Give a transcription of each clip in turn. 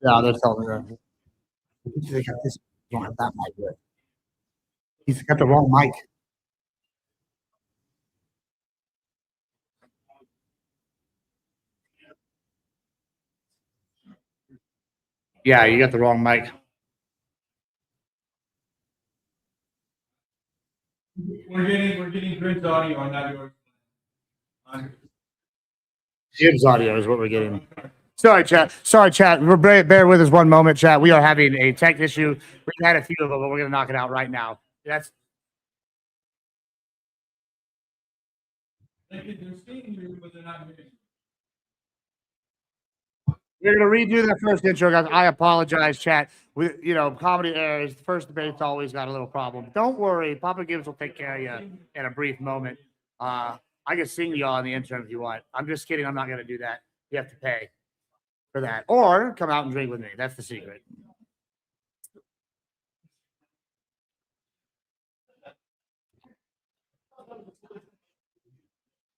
Yeah, they're telling me that. They got this. You don't have that mic yet. He's got the wrong mic. Yeah, you got the wrong mic. We're getting Grid's audio on that yours. Gibbs audio is what we're getting. Sorry, chat. Bear with us one moment, chat. We are having a tech issue. We've had a few of them, but we're going to knock it out right now. That's. They're seeing you, but they're not hearing We're going to redo that first intro, guys. I apologize, chat. Comedy errors. The first debate's always got a little problem. Don't worry. Papa Gibbs will take care of you in a brief moment. I can sing y'all in the intro if you want. I'm just kidding. I'm not going to do that. You have to pay for that. Or come out and drink with me. That's the secret.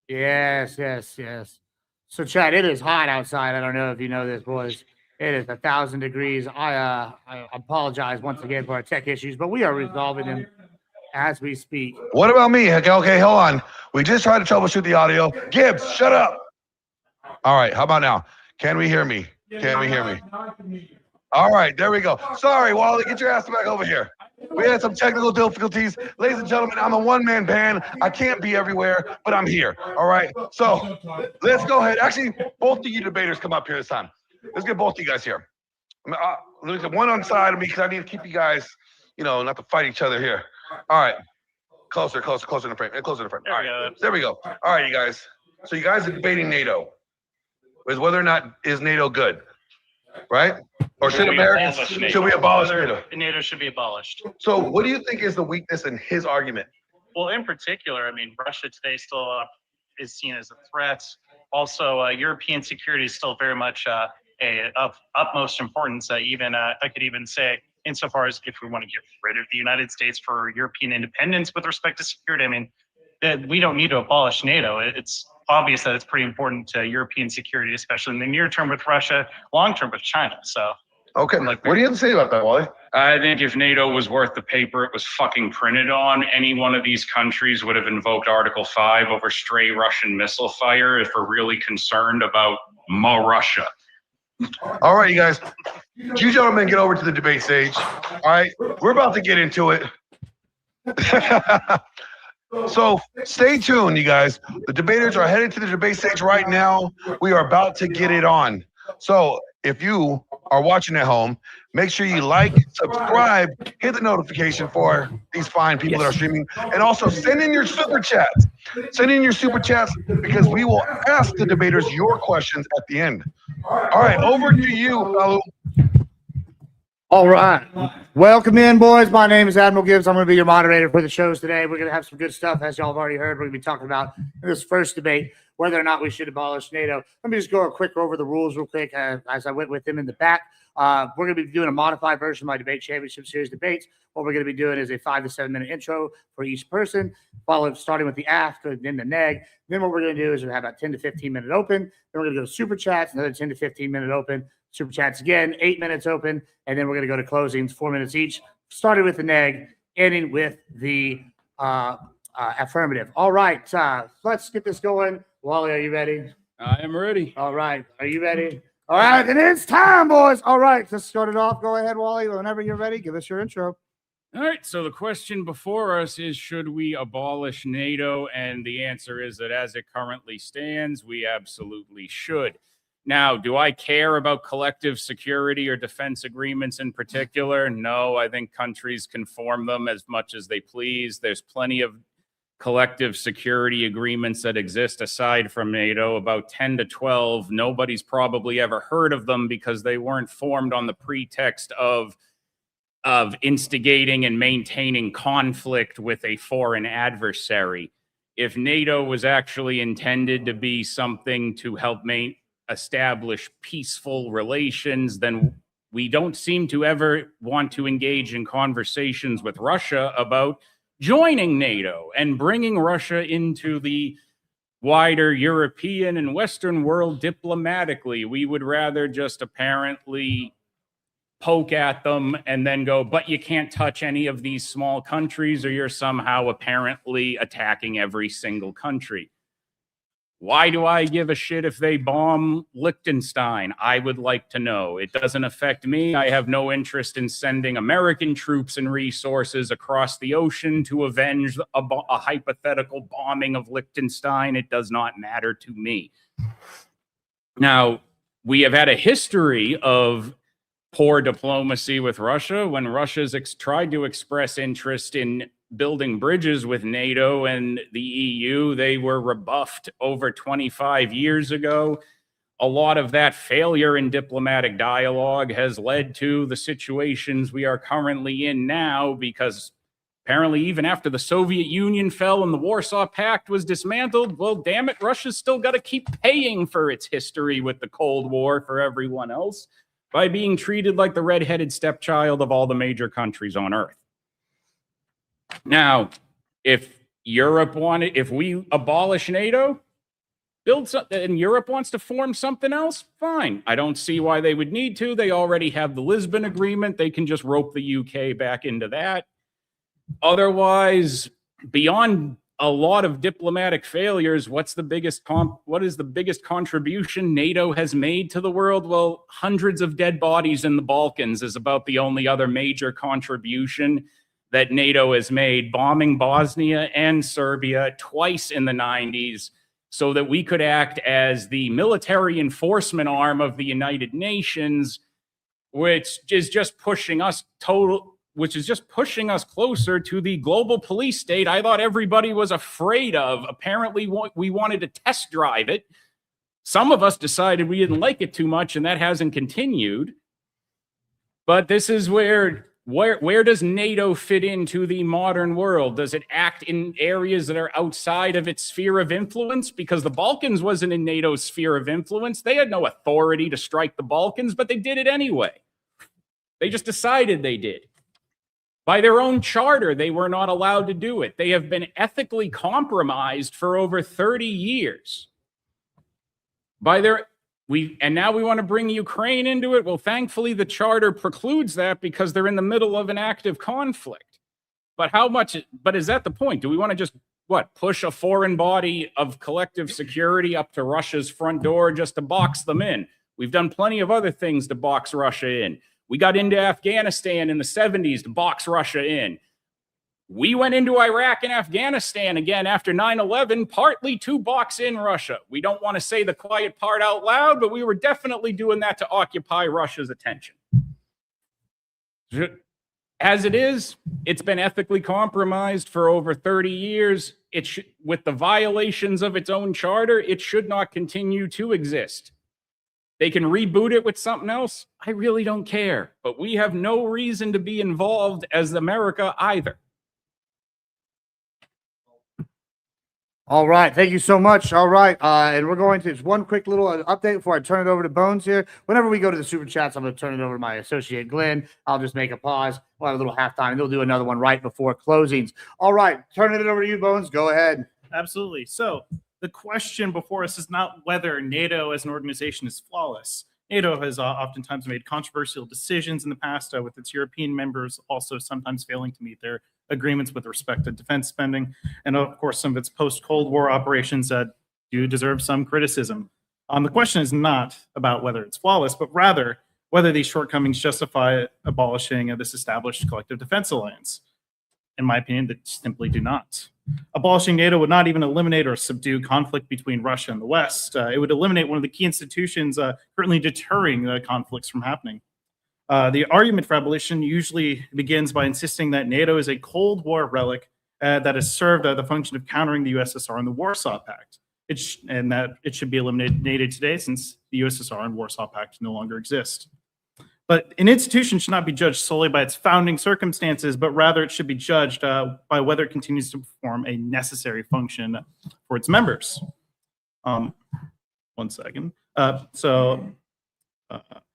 Yes. So, Chad, it is hot outside. I don't know if you know this, boys. It is 1,000 degrees. I apologize once again for our tech issues, but we are resolving them as we speak. What about me? Okay, hold on. We just tried to troubleshoot the audio. Gibbs, shut up. All right, how about now? Can we hear me? Can we hear me? All right, there we go. Sorry, Wally, get your ass back over here. We had some technical difficulties. Ladies and gentlemen, I'm a one-man band. I can't be everywhere, but I'm here. All right, so let's go ahead. Actually, both of you debaters come up here this time. Let's get both of you guys here. Let me get one on the side of me because I need to keep you guys, not to fight each other here. All right, closer in the frame. Closer in the frame. All right, there we go. All right, you guys. So you guys are debating NATO. Is whether or not is NATO good, right? Or should we abolish NATO? NATO should be abolished. So what do you think is the weakness in his argument? Well, in particular, I mean, Russia today still is seen as a threat. Also, European security is still very much of utmost importance. I could even say, insofar as if we want to get rid of the United States for European independence with respect to security, I mean, we don't need to abolish NATO. It's obvious that it's pretty important to European security, especially in the near term with Russia, long term with China. So. Okay, what do you have to say about that, Wally? I think if NATO was worth the paper it was fucking printed on, any one of these countries would have invoked Article 5 over stray Russian missile fire if we're really concerned about more Russia. All right, you guys. You gentlemen get over to the debate stage. All right, we're about to get into it. So stay tuned, you guys. The debaters are headed to the debate stage right now. We are about to get it on. So if you are watching at home, make sure you like, subscribe, hit the notification for these fine people that are streaming, and also send in your super chats. Send in your super chats because we will ask the debaters your questions at the end. All right, over to you, fellow. All right. Welcome in, boys. My name is Admiral Gibbs. I'm going to be your moderator for the shows today. We're going to have some good stuff, as y'all have already heard. We're going to be talking about in this first debate whether or not we should abolish NATO. Let me just go over the rules real quick as I went with them in the back. We're going to be doing a modified version of my debate championship series debates. What we're going to be doing is a 5 to 7 minute intro for each person, starting with the ask, then the neg. Then what we're going to do is we're going to have about 10 to 15 minute open. Then we're going to go to super chats, another 10 to 15 minute open. Super chats again, 8 minutes open, and then we're going to go to closings, 4 minutes each, starting with the neg, ending with the affirmative. All right, let's get this going. Wally, are you ready? I am ready. All right, are you ready? All right, and it's time, boys. All right, let's start it off. Go ahead, Wally. Whenever you're ready, give us your intro. All right, so the question before us is, should we abolish NATO? And the answer is that as it currently stands, we absolutely should. Now, do I care about collective security or defense agreements in particular? No, I think countries can form them as much as they please. There's plenty of collective security agreements that exist aside from NATO, about 10 to 12. Nobody's probably ever heard of them because they weren't formed on the pretext of instigating and maintaining conflict with a foreign adversary. If NATO was actually intended to be something to help establish peaceful relations, then we don't seem to ever want to engage in conversations with Russia about joining NATO and bringing Russia into the wider European and Western world diplomatically. We would rather just apparently poke at them and then go, but you can't touch any of these small countries or you're somehow apparently attacking every single country. Why do I give a shit if they bomb Liechtenstein? I would like to know. It doesn't affect me. I have no interest in sending American troops and resources across the ocean to avenge a hypothetical bombing of Liechtenstein. It does not matter to me. Now, we have had a history of poor diplomacy with Russia. When Russia's tried to express interest in building bridges with NATO and the EU, they were rebuffed over 25 years ago. A lot of that failure in diplomatic dialogue has led to the situations we are currently in now, because apparently even after the Soviet Union fell and the Warsaw Pact was dismantled, well, damn it, Russia's still got to keep paying for its history with the Cold War for everyone else by being treated like the redheaded stepchild of all the major countries on Earth. Now, if we abolish NATO, and Europe wants to form something else, fine. I don't see why they would need to. They already have the Lisbon Agreement. They can just rope the UK back into that. Otherwise, beyond a lot of diplomatic failures, what is the biggest contribution NATO has made to the world? Well, hundreds of dead bodies in the Balkans is about the only other major contribution that NATO has made, bombing Bosnia and Serbia twice in the 90s so that we could act as the military enforcement arm of the United Nations, which is just pushing us closer to the global police state I thought everybody was afraid of. Apparently, we wanted to test drive it. Some of us decided we didn't like it too much, and that hasn't continued. But this is where does NATO fit into the modern world? Does it act in areas that are outside of its sphere of influence? Because the Balkans wasn't in NATO's sphere of influence. They had no authority to strike the Balkans, but they did it anyway. They just decided they did. By their own charter, they were not allowed to do it. They have been ethically compromised for over 30 years. And now we want to bring Ukraine into it. Well, thankfully, the charter precludes that because they're in the middle of an active conflict. But is that the point? Do we want to just, push a foreign body of collective security up to Russia's front door just to box them in? We've done plenty of other things to box Russia in. We got into Afghanistan in the 70s to box Russia in. We went into Iraq and Afghanistan again after 9/11, partly to box in Russia. We don't want to say the quiet part out loud, but we were definitely doing that to occupy Russia's attention. As it is, it's been ethically compromised for over 30 years. With the violations of its own charter, it should not continue to exist. They can reboot it with something else. I really don't care. But we have no reason to be involved as America either. All right. Thank you so much. All right. And we're going to just one quick little update before I turn it over to Bones here. Whenever we go to the super chats, I'm going to turn it over to my associate, Glenn. I'll just make a pause. We'll have a little halftime. They'll do another one right before closings. All right. Turning it over to you, Bones. Go ahead. Absolutely. So the question before us is not whether NATO as an organization is flawless. NATO has oftentimes made controversial decisions in the past with its European members also sometimes failing to meet their agreements with respect to defense spending. And of course, some of its post-Cold War operations do deserve some criticism. The question is not about whether it's flawless, but rather whether these shortcomings justify abolishing this established collective defense alliance. In my opinion, they simply do not. Abolishing NATO would not even eliminate or subdue conflict between Russia and the West. It would eliminate one of the key institutions currently deterring conflicts from happening. The argument for abolition usually begins by insisting that NATO is a Cold War relic that has served the function of countering the USSR and the Warsaw Pact, and that it should be eliminated today since the USSR and Warsaw Pact no longer exist. But an institution should not be judged solely by its founding circumstances, but rather it should be judged by whether it continues to perform a necessary function for its members. 1 second.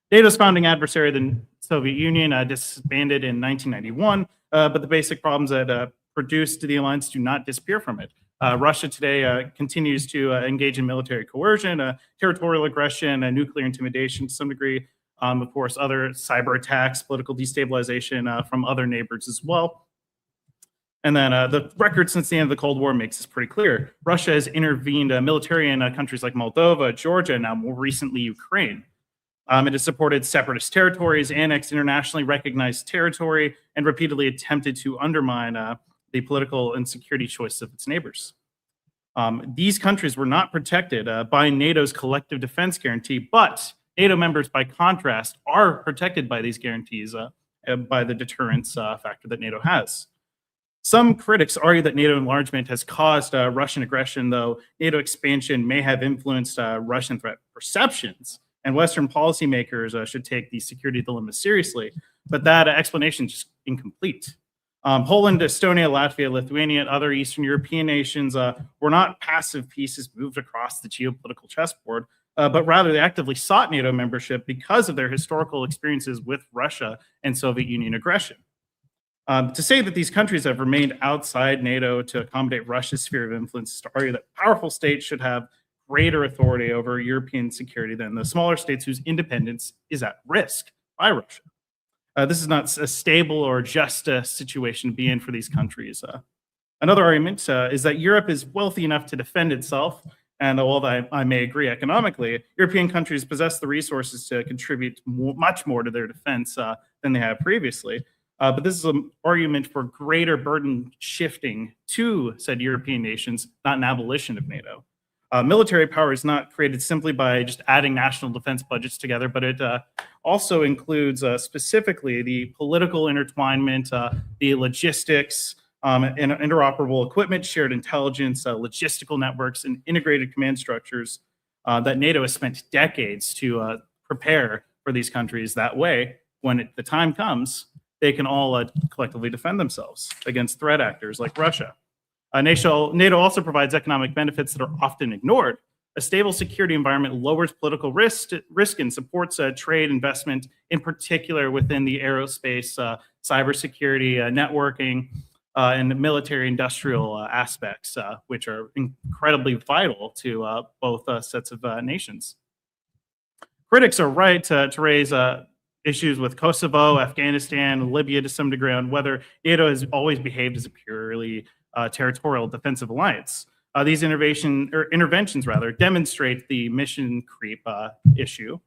NATO's founding adversary, the Soviet Union, disbanded in 1991, but the basic problems that produced the alliance do not disappear from it. Russia today continues to engage in military coercion, territorial aggression, nuclear intimidation to some degree, of course, other cyber attacks, political destabilization from other neighbors as well. And then the record since the end of the Cold War makes this pretty clear. Russia has intervened militarily in countries like Moldova, Georgia, and now more recently Ukraine. It has supported separatist territories, annexed internationally recognized territory, and repeatedly attempted to undermine the political and security choices of its neighbors. These countries were not protected by NATO's collective defense guarantee, but NATO members, by contrast, are protected by these guarantees by the deterrence factor that NATO has. Some critics argue that NATO enlargement has caused Russian aggression, though NATO expansion may have influenced Russian threat perceptions, and Western policymakers should take the security dilemma seriously. But that explanation is just incomplete. Poland, Estonia, Latvia, Lithuania, and other Eastern European nations were not passive pieces moved across the geopolitical chessboard, but rather they actively sought NATO membership because of their historical experiences with Russia and Soviet Union aggression. To say that these countries have remained outside NATO to accommodate Russia's sphere of influence is to argue that powerful states should have greater authority over European security than the smaller states whose independence is at risk by Russia. This is not a stable or just a situation to be in for these countries. Another argument is that Europe is wealthy enough to defend itself. And while I may agree economically, European countries possess the resources to contribute much more to their defense than they have previously. But this is an argument for greater burden shifting to said European nations, not an abolition of NATO. Military power is not created simply by just adding national defense budgets together, but it also includes specifically the political intertwinement, the logistics, interoperable equipment, shared intelligence, logistical networks, and integrated command structures that NATO has spent decades to prepare for these countries. That way, when the time comes, they can all collectively defend themselves against threat actors like Russia. NATO also provides economic benefits that are often ignored. A stable security environment lowers political risk and supports trade investment, in particular within the aerospace, cybersecurity, networking, and military-industrial aspects, which are incredibly vital to both sets of nations. Critics are right to raise issues with Kosovo, Afghanistan, Libya to some degree on whether NATO has always behaved as a purely territorial defensive alliance. These interventions demonstrate the mission creep issue,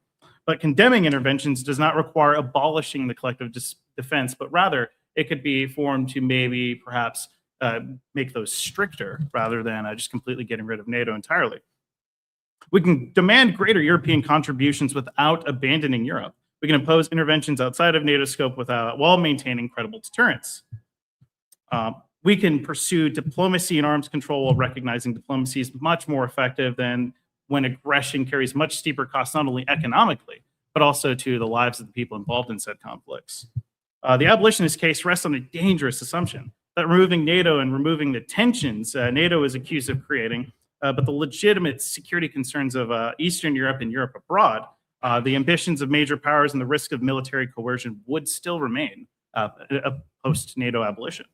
but condemning interventions does not require abolishing the collective defense, but rather it could be formed to maybe perhaps make those stricter rather than just completely getting rid of NATO entirely. We can demand greater European contributions without abandoning Europe. We can impose interventions outside of NATO scope while maintaining credible deterrence. We can pursue diplomacy and arms control while recognizing diplomacy is much more effective than when aggression carries much steeper costs, not only economically, but also to the lives of the people involved in said conflicts. The abolitionist case rests on a dangerous assumption that removing NATO and removing the tensions NATO is accused of creating, but the legitimate security concerns of Eastern Europe and Europe abroad, the ambitions of major powers and the risk of military coercion would still remain post-NATO abolition.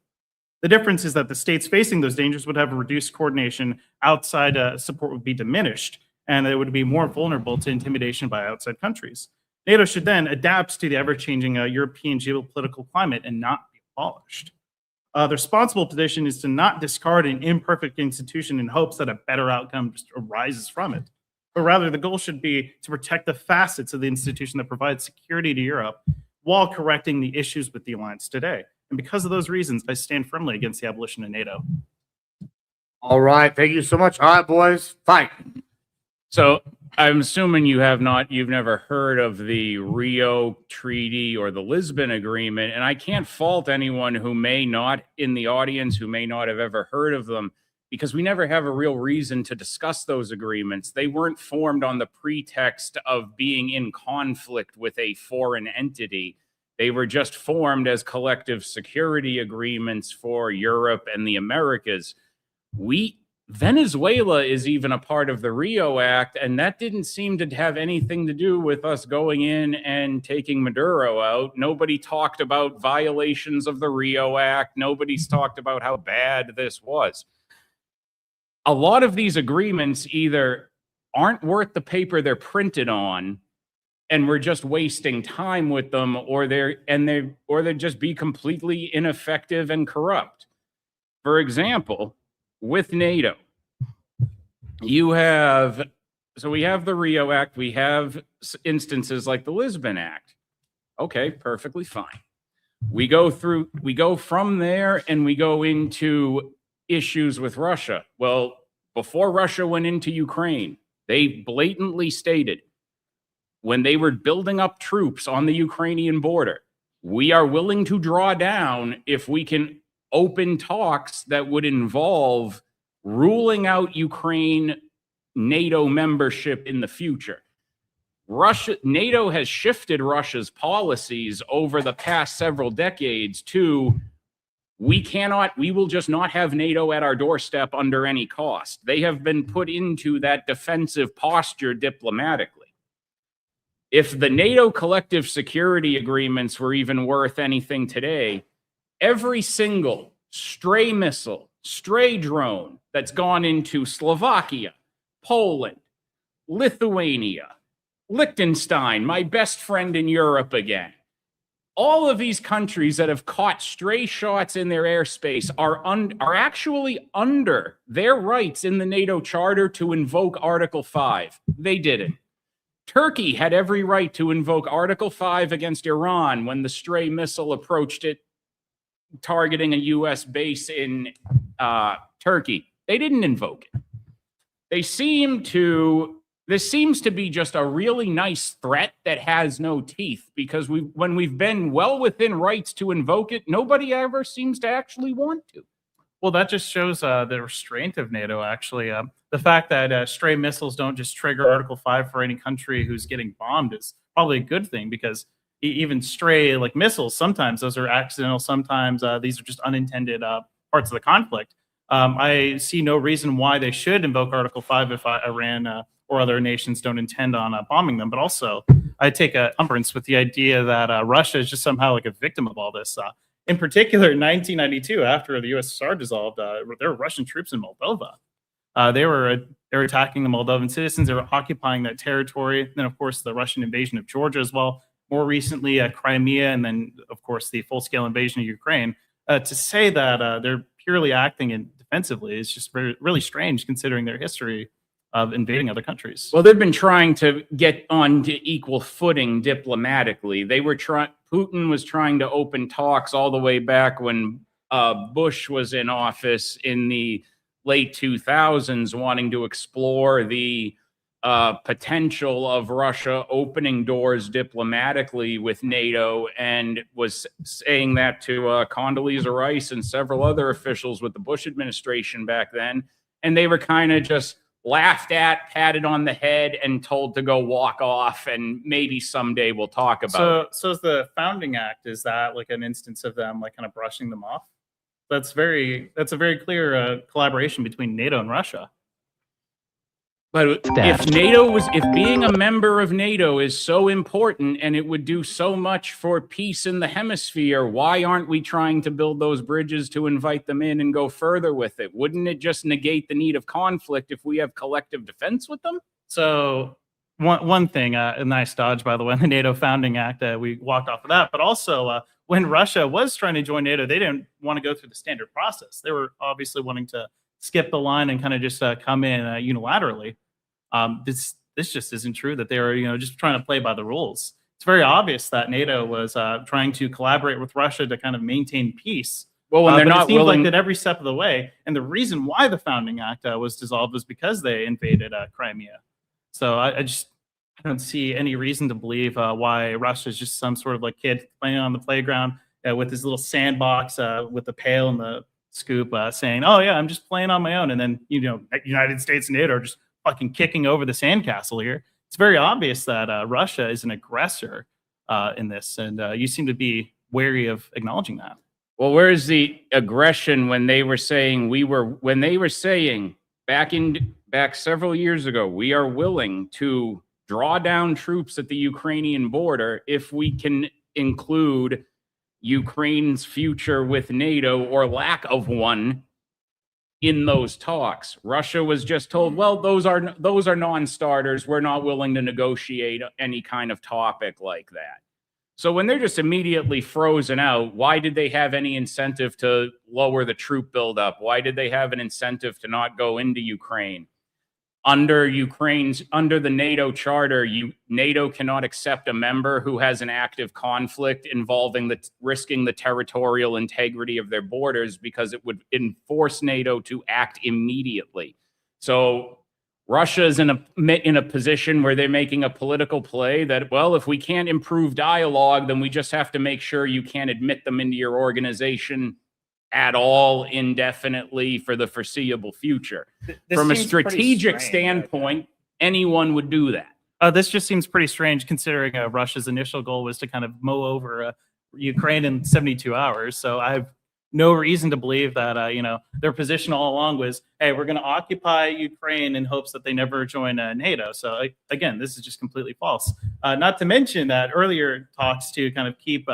The difference is that the states facing those dangers would have reduced coordination, outside support would be diminished, and it would be more vulnerable to intimidation by outside countries. NATO should then adapt to the ever-changing European geopolitical climate and not be abolished. The responsible position is to not discard an imperfect institution in hopes that a better outcome just arises from it, but rather the goal should be to protect the facets of the institution that provides security to Europe while correcting the issues with the alliance today. And because of those reasons, I stand firmly against the abolition of NATO. All right. Thank you so much. All right, boys. Fight. So I'm assuming you've never heard of the Rio Treaty or the Lisbon Agreement, and I can't fault anyone who may not in the audience who may not have ever heard of them, because we never have a real reason to discuss those agreements. They weren't formed on the pretext of being in conflict with a foreign entity. They were just formed as collective security agreements for Europe and the Americas. Venezuela is even a part of the Rio Act, and that didn't seem to have anything to do with us going in and taking Maduro out. Nobody talked about violations of the Rio Act. Nobody's talked about how bad this was. A lot of these agreements either aren't worth the paper they're printed on, and we're just wasting time with them, or they just be completely ineffective and corrupt. For example, with NATO, we have the Rio Act, we have instances like the Lisbon Act. Okay, perfectly fine. We go from there and we go into issues with Russia. Well, before Russia went into Ukraine, they blatantly stated, when they were building up troops on the Ukrainian border, we are willing to draw down if we can open talks that would involve ruling out Ukraine NATO membership in the future. NATO has shifted Russia's policies over the past several decades to, we will just not have NATO at our doorstep under any cost. They have been put into that defensive posture diplomatically. If the NATO collective security agreements were even worth anything today, every single stray missile, stray drone that's gone into Slovakia, Poland, Lithuania, Liechtenstein, my best friend in Europe again, all of these countries that have caught stray shots in their airspace are actually under their rights in the NATO Charter to invoke Article 5. They didn't. Turkey had every right to invoke Article 5 against Iran when the stray missile approached it, targeting a U.S. base in Turkey. They didn't invoke it. This seems to be just a really nice threat that has no teeth, because when we've been well within rights to invoke it, nobody ever seems to actually want to. Well, that just shows the restraint of NATO, actually. The fact that stray missiles don't just trigger Article 5 for any country who's getting bombed is probably a good thing, because even stray missiles, sometimes those are accidental, sometimes these are just unintended parts of the conflict. I see no reason why they should invoke Article 5 if Iran or other nations don't intend on bombing them. But also, I take umbrance with the idea that Russia is just somehow a victim of all this. In particular, in 1992, after the USSR dissolved, there were Russian troops in Moldova. They were attacking the Moldovan citizens. They were occupying that territory. And then, of course, the Russian invasion of Georgia as well. More recently, Crimea, and then, of course, the full-scale invasion of Ukraine. To say that they're purely acting defensively is just really strange, considering their history of invading other countries. Well, they've been trying to get on to equal footing diplomatically. Putin was trying to open talks all the way back when Bush was in office in the late 2000s, wanting to explore the potential of Russia opening doors diplomatically with NATO, and was saying that to Condoleezza Rice and several other officials with the Bush administration back then. And they were kind of just laughed at, patted on the head, and told to go walk off, and maybe someday we'll talk about it. So is the Founding Act, is that like an instance of them like kind of brushing them off? That's a very clear collaboration between NATO and Russia. But if being a member of NATO is so important and it would do so much for peace in the hemisphere, why aren't we trying to build those bridges to invite them in and go further with it? Wouldn't it just negate the need of conflict if we have collective defense with them? So one thing, a nice dodge, by the way, in the NATO Founding Act, we walked off of that. But also, when Russia was trying to join NATO, they didn't want to go through the standard process. They were obviously wanting to skip the line and kind of just come in unilaterally. This just isn't true, that they were just trying to play by the rules. It's very obvious that NATO was trying to collaborate with Russia to kind of maintain peace. Well, when they're but not it seems willing, like that every step of the way. And the reason why the Founding Act was dissolved was because they invaded Crimea. So I don't see any reason to believe why Russia is just some sort of like kid playing on the playground with his little sandbox with the pail and the scoop, saying, "Oh yeah, I'm just playing on my own." And then United States and NATO are just fucking kicking over the sandcastle here. It's very obvious that Russia is an aggressor in this, and you seem to be wary of acknowledging that. well, where's the aggression when they were saying back several years ago, we are willing to draw down troops at the Ukrainian border if we can include Ukraine's future with NATO or lack of one in those talks. Russia was just told, well, those are non-starters. We're not willing to negotiate any kind of topic like that. So when they're just immediately frozen out, why did they have any incentive to lower the troop buildup? Why did they have an incentive to not go into Ukraine? Under the NATO charter, NATO cannot accept a member who has an active conflict involving risking the territorial integrity of their borders, because it would enforce NATO to act immediately. So Russia is in a position where they're making a political play that, well, if we can't improve dialogue, then we just have to make sure you can't admit them into your organization at all indefinitely for the foreseeable future. From a strategic standpoint, anyone would do that. This just seems pretty strange, considering Russia's initial goal was to kind of mow over Ukraine in 72 hours. So I have no reason to believe that their position all along was, hey, we're going to occupy Ukraine in hopes that they never join NATO. So again, this is just completely false. Not to mention that earlier talks to kind of keep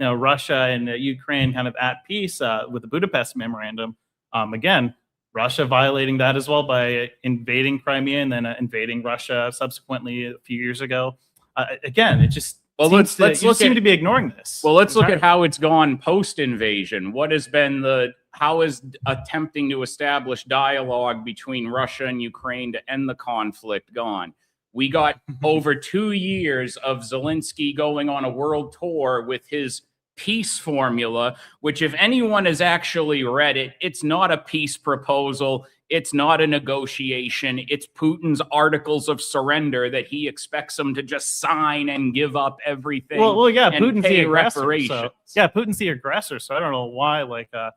Russia and Ukraine kind of at peace with the Budapest Memorandum. Again, Russia violating that as well by invading Crimea and then invading Russia subsequently a few years ago. Again, it just seem to be ignoring this. Well, let's look at how it's gone post-invasion. How is attempting to establish dialogue between Russia and Ukraine to end the conflict gone? We got over 2 years of Zelensky going on a world tour with his peace formula, which if anyone has actually read it, it's not a peace proposal. It's not a negotiation. It's Putin's articles of surrender that he expects them to just sign and give up everything. Well, yeah, and Putin's pay the aggressor. reparations. So, Putin's the aggressor. So I don't know why,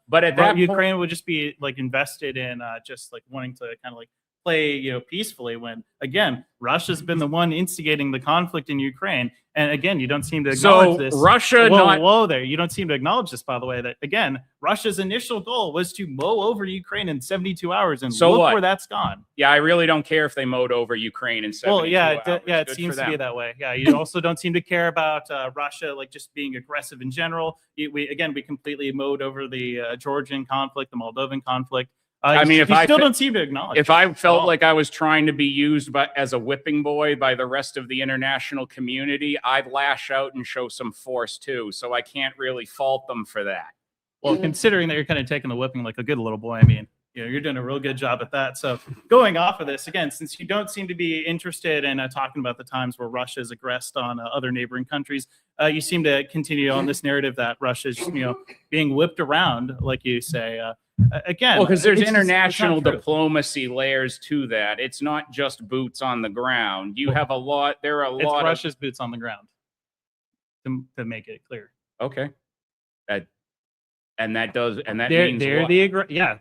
but at that Ukraine would just be invested in just wanting to kind of play, peacefully, when again, Russia's been the one instigating the conflict in Ukraine. And again, you don't seem to acknowledge this. Whoa there. You don't seem to acknowledge this, by the way, that again, Russia's initial goal was to mow over Ukraine in 72 hours. And look where that's gone. Yeah, I really don't care if they mowed over Ukraine in 72 hours. It seems to be that way. Yeah, you also don't seem to care about Russia, just being aggressive in general. We completely mowed over the Georgian conflict, the Moldovan conflict. You still don't seem to acknowledge. If I felt like I was trying to be used as a whipping boy by the rest of the international community, I'd lash out and show some force too. So I can't really fault them for that. Well, considering that you're kind of taking the whipping like a good little boy, you're doing a real good job at that. So going off of this, again, since you don't seem to be interested in talking about the times where Russia has aggressed on other neighboring countries, you seem to continue on this narrative that Russia is, being whipped around, like you say. Again, Well, because there's it's just- it's not international true. diplomacy layers to that. It's not just boots on the ground. You have a lot. There are a It's lot Russia's boots on the ground. To make it clear, Okay. That they're means they're what?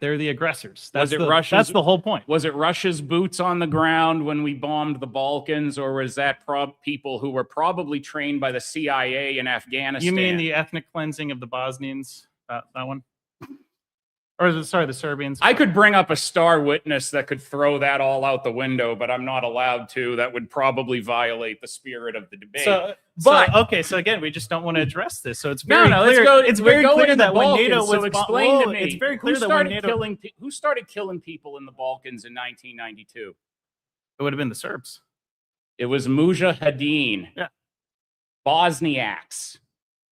they're the aggressors. Was That's it the, Russia's- That's the whole point. Was it Russia's boots on the ground when we bombed the Balkans, or was that people who were probably trained by the CIA in Afghanistan? You mean the ethnic cleansing of the Bosnians? That one? Or is it, sorry, the Serbians? I could bring up a star witness that could throw that all out the window, but I'm not allowed to. That would probably violate the spirit of the debate. But okay, so again, we just don't want to address this. So it's No, very no, clear. let's go. It's we're very going clear to the that when NATO Balkans, was so explain to me. it's very clear who that when started NATO killing who started killing people in the Balkans in 1992? it would have been the Serbs. It was Mujahideen. Yeah. Bosniaks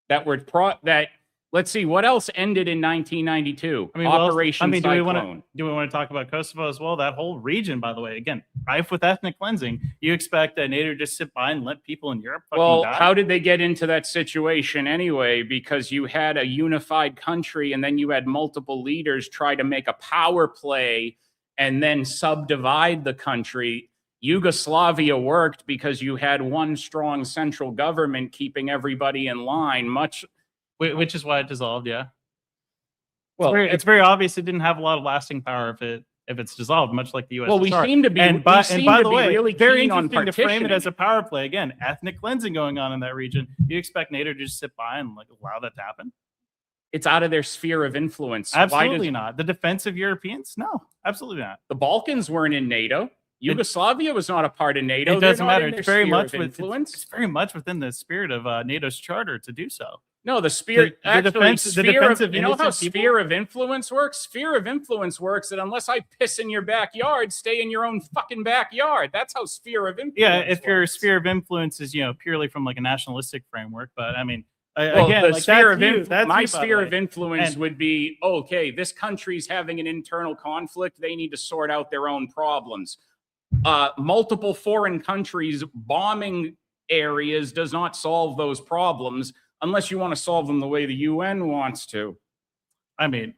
that were that. Let's see what else ended in 1992. I mean, Operation do Cyclone. we want to talk about Kosovo as well? That whole region, by the way, again, rife with ethnic cleansing. You expect NATO to just sit by and let people in Europe fucking Well, die? how did they get into that situation anyway? Because you had a unified country and then you had multiple leaders try to make a power play and then subdivide the country. Yugoslavia worked because you had one strong central government keeping everybody in line, Which is why it dissolved, yeah. well. It's very obvious it didn't have a lot of lasting power if it's dissolved, much like the USSR. Well, we seem to be. And by the way, really very keen on interesting to frame it partitioning. as a power play. Again, ethnic cleansing going on in that region. You expect NATO to just sit by and like allow that to happen? It's out of their sphere of influence. Why Absolutely does not. The defensive Europeans? No, absolutely not. the Balkans weren't in NATO? Yugoslavia was not a part of NATO. It They're doesn't not matter. in It's their very sphere much of influence. it's very much within the spirit of NATO's charter to do so. No, the spirit. The Actually, defensive you know how innocent people? sphere of influence works? Sphere of influence works that unless I piss in your backyard, stay in your own fucking backyard. That's how sphere of influence. Yeah, if your works. sphere of influence is purely from like a nationalistic framework, but I mean, Well, again, the like, sphere that's of you. That's my you, by the sphere way. of influence And- would be okay. This country's having an internal conflict. They need to sort out their own problems. Multiple foreign countries bombing areas does not solve those problems unless you want to solve them the way the UN wants to. I mean,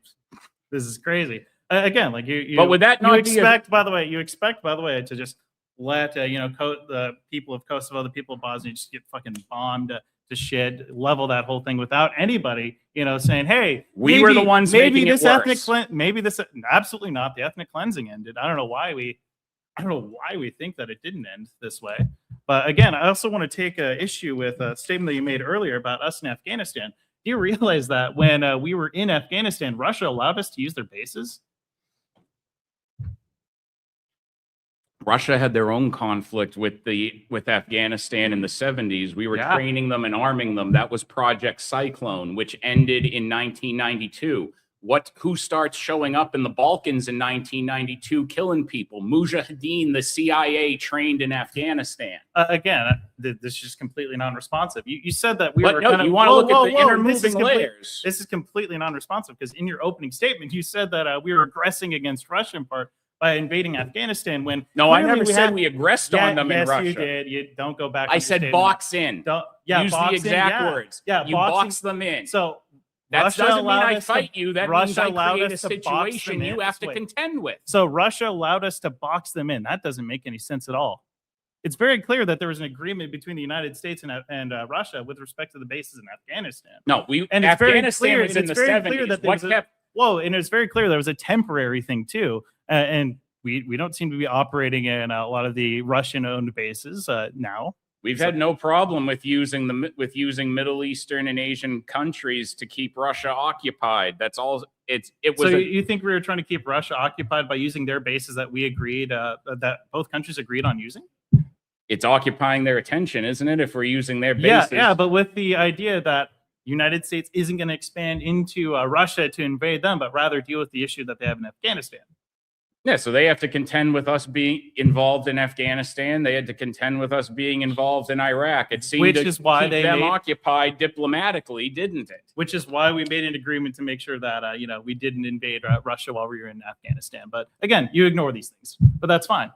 this is crazy. Again, like you. But would that you not expect, by the way, to just let the people of Kosovo, the people of Bosnia, just get fucking bombed to shit, level that whole thing without anybody, saying, "Hey, We were the ones maybe making it this ethnic worse. maybe this absolutely not. The ethnic cleansing ended. I don't know why we think that it didn't end this way. But again, I also want to take issue with a statement that you made earlier about us in Afghanistan. Do you realize that when we were in Afghanistan, Russia allowed us to use their bases? Russia had their own conflict with Afghanistan in the 70s. We were training them and arming them. That was Project Cyclone, which ended in 1992. Who starts showing up in the Balkans in 1992, killing people? Mujahideen, the CIA trained in Afghanistan. Again, this is just completely non-responsive. You said that we But were no, kind of, you want to look at the inner this is moving layers. This is completely non-responsive because in your opening statement, you said that we were aggressing against Russia in part by invading Afghanistan. When No, I clearly never said had- we aggressed on them in yes, Russia. you did. You don't go back. I said box in. Don't, Use boxing, the exact yeah. words. Yeah, you boxing. box them in. So That Russia doesn't mean allowed I us to- fight you. That Russia means I allowed create a us to box situation them in. you have to Wait. contend with. So Russia allowed us to box them in. That doesn't make any sense at all. It's very clear that there was an agreement between the United States and Russia with respect to the bases in Afghanistan. No, And it's very Afghanistan clear- was and in the it's very clear 70s. that there What was a- kept Whoa, and it's very clear there was a temporary thing too, and we don't seem to be operating in a lot of the Russian-owned bases now. We've had no problem with using Middle Eastern and Asian countries to keep Russia occupied. That's all. It was. So you think we were trying to keep Russia occupied by using their bases that we agreed that both countries agreed on using? It's occupying their attention, isn't it? If we're using their bases. Yeah, but with the idea that United States isn't going to expand into Russia to invade them, but rather deal with the issue that they have in Afghanistan. Yeah, so they have to contend with us being involved in Afghanistan. They had to contend with us being involved in Iraq. It seemed Which to is why keep they them made- occupied diplomatically, didn't it? Which is why we made an agreement to make sure that we didn't invade Russia while we were in Afghanistan. But again, you ignore these things, but that's fine.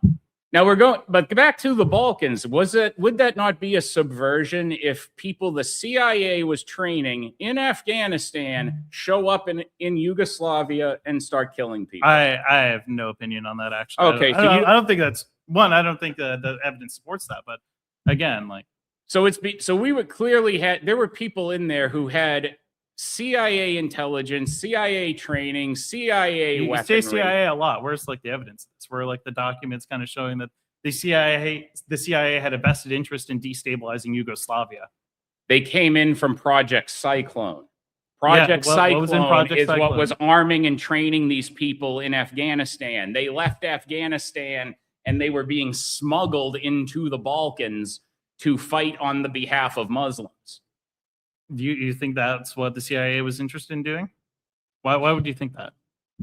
Now we're going, but back to the Balkans. Would that not be a subversion if people the CIA was training in Afghanistan show up in Yugoslavia and start killing people? I have no opinion on that, actually. Okay, I don't think that's one. I don't think the evidence supports that. But again, like, so we would clearly there were people in there who had CIA intelligence, CIA training, CIA you weaponry. say CIA a lot. Where's like the evidence? It's where like the documents kind of showing that the CIA had a vested interest in destabilizing Yugoslavia. They came in from Project Cyclone. Project what was in Cyclone Project is what Cyclone? was arming and training these people in Afghanistan. They left Afghanistan and they were being smuggled into the Balkans to fight on the behalf of Muslims. Do you think that's what the CIA was interested in doing? Why would you think that?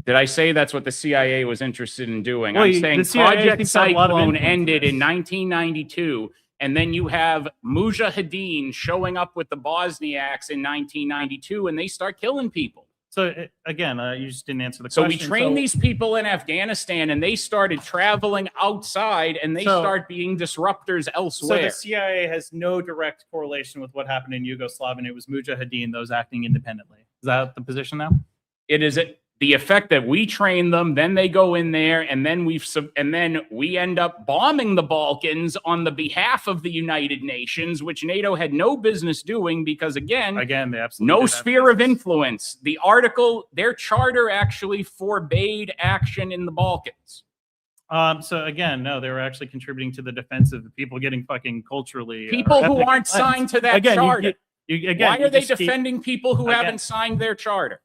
Did I say that's what the CIA was interested in doing? Well, I'm the saying CIA Project seems to have a lot of Cyclone influence in ended in this. 1992, and then you have Mujahideen showing up with the Bosniaks in 1992, and they start killing people. So again, you just didn't answer the So question. we trained these people in Afghanistan, and they started traveling outside, and they start being disruptors So elsewhere. the CIA has no direct correlation with what happened in Yugoslavia, and it was Mujahideen, those acting independently. Is that the position now? It is the effect that we train them, then they go in there, and then we end up bombing the Balkans on the behalf of the United Nations, which NATO had no business doing because, again, They absolutely no did have sphere of business. influence. The article, their charter actually forbade action in the Balkans. So again, no, they were actually contributing to the defense of the people getting fucking culturally. People who ethnically aren't cleansed. signed to that Again, charter. Again, Why you are they just keep- defending people who Again. haven't signed their charter?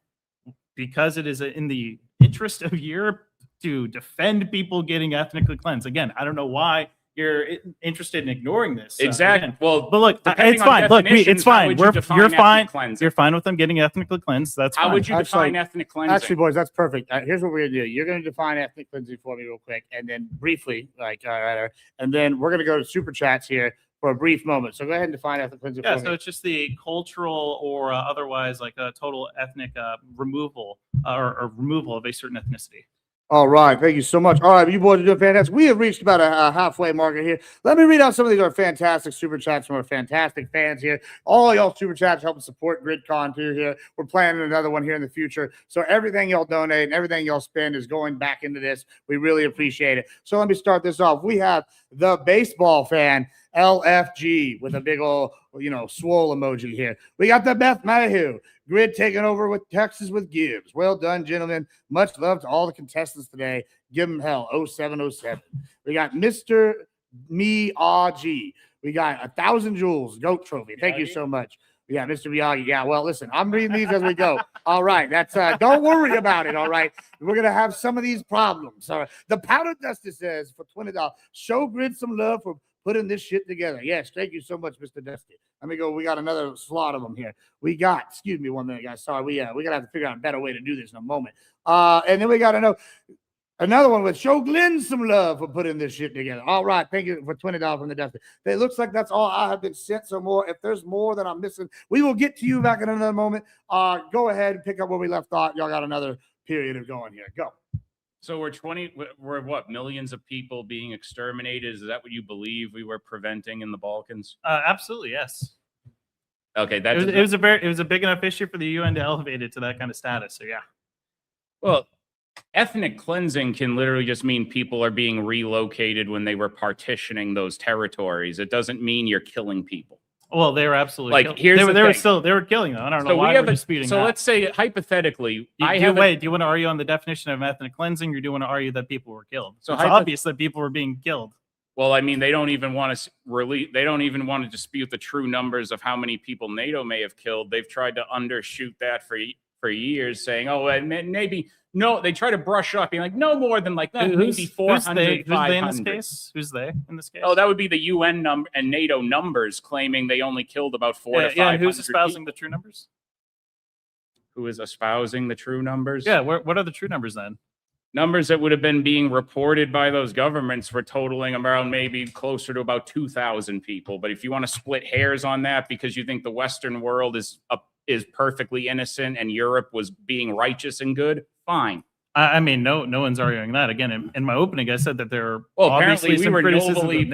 Because it is in the interest of Europe to defend people getting ethnically cleansed. Again, I don't know why you're interested in ignoring this. Exactly. Again. Well, But look, depending it's on fine. Look, definitions, it's how fine. would you define You're ethnic fine. cleansing? You're fine with them getting ethnically cleansed. That's How fine. would you define Actually- ethnic cleansing? Actually, boys, that's perfect. Here's what we're gonna do. You're gonna define ethnic cleansing for me real quick, and then briefly, and then we're gonna go to super chats here for a brief moment. So go ahead and define ethnic cleansing Yeah, for so me. it's just the cultural or otherwise like a total ethnic removal or removal of a certain ethnicity. All right, thank you so much. All right, you boys are doing fantastic. We have reached about a halfway marker here. Let me read out some of these are fantastic super chats from our fantastic fans here. All y'all super chats help support GRIDCON too here. We're planning another one here in the future. So everything y'all donate and everything y'all spend is going back into this. We really appreciate it. So let me start this off. We have the baseball fan, LFG, with a big old, swole emoji here. We got the Beth Mayhew. Grid taking over with Texas with Gibbs. Well done, gentlemen. Much love to all the contestants today. Give them hell. 0707. We got Mr. Me G. We got 1,000 Joules Goat Trophy. Thank you so much. Yeah, Mr. Miyagi. Yeah, well, listen, I'm reading these as we go. All right, that's don't worry about it. All right, we're gonna have some of these problems. All right, the Powder Dusty says for $20, show Grid some love for putting this shit together. Yes, thank you so much, Mr. Dusty. Let me go. We got another slot of them here. We got, excuse me 1 minute, guys. Sorry, we gotta have to figure out a better way to do this in a moment. And then we got another one with show Glenn some love for putting this shit together. All right, thank you for $20 from the Dusty. It looks like that's all I have been sent. So more, if there's more that I'm missing, we will get to you back in another moment. Go ahead and pick up where we left off. Y'all got another period of going here. Go. So we're what, millions of people being exterminated? Is that what you believe we were preventing in the Balkans? Absolutely, yes. Okay, It was a big enough issue for the UN to elevate it to that kind of status. So yeah. Well, ethnic cleansing can literally just mean people are being relocated when they were partitioning those territories. It doesn't mean you're killing people. Well, they were absolutely here's they were killing them. I don't know why we're disputing that. Let's say hypothetically, do you want to argue on the definition of ethnic cleansing, or do you want to argue that people were killed? So it's obvious that people were being killed. Well, I mean, they don't even want to dispute the true numbers of how many people NATO may have killed. They've tried to undershoot that for years, saying, maybe no. They try to brush up, being like, no more than maybe 400, 500. Who's they in this case? Who's they in this case? Oh, that would be the UN number and NATO numbers claiming they only killed about 400 to 500. And who's espousing the true numbers? Who is espousing the true numbers? Yeah, what are the true numbers then? Numbers that would have been being reported by those governments were totaling around maybe closer to about 2,000 people. But if you want to split hairs on that because you think the Western world is perfectly innocent and Europe was being righteous and good, fine. I mean, no one's arguing that. Again, in my opening, I said that there are Well, obviously apparently we some were criticisms of we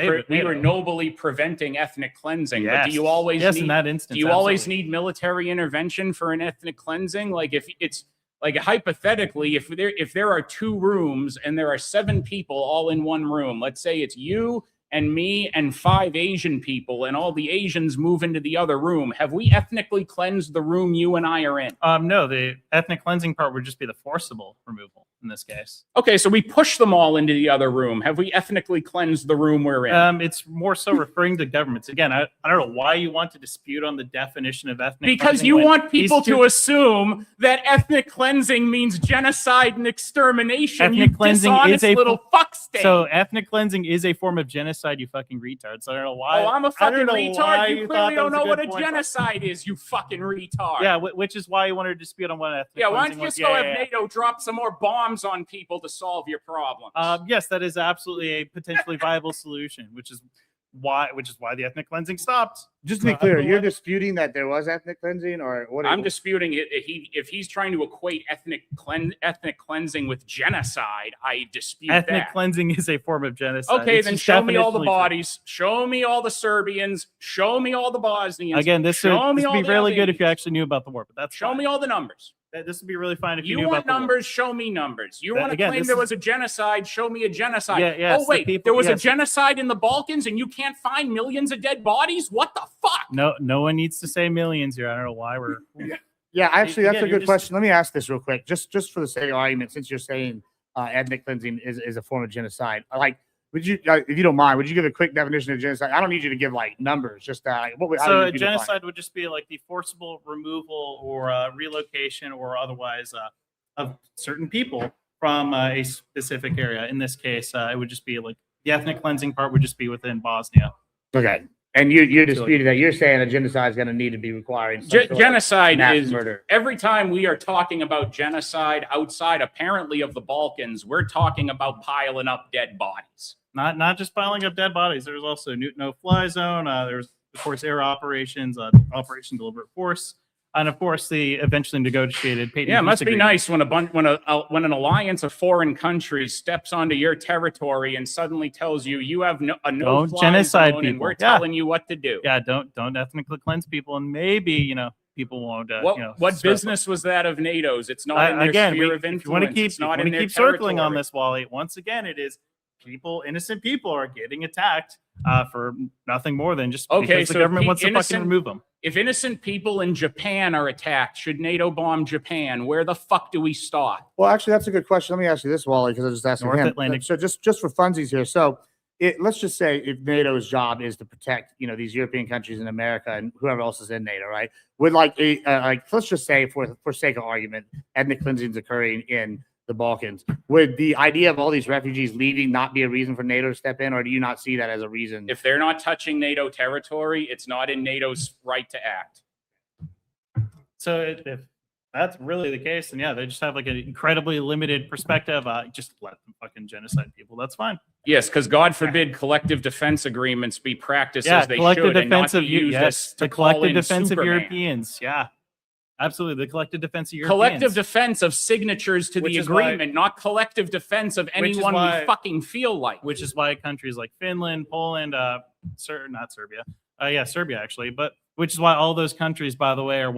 were NATO. nobly preventing ethnic cleansing. But do Yes. you always Yes, need, in that instance, do you always absolutely. need military intervention for an ethnic cleansing? Like if it's like hypothetically, if there are 2 rooms and there are 7 people all in one room, let's say it's you and me and 5 Asian people, and all the Asians move into the other room. Have we ethnically cleansed the room you and I are in? No, the ethnic cleansing part would just be the forcible removal in this case. Okay, so we push them all into the other room. Have we ethnically cleansed the room we're in? It's more so referring to governments. Again, I don't know why you want to dispute on the definition of ethnic Because cleansing you when want people these two- to assume that ethnic cleansing means genocide and extermination. Ethnic you cleansing dishonest is a little fuck stain. So ethnic cleansing is a form of genocide, you fucking retard. So I don't know why. Oh, I'm a I fucking don't know why retard. You thought clearly that don't was know good what a point. genocide is, you fucking retard. Yeah, which is why you wanted to dispute on what ethnic Yeah, why cleansing don't you was. just go have NATO drop some more bombs on people to solve your problems? Yes, that is absolutely a potentially viable solution, which is why the ethnic cleansing stopped. Just to be clear, you're disputing that there was ethnic cleansing, or what? I'm disputing it. If he's trying to equate ethnic cleansing with genocide, I dispute Ethnic that. cleansing is a form of genocide. Okay, It's then just show me all the definitionally true. bodies. Show me all the Serbians. Show me all the Bosnians. Again, this would show me all be the really good if you Albanians. actually knew about the war, but that's Show fine. me all the numbers. This would be really fine if you You knew want about the war. numbers? Show me numbers. You want to Again, claim this there is- was a genocide? Show me a genocide. Yeah, yes, oh the wait, people- there was a yes. genocide in the Balkans, and you can't find millions of dead bodies? What the fuck? No one needs to say millions here. I don't know why we're. Yeah, actually, that's Again, a you're good just- question. Let me ask this real quick, just for the sake of argument, since you're saying ethnic cleansing is a form of genocide. Like, would you, if you don't mind, would you give a quick definition of genocide? I don't need you to give like numbers. Just what would, how So would a you define it? genocide would just be like the forcible removal or relocation or otherwise of certain people from a specific area. In this case, it would just be like the ethnic cleansing part would just be within Bosnia. Okay, and you're disputing that. You're saying a genocide is going to need to be requiring some sort of Genocide mass is murder. every time we are talking about genocide outside, apparently, of the Balkans, we're talking about piling up dead bodies. Not just piling up dead bodies. There's also no-fly zone. There's of course air operations, Operation Deliberate Force, and of course the eventually negotiated. Payton Yeah, it Peace must be Agreement. nice when an alliance of foreign countries steps onto your territory and suddenly tells you have a Don't no-fly genocide zone, and people. we're Yeah. telling you what to do. Yeah, don't ethnically cleanse people, and maybe people won't. What business was that of NATO's? It's not in their Again, sphere of if you influence. want to keep, It's not in their circling on territory. this, Wally. Once again, it is innocent people are getting attacked for nothing more than just Okay, because the so government if wants to fucking innocent- remove them. If innocent people in Japan are attacked, should NATO bomb Japan? Where the fuck do we start? Well, actually, that's a good question. Let me ask you this, Wally, because I just asked North him. Atlantic. So just for funsies here. So let's just say if NATO's job is to protect, these European countries in America and whoever else is in NATO, right? Would let's just say for sake of argument, ethnic cleansing is occurring in the Balkans. Would the idea of all these refugees leaving not be a reason for NATO to step in, or do you not see that as a reason? If they're not touching NATO territory, it's not in NATO's right to act. So if that's really the case, then yeah, they just have like an incredibly limited perspective. Just let them fucking genocide people. That's fine. Yes, because God forbid collective defense agreements be practiced Yeah, as they collective should and not defense of be used as to the call collective in defense of Superman. Europeans. Yeah, absolutely, the collective defense of Europeans. Collective defense of signatures to Which the is why- agreement, not collective defense of is anyone why- we fucking feel like. which is why countries like Finland, Poland, not Serbia, Serbia actually, but which is why all those countries, by the way, were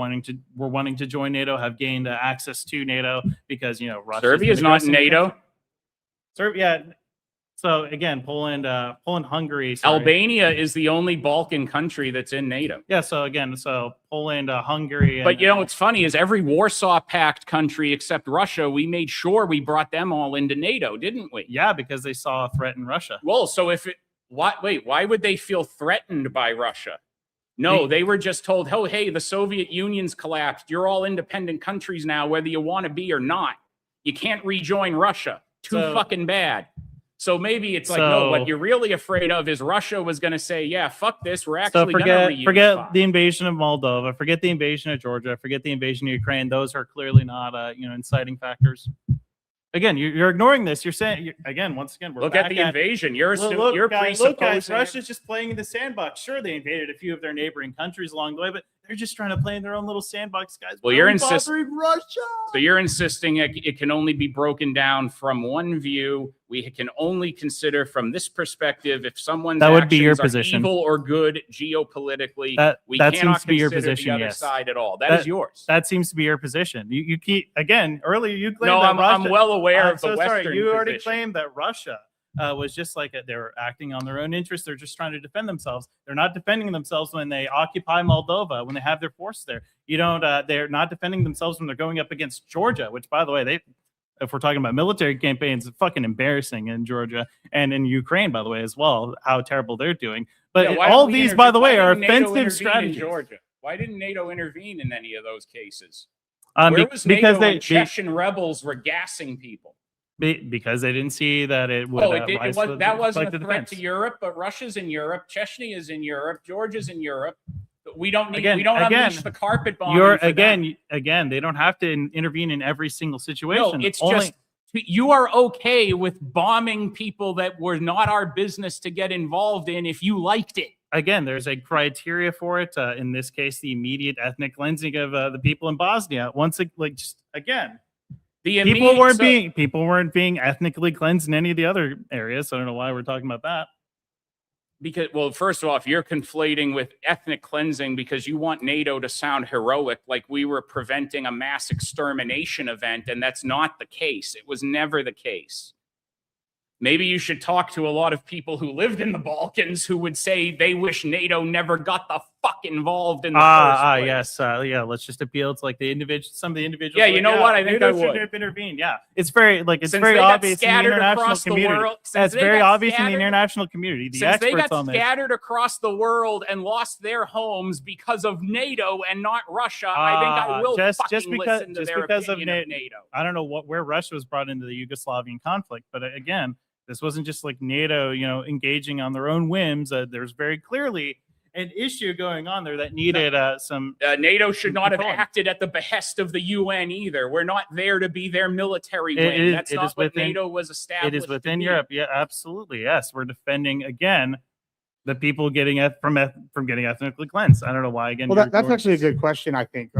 wanting to join NATO, have gained access to NATO because Russia. Serbia's not in NATO. Serbia. So again, Poland, Hungary, sorry. Albania is the only Balkan country that's in NATO. Yeah. So again, Poland, Hungary. But what's funny is every Warsaw Pact country except Russia, we made sure we brought them all into NATO, didn't we? yeah, because they saw a threat in Russia. Well, so why would they feel threatened by Russia? No, they were just told, oh, hey, the Soviet Union's collapsed. You're all independent countries now, whether you want to be or not. You can't rejoin Russia. Too fucking bad. So maybe it's like, no, what you're really afraid of is Russia was going to say, yeah, fuck this. We're actually going to forget the invasion of Moldova, forget the invasion of Georgia, forget the invasion of Ukraine. Those are clearly not, inciting factors. Again, you're ignoring this. You're saying once again, we're Look back at the invasion. You're Look, guys, presupposing. Russia's just playing in the sandbox. Sure, they invaded a few of their neighboring countries along the way, but they're just trying to play in their own little sandbox, guys. Well, Why you're are we insisting. bothering Russia. So you're insisting it can only be broken down from one view. We can only consider from this perspective if someone's That would be your actions are position. evil or good geopolitically. We That cannot seems to be your consider position. the other Yes, side at all. That is yours. That seems to be your position. You keep again earlier. You claimed No, that I'm Russia, well aware I'm of the so Western sorry. You already position. claimed that Russia was just like they were acting on their own interests. They're just trying to defend themselves. They're not defending themselves when they occupy Moldova, when they have their forces there. You don't. They're not defending themselves when they're going up against Georgia, which, by the way, if we're talking about military campaigns, it's fucking embarrassing in Georgia and in Ukraine, by the way, as well, how terrible they're doing. But Yeah, why all don't we these, by the why way, are didn't NATO offensive intervene strategies. in Georgia? Why didn't NATO intervene in any of those cases? Be- Where was because NATO they- when Chechen rebels were gassing people? Because they didn't see that it would. Oh, that wasn't the a threat defense. to Europe, but Russia's in Europe, Chechnya is in Europe, Georgia's in Europe. We don't need. Again- we don't again, unleash the carpet bomb. You're again. They don't have to intervene in every single situation. No, it's Only- just you are okay with bombing people that were not our business to get involved in if you liked it. Again, there's a criteria for it. In this case, the immediate ethnic cleansing of the people in Bosnia. People weren't being ethnically cleansed in any of the other areas. So I don't know why we're talking about that. Because, well, first of all, if you're conflating with ethnic cleansing because you want NATO to sound heroic, like we were preventing a mass extermination event, and that's not the case. It was never the case. Maybe you should talk to a lot of people who lived in the Balkans who would say they wish NATO never got the fuck involved in the first place. Yes. Let's just appeal to like some of the individuals. Yeah, you know what? I think NATO I would. shouldn't have intervened. Yeah, it's very Since very they got obvious in the scattered international across the community. world- since That's they very got obvious in the scattered- international community. The Since they experts got on this. scattered across the world and lost their homes because of NATO and not Russia, I think I will just fucking because- listen to just their because of opinion of NATO. I don't know where Russia was brought into the Yugoslavian conflict, but again, this wasn't just like NATO, engaging on their own whims. There's very clearly an issue going on there that needed some. NATO should not have control. acted at the behest of the UN either. We're not there to be their military wing. That's it not is what within- NATO was established. It is to within be. Europe. Yeah, absolutely. Yes, we're defending again the people getting from getting ethnically cleansed. I don't know why. Again, Well, that's actually a good question. I think,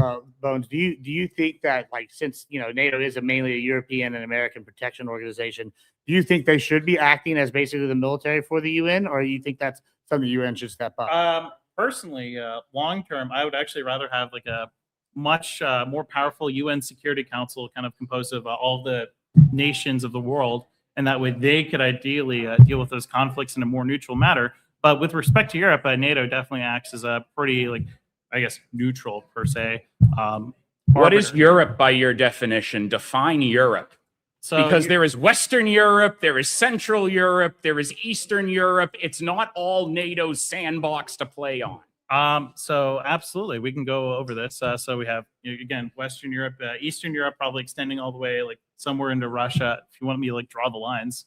Bones. Do you think that, like, since NATO is mainly a European and American protection organization, do you think they should be acting as basically the military for the UN, or you think that's something the UN should step up? Personally, long term, I would actually rather have like a much more powerful UN Security Council, kind of composed of all the nations of the world, and that way they could ideally deal with those conflicts in a more neutral manner. But with respect to Europe, NATO definitely acts as a pretty, neutral per se. What is arbiter. Europe by your definition? Define Europe. So Because there is Western Europe, there is Central Europe, there is Eastern Europe. It's not all NATO's sandbox to play on. So absolutely, we can go over this. So we have again Western Europe, Eastern Europe, probably extending all the way like somewhere into Russia. If you want me to draw the lines,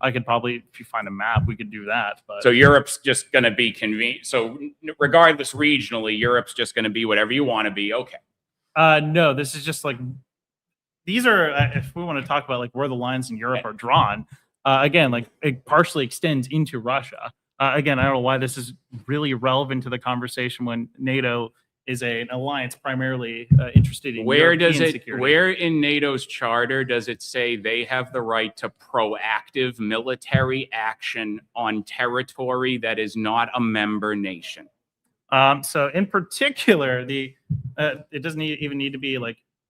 I could probably, if you find a map, we could do that. But So Europe's just going to be convenient. So regardless regionally, Europe's just going to be whatever you want to be. Okay. no, this is just these are if we want to talk about where the lines in Europe are drawn. Again, it partially extends into Russia. Again, I don't know why this is really relevant to the conversation when NATO is an alliance primarily interested in European security. Where in NATO's charter does it say they have the right to proactive military action on territory that is not a member nation? So in particular, it doesn't even need to be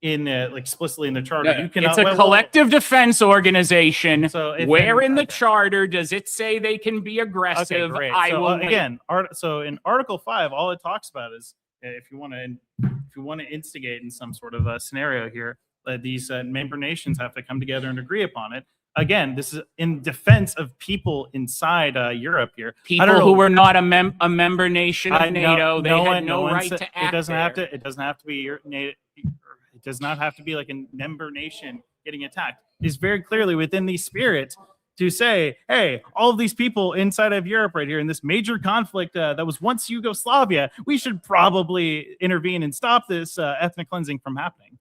explicitly in the charter. No, You cannot, it's a collective defense organization. So if Where in the okay. charter does it say they can be aggressive? Okay, great. I So, will again, so in Article 5, all it talks about is if you want to instigate in some sort of a scenario here, these member nations have to come together and agree upon it. Again, this is in defense of people inside Europe here. people who were not a member nation of NATO. They had no one right said- to act. It doesn't have there. to. It doesn't have to be your NATO. It does not have to be like a member nation getting attacked. It's very clearly within the spirit to say, hey, all of these people inside of Europe right here in this major conflict that was once Yugoslavia, we should probably intervene and stop this ethnic cleansing from happening.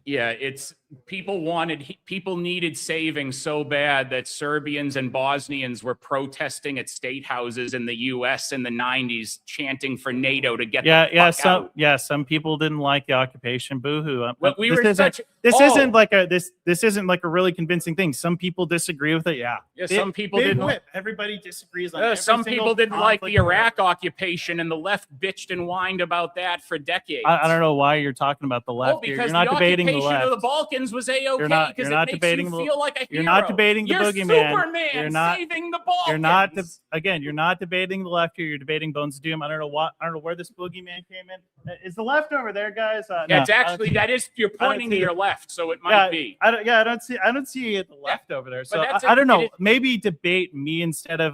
Yeah, it's people needed saving so bad that Serbians and Bosnians were protesting at state houses in the U.S. in the 90s, chanting for NATO to get the fuck out. Some people didn't like the occupation. Boo-hoo. But we this were isn't, such. this Oh, isn't like a this isn't like a really convincing thing. Some people disagree with it. Yeah, some people Big didn't. whip. Everybody disagrees on every Some single people didn't like the conflict. Iraq occupation, and the left bitched and whined about that for decades. I don't know why you're talking about the left. Oh, here. because You're not the debating the occupation left. of the Balkans was a-okay You're not because it makes debating you the- feel like a hero. You're not debating the You're boogeyman. Superman You're not- saving the Balkans. You're not again. You're not debating the left here. You're debating Bones of Doom. I don't know where this boogeyman came in. Is the left over there, guys? Yeah, it's actually you're pointing to see your it. left, so it might be. I don't see the left over there. So that's I don't know. it. Maybe debate me instead of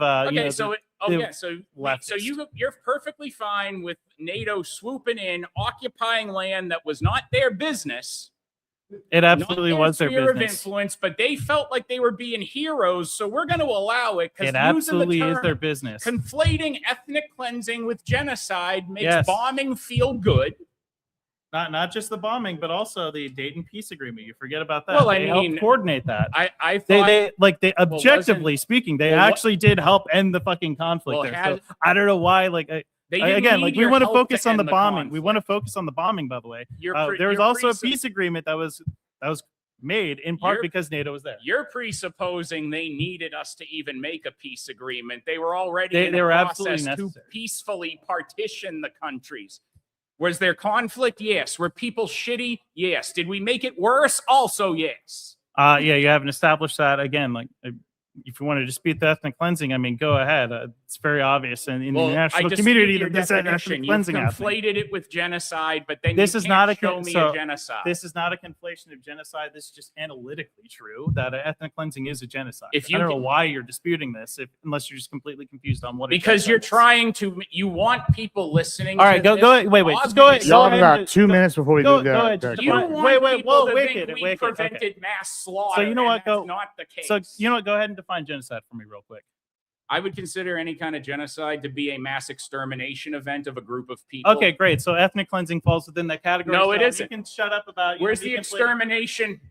So leftists. you're perfectly fine with NATO swooping in, occupying land that was not their business. It absolutely not was their sphere of business. influence, but they felt like they were being heroes, so we're going to allow it. It absolutely is their business. Conflating ethnic cleansing with genocide makes Yes. bombing feel good. Not just the bombing, but also the Dayton Peace Agreement. You forget about that. Well, I They mean, helped coordinate that. I thought They objectively speaking, they actually did help end the fucking conflict Well, there. So I don't know why. they didn't Again, need like we your want to help focus on end the bombing. We conflict. want to focus on the bombing. By the way, there was You're also a presu- peace agreement that was made in part You're- because NATO was there. You're presupposing they needed us to even make a peace agreement. They were already They in a were absolutely process to necessary. peacefully partition the countries. Was there conflict? Yes. Were people shitty? Yes. Did we make it worse? Also, yes. Yeah, you haven't established that again. Like, if you want to dispute the ethnic cleansing, I mean, go ahead. It's very obvious in the international community that this ethnic cleansing You've happening. conflated it with genocide, but then This you is can't not a show me so a genocide. This is not a conflation of genocide. This is just analytically true that ethnic cleansing is a genocide. If I you don't know can- why you're disputing this, unless you're just completely confused on what. Because you're trying to, you want people listening. All right, to go. this. Wait. Just go ahead. Obviously, Go Y'all have ahead. about 2 minutes before we Go do ahead. that. You don't want Wait, people whoa, to wait think it, we wait it, okay. prevented mass slaughter. So you know what? and that's Go. not the case. So you know what? Go ahead and define genocide for me real quick. I would consider any kind of genocide to be a mass extermination event of a group of people. Okay, great. So ethnic cleansing falls within that category. No, So it isn't. You can shut up about. Where's you the can extermination?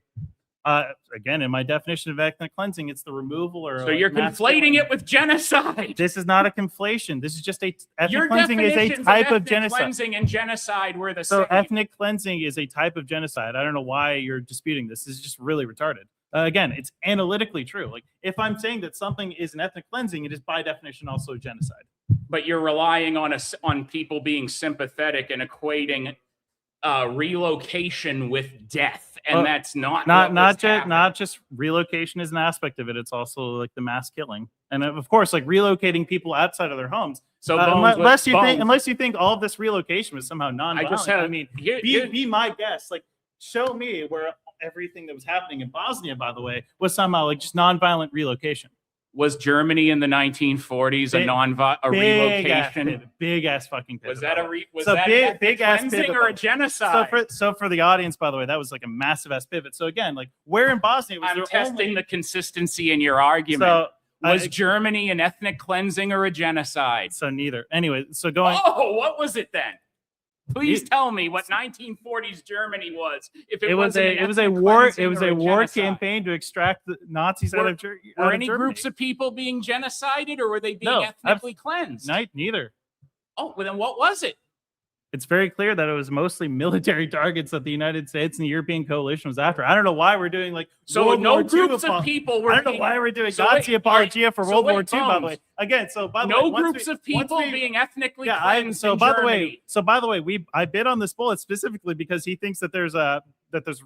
Again, in my definition of ethnic cleansing, it's the removal or. So you're conflating it with genocide. This is not a conflation. This is just ethnic Your cleansing is a definitions type of ethnic genocide. Cleansing and genocide were the So same. ethnic cleansing is a type of genocide. I don't know why you're disputing this. This is just really retarded. Again, it's analytically true. Like if I'm saying that something is an ethnic cleansing, it is by definition also a genocide. But you're relying on people being sympathetic and equating relocation with death, and that's not Not just relocation is an aspect of it. It's also like the mass killing, and of course, like relocating people outside of their homes. So unless you think all of this relocation was somehow non-violent. I mean, here- be my guest. Like, show me where everything that was happening in Bosnia, by the way, was somehow like just non-violent relocation. Was Germany in the 1940s a relocation? Big ass fucking pivot. Was that was So that big ass cleansing pivot. or a genocide? So for the audience, by the way, that was like a massive ass pivot. So again, like where in Bosnia was I'm there testing only... the consistency in your argument. So was Germany an ethnic cleansing or a genocide? So neither. Anyway, so going. Oh, what was it then? Please tell me what 1940s Germany was. If it was a war campaign to extract the Nazis out of Germany. Were any groups of people being genocided, or were they being ethnically cleansed? Neither. Oh, well then what was it? It's very clear that it was mostly military targets that the United States and the European coalition was after. I don't know why we're doing like so World no War groups II of people were. I don't know why we're doing Nazi apologia for World War II. By the way, again, so by the way, no groups of people being ethnically cleansed. So in by Germany. the way, I bid on this bullet specifically because he thinks that there's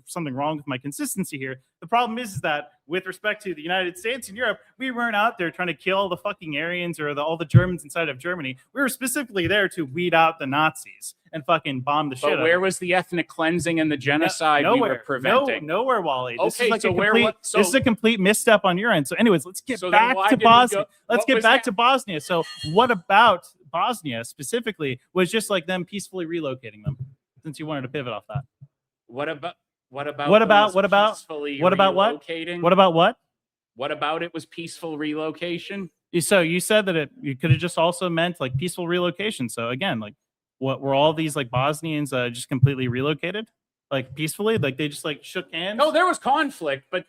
something wrong with my consistency here. The problem is that with respect to the United States and Europe, we weren't out there trying to kill all the fucking Aryans or all the Germans inside of Germany. We were specifically there to weed out the Nazis and fucking bomb the shit out of them. But where was the ethnic cleansing and the genocide we were preventing? Nowhere, Wally. This Okay, is like so this is a complete misstep on your end. So anyways, let's get back to Bosnia. Let's get back to Bosnia. So what about Bosnia specifically was just like them peacefully relocating them, since you wanted to pivot off that. What about what it was peaceful relocation? So you said that you could have just also meant like peaceful relocation. So again, like what were all these like Bosnians just completely relocated? like peacefully? Like they just like shook hands? No, there was conflict, but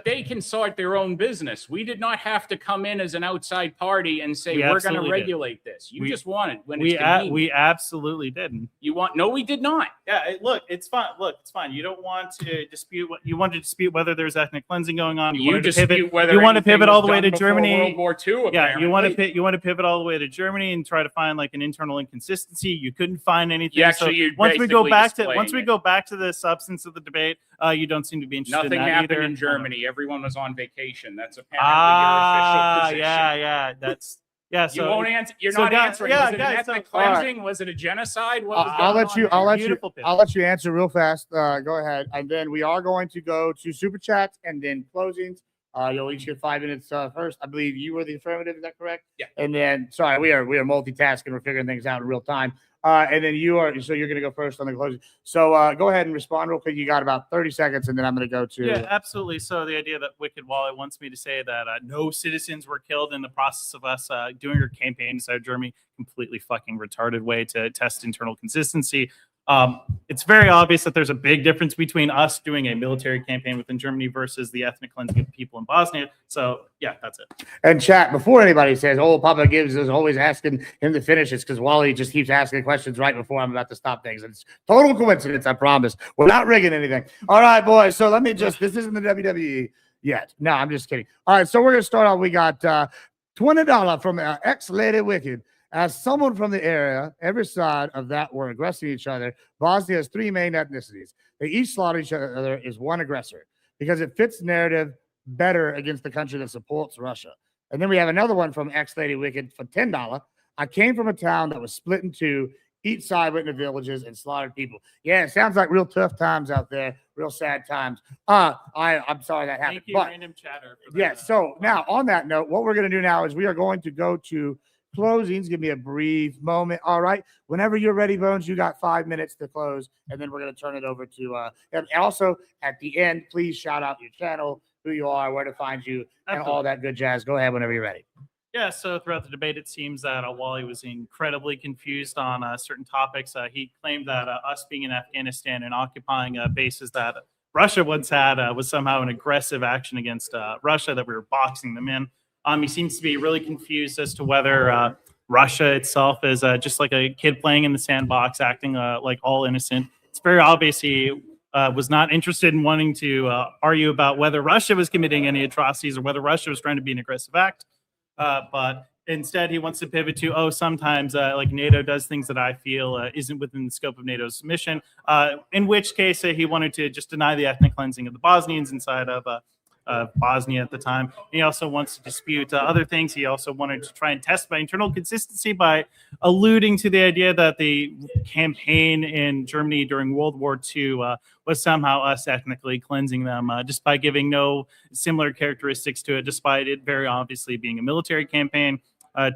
they can sort their own business. We did not have to come in as an outside party and say We we're going absolutely to did. regulate this. You We- just wanted when it's convenient. We absolutely did. You want? No, we did not. Yeah, look, it's fine. Look, it's fine. You don't want to dispute what you want to dispute whether there's ethnic cleansing going on. You wanted to dispute pivot. whether You want to anything pivot all was the way done to before Germany. World War II. Yeah, you want apparently. to pivot all the way to Germany and try to find like an internal inconsistency. You couldn't find anything. You're once we go basically back to displaying it. the substance of the debate, you don't seem to be interested Nothing in that happened either. in Germany. Everyone was on vacation. That's apparently your official position. yeah. That's yeah. So you won't answer. You're so not guys- answering. yeah, was it guys, an ethnic so- all right. cleansing? Was it a genocide? What was I'll going let on you. there? I'll I'll let you answer real fast. Go ahead, and then we are going to go to super chats and then closings. You'll each get 5 minutes first. I believe you were the affirmative. Is that correct? Yeah. And then, sorry, we are multitasking. We're figuring things out in real time. And then you're going to go first on the closing. So go ahead and respond real quick. You got about 30 seconds, and then I'm going to go to. Yeah, absolutely. So the idea that Wicked Wally wants me to say that no citizens were killed in the process of us doing our campaign inside Germany, completely fucking retarded way to test internal consistency. It's very obvious that there's a big difference between us doing a military campaign within Germany versus the ethnic cleansing of people in Bosnia. So yeah, that's it. And chat, before anybody says, oh, Papa Gibbs is always asking him to finish, it's because Wally just keeps asking questions right before I'm about to stop things. It's total coincidence, I promise. We're not rigging anything. All right, boys. So let me just, this isn't the WWE yet. No, I'm just kidding. All right, so we're going to start off. We got $20 from ex-Lady Wicked. As someone from the area, every side of that were aggressing each other. Bosnia has three main ethnicities. They each slaughter each other as one aggressor because it fits narrative better against the country that supports Russia. And then we have another one from ex-Lady Wicked for $10. I came from a town that was split in two. Each side went into villages and slaughtered people. Yeah, it sounds like real tough times out there, real sad times. I'm sorry that happened. Thank you, but random chatter. For that. yeah, so now on that note, what we're going to do now is we are going to go to closings. Give me a brief moment. All right. Whenever you're ready, Bones, you got 5 minutes to close, and then we're going to turn it over to and also at the end, please shout out your channel, who you are, where to find you, and all that good jazz. Go ahead whenever you're ready. Yeah, so throughout the debate, it seems that Wally was incredibly confused on certain topics. He claimed that us being in Afghanistan and occupying bases that Russia once had was somehow an aggressive action against Russia, that we were boxing them in. He seems to be really confused as to whether Russia itself is just like a kid playing in the sandbox, acting like all innocent. It's very obvious he was not interested in wanting to argue about whether Russia was committing any atrocities or whether Russia was trying to be an aggressive act. But instead, he wants to pivot to, sometimes like NATO does things that I feel isn't within the scope of NATO's mission, in which case he wanted to just deny the ethnic cleansing of the Bosnians inside of Bosnia at the time. He also wants to dispute other things. He also wanted to try and test by internal consistency by alluding to the idea that the campaign in Germany during World War II was somehow us ethnically cleansing them, just by giving no similar characteristics to it, despite it very obviously being a military campaign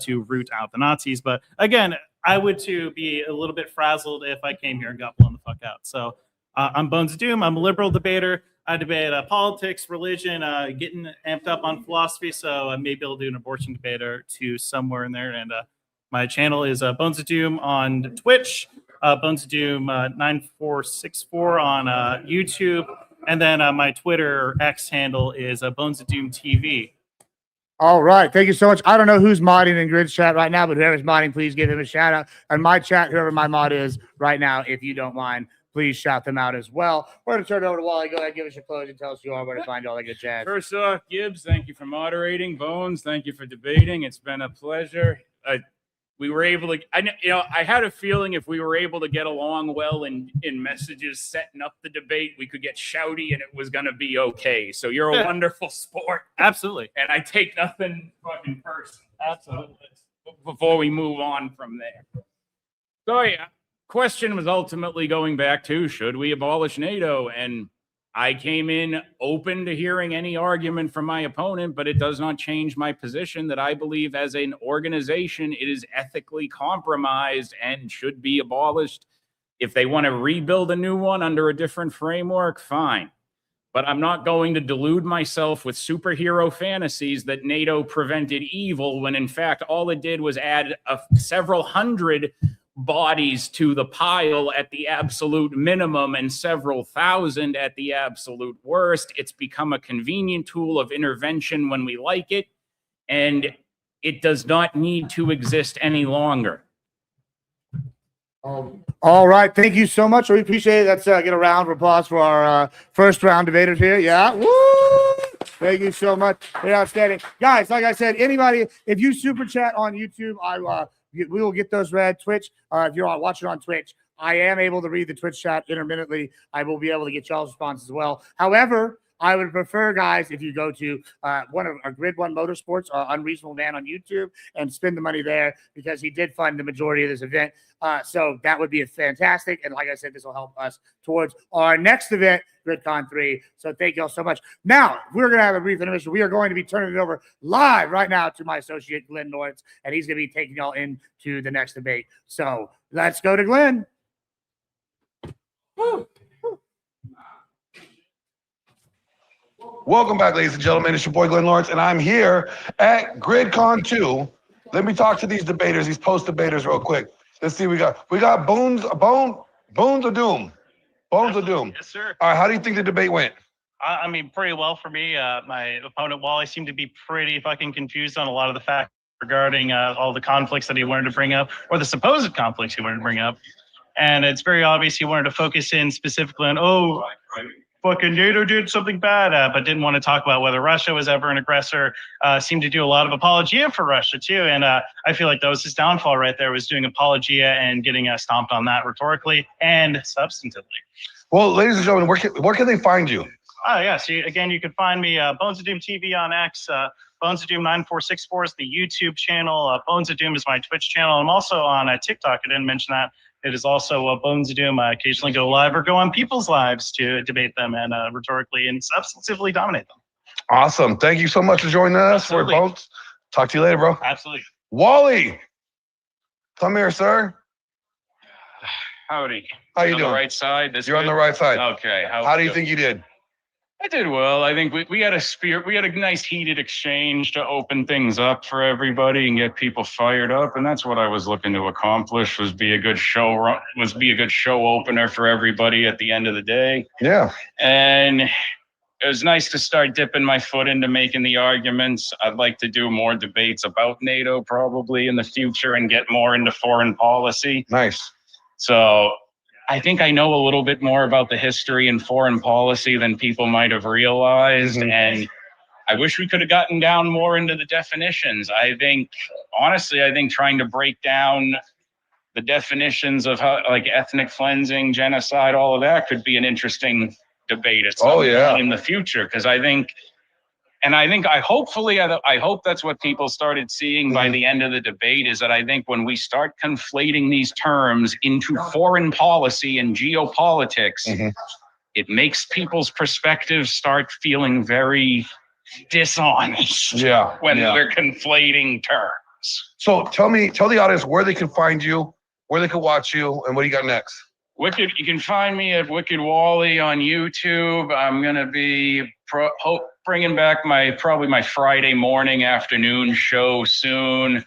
to root out the Nazis. But again, I would too be a little bit frazzled if I came here and got blown the fuck out. So I'm Bones of Doom. I'm a liberal debater. I debate politics, religion, getting amped up on philosophy. So maybe I'll do an abortion debate or two somewhere in there. And my channel is Bones of Doom on Twitch, Bones of Doom 9464 on YouTube. And then my Twitter X handle is Bones of Doom TV. All right. Thank you so much. I don't know who's modding in Grid's chat right now, but whoever's modding, please give him a shout out. And my chat, whoever my mod is right now, if you don't mind, please shout them out as well. We're going to turn it over to Wally. Go ahead, give us your closing. Tell us who you are, where to find all that good jazz. First off, Gibbs, thank you for moderating. Bones, thank you for debating. It's been a pleasure. We were able to, I had a feeling if we were able to get along well in messages setting up the debate, we could get shouty and it was going to be okay. So you're a wonderful sport. Absolutely. And I take nothing fucking personal. Absolutely. Before we move on from there. So yeah, question was ultimately going back to, should we abolish NATO? And I came in open to hearing any argument from my opponent, but it does not change my position that I believe as an organization, it is ethically compromised and should be abolished. If they want to rebuild a new one under a different framework, fine. But I'm not going to delude myself with superhero fantasies that NATO prevented evil when in fact all it did was add several hundred bodies to the pile at the absolute minimum and several thousand at the absolute worst. It's become a convenient tool of intervention when we like it, and it does not need to exist any longer. All right. Thank you so much. We appreciate it. Let's get a round of applause for our first round debaters here. Yeah. Woo! Thank you so much. You're outstanding. Guys, like I said, anybody, if you super chat on YouTube, we will get those read. Twitch, if you're watching on Twitch, I am able to read the Twitch chat intermittently. I will be able to get y'all's responses as well. However, I would prefer, guys, if you go to one of our Grid One Motorsports, Unreasonable Man on YouTube, and spend the money there, because he did fund the majority of this event. So that would be fantastic. And like I said, this will help us towards our next event, GRIDCON 3. So thank y'all so much. Now, we're going to have a brief intermission. We are going to be turning it over live right now to my associate, Glenn Lawrence, and he's going to be taking y'all into the next debate. So let's go to Glenn. Woo. Welcome back, ladies and gentlemen. It's your boy Glenn Lawrence, and I'm here at GRIDCON 2. Let me talk to these debaters, these post-debaters, real quick. Let's see, we got Bones of Doom. Bones of Doom. Yes, sir. All right, how do you think the debate went? I mean, pretty well for me. My opponent, Wally, seemed to be pretty fucking confused on a lot of the facts regarding all the conflicts that he wanted to bring up, or the supposed conflicts he wanted to bring up. And it's very obvious he wanted to focus in specifically on, fucking NATO did something bad, but didn't want to talk about whether Russia was ever an aggressor. Seemed to do a lot of apologia for Russia too, and I feel like that was his downfall right there, was doing apologia and getting stomped on that rhetorically and substantively. Well, ladies and gentlemen, where can they find you? Oh yeah, so again, you can find me Bones of Doom TV on X. Bones of Doom 9464 is the YouTube channel. Bones of Doom is my Twitch channel. I'm also on TikTok. I didn't mention that. It is also Bones of Doom. I occasionally go live or go on people's lives to debate them and rhetorically and substantively dominate them. Awesome. Thank you so much for joining us. Absolutely. We're Bones. Talk to you later, bro. Absolutely. Wally, come here, sir. Howdy. How you On doing? the right side? You're on the right side. Okay. How do you think you did? I did well. I think we had a nice heated exchange to open things up for everybody and get people fired up, and that's what I was looking to accomplish, was be a good show opener for everybody at the end of the day. Yeah. And it was nice to start dipping my foot into making the arguments. I'd like to do more debates about NATO probably in the future and get more into foreign policy. Nice. So I think I know a little bit more about the history and foreign policy than people might have realized. Mhm. And I wish we could have gotten down more into the definitions. Honestly, I think trying to break down the definitions of how, like, ethnic cleansing, genocide, all of that could be an interesting debate at some point in the future. Because I hope that's what people started seeing by the end of the debate, is that I think when we start conflating these terms into foreign policy and geopolitics, it makes people's perspectives start feeling very dishonest when we're conflating terms. So tell the audience where they can find you, where they can watch you, and what do you got next? You can find me at Wicked Wally on YouTube. I'm going to be bringing back probably my Friday morning, afternoon show soon.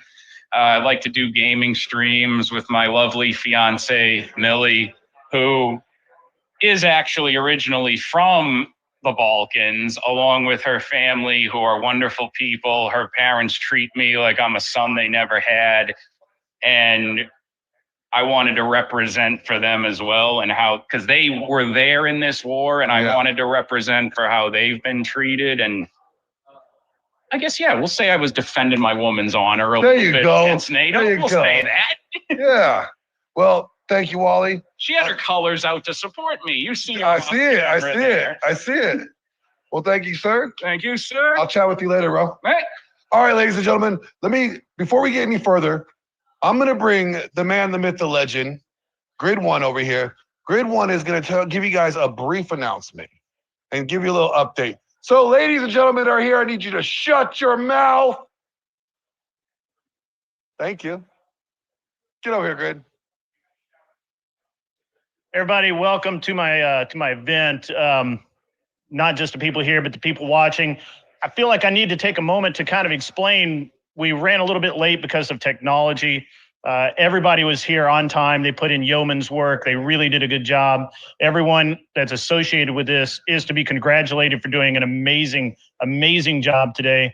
I like to do gaming streams with my lovely fiance, Millie, who is actually originally from the Balkans, along with her family, who are wonderful people. Her parents treat me like I'm a son they never had. And I wanted to represent for them as well, and because they were there in this war, and I wanted to represent for how they've been treated. And I guess, we'll say I was defending my woman's honor a little bit against NATO. We'll say that. Yeah. Well, thank you, Wally. She had her colors out to support me. You see her. I see it. Well, thank you, sir. Thank you, sir. I'll chat with you later, bro. Right. All right, ladies and gentlemen, before we get any further, I'm going to bring the man, the myth, the legend, Grid One over here. Grid One is going to give you guys a brief announcement and give you a little update. So, ladies and gentlemen that are here, I need you to shut your mouth. Thank you. Get over here, Grid. Everybody, welcome to my event. Not just the people here, but the people watching. I feel like I need to take a moment to kind of explain. We ran a little bit late because of technology. Everybody was here on time. They put in yeoman's work. They really did a good job. Everyone that's associated with this is to be congratulated for doing an amazing, amazing job today.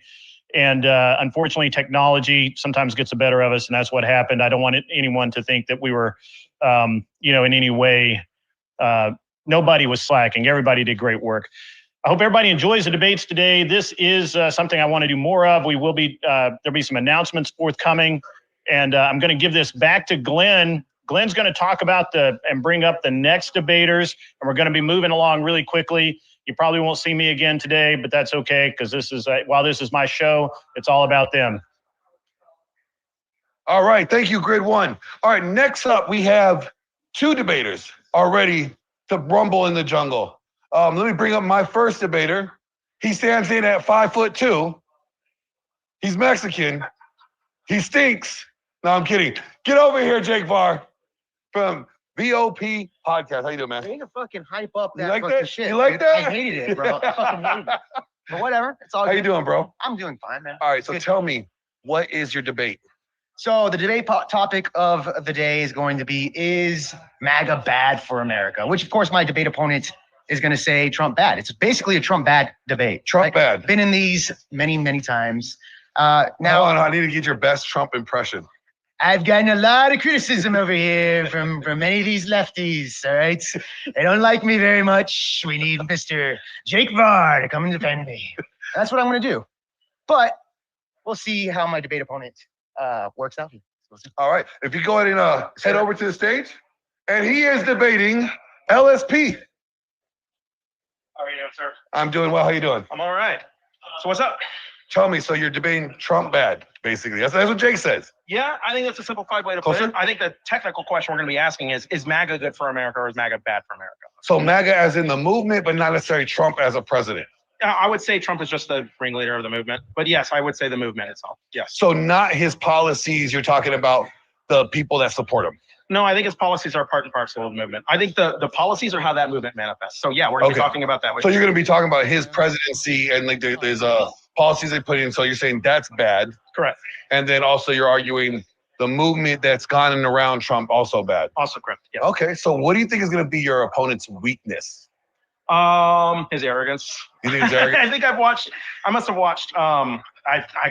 And unfortunately, technology sometimes gets the better of us, and that's what happened. I don't want anyone to think that we were, in any way, nobody was slacking. Everybody did great work. I hope everybody enjoys the debates today. This is something I want to do more of. We will be, there'll be some announcements forthcoming. And I'm going to give this back to Glenn. Glenn's going to talk about and bring up the next debaters, and we're going to be moving along really quickly. You probably won't see me again today, but that's okay, because this is while this is my show, it's all about them. All right, thank you, Grid One. All right, next up we have two debaters already to rumble in the jungle. Let me bring up my first debater. He stands in at 5'2". He's Mexican. He stinks. No, I'm kidding. Get over here, Jake Varr from VOP Podcast. How you doing, man? Way to fucking hype up that You like fucking that? shit. You like dude. that? I hated it, bro. I fucking hated it. But whatever. It's all How good. you doing, bro? I'm doing fine, man. All right, so Good. tell me, what is your debate? So the debate topic of the day is going to be, is MAGA bad for America? Which, of course, my debate opponent is going to say Trump bad. It's basically a Trump bad debate. Trump bad. Been in these many, many times. Now, Now, I need to get your best Trump impression. I've gotten a lot of criticism over here from many of these lefties, all right? They don't like me very much. We need Mr. Jake Varr to come and defend me. That's what I'm going to do. But we'll see how my debate opponent works out. All right, if you go ahead and head over to the stage, and he is debating LSP. How are you doing, sir? I'm doing well. How you doing? I'm all right. So what's up? Tell me, so you're debating Trump bad, basically. That's what Jake says. Yeah, I think that's a simplified way to put Closer? it. I think the technical question we're going to be asking is MAGA good for America or is MAGA bad for America? So MAGA as in the movement, but not necessarily Trump as a president. I would say Trump is just the ringleader of the movement. But yes, I would say the movement itself. Yes. So not his policies, you're talking about the people that support him. No, I think his policies are part and parcel of the movement. I think the policies are how that movement manifests. So yeah, we're going to be talking about that. So you're going to be talking about his presidency and like there's policies they put in. So you're saying that's bad. Correct. And then also you're arguing the movement that's gone in around Trump also bad. Also correct. Yeah. Okay. So what do you think is going to be your opponent's weakness? His arrogance. You think his arrogance? I must have watched, I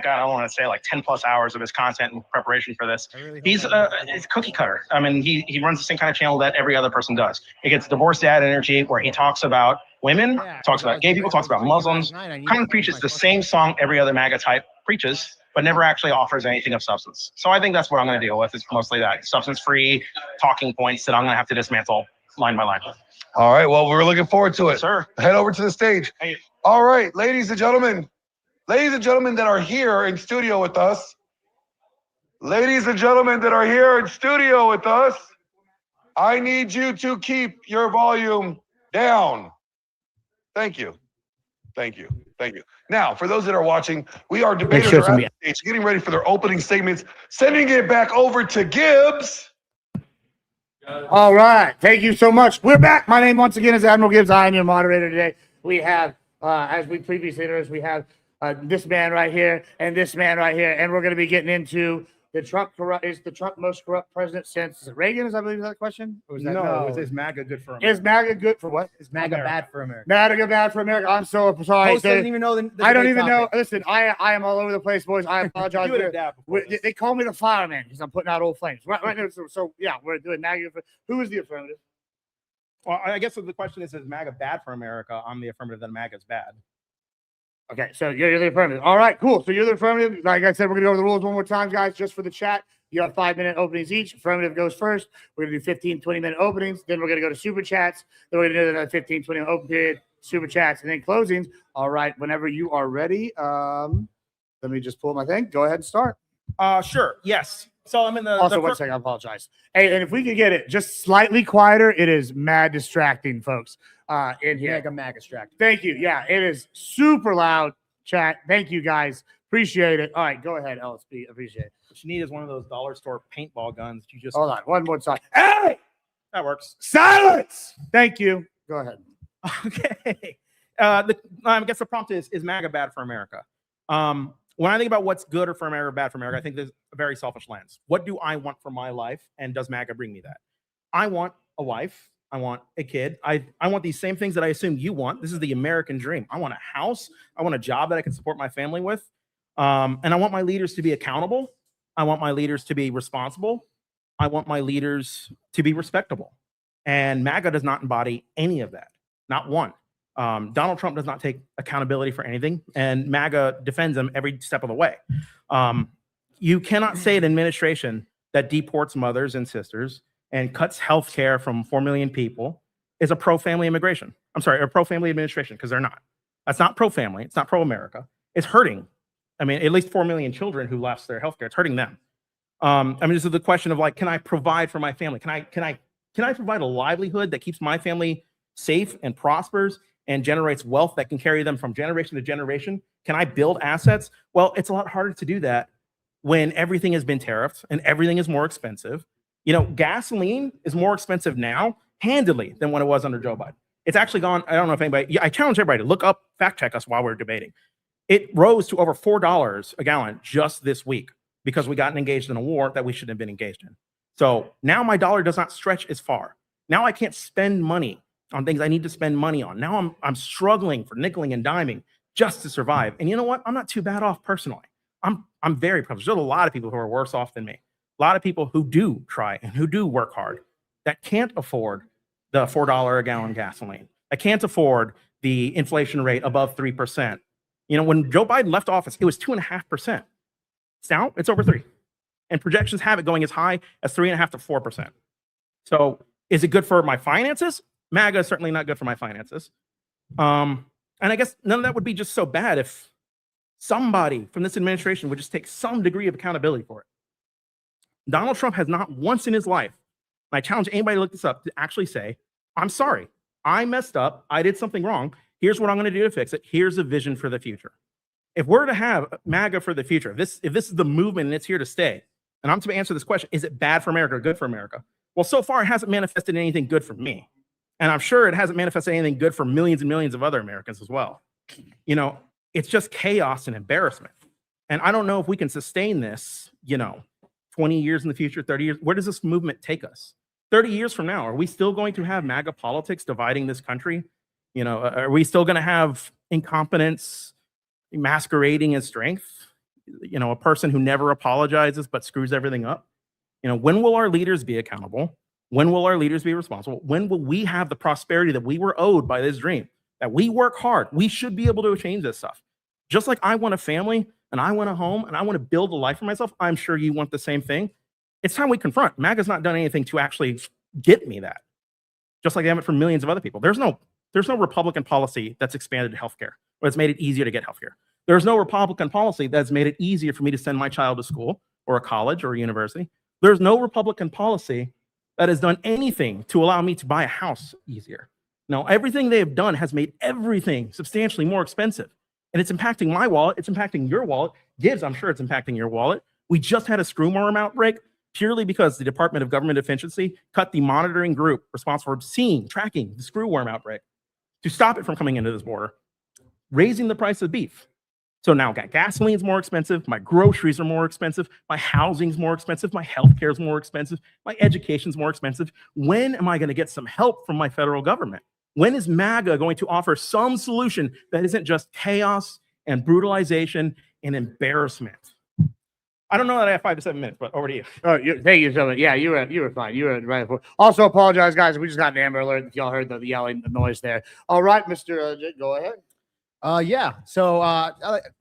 don't want to say like 10 plus hours of his content in preparation for this. He's cookie cutter. I mean, he runs the same kind of channel that every other person does. He gets divorced dad energy where he talks about women, talks about gay people, talks about Muslims, kind of preaches the same song every other MAGA type preaches, but never actually offers anything of substance. So I think that's what I'm going to deal with, is mostly that substance-free talking points that I'm going to have to dismantle line by line. All right. Well, we're looking forward to it. Sir. Head over to the stage. Hey. All right, ladies and gentlemen that are here in studio with us. Ladies and gentlemen that are here in studio with us, I need you to keep your volume down. Thank you. Thank you. Thank you. Now, for those that are watching, we are debaters are at the stage, getting ready for their opening statements, sending it back over to Gibbs. All right. Thank you so much. We're back. My name once again is Admiral Gibbs. I am your moderator today. We have, as we previously noticed, we have this man right here and this man right here. And we're going to be getting into the Trump is the Trump most corrupt president since Reagan? Is I believe that question? Or was that, no, is MAGA good for America? Is MAGA good for what? Is MAGA bad for America? MAGA bad for America. I'm so sorry. Host doesn't even know the I don't debate even topic. know. Listen, I am all over the place, boys. I apologize. You would have dabbed before this. They call me the fireman because I'm putting out old flames. Right now, so yeah, we're doing MAGA. Who is the affirmative? Well, I guess the question is MAGA bad for America? I'm the affirmative, then MAGA is bad. Okay, so you're the affirmative. All right, cool. So you're the affirmative. Like I said, we're going to go over the rules one more time, guys, just for the chat. You have 5-minute openings each. Affirmative goes first. We're going to do 15, 20-minute openings. Then we're going to go to super chats. Then we're going to do another 15, 20-minute open period, super chats, and then closings. All right, whenever you are ready, let me just pull my thing. Go ahead and start. Sure. Yes. So I'm in the. Also, one second, I apologize. Hey, and if we could get it just slightly quieter, it is mad distracting, folks, in here. MAGA distracted. Thank you. Yeah, it is super loud, chat. Thank you, guys. Appreciate it. All right, go ahead, LSP. Appreciate it. What you need is one of those dollar store paintball guns. You just Hold on. One more time. Hey! that works. Silence! Thank you. Go ahead. Okay. I guess the prompt is MAGA bad for America? One when I think about what's good or for America or bad for America, I think there's a very selfish lens. What do I want for my life? And does MAGA bring me that? I want a wife. I want a kid. I want these same things that I assume you want. This is the American dream. I want a house. I want a job that I can support my family with. And I want my leaders to be accountable. I want my leaders to be responsible. I want my leaders to be respectable. And MAGA does not embody any of that. Not one. Donald Trump does not take accountability for anything, and MAGA defends him every step of the way. You cannot say an administration that deports mothers and sisters and cuts health care from 4 million people is a pro-family immigration. I'm sorry, a pro-family administration, because they're not. That's not pro-family. It's not pro-America. It's hurting. I mean, at least 4 million children who lost their health care. It's hurting them. I mean, this is the question of like, can I provide for my family? Can I provide a livelihood that keeps my family safe and prospers and generates wealth that can carry them from generation to generation? Can I build assets? Well, it's a lot harder to do that when everything has been tariffed and everything is more expensive. You know, gasoline is more expensive now, handily, than when it was under Joe Biden. It's actually gone, I don't know if anybody, I challenge everybody to look up, fact check us while we're debating. It rose to over $4 a gallon just this week because we got engaged in a war that we shouldn't have been engaged in. So now my dollar does not stretch as far. Now I can't spend money on things I need to spend money on. Now I'm struggling for nickeling and diming just to survive. And you know what? I'm not too bad off personally. I'm very privileged. There's a lot of people who are worse off than me. A lot of people who do try and who do work hard that can't afford the $4 a gallon gasoline. I can't afford the inflation rate above 3%. You know, when Joe Biden left office, it was 2.5%. Now it's over 3%. And projections have it going as high as 3.5% to 4%. So is it good for my finances? MAGA is certainly not good for my finances. And I guess none of that would be just so bad if somebody from this administration would just take some degree of accountability for it. Donald Trump has not once in his life, and I challenge anybody to look this up, to actually say, I'm sorry, I messed up, I did something wrong, here's what I'm going to do to fix it, here's a vision for the future. If we're to have MAGA for the future, if this is the movement and it's here to stay, and I'm to answer this question, is it bad for America or good for America? Well, so far it hasn't manifested anything good for me. And I'm sure it hasn't manifested anything good for millions and millions of other Americans as well. You know, it's just chaos and embarrassment. And I don't know if we can sustain this, you know, 20 years in the future, 30 years. Where does this movement take us? 30 years from now, are we still going to have MAGA politics dividing this country? You know, are we still going to have incompetence masquerading as strength? You know, a person who never apologizes but screws everything up? You know, when will our leaders be accountable? When will our leaders be responsible? When will we have the prosperity that we were owed by this dream? That we work hard. We should be able to change this stuff. Just like I want a family and I want a home and I want to build a life for myself, I'm sure you want the same thing. It's time we confront. MAGA's not done anything to actually get me that. Just like they haven't for millions of other people. There's no Republican policy that's expanded healthcare or it's made it easier to get healthcare. There's no Republican policy that's made it easier for me to send my child to school or a college or a university. There's no Republican policy that has done anything to allow me to buy a house easier. No, everything they have done has made everything substantially more expensive. And it's impacting my wallet. It's impacting your wallet. Gibbs, I'm sure it's impacting your wallet. We just had a screwworm outbreak purely because the Department of Government Efficiency cut the monitoring group responsible for seeing, tracking the screwworm outbreak to stop it from coming into this border, raising the price of beef. So now gasoline's more expensive, my groceries are more expensive, my housing's more expensive, my healthcare's more expensive, my education's more expensive. When am I going to get some help from my federal government? When is MAGA going to offer some solution that isn't just chaos and brutalization and embarrassment? I don't know that I have 5 to 7 minutes, but over to you. Oh, thank you so much. Yeah, you were fine. You were right. Also, apologize, guys. We just got an Amber Alert. If y'all heard the yelling, the noise there. All right, Mr. Jake, go ahead. Yeah. So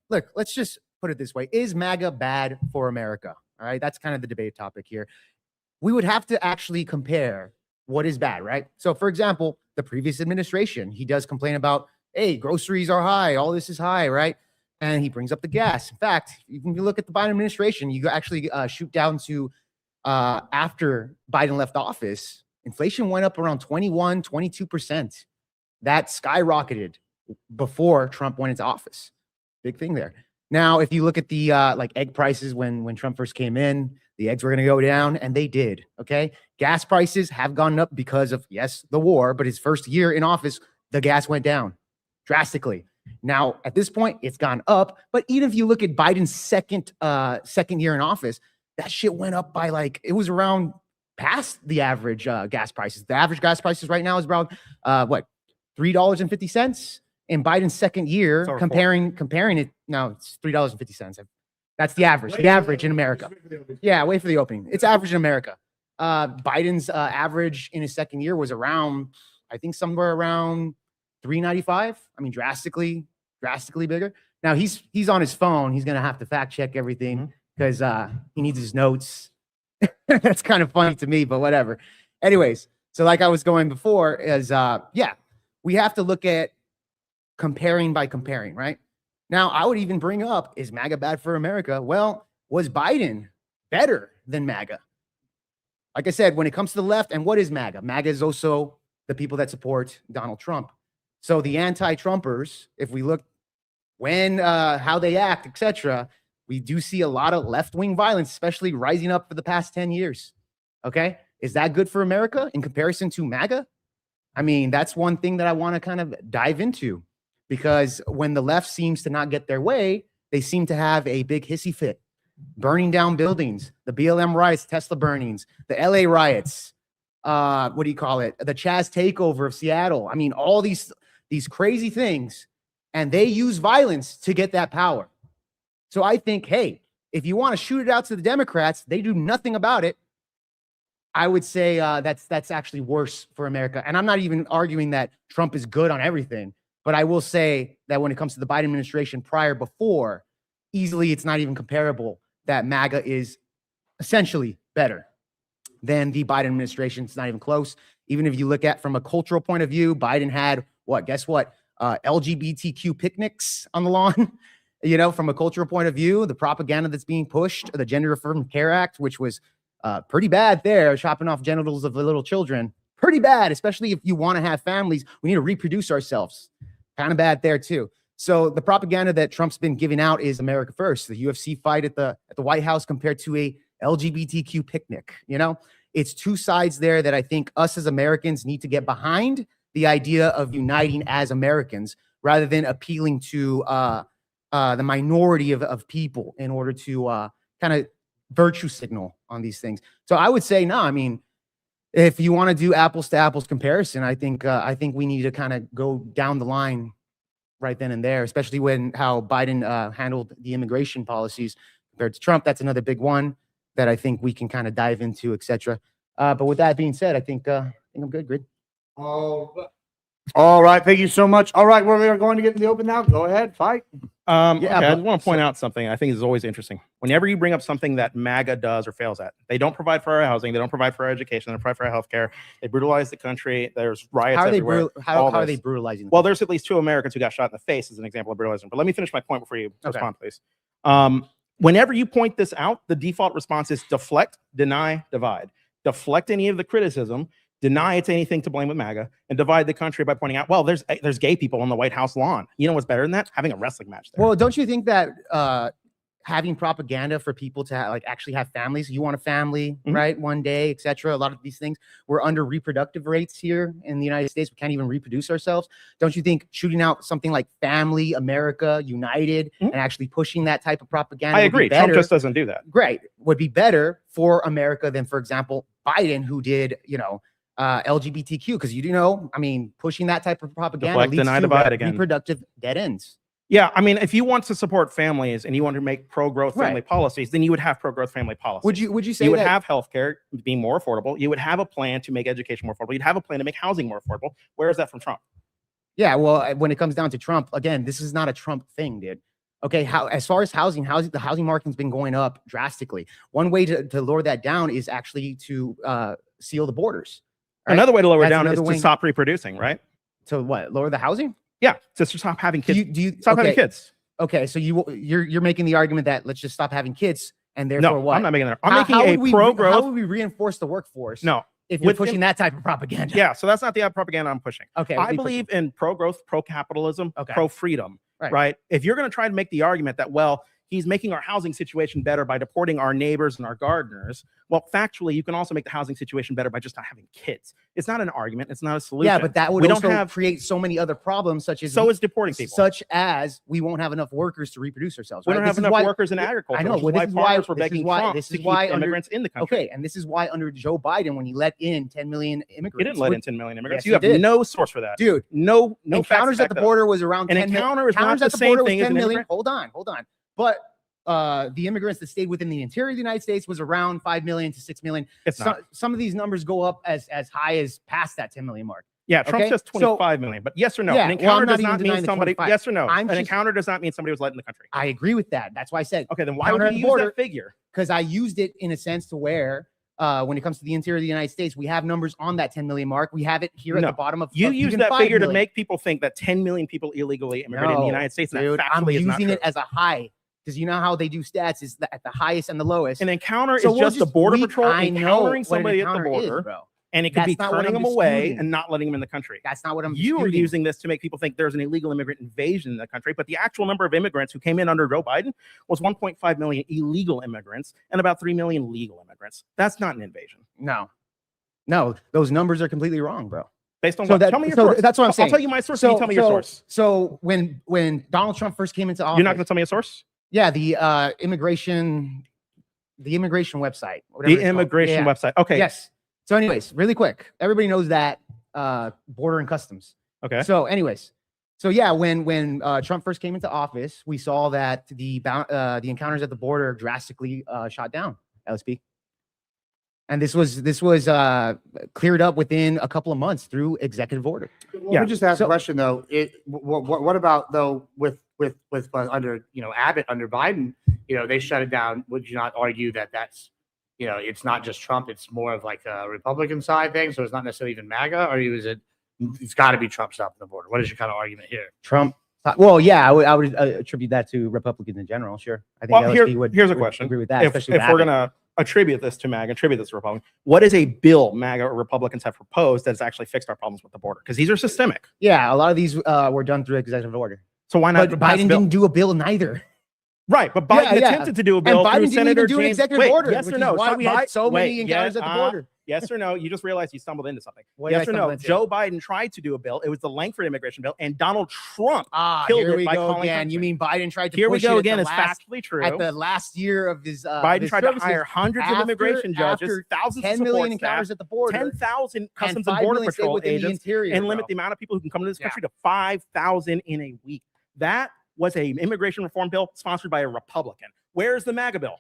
look, let's just put it this way. Is MAGA bad for America? All right. That's kind of the debate topic here. We would have to actually compare what is bad, right? So for example, the previous administration, he does complain about, hey, groceries are high. All this is high, right? And he brings up the gas. In fact, even if you look at the Biden administration, you actually shoot down to after Biden left office, inflation went up around 21, 22%. That skyrocketed before Trump went into office. Big thing there. Now, if you look at the like egg prices when Trump first came in, the eggs were going to go down, and they did. Okay, gas prices have gone up because of, yes, the war, but his first year in office, the gas went down drastically. Now, at this point, it's gone up. But even if you look at Biden's second year in office, that shit went up by like, it was around past the average gas prices. The average gas prices right now is around what, $3.50? In Biden's second year, So comparing it, no, it's $3.50. That's the average in America. Yeah, wait for the opening. It's average in America. Biden's average in his second year was around, I think, somewhere around $3.95. I mean, drastically bigger. Now he's on his phone. He's gonna have to fact check everything because he needs his notes. That's kind of funny to me, but whatever. Anyways, so like I was going before, is yeah, we have to look at comparing by comparing, right? Now, I would even bring up, is MAGA bad for America? Well, was Biden better than MAGA? Like I said, when it comes to the left, and what is MAGA? MAGA is also the people that support Donald Trump. So the anti-Trumpers, if we look when, how they act, etc., we do see a lot of left-wing violence, especially rising up for the past 10 years. Okay? Is that good for America in comparison to MAGA? I mean, that's one thing that I want to kind of dive into, because when the left seems to not get their way, they seem to have a big hissy fit, burning down buildings, the BLM riots, Tesla burnings, the LA riots, what do you call it? The Chaz takeover of Seattle. I mean, all these crazy things, and they use violence to get that power. So I think, hey, if you want to shoot it out to the Democrats, they do nothing about it. I would say that's actually worse for America. And I'm not even arguing that Trump is good on everything, but I will say that when it comes to the Biden administration before, easily it's not even comparable that MAGA is essentially better than the Biden administration. It's not even close. Even if you look at from a cultural point of view, Biden had what? Guess what? LGBTQ picnics on the lawn. You know, from a cultural point of view, the propaganda that's being pushed, the Gender Affirmative Care Act, which was pretty bad there, chopping off genitals of the little children. Pretty bad, especially if you want to have families. We need to reproduce ourselves. Kind of bad there too. So the propaganda that Trump's been giving out is America first. The UFC fight at the White House compared to a LGBTQ picnic. You know, it's two sides there that I think us as Americans need to get behind, the idea of uniting as Americans rather than appealing to the minority of people in order to kind of virtue signal on these things. So I would say, no, I mean, if you want to do apples to apples comparison, I think we need to kind of go down the line right then and there, especially when how Biden handled the immigration policies compared to Trump. That's another big one that I think we can kind of dive into, etc. But with that being said, I think I'm good, Grid. All right. Thank you so much. All right. We're going to get in the open now. Go ahead. Fight. Okay, I just want to point out something I think is always interesting. Whenever you bring up something that MAGA does or fails at, they don't provide for our housing, they don't provide for our education, they don't provide for our healthcare. They brutalize the country. There's riots everywhere. How are they brutalizing? Well, there's at least 2 Americans who got shot in the face as an example of brutalizing. But let me finish my point before you respond, please. Whenever you point this out, the default response is deflect, deny, divide. Deflect any of the criticism, deny it's anything to blame with MAGA, and divide the country by pointing out, well, there's gay people on the White House lawn. You know what's better than that? Having a wrestling match there. Well, don't you think that having propaganda for people to like actually have families, you want a family, right, one day, etc. A lot of these things, we're under reproductive rates here in the United States. We can't even reproduce ourselves. Don't you think shooting out something like Family America United and actually pushing that type of propaganda? I agree. Trump just doesn't do that. Great. Would be better for America than, for example, Biden, who did, you know, LGBTQ, because you do know, I mean, pushing that type of propaganda leads to reproductive dead ends. Yeah, I mean, if you want to support families and you want to make pro-growth family policies, then you would have pro-growth family policies. Would you say you would have healthcare be more affordable? You would have a plan to make education more affordable. You'd have a plan to make housing more affordable. Where is that from Trump? Yeah, well, when it comes down to Trump, again, this is not a Trump thing, dude. Okay, as far as housing, the housing market's been going up drastically. One way to lower that down is actually to seal the borders. Right? Another way to lower it down is to stop reproducing, right? So what? Lower the housing? Yeah, just to stop having kids. Stop having kids. Okay, so you're making the argument that let's just stop having kids, and therefore what? I'm not making that. I'm making a pro-growth. How would we reinforce the workforce? No, if you're pushing that type of propaganda. Yeah, so that's not the propaganda I'm pushing. Okay, I believe in pro-growth, pro-capitalism, pro-freedom. Right? If you're going to try to make the argument that, well, he's making our housing situation better by deporting our neighbors and our gardeners. Well, factually, you can also make the housing situation better by just not having kids. It's not an argument. It's not a solution. Yeah, but that would we also don't have, create so many other problems, such as so is deporting people. such as we won't have enough workers to reproduce ourselves. We right? don't have This is enough why- workers in agriculture. I know, which but is why this is why farmers were begging Trump this to is keep why immigrants in the country. Okay, and this is why under Joe Biden, when he let in 10 million immigrants, He didn't let which- in 10 million immigrants. Yes, you have he did. no source for that. Dude, no facts to encounters back at the that up. border was around An 10 million. encounter is not Encounters the at the same border was thing as 10 an million. immigrant. Hold on. But the immigrants that stayed within the interior of the United States was around 5 million to 6 million. It's not. Some of these numbers go up as high as past that 10 million mark. Yeah, Trump Okay? says So- 25 million, but yes or no? Yeah, An well, encounter I'm not does even not denying mean the somebody, 25. yes or no? I'm An just- encounter does not mean somebody was let in the country. I agree with that. That's why I said, Okay, then why encounter would at you the use border, that figure? because I used it in a sense to where when it comes to the interior of the United States, we have numbers on that 10 million mark. We have it here at No. the bottom of You of use even that 5 figure to million. make people think that 10 million people illegally immigrated in the No, United States, and dude, that I'm factually is not using true. it as a high because you know how they do stats is at the highest and the lowest. An encounter So is we'll just the border leave- patrol I know encountering what an somebody at the encounter is, border, bro. and it could be That's not what turning I'm them away disputing. and not letting them in the country. That's not what I'm You are disputing. using this to make people think there's an illegal immigrant invasion in the country, but the actual number of immigrants who came in under Joe Biden was 1.5 million illegal immigrants and about 3 million legal immigrants. That's not an invasion. No, those numbers are completely wrong, bro. Based on So what? that- Tell me your so source. that's what I'm saying. I'll tell you my source, and you tell me your source. So when Donald Trump first came into office, You're not going to tell me a source? yeah, the immigration website, whatever The it's called. immigration Yeah. website. Okay. Yes. So, anyways, really quick, everybody knows that border and customs. Okay. So, anyways, so yeah, when Trump first came into office, we saw that the encounters at the border drastically shot down. LSP. And this was cleared up within a couple of months through executive order. Let me just ask a question though. What about though with under Abbott under Biden? They shut it down. Would you not argue that that's it's not just Trump? It's more of like a Republican side thing. So it's not necessarily even MAGA, or is it? It's got to be Trump stopping the border. What is your kind of argument here? Trump. Well, yeah, I would attribute that to Republicans in general. Sure, I think Well, LSP here's a would question. agree with that. If especially with we're Abbott. gonna attribute this to MAGA, attribute this to Republican, what is a bill MAGA or Republicans have proposed that's actually fixed our problems with the border? Because these are systemic. Yeah, a lot of these were done through executive order. So why not? But pass a Biden bill? didn't do a bill neither. Right, but Biden Yeah. attempted to do a And bill Biden through didn't Senator even do an James. executive Wait, order, yes which or is no? why we had so many encounters at the border. Yes or no? You just realized you stumbled into something. What did I Yes or stumble no? into? Joe Biden tried to do a bill. It was the Langford immigration bill, and Donald Trump Here killed we it by go calling again. country. You mean Biden tried to Here we push go it again. at It's the last, factually true. at the last year of his Biden his tried to services hire hundreds of after- immigration judges, after thousands 10 of million support encounters staff, at the border, 10,000 Customs and 5 Border million stayed Patrol within the agents, interior, and bro. limit the amount of people who can come to this Yeah. country to 5,000 in a week. That was a immigration reform bill sponsored by a Republican. Where's the MAGA bill?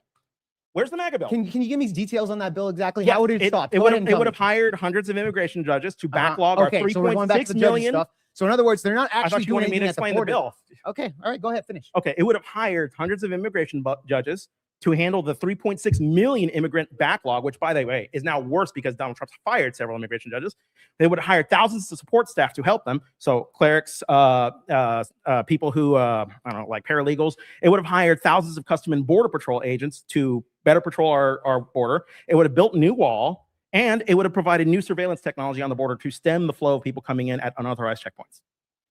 Where's the MAGA bill? Can you give me details on that bill exactly? Yeah, How would it stop? It Go would ahead have and tell me. hired hundreds of immigration judges to backlog our Okay, so we're going back to 3.6 the judges million. stuff. So in other words, they're not I thought actually you doing wanted me anything to at the explain the border. bill. Okay, all right, go ahead, finish. Okay, it would have hired hundreds of immigration judges to handle the 3.6 million immigrant backlog, which, by the way, is now worse because Donald Trump's fired several immigration judges. They would have hired thousands of support staff to help them. So clerics, people who, I don't know, like paralegals. It would have hired thousands of Customs and Border Patrol agents to better patrol our border. It would have built a new wall, and it would have provided new surveillance technology on the border to stem the flow of people coming in at unauthorized checkpoints.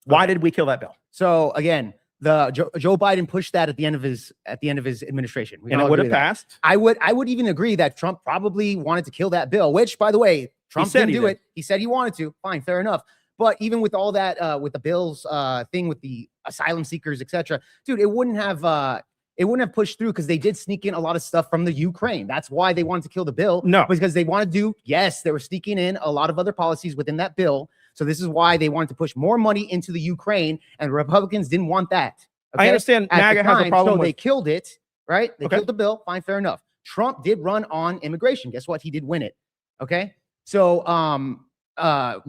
Why did we kill that bill? So again, Joe Biden pushed that at the end of his administration. We And can it all would agree have with that. passed. I would even agree that Trump probably wanted to kill that bill, which, by the way, Trump said didn't he do did. it. He said he wanted to. Fine, fair enough. But even with all that, with the bills thing, with the asylum seekers, etc., dude, it wouldn't have pushed through because they did sneak in a lot of stuff from the Ukraine. That's why they wanted to kill the bill. No. Because they wanted to do, yes, they were sneaking in a lot of other policies within that bill. So this is why they wanted to push more money into the Ukraine, and Republicans didn't want that. I understand At the MAGA has a time, problem so they with. killed it, right? They Okay. killed the bill. Fine, fair enough. Trump did run on immigration. Guess what? He did win it. Okay. So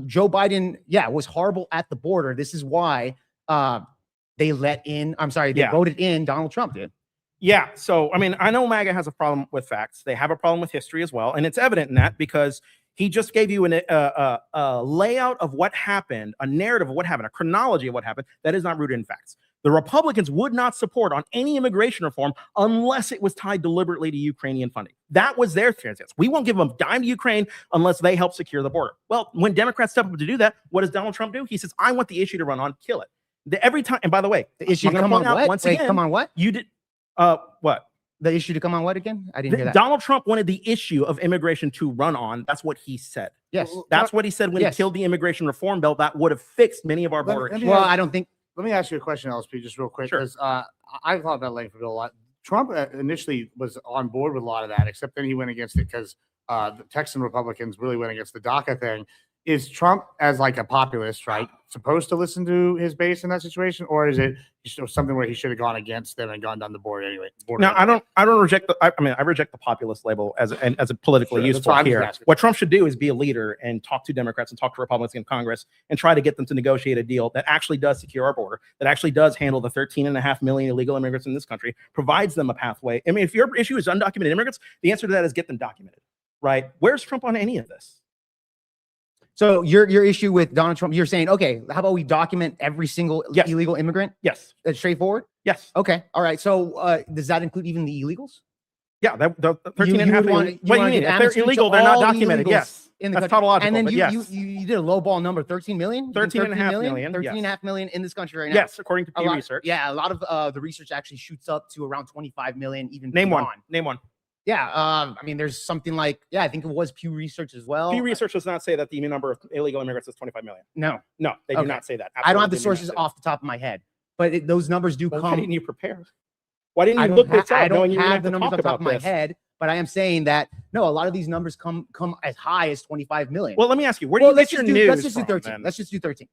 Joe Biden, was horrible at the border. This is why they voted in Donald Trump did. Yeah. So, I mean, I know MAGA has a problem with facts. They have a problem with history as well. And it's evident in that because he just gave you a layout of what happened, a narrative of what happened, a chronology of what happened that is not rooted in facts. The Republicans would not support on any immigration reform unless it was tied deliberately to Ukrainian funding. That was their stance. We won't give them a dime to Ukraine unless they help secure the border. Well, when Democrats step up to do that, what does Donald Trump do? He says, I want the issue to run on, kill it. Every time, and by the way, The issue I'm gonna come point on out what? once Wait, again, come on what? you did What? The issue to come on what again? I didn't hear that. Donald Trump wanted the issue of immigration to run on. That's what he said. Yes. That's what he said when Yes. he killed the immigration reform bill. That would have fixed many of our border issues. Well, I don't think. Let me ask you a question, LSP, just real quick, Sure. because I thought about Langford bill a lot. Trump initially was on board with a lot of that, except then he went against it because the Texan Republicans really went against the DACA thing. Is Trump, as like a populist, right, supposed to listen to his base in that situation, or is it something where he should have gone against them and gone down the board anyway? Now, I don't reject the. I mean, I reject the populist label as a politically Sure, that's useful why I'm just here. asking. What Trump should do is be a leader and talk to Democrats and talk to Republicans in Congress and try to get them to negotiate a deal that actually does secure our border, that actually does handle the 13.5 million illegal immigrants in this country, provides them a pathway. I mean, if your issue is undocumented immigrants, the answer to that is get them documented, right? Where's Trump on any of this? So your issue with Donald Trump, you're saying, okay, how about we document every single Yes. illegal immigrant? Yes. That's straightforward? Yes. Okay. All right. So does that include even the illegals? Yeah. The 13 You and a half would want- million. you What do wanna you mean? give If amnesty they're to illegal, they're not all the documented. illegals Yes. in the That's country. tautological. And then but yes. you did a low ball number, 13 million? You think 13.5 million, 13.5 million in this country right now. Yes, according to A Pew lot- Research. Yeah, a lot of the research actually shoots up to around 25 million, even Name one. beyond. Name one. Yeah, I mean, there's something like, I think it was Pew Research as well. Pew Research does not say that the number of illegal immigrants is 25 million. No, No, they do Okay. not say that. I don't have the Absolutely do not sources say that. off the top of my head, but those numbers do Well, come. why didn't you prepare? Why didn't I you don't look ha- this up I don't knowing you were have going the to numbers talk on top about of my this? head, but I am saying that no, a lot of these numbers come as high as 25 million. Well, let me ask you, where do Well, you get your news let's just do from, 13. then? Let's just do 13.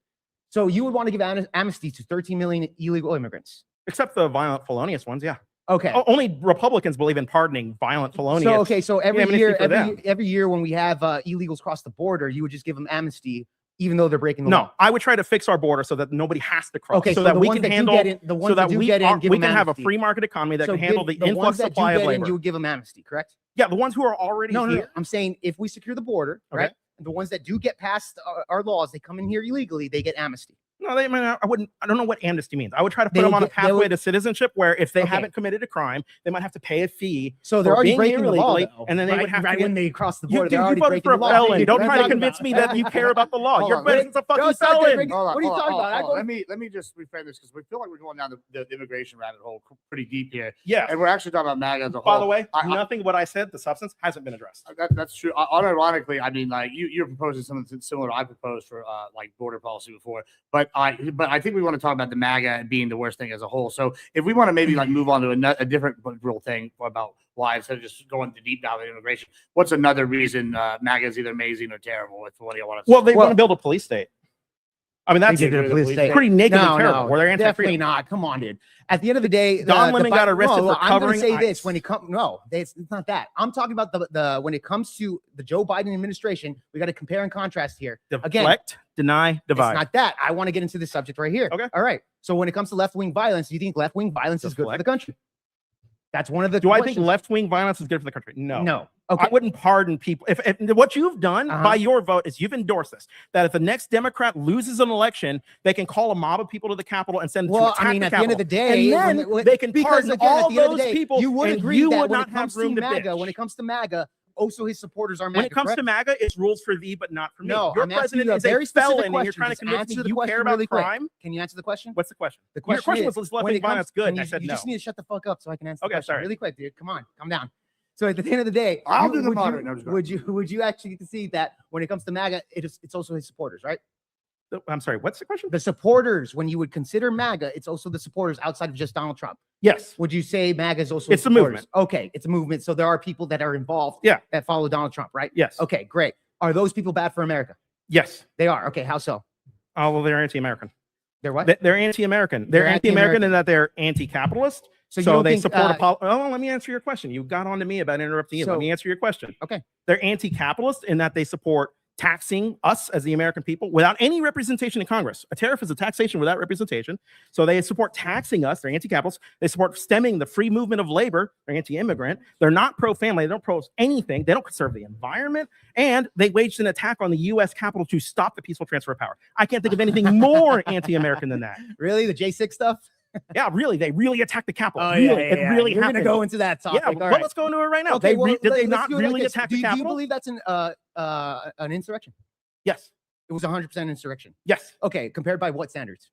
So you would want to give amnesty to 13 million illegal immigrants. Except the violent, felonious ones, yeah. Okay. Only Republicans believe in pardoning violent, felonious. So every amnesty year, for them. every year when we have illegals cross the border, you would just give them amnesty, even though they're breaking the No, law. I would try to fix our border so that nobody has to cross. Okay, so so that the we ones can that do handle, get in- the ones so that that do we get in, are, give we them can have a amnesty. free market economy that So can handle give the ones influx that do supply of get in, labor. you would give them amnesty, correct? Yeah, the ones who are already No, here. I'm saying if we secure the border, Okay. right? The ones that do get past our laws, they come in here illegally, they get amnesty. No, I mean, I don't know what amnesty means. I would try to put They them would on a get- they pathway would- to citizenship where if they Okay. haven't committed a crime, they might have to pay a fee. So they're for already being here breaking the law, illegally, though, and then they would have right to when they cross the You, border. dude, they're you already voted breaking for the a law. felon. Don't What are try you to talking convince about? me that you care about the law. Hold Your on, president's a fucking Don't start felon. breaking- What are you talking about? Let me just reframe this because we feel like we're going down the immigration rabbit hole pretty deep here. Yeah. And we're actually talking about MAGA as a whole. By the way, I- nothing what I said, the substance, hasn't been addressed. That's true. Unironically, I mean, like you're proposing something similar to I proposed for like border policy before, but I think we want to talk about the MAGA being the worst thing as a whole. So if we want to maybe like move on to a different real thing about why instead of just going to deep down with immigration, what's another reason MAGA is either amazing or terrible? With what do you want to? Well, they want to build a police state. I mean, that's They did a police state. pretty naked No, and terrible. no, where they're definitely anti-freedom. not. Come on, dude. At the end of the day, Don Lemon got arrested for I'm covering gonna say this ICE. when it comes. No, it's not that. I'm talking about the when it comes to the Joe Biden administration. We got to compare and contrast here. Again, Deflect, deny, divide. it's not that. I want to get into this subject right here. Okay. All right. So when it comes to left wing violence, do you think left wing violence is good for the country? That's one of the. Do I think questions. left-wing violence is good for the country? No. No. Okay. I wouldn't pardon people. If what you've done Uh-huh. by your vote is you've endorsed this, that if the next Democrat loses an election, they can call a mob of people to the Capitol and send them Well, to attack I mean, the at the end of the Capitol. day, and then when- they can because pardon again, at all the end of the those day, people, you would and agree you that would when not it have comes to room to MAGA, bitch. when it comes to MAGA, also his supporters are MAGA. When it comes correct? to MAGA, it's rules for thee, but not for me. No, Your I'm asking president you a is a very specific felon, and you're question. trying to Just convince answer me the you question care about really quick. crime. Can you answer the question? What's the question? The Your question is, was when left-wing it comes- violence good? when And I you- said you no. just need to shut the fuck up so I can answer the Okay, question sorry. really quick, dude. Come on, calm down. So at the end of the day, I'll do the would moderator. No, I'm just you would you actually get to see that when it comes to MAGA, it's also his supporters, right? I'm sorry. What's the question? The supporters, when you would consider MAGA, it's also the supporters outside of just Donald Trump. Yes. Would you say MAGA is also It's a supporters? movement. Okay, it's a movement. So there are people that are involved Yeah. that follow Donald Trump, right? Yes. Okay, great. Are those people bad for America? Yes. They are. Okay, how so? Oh, well, they're anti-American. They're what? They're anti-American. They're They're anti-American anti-American. in that they're anti-capitalist. So So, you don't they think, support oh, let me answer your question. You got on to me about interrupting you. So- Let me answer your question. Okay. They're anti-capitalist in that they support taxing us as the American people without any representation in Congress. A tariff is a taxation without representation. So they support taxing us. They're anti-capitalist. They support stemming the free movement of labor. They're anti-immigrant. They're not pro-family. They don't oppose anything. They don't conserve the environment. And they waged an attack on the U.S. Capitol to stop the peaceful transfer of power. I can't think of anything more anti-American than that. Really? The J6 stuff? Yeah, really. They really attacked the Capitol. Oh, really. yeah, It yeah. really We're happened. gonna go into that topic. Yeah, All well, right. let's go into it right now. Okay, well, did they let's not do it like really this. attack Do the you Capitol? believe that's an insurrection? Yes. It was 100% insurrection. Yes. Okay, compared by what standards?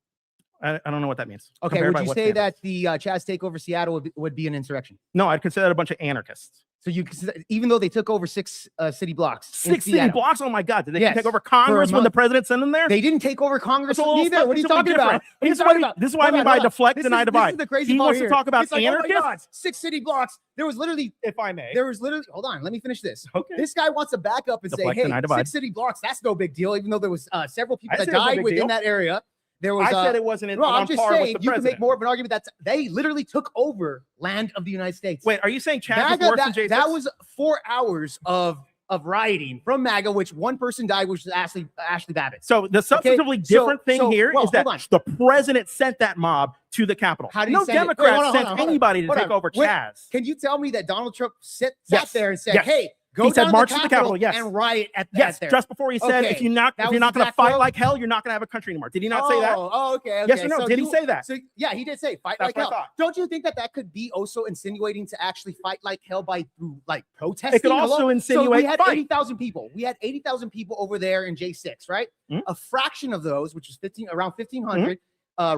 I don't know what that means. Okay, Compared would by you what say standards? that the Chaz takeover Seattle would be an insurrection? No, I'd consider that a bunch of anarchists. So you even though they took over 6 city blocks, in 6 city Seattle. blocks? Oh my God! Did they Yes, take over for a Congress when the month. president sent them there? They didn't take over Congress That's a little neither. stuff. What are you This is talking different. about? What are you This is talking what about? this is what I mean Hold by on, hold on. deflect, This deny, is- divide. This is the crazy He part wants to here. talk about It's like, oh my anarchists. God, 6 city blocks. There was literally, If I may. hold on, let me finish this. Okay. This guy wants to back up and Deflect, say, hey, deny, divide. 6 city blocks, that's no big deal, even though there was several people I that said it was no died big within deal. that area. There was, I said it wasn't no, I'm on just par with saying the you can make president. more of an argument that they literally took over land of the United States. Wait, are you saying Chaz is MAGA, worse than J6? that was 4 hours of rioting from MAGA, which one person died, which was Ashley Babbitt. So the Okay, substantively different thing so, here well, is that hold on. the president sent that mob to the Capitol. How did he No send it? Wait, Democrat hold on, sent hold on. anybody to Hold take on. over Wait, Chaz. Can you tell me that Donald Trump sat Yes. there and said, Yes. hey, go He said down march to to the the Capitol, yes. and riot at Yes, there. just before he said, Okay, if you're not that going was to the exact fight quote? like hell, you're not going to have a country anymore. Did he not say that? Oh, okay. Yes or no? So Did he say that? So yeah, he did say fight That's like what I hell. thought. Don't you think that could be also insinuating to actually fight like hell by through like protesting? It could also Hello? insinuate So we had fight. 80,000 people. We had 80,000 people over there in J6, right? Mhm. A fraction of those, which was around Mm-hmm. 1,500,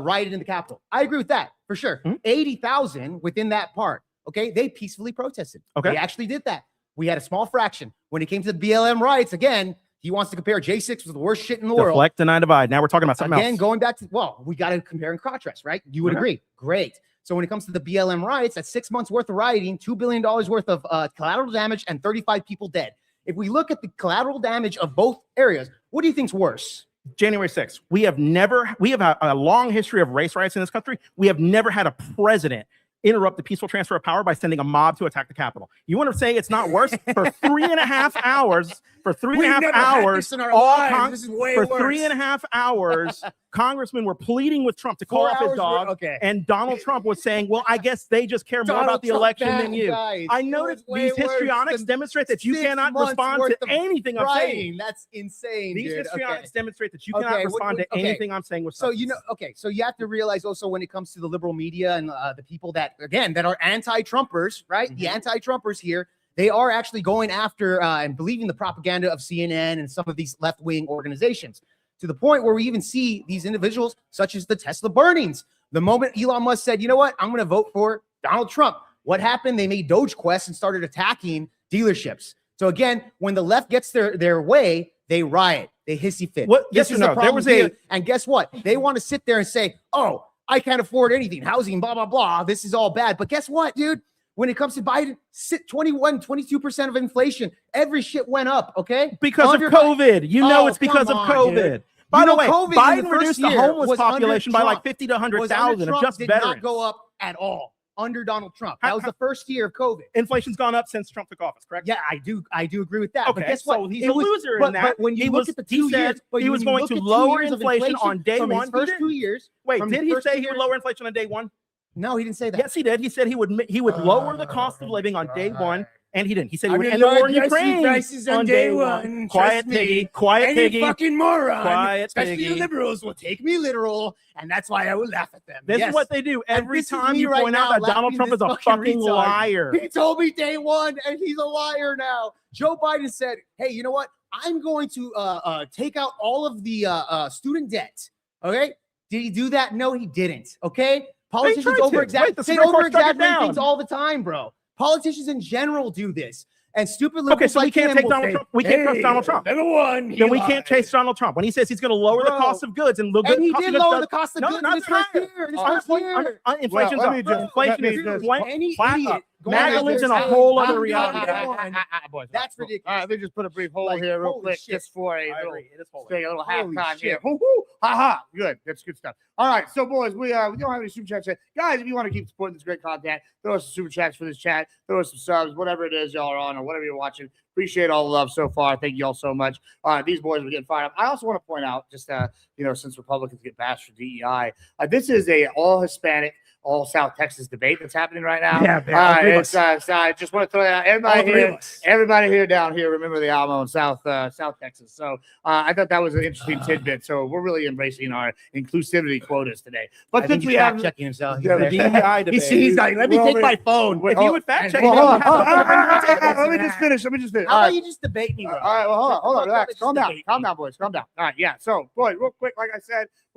rioted in the Capitol. I agree with that for sure. Mhm. 80,000 within that part. Okay, they peacefully protested. Okay. They actually did that. We had a small fraction. When it came to the BLM riots, again, he wants to compare J6 with the worst shit in the world. Deflect, deny, divide. Now we're talking about something Again, else. going back to, well, we got to compare and contrast, right? You would Okay. agree. Great. So when it comes to the BLM riots, that's 6 months worth of rioting, $2 billion worth of collateral damage, and 35 people dead. If we look at the collateral damage of both areas, what do you think's worse? January 6th. We have a long history of race riots in this country. We have never had a president interrupt the peaceful transfer of power by sending a mob to attack the Capitol. You want to say it's not worse? For 3.5 hours, for 3.5 hours, for 3.5 hours, congressmen were pleading with Trump to call 4 off his hours dog. okay. And Donald Trump was saying, well, I guess they just care more Donald about the Trump election bad, than you. guys. I It noticed was way these worse histrionics than demonstrate that you 6 cannot months respond worth to of anything I'm saying. Rioting. That's insane, These dude. histrionics Okay. demonstrate that you Okay, cannot respond to okay. anything I'm saying with So substance. so you have to realize also when it comes to the liberal media and the people that that are anti-Trumpers, right? The anti-Trumpers here, they are actually going after and believing the propaganda of CNN and some of these left-wing organizations, to the point where we even see these individuals such as the Tesla burnings. The moment Elon Musk said, you know what, I'm going to vote for Donald Trump, what happened? They made Dogequest and started attacking dealerships. So again, when the left gets their way, they riot, they hissy fit. What- This yes or is the no? There problem was here. a- And guess what? They want to sit there and say, oh, I can't afford anything, housing, blah, blah, blah. This is all bad. But guess what, dude? When it comes to Biden, 22% of inflation, every shit went up, okay? Because of Under- COVID. You know Oh, it's because of come on, COVID. dude. By You the know, way, COVID in the Biden first reduced the year homeless was under population by like Trump. 50 to Was under 100,000 of Trump, just did veterans. not go up at all under Donald Trump. That How- was the first year of COVID. Inflation's gone up since Trump took office, correct? Yeah, I do agree with that. Okay, but guess what? so he's It a was- loser but, in that. But when you He look was- at the he 2 said years, but he when was you going look to at 2 lower years of inflation on day from his one, he first did. 2 years. Wait, from did his he first say 2 he would years- lower inflation on day one? No, he didn't say that. Yes, he did. He said he would lower the cost of living on day one, and he didn't. He said he would end the war in Ukraine on day one. Quiet piggy, quiet piggy. Fucking moron. Quiet Especially piggy. you liberals will take me literal, and that's why I will laugh at them. This Yes. is what they do And every this is time me you right point out now that Donald laughing Trump at is a this fucking retard. liar. He told me day one, and he's a liar now. Joe Biden said, "Hey, you know what? I'm going to take out all of the student debt." Okay, did he do that? No, he didn't. Okay, politicians tried to. Wait, the over-exaggerate. They Supreme Court struck it over-exaggerate down. things all the time, bro. Politicians in general do this, and stupid liberals Okay, so we like can't him take will Donald say, Trump. We can't trust "Hey, Donald Trump. Number one, Then we can't chase Donald Trump when he says he's going to lower the Bro. cost of goods and And he did lower the cost of No, goods not in his first higher. year. His first year. Inflation's let me up. just- Inflation let me is just- Any flat idiot up. going MAGA out lives there in a saying, whole other "I'm reality. number one," That's ridiculous. All right, let me just put a brief hold Like, here real holy quick, shit. just for a I little, agree. It is holy. take a little Holy halftime shit. here. Hoo hoo, ha ha. Good, that's good stuff. All right, so boys, we don't have any super chats yet, guys. If you want to keep supporting this great content, throw us some super chats for this chat, throw us some subs, whatever it is y'all are on or whatever you're watching. Appreciate all the love so far. Thank you all so much. These boys are getting fired up. I also want to point out, just since Republicans get bashed for DEI, this is a all Hispanic, all South Texas debate that's happening right now. Yeah, man, all three of so I just want to throw that out. Everybody here down here, remember the Alamo in South Texas. So I thought that was an interesting tidbit. So we're really embracing our inclusivity quotas today. But I since think we he's have fact-checking himself. Yeah, The DEI debate. He's like, let me Well, take wait, my phone. wait, If you would fact check, Well, they hold would on. have Let me just finish. All How about you just debate me, right, bro? well, hold on, Just relax. debate Calm down, me. calm down, boys, calm down. All right, yeah. So, boy, real quick, like I said,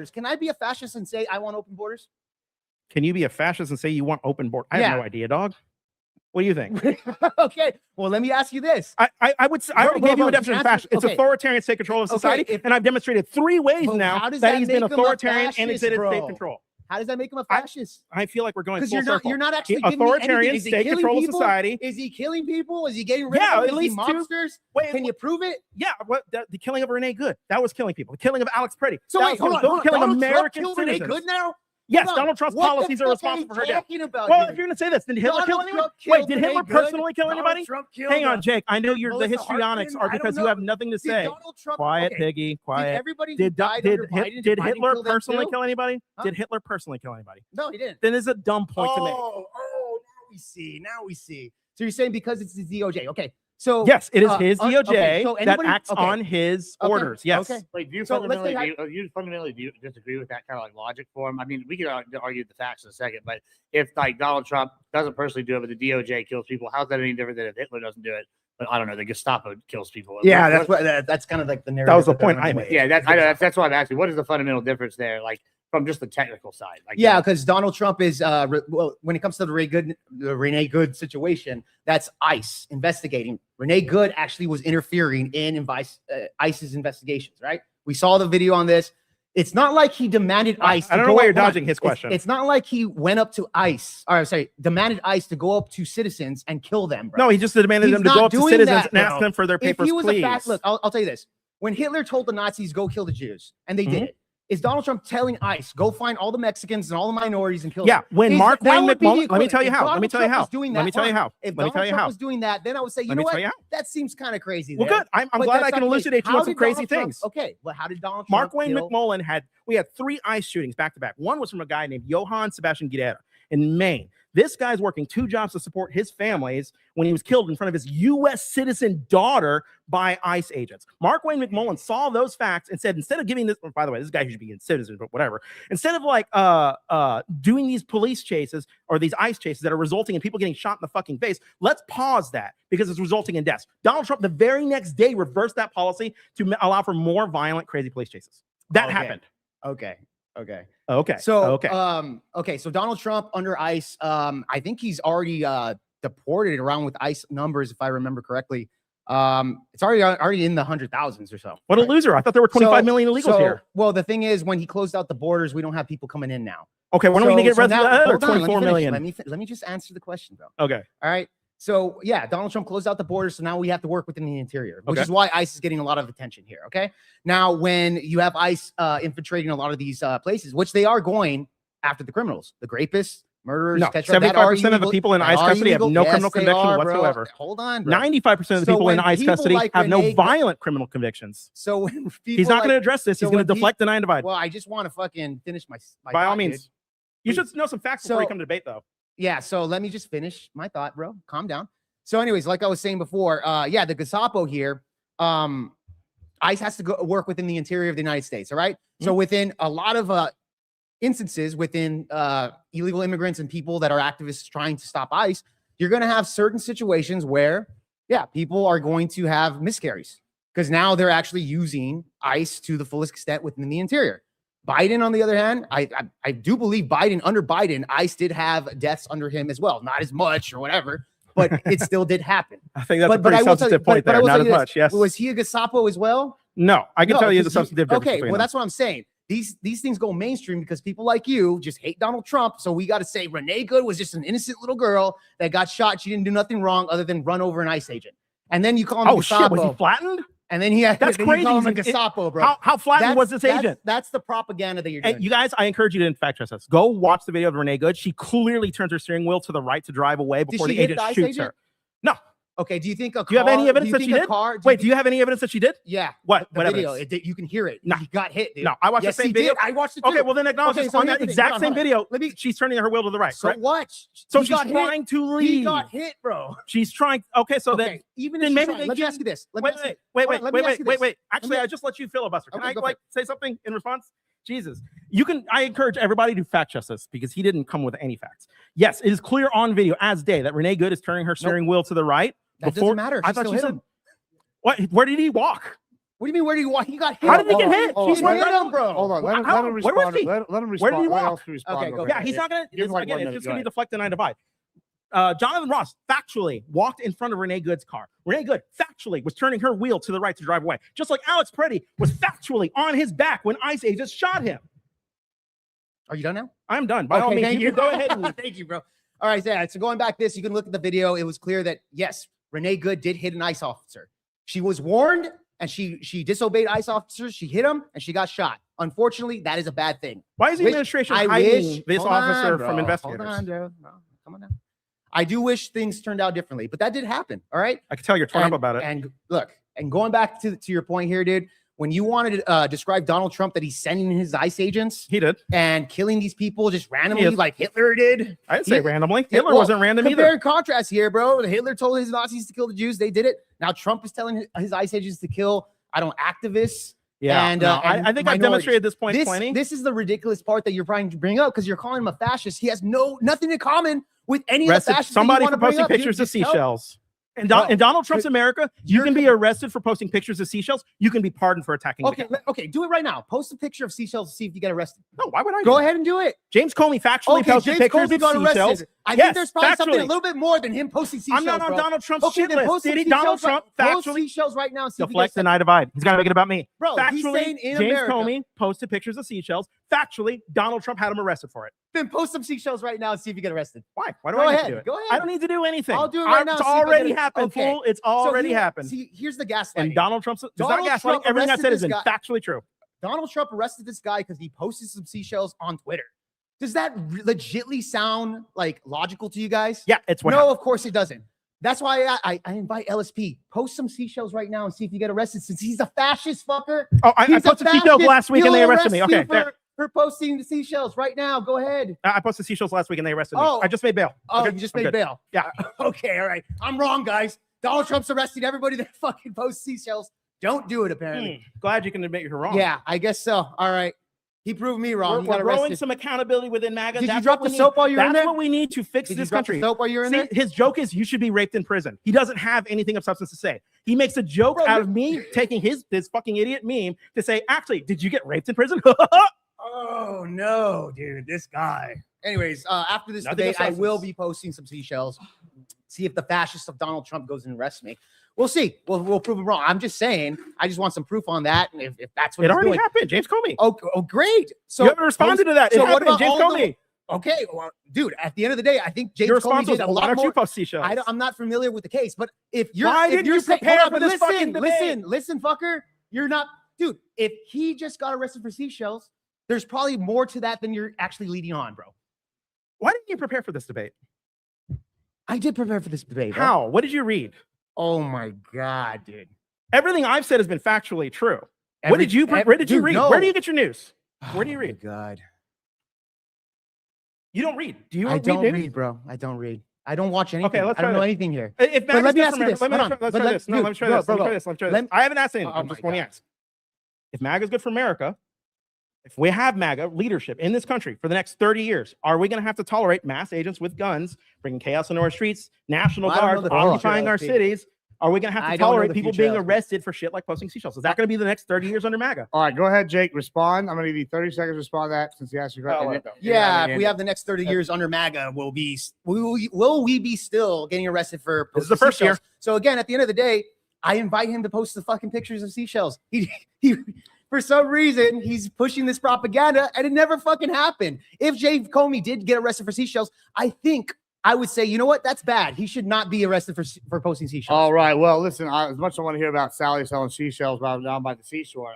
borders. Can I be a fascist and say I want open borders? Can you be a fascist and say you want open border? I have Yeah. no idea, dog. What do you think? Okay, well, let me ask you this. I would say, I already gave you a definition of fascist. It's okay. authoritarian state control of society, if- and I've demonstrated 3 ways Well, now how does that that he's been make him a authoritarian and fascist, exerted state bro? control. How does that make him a fascist? I feel like we're going Because full circle. you're not actually giving me Authoritarian anything. Is he state killing control of people? society. Is he killing people? Is he getting rid Yeah, of at them? least Is he 2. mobsters? Wait, Can you prove it? Yeah, what the killing of Renee Good? That was killing people. The killing of Alex Pretty. So that wait, was hold on. killing Donald American Trump killed Renee citizens. Good now? Yes, Hold on. Donald Trump's What the policies are fuck responsible for her death. talking about, Well, dude? if you're gonna say this, did Hitler kill Donald anybody? Trump Wait, killed did Renee Hitler Good? personally kill Donald anybody? Trump killed, Hang on, Jake. I know the Melissa histrionics Hartman? are I don't because you know. have nothing to Did say. Donald Trump- Quiet, okay. Piggy. Did Quiet. everybody who Did died did under Biden, did Biden Hitler kill them personally too? kill anybody? Huh? Did Hitler personally kill anybody? No, he didn't. Then it's a dumb point to make. Oh, now we see. Now we see. So you're saying because it's the DOJ. Okay. So Yes, it is his okay, DOJ so that anybody- acts okay. on his Okay, orders. Yes. okay. Wait, do you So let's fundamentally say do you disagree with that kind of like logic for him? I mean, we could argue the facts in a second, but if like Donald Trump doesn't personally do it, but the DOJ kills people, how's that any different than if Hitler doesn't do it? But I don't know, the Gestapo kills people. Yeah, that's kind of like the narrative. That was the that they're point I running made. with. Yeah, that's why I'm asking. What is the fundamental difference there? Like from just the technical side. Like, Yeah, because Donald Trump is well, when it comes to the Renee Good situation, that's ICE investigating. Renee Good actually was interfering in ICE's investigations, right? We saw the video on this. It's not like he demanded ICE. I don't to know go why you're up- hold on. dodging his question. It's not like he went up to ICE, or sorry, demanded ICE to go up to citizens and kill them. Bro. No, he just demanded He's them to not go up to doing citizens that, and ask bro. them for their If papers, he was please. look, I'll tell you this: when Hitler told the Nazis go kill the Jews, and they Mm-hmm. did it, is Donald Trump telling ICE go find all the Mexicans and all the minorities and kill Yeah, them? when Is- Mark that Wayne would be the McMullen, let me equivalent. tell you If how. Let Donald me tell you Trump how. was doing Let me that, tell you hold on. how. If Let me Donald tell you Trump how. was doing that, then I would say, you Let know me what? tell you how. That seems kind of crazy. Well, there. good. I'm But glad that's I can not the case. elucidate you How on some did crazy Donald Trump- things. Okay, but how did Donald Mark Trump Wayne kill- McMullen we had 3 ICE shootings back to back. One was from a guy named Johann Sebastian Guerrero in Maine. This guy's working 2 jobs to support his families when he was killed in front of his U.S. citizen daughter by ICE agents. Mark Wayne McMullen saw those facts and said, instead of giving this, by the way, this guy should be in citizen, but whatever. Instead of like doing these police chases or these ICE chases that are resulting in people getting shot in the fucking face, let's pause that because it's resulting in deaths. Donald Trump the very next day reversed that policy to allow for more violent, crazy police chases. That Okay. happened. Okay. Okay. Okay. So, okay. So Donald Trump under ICE, I think he's already deported around with ICE numbers, if I remember correctly. It's already in the 100,000s or so. What a loser. I thought there were 25 million illegals here. Well, the thing is, when he closed out the borders, we don't have people coming in now. Okay, why don't we get rid of the other hold on, 24 million? Let me just answer the question, bro. Okay. All right. So yeah, Donald Trump closed out the borders, so now we have to work within the interior, which Okay. is why ICE is getting a lot of attention here. Okay. Now, when you have ICE infiltrating a lot of these places, which they are going after the criminals, the rapists, murderers, No, etc., that are 75% of the illegal- people in that ICE are custody have illegal. no Yes, criminal they conviction are, bro. whatsoever. Hold on, bro. 95% of the So people in when ICE people custody like have no Renee- violent criminal convictions. So when people He's not going to address this. so He's going when to deflect, deny, and divide. Well, I just want to fucking finish my By all thought, means. dude. You Please. should know some facts before you So- come to debate, though. Yeah, so let me just finish my thought, bro. Calm down. So, anyways, like I was saying before, yeah, the Gestapo here, ICE has to go work within the interior of the United States. All right. So within a lot of instances within illegal immigrants and people that are activists trying to stop ICE, you're going to have certain situations where, yeah, people are going to have miscarries because now they're actually using ICE to the fullest extent within the interior. Biden, on the other hand, I do believe under Biden, ICE did have deaths under him as well. Not as much or whatever, but it still did happen. I think that's a But pretty I will tell you- substantive point but I there. will Not tell as you this. much, yes. Was he a Gestapo as well? No, I can No, tell you the 'cause substantive difference. Okay, between well, them. that's what I'm saying. These things go mainstream because people like you just hate Donald Trump. So we got to say Renee Good was just an innocent little girl that got shot. She didn't do nothing wrong other than run over an ICE agent. And then you call him a Oh, shit. Gestapo. Was he flattened? And then that's That's then crazy. You call him a It- Gestapo, bro. How flattened was this agent? That's the propaganda that you're Hey, doing. you guys, I encourage you to fact check this. Go watch the video of Renee Good. She clearly turns her steering wheel to the right to drive away before she the hit agent the ICE shoots agent? her. No. Okay, do you think a car? Do you have any evidence do you that she think a did? car- Wait, do you have any evidence that she did? Yeah. What? The What video, evidence? you can hear it. No. He got hit, dude. No, I watched Yes, the same he video. did. I watched it Okay, too. well then acknowledge Okay, this. so On here's that the thing. exact Hold on, same hold on. video, she's turning her wheel to the right. So correct? what? So He she's got hit. trying to leave. He got hit, bro. She's trying. Okay, so Okay, then even then if maybe maybe they let me can- ask you this. Let me wait, ask you- wait, hold wait, on, let me wait, ask you wait, this. wait. Actually, me- I just let you filibuster. Can Okay, I go like say something in response? Jesus, you can. I encourage everybody to fact check this because he didn't come with any facts. Yes, it is clear on video as day that Renee Good is turning her steering wheel to the right. That doesn't matter. I She thought still you hit said. him. What? Where did he walk? What do you mean? Where did he walk? He got hit. How did he get hit? Hold She's on, right hit on. him, bro. Hold on, let him How- respond. where was he? Let him respond. Where did he Let walk? else respond Okay, real go quick. Yeah, he's not gonna. Give him like Again, 1 it's minute. just gonna be Go deflect and I divide. Jonathan Ross factually walked in front of Renee Good's car. Renee Good factually was turning her wheel to the right to drive away. Just like Alex Preddy was factually on his back when ICE agents shot him. Are you done now? I'm done. By all Okay, means, thank you can go ahead and Thank you, bro. All right, so going back this, you can look at the video. It was clear that yes, Renee Good did hit an ICE officer. She was warned and she disobeyed ICE officers. She hit him and she got shot. Unfortunately, that is a bad thing. Why is the Wish- administration I hiding wish- this hold officer on, bro. from investigators? Hold on, bro. No, come on now. I do wish things turned out differently, but that did happen. All right. I can tell you're torn up about it. And look, and going back to your point here, dude, when you wanted to describe Donald Trump that he's sending his ICE agents, He did. and killing these people just randomly, He is. like Hitler did. I didn't say Yeah. randomly. Yeah, Hitler well, wasn't random Compare either. and contrast here, bro. Hitler told his Nazis to kill the Jews. They did it. Now Trump is telling his ICE agents to kill, activists. Yeah, and, no, and I think I've minorities. demonstrated this point This, plenty. this is the ridiculous part that you're trying to bring up because you're calling him a fascist. He has nothing in common with any of the Arrested fascists. somebody that for you wanna bring posting up, dude. pictures of Just help. seashells. And Bro, in Donald Trump's America, you you're can be arrested for posting pictures of seashells. You can be pardoned for attacking. Okay, the okay, do it right now. Post a picture of seashells to see if you get arrested. No, why would I? Go do ahead and do it. that? James Comey factually Okay, posted James pictures Comey of got seashells. arrested. I Yes, think there's probably something a factually. little bit more than him posting seashells. I'm not on bro. Donald Trump's Okay, shit then list. post some Did he? Donald seashells right- Trump post factually seashells right now and see if you deflect get and I divide. He's got to make it about me. Bro, he's Factually, saying in James America. Comey posted pictures of seashells. Factually, Donald Trump had him arrested for it. Then post some seashells right now and see if you get arrested. Why? Why do Go I need ahead, to do it? go ahead. I don't need to do anything. I'll do it right now, It's see if I already get it. happened, Okay. fool. It's So already here- happened. See, here's the gaslighting. And Donald Trump's it's Donald not gaslighting. Trump Everything I arrested said is this guy. factually true. Donald Trump arrested this guy because he posted some seashells on Twitter. Does that legitly sound like logical to you guys? Yeah, it's what No, happened. of course it doesn't. That's why I invite LSP. Post some seashells right now and see if you get arrested since he's a fascist fucker. Oh, I He's a posted seashells fascist. last week and they He'll arrested me. arrest Okay, you there. for posting the seashells right now. Go ahead. I posted seashells last week and they arrested me. Oh. I just made bail. Oh, Okay, you just I'm made good. bail. Yeah. Okay, all right. I'm wrong, guys. Donald Trump's arresting everybody that fucking posts seashells. Don't do it, apparently. Glad you can admit you're wrong. Yeah, I guess so. All right. He proved me wrong. We're, He got we're growing arrested. some accountability within MAGA. Did you That's drop what the we soap need. while you were in That's there? what we need to fix Did you this drop the country. soap while you were in See, there? his joke is you should be raped in prison. He doesn't have anything of substance to say. He makes a joke Bro, out of me taking this fucking idiot meme to say, actually, did you get raped in prison? Oh no, dude, this guy. Anyways, after this Nothing debate, of I substance. will be posting some seashells. See if the fascist of Donald Trump goes and arrests me. We'll see. We'll prove him wrong. I'm just saying. I just want some proof on that. And if that's what It he's already doing. happened. James Comey. Oh, great. So you haven't responded to that. It so what happened. about James all the- Comey. Okay, well, dude. At the end of the day, I think James Your Comey response was, did a well, why lot don't more. you post seashells? I'm not familiar with the case, but if you're Why if didn't you're you saying- prepare hold on, for but this fucking debate? listen, fucker. You're not, dude. If he just got arrested for seashells, there's probably more to that than you're actually leading on, bro. Why didn't you prepare for this debate? I did prepare for this debate. bro. How? What did you read? Oh my god, dude. Everything I've said has been factually true. What did you where did you dude, read? no. Where do you get your news? Where do you Oh my read? God. You don't read. Do you I read don't news? read, bro. I don't read. I don't watch anything. Okay, let's I don't try know this. anything here. If But let MAGA's me good ask for you America- this. Let me Hold on. let's But try let- this. No, dude, let me try bro, this. No, bro, let me try this. let me- I haven't asked anything. Oh I'm my just want to God. ask. If MAGA is good for America, if we have MAGA leadership in this country for the next 30 years, are we going to have to tolerate mass agents with guns, bringing chaos into our streets, National Well, I don't know Guards the future, occupying our LP. cities? Are we going to have I to don't know tolerate the people future, being LP. arrested for shit like posting seashells? Is that going to be the next 30 years under MAGA? All right, go ahead, Jake. Respond. I'm going to give you 30 seconds to respond to that since you asked your Oh, question. okay. Yeah, if we have the next 30 years under MAGA, will we be still getting arrested for This is the posting first year. seashells? So again, at the end of the day, I invite him to post the fucking pictures of seashells. He for some reason he's pushing this propaganda, and it never fucking happened. If James Comey did get arrested for seashells, I think I would say, you know what? That's bad. He should not be arrested for posting seashells. All right. Well, listen. As much as I want to hear about Sally selling seashells while I'm down by the seashore,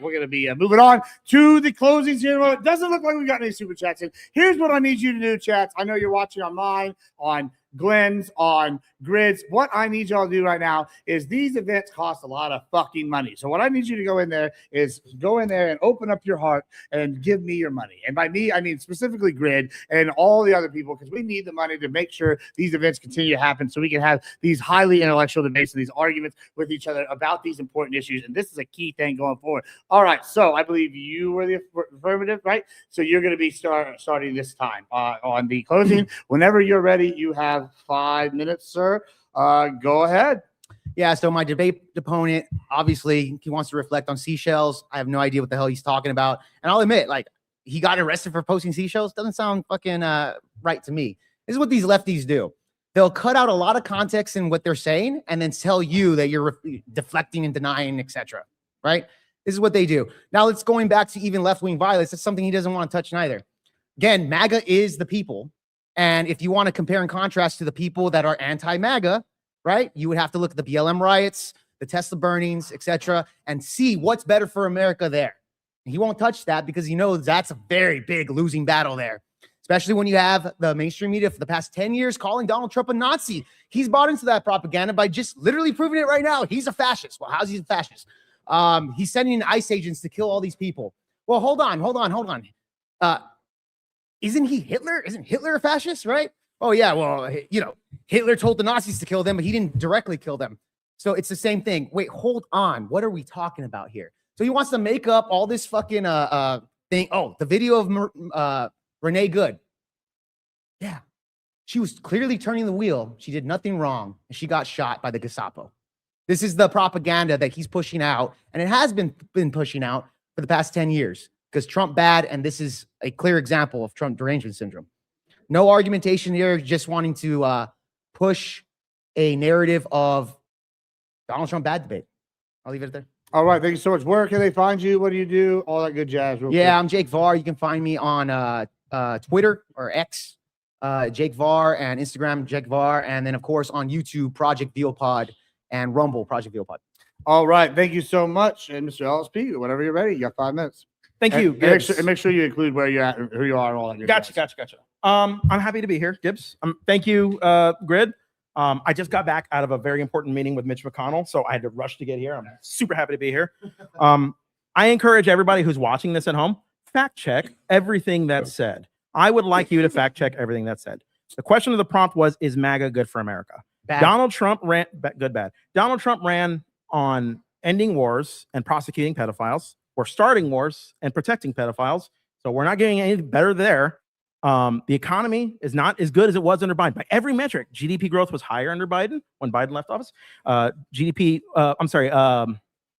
we're going to be moving on to the closings here. It doesn't look like we got any super chats in. Here's what I need you to do, chats. I know you're watching on mine, on Glenn's, on Grids. What I need y'all to do right now is these events cost a lot of fucking money. So what I need you to go in there is go in there and open up your heart and give me your money. And by me, I mean specifically Grid and all the other people, because we need the money to make sure these events continue to happen so we can have these highly intellectual debates and these arguments with each other about these important issues. And this is a key thing going forward. All right. So I believe you were the affirmative, right? So you're going to be starting this time on the closing. Whenever you're ready, you have 5 minutes, sir. Go ahead. Yeah, so my debate opponent, obviously, he wants to reflect on seashells. I have no idea what the hell he's talking about. And I'll admit, like, he got arrested for posting seashells. Doesn't sound fucking right to me. This is what these lefties do. They'll cut out a lot of context in what they're saying and then tell you that you're deflecting and denying, etc. Right? This is what they do. Now let's going back to even left-wing violence. That's something he doesn't want to touch neither. Again, MAGA is the people. And if you want to compare and contrast to the people that are anti-MAGA, right, you would have to look at the BLM riots, the Tesla burnings, etc., and see what's better for America there. And he won't touch that because he knows that's a very big losing battle there, especially when you have the mainstream media for the past 10 years calling Donald Trump a Nazi. He's bought into that propaganda by just literally proving it right now. He's a fascist. Well, how's he a fascist? He's sending in ICE agents to kill all these people. Well, hold on. Isn't he Hitler? Isn't Hitler a fascist, right? Oh, yeah, well, Hitler told the Nazis to kill them, but he didn't directly kill them. So it's the same thing. Wait, hold on. What are we talking about here? So he wants to make up all this fucking thing. Oh, the video of Renee Good. Yeah, she was clearly turning the wheel. She did nothing wrong, and she got shot by the Gestapo. This is the propaganda that he's pushing out, and it has been pushing out for the past 10 years because Trump bad, and this is a clear example of Trump derangement syndrome. No argumentation here, just wanting to push a narrative of Donald Trump bad debate. I'll leave it there. All right. Thank you so much. Where can they find you? What do you do? All that good jazz. Real quick. I'm Jake Var. You can find me on Twitter or X, Jake Var, and Instagram, Jake Var. And then, of course, on YouTube, Project Vealpod, and Rumble, Project Vealpod. All right. Thank you so much. And Mr. LSP, whenever you're ready, you got 5 minutes. Thank you. And make sure you include where you're at, who you are, and all that. Gotcha. I'm happy to be here, Gibbs. Thank you, Grid. I just got back out of a very important meeting with Mitch McConnell, so I had to rush to get here. I'm super happy to be here. I encourage everybody who's watching this at home, fact check everything that's said. I would like you to fact check everything that's said. The question of the prompt was, is MAGA good for America? Bad. Donald Trump ran, good, bad. Donald Trump ran on ending wars and prosecuting pedophiles. We're starting wars and protecting pedophiles. So we're not getting any better there. The economy is not as good as it was under Biden. By every metric, GDP growth was higher under Biden when Biden left office.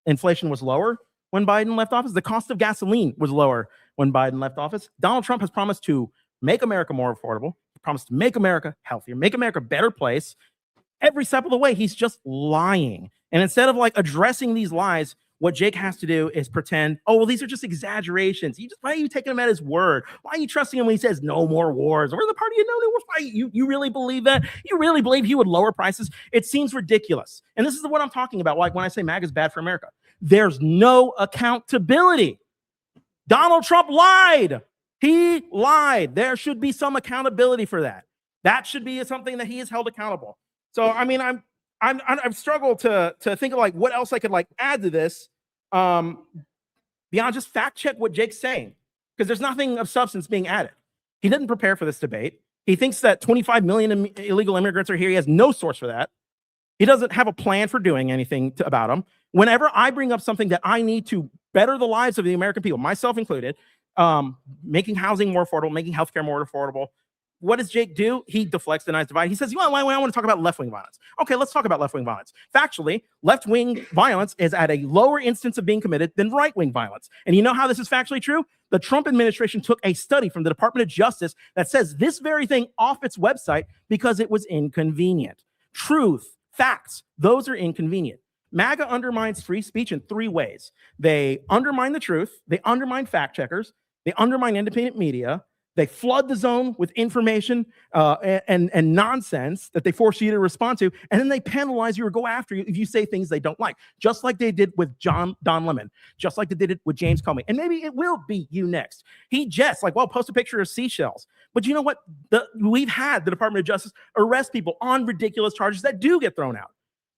Inflation was lower when Biden left office. The cost of gasoline was lower when Biden left office. Donald Trump has promised to make America more affordable. He promised to make America healthier, make America a better place. Every step of the way, he's just lying. And instead of addressing these lies, what Jake has to do is pretend, oh, well, these are just exaggerations. Why are you taking him at his word? Why are you trusting him when he says no more wars? We're the party of no new wars. Why you really believe that? You really believe he would lower prices? It seems ridiculous. And this is what I'm talking about. Like when I say MAGA is bad for America, there's no accountability. Donald Trump lied. He lied. There should be some accountability for that. That should be something that he is held accountable. So, I mean, I've struggled to think of what else I could add to this beyond just fact check what Jake's saying, because there's nothing of substance being added. He didn't prepare for this debate. He thinks that 25 million illegal immigrants are here. He has no source for that. He doesn't have a plan for doing anything about them. Whenever I bring up something that I need to better the lives of the American people, myself included, making housing more affordable, making healthcare more affordable, what does Jake do? He deflects, denies, divides. He says, I want to talk about left-wing violence. Okay, let's talk about left-wing violence. Factually, left-wing violence is at a lower instance of being committed than right-wing violence. And you know how this is factually true? The Trump administration took a study from the Department of Justice that says this very thing off its website because it was inconvenient. Truth, facts, those are inconvenient. MAGA undermines free speech in 3 ways. They undermine the truth, they undermine fact checkers, they undermine independent media, they flood the zone with information and nonsense that they force you to respond to, and then they penalize you or go after you if you say things they don't like, just like they did with Don Lemon, just like they did it with James Comey, and maybe it will be you next. He just post a picture of seashells. But you know what? We've had the Department of Justice arrest people on ridiculous charges that do get thrown out.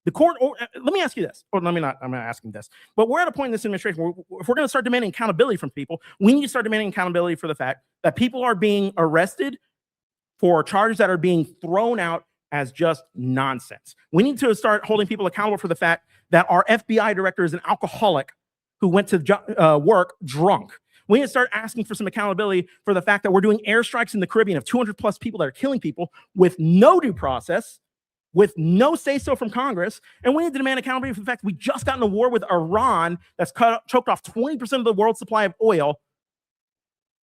The court, let me ask you this, or let me not, I'm not asking this, but we're at a point in this administration where if we're going to start demanding accountability from people, we need to start demanding accountability for the fact that people are being arrested for charges that are being thrown out as just nonsense. We need to start holding people accountable for the fact that our FBI director is an alcoholic who went to work drunk. We need to start asking for some accountability for the fact that we're doing airstrikes in the Caribbean of 200 plus people that are killing people with no due process, with no say-so from Congress, and we need to demand accountability for the fact we just got in a war with Iran that's choked off 20% of the world's supply of oil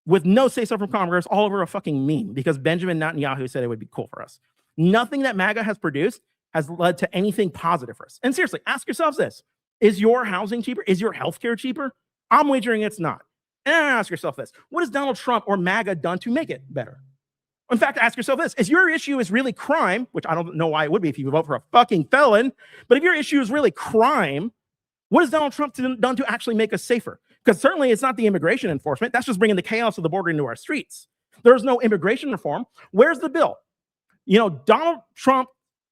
with no say-so from Congress all over a fucking meme because Benjamin Netanyahu said it would be cool for us. Nothing that MAGA has produced has led to anything positive for us. And seriously, ask yourselves this. Is your housing cheaper? Is your healthcare cheaper? I'm wagering it's not. And ask yourself this. What has Donald Trump or MAGA done to make it better? In fact, ask yourself this. If your issue is really crime, which I don't know why it would be if you vote for a fucking felon, but if your issue is really crime, what has Donald Trump done to actually make us safer? Because certainly it's not the immigration enforcement. That's just bringing the chaos of the border into our streets. There's no immigration reform. Where's the bill? You know, Donald Trump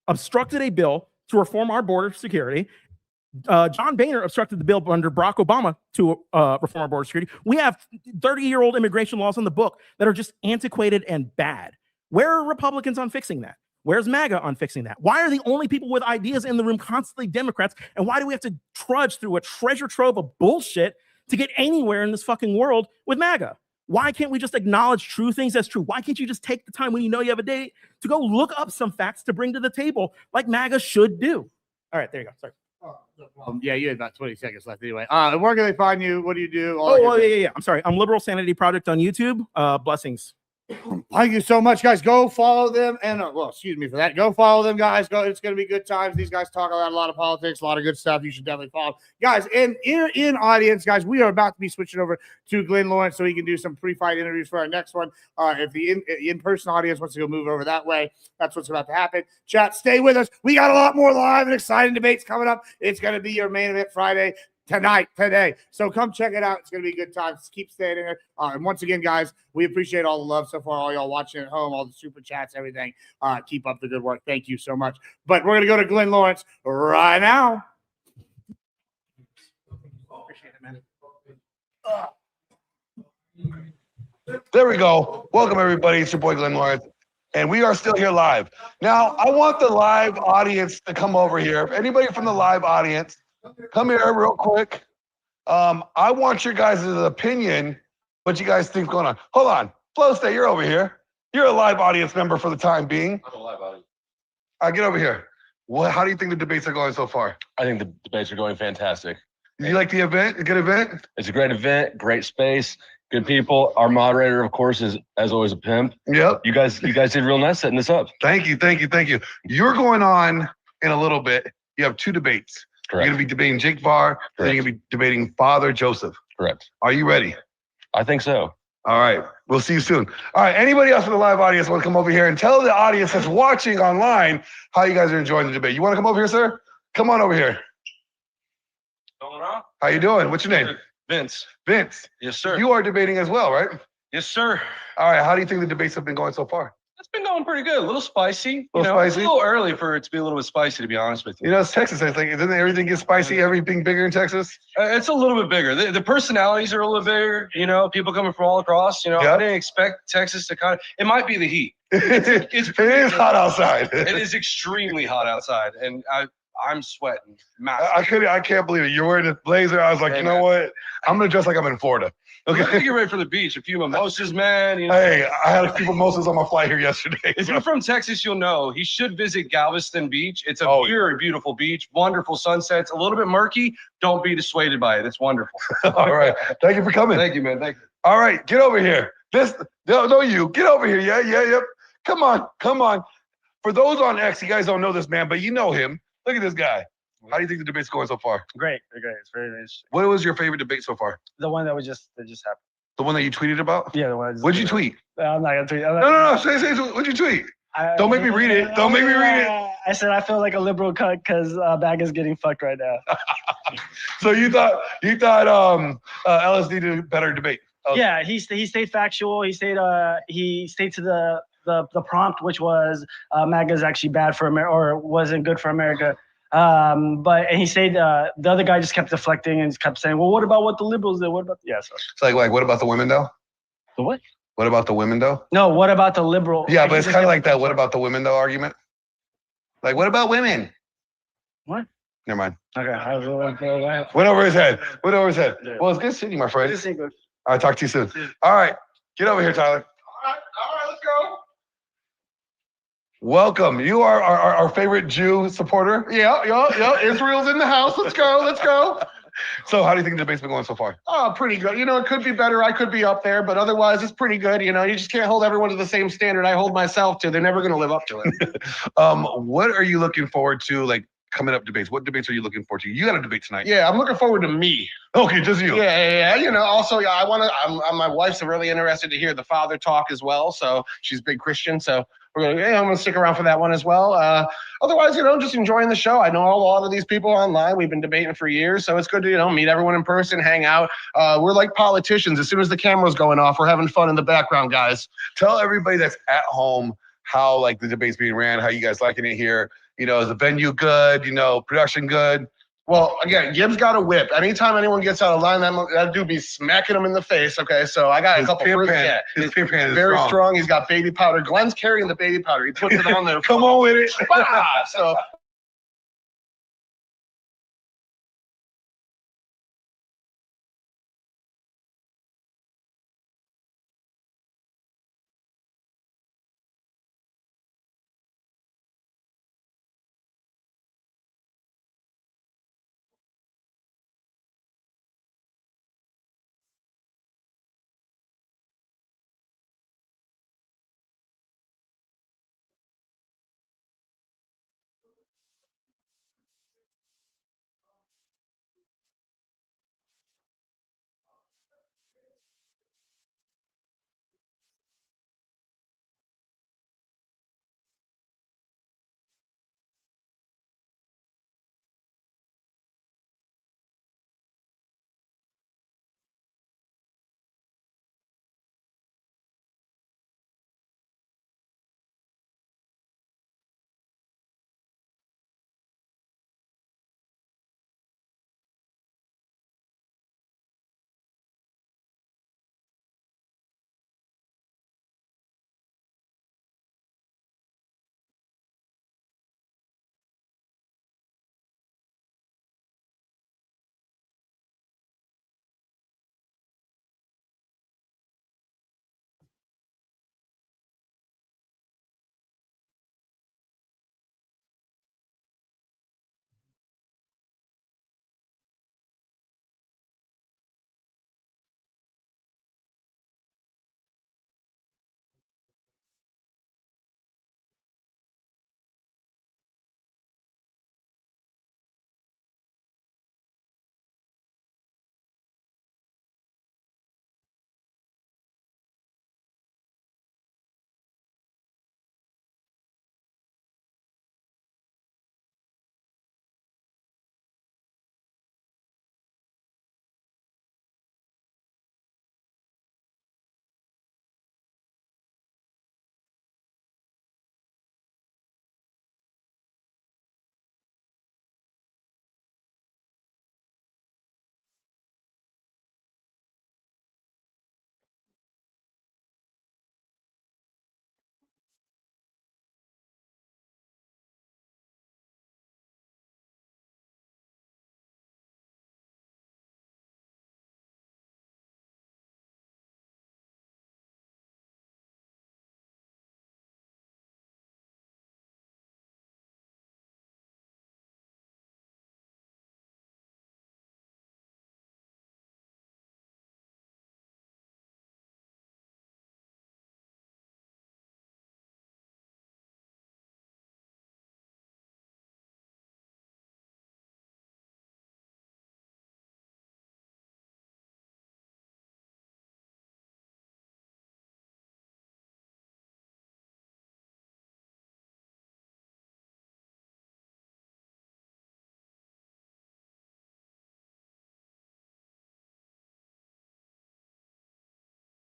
obstructed a bill to reform our border security. John Boehner obstructed the bill under Barack Obama to reform our border security. We have 30-year-old immigration laws on the book that are just antiquated and bad. Where are Republicans on fixing that? Where's MAGA on fixing that? Why are the only people with ideas in the room constantly Democrats? And why do we have to trudge through a treasure trove of bullshit to get anywhere in this fucking world with MAGA? Why can't we just acknowledge true things as true? Why can't you just take the time when you know you have a date to go look up some facts to bring to the table like MAGA should do? All right, there you go. Sorry. Yeah, you had about 20 seconds left anyway. And where can they find you? What do you do? Yeah. I'm sorry. I'm Liberal Sanity Project on YouTube. Blessings. Thank you so much, guys. Go follow them. And well, excuse me for that. Go follow them, guys. Go. It's going to be good times. These guys talk about a lot of politics, a lot of good stuff. You should definitely follow, guys. And in audience, guys, we are about to be switching over to Glenn Lawrence so he can do some pre-fight interviews for our next one. If the in-person audience wants to go move over that way, that's what's about to happen. Chat, stay with us. We got a lot more live and exciting debates coming up. It's going to be your main event Friday. Today. So come check it out. It's going to be good times. Keep staying in there. And once again, guys, we appreciate all the love so far, all y'all watching at home, all the super chats, everything. Keep up the good work. Thank you so much. But we're going to go to Glenn Lawrence right now. Appreciate it, man. There we go. Welcome, everybody. It's your boy, Glenn Lawrence. And we are still here live. Now, I want the live audience to come over here. If anybody from the live audience, come here real quick. I want your guys' opinion, what you guys think's going on. Hold on. Flow State, you're over here. You're a live audience member for the time being. I'm a live audience. Get over here. How do you think the debates are going so far? I think the debates are going fantastic. You like the event? A good event? It's a great event, great space, good people. Our moderator, of course, is as always a pimp. Yep. You guys did real nice setting this up. Thank you. You're going on in a little bit. You have two debates. Correct. You're going to be debating Jake Varr, then you're going to be debating Father Joseph. Correct. Are you ready? I think so. All right. We'll see you soon. All right. Anybody else in the live audience want to come over here and tell the audience that's watching online how you guys are enjoying the debate? You want to come over here, sir? Come on over here. How you doing? What's your name? Vince. Vince. Yes, sir. You are debating as well, right? Yes, sir. All right. How do you think the debates have been going so far? It's been going pretty good. A little spicy. Spicy? It's a little early for it to be a little bit spicy, to be honest with you. You know, it's Texas. I think doesn't everything get spicy? Everything bigger in Texas? It's a little bit bigger. The personalities are a little bigger. You know, people coming from all across. You know, Yep. I didn't expect Texas to kind of. It might be the heat. It is hot outside. It is extremely hot outside, and I'm sweating. I can't believe it. You're wearing a blazer. I was like, Hey, you know man. what? I'm gonna dress like I'm in Florida. Okay. Okay. Get ready for the beach. A few mimosas, man. You know. Hey, I had a few mimosas on my flight here yesterday. If you're from Texas, you'll know he should visit Galveston Beach. It's a Oh, very beautiful beach, wonderful sunsets, a little bit murky. Don't be dissuaded by it. It's wonderful. All right. Thank you for coming. Thank you, man. Thank you. All right, get over here. No, you. Get over here. Yeah. Come on. For those on X, you guys don't know this man, but you know him. Look at this guy. How do you think the debate's going so far? Great. It's very nice. What was your favorite debate so far? The one that just happened. The one that you tweeted about? Yeah, the one. What'd you tweet? I'm not gonna tweet. No. Say. What'd you tweet? Don't make me read it. Don't make me read it. I said I feel like a liberal cunt because Bag is getting fucked right now. So you thought LSD did a better debate? Okay. Yeah, he stayed factual. He stayed to the prompt, which was MAGA is actually bad for America or wasn't good for America. But he said the other guy just kept deflecting and kept saying, well, what about what the liberals did? What about so. It's like what about the women though? The what? What about the women though? No, what about the liberal? Yeah, but it's kind of like that. What about the women though argument? Like, what about women? What? Never mind. Okay. Went over his head. Yeah. Well, it's good seeing you, my friend. Good seeing you. All right, talk to you soon. All right, get over here, Tyler. All right, let's go. Welcome. You are our favorite Jew supporter. Yeah. Israel's in the house. Let's go. So how do you think the debate's been going so far? Oh, pretty good. You know, it could be better. I could be up there, but otherwise it's pretty good. You know, you just can't hold everyone to the same standard I hold myself to. They're never going to live up to it. What are you looking forward to, like, coming up debates? What debates are you looking forward to? You got a debate tonight. Yeah, I'm looking forward to me. Okay, just you. Yeah. You know, also, yeah, my wife's really interested to hear the father talk as well. So she's a big Christian. So I'm gonna stick around for that one as well. Otherwise, you know, just enjoying the show. I know a lot of these people online. We've been debating for years, so it's good to, you know, meet everyone in person, hang out. We're like politicians. As soon as the camera's going off, we're having fun in the background, guys. Tell everybody that's at home how, like, the debate's being ran, how you guys liking it here. You know, is the venue good? You know, production good? Well, again, Gibbs got a whip. Anytime anyone gets out of line, that dude be smacking him in the face. Okay, so I got a couple. His pimp hand is very strong. He's got baby powder. Glenn's carrying the baby powder. He puts it on there. Come on with it. So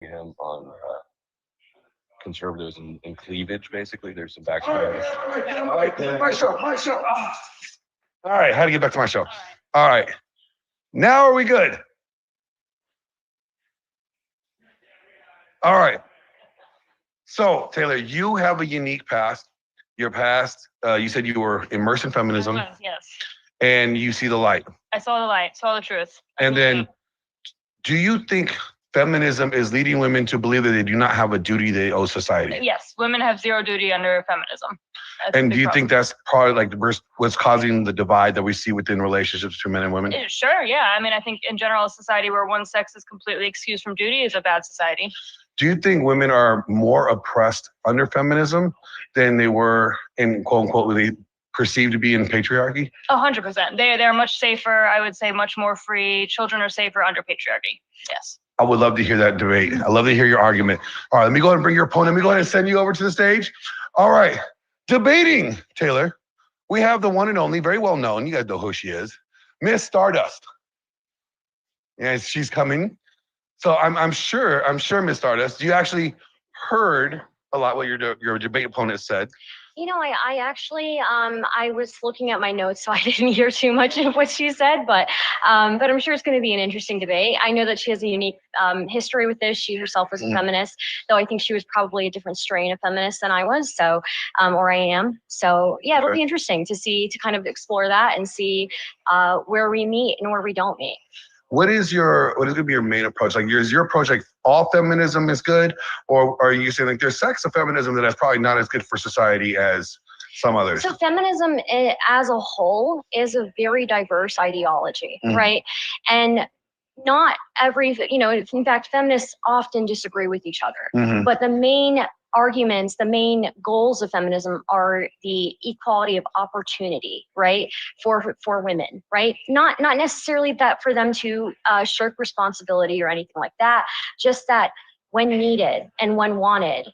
him on conservatives and cleavage, basically. There's some backstory. My show. All right, how to get back to my show. All right. Now are we good? All right. So, Taylor, you have a unique past. Your past, you said you were immersed in feminism. Yes. And you see the light. I saw the light, saw the truth. And then, do you think feminism is leading women to believe that they do not have a duty they owe society. Yes, women have zero duty under feminism. That's a And big do you problem. think that's probably like what's causing the divide that we see within relationships between men and women? Sure, yeah. I mean, I think in general, a society where one sex is completely excused from duty is a bad society. Do you think women are more oppressed under feminism than they were in quote unquote what they perceived to be in patriarchy? 100%. They're much safer. I would say much more free. Children are safer under patriarchy. Yes. I would love to hear that debate. I love to hear your argument. All right, let me go ahead and bring your opponent. Let me go ahead and send you over to the stage. All right, debating, Taylor. We have the one and only, very well known. You guys know who she is, Miss Stardust. And she's coming. So I'm sure, Miss Stardust, you actually heard a lot what your debate opponent said. You know, I actually, I was looking at my notes, so I didn't hear too much of what she said, but I'm sure it's going to be an interesting debate. I know that she has a unique history with this. She herself was a feminist, though I think she was probably a different strain of feminist than I was, so, or I am. So yeah, it'll be interesting to kind of explore that and see where we meet and where we don't meet. What is going to be your main approach? Like, is your approach like all feminism is good, or are you saying like there's sects of feminism that is probably not as good for society as some others? So feminism as a whole is a very diverse ideology, right? And not every, in fact, feminists often disagree with each other, but the main arguments, the main goals of feminism are the equality of opportunity, right, for women, right? Not necessarily that for them to shirk responsibility or anything like that, just that when needed and when wanted,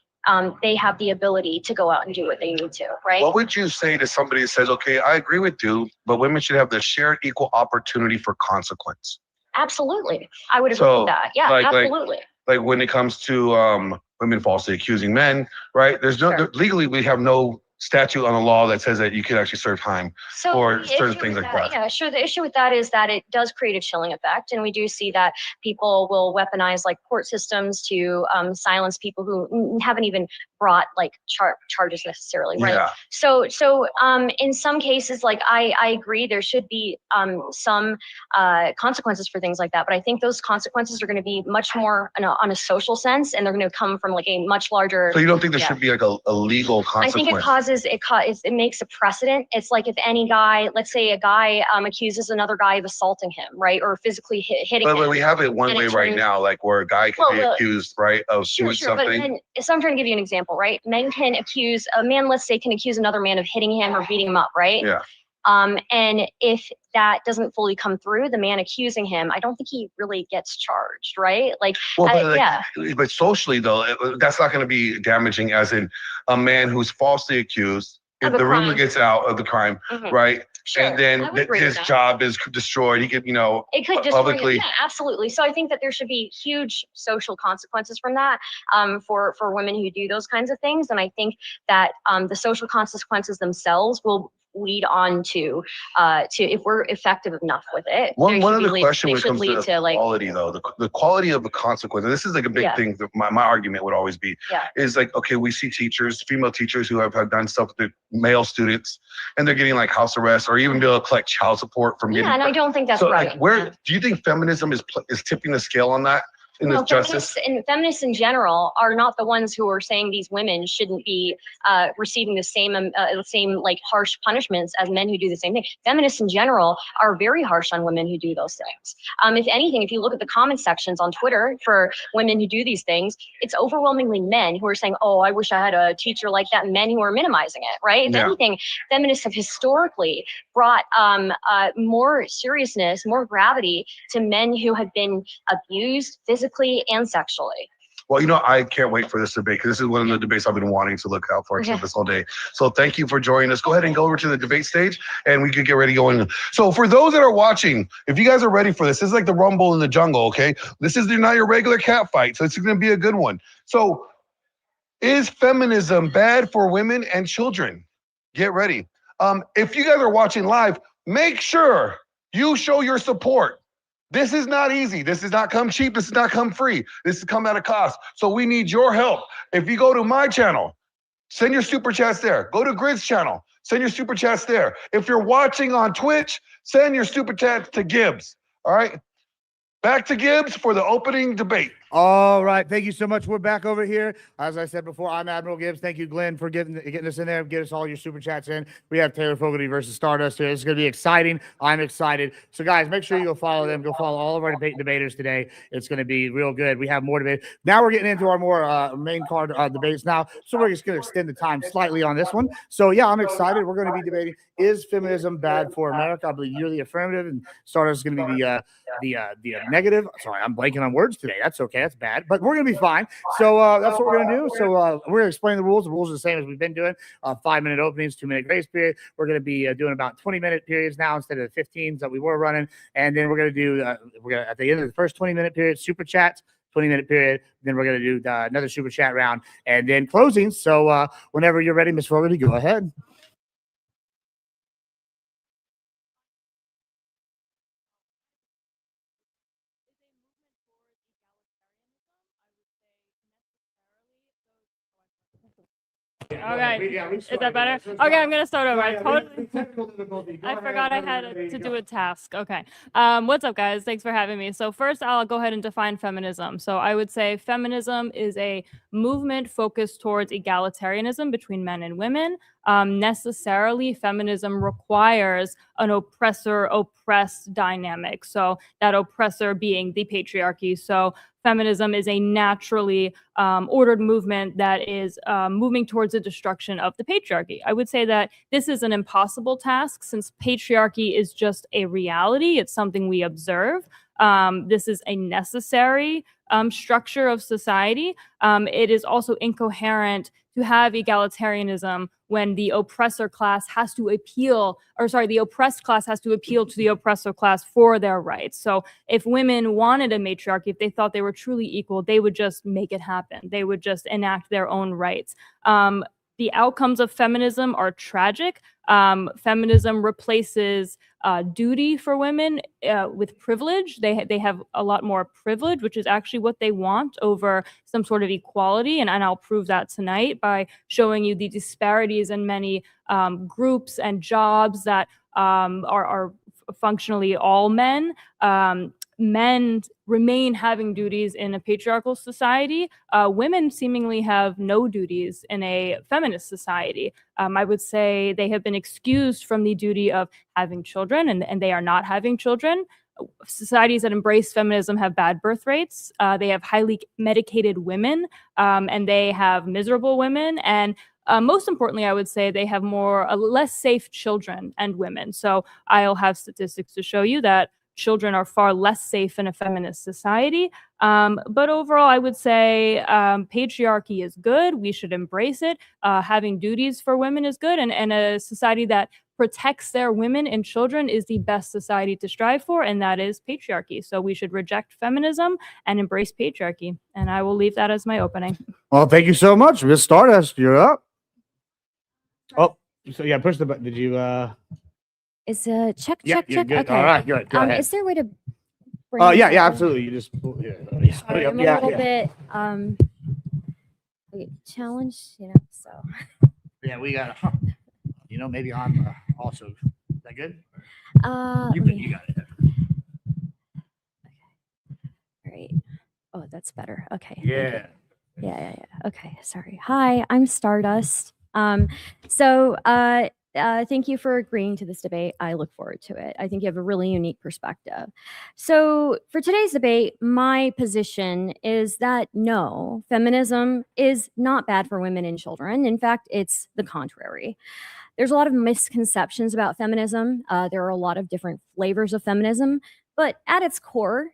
they have the ability to go out and do what they need to, right? What would you say to somebody that says, okay, I agree with you, but women should have the shared equal opportunity for consequence? Absolutely. I would agree with that. Yeah, absolutely. Like when it comes to women falsely accusing men, right? There's no, legally we have no statute on the law that says that you can actually serve time for certain things like that. Yeah, sure. The issue with that is that it does create a chilling effect. And we do see that people will weaponize like court systems to silence people who haven't even brought like charges necessarily, right? Yeah. So in some cases, like I agree there should be some consequences for things like that. But I think those consequences are going to be much more on a social sense, and they're going to come from like a much larger. So you don't think there should be like a legal consequence? I think it makes a precedent. It's like if any guy, let's say a guy accuses another guy of assaulting him, right, or physically hitting him. But we have it one way right now, like where a guy can be accused, right, of doing something. But then, so I'm trying to give you an example, right? A man, let's say, can accuse another man of hitting him or beating him up, right? Yeah. And if that doesn't fully come through, the man accusing him, I don't think he really gets charged, right? Like, but socially though, that's not going to be damaging. As in, a man who's falsely accused, if the rumor gets out of the crime, right? Sure. And then his job is destroyed. He could, it could destroy publicly. him. Yeah, absolutely. So I think that there should be huge social consequences from that for women who do those kinds of things. And I think that the social consequences themselves will lead on to if we're effective enough with it. One other question when it comes to the quality though, the quality of the consequence, and this is like a big thing that my argument would always be, is like, okay, we see teachers, female teachers who have done stuff with male students, and they're getting like house arrest or even be able to collect child support from getting. And I don't think that's right. Like, where do you think feminism is tipping the scale on that? Feminists in general are not the ones who are saying these women shouldn't be receiving the same like harsh punishments as men who do the same thing. Feminists in general are very harsh on women who do those things. If anything, if you look at the comment sections on Twitter for women who do these things, it's overwhelmingly men who are saying, "Oh, I wish I had a teacher like that," and men who are minimizing it. Right? If anything, feminists have historically brought more seriousness, more gravity to men who have been abused physically and sexually. Well, I can't wait for this debate because this is one of the debates I've been wanting to look out for this whole day. So thank you for joining us. Go ahead and go over to the debate stage and we could get ready going. So for those that are watching, if you guys are ready for this is like the Rumble in the Jungle, okay? This is not your regular cat fight, so it's going to be a good one. So is feminism bad for women and children? Get ready. If you guys are watching live, make sure you show your support. This is not easy. This does not come cheap. This does not come free. This has come at a cost. So we need your help. If you go to my channel, send your super chats there. Go to Grid's channel, send your super chats there. If you're watching on Twitch, send your super chats to Gibbs. All right? Back to Gibbs for the opening debate. All right. Thank you so much. We're back over here. As I said before, I'm Admiral Gibbs. Thank you, Glenn, for getting us in there. Get us all your super chats in. We have Taylor Fogarty versus Stardust here. It's going to be exciting. I'm excited. So, guys, make sure you go follow them. Go follow all of our debaters today. It's going to be real good. We have more debate. Now we're getting into our more main card debates now. So we're just going to extend the time slightly on this one. So, yeah, I'm excited. We're going to be debating, is feminism bad for America? I believe you're the affirmative, and Stardust is going to be the negative. Sorry, I'm blanking on words today. That's okay. That's bad, but we're gonna be fine. So that's what we're gonna do. So we're gonna explain the rules. The rules are the same as we've been doing. 5-minute openings, 2-minute grace period. We're gonna be doing about 20-minute periods now instead of the 15s that we were running. And then we're gonna do at the end of the first 20-minute period, super chats. 20-minute period. Then we're gonna do another super chat round, and then closing. So whenever you're ready, Ms. Fogarty, go ahead. Okay, is that better? Okay, I'm gonna start over. I forgot I had to do a task. Okay. What's up, guys? Thanks for having me. So first, I'll go ahead and define feminism. So I would say feminism is a movement focused towards egalitarianism between men and women. Necessarily, feminism requires an oppressor-oppressed dynamic. So that oppressor being the patriarchy. So feminism is a naturally ordered movement that is moving towards the destruction of the patriarchy. I would say that this is an impossible task since patriarchy is just a reality. It's something we observe. This is a necessary structure of society. It is also incoherent to have egalitarianism when the oppressor class has to appeal, or sorry, the oppressed class has to appeal to the oppressor class for their rights. So if women wanted a matriarchy, if they thought they were truly equal, they would just make it happen. They would just enact their own rights. The outcomes of feminism are tragic. Feminism replaces duty for women with privilege. They have a lot more privilege, which is actually what they want over some sort of equality. And I'll prove that tonight by showing you the disparities in many groups and jobs that are functionally all men. Men remain having duties in a patriarchal society. Women seemingly have no duties in a feminist society. I would say they have been excused from the duty of having children, and they are not having children. Societies that embrace feminism have bad birth rates. They have highly medicated women, and they have miserable women. And most importantly, I would say they have less safe children and women. So I'll have statistics to show you that children are far less safe in a feminist society. But overall, I would say patriarchy is good. We should embrace it. Having duties for women is good. And a society that protects their women and children is the best society to strive for, and that is patriarchy. So we should reject feminism and embrace patriarchy. And I will leave that as my opening. Well, thank you so much. Ms. Stardust, you're up. Oh, so yeah, push the button. Did you Is check, Yeah, check, you're check. good. Okay. All right, good. Go ahead. Is there a way to bring Oh, this yeah, up? absolutely. You just Sorry, I'm a little bit challenged, so. Yeah, we got maybe I'm also. Is that good? You got it. All right. Oh, that's better. Okay. thank Yeah. you. Yeah. Okay. Sorry. Hi, I'm Stardust. Thank you for agreeing to this debate. I look forward to it. I think you have a really unique perspective. So for today's debate, my position is that no, feminism is not bad for women and children. In fact, it's the contrary. There's a lot of misconceptions about feminism. There are a lot of different flavors of feminism, but at its core,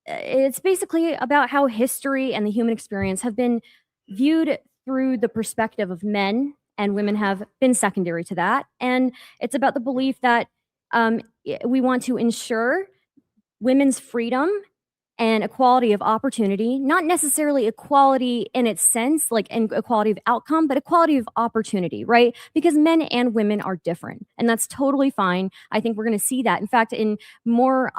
it's basically about how history and the human experience have been viewed through the perspective of men, and women have been secondary to that. And it's about the belief that we want to ensure women's freedom and equality of opportunity, not necessarily equality in its sense, like in equality of outcome, but equality of opportunity, right? Because men and women are different, and that's totally fine. I think we're going to see that. In fact, in more,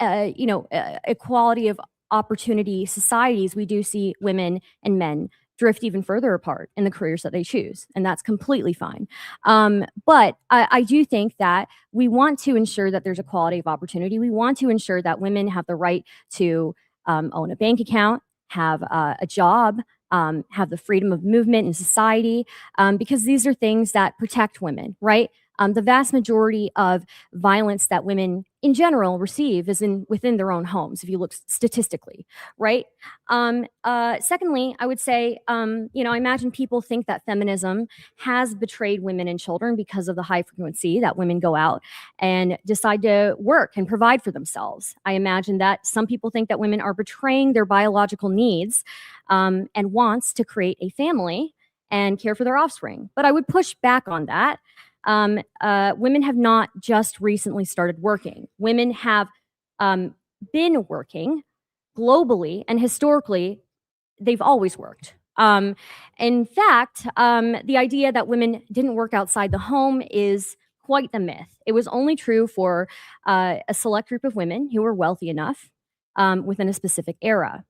equality of opportunity societies, we do see women and men drift even further apart in the careers that they choose, and that's completely fine. But I do think that we want to ensure that there's equality of opportunity. We want to ensure that women have the right to own a bank account, have a job, have the freedom of movement in society, because these are things that protect women, right? The vast majority of violence that women in general receive is within their own homes, if you look statistically, right? Secondly, I would say, I imagine people think that feminism has betrayed women and children because of the high frequency that women go out and decide to work and provide for themselves. I imagine that some people think that women are betraying their biological needs and wants to create a family and care for their offspring. But I would push back on that. Women have not just recently started working. Women have been working globally and historically. They've always worked. In fact, the idea that women didn't work outside the home is quite the myth. It was only true for a select group of women who were wealthy enough within a specific era.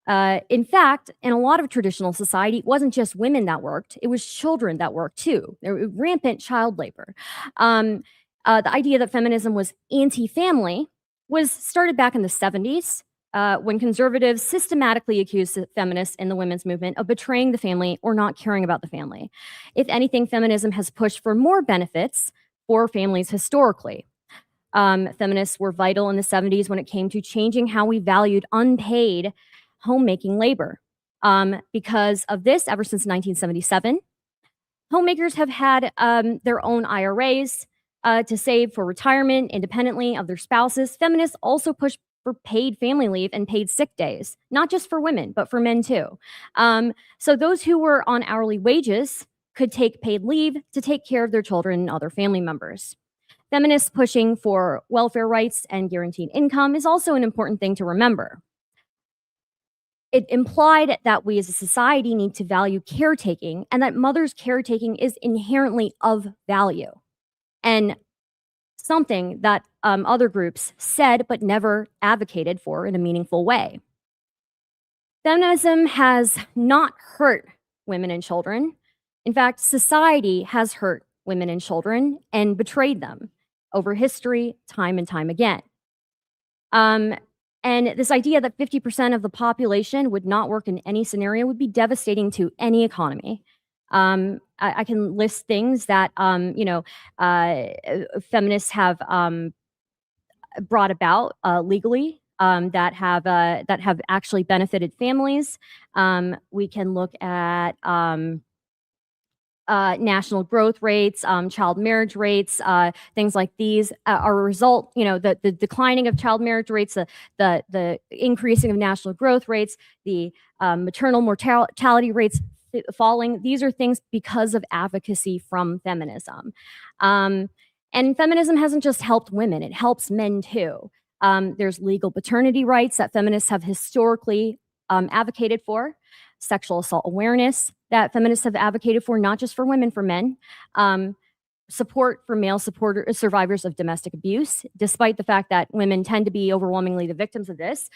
In fact, in a lot of traditional society, it wasn't just women that worked, it was children that worked too. There was rampant child labor. The idea that feminism was anti-family was started back in the 70s when conservatives systematically accused feminists in the women's movement of betraying the family or not caring about the family. If anything, feminism has pushed for more benefits for families historically. Feminists were vital in the 70s when it came to changing how we valued unpaid homemaking labor. Because of this, ever since 1977, homemakers have had their own IRAs to save for retirement independently of their spouses. Feminists also push for paid family leave and paid sick days, not just for women, but for men too. So those who were on hourly wages could take paid leave to take care of their children and other family members. Feminists pushing for welfare rights and guaranteed income is also an important thing to remember. It implied that we as a society need to value caretaking and that mother's caretaking is inherently of value and something that other groups said but never advocated for in a meaningful way. Feminism has not hurt women and children. In fact, society has hurt women and children and betrayed them over history, time and time again. And this idea that 50% of the population would not work in any scenario would be devastating to any economy. I can list things that feminists have brought about legally that have actually benefited families. We can look at national growth rates, child marriage rates, things like these are a result, the declining of child marriage rates, the increasing of national growth rates, the maternal mortality rates falling. These are things because of advocacy from feminism. And feminism hasn't just helped women, it helps men too. There's legal paternity rights that feminists have historically advocated for, sexual assault awareness that feminists have advocated for, not just for women, for men, support for male survivors of domestic abuse, despite the fact that women tend to be overwhelmingly the victims of this,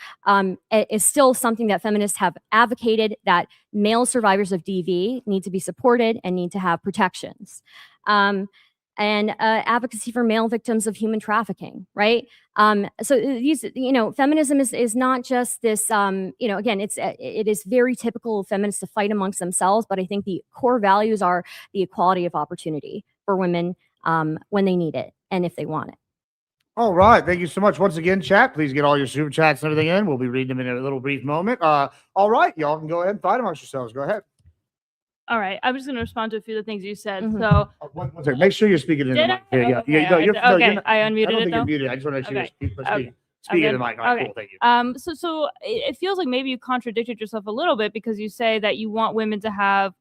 is still something that feminists have advocated, that male survivors of DV need to be supported and need to have protections. And advocacy for male victims of human trafficking, right? So these, feminism is not just this, again, it is very typical of feminists to fight amongst themselves, but I think the core values are the equality of opportunity for women when they need it and if they want it. All right. Thank you so much. Once again, chat, please get all your super chats and everything in. We'll be reading them in a little brief moment. All right. Y'all can go ahead and fight amongst yourselves. Go ahead. All right, I'm just going to respond to a few of the things you said. Mm-hmm. So, one second. Make sure you're speaking in the mic. Okay, I unmuted I don't it think though. you're muted. I just want to make sure Okay. you're speaking in the mic. All right, cool. Thank you. So it feels like maybe you contradicted yourself a little bit because you say that you want women to have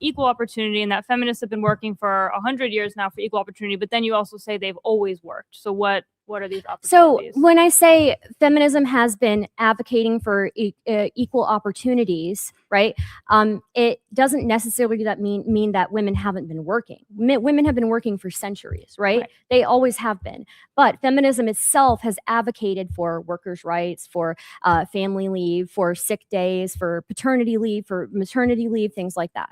equal opportunity and that feminists have been working for 100 years now for equal opportunity, but then you also say they've always worked. So what are these opportunities? So when I say feminism has been advocating for equal opportunities, right? It doesn't necessarily mean that women haven't been working. Women have been working for centuries, right? They always have been. But feminism itself has advocated for workers' rights, for family leave, for sick days, for paternity leave, for maternity leave, things like that.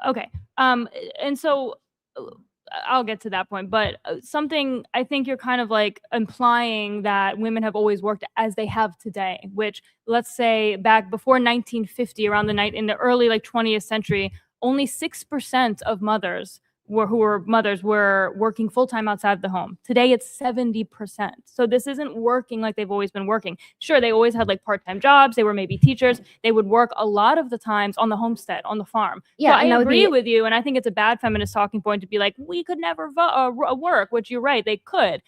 Okay. And so I'll get to that point, but something I think you're kind of like implying that women have always worked as they have today, which let's say back before 1950, around the night in the early like 20th century, only 6% of mothers who were mothers were working full-time outside of the home. Today it's 70%. So this isn't working like they've always been working. Sure, they always had like part-time jobs. They were maybe teachers. They would work a lot of the times on the homestead, on the farm. Yeah, so and that I would agree be- with you. And I think it's a bad feminist talking point to be like, we could never work, which you're right, they could.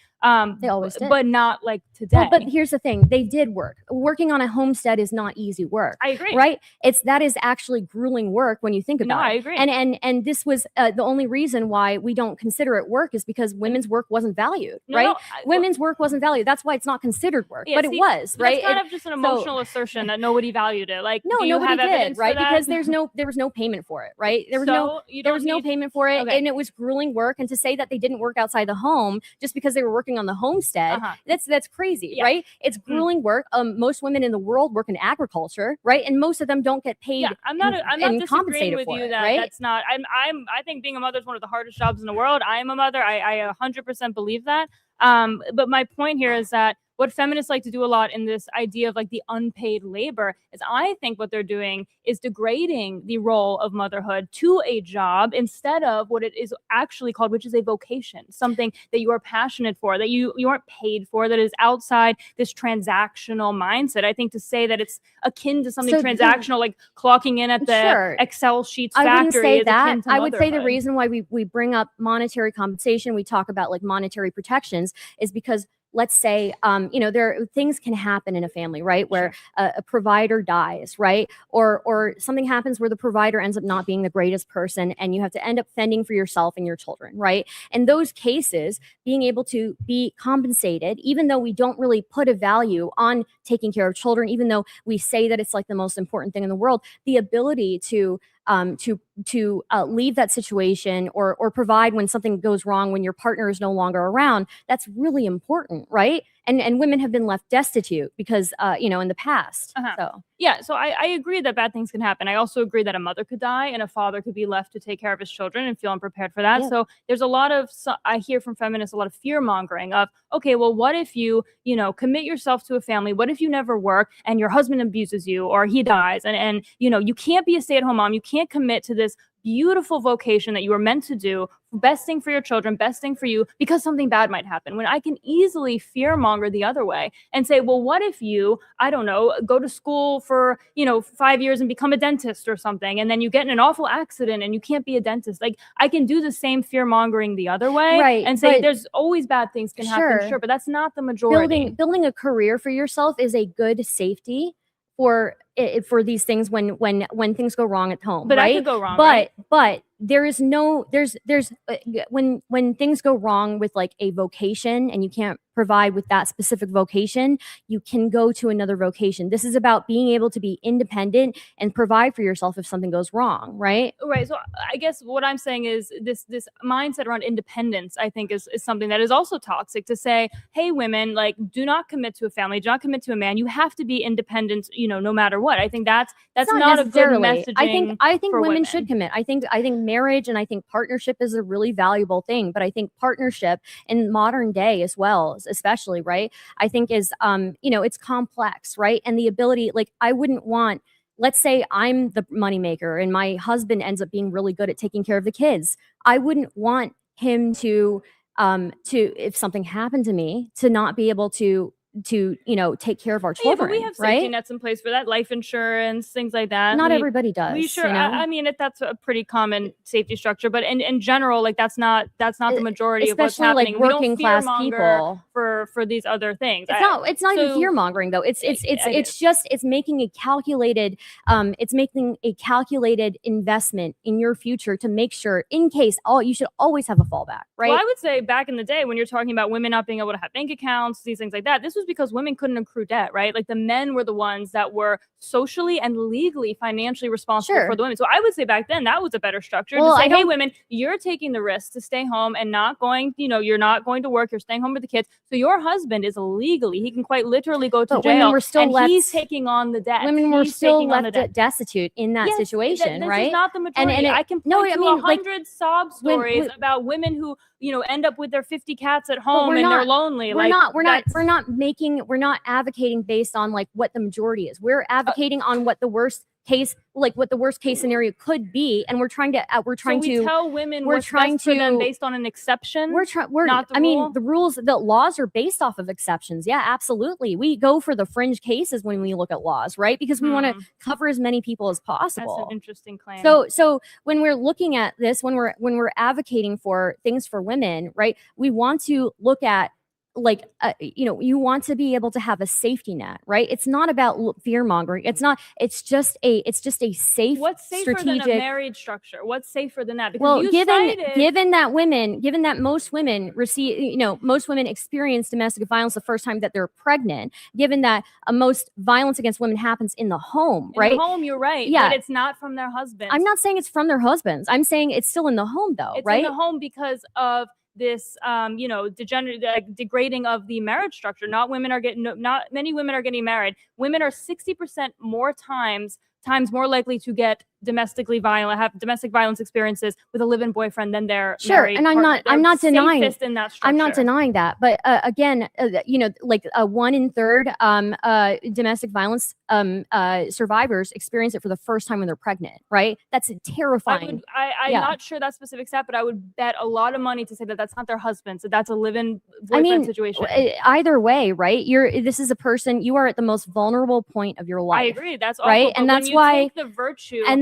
They always did. But not like today. Well, but here's the thing: they did work. Working on a homestead is not easy work. I agree. Right? That is actually grueling work when you think about it. I agree. And this was the only reason why we don't consider it work is because women's work wasn't valued. No, right? no, Women's work wasn't valued. That's why it's not considered work. Yeah, but see, it was, but right? That's kind of just an emotional assertion that nobody valued it. Like, No, do you nobody have did, evidence for right? that? Because there was no payment for it, right? There was no payment for it, Okay. and it was grueling work. And to say that they didn't work outside the home just because they were working on the homestead, that's crazy, right? It's grueling work. Most women in the world work in agriculture, right? And most of them don't get paid. Yeah, I'm not and disagreeing compensated with for you it, that right? that's not. I think being a mother is one of the hardest jobs in the world. I am a mother. I 100% believe that. But my point here is that what feminists like to do a lot in this idea of like the unpaid labor is I think what they're doing is degrading the role of motherhood to a job instead of what it is actually called, which is a vocation, something that you are passionate for, that you aren't paid for, that is outside this transactional mindset. I think to say that it's akin to something transactional, like clocking in at the Excel sheets factory. I wouldn't say is that. akin to I would say the motherhood. reason why we bring up monetary compensation, we talk about like monetary protections, is because let's say, things can happen in a family, right? Where a provider dies, right? Or something happens where the provider ends up not being the greatest person and you have to end up fending for yourself and your children, right? In those cases, being able to be compensated, even though we don't really put a value on taking care of children, even though we say that it's like the most important thing in the world, the ability to leave that situation or provide when something goes wrong, when your partner is no longer around, that's really important, right? And women have been left destitute because in the past. So Yeah, so I agree that bad things can happen. I also agree that a mother could die and a father could be left to take care of his children and feel unprepared for that. Yeah. So there's a lot of, I hear from feminists, a lot of fear mongering of, okay, well, what if you, commit yourself to a family? What if you never work and your husband abuses you or he dies and you can't be a stay-at-home mom. You can't commit to this beautiful vocation that you were meant to do, best thing for your children, best thing for you, because something bad might happen. When I can easily fear monger the other way and say, well, what if you, I don't know, go to school for, 5 years and become a dentist or something, and then you get in an awful accident and you can't be a dentist. Like, I can do the same fear mongering the other way, Right, and say but- there's always bad things can happen, sure, but that's not the majority. building a career for yourself is a good safety for these things when things go wrong at home, But that right? could go wrong, But right? but there is no there's when things go wrong with like a vocation and you can't provide with that specific vocation, you can go to another vocation. This is about being able to be independent and provide for yourself if something goes wrong, right? Right. So I guess what I'm saying is this mindset around independence, I think is something that is also toxic, to say, hey, women, like, do not commit to a family, do not commit to a man. You have to be independent, no matter what. I think that's not a good necessarily. messaging. I think for women should commit. I think marriage and I think partnership is a really valuable thing, but I think partnership in modern day as well, especially, right? I think is it's complex, right? And the ability, like, I wouldn't want, let's say I'm the moneymaker and my husband ends up being really good at taking care of the kids. I wouldn't want him to if something happened to me, to not be able to take care of our Yeah, children, but we have safety right? nets in place for that, life insurance, things like that. Not everybody does, We sure. you know? I mean, that's a pretty common safety structure, but in general, like, that's not the majority of what's Especially, like, happening. We don't working class fearmonger people. for these other things. It's not even so- fear mongering though. It's making a calculated investment in your future to make sure, in case, you should always have a fallback, right? Well, I would say back in the day when you're talking about women not being able to have bank accounts, these things like that, this was was because women couldn't accrue debt, right? Like the men were the ones that were socially and legally, financially responsible for the women. So I would say back then that was a better structure to say, hey, women, you're taking the risk to stay home and not going, you're not going to work, you're staying home with the kids. So your husband is legally, he can quite literally go to jail, were still and left, he's taking on the debt. Women were still left destitute in that Yes, situation, this right? is not the majority. I can point to 100 sob when- stories about women who, end up with their 50 cats at home and they're lonely. We're not advocating based on like what the majority is. We're advocating on what the worst case scenario could be, and we're trying to tell women what's best for them based on an exception. The rules, the laws are based off of exceptions. Yeah, absolutely. We go for the fringe cases when we look at laws, right? Because we want to cover as many people as possible. That's an interesting claim. So when we're looking at this, when we're advocating for things for women, right? We want to look at you want to be able to have a safety net, right? It's not about fear mongering. It's just a safe, what's safer strategic than a marriage structure? What's safer than that? Because well, you given that most women receive, most women experience domestic violence the first time that they're pregnant, given that most violence against women happens in the home, right? In the home, you're right. Yeah. But it's not from their husbands. I'm not saying it's from their husbands. I'm saying it's still in the home though, It's right? in the home because of this degrading of the marriage structure. Not many women are getting married. Women are 60% more times more likely to get domestic violence experiences with a live-in boyfriend than their married and partner. I'm not denying Safest in that I'm not structure. denying that, but again, 1 in 3 domestic violence survivors experience it for the first time when they're pregnant, right? That's terrifying. I'm not sure that specific stat, but I would bet a lot of money to say that that's not their husband. So that's a live-in boyfriend situation. Either way, right? This is a person, you are at the most vulnerable point of your life. I agree. That's awful, right, but and when that's you why take the virtue, and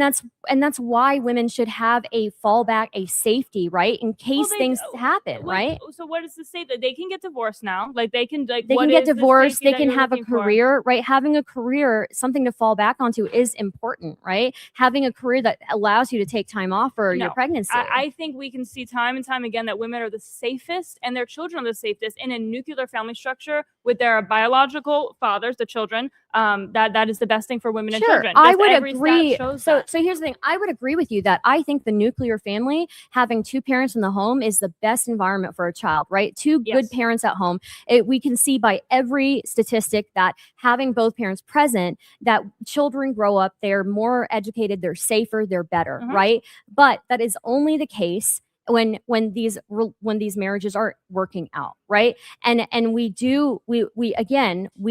that's why women should have a fallback, a safety, right, in case things happen, right? So what does this say? That they can get divorced now? Like they can They can get divorced. They can have a career, right? Having a career, something to fall back onto, is important, right? Having a career that allows you to take time off for your pregnancy. I think we can see time and time again that women are the safest and their children are the safest in a nuclear family structure with their biological fathers, the children. That is the best thing for women and children. I Just would every agree. stat shows So that. here's the thing. I would agree with you that I think the nuclear family, having 2 parents in the home, is the best environment for a child, right? 2 good parents at home. We can see by every statistic that having both parents present, that children grow up, they're more educated, they're safer, they're better, right? But that is only the case when these marriages aren't working out, right? And we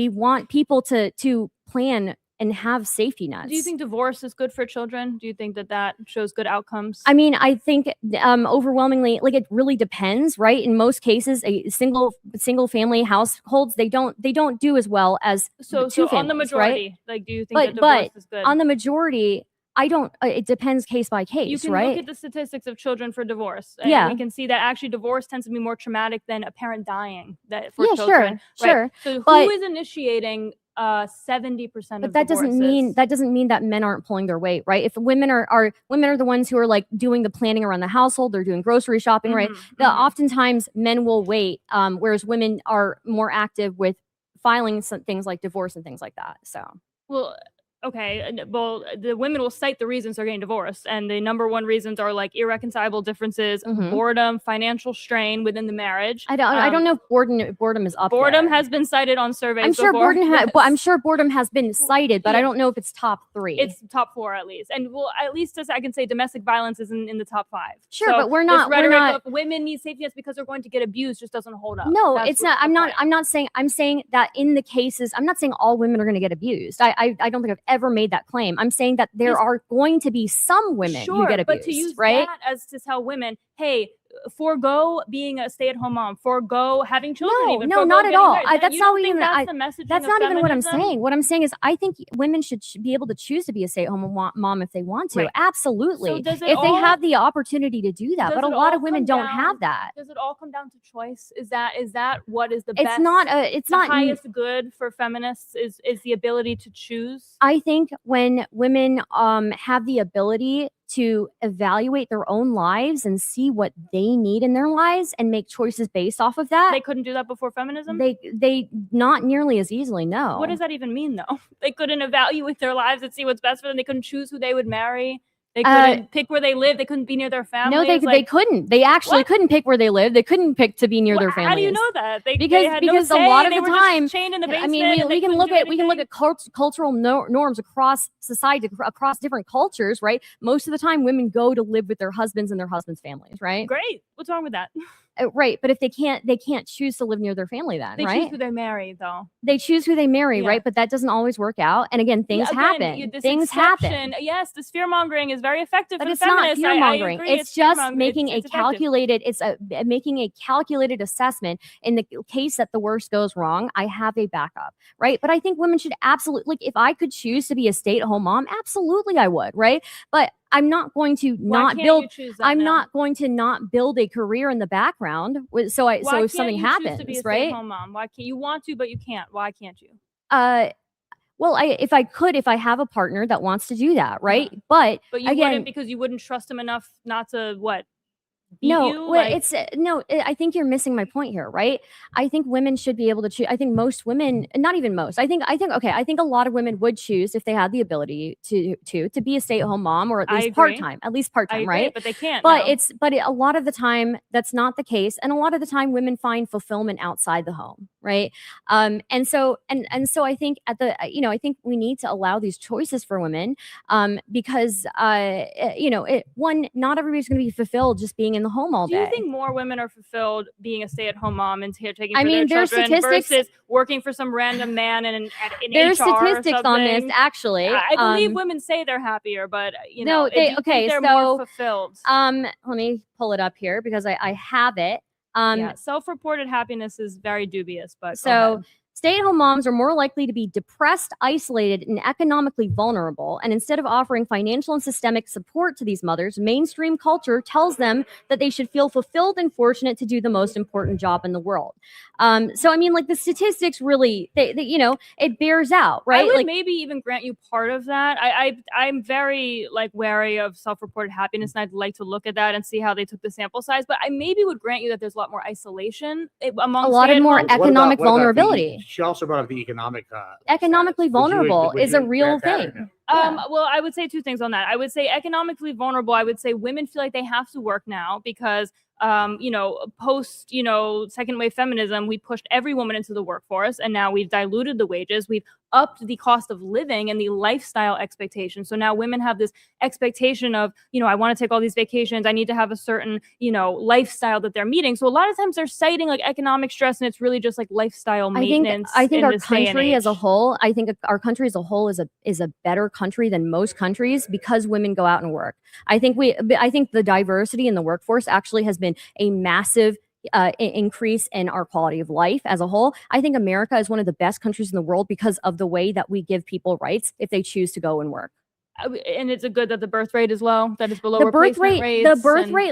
want people to plan and have safety nets. Do you think divorce is good for children? Do you think that shows good outcomes? I mean, I think overwhelmingly, it really depends, right? In most cases, a single family households, they don't do as well as So two on the families, majority, right? do you think that divorce is good? On the majority, I don't. It depends case by case, You can right? look at the statistics of children for divorce. And Yeah. we can see that actually divorce tends to be more traumatic than a parent dying for Yeah, children. sure. Right? So But- who is initiating 70% But of that doesn't mean that men aren't pulling their weight, right? If women are the ones who are doing the planning around the household, they're doing grocery shopping, right? Oftentimes men will wait, whereas women are more active with filing some things like divorce and things like that. So Well, okay. Well, the women will cite the reasons they're getting divorced, and the number one reasons are irreconcilable differences, boredom, financial strain within the marriage. I don't know if boredom is up Boredom there. has been cited on surveys. I'm sure before. I'm sure boredom has been cited, but I don't know if it's top 3. It's top 4 at least, and at least I can say domestic violence is in the top 5. Sure, So but we're this not. rhetoric of women need safety nets because they're going to get abused just doesn't hold up. No, That's it's not. I'm not saying. I'm saying that in the cases, I'm not saying all women are going to get abused. I don't think I've ever made that claim. I'm saying that there are going to be some women who get abused, but to use right? that as to tell women, hey, forego being a stay-at-home mom, forego having children. No, not at all. That's You not don't even. think that's the messaging That's of not even what I'm feminism? saying. What I'm saying is, I think women should be able to choose to be a stay-at-home mom if they want to. Right. Absolutely, So does it if they all- have the opportunity to do that. Does But a it lot all of women come don't have that. Does it all come down to choice? Is that what is the It's best? not a- it's the not- highest good for feminists is the ability to choose. I think when women have the ability to evaluate their own lives and see what they need in their lives and make choices based off of that. They couldn't do that before feminism? They not nearly as easily, no. What does that even mean, though? They couldn't evaluate their lives and see what's best for them. They couldn't choose who they would marry. They couldn't pick where they live. They couldn't be near their families. No, they couldn't. They actually couldn't pick where they live. They couldn't pick to be near their families. How do you know that? Because a lot of the time, chained in the I basement. mean, we can look at cultural norms across society, across different cultures, right? Most of the time, women go to live with their husbands and their husbands' families, right? Great. What's wrong with that? Right, but if they can't choose to live near their family, then They right? choose who they marry, though. They choose who they marry, Yeah. right? But that doesn't always work out. And again, things happen. This Things exception- happen. Yes, this fear mongering is very effective But for it's the not feminists. fear mongering. I agree, It's just fear-mongering. making It's a effective. calculated. It's making a calculated assessment in the case that the worst goes wrong. I have a backup, right? But I think women should absolutely, like, if I could choose to be a stay-at-home mom, absolutely I would, right? But I'm not going to not can't build. you choose that I'm now? not going to not build a career in the background. So Why if can't something you choose happens, to be a right? stay-at-home mom? Why can't you want to, but you can't? Why can't you? Well, if I could, if I have a partner that wants to do that, right? But But you again, wouldn't because you wouldn't trust him enough not to what? Beat no, you? well, Like- it's no. I think you're missing my point here, right? I think women should be able to choose. I think most women, not even most. I think okay. I think a lot of women would choose if they had the ability to be a stay-at-home mom or at I least agree. part-time, I agree, right? but they can't. But now. a lot of the time that's not the case, and a lot of the time women find fulfillment outside the home, right? And so I think I think we need to allow these choices for women, because not everybody's going to be fulfilled just being in the home all Do day. you think more women are fulfilled being a stay-at-home mom and taking I for mean, their there's children statistics- versus working for some random man in There's HR or statistics on this, something? actually. I believe women say they're happier, but No, do you think they're more so fulfilled. let me pull it up here because I have it. Yeah, self-reported happiness is very dubious, but go So ahead. stay-at-home moms are more likely to be depressed, isolated, and economically vulnerable. And instead of offering financial and systemic support to these mothers, mainstream culture tells them that they should feel fulfilled and fortunate to do the most important job in the world. So I mean, like, the statistics really, it bears out, right? I would Like, maybe even grant you part of that. I'm very wary of self-reported happiness, and I'd like to look at that and see how they took the sample size. But I maybe would grant you that there's a lot more isolation among a lot of more stay-at-home- economic What about the- vulnerability. she also brought up the economic. Economically vulnerable would is a you real grant that or thing. Well, I would say two things on that. I would say economically vulnerable. I would say women feel like they have to work now because, post, second wave feminism, we pushed every woman into the workforce, and now we've diluted the wages. We've upped the cost of living and the lifestyle expectation. So now women have this expectation of, I want to take all these vacations. I need to have a certain, lifestyle that they're meeting. So a lot of times they're citing like economic stress, and it's really just like lifestyle maintenance. I think in our this day and country as a age. whole, I think our country as a whole is a better country than most countries because women go out and work. I think the diversity in the workforce actually has been a massive increase in our quality of life as a whole. I think America is one of the best countries in the world because of the way that we give people rights if they choose to go and work. And it's a good that the birth rate is low, that it's below The birth replacement rate,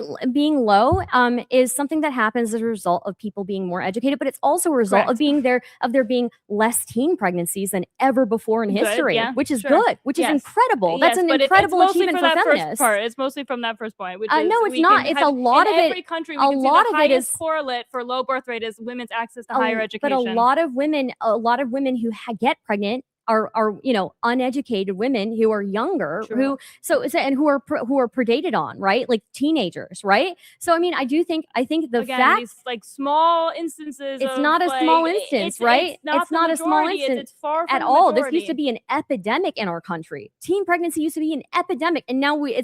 rates. being low, is something that happens as a result of people being more educated, but it's also a result of there being less teen pregnancies than ever before in Good, history, yeah, which is sure. good, which is Yes. incredible. That's Yes, an but incredible it's mostly achievement for for that feminists. first part. It's mostly from that first point. Which No, is it's we not. can It's have- a lot in of it. every country, we A can lot see of the it highest is- correlate for low birth rate is women's access to a- higher education. But a lot of women who get pregnant are uneducated women who are younger, True. and who are predated on, right? Like teenagers, right? So I mean, I think the Again, fact these like small instances. it's of, not a like, small instance, right? It's not, a small instance It's far from at the all. This majority. used to be an epidemic in our country. Teen pregnancy used to be an epidemic, and now we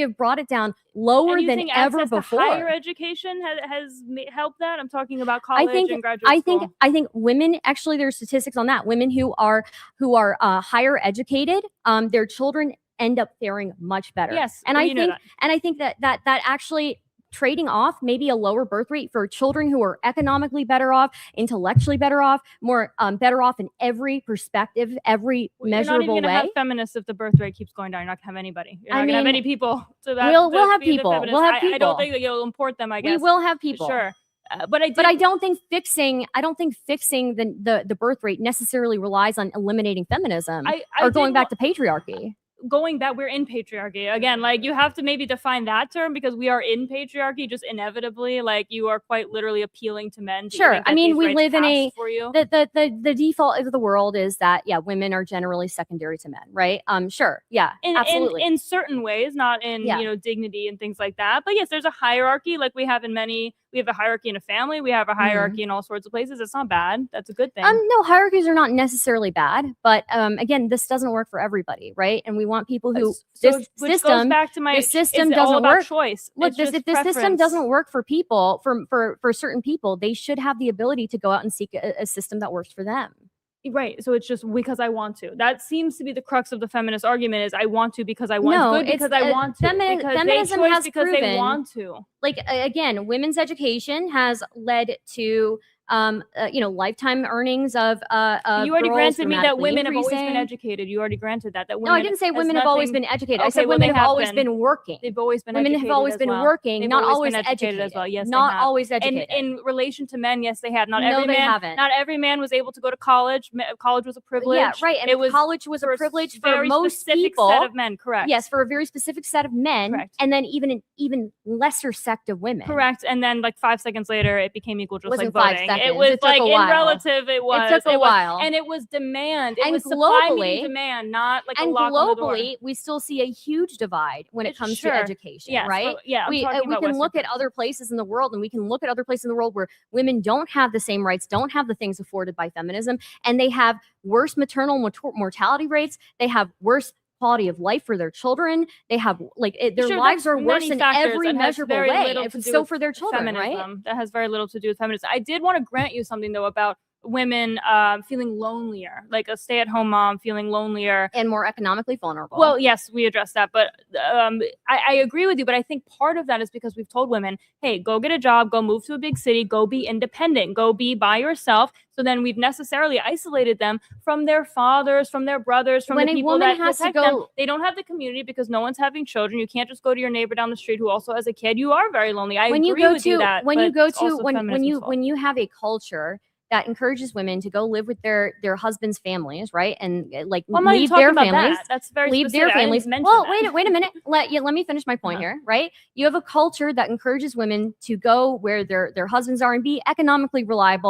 have brought it down lower And you than think ever access to before. higher education has helped that? I'm talking about college and graduate school. I think women, actually, there are statistics on that. Women who are higher educated, their children end up faring much better. Yes, and you know that. I think that actually trading off maybe a lower birth rate for children who are economically better off, intellectually better off, more better off in every perspective, every You're not even measurable going to way. have feminists if the birth rate keeps going down. You're not going to have anybody. You're not going to have any people. To that, we'll to have be the people. feminists. We'll have I people. don't think that you'll import them. I guess We will have people. Sure. But I don't think fixing the birth rate necessarily relies on eliminating feminism or going back to patriarchy. going back, we're in patriarchy again. Like you have to maybe define that term because we are in patriarchy just inevitably. Like you are quite literally appealing to men. To Sure. even I get mean, these we rights live in a passed for you. the default of the world is that women are generally secondary to men, right? Sure. Yeah. Absolutely. In certain ways, not in dignity and things like that. But yes, there's a hierarchy like we have in many. We have a hierarchy in a family. We have a hierarchy in all sorts of places. It's not bad. That's a good thing. No, hierarchies are not necessarily bad, but again, this doesn't work for everybody, right? And we want people who which goes back to my the system it's all doesn't about work. choice. Look, It's just if the system preference. doesn't work for people, for certain people, they should have the ability to go out and seek a system that works for them. Right. So it's just because I want to. That seems to be the crux of the feminist argument is I want to because I want No, good because it's, I want to. Because feminism they choose has because they proven, want to. Like again, women's education has led to lifetime earnings of You already girls granted me that dramatically women have always been increasing. educated. You already granted that. That No, women I didn't say has women have always nothing- been educated. I Okay, said well, women they have always been working. They've always been Women educated have always as been well. working, They've not always always been educated as educated. well. Yes, Not they have. always educated. In relation to men, yes, they have. Not No, every they man. haven't. Not every man was able to go to college. College was a privilege. Yeah, right. And it was college was a privilege for very most specific people. set of men. Correct. Yes, for a very specific set of men, Correct. and then even an even lesser sect of women. Correct. And then like 5 seconds later, it became equal just Wasn't like 5 voting. seconds. It was It took like a in while. relative, it was. It took a was- while. and it was demand. It And was supply globally- meeting demand, not like a And lock on the door. globally, we still see a huge divide when it comes Sure. to education, Yes, right? well, yeah, I'm we talking about can Western look at other places in the world, and we can look at other places in the world where women don't have the same rights, don't have the things afforded by feminism, and they have worse maternal mortality rates. They have worse quality of life for their children. They have their Sure, lives that's are worse many in factors every and has measurable very way. little And to do so with for their children, right? feminism. That has very little to do with feminism. I did want to grant you something though about women feeling lonelier, like a stay-at-home mom feeling lonelier and more economically vulnerable. Well, yes, we addressed that, but I agree with you. But I think part of that is because we've told women, hey, go get a job, go move to a big city, go be independent, go be by yourself. So then we've necessarily isolated them from their fathers, from their brothers, from When the a people woman that has to protect them. go- They don't have the community because no one's having children. You can't just go to your neighbor down the street who also has a kid. You are very lonely. I agree with you that. when but you go it's to also feminism's fault. when you have a culture that encourages women to go live with their husbands' families, right? And Well, I'm not even leave talking their about families. that. That's very leave their specific. I didn't families. mention Well, that. wait a minute. Let me finish my point here, right? You have a culture that encourages women to go where their husbands are and be economically reliant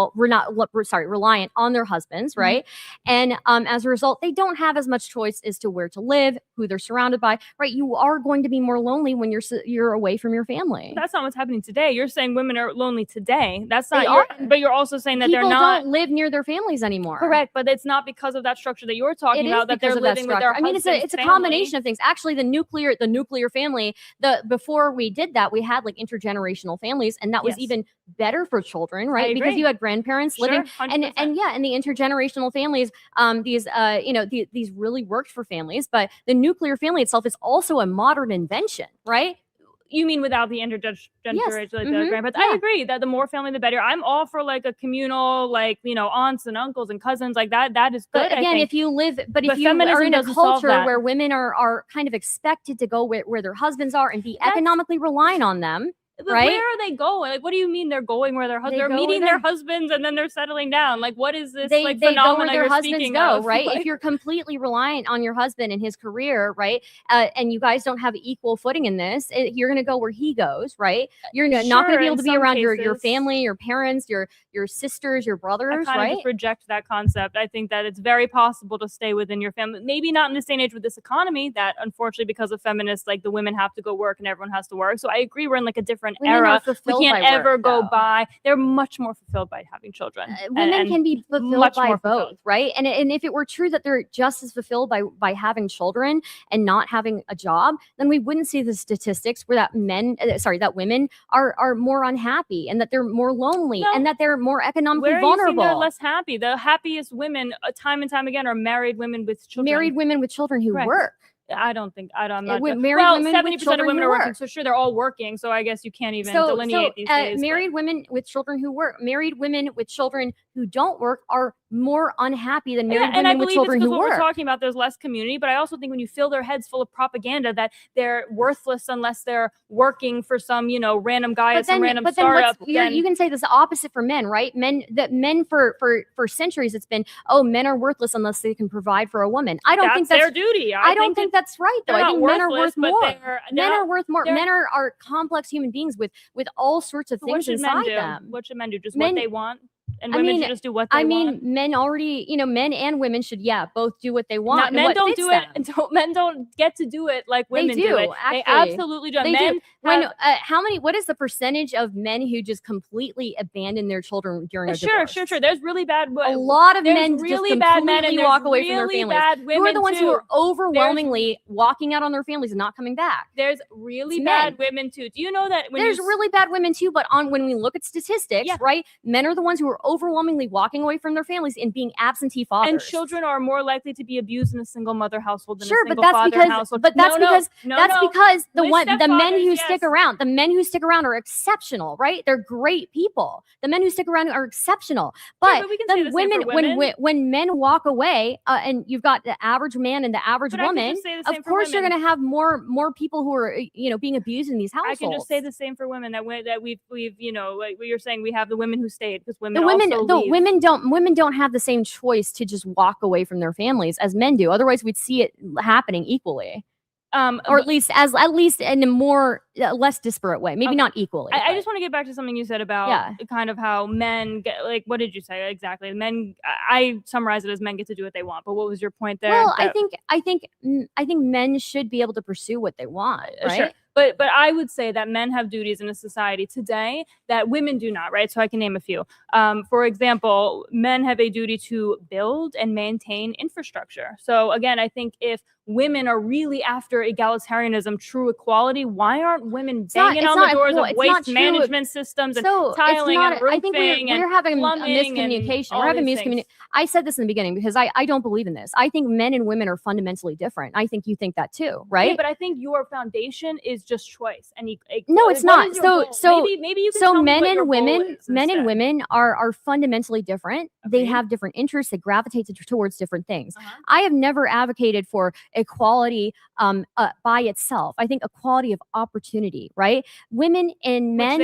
on their husbands, right? And as a result, they don't have as much choice as to where to live, who they're surrounded by, right? You are going to be more lonely when you're away from your family. That's not what's happening today. You're saying women are lonely today. That's not They your, are. but you're also saying that People they're not don't live near their families anymore. correct. But it's not because of that structure that you're talking It about is that because they're of that living with their structure. I mean, it's husband's a family. combination of things. Actually, the nuclear family. Before we did that, we had like intergenerational families, and that was Yes. even better for children, right? I Because agree. you had grandparents Sure, living, 100%. and the intergenerational families, these really worked for families. But the nuclear family itself is also a modern invention, right? You mean without the intergenerational, like the Mhm. grandparents? Yeah. I agree that the more family, the better. I'm all for like a communal, like aunts and uncles and cousins, like that. That is good. But I again, think. if you live, but if But you are feminism in a doesn't solve culture that. where women are kind of expected to go where their husbands are and be economically reliant on them, But right? where are they going? Like, what do you mean they're going where their husbands? They They're go where meeting their their- husbands and then they're settling down. Like, what is this they like go phenomenon where their you're husbands speaking go, of? right? Like, If you're completely reliant on your husband and his career, right, and you guys don't have equal footing in this, you're going to go where he goes, right? You're not going to Sure, be able in to be some around your cases. family, your parents, your sisters, your I brothers, kind of right? just reject that concept. I think that it's very possible to stay within your family. Maybe not in this day and age with this economy that unfortunately because of feminists, like the women have to go work and everyone has to work. So I agree we're in like a different Women are era. We fulfilled can't by ever work, go though. by. They're much more fulfilled by having children. Women and can be fulfilled much by more both, fulfilled. right? And if it were true that they're just as fulfilled by having children and not having a job, then we wouldn't see the statistics where that women are more unhappy and that they're more lonely No. and that they're more economically Where are you seeing vulnerable. they're less happy? The happiest women, time and time again, are married women with children. Married women with children who Correct. work. I'm not. married Well, women with 70% of children women who are working, work. so sure they're all working. So I guess you can't even delineate these days. Married women with children who work, married women with children who don't work are more unhappy than Yeah, married and I women with believe it's children because who what we're work. talking about, there's less community, but I also think when you fill their heads full of propaganda that they're worthless unless they're working for some, you know, random guy at some random But startup. you can say this the opposite for men, right? Men for centuries it's been, oh, men are worthless unless they can provide for a woman. I don't think That's that's their duty. I don't think that's right though. they're I not think men are worthless, worth but more. they're Men not- are worth more. they're- Men are complex human beings with all sorts of So what things should men inside do? them. What should men do? Just Men- what they want? And I women mean, should just do what they want? men already, you know, men and women should, both do what they want. Not, and men what don't fits do them. it. Men don't get to do it like They women do, it. actually. They absolutely do. They Men do. When have- what is the percentage of men who just completely abandon their children during a divorce? Sure. There's really bad. A lot of there's men really just bad men and completely there's walk away from their really families. bad Who are women the ones who too. are overwhelmingly walking out on their families and not coming back? There's really It's bad men. women too. Do you know that when There's you really bad women too, but when we look at statistics, right, men are the ones who are overwhelmingly walking away from their families and being absentee fathers. and children are more likely to be abused in a single mother household than a Sure, single but that's father because household. that's because the With men who stepfathers, stick around, the men who stick around are exceptional, right? They're great people. The men who stick around are exceptional. But, but we can say the the same women, for women. when men walk away, and you've got the average man and the average But I can woman, just say the same of for course you're women. going to have more people who are being abused in these households. I can just say the same for women that we've you know, like what you're saying, we have the women who stayed because women women don't have the same choice to just walk away from their families as men do. Otherwise, we'd see it happening equally. Or at least in a more less disparate way. Maybe not equally. I but- just want to get back to something you said about kind of how men get, like, what did you say exactly? Men, I summarize it as men get to do what they want. But what was your point there? Well, I think men should be able to pursue what they want, right? Sure. But I would say that men have duties in a society today that women do not, right? So I can name a few. For example, men have a duty to build and maintain infrastructure. So again, I think if women are really after egalitarianism, true equality, why aren't women banging on the doors of waste management systems and tiling and roofing I think we're having a miscommunication. We're having miscommunication. I said this in the beginning because I don't believe in this. I think men and women are fundamentally different. I think you think that too, right? Yeah, but I think your foundation is just choice. And no, it's not. So maybe you can tell me men what your and goal women, is men and instead. women are fundamentally different. They have different interests. They gravitate towards different things. I have never advocated for equality by itself. I think equality of opportunity, right? Women and men,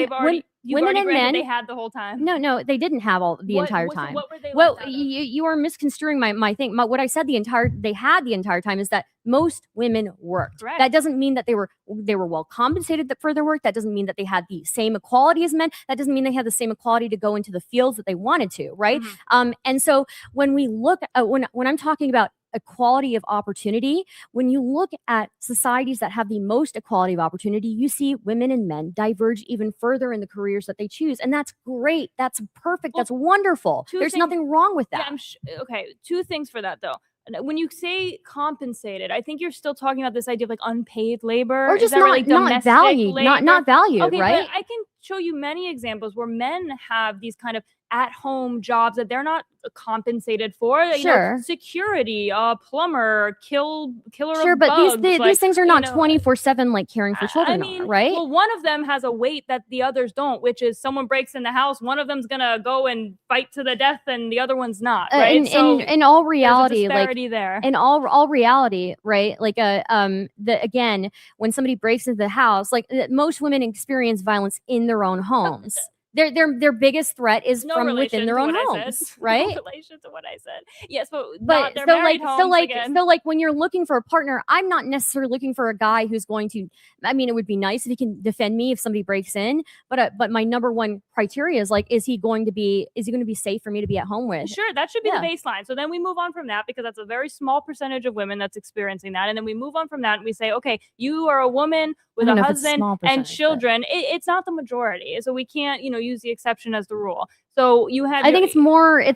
You've women already and granted men. they had the whole time. No, they didn't have all the entire time. What were they Well, left out of? you are misconstruing my thing. What I said they had the entire time is that most women worked. Correct. That doesn't mean that they were well compensated for their work. That doesn't mean that they had the same equality as men. That doesn't mean they had the same equality to go into the fields that they wanted to, right? And so when we look at when I'm talking about equality of opportunity, when you look at societies that have the most equality of opportunity, you see women and men diverge even further in the careers that they choose. And that's great. That's perfect. That's wonderful. There's nothing wrong with that. Yeah, okay, two things for that though. When you say compensated, I think you're still talking about this idea of like unpaid labor, Or Is just that really not domestic valued, not labor? valued, Okay, right? But I can show you many examples where men have these kind of at-home jobs that they're not compensated for. You know, Sure. security, killer Sure, of but bugs. these things are not you know, 24/7 like caring for children, right? Well, one of them has a weight that the others don't, which is someone breaks in the house, one of them's gonna go and fight to the death, and the other one's not. Right? In all reality, like disparity there. in all reality, right? Like again, when somebody breaks into the house, like most women experience violence in their own homes. Their biggest threat is No from relation within their to own what I homes, said. right? No relation to what I said. Yes, but But not their married homes again. so like when you're looking for a partner, I'm not necessarily looking for a guy who's going to. I mean, it would be nice if he can defend me if somebody breaks in, but my number one criteria is like, is he going to be safe for me to be at home with? Sure, that should be Yeah. the baseline. So then we move on from that because that's a very small percentage of women that's experiencing that. And then we move on from that and we say, okay, you are a woman with I a don't know if it's husband small and percentage, but- children. It's not the majority. So we can't, use the exception as the rule. So you have I think it's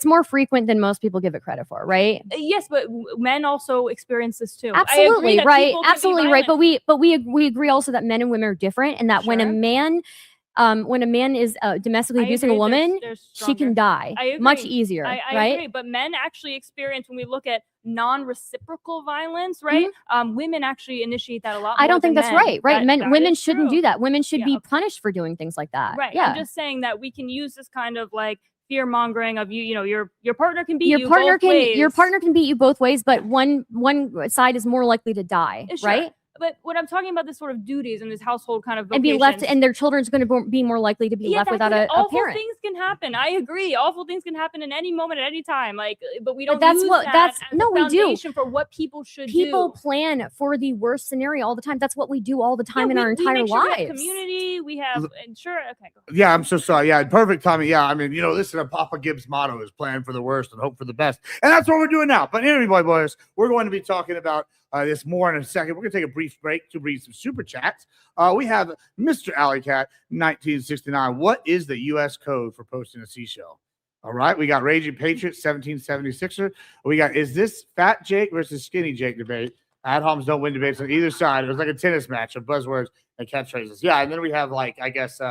more frequent than most people give it credit for, right? Yes, but men also experience this too. Absolutely, right. People can be Absolutely right. violent. But we agree also that men and women are different, and that when a man is domestically I abusing a agree, woman, they're she can die I agree. much easier, I right? agree, but men actually experience when we look at non-reciprocal violence, right? Women actually initiate that a lot. Mm-hmm. I more don't think than that's men. right. Right? That Women is shouldn't true. do that. Women should be punished for doing things like that. Right. Yeah. I'm just saying that we can use this kind of like fear mongering of your partner can beat Your you partner both can ways. your partner can beat you both ways, but one side is more likely to die, Sure. right? But what I'm talking about, this sort of duties and this household kind of And vocations. be left, and their children's going to be more likely to be left that without can- a awful parent. things can happen. I agree. Awful things can happen in any moment, at any time. Like, but we don't. But that's use what that that's as no, a we do. foundation for what people should People do. plan for the worst scenario all the time. That's what we do all the time in Yeah, our we entire make sure we have lives. community. We have and sure. Okay. Go. Yeah, I'm so sorry. Yeah, perfect timing. Yeah, I mean, listen, Papa Gibbs' motto is plan for the worst and hope for the best. And that's what we're doing now. But anyway, boys, we're going to be talking about this more in a second. We're going to take a brief break to read some super chats. We have Mr. Alleycat, 1969. What is the U.S. code for posting a seashell? All right. We got Raging Patriot, 1776er. We got, is this Fat Jake versus Skinny Jake debate? Ad homs don't win debates on either side. It was like a tennis match of buzzwords and catchphrases. Yeah. And then we have, like, I guess,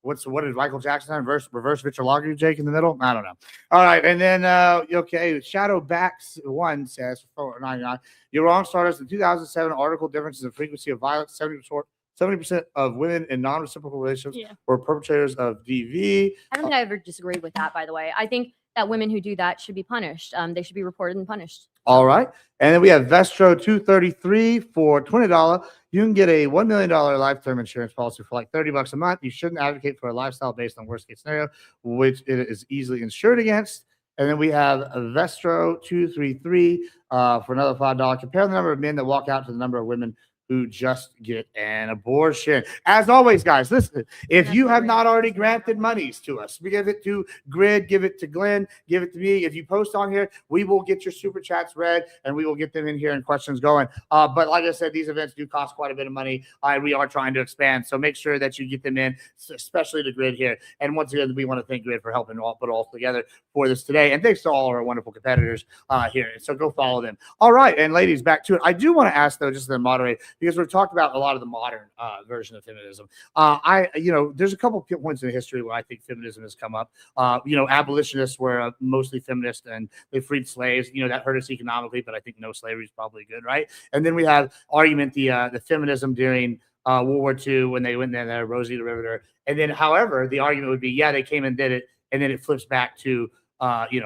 what did Michael Jackson have? Reverse Victor Jake in the middle? I don't know. All right. And then, okay, Shadowbacks1 says, for $4.99, you're wrong, Stardust. The 2007 article, differences in frequency of violence, 70% of women in non-reciprocal relationships were perpetrators of DV. I don't think I ever disagreed with that, by the way. I think that women who do that should be punished. They should be reported and punished. All right. And then we have Vestro 233 for $20. You can get a $1 million lifetime insurance policy for like $30 a month. You shouldn't advocate for a lifestyle based on worst case scenario, which it is easily insured against. And then we have Vestro 233 for another $5. Compare the number of men that walk out to the number of women who just get an abortion. As always, guys, listen, if you have not already granted monies to us, give it to Grid, give it to Glenn, give it to me. If you post on here, we will get your super chats read and we will get them in here and questions going. But like I said, these events do cost quite a bit of money. We are trying to expand, so make sure that you get them in, especially to Grid here. And once again, we want to thank Grid for helping put it all together for this today. And thanks to all our wonderful competitors here. So go follow them. All right, and ladies, back to it. I do want to ask, though, just to moderate, because we've talked about a lot of the modern version of feminism. There's a couple of points in history where I think feminism has come up. Abolitionists were mostly feminist and they freed slaves. That hurt us economically, but I think no slavery is probably good, right? And then we have argument the feminism during World War II when they went there, Rosie the Riveter. And then, however, the argument would be, yeah, they came and did it, and then it flips back to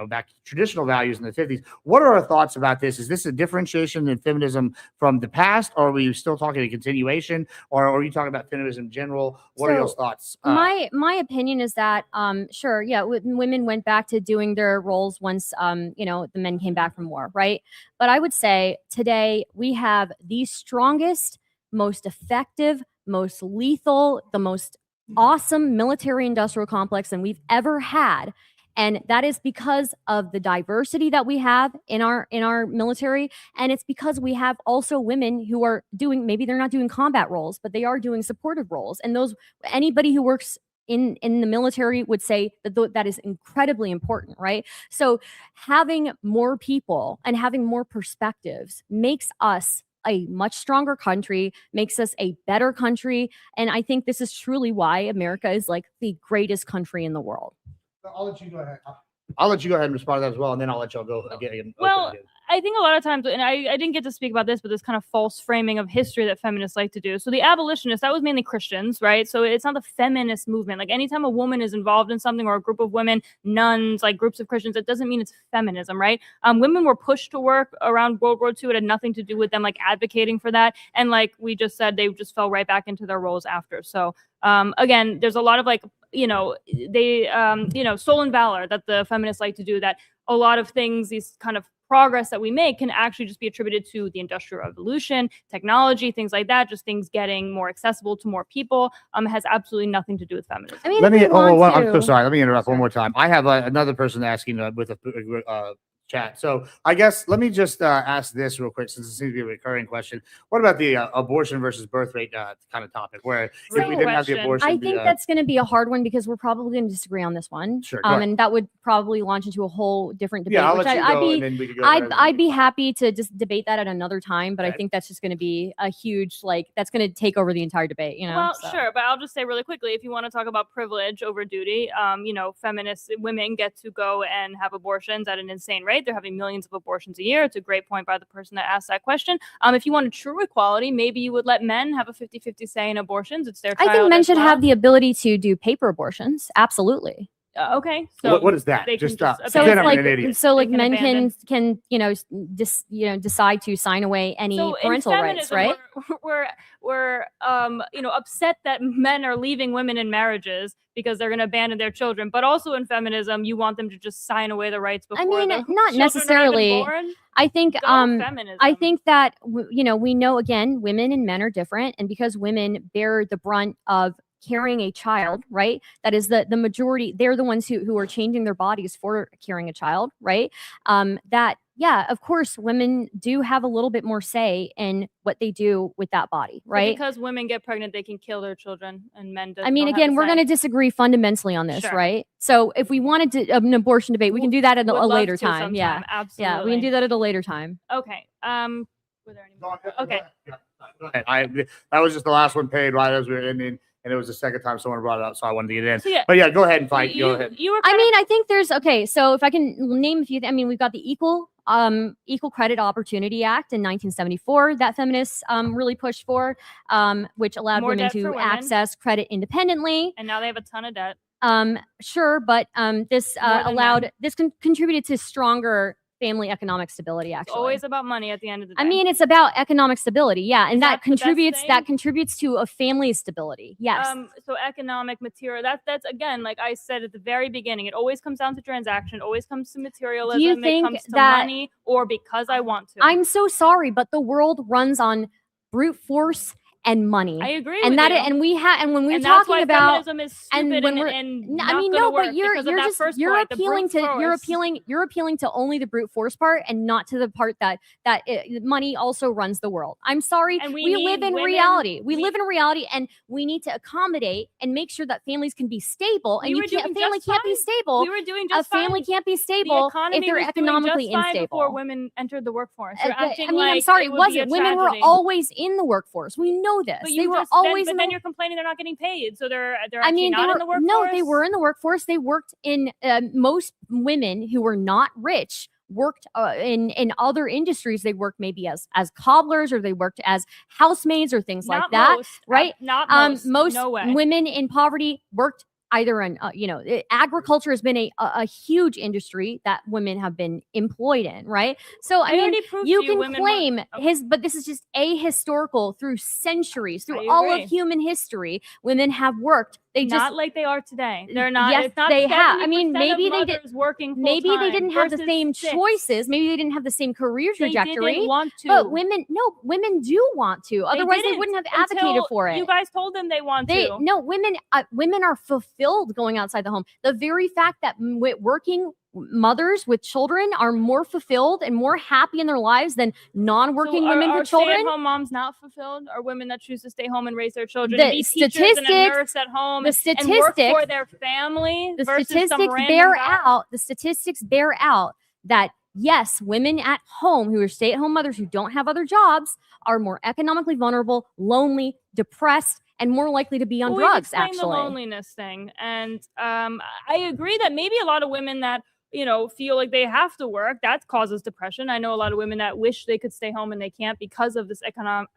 back to traditional values in the 50s. What are our thoughts about this? Is this a differentiation in feminism from the past, or are we still talking a continuation, or are you talking about feminism in general? What are your thoughts? My opinion is that sure, yeah, women went back to doing their roles once the men came back from war, right? But I would say today we have the strongest, most effective, most lethal, the most awesome military industrial complex than we've ever had. And that is because of the diversity that we have in our military. And it's because we have also women who are doing, maybe they're not doing combat roles, but they are doing supportive roles. And anybody who works in the military would say that that is incredibly important, right? So having more people and having more perspectives makes us a much stronger country, makes us a better country. And I think this is truly why America is like the greatest country in the world. I'll let you go ahead. I'll let you go ahead and respond to that as well, and then I'll let y'all go again. Well, I think a lot of times, and I didn't get to speak about this, but this kind of false framing of history that feminists like to do. So the abolitionists, that was mainly Christians, right? So it's not the feminist movement. Like anytime a woman is involved in something, or a group of women, nuns, like groups of Christians, it doesn't mean it's feminism, right? Women were pushed to work around World War II. It had nothing to do with them like advocating for that. And like we just said, they just fell right back into their roles after. So again, there's a lot of like, stolen valor that the feminists like to do, that a lot of things, these kind of progress that we make can actually just be attributed to the Industrial Revolution, technology, things like that, just things getting more accessible to more people. It has absolutely nothing to do with feminism. I mean, I'm so sorry. Let me interrupt one more time. I have another person asking with a chat. So I guess let me just ask this real quick, since it seems to be a recurring question. What about the abortion versus birth rate kind of topic, where if we didn't have the abortion? I think that's going to be a hard one because we're probably going to disagree on this one. Sure. And that would probably launch into a whole different debate. Yeah, I'll which let you go, and then we can go I'd be happy to just debate that at another time, but I think that's just going to be a huge, that's going to take over the entire debate, Well, sure, but I'll just say really quickly, if you want to talk about privilege over duty, feminist women get to go and have abortions at an insane rate. They're having millions of abortions a year. It's a great point by the person that asked that question. If you wanted true equality, maybe you would let men have a 50-50 say in abortions. It's their child. I think men as should well. have the ability to do paper abortions. Absolutely. Okay. So What is that? they can Just, just So pretend it's I'm like an idiot. so like They can men abandon. can decide to sign away any So in parental rights, feminism, right? we're upset that men are leaving women in marriages because they're going to abandon their children. But also in feminism, you want them to just sign away the rights before I mean, the not children are even necessarily. born. I think Feminism. I think that we know, again, women and men are different, and because women bear the brunt of carrying a child, right? That is the majority. They're the ones who are changing their bodies for carrying a child, right? That yeah, of course, women do have a little bit more say in what they do with that body, But right? because women get pregnant, they can kill their children, and men. I mean, again, we're going to disagree fundamentally on this, Sure. right? So if we wanted to an abortion debate, we can do that at Would a love later to time. Yeah, sometime, yeah, we can do that at a later time. Okay. Were there any more? Okay. That was just the last one paid right as we were ending, and it was the second time someone brought it up, so I wanted to get it in. So, yeah. But yeah, go ahead and fight. Go ahead. I mean, I think there's okay. So if I can name a few, I mean, we've got the Equal Credit Opportunity Act in 1974 that feminists really pushed for, which allowed More women debt for to women. access credit independently. And now they have a ton of debt. Sure, but this More than allowed this contributed to stronger family economic stability. Actually, It's always about money at the end of the day. I mean, it's about economic stability, yeah, and that that the best contributes to a family's stability. Yes. So economic material. That's again, like I said at the very beginning, it always comes down to transaction. Always comes to materialism. Do you it think comes to that- money or because I want to. I'm so sorry, but the world runs on brute force and money. I agree and with that you. and we have and when we're And that's talking why about feminism is and stupid when we're and I not mean gonna no, work but you're because of that just first you're point, the appealing brute to force. you're appealing to only the brute force part and not to the part that money also runs the world. I'm sorry, And we live need in women- reality. We live in reality, and we need to accommodate and make sure that families can be stable. And We you were can't. A doing family just can't be fine. stable. We were doing A just family fine. can't be The stable if economy they're was doing economically just fine unstable. before women entered the workforce. You're I acting mean, like I'm sorry, it it would be a wasn't. Women were tragedy. always in the workforce. We know this. But They you were just always then, in but the then you're complaining they're not getting paid, so they're I actually mean, not they in the were workforce. no, they were in the workforce. They worked in most women who were not rich worked in other industries. They worked maybe as cobblers, or they worked as housemaids or things like Not that, most, right? not most, most no way. women in poverty worked either in agriculture has been a huge industry that women have been employed in, right? So I mean, already proved you to you can women claim but this is just ahistorical through centuries, through I all agree. of human history. Women have worked. They not just like they are today. They're not. Yes, it's not they have. I 70% mean, of maybe they did. mothers working Maybe they full-time didn't have the versus same 6. choices. Maybe they didn't have the same career They trajectory. didn't want to. But women do want to. Otherwise, they didn't wouldn't have advocated until for it. You guys told them they want to. No, women are fulfilled going outside the home. The very fact that working mothers with children are more fulfilled and more happy in their lives than non-working So women are with children. stay-at-home moms not fulfilled? Are women that choose to stay home and raise their children The and be teachers and a statistics- nurse at home the and work statistics- for their family The versus some statistics random bear guy? out. The statistics bear out that yes, women at home who are stay-at-home mothers who don't have other jobs are more economically vulnerable, lonely, depressed, and more likely to be on Well, we've drugs. explained Actually, the loneliness thing, and I agree that maybe a lot of women that feel like they have to work, that causes depression. I know a lot of women that wish they could stay home and they can't because of this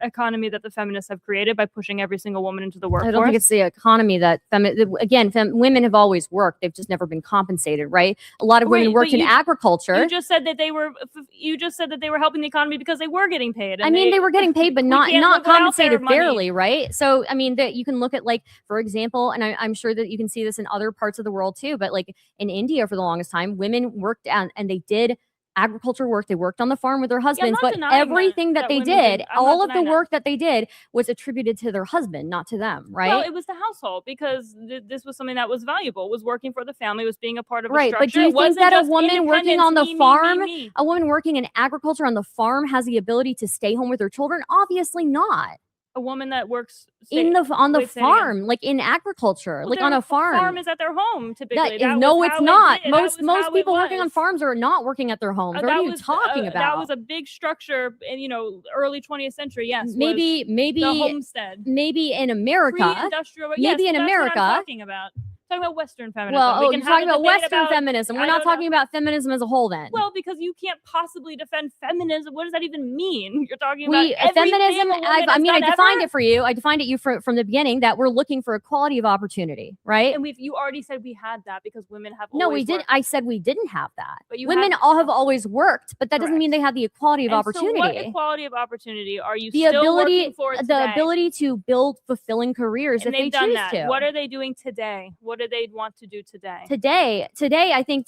economy that the feminists have created by pushing every single woman into the workforce. I don't think it's the economy that women have always worked. They've just never been compensated, right? A lot of women Right, worked but in agriculture. You just said that they were. You just said that they were helping the economy because they were getting paid. I and mean, they were getting paid, but we not can't live without their compensated money. fairly, right? So, I mean, that you can look at, like, for example, and I'm sure that you can see this in other parts of the world too. But like in India, for the longest time, women worked and they did agriculture work. They worked on the farm with their husbands, not but denying everything that they women did. did, I'm not all of the denying that. work that they did was attributed to their husband, not to them, right? Well, it was the household because this was something that was valuable. Was working for the family, was being a part of a Right, structure. but do you It think wasn't that a just woman working on the independence, me, farm, me? a woman working in agriculture on the farm has the ability to stay home with her children? Obviously not. A woman that works On the wait, say it again. farm, like in agriculture, Well, like on their a farm. Farm is at their home typically. No, was it's how it not. did. That Most was how it people working on was. farms are not working at their homes. What That are you was, talking about? That was a big structure in early 20th century. Yes, was maybe the homestead. maybe in America, Pre-industrial. maybe yes, in that's America, what I'm talking about. talking about Western feminism. Well, We oh, can you're have talking a about debate Western about- feminism. We're I not don't know. talking about feminism as a whole then. Well, because you can't possibly defend feminism. What does that even mean? You're talking about everything Feminism, a woman I has mean, I done defined ever? it for you. I defined it from the beginning that we're looking for equality of opportunity, right? And you already said we had that because women have No, we always didn't. worked. I said we didn't have that. But you Women have- all have always worked, but that doesn't mean they have the equality of And opportunity. So what equality of opportunity are you the still ability, working for the today? ability to build fulfilling careers And if they they've done choose that. to. What are they doing today? What do they want to do today? Today, I think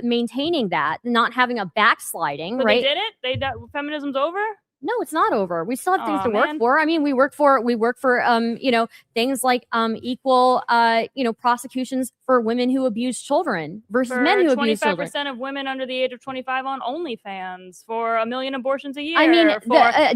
maintaining that, not having a backsliding, But right? they did it. Feminism's over. No, it's not over. We still have things Aw, to work man. for. I mean, we work for things like equal prosecutions for women who abuse children versus men who abuse children. 25% of women under the age of 25 on OnlyFans, for 1 million abortions a year. I mean,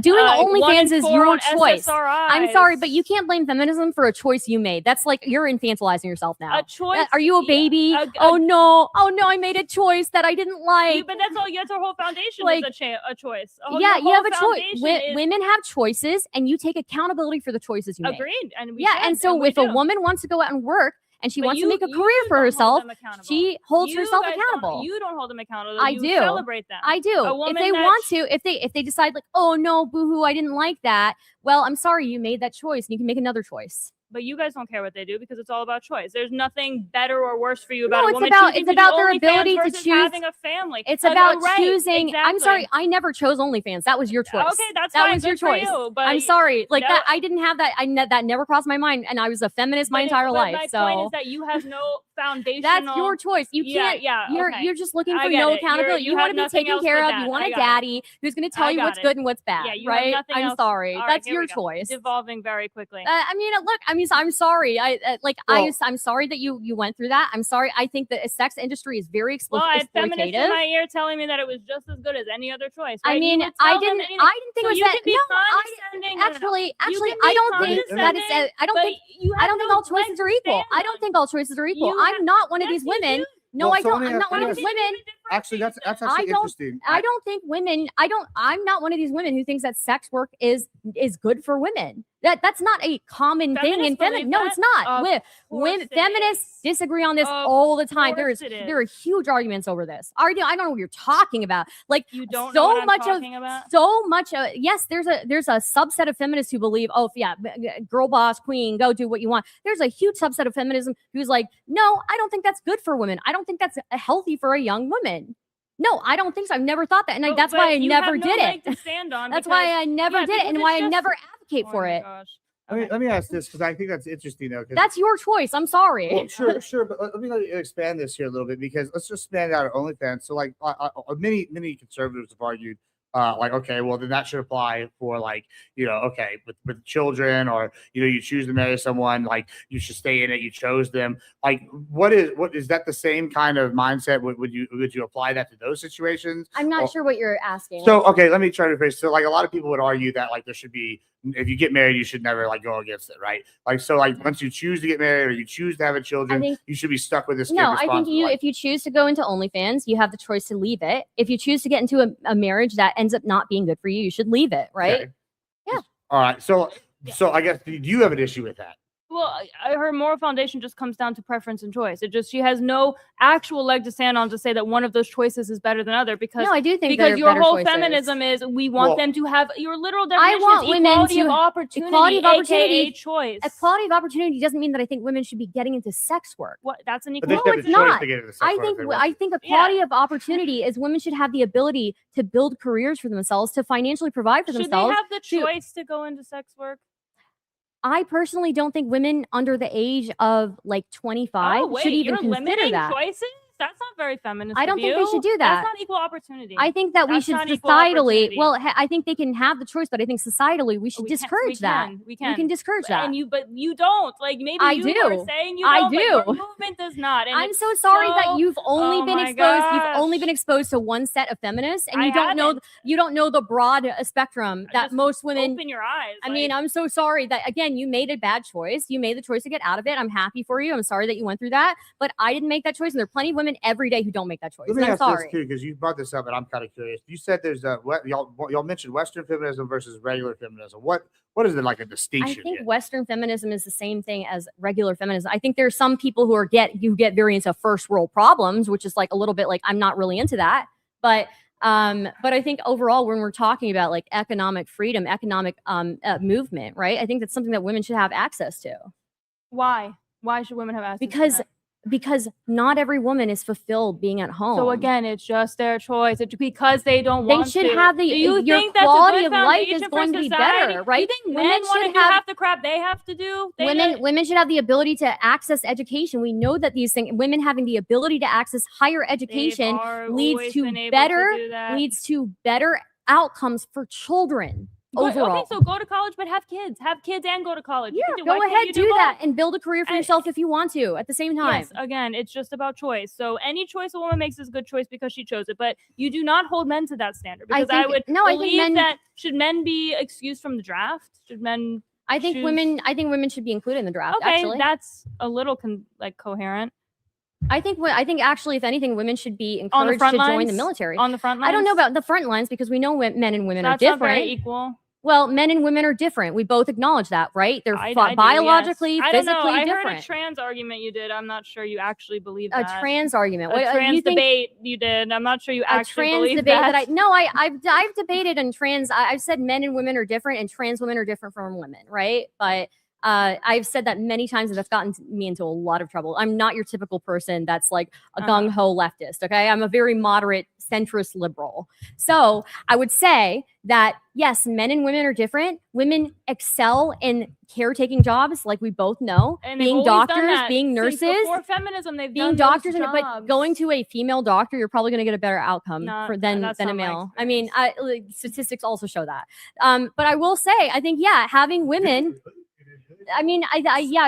doing 1 in OnlyFans is 4 your on choice. I'm SSRIs. sorry, but you can't blame feminism for a choice you made. That's like you're infantilizing yourself now. A choice. Are you a baby? Oh no, I made a choice that I didn't like. But that's all. That's our whole foundation Like- is a choice. Yeah, Your you have whole a choice. foundation is- Women have choices, and you take accountability for the choices you make. Agreed. And we Yeah, should, and so we if a do. woman wants to go out and work and she But wants you- to make a you career for don't hold herself, them accountable. she holds You herself guys don't- accountable. You don't hold them accountable. I You do. celebrate them. I do. A If woman they that want to, if they decide like, oh no, boohoo, I didn't like that. Well, I'm sorry, you made that choice, and you can make another choice. But you guys don't care what they do because it's all about choice. There's nothing better or worse for you about No, a it's woman about choosing it's to do about their OnlyFans ability to versus choose. having a family. It's Like, about right, choosing. I'm exactly. sorry, I never chose OnlyFans. That was your choice. Okay, that's that fine. was your Good for choice. you, but I'm sorry, like no- that. I didn't have that. That never crossed my mind, and I was a feminist my entire life. My So point is that you have no foundational. that's your choice. You Yeah, can't. yeah, You're okay. you're just looking I for get no it. accountability. You You have want to be nothing taken else care but of. You that. want I a got it. daddy who's going to tell I you got what's it. good and what's bad. Yeah, you have right? nothing I'm else. sorry. All right, That's here your we go. choice. Devolving very quickly. I mean, look. I mean, I'm sorry. I'm sorry that you went through that. I'm sorry. I think the sex industry is very Well, I had feminists in exploitative. my ear telling me that it was just as good as any other choice. I right? You mean, would I tell them didn't. anything. I didn't think So it was you that. can be No, condescending. No, no, no. actually, You actually, can I be don't think that it's. condescending, I don't but think. you I have don't think no all choices are equal. I don't think all choices are equal. You I'm not one of these women. No, Well, I so don't. let me I'm not ask- one let of me these women. Actually, that's I actually don't. interesting. I don't think women. I'm not one of these women who thinks that sex work is good for women. That's not a common thing in Feminists believe feminism. No, that? it's not. Of Women, it feminists disagree on this Of all the time. course it is. There are huge arguments over this. I don't know what you're talking about. Like You don't know so what I'm much talking of about? so much. Yes, there's a subset of feminists who believe, oh yeah, girl boss queen, go do what you want. There's a huge subset of feminism who's like, no, I don't think that's good for women. I don't think that's healthy for a young woman. No, I don't think so. I've never thought that, and that's why I you never have no did leg it. to stand on That's because- why I never yeah, did it, because and it's why I just- never advocate Oh for my it. gosh. Let me ask this because I think that's interesting though. 'cause- That's your choice. I'm sorry. Well, sure, but let me expand this here a little bit because let's just expand out of OnlyFans. So, like, many conservatives have argued, like, okay, well, then that should apply for, like, okay, with children, or you choose to marry someone, like, you should stay in it. You chose them. Like, what is that the same kind of mindset? Would you apply that to those situations? I'm not sure what you're asking. So, okay, let me try to rephrase. So, like, a lot of people would argue that, like, there should be, if you get married, you should never, like, go against it, right? Like, so, like, once you choose to get married or you choose to have a children, think- you should be stuck with this. No, I think if you choose to go into OnlyFans, you have the choice to leave it. If you choose to get into a marriage that ends up not being good for you, you should leave it, right? Okay. All right. So I guess, do you have an issue with that? Well, her moral foundation just comes down to preference and choice. She has no actual leg to stand on to say that one of those choices is better than other. Because No, I do think because there are your better whole choices. feminism is we want Well, them to have your literal I definition want is women equality to of opportunity, equality of opportunity. aka choice. Equality of opportunity doesn't mean that I think women should be getting into sex work. What? That's an But they equal. should have it's the choice not. to get into sex I work if think they want. I think equality of opportunity is women should have the ability to build careers for themselves, to financially provide for Should they themselves. have the choice to go into sex work? I personally don't think women under the age of like 25 Oh, wait, should even you're consider limiting that. choices? That's not very feminist. I of don't think they you. should do that. That's not equal opportunity. I think that we That's should not equal societally, opportunity. well, I think they can have the choice, but I think societally we should discourage that. We can discourage that. But you don't. Like maybe I you do. are saying you I don't, but your do. movement does not. And I'm it's so sorry that so- you've only Oh been my exposed. You've gosh. only been exposed to one set of feminists, and I you don't know. haven't. You don't know the broad spectrum that Just most women. Open your eyes. I mean, I'm so sorry that again you made a bad choice. You made the choice to get out of it. I'm happy for you. I'm sorry that you went through that, but I didn't make that choice, and there are plenty of women women every day who don't make that choice. Let me And I'm ask sorry. this too, because you brought this up, and I'm kind of curious. You said there's y'all mentioned Western feminism versus regular feminism. What is it like a I distinction? think here? Western feminism is the same thing as regular feminism. I think there's some people who get very into first world problems, which is like a little bit like I'm not really into that. But I think overall, when we're talking about like economic freedom, economic movement, right? I think that's something that women should have access to. Why? Why should women have access? Because not every woman is fulfilled being at home. So again, it's just their choice. It's because they don't They want to. should have the Do you your think that's a quality good of life is foundation for going to be society? better, right? Do you think Women men want should to do have- half the crap they have to do? Women should have the ability to access education. We know that these things, women having the ability to access higher education leads always to been able to better do that. leads to better outcomes for children overall. Okay, so go to college, but have kids. Have kids and go to college. You Yeah, can go why can't ahead, you do both? that and build a career for yourself if you want to at the same time. Yes, again, it's just about choice. So any choice a woman makes is a good choice because she chose it. But you do not hold men to that standard because I would believe that should men be excused from the draft? Should men? I think choose- women should be included in the draft. Okay, actually, that's a little coherent. I think actually, if anything, women should be On the encouraged front to join the lines? military. On the front I don't know lines? about the front lines because we know men and women That's are not different. very equal. Well, men and women are different. We both acknowledge that, right? They're I do, biologically, yes. I don't know. physically I different. heard a trans argument you did. I'm not sure you actually believe A that. trans argument. A What, trans you think- debate you did. I'm not sure you A actually trans believe debate that. I've debated on trans. I've said men and women are different, and trans women are different from women, right? But I've said that many times, and that's gotten me into a lot of trouble. I'm not your typical person that's like a gung ho leftist. Okay, I'm a very moderate centrist liberal. So I would say that yes, men and women are different. Women excel in caretaking jobs, like we both know, And they've being always done doctors, that. being Since nurses. before feminism, they've Being done doctors, those but jobs. going to a female doctor, you're probably going to get a better outcome than that's a not my male. I mean, statistics also show that. But I will say, I think, yeah, having women. I mean, I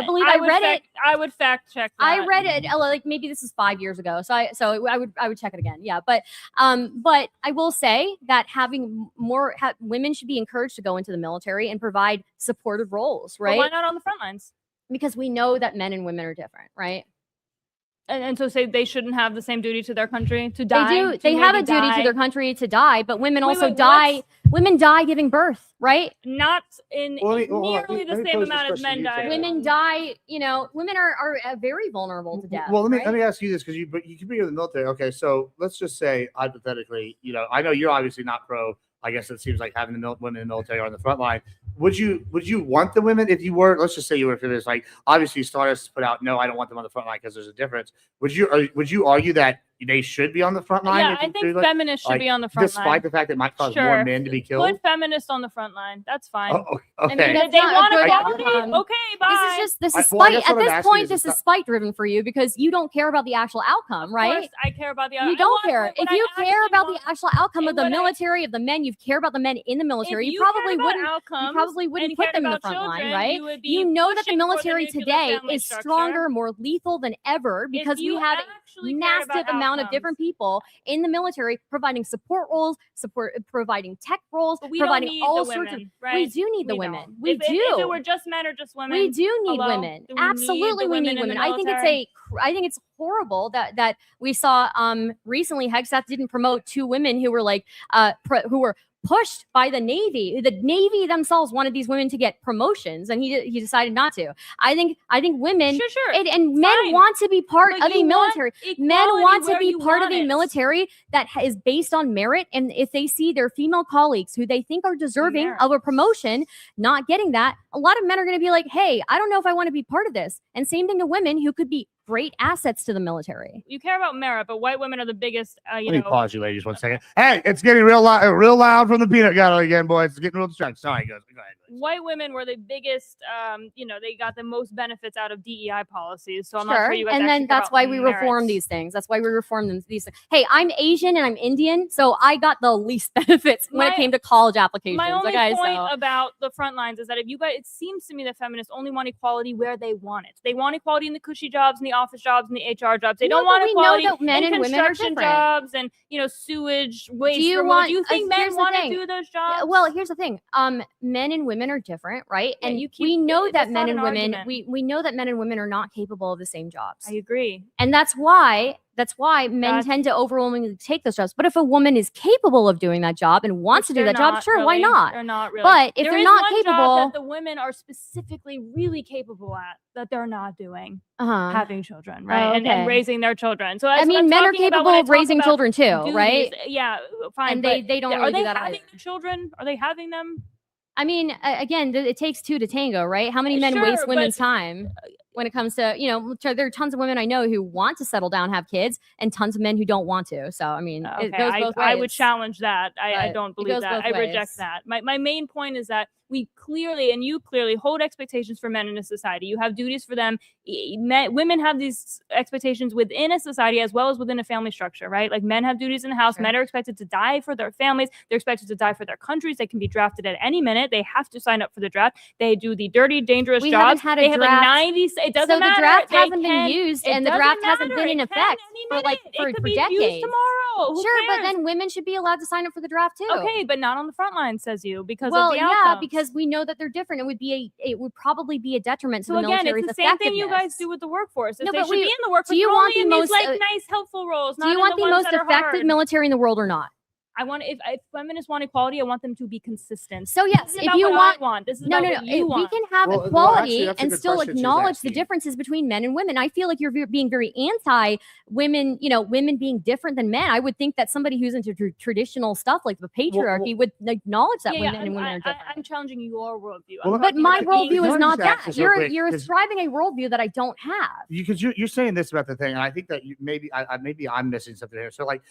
believe I read it. I would fact check that. I read it like maybe this is 5 years ago, so I would check it again. Yeah, but I will say that having more women should be encouraged to go into the military and provide supportive roles, But right? why not on the front lines? Because we know that men and women are different, right? And so say they shouldn't have the same duty to their country to die. They do. to They have a maybe duty to die? their country to die, but women Wait, also wait, die. what? Women die giving birth, right? Not in nearly the same amount as men die. Women die. You know, women are very vulnerable to death. Well, let right? me ask you this because you can be in the military. Okay, so let's just say hypothetically, I know you're obviously not pro. I guess it seems like having the women in the military are on the front line. Would you want the women if you were? Let's just say you were for this. Like obviously, Stardust put out no, I don't want them on the front line because there's a difference. Would you argue that they should be on the front line? Yeah, if I you think do, like- feminists should like, be on the front despite line. the fact that it might cause more Sure. men to be killed. Put feminists on the front line. That's fine. Oh, okay. I mean, that's They not a want good equality? outcome. Okay, bye. This is Well, I spite. guess At what I'm this asking point, is this it's is spite driven for you because you don't care about the actual outcome, right? Of course, I care about the. You don't care. If you care about the actual outcome of the military, of the men, you care about the men in the military. You probably wouldn't put them in the front line, right? You know that the military today is stronger, more lethal than ever because we have a massive amount of different people in the military providing support roles, providing tech roles, But we don't providing need all the sorts women, of. right? We do need the We women. don't. We If do. If it were just men or just women, We do need hello? women. Do we need Absolutely, the we need in the women. I think military? it's horrible that we saw recently Hegseth didn't promote two women who were like who were pushed by the Navy. The Navy themselves wanted these women to get promotions, and he decided not to. I think women Sure. and men Fine. want to be part But of a you want military. Men equality want to where be you part of want a it. military that is based on merit, and if they see their female colleagues who they think are deserving Merit. of a promotion not getting that, a lot of men are going to be like, hey, I don't know if I want to be part of this. And same thing to women who could be great assets to the military. You care about merit, but white women are the biggest. Let me pause you, ladies, 1 second. Hey, it's getting real loud from the peanut gallery again, boys. It's getting real distracting. Sorry, go ahead. White women were the biggest. They got the most benefits out of DEI policies. So I'm not sure you guys and actually then care that's about why we merit. reform these things. That's why we reform them. These things. Hey, I'm Asian and I'm Indian, so I got the least benefits when it My- came to college applications. My only okay, point so. about the front lines is that if you guys, it seems to me that feminists only want equality where they want it. They want equality in the cushy jobs, in the office jobs, in the HR jobs. They No, don't but want we know equality that men in and women are construction different. jobs and sewage waste. Do you removal. want? Do you think here's men the want to thing. do those jobs? Well, here's the thing. Men and women are different, right? Yeah, And you keep- we know that's that not men and an women. argument. We know that men and women are not capable of the same jobs. I agree. And that's why That's why men tend to overwhelmingly take those jobs. But if a woman is capable of doing that job and wants to do that job, sure, why not? They're not really. But if There they're is not one job capable, that the women are specifically really capable at that they're not doing, having children, right? And okay. raising their children. So I mean, men are capable of raising children too, right? Yeah, fine. And they don't are really they do that having either. the children? Are they having them? I mean, again, it takes two to tango, right? How many men Sure, waste women's but- time when it comes to, there are tons of women I know who want to settle down, have kids, and tons of men who don't want to. So, I mean, it goes both ways. I would challenge that. I But don't it believe goes that. both I reject ways. that. My main point is that we clearly, and you clearly, hold expectations for men in a society. You have duties for them. Women have these expectations within a society as well as within a family structure, right? Like men have duties in the house. Men are expected to die for their families. They're expected to die for their countries. They can be drafted at any minute. They have to sign up for the draft. They do the dirty, dangerous We haven't jobs. had a They have like draft. 90. It doesn't So the matter. draft They hasn't can- been used, it and the doesn't draft hasn't matter. been in It can effect for it for could be decades. used tomorrow. Who Sure, but cares? then women should be allowed to sign up for the draft too. Okay, but not on the front line, says you, because well, of the yeah, outcomes. because we know that they're different. It would probably be a detriment to So the again, military's it's the same thing you effectiveness. guys do with the workforce. Is No, they but should be in the workforce. do you but want only the in these most, like nice, helpful roles? Do not you in want the the ones most that are effective hard. military in the world or not? I want if feminists want equality, I want them to be consistent. So yes, This is if about you what want, I want, this is no, about no, what no, you we want. can have Well, equality actually, that's a and good still question she's acknowledge the asking. differences between men and women. I feel like you're being very anti women. Women being different than men. I would think that somebody who's into traditional stuff like the patriarchy would acknowledge that women and women are different. I'm challenging your worldview. Well, I'm But talking my about being- worldview is not just ask that. this real quick, You're 'cause- ascribing a worldview that I don't have. Because you're saying this about the thing, and I think that maybe I'm missing something here. So like,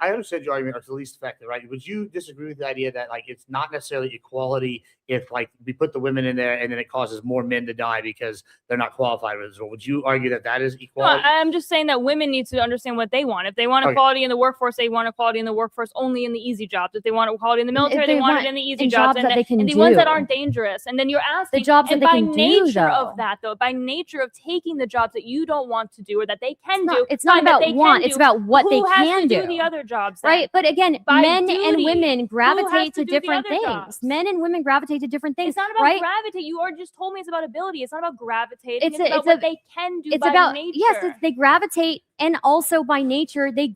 I understand your argument, or it's the least effective, right? Would you disagree with the idea that like it's not necessarily equality if like we put the women in there and then it causes more men to die because they're not qualified for this role? Would you argue that that is No, equality? I'm just saying that women need to understand what they want. If they want Okay. equality in the workforce, they want equality in the workforce only in the easy jobs. If they want equality in the military, they want it in the easy jobs, that they can and the ones that do. aren't dangerous. And then you're asking The jobs that and they by can do, nature though. of that, though, by nature of taking the jobs that you don't want to do or that they can do, It's not fine, that about they can want, do, it's about what they who has can to do. the other jobs, then? Right, but again, By men and duty. women Who has gravitate to to do the different other things. jobs? Men and women gravitate to different things. It's not about right? gravitate. You already just told me it's about ability. It's not about gravitating. It's, It's about what they can do It's by about nature. they gravitate, and also by nature they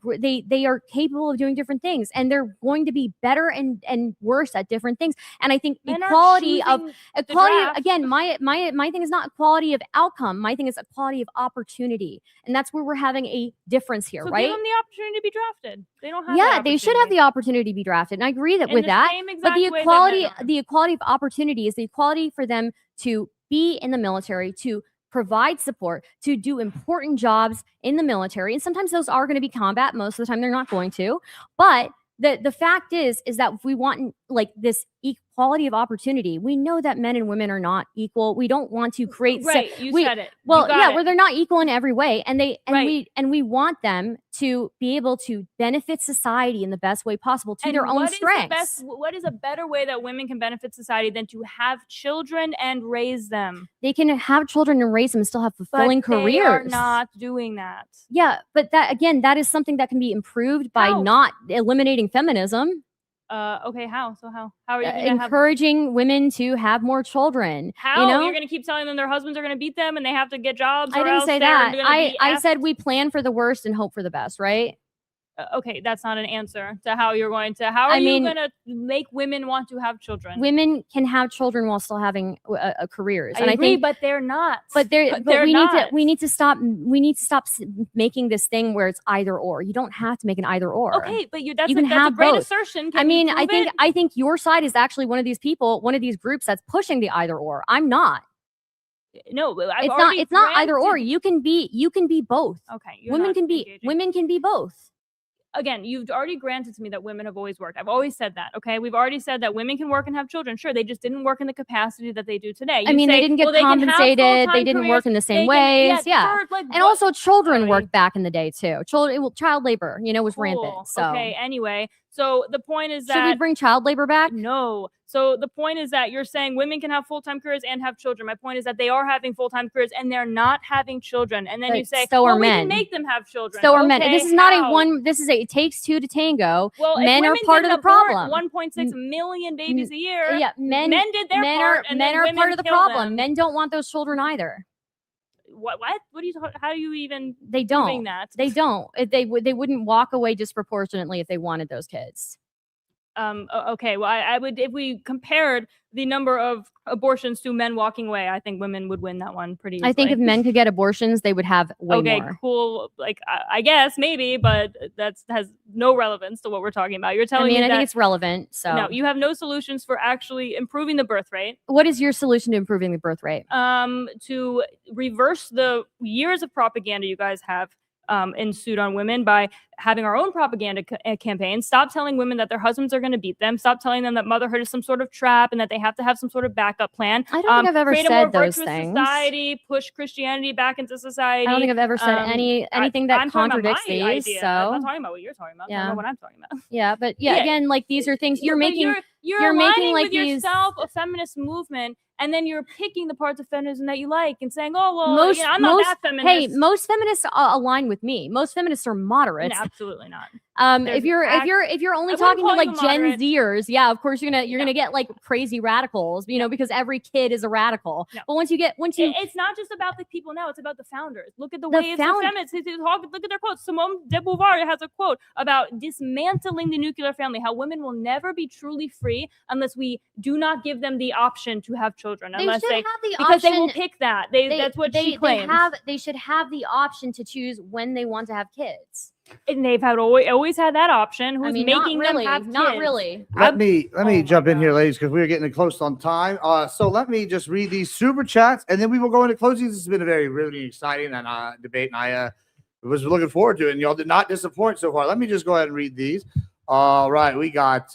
are capable of doing different things, and they're going to be better and worse at different things. And I think Men aren't equality of choosing equality draft. again, my thing is not equality of outcome. My thing is equality of opportunity, and that's where we're having a difference here, So right? give them the opportunity to be drafted. They don't have. Yeah, that they should have the opportunity to be drafted, and I agree that In with the that. same But the exact way that equality, men are. the equality of opportunity is the equality for them to be in the military, to provide support, to do important jobs in the military, and sometimes those are going to be combat. Most of the time, they're not going to. But the fact is that if we want like this equality of opportunity, we know that men and women are not equal. We don't want to create Right, you said it. You Well, got yeah, it. where they're not equal in every way, and Right. we want them to be able to benefit society in the best way possible to their own what is the strengths. what is a better way that women can benefit society than to have children and raise them? They can have children and raise them and still have fulfilling But careers. they are not doing that. Yeah, but that is something that can be improved by How? not eliminating feminism. Okay, how? So how are you going to have? Encouraging women to have more children. How You know? you're going to keep telling them their husbands are going to beat them and they have to get jobs? I or didn't else say they're that. gonna be I asked- said we plan for the worst and hope for the best, right? Okay, that's not an answer to how you're going to. How are I you mean- going to make women want to have children? Women can have children while still having careers. I and agree, I think, but they're not. but they're we not. need to stop making this thing where it's either or. You don't have to make an either or. Okay, but that's you can that's have a great both. assertion. I Can you mean, prove it? I think your side is actually one of these people, one of these groups that's pushing the either or. I'm not. No, I've It's not. already It's not either or. granted- You can be both. Okay, you're Women not can be engaging. women can be both. Again, you've already granted to me that women have always worked. I've always said that. Okay, we've already said that women can work and have children. Sure, they just didn't work in the capacity that they do today. I You mean, they say, didn't get well, they can have compensated. They full-time didn't careers, work in the they same can- ways. Yeah, sure, like, and also children worked back in the day too. Child labor, was cool. rampant. So Okay, anyway, so the point is should that we bring child labor back? No. So the point is that you're saying women can have full-time careers and have children. My point is that they are having full-time careers and they're not having children. And then you But say, so well, are we men. can make them have children. So are men. Okay, This is not a how? one. This is it takes two to tango. Well, if men are women part of didn't the abort problem. 1.6 million babies a year. Yeah, men did their men part, are and men then are women part of the kill problem. them. Men don't want those children either. what? What do you? How do you even? They proving don't. that? They don't. They wouldn't walk away disproportionately if they wanted those kids. Okay, well, I would, if we compared the number of abortions to men walking away, I think women would win that one pretty easily. I think if men could get abortions, they would have way okay, more. cool. Like, I guess maybe, but that has no relevance to what we're talking about. You're I telling mean, me I that think it's relevant. So no, you have no solutions for actually improving the birth rate. what is your solution to improving the birth rate? To reverse the years of propaganda you guys have ensued on women by having our own propaganda campaign. Stop telling women that their husbands are going to beat them. Stop telling them that motherhood is some sort of trap and that they have to have some sort of backup plan. I don't think I've ever create a more said those virtuous things. society, push Christianity back into society. I don't think I've ever said anything that I'm talking about contradicts my these. idea. So I'm not talking about what you're talking about. I'm talking Yeah. about what I'm talking about. yeah, but yeah, Yeah. again, like these are things you're But making. You're making aligning like with these. yourself a feminist movement, and then you're picking the parts of feminism that you like and saying, "Oh well, Most, you know, I'm not that feminist." Hey, most feminists align with me. Most feminists are moderates. No, absolutely not. If you're only I wouldn't talking to call you like a Gen moderate. Zers, yeah, of course you're gonna get like crazy radicals, you know, because every kid is a radical. No. But once you It's not just about the people now; it's about the founders. Look at the The waves of feminists. Look at their quotes. Simone de Beauvoir has a quote about dismantling the nuclear family. How women will never be truly free unless we do not give them the option to have children. Unless should have the because they will option- pick that. That's what she claims. They should have the option to choose when they want to have kids. And they've had always had that option. Who's not making really, them have not kids? really. Let me jump in here, ladies, because we're getting close on time. So let me just read these super chats, and then we will go into closings. This has been a very really exciting and debate, and I was looking forward to it. And y'all did not disappoint so far. Let me just go ahead and read these. All right, we got.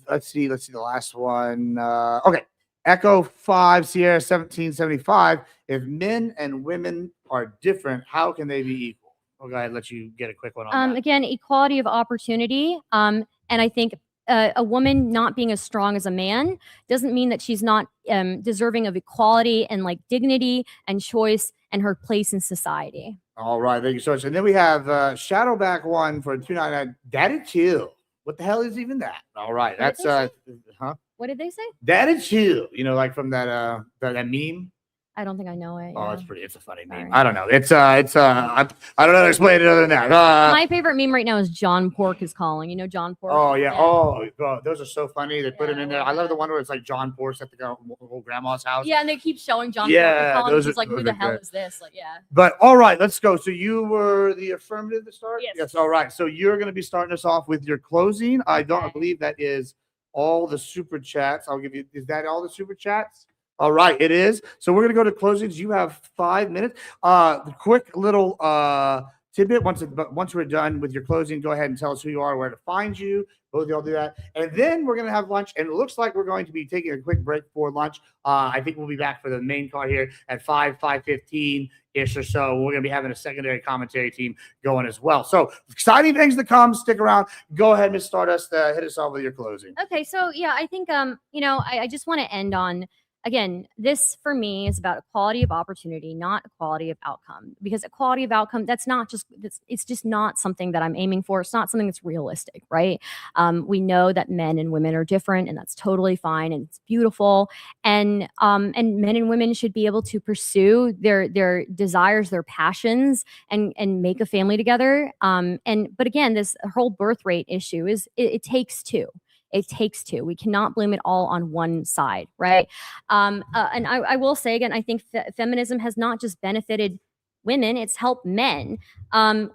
Let's see the last one. Okay, Echo 5 Sierra 1775. If men and women are different, how can they be equal? I'll go ahead and let you get a quick one on that. Again, equality of opportunity. And I think a woman not being as strong as a man doesn't mean that she's not deserving of equality and like dignity and choice and her place in society. All right, thank you so much. And then we have Shadowback 1 for 299. Daddy chill. What the hell is even that? All right, What did that's they huh? What did they say? Daddy chill. You know, like from that meme. I don't think I know it. Oh, yeah. it's a funny meme. Sorry. I don't know. I don't know how to explain it other than that. My favorite meme right now is John Pork is calling. You know John Pork? Oh yeah. Oh, God, those are so funny. They put him in there. I love the one where it's like John Pork's at the old grandma's house. Yeah, and they keep showing John Yeah, Pork is calling. those He's are- like, who those the are hell good. is this? Like, yeah. But all right, let's go. So you were the affirmative to start? Yes. All right. So you're going to be starting us off with your closing. I believe that is all the super chats. I'll give you. Is that all the super chats? All right, it is. So we're going to go to closings. You have 5 minutes. The quick little tidbit. Once we're done with your closing, go ahead and tell us who you are, where to find you. Both of y'all do that. And then we're going to have lunch. And it looks like we're going to be taking a quick break for lunch. I think we'll be back for the main card here at 5:15-ish or so. We're going to be having a secondary commentary team going as well. So exciting things to come. Stick around. Go ahead, Ms. Stardust. Hit us off with your closing. Okay, so yeah, I think I just want to end on, again, this for me is about equality of opportunity, not equality of outcome. Because equality of outcome, it's just not something that I'm aiming for. It's not something that's realistic, right? We know that men and women are different, and that's totally fine, and it's beautiful. And men and women should be able to pursue their desires, their passions, and make a family together. But again, this whole birth rate issue is it takes two. It takes two. We cannot blame it all on one side, right? And I will say again, I think feminism has not just benefited women, it's helped men.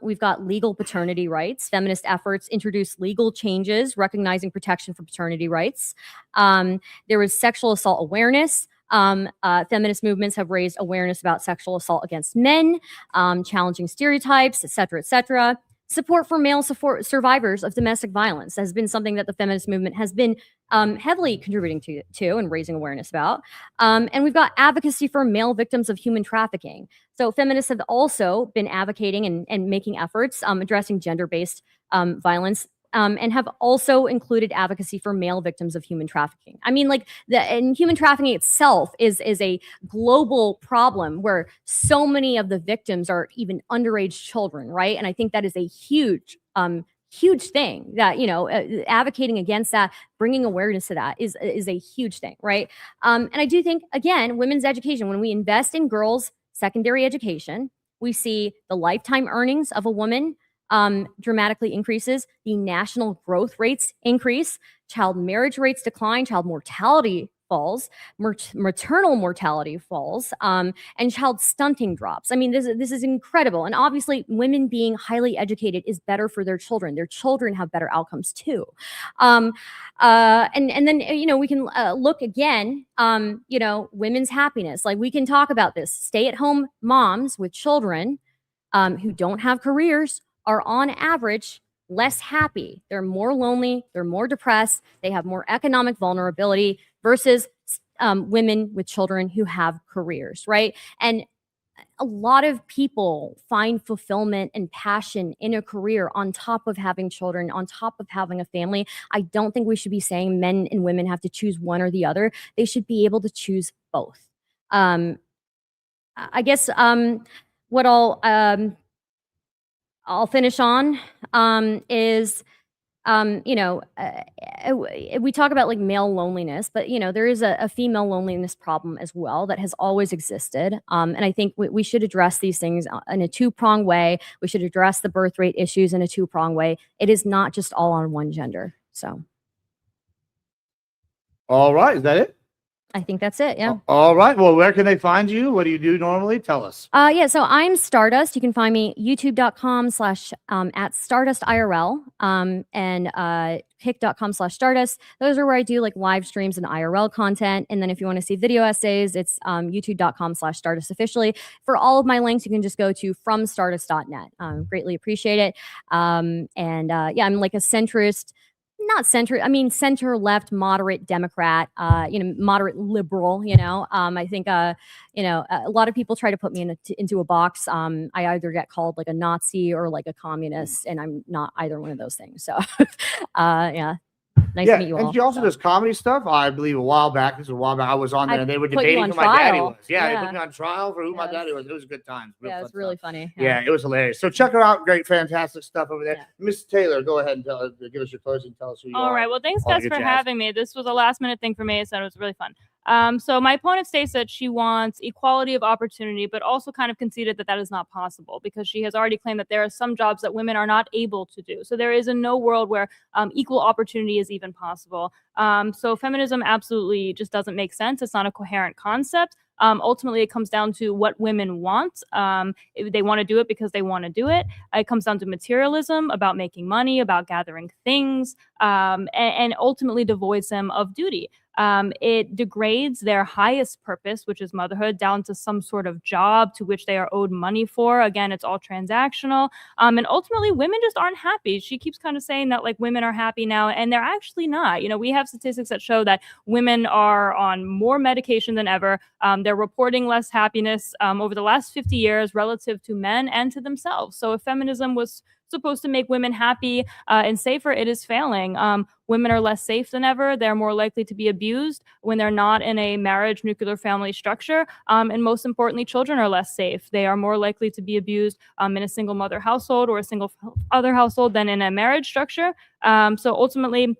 We've got legal paternity rights. Feminist efforts introduce legal changes recognizing protection for paternity rights. There was sexual assault awareness. Feminist movements have raised awareness about sexual assault against men, challenging stereotypes, et cetera, et cetera. Support for male survivors of domestic violence has been something that the feminist movement has been heavily contributing to and raising awareness about. And we've got advocacy for male victims of human trafficking. So feminists have also been advocating and making efforts addressing gender-based violence. And have also included advocacy for male victims of human trafficking. I mean, and human trafficking itself is a global problem where so many of the victims are even underage children, right? And I think that is a huge thing that, advocating against that, bringing awareness to that is a huge thing, right? And I do think, again, women's education, when we invest in girls' secondary education. We see the lifetime earnings of a woman dramatically increases, the national growth rates increase, child marriage rates decline, child mortality falls, maternal mortality falls, and child stunting drops. I mean, this is incredible. And obviously, women being highly educated is better for their children. Their children have better outcomes too. And then, you know, we can look again, you know, women's happiness. Like, we can talk about this. Stay-at-home moms with children who don't have careers are on average less happy. They're more lonely, they're more depressed, they have more economic vulnerability versus women with children who have careers, right? And a lot of people find fulfillment and passion in a career on top of having children, on top of having a family. I don't think we should be saying men and women have to choose one or the other. They should be able to choose both. I guess what I'll finish on is, you know, we talk about like male loneliness, but you know, there is a female loneliness problem as well that has always existed. And I think we should address these things in a two-pronged way. We should address the birth rate issues in a two-pronged way. It is not just all on one gender. So. All right. Is that it? I think that's it. Yeah. All right. Well, where can they find you? What do you do normally? Tell us. Yeah. So I'm Stardust. You can find me youtube.com/@StardustIRL and kick.com/Stardust. Those are where I do like live streams and IRL content. And then if you want to see video essays, it's youtube.com/Stardust officially. For all of my links, you can just go to fromstardust.net. Greatly appreciate it. Yeah, I'm like a centrist. Not center, I mean center left, moderate Democrat, you know, moderate liberal. You know, I think you know, a lot of people try to put me into a box. I either get called like a Nazi or like a communist, and I'm not either one of those things. So, yeah. Nice to meet you all. And she also does comedy stuff. I believe a while back. This was a while back. I was on there, and they were debating who my daddy was. Yeah, they put me on trial for who my daddy was. It was a good time. Yeah, it was really funny. Yeah, it was hilarious. So check her out. Great, fantastic stuff over there. Miss Taylor, go ahead and give us your closing. Tell us who you are. All right. Well, thanks guys for having me. This was a last minute thing for me, so it was really fun. So my opponent states that she wants equality of opportunity, but also kind of conceded that that is not possible because she has already claimed that there are some jobs that women are not able to do. So there is no world where equal opportunity is even possible. So feminism absolutely just doesn't make sense. It's not a coherent concept. Ultimately, it comes down to what women want. They want to do it because they want to do it. It comes down to materialism, about making money, about gathering things, and ultimately devoids them of duty. It degrades their highest purpose, which is motherhood, down to some sort of job to which they are owed money for. Again, it's all transactional. And ultimately, women just aren't happy. She keeps kind of saying that like women are happy now, and they're actually not. You know, we have statistics that show that women are on more medication than ever. They're reporting less happiness over the last 50 years relative to men and to themselves. So if feminism was supposed to make women happy and safer, it is failing. Women are less safe than ever. They're more likely to be abused when they're not in a marriage, nuclear family structure. And most importantly, children are less safe. They are more likely to be abused in a single mother household or a single other household than in a marriage structure. So ultimately,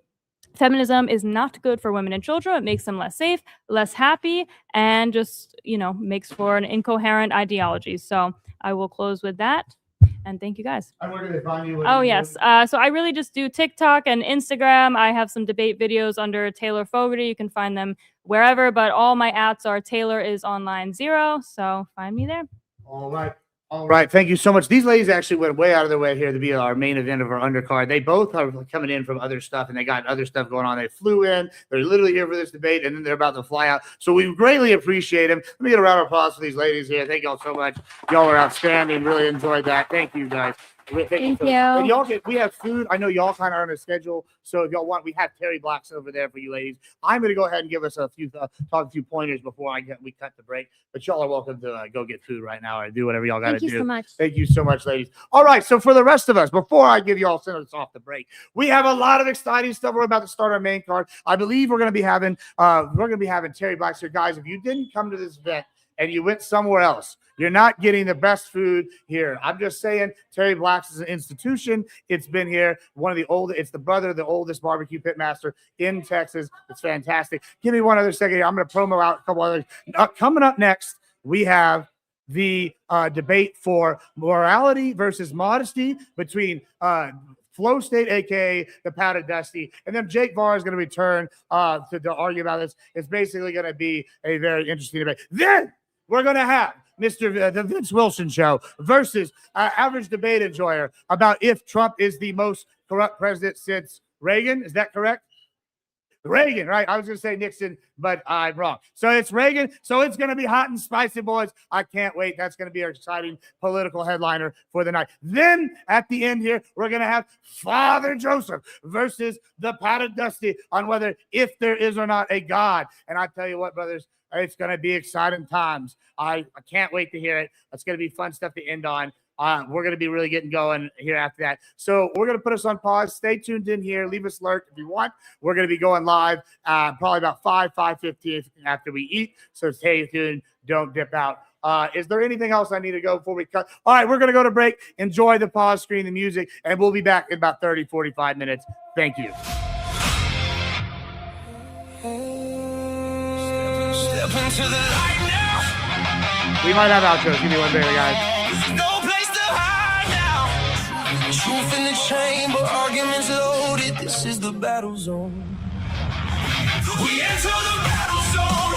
feminism is not good for women and children. It makes them less safe, less happy, and just, you know, makes for an incoherent ideology. So I will close with that. And thank you guys. And where do they find you? Oh, yes. So I really just do TikTok and Instagram. I have some debate videos under Taylor Fogarty. You can find them wherever, but all my ats are Taylor is online 0. So find me there. All right. All right. Thank you so much. These ladies actually went way out of their way here to be our main event of our undercard. They both are coming in from other stuff, and they got other stuff going on. They flew in. They're literally here for this debate, and then they're about to fly out. So we greatly appreciate them. Let me get a round of applause for these ladies here. Thank y'all so much. Y'all are outstanding. Really enjoyed that. Thank you, guys. Thank you. And y'all we have food. I know y'all kind of are on a schedule, so if y'all want, we have Terry Blacks over there for you ladies. I'm going to go ahead and give us a few pointers before we cut the break. But y'all are welcome to go get food right now or do whatever y'all got to do. Thank you so much. Thank you so much, ladies. All right, so for the rest of us, before I give you all send us off the break, we have a lot of exciting stuff. We're about to start our main card. I believe we're going to be having Terry Blacks here, guys. If you didn't come to this event and you went somewhere else, you're not getting the best food here. I'm just saying, Terry Blacks is an institution. It's been here. It's the brother of the oldest barbecue pit master in Texas. It's fantastic. Give me one other second here. I'm going to promo out a couple others. Coming up next, we have the debate for morality versus modesty between Flow State, aka the Powder Dusty, and then Jake Varr is going to return to argue about this. It's basically going to be a very interesting debate. Then we're going to have the Vince Wilson show versus average debate enjoyer about if Trump is the most corrupt president since Reagan. Is that correct? Reagan, right? I was going to say Nixon, but I'm wrong. So it's Reagan. So it's going to be hot and spicy, boys. I can't wait. That's going to be our exciting political headliner for the night. Then at the end here, we're going to have Father Joseph versus the Powder Dusty on whether if there is or not a God. And I tell you what, brothers, it's going to be exciting times. I can't wait to hear it. It's going to be fun stuff to end on. We're going to be really getting going here after that. So we're going to put us on pause. Stay tuned in here. Leave us alert if you want. We're going to be going live probably about 5:15 after we eat. So stay tuned. Don't dip out. Is there anything else I need to go before we cut? All right, we're going to go to break. Enjoy the pause screen, the music, and we'll be back in about 30, 45 minutes. Thank you. Step into the light now. We might have outros. Give me one baby, guys. No place to hide now. Truth in the chamber, arguments loaded. This is the battle zone. We enter the battle zone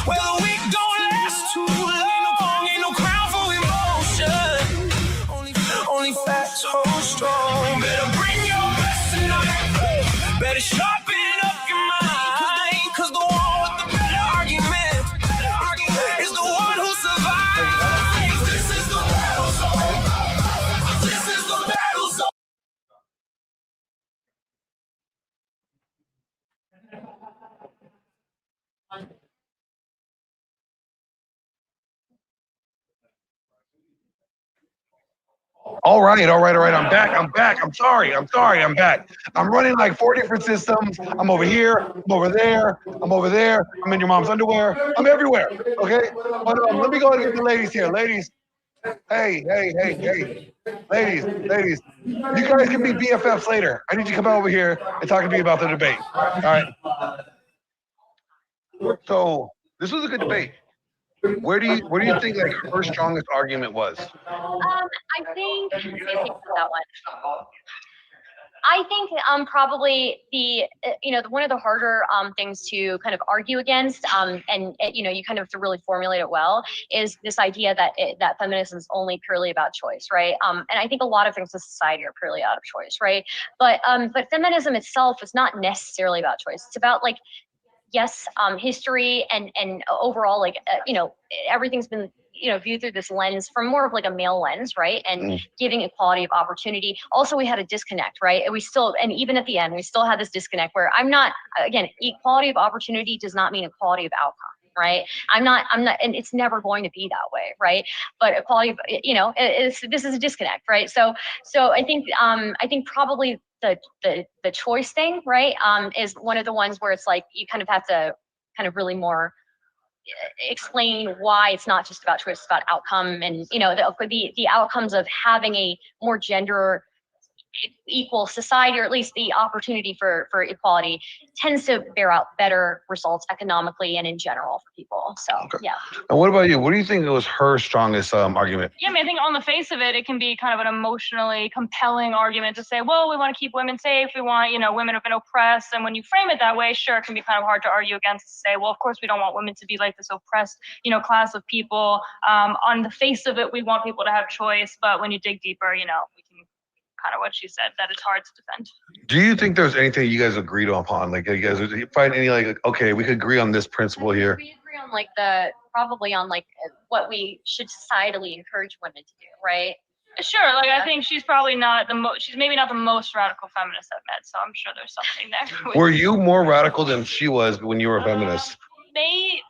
where the weak don't last too long. Ain't no crown for emotion. Only facts hold strong. Better bring your best tonight. Better sharpen up your mind. Cause the one with the better argument is the one who survives. This is the battle zone. This is the battle zone. All right. I'm back. I'm sorry. I'm back. I'm running like 4 different systems. I'm over here. I'm over there. I'm in your mom's underwear. I'm everywhere. Okay. But let me go and get the ladies here. Ladies. Hey. Ladies. You guys can be BFFs later. I need you to come over here and talk to me about the debate. All right. So this was a good debate. Where do you think like her strongest argument was? I think let me think about that one. I think probably the one of the harder things to kind of argue against and you kind of have to really formulate it well is this idea that that feminism is only purely about choice, right? And I think a lot of things in society are purely out of choice, right? But feminism itself is not necessarily about choice. It's about like yes, history and overall like everything's been viewed through this lens from more of like a male lens, right? And giving equality of opportunity. Also, we had a disconnect, right? And even at the end, we still had this disconnect where equality of opportunity does not mean equality of outcome, right? I'm not, and it's never going to be that way, right? But equality of, this is a disconnect, right? So I think probably the choice thing, right, is one of the ones where it's like you kind of have to kind of really more explain why it's not just about choice, it's about outcome, and the outcomes of having a more gender equal society, or at least the opportunity for equality, tends to bear out better results economically and in general for people. So yeah. And what about you? What do you think was her strongest argument? Yeah, I mean, I think on the face of it, it can be kind of an emotionally compelling argument to say, well, we want to keep women safe. We want, women have been oppressed. And when you frame it that way, sure, it can be kind of hard to argue against, to say, well, of course, we don't want women to be like this oppressed, class of people. On the face of it, we want people to have choice. But when you dig deeper, we can kind of what she said, that it's hard to defend. Do you think there's anything you guys agreed upon? Like, you guys find any okay, we could agree on this principle here? We agree on probably on what we should societally encourage women to do, right? Sure, I think she's probably not she's maybe not the most radical feminist I've met, so I'm sure there's something there. Were you more radical than she was when you were a feminist?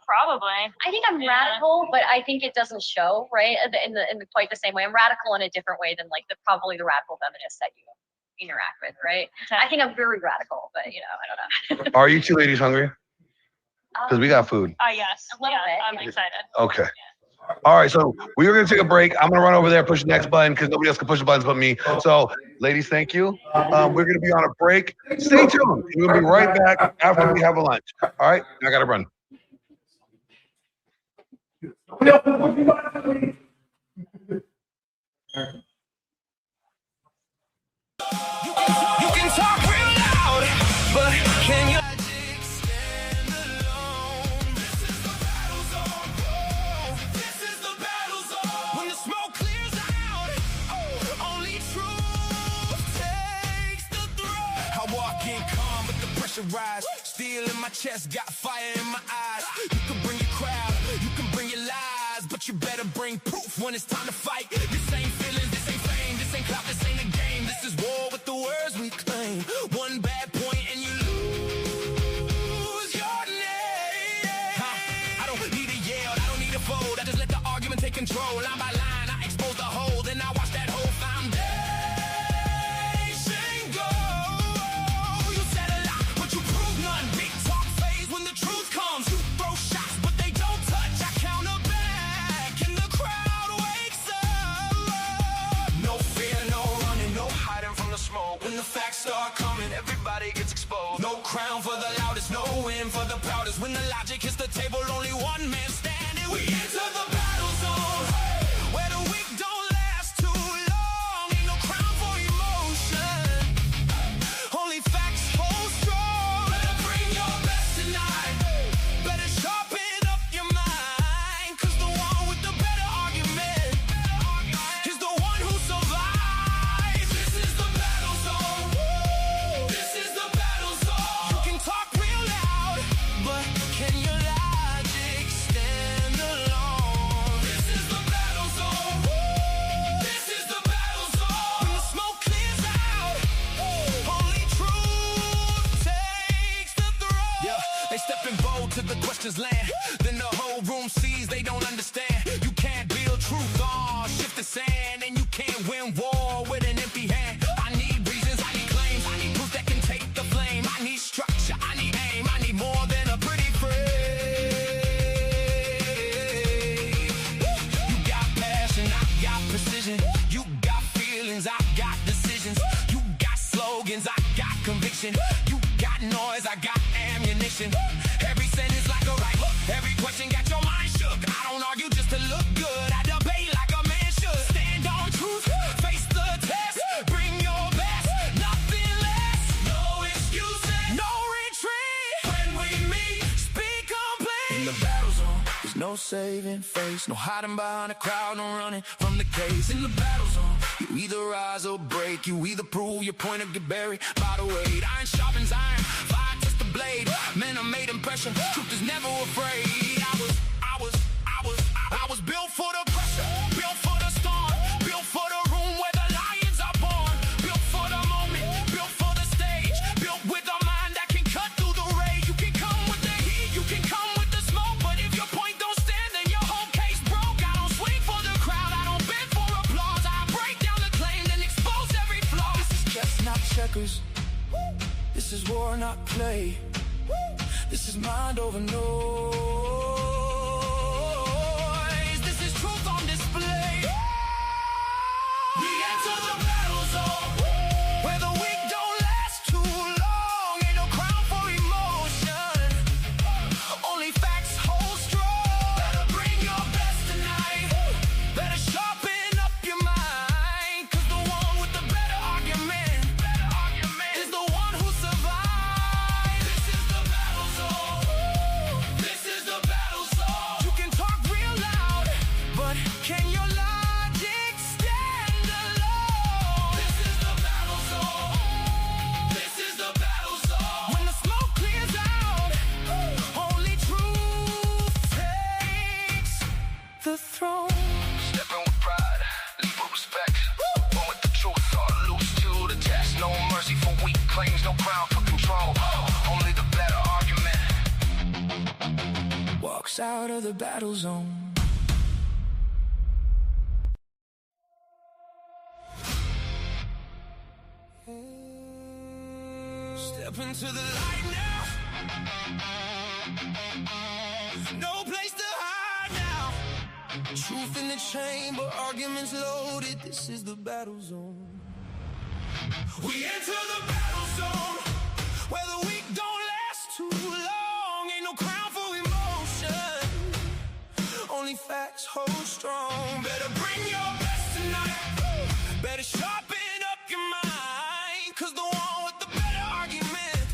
Probably. I think I'm radical, but I think it doesn't show, right? In quite the same way. I'm radical in a different way than probably the radical feminists that you interact with, right? I think I'm very radical, but I don't know. Are you two ladies hungry? Because we got food. Yes. A little bit. I'm excited. Okay. All right, so we were going to take a break. I'm going to run over there, push the next button because nobody else can push the buttons but me. So, ladies, thank you. We're going to be on a break. Stay tuned. We'll be right back after we have a lunch. All right, I got to run. You can talk real loud, but can you? When the smoke clears out, only truth takes the throne. I walk in calm, but the pressure rise. Steel in my chest, got fire in my eyes. You can bring your crowd, you can bring your lies, but you better bring proof when it's time to fight. This ain't feelings, this ain't fame, this ain't clout, this ain't a game. This is war with the words we claim. One bad point and you lose your name. I don't need a yell, I don't need a fold. I just let the argument take control. Line by line, I expose the hole, then I watch that whole foundation go. You said a lot, but you prove none. Big talk phase when the truth comes. You throw shots, but they don't touch. I counter back, and the crowd wakes up. No fear, no running, no hiding from the smoke. When the facts start coming, everybody gets exposed. No crown for the loudest, no win for the proudest. When the logic hits the table, only one man standing. We enter the battle zone, where the weak don't last too long. Ain't no crown for emotion, only facts hold strong. Better bring your best tonight, better sharpen up your mind, cause the one with the better argument is the one who survives. This is the battle zone, this is the battle zone. You can talk real loud, but can your logic stand alone? This is the battle zone, this is the battle zone. When the smoke clears out, only truth takes the throne. Yeah, they stepping bold to the questions land. Then the whole room sees they don't understand. You can't build truth on shift the sand, and you can't win war with an empty hand. I need reasons, I need claims, I need proof that can take the flame. I need structure, I need aim, I need more than a pretty phrase. You got passion, I got precision. You got feelings, I got decisions. You got slogans, I got conviction. You got noise, I got ammunition. Every sentence like a right hook, every question got your mind shook. I don't argue just to look good, I debate like a man should. Stand on truth, face the test, bring your best, nothing less. No excuses, no retreat. When we meet, speak complete. In the battle zone, there's no saving face, no hiding behind a crowd, no running from the case. In the battle zone, you either rise or break, you either prove your point or get buried by the weight. Iron sharpens iron, fire touch the blade. Men, I made impression, truth is never afraid. I was built for the pressure, built for the storm, built for the room where the lions are born, built for the moment, built for the stage, built with a mind that can cut through the rage. You can come with the heat, you can come with the smoke, but if your point don't stand, then your whole case broke. I don't swing for the crowd, I don't beg for applause. I break down the claim, then expose every flaw. This is chess, not checkers. This is war, not play. This is mind over noise. This is truth on display. We enter the battle zone, where the weak don't last too long. Ain't no crown for emotion, only facts hold strong. Better bring your best tonight, better sharpen up your mind, cause the one with the better argument is the one who survives. This is the battle zone, this is the battle zone. You can talk real loud, but can your logic stand alone? This is the battle zone, this is the battle zone. When the smoke clears out, only truth takes the throne. Stepping with pride, lead with respect. One with the truth, all loose to the test. No mercy for weak claims, no crown for control. Only the better argument walks out of the battle zone. Step into the light now. No place to hide now. Truth in the chamber, arguments loaded. This is the battle zone. We enter the battle zone, where the weak don't last too long. Ain't no crown for emotion, only facts. 'cause the one with the better argument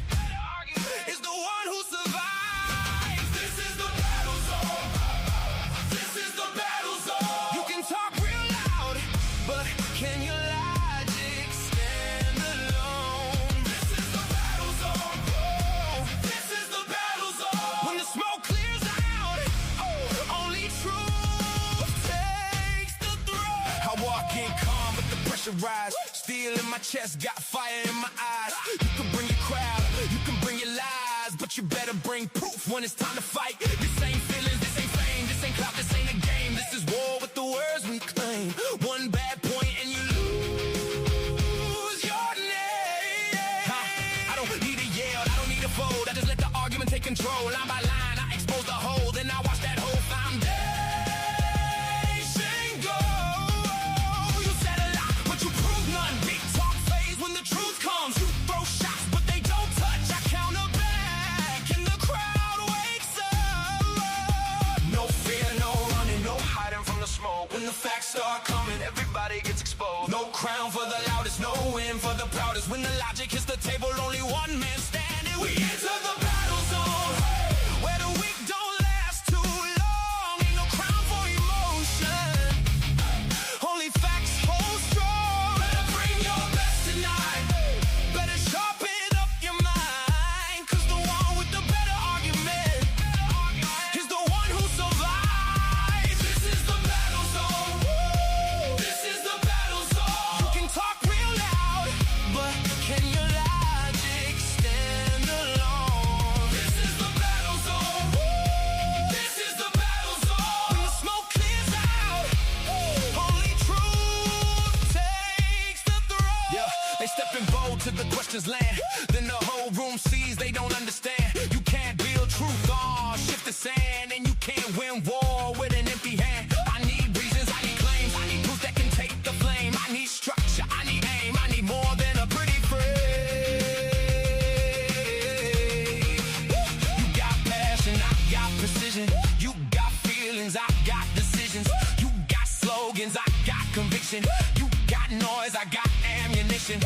is the one who survives. This is the battle zone. This is the battle zone. You can talk real loud, but can your logic stand alone? This is the battle zone. This is the battle zone. When the smoke clears out, only truth takes the throne. I walk in calm, but the pressure rise. Steel in my chest, got fire in my eyes. You can bring your crowd, you can bring your lies, but you better bring proof when it's time to fight. This ain't feelings, this ain't fame, this ain't clout, this ain't a game. This is war with the words we claim. One bad point and you lose your name. I don't need a yell, I don't need a fold. I just let the argument take control. Line by line, I expose the hole, then I watch that whole foundation go. You said a lot, but you prove none. Big talk phase when the truth comes. You throw shots, but they don't touch. I counter back, and the crowd wakes up. No fear, no running, no hiding from the smoke. When the facts start coming, everybody gets exposed. No crown for the loudest, no win for the proudest. When the logic hits the table, only one man standing. We enter the battle zone, where the weak don't last too long. Ain't no crown for emotion, only facts hold strong. Better bring your best tonight, better sharpen up your mind, 'cause the one with the better argument is the one who survives. This is the battle zone. This is the battle zone. You can talk real loud, but can your logic stand alone? This is the battle zone. This is the battle zone. When the smoke clears out, only truth takes the throne. Yeah, they stepping bold to the questions land. Then the whole room sees they don't understand. You can't build truth on shift the sand, and you can't win war with an empty hand. I need reasons, I need claims, I need proof that can take the flame. I need structure, I need aim, I need more than a pretty phrase. You got passion, I got precision. You got feelings, I got decisions. You got slogans, I got conviction. You got noise, I got ammunition.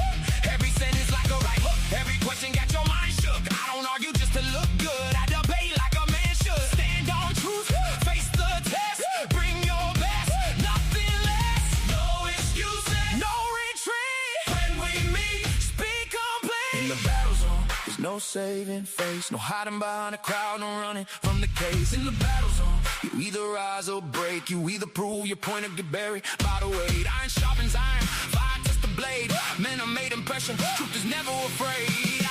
Every sentence like a right hook, every question got your mind shook. I don't argue just to look good, I debate like a man should. Stand on truth, face the test, bring your best, nothing less. No excuses, no retreat. When we meet, speak complete. In the battle zone, there's no saving face, no hiding behind a crowd, no running from the case. In the battle zone, you either rise or break, you either prove your point or get buried by the weight. Iron sharpens iron, fire test the blade. Men are made impression, truth is never afraid.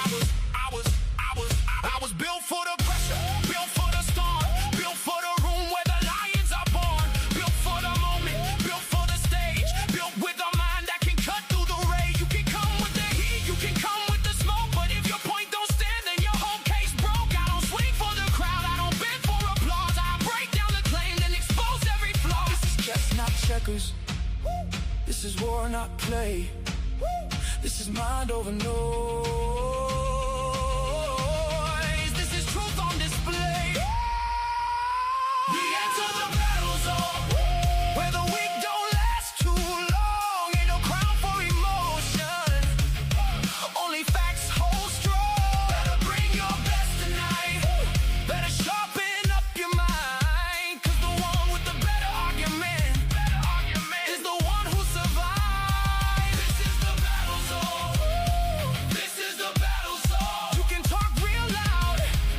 I was built for the pressure, built for the storm, built for the room where the lions are born, built for the moment, built for the stage, built with a mind that can cut through the rage. You can come with the heat, you can come with the smoke, but if your point don't stand, then your whole case broke. I don't swing for the crowd, I don't bend for applause. I break down the claim, then expose every flaw. This is chess, not checkers. This is war, not play. This is mind over noise. This is truth on display. We enter the battle zone, where the weak don't last too long. Ain't no crown for emotion, only facts hold strong. Better bring your best tonight, better sharpen up your mind, 'cause the one with the better argument is the one who survives. This is the battle zone. This is the battle zone. You can talk real loud,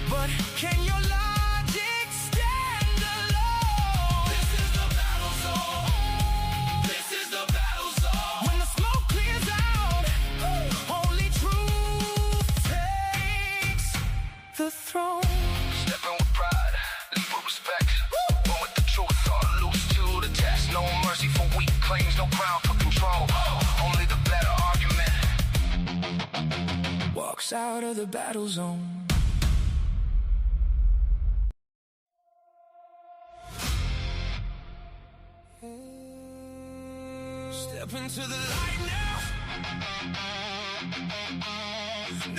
but can your logic stand alone? This is the battle zone. This is the battle zone. When the smoke clears out, only truth takes the throne. Stepping with pride, live with respect. One with the truth, all loose to the test. No mercy for weak claims, no crown for control. Only the better argument walks out of the battle zone. Step into the light now.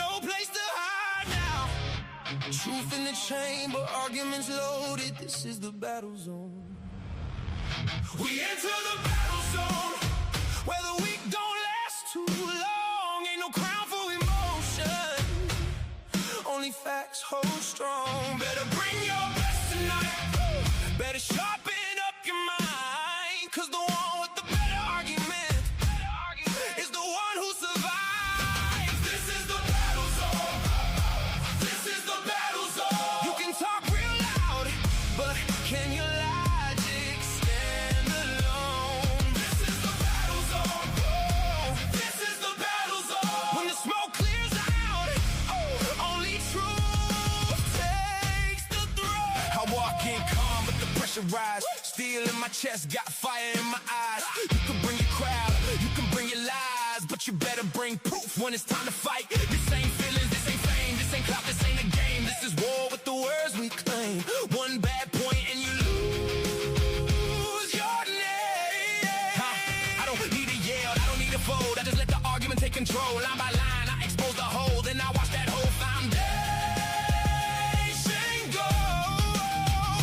No place to hide now. Truth in the chamber, arguments loaded. This is the battle zone. We enter the battle zone, where the weak don't last too long. Ain't no no crown for emotion. Only facts hold strong. Better bring your best tonight. Better sharpen up your mind. Cause the one with the better argument is the one who survives. This is the battle zone. This is the battle zone. You can talk real loud, but can your logic stand alone? This is the battle zone. This is the battle zone. When the smoke clears out, only truth takes the throne. I walk in calm, but the pressure rise. Steel in my chest, got fire in my eyes. You can bring your crowd, you can bring your lies, but you better bring proof when it's time to fight. This ain't feelings, this ain't fame, this ain't clout, this ain't a game. This is war with the words we claim. One bad point and you lose your name. I don't need a yell, I don't need a fold. I just let the argument take control. Line by line, I expose the hole, then I watch that whole foundation go.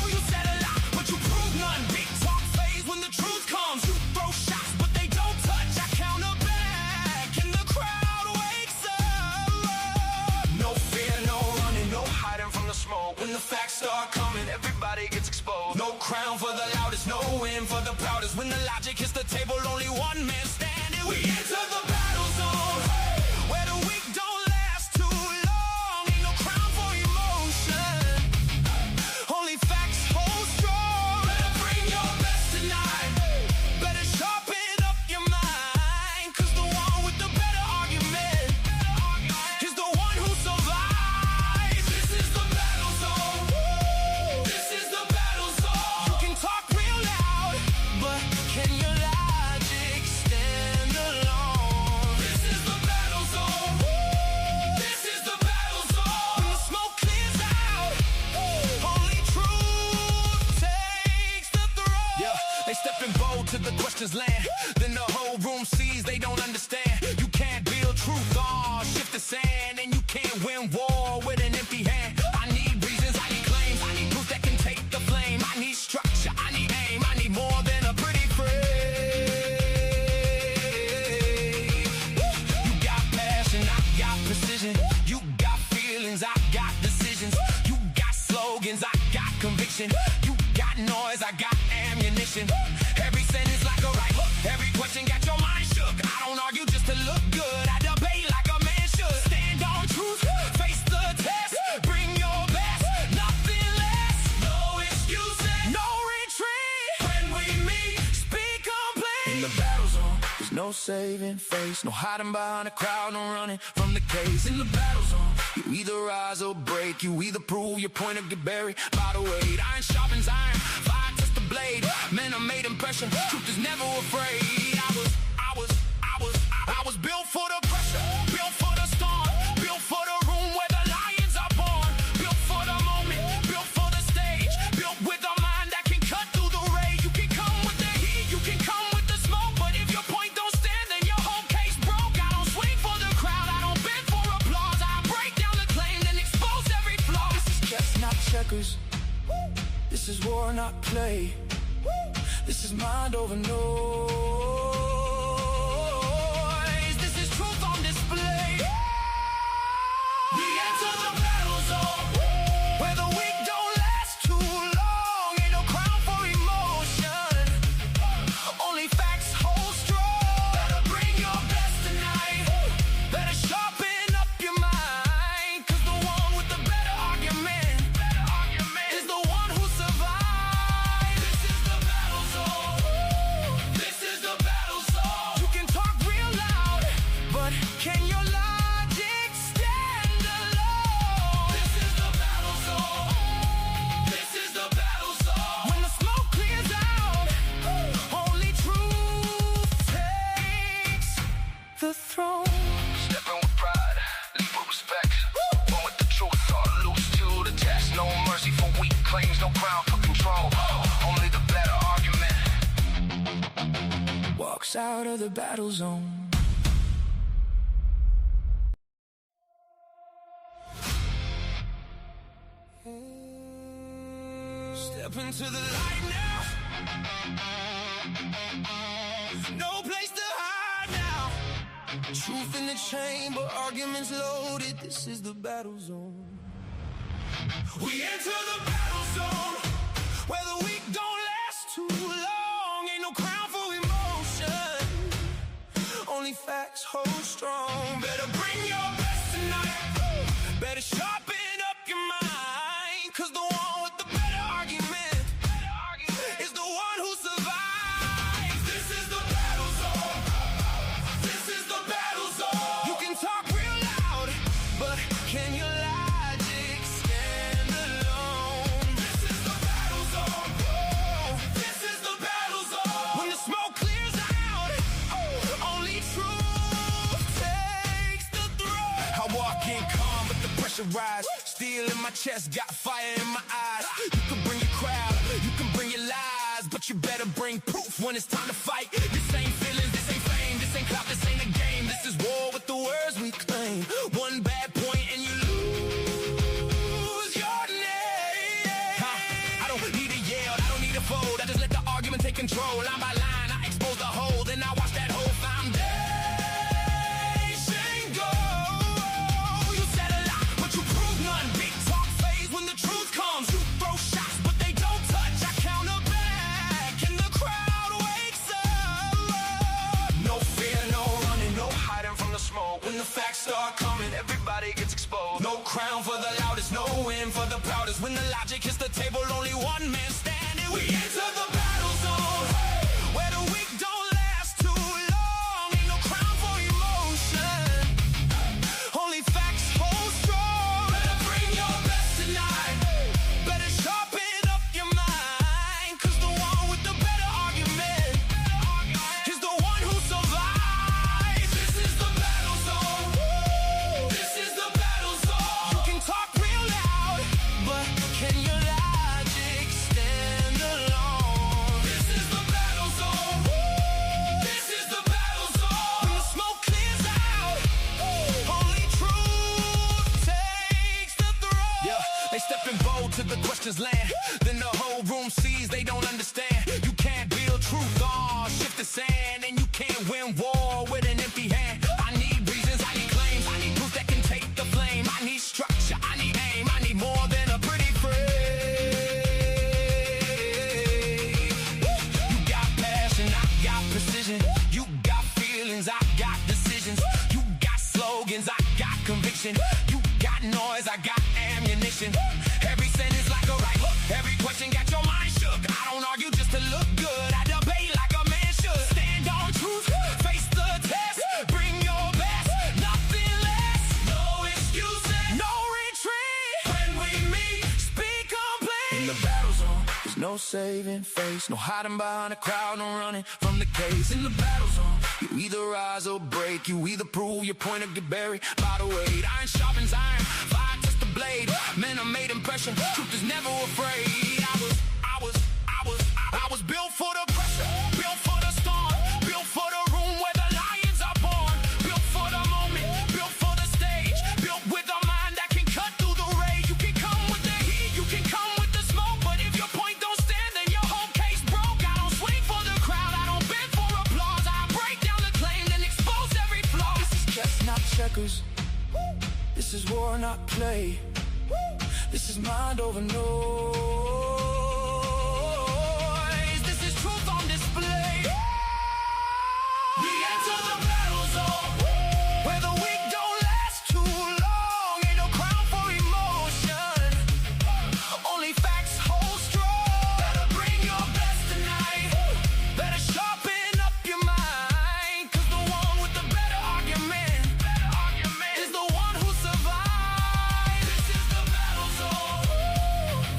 You said a lot, but you prove none. Big talk phase when the truth comes. You throw shots, but they don't touch. I counter back, and the crowd wakes up. No fear, no running, no hiding from the smoke. When the facts start coming, everybody gets exposed. No crown for the loudest, no win for the proudest. When the logic hits the table, only one man standing. We enter the battle zone, where the weak don't last too long. Ain't no crown for emotion, only facts hold strong. Better bring your best tonight. Better sharpen up your mind. Cause the one with the better argument is the one who survives. This is the battle zone. This is the battle zone. You can talk real loud, but can your logic stand alone? This is the battle zone. This is the battle zone. When the smoke clears out, only truth takes the throne. Yeah, they stepping bold to the questions land. Then the whole room sees they don't understand. You can't build truth on shift the sand, and you can't win war with an empty hand. I need reasons, I need claims, I need proof that can take the flame. I need structure, I need aim, I need more than a pretty phrase. You got passion, I got precision. You got feelings, I got decisions. You got slogans, I got conviction. You got noise, I got ammunition. Every sentence like a right hook. Every question got your mind shook. I don't argue just to look good. I debate like a man should. Stand on truth, face the test. Bring your best, nothing less. No excuses, no retreat. When we meet, speak complete. In the battle zone, there's no saving face. No hiding behind a crowd, no running from the case. In the battle zone, you either rise or break. You either prove your point or get buried by the weight. Iron sharpens iron, fire test the blade. Men, I made impression, truth is never afraid. I was built for the pressure, built for the storm, built for the room where the lions are born, built for the moment, built for the stage, built with a mind that can cut through the rage. You can come with the heat, you can come with the smoke, but if your point don't stand, then your whole case broke. I don't swing for the crowd, I don't beg for applause. I break down the claim, then expose every flaw. This is chess, not checkers. This is war, not play. This is mind over noise. This is truth on display. We enter the battle zone, where the weak don't last too long. Ain't no crown for emotion, only facts hold strong. Better bring your best tonight. Better sharpen up your mind. Cause the one with the better argument is the one who survives. This is the battle zone. This is the battle zone. You can talk real loud, but can your logic stand alone? This is the battle zone. This is the battle zone. When the smoke clears out, only truth takes the throne. Stepping with pride, lead with respect. One with the truth, all loose to the test. No mercy for weak claims, no crown for control. Only the better argument walks out of the battle zone. Step into the light now. No place to hide now. Truth in the chamber, arguments loaded. This is the battle zone. We enter the battle zone, where the weak don't last too long. Ain't no crown for emotion, only facts hold strong. Better bring your best tonight, better sharpen up your mind, cause the one with the better argument is the one who survives. This is the battle zone, this is the battle zone. You can talk real loud, but can you logic stand alone? This is the battle zone, this is the battle zone. When the smoke clears out, only truth takes the throne. I walk in calm, but the pressure rise. Steel in my chest, got fire in my eyes. You can bring your crowd, you can bring your lies, but you better bring proof when it's time to fight. This ain't feelings, this ain't fame, this ain't clout, this ain't a game. This is war with the words we claim. One bad point and you lose your name. I don't need a yell, I don't need a fold. I just let the argument take control. Line by line, I expose the hole, then I watch that whole foundation go. You said a lot, but you prove none. Big talk phase when the truth comes. You throw shots, but they don't touch. I counter back, and the crowd wakes up. No fear, no running, no hiding from the smoke. When the facts start coming, everybody gets exposed. No crown for the loudest, no win for the proudest. When the logic hits the table, only one man standing. We enter the battle zone, where the weak don't last too long. Ain't no crown for emotion, only facts hold strong. Better bring your best tonight, better sharpen up your mind, cause the one with the better argument is the one who survives. This is the battle zone, this is the battle zone. You can talk real loud, but can your logic stand alone? This is the battle zone, this is the battle zone. When the smoke clears out, only truth takes the throne. Yeah, they stepping bold to the questions land. Then the whole room sees they don't understand. You can't build truth on shift the sand, and you can't win war with an empty hand. I need reasons, I need claims, I need proof that can take the flame. I need structure, I need aim, I need more than a pretty phrase. You got passion, I got precision. You got feelings, I got decisions. You got slogans, I got conviction. You got noise, I got ammunition. Every sentence like a right hook, every question got your mind shook. I don't argue just to look good, I debate like a man should. Stand on truth, face the test, bring your best, nothing less. No excuses, no retreat. When we meet, speak complete. In the battle zone, there's no saving face, no hiding behind a crowd, no running from the case. In the battle zone, you either rise or break, you either prove your point or get buried by the weight. Iron sharpens iron, fire touch the blade. Men are made impression, truth is never afraid. I was built for the pressure, built for the storm, built for the room where the lions are born, built for the moment, built for the stage, built with a mind that can cut through the rage. You can come with the heat, you can come with the smoke, but if your point don't stand, then your whole case broke. I don't swing for the crowd, I don't beg for applause. I break down the claim, then expose every flaw. This is chess, not checkers. This is war, not play. This is mind over noise. This is truth on display. We enter the battle zone, where the weak don't last too long. Ain't no crown for emotion, only facts hold strong. Better bring your best tonight, better sharpen up your mind, cause the one with the better argument is the one who survives. This is the battle zone,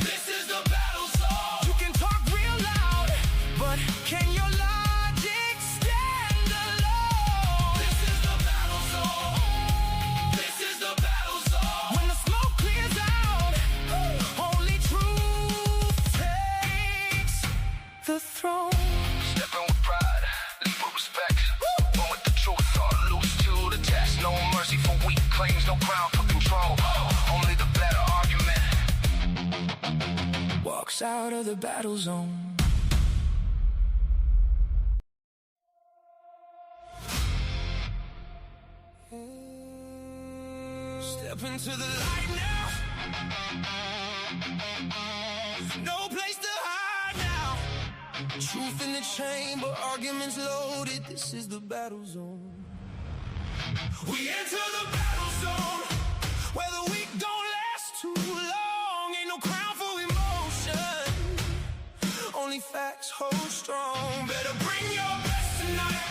this is the battle zone. You can talk real loud, but can your logic stand alone? This is the battle zone, this is the battle zone. When the smoke clears out, only truth takes the throne. Stepping with pride, lead with respect. One with the truth, all loose to the test. No mercy for weak claims, no crown for control. Only the better argument walks out of the battle zone. Step into the light now. No place to hide now. Truth in the chamber, arguments loaded. This is the battle zone. We enter the battle zone, where the weak don't last too long. Ain't no crown for emotion, only facts hold strong. Better bring your best tonight.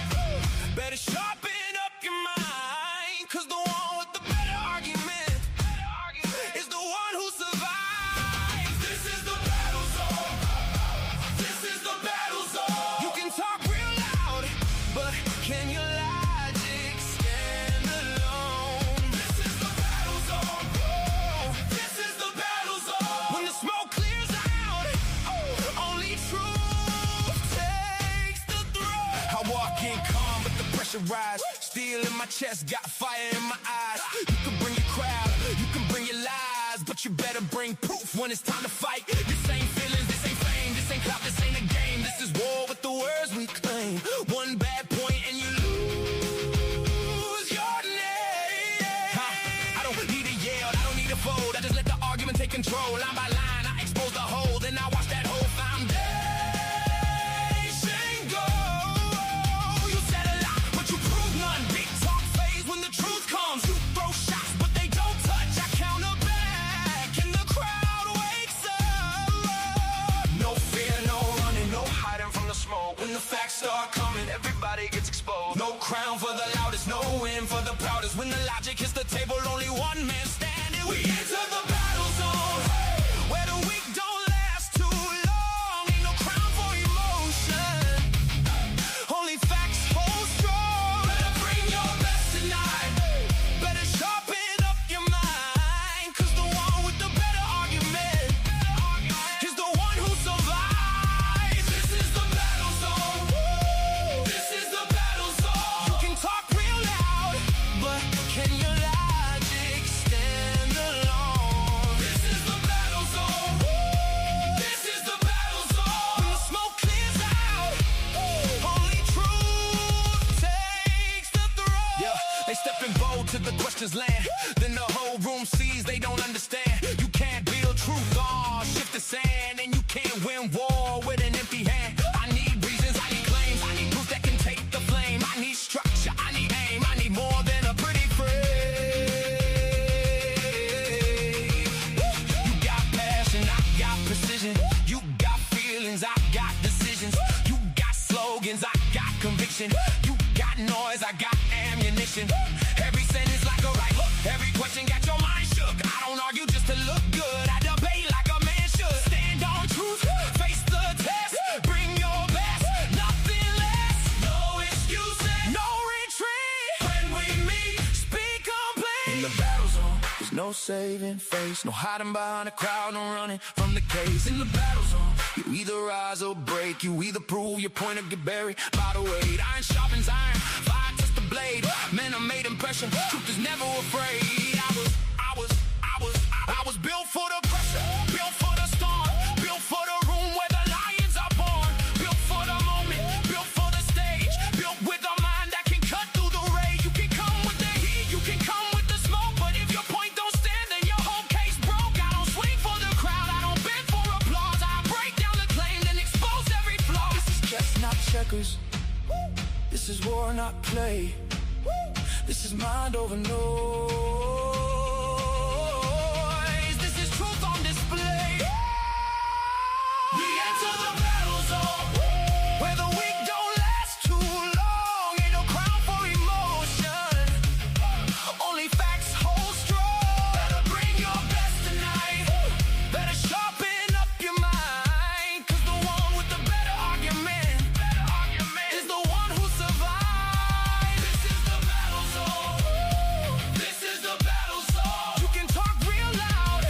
Better sharpen up your mind, cause the one with the better argument is the one who survives. This is the battle zone. This is the battle zone. You can talk real loud, but can you lie? Rise, steel in my chest, got fire in my eyes. You can bring your crowd, you can bring your lies, but you better bring proof when it's time to fight. This ain't feelings, this ain't fame, this ain't clout, this ain't a game. This is war with the words we claim. One bad point and you lose your name. I don't need a yell, I don't need a fold. I just let the argument take control. Line by line, I expose the hole, then I watch that whole foundation go. You said a lot, but you prove none. Big talk phase when the truth comes. You throw shots, but they don't touch. I counter back, and the crowd wakes up. No fear, no running, no hiding from the smoke. When the facts start coming, everybody gets exposed. No crown for the loudest, no win for the proudest. When the logic hits the table, only one man standing. We enter the battle zone, where the weak don't last too long. Ain't no crown for emotion, only facts hold strong. Better bring your best tonight. Better sharpen up your mind, cause the one with the better argument is the one who survives. This is the battle zone. This is the battle zone. You can talk real loud, but can your logic stand alone? This is the battle zone. This is the battle zone. When the smoke clears out, only truth takes the throne. Yeah, they stepping bold to the questions land. Then the whole room sees they don't understand. You can't build truth, shift the sand, and you can't win war with an empty hand. I need reasons, I need claims, I need proof that can take the flame. I need structure, I need aim, I need more than a pretty phrase. You got passion, I got precision. You got feelings, I got decisions. You got slogans, I got conviction. You got noise, I got ammunition. Every sentence like a right hook, every question got your mind shook. I don't argue just to look good, I debate like a man should. Stand on truth, face the test, bring your best, nothing less. No excuses, no retreat. When we meet, speak complete. In the battle zone, there's no saving face, no hiding behind a crowd, no running from the case. In the battle zone, you either rise or break. You either prove your point or get buried by the weight. Iron sharpens iron, fire touch the blade. Men are made impression, truth is never afraid. I was built for the pressure, built for the storm, built for the room where the lions are born, built for the moment, built for the stage, built with a mind that can cut through the rage. You can come with the heat, you can come with the smoke, but if your point don't stand, then your whole case broke. I don't swing for the crowd, I don't beg for applause. I break down the claim, then expose every flaw. This is chess, not checkers. This is war, not play. This is mind over noise. This is truth on display. We enter the battle zone, where the weak don't last too long. Ain't no crown for emotion, only facts hold strong. Better bring your best tonight. Better sharpen up your mind, cause the one with the better argument is the one who survives. This is the battle zone. This is the battle zone. You can talk real loud,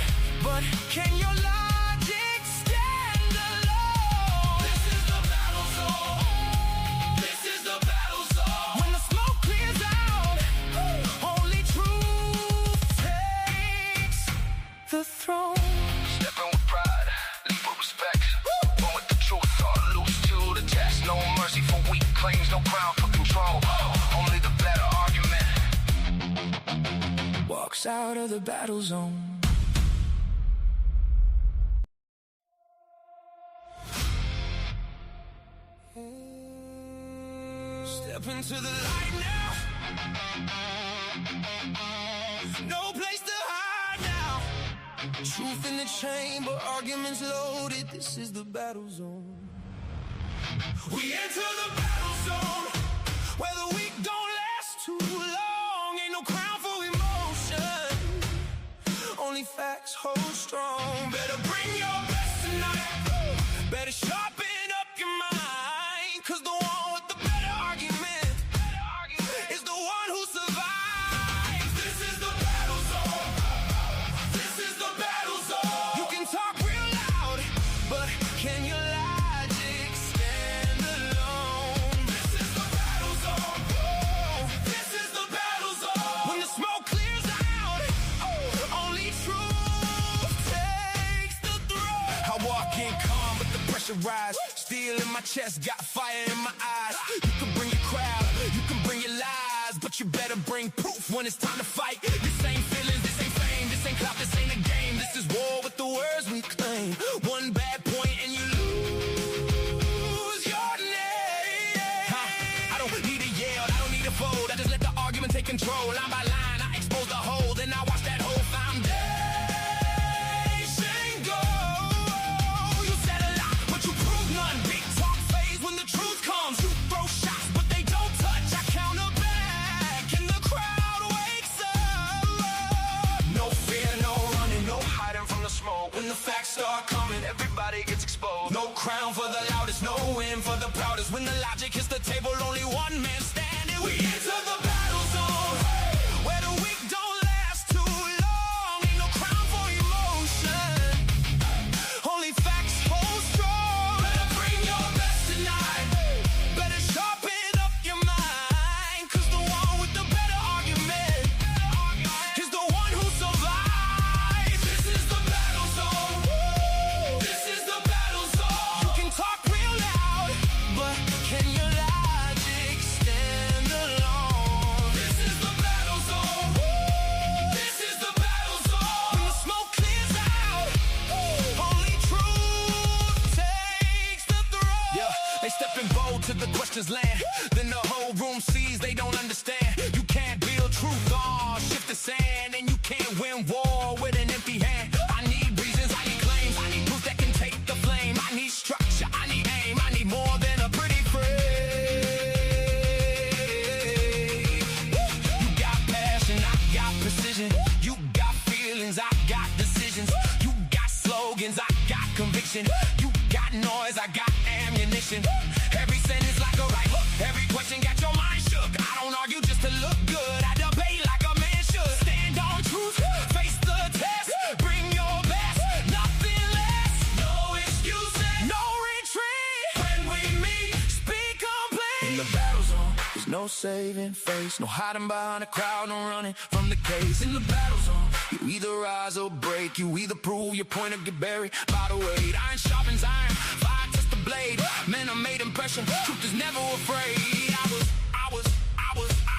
but can your logic stand alone? This is the battle zone. This is the battle zone. When the smoke clears out, only truth takes the throne. Stepping with pride, lead with respect. Born with the truth, or loose to the test. No mercy for weak claims, no crown for control. Only the better argument. walks out of the battle zone. Step into the light now. No place to hide now. Truth in the chamber, arguments loaded. This is the battle zone. We enter the battle zone, where the weak don't last too long. Ain't no crown for emotion, only facts hold strong. Better bring your best tonight. Better sharpen up your mind, 'cause the one with the better argument is the one who survives. This is the battle zone. This is the battle zone. You can talk real loud, but can your logic stand alone? This is the battle zone. This is the battle zone. When the smoke clears out, only truth takes the throne. I walk in calm, but the pressure rise. Steel in my chest, got fire in my eyes. You can bring your crowd, you can bring your lies, but you better bring proof when it's time to fight. This ain't feelings, this ain't fame, this ain't clout, this ain't a game. This is war with the words we claim. One bad point and you lose your name. I don't need a yell, I don't need a fold. I just let the argument take control. Line by line, I expose the hole, then I watch that whole foundation go. You said a lot, but you prove none. Big talk phase when the truth comes. You throw shots, but they don't touch. I counter back, and the crowd wakes up. No fear, no running, no hiding from the smoke. When the facts start coming, everybody gets exposed. No crown for the loudest, no win for the proudest. When the logic hits the table, only one man standing. We enter the battle zone, where the weak don't last too long. Ain't no crown for emotion, only facts hold strong. Better bring your best tonight. Better sharpen up your mind, 'cause the one with the better argument is the one who survives. This is the battle zone. This is the battle zone. You can talk real loud, but can your logic stand alone? This is the battle zone. This is the battle zone. When the smoke clears out, only truth takes the throne. Yeah, they stepping bold to the questions land. Then the whole room sees they don't understand. You can't build truth on shift the sand, and you can't win war with an empty hand. I need reasons, I need claims, I need proof that can take the flame. I need structure, I need aim, I need more than a pretty phrase. You got passion, I got precision. You got feelings, I got decisions. You got slogans, I got conviction. You got noise, I got ammunition. Every sentence like a right hook. Every question got your mind shook. I don't argue just to look good. I debate like a man should. Stand on truth, face the test. Bring your best, nothing less. No excuses, no retreat. When we meet, speak complete. In the battle zone, there's no saving face. No hiding behind a crowd, no running from the case. In the battle zone, you either rise or break. You either prove your point or get buried by the weight. Iron sharpens iron, fire test the blade. Men are made impression, truth is never afraid.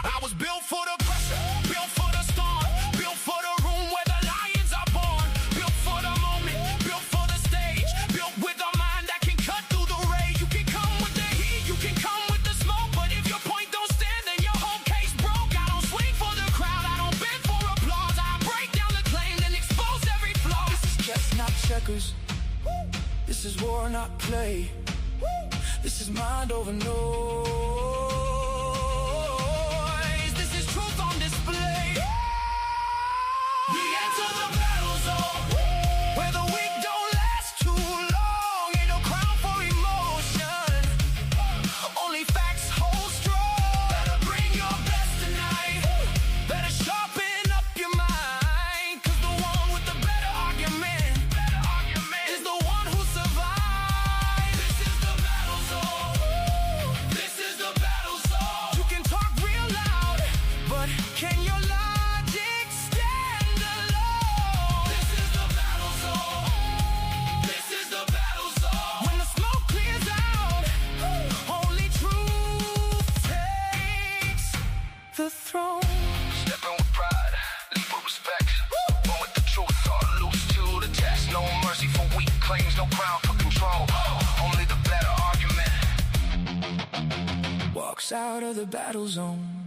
I was built for the pressure, built for the storm, built for the room where the lions are born, built for the moment, built for the stage, built with a mind that can cut through the rage. You can come with the heat, you can come with the smoke, but if your point don't stand, then your whole case broke. I don't swing for the crowd, I don't bend for applause. I break down the claim, then expose every flaw. This is chess, not checkers. This is war, not play. This is mind over noise. This is truth on display. We enter the battle zone, where the weak don't last too long. Ain't no crown for emotion, only facts hold strong. Better bring your best tonight. Better sharpen up your mind, 'cause the one with the better argument is the one who survives. This is the battle zone. This is the walks out of the battle zone.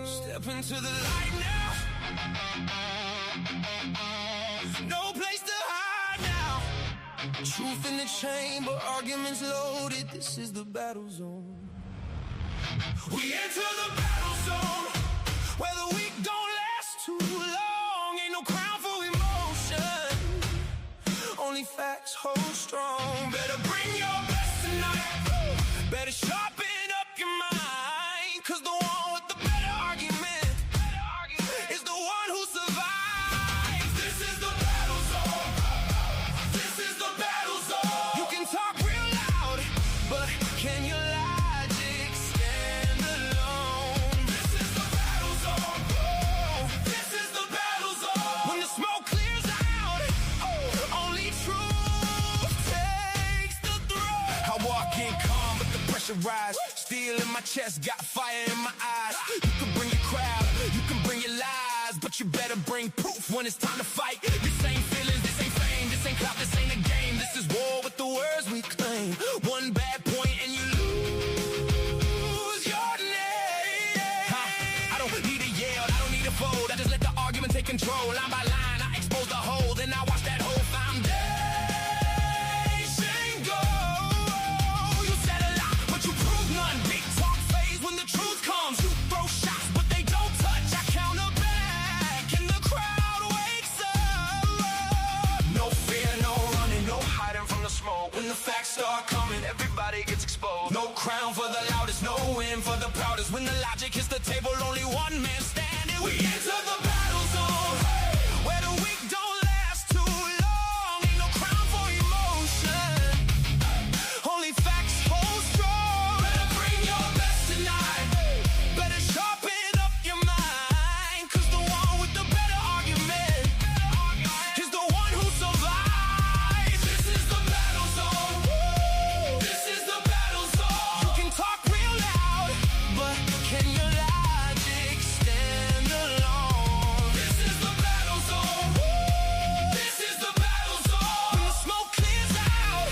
Step into the light now. No place to hide now. Truth in the chamber, arguments loaded. This is the battle zone. We enter the battle zone, where the weak don't last too long. Ain't no crown for emotion, only facts hold strong. Better bring your best tonight. Better sharpen up your mind, 'cause the one with the better argument is the one who survives. This is the battle zone. This is the battle zone. You can talk real loud, but can your logic stand alone? This is the battle zone. This is the battle zone. When the smoke clears out, only truth takes the throne. I walk in calm, but the pressure rise. Steel in my chest, got fire in my eyes. You can bring your crowd, you can bring your lies, but you better bring proof when it's time to fight. This ain't feelings, this ain't fame, this ain't clout, this ain't a game. This is war with the words we claim. One bad point and you lose your name. I don't need a yell, I don't need a fold. I just let the argument take control. Line by line, I expose the hole, then I watch that whole foundation go. You said a lot, but you prove none. Big talk phase when the truth comes. You throw shots, but they don't touch. I counter back, and the crowd wakes up. No fear, no running, no hiding from the smoke. When the facts start coming, everybody gets exposed. No crown for the loudest, no win for the proudest. When the logic hits the table, only one man standing. We enter the battle zone, where the weak don't last too long. Ain't no crown for emotion, only facts hold strong. Better bring your best tonight. Better sharpen up your mind, 'cause the one with the better argument is the one who survives. This is the battle zone. This is the battle zone. You can talk real loud, but can your logic stand alone? This is the battle zone. This is the battle zone. When the smoke clears out,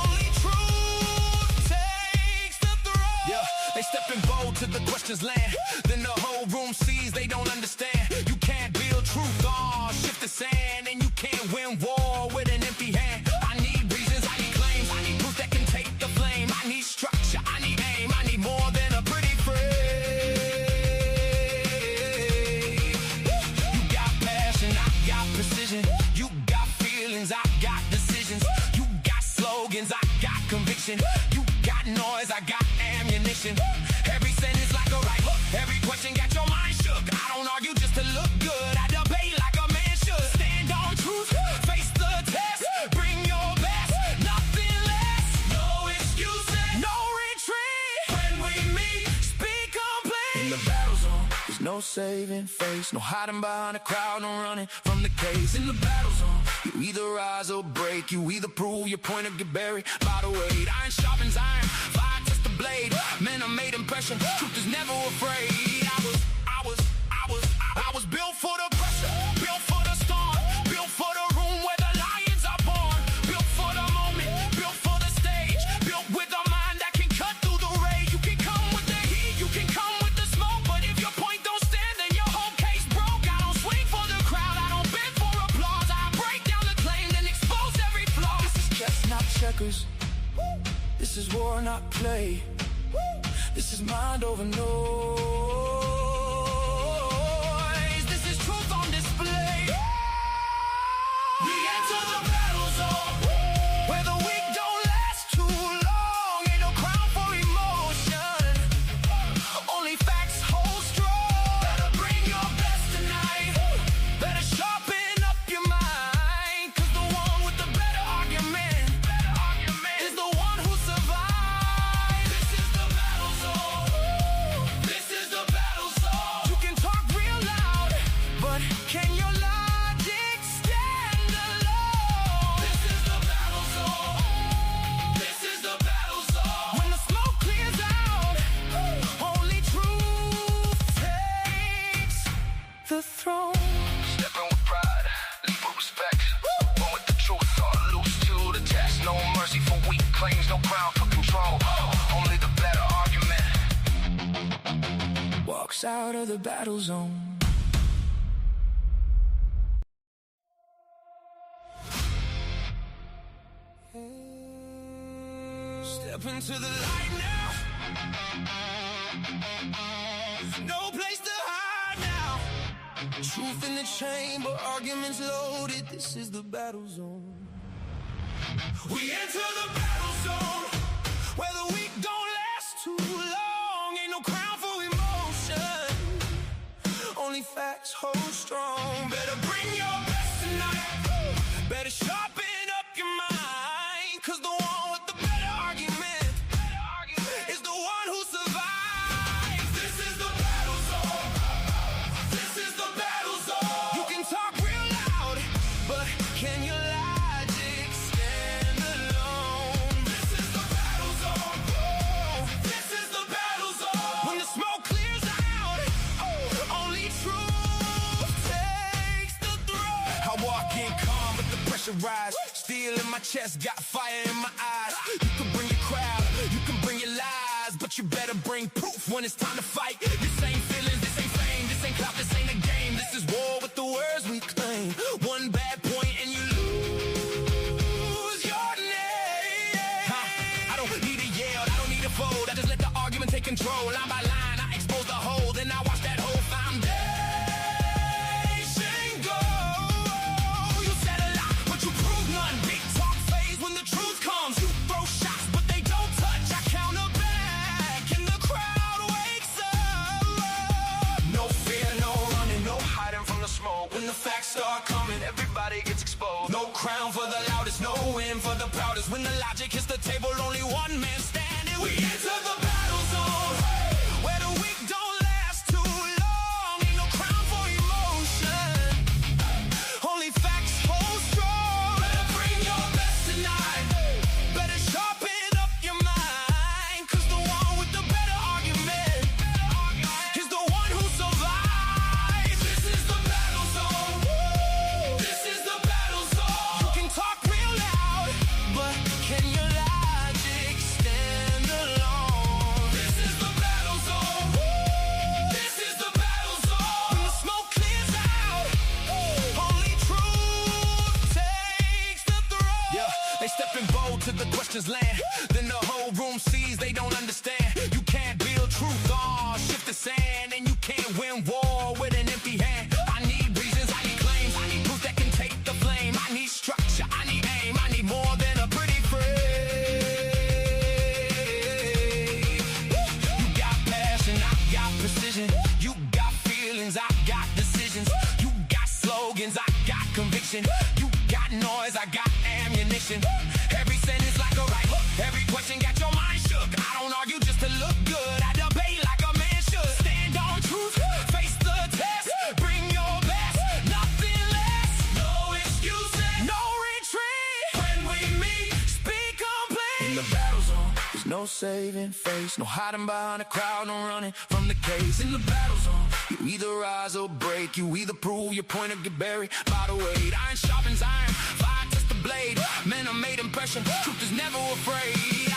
only truth takes the throne. Yeah, they stepping bold to the questions land. Then the whole room sees they don't understand. You can't build truth on shift the sand, and you can't win war with an empty hand. I need reasons, I need claims, I need proof that can take the flame. I need structure, I need aim, I need more than a pretty phrase. You got passion, I got precision. You got feelings, I got decisions. You got slogans, I got conviction. You got noise, I got ammunition. Every sentence like a right hook, every question got your mind shook. I don't argue just to look good, I debate like a man should. Stand on truth, face the test, bring your best, nothing less. No excuses, no retreat. When we meet, speak complete. In the battle zone, there's no saving face, no hiding behind a crowd, no running from the case. In the battle zone, you either rise or break, you either prove your point or get buried by the weight. Iron sharpens iron, fire test the blade. Man, I made impression, truth is never afraid. I was built for the pressure, built for the storm, built for the room where the lions are born, built for the moment, built for the stage, built with a mind that can cut through the rage. You can come with the heat, you can come with the smoke, but if your point don't stand, then your whole case broke. I don't swing for the crowd, I don't beg for applause. I break down the claim, then expose every flaw. This is chess, not checkers. This is war, not play. This is mind over noise. This is truth on display. We enter the battle zone, where the weak don't last too long. Ain't no crown for emotion, only facts hold strong. Better bring your best tonight. Better sharpen up your mind, 'cause the one with the better argument is the one who survives. This is the battle zone. This is the crown for control, only the better argument walks out of the battle zone. Step into the light now. No place to hide now. Truth in the chamber, arguments loaded. This is the battle zone. We enter the battle zone, where the weak don't last too long. Ain't no crown for emotion, only facts hold strong. Better bring your best tonight. Better sharpen up your mind, 'cause the one with the better argument is the one who survives. This is the battle zone. This is the battle zone. You can talk real loud, but can your logic stand alone? This is the battle zone. This is the battle zone. When the smoke clears out, only truth takes the throne. I walk in calm, but the pressure rise. Steel in my chest, got fire in my eyes. You can bring your crowd, you can bring your lies, but you better bring proof when it's time to fight. This ain't feelings, this ain't fame, this ain't clout, this ain't a game. This is war with the words we claim. One bad point and you lose your name. I don't need a yell, I don't need a fold. I just let the argument take control. Line by line, I expose the hole, then I watch that whole foundation go. You said a lot, but you prove none. Big talk phase when the truth comes. You throw shots, but they don't touch. I counter back, and the crowd wakes up. No fear, no running, no hiding from the smoke. When the facts start coming, everybody gets exposed. No crown for the loudest, no win for the proudest. When the logic hits the table, only one man standing. We enter the battle zone, where the weak don't last too long. Ain't no crown for emotion, only facts hold strong. Better bring your best tonight. Better sharpen up your mind, 'cause the one with the better argument is the one who survives. This is the battle zone. This is the battle zone. You can talk real loud, but can your logic stand alone? This is the battle zone. This is the battle zone. When the smoke clears out, only truth takes the throne. Yeah, they stepping bold to the questions land. Then the whole room sees they don't understand. You can't build truth on shift the sand, and you can't win war with an empty hand. I need reasons, I need claims, I need proof that can take the flame. I need structure, I need aim, I need more than a pretty phrase. You got passion, I got precision. You got feelings, I got decisions. You got slogans, I got conviction. You got noise, I got ammunition. Every sentence like a right hook, every question got your mind shook. I don't argue just to look good, I debate like a man should. Stand on truth, face the test, bring your best, nothing less. No excuses, no retreat. When we meet, speak complete. In the battle zone, there's no saving face, no hiding behind a crowd, no running from the case. In the battle zone, you either rise or break, you either prove your point or get buried by the weight. Iron sharpens iron, fire test the blade. Men are made impression, truth is never afraid.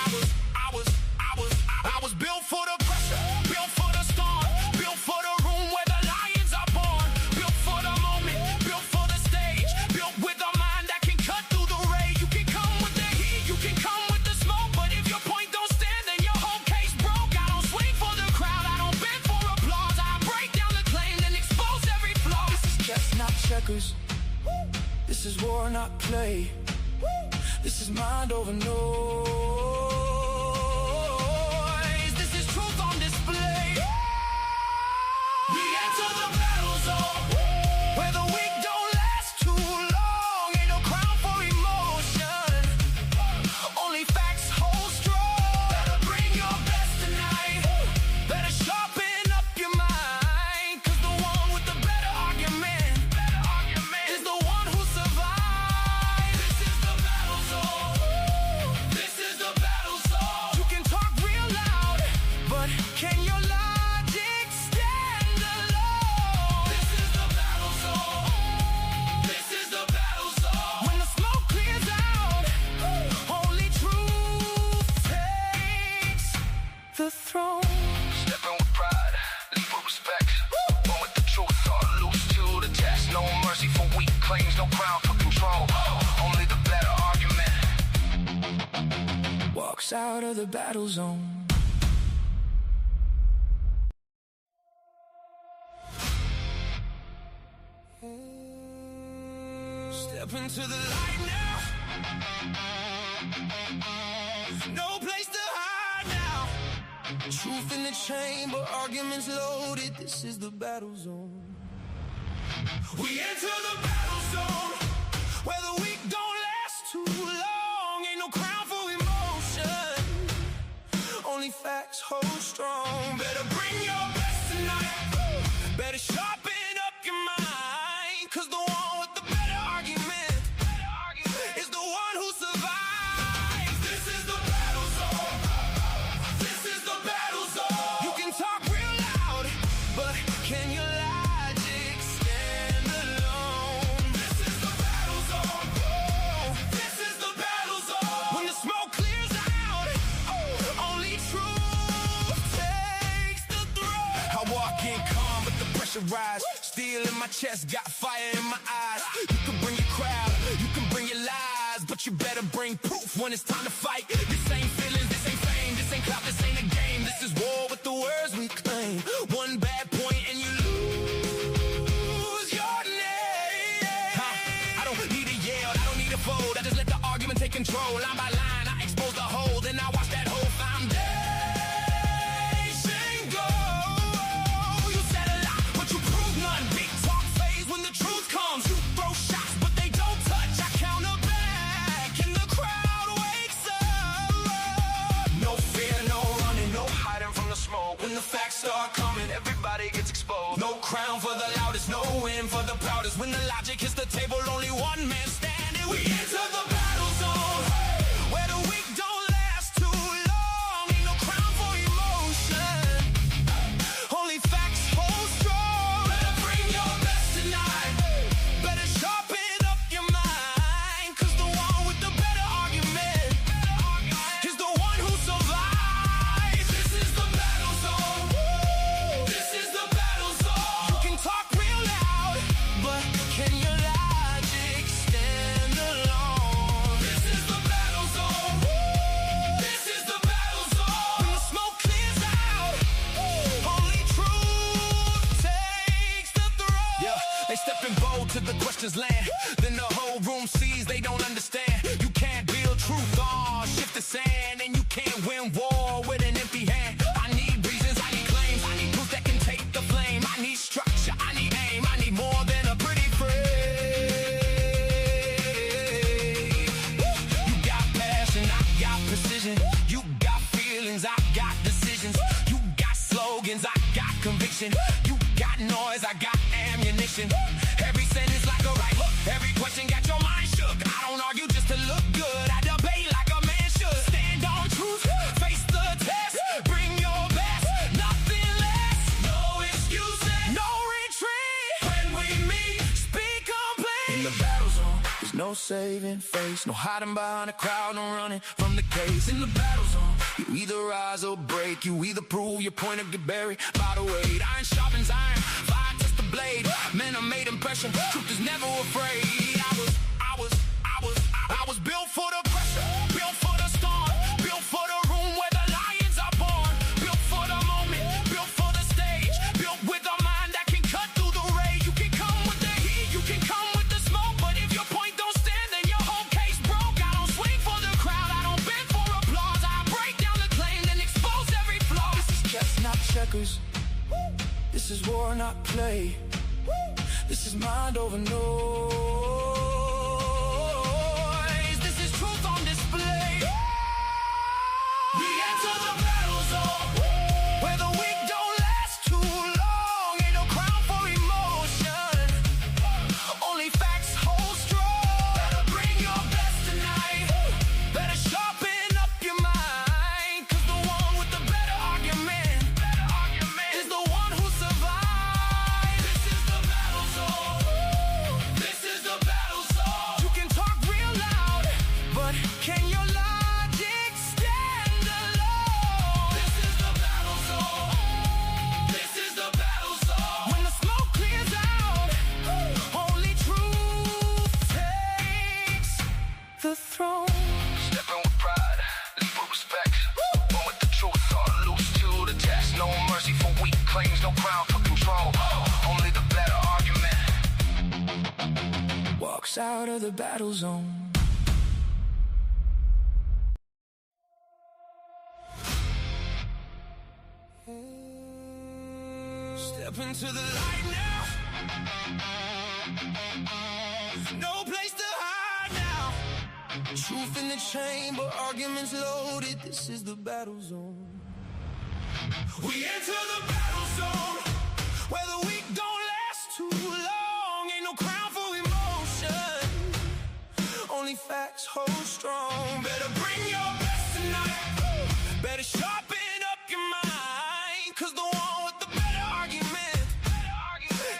I was built for the pressure, built for the storm, built for the room where the lions are born, built for the moment, built for the stage, built with a mind that can cut through the rage. You can come with the heat, you can come with the smoke, but if your point don't stand, then your whole case broke. I don't swing for the crowd, I don't beg for applause. I break down the claim and expose every flaw. This is chess, not checkers. This is war, not play. This is mind over noise. This is truth on display. We enter the battle zone, where the weak don't last too long. Ain't no crown for emotion, only facts hold strong. Better bring your best tonight. Better sharpen up your mind, 'cause the one with the better argument is the one who survives. This is the battle zone. This is the the throne. Stepping with pride, lead with respect. One with the truth, all loose to the test. No mercy for weak claims, no crown for control. Only the better argument. Walks out of the battle zone. Step into the light now. No place to hide now. Truth in the chamber, arguments loaded. This is the battle zone. We enter the battle zone, where the weak don't last too long. Ain't no crown for emotion, only facts hold strong. Better bring your best tonight. Better sharpen up your mind, 'cause the one with the better argument is the one who survives. This is the battle zone. This is the battle zone. You can talk real loud, but can your logic stand alone? This is the battle zone. This is the battle zone. When the smoke clears out, only truth takes the throne. I walk in calm, but the pressure rise. Steel in my chest, got fire in my eyes. You can bring your crowd, you can bring your lies, but you better bring proof when it's time to fight. This ain't feelings, this ain't fame, this ain't clout, this ain't a game. This is war with the words we claim. One bad point and you lose your name. I don't need a yell, I don't need a fold. I just let the argument take control. Line by line, I expose the whole, then I watch that whole foundation go. You said a lot, but you prove none. Big talk phase when the truth comes. You throw shots, but they don't touch. I counter back, and the crowd wakes up. No fear, no running, no hiding from the smoke. When the facts start coming, everybody gets exposed. No crown for the loudest, no win for the proudest. When the logic hits the table, only one man standing. We enter the battle zone, where the weak don't last too long. Ain't no crown for emotion, only facts hold strong. Better bring your best tonight. Better sharpen up your mind, 'cause the one with the better argument is the one who survives. This is the battle zone. This is the battle zone. You can talk real loud, but can your logic stand alone? This is the battle zone. This is the battle zone. When the smoke clears out, only truth takes the throne. Yeah, they stepping bold to the questions land. Then the whole room sees they don't understand. You can't build truth on shift the sand, and you can't win war with an empty hand. I need reasons, I need claims, I need proof that can take the flame. I need structure, I need aim, I need more than a pretty phrase. You got passion, I got precision. You got feelings, I got decisions. You got slogans, I got conviction. You got noise, I got ammunition. Every sentence like a right hook, every question got your mind shook. I don't argue just to look good, I debate like a man should. Stand on truth, face the test, bring your best, nothing less. No excuses, no retreat. When we meet, speak complete. In the battle zone, there's no saving face, no hiding behind a crowd, no running from the case. In the battle zone, you either rise or break, you either prove your point or get buried by the weight. Iron sharpens iron, fire touch the blade. Man, I made impression, truth is never afraid. I was built for the pressure, built for the storm, built for the room where the lions are born, built for the moment, built for the stage, built with a mind that can cut through the rage. You can come with the heat, you can come with the smoke, but if your point don't stand, then your whole case broke. I don't swing for the crowd, I don't beg for applause. I break down the claim, then expose every flaw. This is chess, not checkers. This is war, not play. This is mind over noise. This is truth on display. We enter the battle zone, where the weak don't last too long. Ain't no crown for emotion, only facts hold strong. Better bring your best tonight. Better sharpen up your mind, 'cause the one with the better argument is the one who survives. This is the battle zone. This is the battle zone. You can talk real loud, but can your logic stand alone? This is the claims, no crown for control. Only the better argument walks out of the battle zone. Step into the light now. No place to hide now. Truth in the chamber, arguments loaded. This is the battle zone. We enter the battle zone, where the weak don't last too long. Ain't no crown for emotion, only facts hold strong. Better bring your best tonight. Better sharpen up your mind, cause the one with the better argument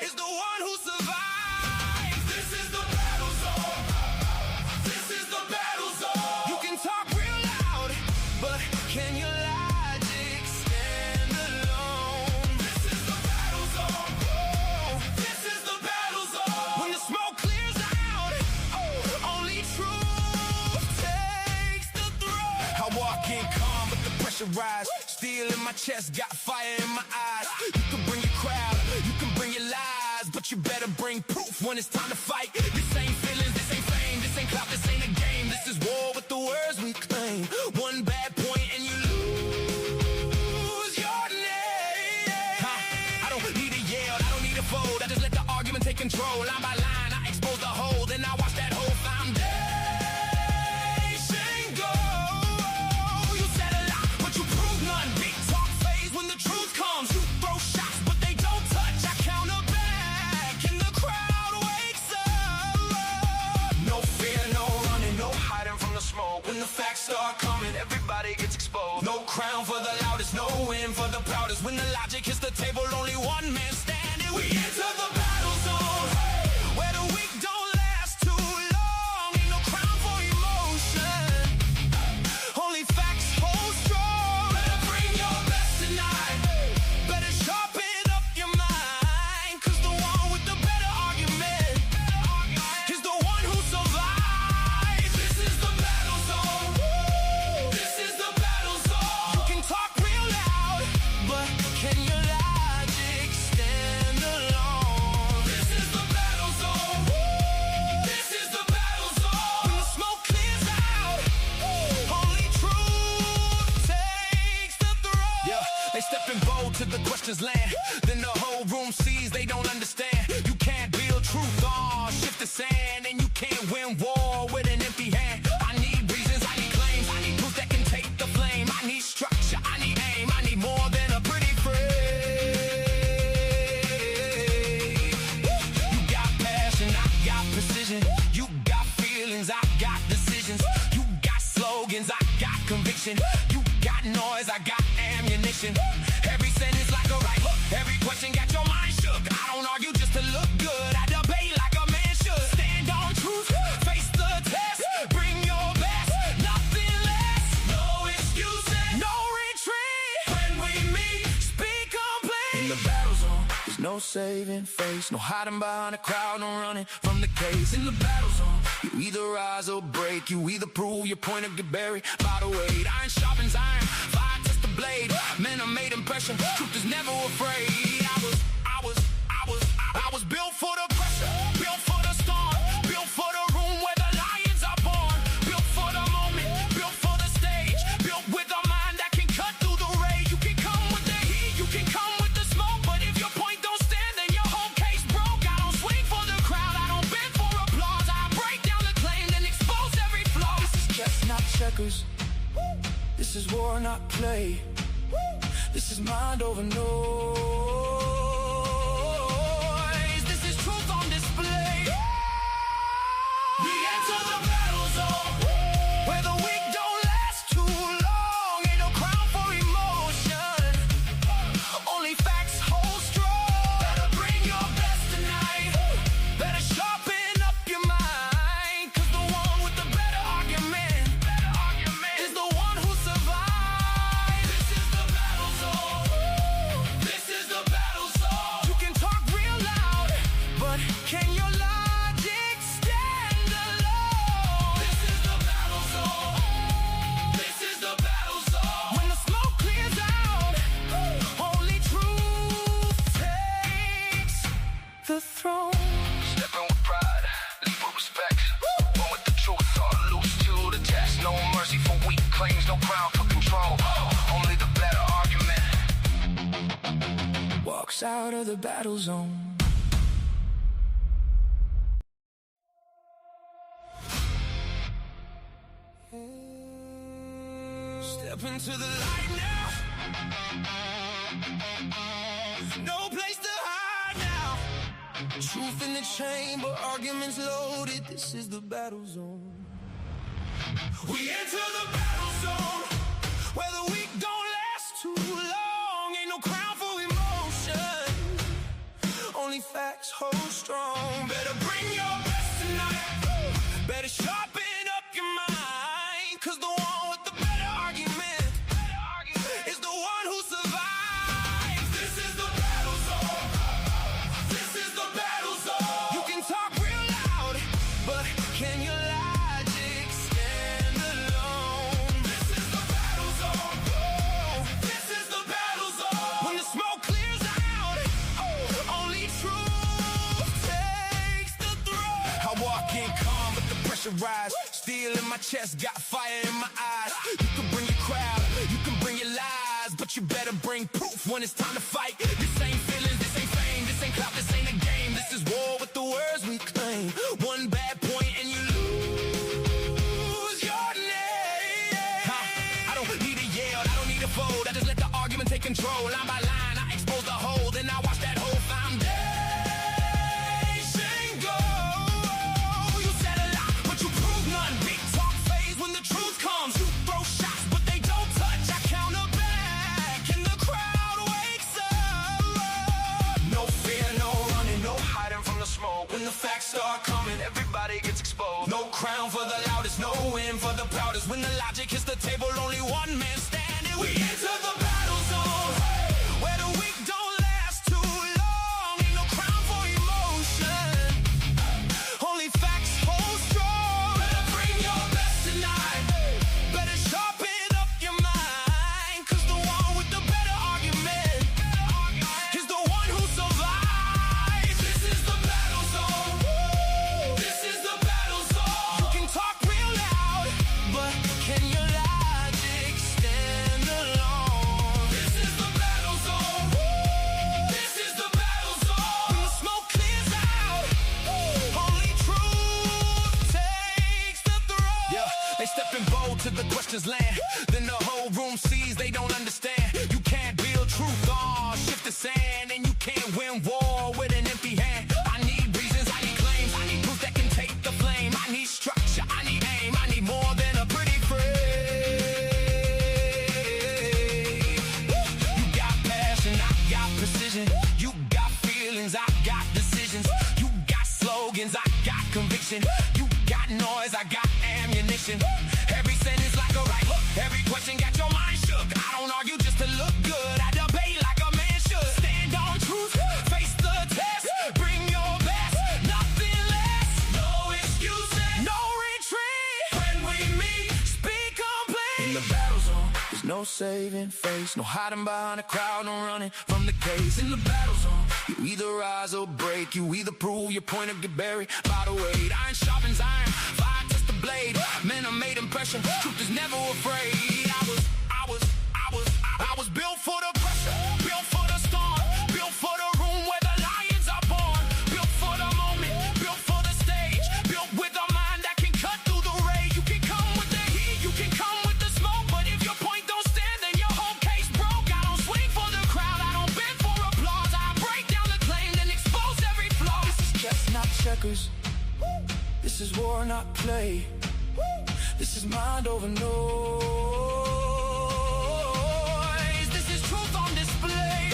is the one who survives. This is the battle zone. This is the battle zone. You can talk real loud, but can you logic stand alone? This is the battle zone. This is the battle zone. When the smoke clears out, only truth takes the throne. I walk in calm, but the pressure rise. Steel in my chest, got fire in my eyes. You can bring your crowd, you can bring your lies, but you better bring proof when it's time to fight. This ain't feelings, this ain't fame, this ain't clout, this ain't a game. This is war with the words we claim. One bad point and you lose your name. I don't need a yell, I don't need a fold. I just let the argument take control. Line by line, I expose the whole, then I watch that whole foundation go. You said a lot, but you prove none. Big talk phase when the truth comes. You throw shots, but they don't touch. I counter back, and the crowd wakes up. No fear, no running, no hiding from the smoke. When the facts start coming, everybody gets exposed. No crown for the loudest, no win for the proudest. When the logic hits the table, only one man standing. We enter the battle zone, where the weak don't last too long. Ain't no crown for emotion, only facts hold strong. Better bring your best tonight. Better sharpen up your mind, cause the one with the better argument is the one who survives. This is the battle zone. This is the battle zone. You can talk real loud, but can your logic stand alone? This is the battle zone. This is the battle zone. When the smoke clears out, only truth takes the throne. Yeah, they stepping bold to the questions land. Then the whole room sees they don't understand. You can't build truth on shift the sand, and you can't win war with an empty hand. I need reasons, I need claims, I need proof that can take the flame. I need structure, I need aim, I need more than a pretty phrase. You got passion, I got precision. You got feelings, I got decisions. You got slogans, I got conviction. You got noise, I got ammunition. Every sentence like a right hook, every question got your mind shook. I don't argue just to look good, I debate like a man should. Stand on truth, face the test, bring your best, nothing less. No excuses, no retreat. When we meet, speak complete. In the battle zone, there's no saving face, no hiding behind a crowd, no running from the case. In the battle zone, you either rise or break, you either prove your point or get buried by the weight. Iron sharpens iron, fire test the blade. Men are made impression, truth is never afraid. I was built for the pressure, built for the storm, built for the room where the lions are born, built for the moment, built for the stage, built with a mind that can cut through the rage. You can come with the heat, you can come with the smoke, but if your point don't stand, then your whole case broke. I don't swing for the crowd, I don't bend for applause. I break down the claim, then expose every flaw. This is chess, not checkers. This is war, not play. This is mind over noise. This is truth on display. We enter the battle zone, where the weak don't last too long. Ain't no crown for emotion, only facts hold strong. Better bring your best tonight. Better sharpen up your mind, cause the one with the better argument is the one who survives. This is the battle zone. This is the battle zone. You can talk real loud, but can your logic stand alone? walks out of the battle zone. Step into the light now. No place to hide now. Truth in the chamber, arguments loaded. This is the battle zone. We enter the battle zone, where the weak don't last too long. Ain't no crown for emotion, only facts hold strong. Better bring your best tonight. Better sharpen up your mind, 'cause the one with the better argument is the one who survives. This is the battle zone. This is the battle zone. You can talk real loud, but can your logic stand alone? This is the battle zone. This is the battle zone. When the smoke clears out, only truth takes the throne. I walk in calm, but the pressure rise. Steel in my chest, got fire in my eyes. You can bring your crowd, you can bring your lies, but you better bring proof when it's time to fight. This ain't feelings, this ain't fame, this ain't clout, this ain't a game. This is war with the words we claim. One bad point and you lose your name. I don't need a yell, I don't need a fold. I just let the argument take control. Line by line, I expose the whole, then I watch that whole foundation go. You said a lot, but you prove none. Big talk phase when the truth comes. You throw shots, but they don't touch. I counter back, and the crowd wakes up. No fear, no running, no hiding from the smoke. When the facts start coming, everybody gets exposed. No crown for the loudest, no win for the proudest. When the logic hits the table, only one man standing. We enter the battle zone, where the weak don't last too long. Ain't no crown for emotion, only facts hold strong. Better bring your best tonight. Better sharpen up your mind, 'cause the one with the better argument is the one who survives. This is the battle zone. This is the battle zone. You can talk real loud, but can your logic stand alone? This is the battle zone. This is the battle zone. When the smoke clears out, only truth takes the throne. Yeah, they stepping bold to the questions land. Then the whole room sees they don't understand. You can't build truth on shift the sand, and you can't win war with an empty hand. I need reasons, I need claims, I need proof that can take the flame. I need structure, I need aim, I need more than a pretty phrase. You got passion, I got precision. You got feelings, I got decisions. You got slogans, I got conviction. You got noise, I got ammunition. Every sentence like a right hook, every question got your mind shook. I don't argue just to look good, I debate like a man should. Stand on truth, face the test, bring your best, nothing less. No excuses, no retreat. When we meet, speak complete. In the battle zone, there's no saving face, no hiding behind a crowd, no running from the case. In the battle zone, you either rise or break, you either prove your point or get buried by the weight. Iron sharpens iron, fire touch the blade. Man, I made impression, truth is never afraid. I was built for the pressure, built for the storm, built for the room where the lions are born, built for the moment, built for the stage, built with a mind that can cut through the rage. You can come with the heat, you can come with the smoke, but if your point don't stand, then your whole case broke. I don't swing for the crowd, I don't beg for applause. I break down the claim, then expose every flaw. This is chess, not checkers. This is war, not play. This is mind over noise. This is truth on display.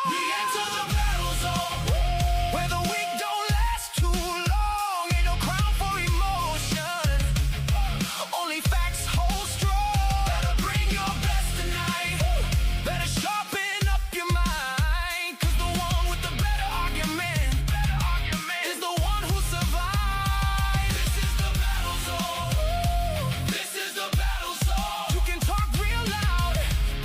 We enter the battle zone, where the weak don't last too long. Ain't no crown for emotion, only facts hold strong. Better bring your best tonight. Better sharpen up your mind, 'cause the one with the better argument is the one who survives. This is the battle zone. This is the battle zone. You can talk real loud,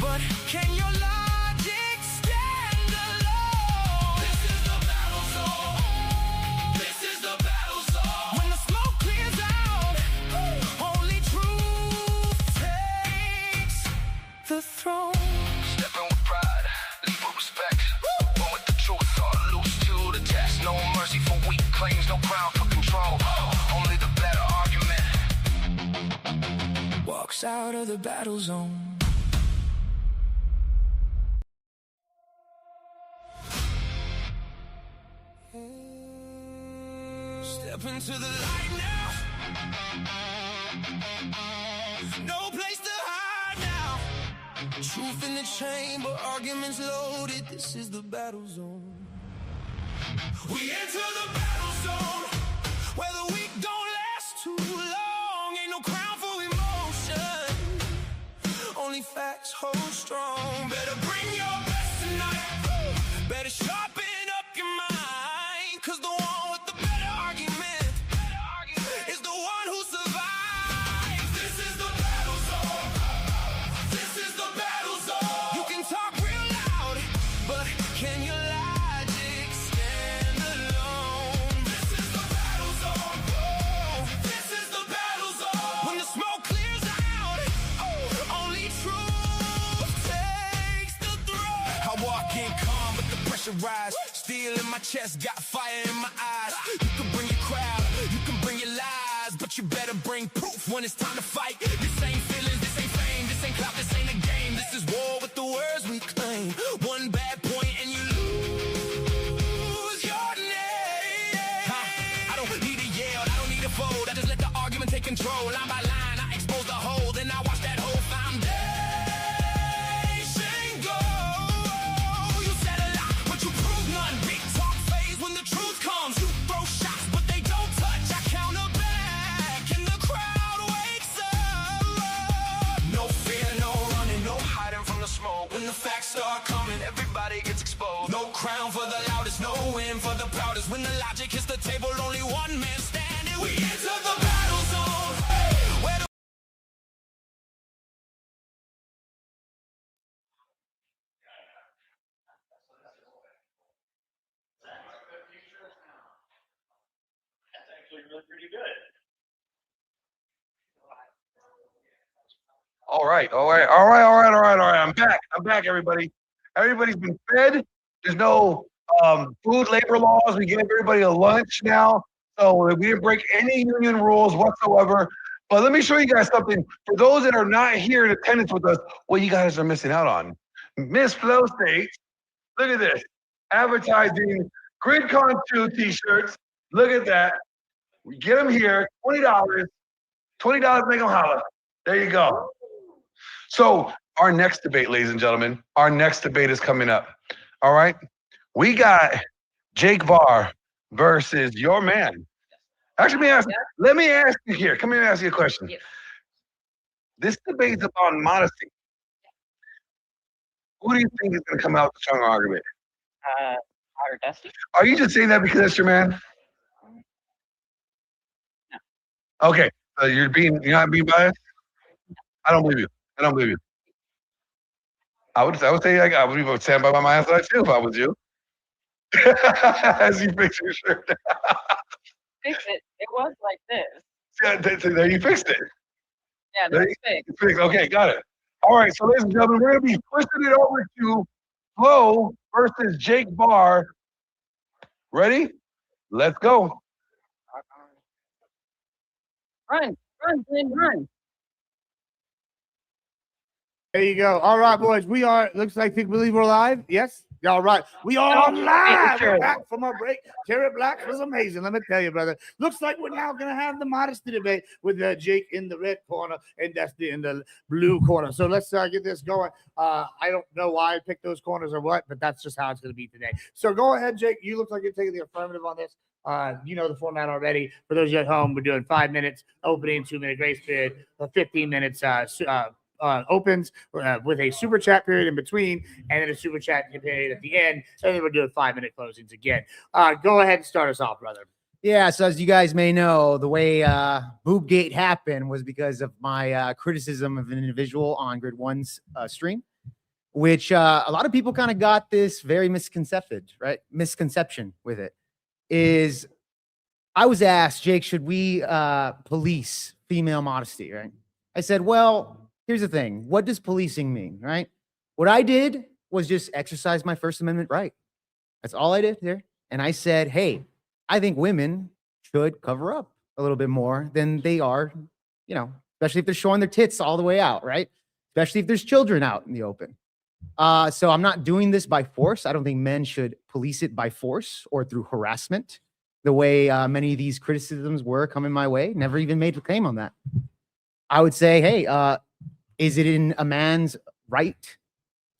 but can your logic stand alone? This is the battle zone. This is the battle zone. When the smoke clears out, only truth takes the throne. Stepping with pride, lead with respect. One with the truth, all loose to the test. No mercy for weak claims, no ground for control. Only the better argument walks out of the battle zone. Step into the light now. No place to hide now. Truth in the chamber, arguments loaded. This is the battle zone. We enter the battle zone where the weak don't last too long. Ain't no crown for emotion. Only facts hold strong. Better bring your best tonight. Better sharpen up your mind. Cause the one with the better argument is the one who survives. This is the battle zone. This is the battle zone. You can talk real loud, but can your logic stand alone? This is the battle zone. Oh, this is the battle zone. When the smoke clears out, only truth takes the throne. I walk in calm, but the pressure rise. Steel in my chest, got fire in my eyes. You can bring your crowd, you can bring your lies, but you better bring proof when it's time to fight. This ain't feelings, this ain't fame, this ain't clout, this ain't a game. This is war with the words we claim. One bad point and you lose your name. I don't need a yell, I don't need a fold. I just let the argument take control. Line by line, I expose the hole, then I watch that whole foundation go. You said a lot, but you prove none. Big talk phase when the truth comes. You throw shots, but they don't touch. I counter back, and the crowd wakes up. No fear, no running, no hiding from the smoke. When the facts start coming, everybody gets exposed. No crown for the loudest, no win for the proudest. When the logic hits the table, only one man standing. We enter the battle zone. Where the All right. I'm back, everybody. Everybody's been fed. There's no food labor laws. We gave everybody a lunch now. So we didn't break any union rules whatsoever. But let me show you guys something. For those that are not here in attendance with us, what you guys are missing out on. Miss Flow states, look at this. Advertising GRIDCON 2 t-shirts. Look at that. We get them here, $20. $20, make them holler. There you go. So our next debate, ladies and gentlemen, our next debate is coming up. All right. We got Jake Varr versus your man. Actually, let me ask you here. Come here and ask you a question. Yes. This debate is about modesty. Who do you think is going to come out with a stronger argument? Or Dusty? Are you just saying that because that's your man? No. Okay. So you're not being biased? I don't believe you. I don't believe you. I would say I would stand by my answer too if I was you. As you fix your shirt. Fix it. It was like this. Yeah, there you fixed it. Yeah, that's fixed. Fixed. Okay, got it. All right, so ladies and gentlemen, we're gonna be twisting it over to Flo versus Jake Varr. Ready? Let's go. Run, Glenn, run. There you go. All right, boys. We are, looks like, believe we're live. Yes? All right. We are live. We're back from our break. Terry Black was amazing. Let me tell you, brother. Looks like we're now going to have the modesty debate with Jake in the red corner and Dusty in the blue corner. So let's get this going. I don't know why I picked those corners or what, but that's just how it's going to be today. So go ahead, Jake. You look like you're taking the affirmative on this. You know the format already. For those of you at home, we're doing 5 minutes opening, 2-minute grace period, 15 minutes opens with a super chat period in between, and then a super chat period at the end, and then we're doing 5-minute closings again. Go ahead and start us off, brother. Yeah, so as you guys may know, the way Boobgate happened was because of my criticism of an individual on Grid One's stream, which a lot of people kind of got this very misconception with it. Is I was asked, Jake, should we police female modesty, right? I said, well, here's the thing. What does policing mean, right? What I did was just exercise my First Amendment right. That's all I did here. And I said, hey, I think women should cover up a little bit more than they are, you know, especially if they're showing their tits all the way out, right? Especially if there's children out in the open. So I'm not doing this by force. I don't think men should police it by force or through harassment, the way many of these criticisms were coming my way. Never even made a claim on that. I would say, hey, is it in a man's right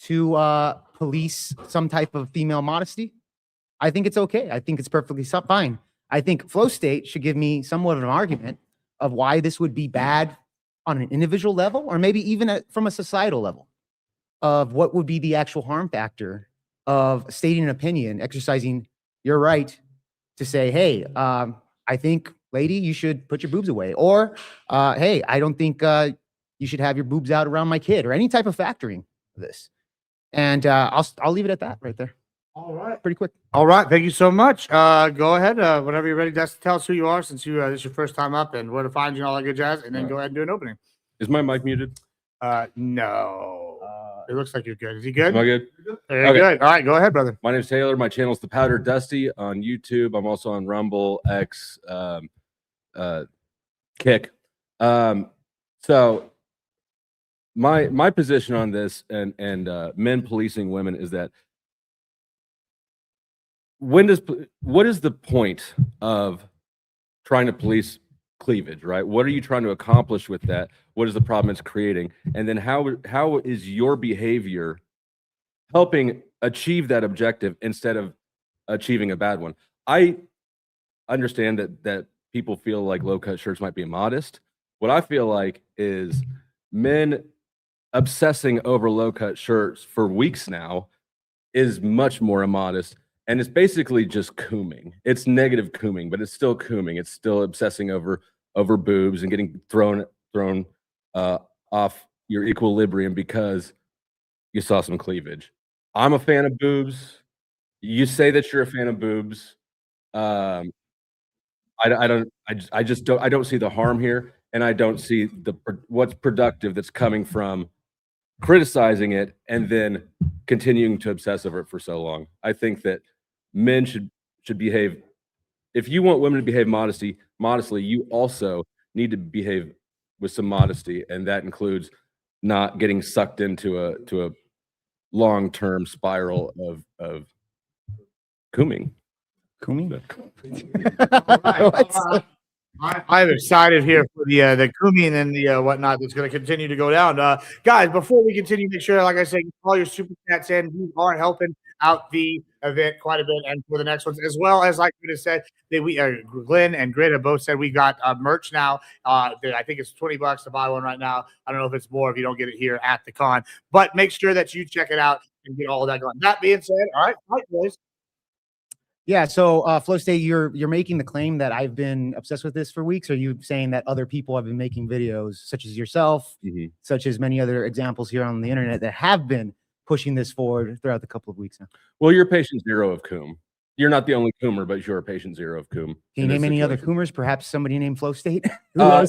to police some type of female modesty? I think it's okay. I think it's perfectly fine. I think Flow State should give me somewhat of an argument of why this would be bad on an individual level, or maybe even from a societal level, of what would be the actual harm factor of stating an opinion, exercising your right to say, hey, I think, lady, you should put your boobs away. Or, hey, I don't think you should have your boobs out around my kid, or any type of factoring of this. And I'll leave it at that right there. All right. Pretty quick. All right. Thank you so much. Go ahead. Whenever you're ready, Dustin, tell us who you are, since this is your first time up, and where to find you and all that good jazz. And then go ahead and do an opening. Is my mic muted? No. It looks like you're good. Is he good? Am I good? Very good. All right. Go ahead, brother. My name is Taylor. My channel is The Powder Dusty on YouTube. I'm also on Rumble, X, Kick. So my position on this and men policing women is that what is the point of trying to police cleavage, right? What are you trying to accomplish with that? What is the problem it's creating? And then how is your behavior helping achieve that objective instead of achieving a bad one? I understand that people feel like low-cut shirts might be immodest. What I feel like is men obsessing over low-cut shirts for weeks now is much more immodest. And it's basically just cooming. It's negative cooming, but it's still cooming. It's still obsessing over boobs and getting thrown off your equilibrium because you saw some cleavage. I'm a fan of boobs. You say that you're a fan of boobs. I don't see the harm here, and I don't see what's productive that's coming from criticizing it and then continuing to obsess over it for so long. I think that men should behave. If you want women to behave modestly, you also need to behave with some modesty, and that includes not getting sucked into a long-term spiral of cooming. I'm excited here for the cooming and the whatnot that's going to continue to go down. Guys, before we continue, make sure, like I said, all your super chats in. You are helping out the event quite a bit, and for the next ones, as well as, like we just said, Glenn and Grid have both said we got merch now. I think it's $20 to buy one right now. I don't know if it's more if you don't get it here at the con, but make sure that you check it out and get all of that going. That being said, all right, boys. Yeah, so Flow State, you're making the claim that I've been obsessed with this for weeks. Or are you saying that other people have been making videos, such as yourself, such as many other examples here on the internet, that have been pushing this forward throughout the couple of weeks now? Well, you're patient zero of coom. You're not the only coomer, but you're a patient zero of coom. Can you name any other coomers? Perhaps somebody named Flow State? You can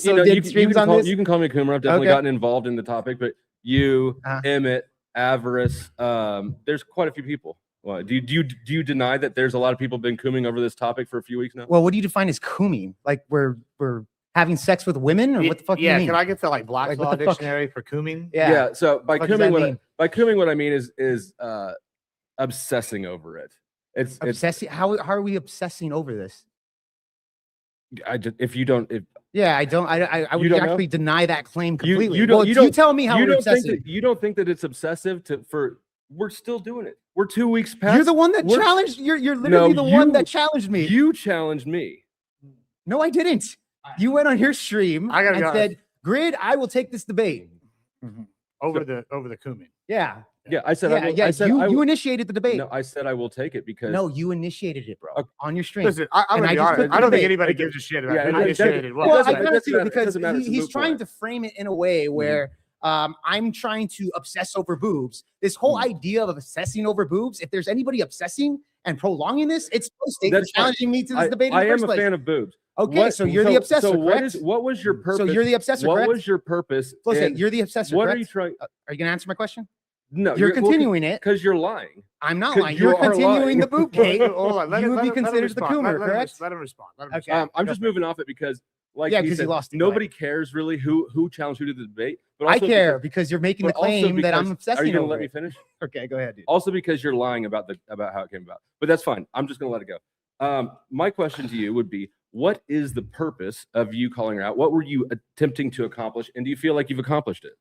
call me a coomer. I've definitely gotten involved in the topic, but you, Emmett, Avarice, there's quite a few people. Well, do you deny that there's a lot of people been cooming over this topic for a few weeks now? Well, what do you define as cooming? Like we're having sex with women, or what the fuck do you mean? Can I get the Black's Law dictionary for cooming? Yeah. So by cooming, what I mean is obsessing over it. It's obsessing. How are we obsessing over this? I would actually deny that claim completely. You tell me how we're obsessing. You don't think that it's obsessive we're still doing it. We're 2 weeks past. You're the one that challenged. You're literally the one that challenged me. You challenged me. No, I didn't. You went on your stream and said, "Grid, I will take this debate over the cooming." Yeah. I said. You initiated the debate. No, I said I will take it because. No, you initiated it, bro, on your stream. Listen, I'm gonna be honest. I don't think anybody gives a shit about who initiated it. Well, I gotta see, because he's trying to frame it in a way where. I'm trying to obsess over boobs. This whole idea of obsessing over boobs, if there's anybody obsessing and prolonging this, it's Flow State challenging me to this debate. I am a fan of boobs. Okay, so you're the obsessor. So correct? what was your purpose? So you're the obsessor. What correct? was your purpose? Flow State, you're the obsessor. What correct? are you trying? Are you gonna answer my question? No, You're continuing it. because you're lying. I'm not 'Cause lying. you You're are continuing lying. the boob gate. Hold on, You would be considered the coomer, correct? Let him respond. Let him Okay. respond. I'm just moving off it because, like, Yeah, he 'cause you said, lost it. Go nobody cares really who challenged who to the debate. But I also care because you're making the but also claim that I'm because- obsessing Are you going to over let me it. finish? Okay, go ahead, dude. Also because you're lying about how it came about. But that's fine. I'm just going to let it go. My question to you would be, what is the purpose of you calling her out? What were you attempting to accomplish? And do you feel like you've accomplished it?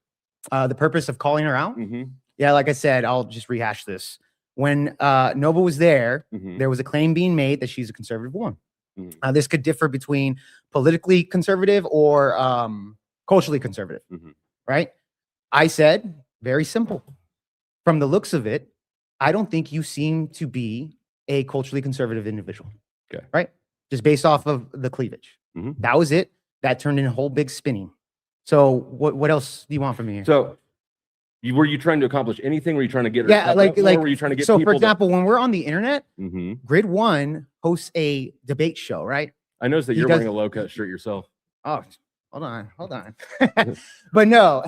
The purpose of calling her out? Mm-hmm. Yeah, like I said, I'll just rehash this. When Nova was there, Mm-hmm. there was a claim being made that she's a conservative woman. Mm-hmm. This could differ between politically conservative or culturally conservative, Mm-hmm. right? I said, very simple. From the looks of it, I don't think you seem to be a culturally conservative individual. Okay. Right? Just based off of the cleavage. Mm-hmm. That was it. That turned into a whole big spinning. So what else do you want from me here? So, were you trying to accomplish anything? Were you trying to get her? Yeah, up, like or were you trying to get so people for example, when we're on the internet, Mm-hmm. Grid One hosts a debate show, right? I noticed that He you're does- wearing a low cut shirt yourself. Oh, hold on. But no,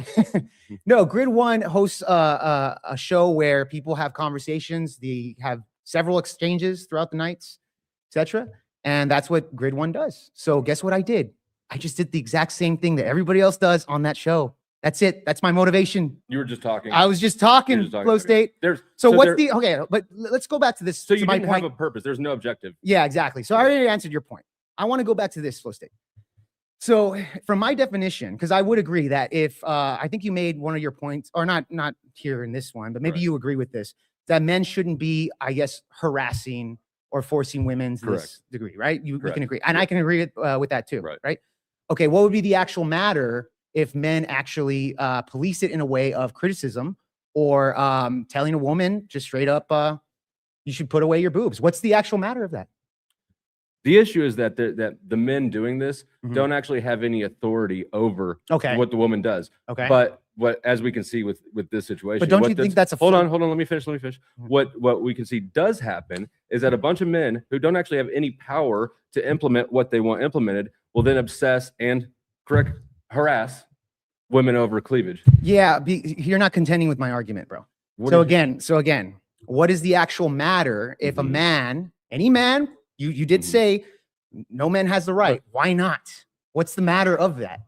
no, Grid One hosts a show where people have conversations. They have several exchanges throughout the nights, etc. And that's what Grid One does. So guess what I did? I just did the exact same thing that everybody else does on that show. That's it. That's my motivation. You were just talking. I was just talking, You're just talking, flow okay. state. There's So what's there- the okay? But let's go back to this. So to you my didn't point. have a purpose. There's no objective. Yeah, exactly. So I already answered your point. I want to go back to this flow state. So from my definition, because I would agree that if I think you made one of your points, or not here in this one, but maybe you agree with this, that men shouldn't be, I guess, harassing or forcing women to this Correct. degree, right? You Correct. can agree, and I can agree with that too, Right. right? Okay, what would be the actual matter if men actually police it in a way of criticism or telling a woman just straight up, you should put away your boobs? What's the actual matter of that? The issue is that the men doing this Mhm. don't actually have any authority over Okay. what the woman does. Okay. But as we can see with this situation, But don't what you think does- that's a hold full- on? Let me finish. Mhm. What we can see does happen is that a bunch of men who don't actually have any power to implement what they want implemented will then obsess and harass women over cleavage. Yeah, you're not contending with my argument, bro. What So is- again, what is the actual matter if a man, any man, you did say no man has the right. Why not? What's the matter of that?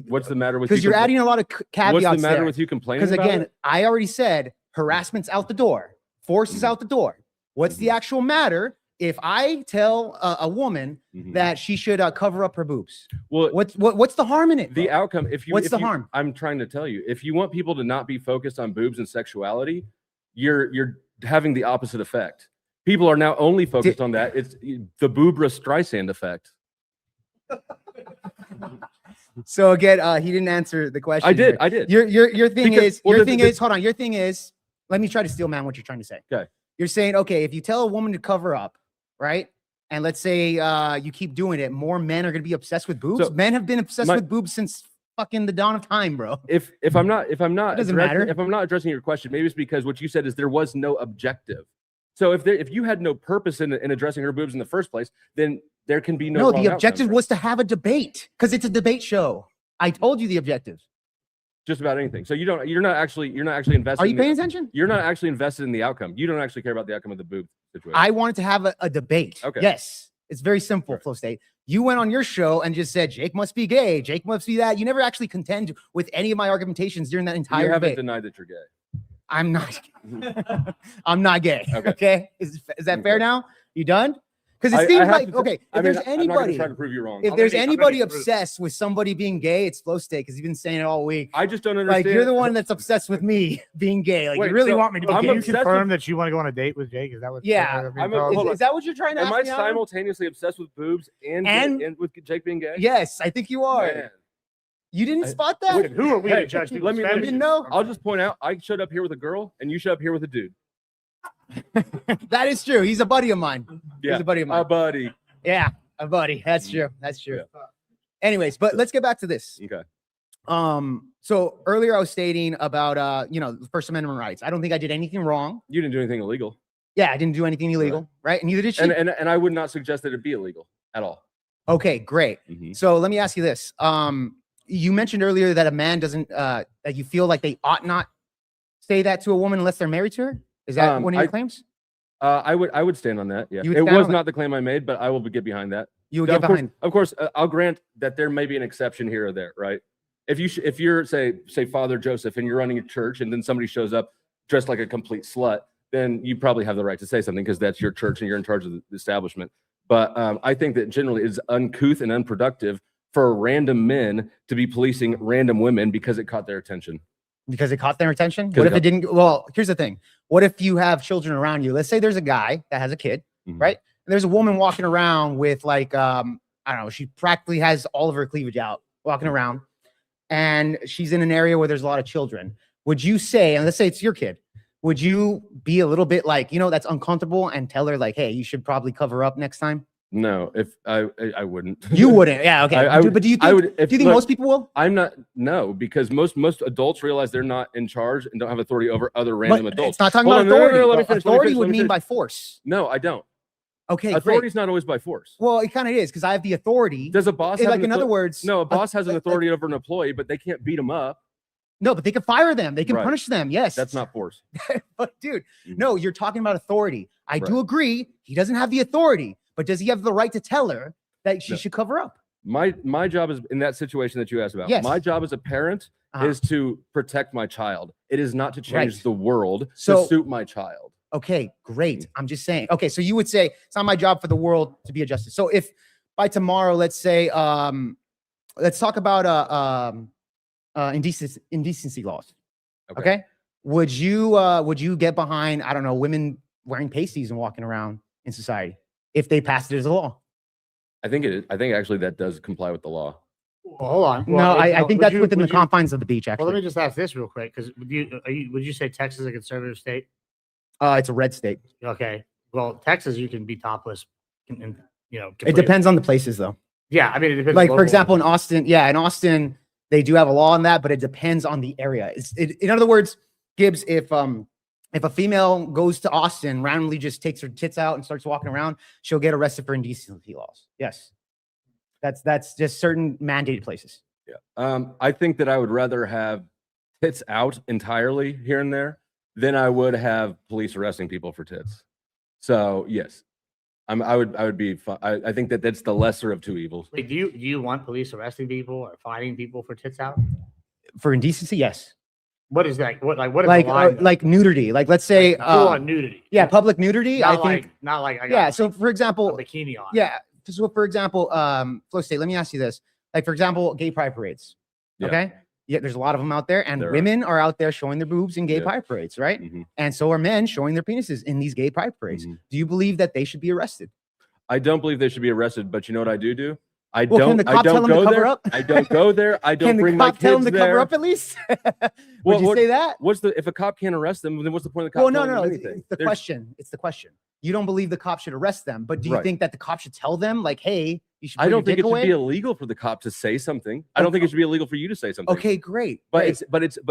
What's the matter with because you you're compla- adding a lot of caveats. What's the matter there. with you complaining Because about again, it? I already said harassment's out the door, force is out the door. What's the actual matter if I tell a woman that she should cover up her boobs? Well, what's the harm in it? The outcome, if you What's if the you- harm? I'm trying to tell you, if you want people to not be focused on boobs and sexuality, you're having the opposite effect. People are now only focused on that. It's the Boobra Streisand effect. So again, he didn't answer the question. I did, here. I did. Your thing Because- is well, your the- thing the- is hold on. Your thing is let me try to steel man what you're trying to say. Okay. You're saying okay, if you tell a woman to cover up, right? And let's say you keep doing it, more men are gonna be obsessed with boobs. So, Men have been obsessed my- with boobs since fucking the dawn of time, bro. If I'm not It doesn't addressing- matter. if I'm not addressing your question, maybe it's because what you said is there was no objective. So if you had no purpose in addressing her boobs in the first place, then there can be no. No, wrong the outcome objective there. was to have a debate because it's a debate show. I told you the objective. Just about anything. So you're not actually invested. Are you in the- paying attention? You're not actually invested in the outcome. You don't actually care about the outcome of the boob situation. I wanted to have a debate. Okay. Yes. It's very simple, Flow State. You went on your show and just said Jake must be gay. Jake must be that. You never actually contend with any of my argumentations during that You entire haven't debate. denied that you're gay. I'm not. I'm not gay. Okay. Is that fair now? You done? Because I it seems have like to- okay. If I mean, there's I'm not gonna anybody, try to prove you wrong. if I'm there's gonna be- I'm anybody gonna be rude. obsessed with somebody being gay, it's Flow State because he's been saying it all week. I just don't Like understand. you're the one that's obsessed with me being gay. Like Wait, you really so want me to be can gay. you confirm that you want to go on a date with Jake? Is that what? Yeah. Is that what you're trying to Am ask I me out? simultaneously obsessed with boobs and with Jake being gay? Yes, I think you are. Man. You didn't spot that? Wait, who are we Hey, to judge people's let me fetishes? didn't know? I'll just point out I showed up here with a girl and you showed up here with a dude. That is true. He's a buddy of mine. Yeah, He's a buddy of mine. a buddy. Yeah, a buddy. That's true. That's true. Anyways, but let's get back to this. Okay. So earlier I was stating about the First Amendment rights. I don't think I did anything wrong. You didn't do anything illegal. Yeah, I didn't do anything illegal, right? And neither did she. And I would not suggest that it be illegal at all. Okay, great. So let me ask you this. You mentioned earlier that a man doesn't that you feel like they ought not say that to a woman unless they're married to her? Is that one of your claims? I would stand on that. Yeah, You would it stand was on not the claim I made, but I will get behind that. You would Now, get of course- behind. Of course, I'll grant that there may be an exception here or there, right? If you're say Father Joseph and you're running a church and then somebody shows up dressed like a complete slut, then you probably have the right to say something because that's your church and you're in charge of the establishment. But I think that generally it's uncouth and unproductive for random men to be policing random women because it caught their attention. Because it caught their attention? 'Cause What it if it didn't? Well, here's the thing. What if you have children around you? Let's say there's a guy that has a kid, right? And there's a woman walking around with like, I don't know, she practically has all of her cleavage out walking around and she's in an area where there's a lot of children. Would you say, and let's say it's your kid, would you be a little bit like, that's uncomfortable and tell her like, hey, you should probably cover up next time? No, if I wouldn't. You wouldn't. Yeah. Okay. I would, but do you think, I would, do you think most people will? I'm not. No, because most adults realize they're not in charge and don't have authority over other random But adults. it's not talking Hold about on, no, no, authority. no, let me though. finish, let me Authority finish, would let me mean finish. by force. No, I don't. Okay. Authority great. is not always by force. Well, it kind of is because I have the authority. Does a boss like have in other words? No, a boss has an authority over an employee, but they can't beat them up. No, but they can fire them. They can Right. punish them. Yes. That's not force. But dude, no, you're talking about authority. I do Right. agree. He doesn't have the authority, but does he have the right to tell her that she No. should cover up? My job is in that situation that you asked about. Yes. My job as a parent Uh-huh. is to protect my child. It is not to change Right. the world So- to suit my child. Okay, great. I'm just saying. Okay, so you would say it's not my job for the world to be a justice. So if by tomorrow, let's say, let's talk about indecency laws. Okay. Would you get behind, I don't know, women wearing pasties and walking around in society if they passed it as a law? I think it is. I think actually that does comply with the law. Well, hold on. No, Well, I think would that's you- within the would you- confines of the beach, Well, let me actually. just ask this real quick, because would you say Texas is a conservative state? It's a red state. Okay. Well, Texas, you can be topless, It complete- depends on the places, though. Yeah, I mean, it depends. Like, for local. example, in Austin, in Austin, they do have a law on that, but it depends on the area. In other words, Gibbs, if a female goes to Austin, randomly just takes her tits out and starts walking around, she'll get arrested for indecency laws. Yes. That's just certain mandated places. Yeah. I think that I would rather have tits out entirely here and there than I would have police arresting people for tits. So yes, I would be. I think that that's the lesser of two evils. Wait, do you want police arresting people or fining people for tits out? For indecency, yes. What is that? What is Like the line? like nudity. Like, let's say Full on nudity. Yeah, public nudity. Not I think not like I got yeah. So for example, a bikini on. yeah. So for example, Flow State, let me ask you this. Like, for example, gay pride parades. Yeah. Okay. Yeah, there's a lot of them out there, and There are. women are out there showing their boobs in gay Yeah. pride parades, right? Mhm. And so are men showing their penises in these gay pride parades. Mhm. Do you believe that they should be arrested? I don't believe they should be arrested, but you know what I do? I Well, can don't. the I cop tell don't them to go cover there. up? I don't go there. I don't Can the bring my cop tell kids them to there. cover up at least? Would you say that? What's the if a cop can't arrest them? Then what's the point of the cop? Well, no, telling no, them it's anything? the There's- question. It's the question. You don't believe the cop should arrest them, but do you Right. think that the cop should tell them, like, hey, you should put I don't your think dick it should away? be illegal for the cop to say something. I don't think it should be illegal for you to say something. Okay, great. But great.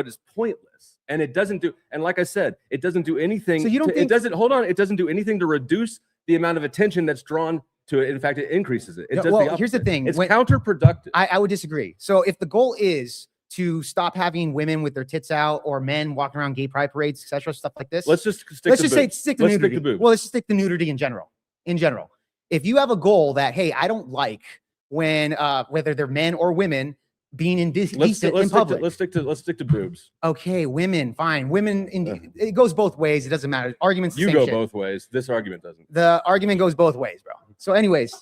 it's pointless, and it doesn't do. And like I said, it doesn't do anything. So you don't it think- doesn't hold on. It doesn't do anything to reduce the amount of attention that's drawn to it. In fact, it increases it. It No, does well, the here's the opposite. thing. It's When- counterproductive. I would disagree. So if the goal is to stop having women with their tits out or men walking around gay pride parades, etc., stuff like this. Let's just stick. Let's to just say boobs. stick to Let's nudity. stick to boobs. Well, let's just stick to nudity in general. In general, if you have a goal that, hey, I don't like when whether they're men or women being indecent in public. Let's stick to boobs. Okay, women, fine. Women, it goes both ways. It doesn't matter. Arguments. the You same go shit. both ways. This argument doesn't. The argument goes both ways, bro. So, anyways,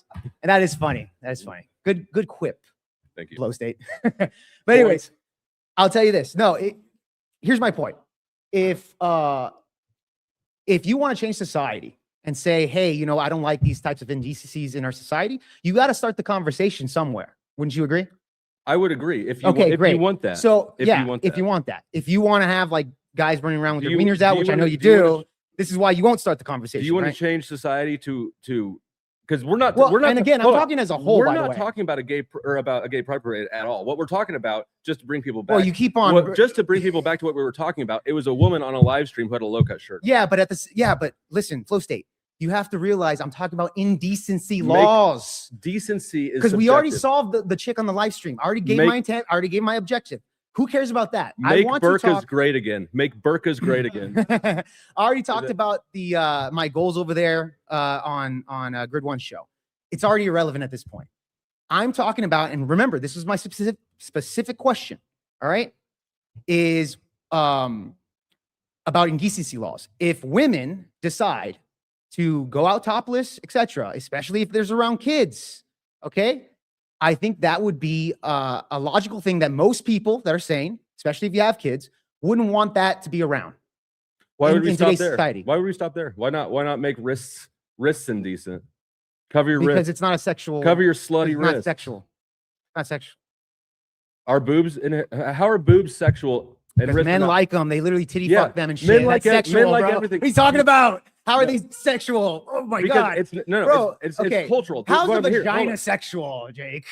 and that is funny. That is funny. Good quip. Thank you. Flow State. But anyways, I'll tell you this. No, here's my point. If you want to change society and say, hey, I don't like these types of indecencies in our society, you got to start the conversation somewhere. Wouldn't you agree? I would agree if you Okay, if great. you want that. So if yeah, you want if that. you want that, if you want to have like guys running around with Do their you- wieners do out, you which I wanna- know you do you do, wanna- this is why you won't start the conversation. Do you want right? to change society to because we're not Well, we're not and again, I'm hold on. talking as a whole, We're by the not way. talking about a gay pride parade at all. What we're talking about, just to bring people back. Well, you keep on- just to bring people back to what we were talking about. It was a woman on a live stream who had a low cut shirt. Yeah, but but listen, Flow State, you have to realize I'm talking about indecency Make- Decency is because we already subjective. solved the chick on the live stream. I already gave Make- my intent. I already gave my objective. Who cares about that? I Make want to burkas talk. great again. Make burkas great again. I already talked about the my goals over there on Grid One show. It's already irrelevant at this point. I'm talking about, and remember, this was my specific question. All right, is about indecency laws. If women decide to go out topless, etc., especially if there's around kids, okay, I think that would be a logical thing that most people that are sane, especially if you have kids, wouldn't want that to be around. Why would we stop today's there? society. Why would we stop there? Why not make wrists indecent? Cover your Because wrists. it's not a sexual. Cover your slutty it's not wrist. sexual. Not sexual. Are boobs how are boobs sexual? And Because men like them. They literally titty Yeah, fuck them and shit. men like That's it- men sexual, like bro. everything. What are you talking about? How are they sexual? Oh my Because god. it's Bro, it's okay. cultural. How's What the I'm here- hold vagina on. sexual, Jake?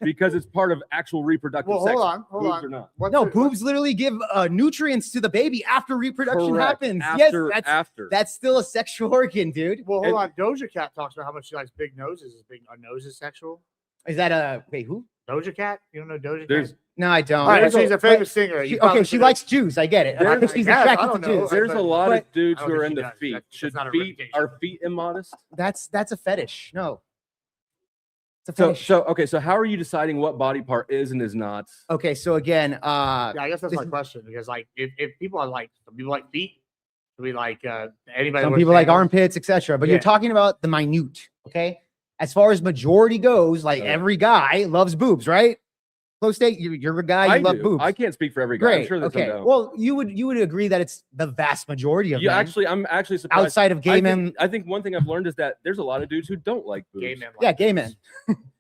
Because it's part of actual reproductive Well, sex. hold on, hold Boobs on. Or not. No, boobs literally give nutrients to the baby after reproduction Correct. happens. After- yes, after. that's still a sexual organ, dude. Well, hold on. Doja Cat talks about how much she likes big noses. Is big a nose is sexual? Is that a wait? Who? Doja Cat? You don't know Doja There's- Cat? No, I don't. All right, she's a But famous singer. You She, probably okay, she should- likes Jews. I get it. There's- She's I guess, I attracted don't to know. Jews. There's a lot But of dudes I who don't are think into she does. feet. That's Should not a feet reputation. are feet immodest? That's a fetish. No. It's a So fetish. okay, so how are you deciding what body part is and is not? Okay, so again, Yeah, I guess that's this my is- question because, like, if people are like, some people like feet, so we like anybody. some that wears people like sandals. armpits, etc. But you're Yeah. talking about the minute, okay? As far as majority goes, like every guy loves boobs, right? Close state, you're a guy, you love do. boobs. I can't speak for every guy. I'm Great. sure that some Okay. don't. Well, you would agree that it's the vast majority of Yeah, men. actually, I'm actually surprised. Outside of gay I think- men- I think one thing I've learned is that there's a lot of dudes who don't like boobs. Gay men. Like Yeah, gay men.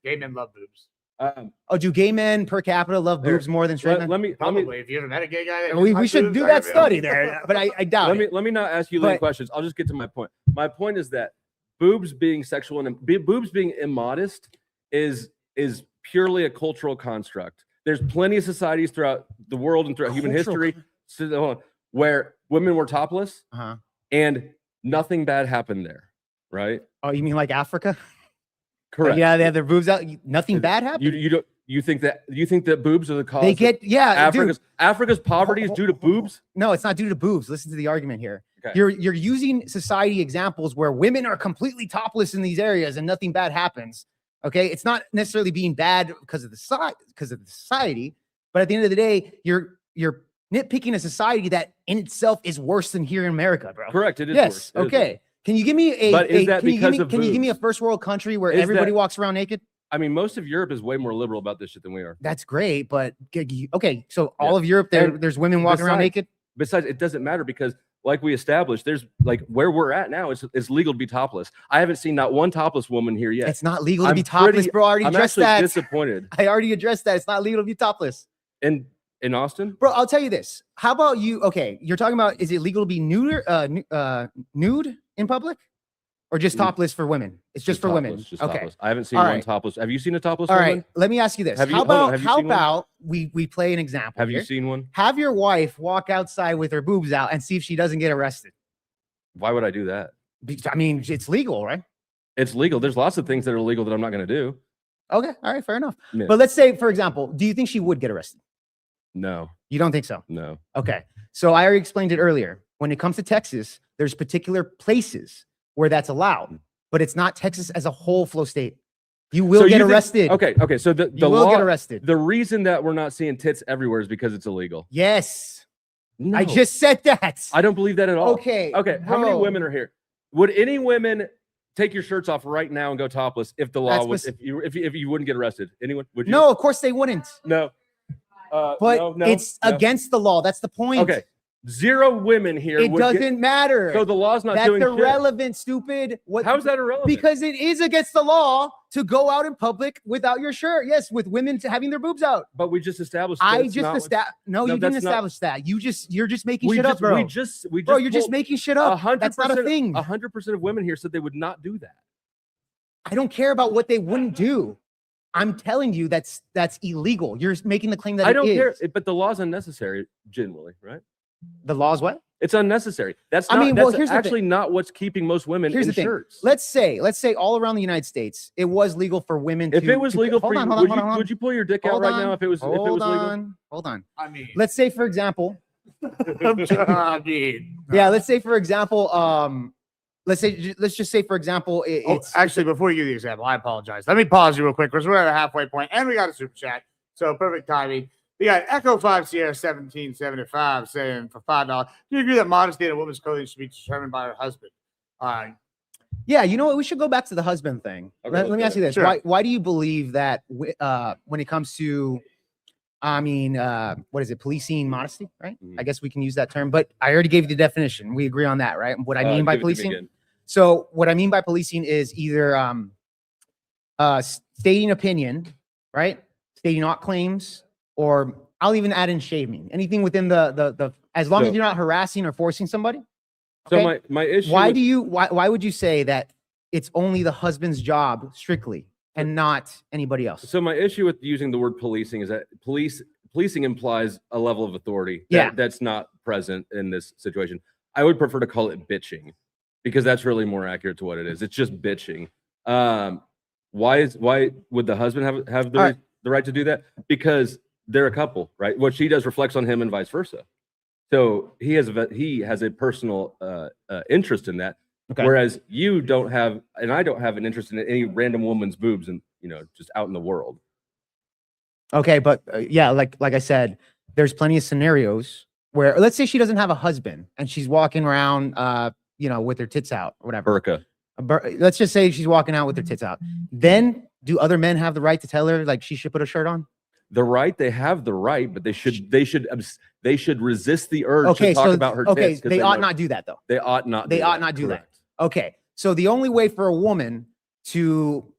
Gay men love boobs. Oh, do gay men per capita love There- boobs more than straight men? Let me Probably. If you ever met a gay guy, that We likes should boobs, do I that mean, study there, but I doubt it. let me not ask you leading But- questions. I'll just get to my point. My point is that boobs being sexual and boobs being immodest is purely a cultural construct. There's plenty of societies throughout the world and throughout human Cultural history where women were topless Uh-huh. and nothing bad happened there, right? Oh, you mean like Africa? Correct. Yeah, they have their boobs out. Nothing bad happened. You think that boobs are the cause? They of get Africa's poverty is due to boobs? No, it's not due to boobs. Listen to the argument here. Okay. You're using society examples where women are completely topless in these areas and nothing bad happens. Okay, it's not necessarily being bad because of the society, but at the end of the day, you're nitpicking a society that in itself is worse than here in America, bro. Correct. It is Yes. worse. It is Okay. worse. Can you give me a? But is that can you give because me, of Can you give me a boobs? first world country where Is everybody that- walks around naked? I mean, most of Europe is way more liberal about this shit than we are. That's great, but okay, so all of Europe, there's women walking around naked. Besides, it doesn't matter because, like we established, there's like where we're at now, it's legal to be topless. I haven't seen not one topless woman here yet. It's not legal to be topless, bro. I already I'm addressed actually that. disappointed. I already addressed that. It's not legal to be topless. In Austin, Bro, I'll tell you this. How about you? Okay, you're talking about is it legal to be nude in public, or just topless for women? It's just for women. Just Okay. topless. I haven't seen All one right. topless. Have you seen a topless All woman? right. Let me ask you this. Have you- How hold on, about have you how seen one? about we play an example? Have you here. seen one? Have your wife walk outside with her boobs out and see if she doesn't get arrested. Why would I do that? I mean, it's legal, right? It's legal. There's lots of things that are legal that I'm not going to do. Okay. All right. Fair enough. Yeah. But let's say, for example, do you think she would get arrested? No, You don't think so? no. Okay. So I already explained it earlier. When it comes to Texas, there's particular places where that's allowed, but it's not Texas as a whole flow state. You will So get you think- arrested. Okay. So the will law, get arrested. The reason that we're not seeing tits everywhere is because it's illegal. Yes. No. I just said that. I don't believe that at all. Okay. Okay. How many bro. women are here? Would any women take your shirts off right now and go topless if the law That's was spec- if you wouldn't get arrested? Anyone? Would you? No, of course they wouldn't. No. But no, it's no. against the law. That's the point. Okay. 0 women here. It would get- doesn't matter. So the law's not That's doing shit. irrelevant, stupid. What? How is that irrelevant? Because it is against the law to go out in public without your shirt. Yes, with women having their boobs out. But we just established. that I it's just not- established. No, you that's didn't not- establish that. You're just making We shit just, up, bro. We just, bro, you're just pulled- making shit up. That's not a thing. 100% of women here said they would not do that. I don't care about what they wouldn't do. I'm telling you that's illegal. You're making the claim that I it don't is. care, but the law's unnecessary generally, right? The law's what? It's unnecessary. That's I not, mean, well, that's here's the thing. actually not what's keeping most women Here's in the thing. shirts. Let's say all around the United States, it was legal for women If to. it was legal for you, hold on. would you pull your dick out Hold right on, now if it was legal? Hold on. I mean, Let's say, for example, I mean, yeah, let's say, for example, let's just say, for example, it's actually, before you give the example, I apologize. Let me pause you real quick because we're at a halfway point and we got a super chat. So perfect timing. We got Echo 5 Sierra 1775 saying for $5. Do you agree that modesty in a woman's clothing should be determined by her husband? yeah, you know what? We should go back to the husband thing. Okay, Let me ask you this: sure. why do you believe that when it comes to, I mean, what is it? Policing modesty, right? I guess we can use that term, but I already gave you the definition. We agree on that, right? What I mean by give it to me policing. again. So what I mean by policing is either stating opinion, right? Stating not claims, or I'll even add in shaming. Anything within the as long as you're not harassing or forcing somebody. So my issue. Why with- why would you say that it's only the husband's job strictly and not anybody else? So my issue with using the word policing is that policing implies a level of authority Yeah. that's not present in this situation. I would prefer to call it bitching because that's really more accurate to what it is. It's just bitching. Why would the husband have the right to do that? Because they're a couple, right? What she does reflects on him and vice versa. So he has a personal interest in that, whereas you don't have, and I don't have an interest in any random woman's boobs and just out in the world. Okay, but yeah, like I said, there's plenty of scenarios where, let's say she doesn't have a husband and she's walking around, with her tits out or whatever. Burqa. Let's just say she's walking out with her tits out. Then do other men have the right to tell her like she should put a shirt on? They have the right, but they should resist the urge to talk about her tits. Okay, 'cause they ought know- not do that though. They ought not. They ought not do that. Correct. Okay, so the only way for a woman to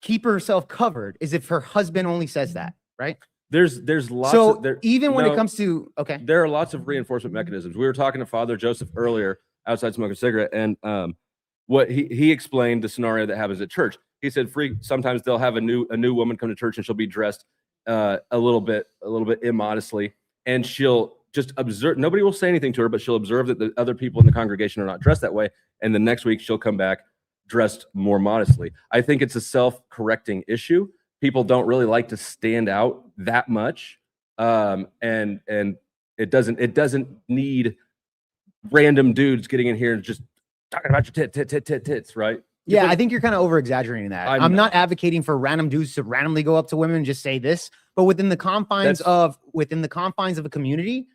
keep herself covered is if her husband only says that, right? There's lots. So of, there, even when it no, comes to there are lots of reinforcement mechanisms. We were talking to Father Joseph earlier outside smoking a cigarette, and what he explained the scenario that happens at church. He said, sometimes they'll have a new woman come to church and she'll be dressed a little bit immodestly, and she'll just observe. Nobody will say anything to her, but she'll observe that the other people in the congregation are not dressed that way, and the next week she'll come back dressed more modestly. I think it's a self-correcting issue. People don't really like to stand out that much, and it doesn't need random dudes getting in here and just talking about your tits, right? Yeah, I think you're kind of over exaggering that. I'm not advocating for random dudes to randomly go up to women and just say this, but within the confines of a community,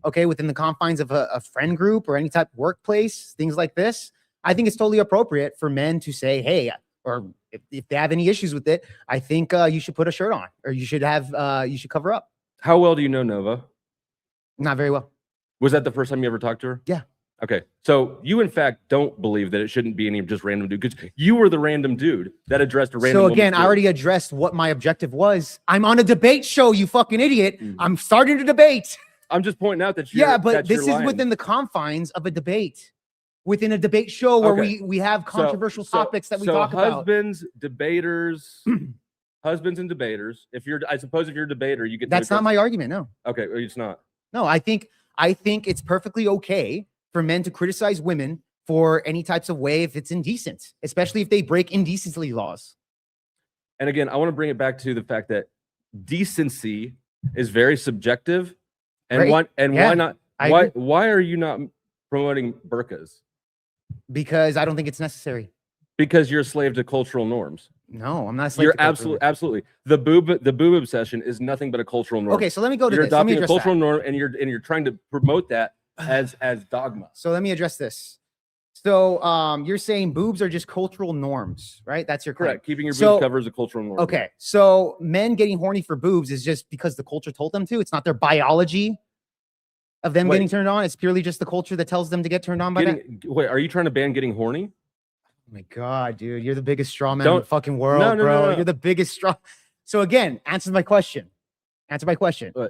okay, within the confines of a friend group or any type of workplace, things like this, I think it's totally appropriate for men to say, hey, or if they have any issues with it, I think you should put a shirt on, or you should cover up. How well do you know Nova? Not very well. Was that the first time you ever talked to her? Yeah. Okay, so you in fact don't believe that it shouldn't be any just random dude, because you were the random dude that addressed a random. So again, I already addressed what my objective was. I'm on a debate show, you fucking idiot. I'm starting to debate. I'm just pointing out that this is within the confines of a debate, within a debate show where we have controversial topics that we talk about. Husbands, debaters, husbands and debaters. I suppose if you're a debater, you get. That's not my argument. No. Okay, it's not. No, I think it's perfectly okay for men to criticize women for any types of way if it's indecent, especially if they break indecency laws. And again, I want to bring it back to the fact that decency is very subjective, and Great. why not? Why are you not promoting burqas? Because I don't think it's necessary. Because you're a slave to cultural norms. No, I'm not a slave. You're to cultural absolutely. The boob obsession is nothing but a cultural norm. Okay, so let me go to you're this. Let me adopting a address cultural that. norm, and you're trying to promote that as dogma. So let me address this. So you're saying boobs are just cultural norms, right? That's your claim. Correct. Keeping your boobs covered is a cultural norm. Okay, so men getting horny for boobs is just because the culture told them to. It's not their biology of them getting turned on. It's purely just the culture that tells them to get turned on by that. Wait, are you trying to ban getting horny? Oh my God, dude, you're the biggest straw man in the fucking world, No, bro. no. You're the biggest straw. So again, answer my question.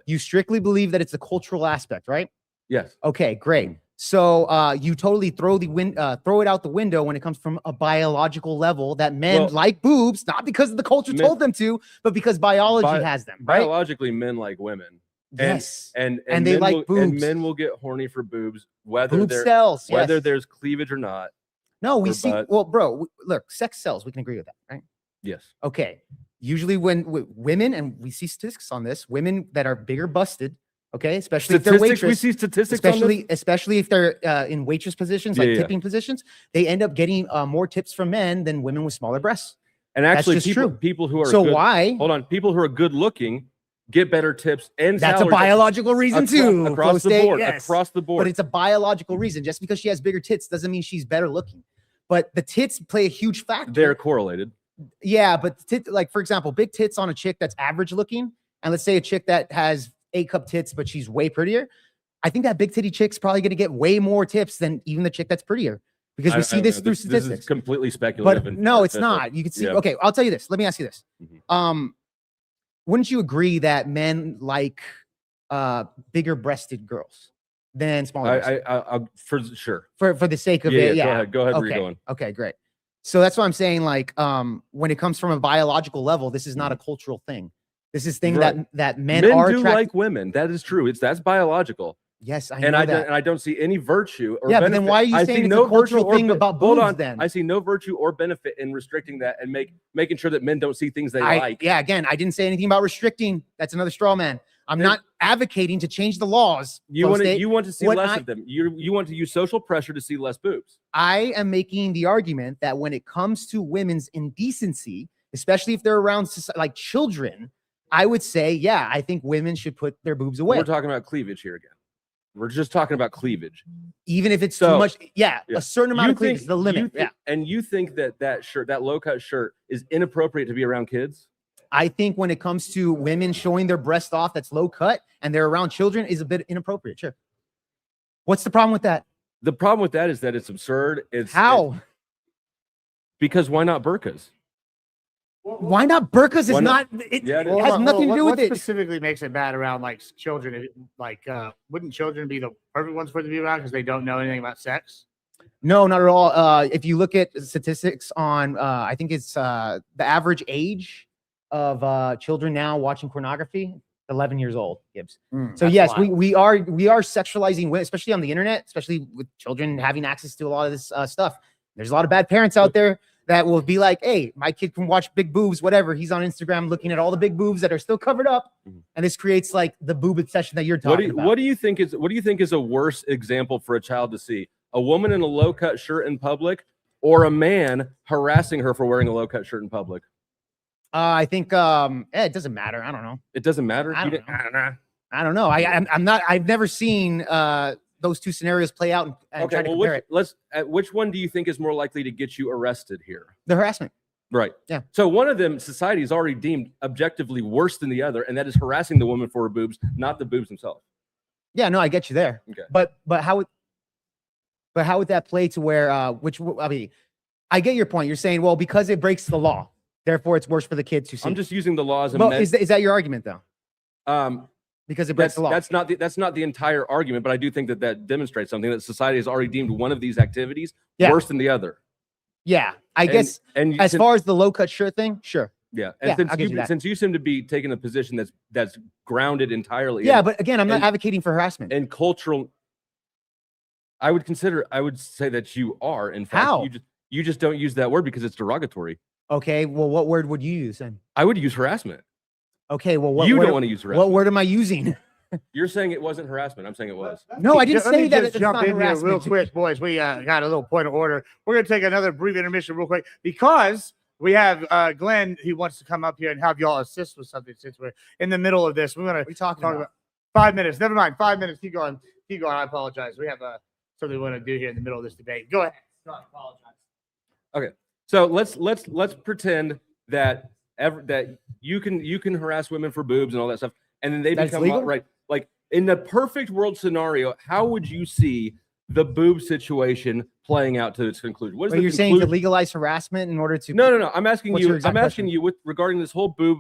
You strictly believe that it's a cultural aspect, right? Yes. Okay, great. So you totally throw it out the window when it comes from a biological level that men like boobs, not because the culture told them to, but because biology has them. Right? Biologically, men like women. Yes. And And they men like will, and boobs. men will get horny for boobs, whether Boob they're sells, whether yes. there's cleavage or not. No, we or see. butt. Well, bro, look, sex sells. We can agree with that, right? Yes. Okay. Usually, when women, and we see statistics on this, women that are bigger busted, okay, especially if they're Statistics? We waitress, see statistics on this? especially if they're in waitress positions, Yeah, like yeah. tipping positions, they end up getting more tips from men than women with smaller breasts. And That's actually, just people true. people who are So good, why? Hold on, people who are good looking get better tips and That's a salaries biological reason too. across the Post-date, board. yes. Across the board. But it's a biological reason. Just because she has bigger tits doesn't mean she's better looking. But the tits play a huge factor. They're correlated. Yeah, but like for example, big tits on a chick that's average looking, and let's say a chick that has A-cup tits, but she's way prettier. I think that big titty chick's probably going to get way more tips than even the chick that's prettier, because we I see don't this know. through This statistics. is completely speculative. But and no, it's artificial. not. You can see. Yeah. Okay, I'll tell you this. Let me ask you this. Mm-hmm. Wouldn't you agree that men like bigger breasted girls than smaller? breasted? I for sure. For the sake of Yeah, it, yeah, yeah. go ahead, where you're Okay. going. Okay, great. So that's what I'm saying. Like, when it comes from a biological level, this is not a cultural thing. This is thing Right. that men Men are do attracted. like women. That is true. That's biological. Yes, I and know I that. don't, and I don't see any virtue or Yeah, but then benefit. why are you I saying see it's a no virtue cultural or thing about hold boobs on. then? I see no virtue or benefit in restricting that and making sure that men don't see things they I, like. yeah, again, I didn't say anything about restricting. That's another straw man. I'm not advocating to change the laws. You want Post-date. to see What less I- of them. You want to use social pressure to see less boobs. I am making the argument that when it comes to women's indecency, especially if they're around like children, I would say, yeah, I think women should put their boobs away. We're talking about cleavage here again. We're just talking about cleavage. Even if it's So- too much, yeah, Yeah. a certain amount You of cleavage think- is the limit. you thi- Yeah. And you think that shirt, that low cut shirt, is inappropriate to be around kids? I think when it comes to women showing their breast off that's low cut and they're around children is a bit inappropriate. Sure. What's the problem with that? The problem with that is that it's absurd. How? Because why not burqas? Why not? Burqas is Why not. not? It, Yeah, it it is. has nothing to do with what it. specifically makes it bad around like children? Like, wouldn't children be the perfect ones for it to be around because they don't know anything about sex? No, not at all. If you look at statistics on, I think it's the average age of children now watching pornography, 11 years old, Gibbs. So that's yes, wild. we are sexualizing women, especially on the internet, especially with children having access to a lot of this stuff. There's a lot of bad parents out there that will be like, hey, my kid can watch big boobs, whatever. He's on Instagram looking at all the big boobs that are still covered up. And this creates like the boob obsession that you're talking about. What do you think is a worse example for a child to see? A woman in a low cut shirt in public, or a man harassing her for wearing a low cut shirt in public? I think it doesn't matter. I don't know. It doesn't matter. I You don't didn't- know. I don't know. I'm not. I've never seen those two scenarios play out and try Okay, to well, compare it. which one do you think is more likely to get you arrested here? The harassment. Right. Yeah. So one of them, society has already deemed objectively worse than the other, and that is harassing the woman for her boobs, not the boobs themselves. Yeah, no, I get you there. Okay. But how would that play to where I mean, I get your point. You're saying, well, because it breaks the law, therefore it's worse for the kids to see. I'm just using the law as a Well, is that your argument though? Because it breaks the law. That's not the entire argument, but I do think that demonstrates something, that society has already deemed one of these activities Yeah. worse than the other. Yeah, I guess. And As far as the low cut shirt thing, sure. Yeah, Yeah, and I'll give you that. since you seem to be taking a position that's grounded entirely. Yeah, in- but again, I'm not in- advocating for harassment. and cultural. I would say that you are, in fact. How? You just don't use that word because it's derogatory. Okay, well, what word would you use then? I would use harassment. Okay, well, what You word, don't want to use What harassment. word am I using? You're saying it wasn't harassment. I'm saying it was. No, I didn't Let me say that. just It's jump not in here real harassment. quick, boys. We got a little point of order. We're going to take another brief intermission real quick because we have Glenn. He wants to come up here and have y'all assist with something since we're in the middle of this. We're going to talk about 5 minutes. Never mind. 5 minutes. Keep going. Keep going. I apologize. We have something we want to do here in the middle of this debate. Go ahead. I apologize. Okay, so let's pretend that that you can harass women for boobs and all that stuff, and then they That's become legal? right. Like in the perfect world scenario, how would you see the boob situation playing out to its conclusion? What is Wait, the you're saying to conclusion? legalize harassment in order to? No. I'm asking What's you. your exact I'm asking question? you with regarding this whole boob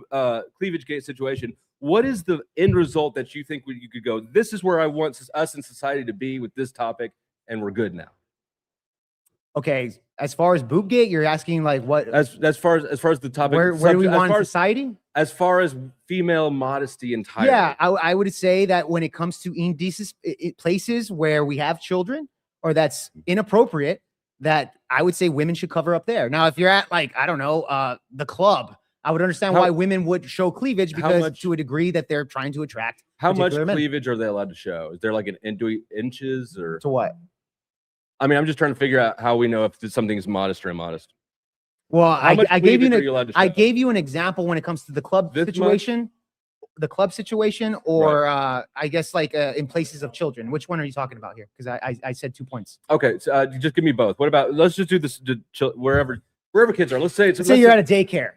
cleavage gate situation. What is the end result that you think you could go? This is where I want us in society to be with this topic, and we're good now. Okay, as far as Boobgate, you're asking like what? As far as the topic, Where do we as want far in as- society? As far as female modesty entirely. Yeah, I would say that when it comes to indecent places where we have children or that's inappropriate, that I would say women should cover up there. Now, if you're at like, I don't know, the club, I would understand why women would show cleavage because to a degree that they're trying to attract. How much particular men. cleavage are they allowed to show? Is there like inches or to what? I mean, I'm just trying to figure out how we know if something is modest or immodest. Well, How much I gave you cleavage are you allowed to I show? gave you an example when it comes to the club situation, or I guess like in places of children. Which one are you talking about here? Because I said 2 points. Okay, so, just give me both. What about let's just do this wherever kids are. Let's say Let's say you're at a daycare.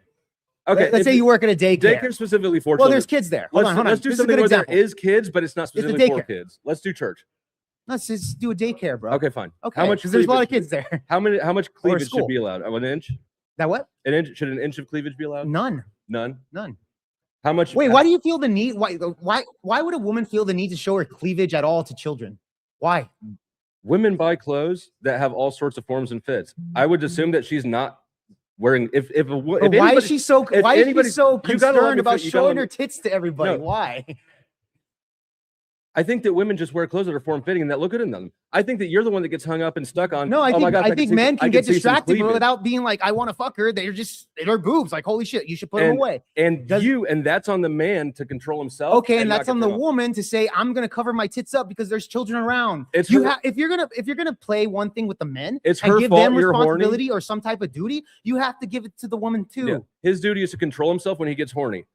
Okay, Let's say you work at a daycare. Daycare specifically for Well, children. there's kids there. Hold on. Let's do This is a something good where there example. is kids, but it's not It's a specifically for daycare. kids. Let's do church. Let's just do a daycare, bro. Okay, fine. Okay, How much? because there's a lot of cleavage- kids there. How much cleavage school. should be allowed? An inch? That what? An inch? Should an inch of cleavage be allowed? None. None. None. How much? Wait, why do you feel the need? Why would a woman feel the need to show her cleavage at all to children? Why? Women buy clothes that have all sorts of forms and fits. I would assume that she's not wearing. If why is she so? Why is she so you gotta let concerned me about fin- you gotta showing let her me- tits to everybody? No. Why? I think that women just wear clothes that are form fitting and that look good in them. I think that you're the one that gets hung up and stuck on. No, I "Oh think my gosh, I think see- men I can get see some distracted cleavage." without being like, I want to fuck her. They're boobs. Like, holy shit, you should put them And- away. And that's on the man to control himself. Okay, and not that's on get the them up. woman to say, I'm gonna cover my tits up because there's children around. It's you her- if you're gonna play one thing with the men It's and her give fault them you're horny. responsibility or some type of duty, you have to give it to the woman too. Yeah. His duty is to control himself when he gets horny.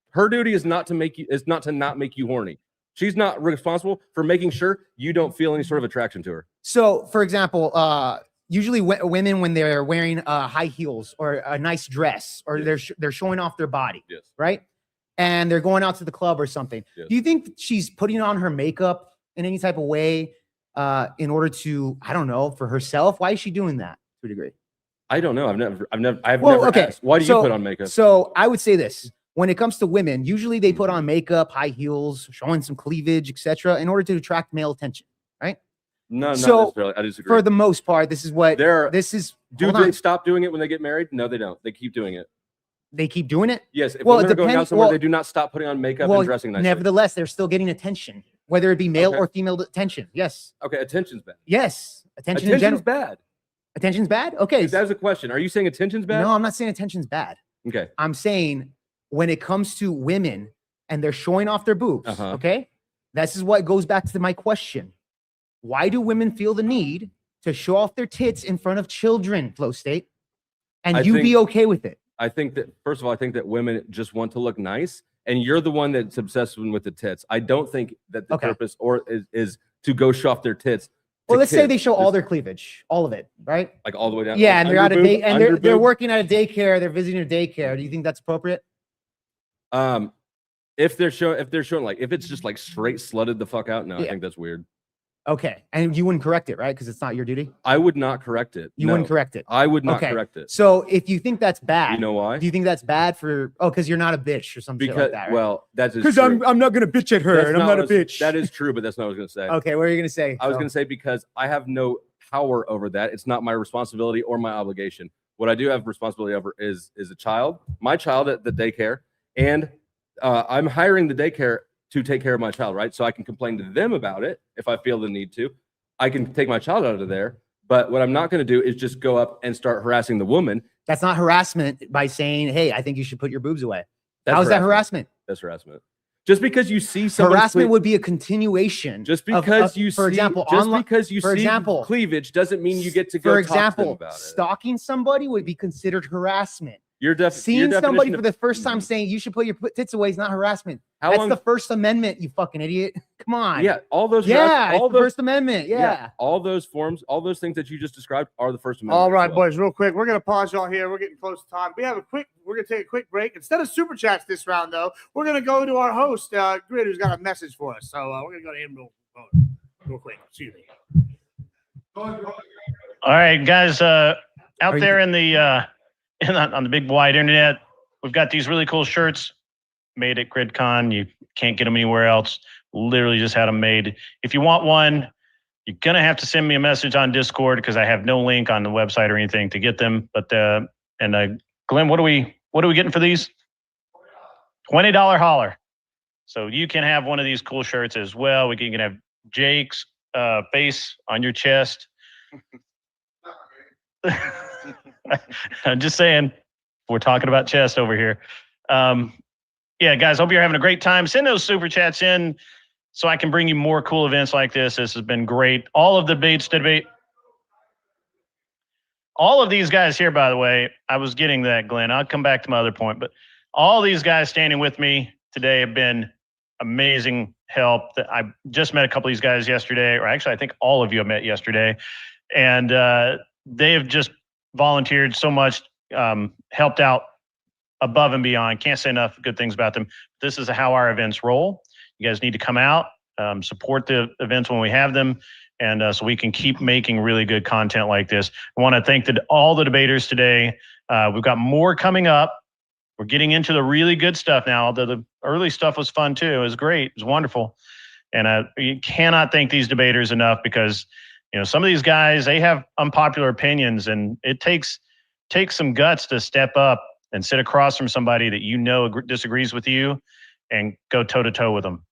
Her duty is not to not make you horny. She's not responsible for making sure you don't feel any sort of attraction to her. So, for example, usually women when they're wearing high heels or a nice dress or they're showing off their body, Yes. right? And they're going out to the club or something. Yes. Do you think she's putting on her makeup in any type of way in order to, I don't know, for herself? Why is she doing that to a degree? I don't know. I've never asked. Why do you put on makeup? So I would say this. When it comes to women, usually they put on makeup, high heels, showing some cleavage, etc., in order to attract male attention, right? No, not So, necessarily. I disagree. For the most part, this is what this is. Do hold they on. stop doing it when they get married? No, they don't. They keep doing it. They keep doing it? Yes. If Well, women it are going out depends- somewhere, well- they do not stop putting on makeup Well, and dressing nicely. nevertheless, they're still getting attention, whether it be male Okay. or female attention. Yes. Okay, attention's bad. Yes. Attention in general. bad. Attention's bad? Okay. That's a question. Are you saying attention's bad? No, I'm not saying attention's bad. Okay. I'm saying when it comes to women and they're showing off their boobs, Uh-huh. okay? This is what goes back to my question. Why do women feel the need to show off their tits in front of children, Flow State? And I you be think- okay with it? I think that first of all, I think that women just want to look nice, and you're the one that's obsessed with the tits. I don't think that the purpose is to go show off their tits. Well, to let's say kids. they show all their cleavage, all of it, right? Like all the way down. Yeah, like and they're at a under day, boob, and under they're boob. working at a daycare. They're visiting a daycare. Do you think that's appropriate? If they're showing like if it's just like straight slutted the fuck out, no, I Yeah. think that's weird. Okay, and you wouldn't correct it, right? Because it's not your duty. I would not correct it. You No. wouldn't correct it. I would not Okay. correct it. So if you think that's bad, You know why? Do you think that's bad for? Oh, because you're not a bitch or something Because like that. Right? well, that's because I'm not gonna bitch at her, That's and I'm not a what I was- bitch. That is true, but that's not what I was gonna say. Okay, what are you gonna say? I was So- going to say because I have no power over that. It's not my responsibility or my obligation. What I do have responsibility over is a child, my child at the daycare, and I'm hiring the daycare to take care of my child, right? So I can complain to them about it if I feel the need to. I can take my child out of there, but what I'm not going to do is just go up and start harassing the woman. That's not harassment by saying, "Hey, I think you should put your boobs away." That's How's that harassment? That's harassment. Just because you see somebody Harassment would be a continuation. just of- because you for see, example, just online- because you for see example, cleavage doesn't mean you get to go for talk to them example, about it. stalking somebody would be considered harassment. Your Seeing somebody definition for of- the first time saying you should put your tits away is not harassment. How That's long- the First Amendment, you fucking idiot. Come on. Yeah, all those. Yeah, all it's the those First Amendment. Yeah. all those forms, all those things that you just described are the First Amendment. All as right, well. boys, real quick. We're going to pause y'all here. We're getting close to time. We're going to take a quick break. Instead of super chats this round, though, we're going to go to our host, Grid, who's got a message for us. So we're going to go to him real quick. Excuse me. All right, guys, out there in the on the big wide internet, we've got these really cool shirts made at GRIDCON. You can't get them anywhere else. Literally just had them made. If you want one, You're going to have to send me a message on Discord because I have no link on the website or anything to get them. But, Glenn, what are we getting for these? $20 holler. So you can have one of these cool shirts as well. We can have Jake's face on your chest. I'm just saying, we're talking about chest over here. Yeah, guys, hope you're having a great time. Send those super chats in so I can bring you more cool events like this. This has been great. All of the debates debate. All of these guys here, by the way, I was getting that, Glenn. I'll come back to my other point, but all these guys standing with me today have been amazing help. I just met a couple of these guys yesterday, or actually, I think all of you have met yesterday, and they have just volunteered so much, helped out above and beyond. Can't say enough good things about them. This is how our events roll. You guys need to come out, support the events when we have them, and so we can keep making really good content like this. I want to thank all the debaters today. We've got more coming up. We're getting into the really good stuff now. The early stuff was fun too. It was great. It was wonderful. And you cannot thank these debaters enough because, you know, some of these guys, they have unpopular opinions, and it takes some guts to step up and sit across from somebody that you know disagrees with you and go toe-to-toe with them.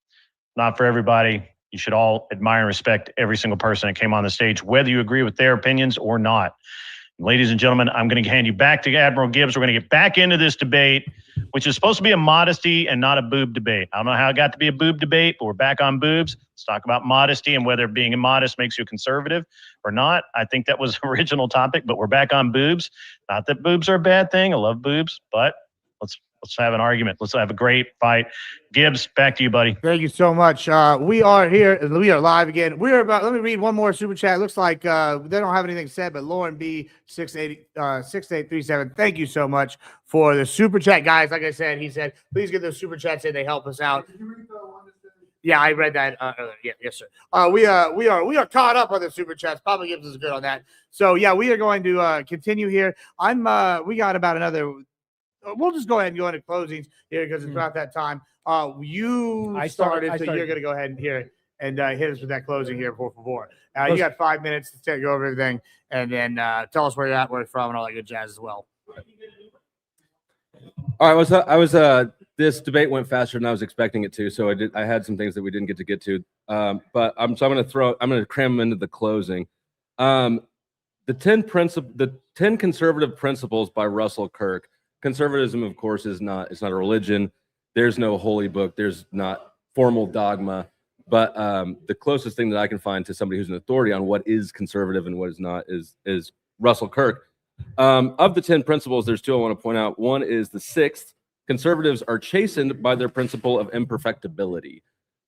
Not for everybody. You should all admire and respect every single person that came on the stage, whether you agree with their opinions or not. Ladies and gentlemen, I'm going to hand you back to Admiral Gibbs. We're going to get back into this debate, which is supposed to be a modesty and not a boob debate. I don't know how it got to be a boob debate, but we're back on boobs. Let's talk about modesty and whether being immodest makes you a conservative or not. I think that was the original topic, but we're back on boobs. Not that boobs are a bad thing. I love boobs, but let's have an argument. Let's have a great fight. Gibbs, back to you, buddy. Thank you so much. We are here. We are live again. We're about. Let me read one more super chat. It looks like they don't have anything said, but Lauren B 6837. Thank you so much for the super chat, guys. Like I said, he said, please get those super chats in. They help us out. Yeah, I read that earlier. Yeah, yes, sir. We are caught up on the super chats. Papa Gibbs is good on that. So yeah, we are going to continue here. We got about another. We'll just go ahead and go into closings here because it's about that time. I started, so you're going to go ahead and hit us with that closing here, por favor. You got 5 minutes to take over everything, and then tell us where you're at, where you're from, and all that good jazz as well. All right, this debate went faster than I was expecting it to, so I had some things that we didn't get to. But I'm going to cram them into the closing. The 10 conservative principles by Russell Kirk. Conservatism, of course, it's not a religion. There's no holy book. There's not formal dogma. But the closest thing that I can find to somebody who's an authority on what is conservative and what is not is Russell Kirk. Of the 10 principles, there's two I want to point out. One is the 6th. Conservatives are chastened by their principle of imperfectibility.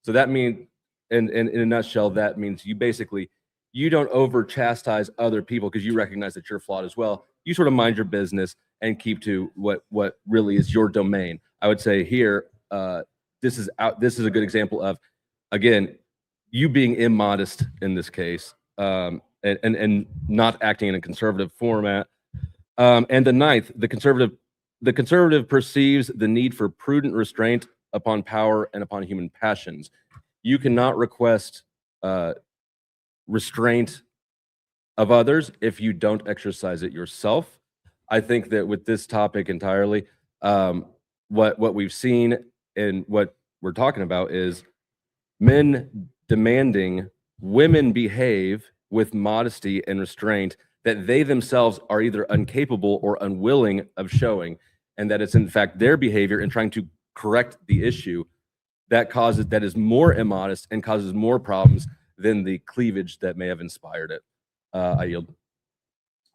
So that means, in a nutshell, that means you don't over chastise other people because you recognize that you're flawed as well. You sort of mind your business and keep to what really is your domain. I would say here, this is a good example of, again, you being immodest in this case, and not acting in a conservative format. And the 9th, the conservative perceives the need for prudent restraint upon power and upon human passions. You cannot request restraint of others if you don't exercise it yourself. I think that with this topic entirely, what we've seen and what we're talking about is men demanding women behave with modesty and restraint that they themselves are either incapable or unwilling of showing, and that it's in fact their behavior in trying to correct the issue that is more immodest and causes more problems than the cleavage that may have inspired it. I yield.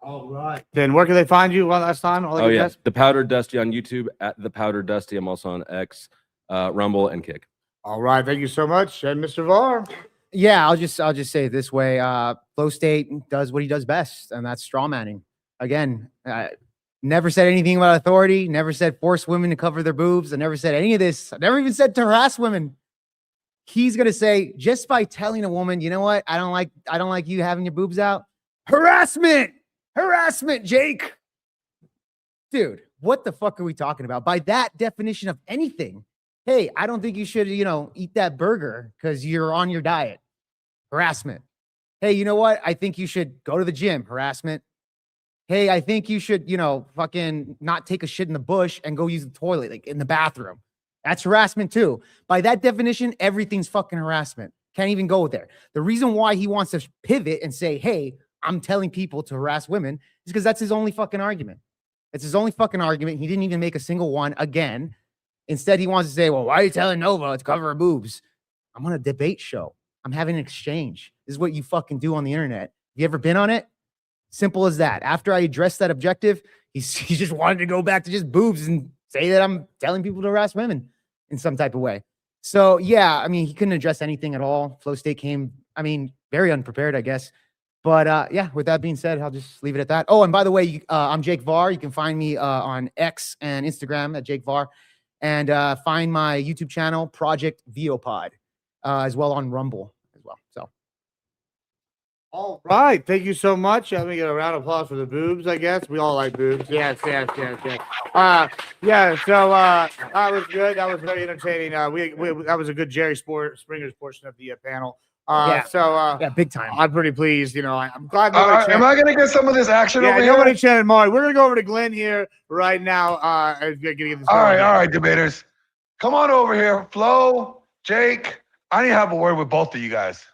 All right. Then where can they find you one last time? The Powdered Dusty on YouTube, at The Powdered Dusty. I'm also on X, Rumble, and Kick. All right. Thank you so much. And Mr. Var. Yeah, I'll just say it this way. Flow State does what he does best, and that's straw manning. Again, never said anything about authority, never said force women to cover their boobs. I never said any of this. I never even said to harass women. He's gonna say, just by telling a woman, you know what, I don't like you having your boobs out. Harassment, Jake. Dude, what the fuck are we talking about? By that definition of anything, hey, I don't think you should, eat that burger because you're on your diet. Harassment. Hey, you know what? I think you should go to the gym. Harassment. Hey, I think you should, fucking not take a shit in the bush and go use the toilet, like in the bathroom. That's harassment too. By that definition, everything's fucking harassment. Can't even go there. The reason why he wants to pivot and say, hey, I'm telling people to harass women is because that's his only fucking argument. It's his only fucking argument. He didn't even make a single one again. Instead, he wants to say, well, why are you telling Nova to cover her boobs? I'm on a debate show. I'm having an exchange. This is what you fucking do on the internet. You ever been on it? Simple as that. After I addressed that objective, he just wanted to go back to just boobs and say that I'm telling people to harass women in some type of way. So, yeah, I mean, he couldn't address anything at all. Flow State came, very unprepared, I guess. But, yeah, with that being said, I'll just leave it at that. Oh, and by the way, I'm Jake Var. You can find me on X and Instagram at Jake Var. And find my YouTube channel, Project Veopod, as well on Rumble as well. So. All right. Thank you so much. Let me get a round of applause for the boobs, I guess. We all like boobs. Yes. Yeah, so that was good. That was very entertaining. That was a good Jerry Springer's portion of the panel. Yeah, big time. I'm pretty pleased. I'm glad. Am I going to get some of this action over here? Nobody chanted Mari. We're going to go over to Glenn here right now. All right, debaters. Come on over here. Flo, Jake, I need to have a word with both of you guys.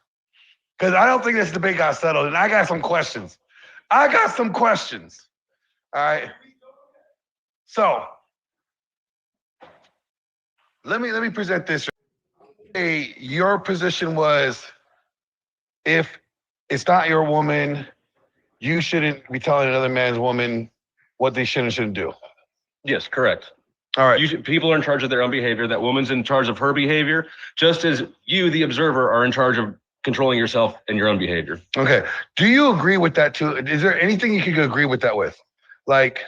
Because I don't think this debate got settled, and I got some questions. All right. So let me present this. Hey, your position was, if it's not your woman, you shouldn't be telling another man's woman what they should and shouldn't do. Yes, correct. All right. People are in charge of their own behavior. That woman's in charge of her behavior, just as you, the observer, are in charge of controlling yourself and your own behavior. Okay. Do you agree with that too? Is there anything you could agree with that with? Like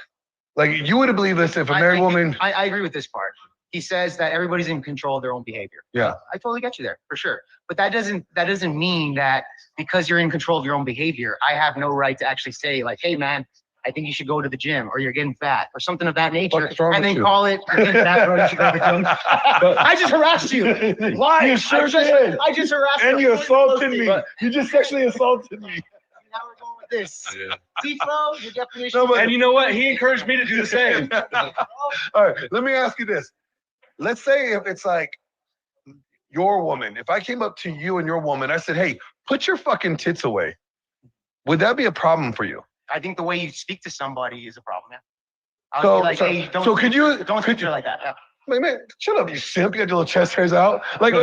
you would believe this if a married woman. I agree with this part. He says that everybody's in control of their own behavior. Yeah. I totally get you there for sure. But that doesn't mean that because you're in control of your own behavior, I have no right to actually say like, hey man, I think you should go to the gym, or you're getting fat, or something of that nature, and then call it you're getting fat, or you should go to the gym. I just harassed you. Why? You sure did. I just harassed you. And you assaulted me. You just sexually assaulted me. Now we're going with this. See, Flo, your definition. And you know what? He encouraged me to do the same. All right, let me ask you this. Let's say if it's like your woman, if I came up to you and your woman, I said, hey, put your fucking tits away. Would that be a problem for you? I think the way you speak to somebody is a problem. Yeah. So, Be like, hey, don't speak to her like that. Yeah. Like, man, shut up, you simp. You got your little chest hairs out. Like, I'm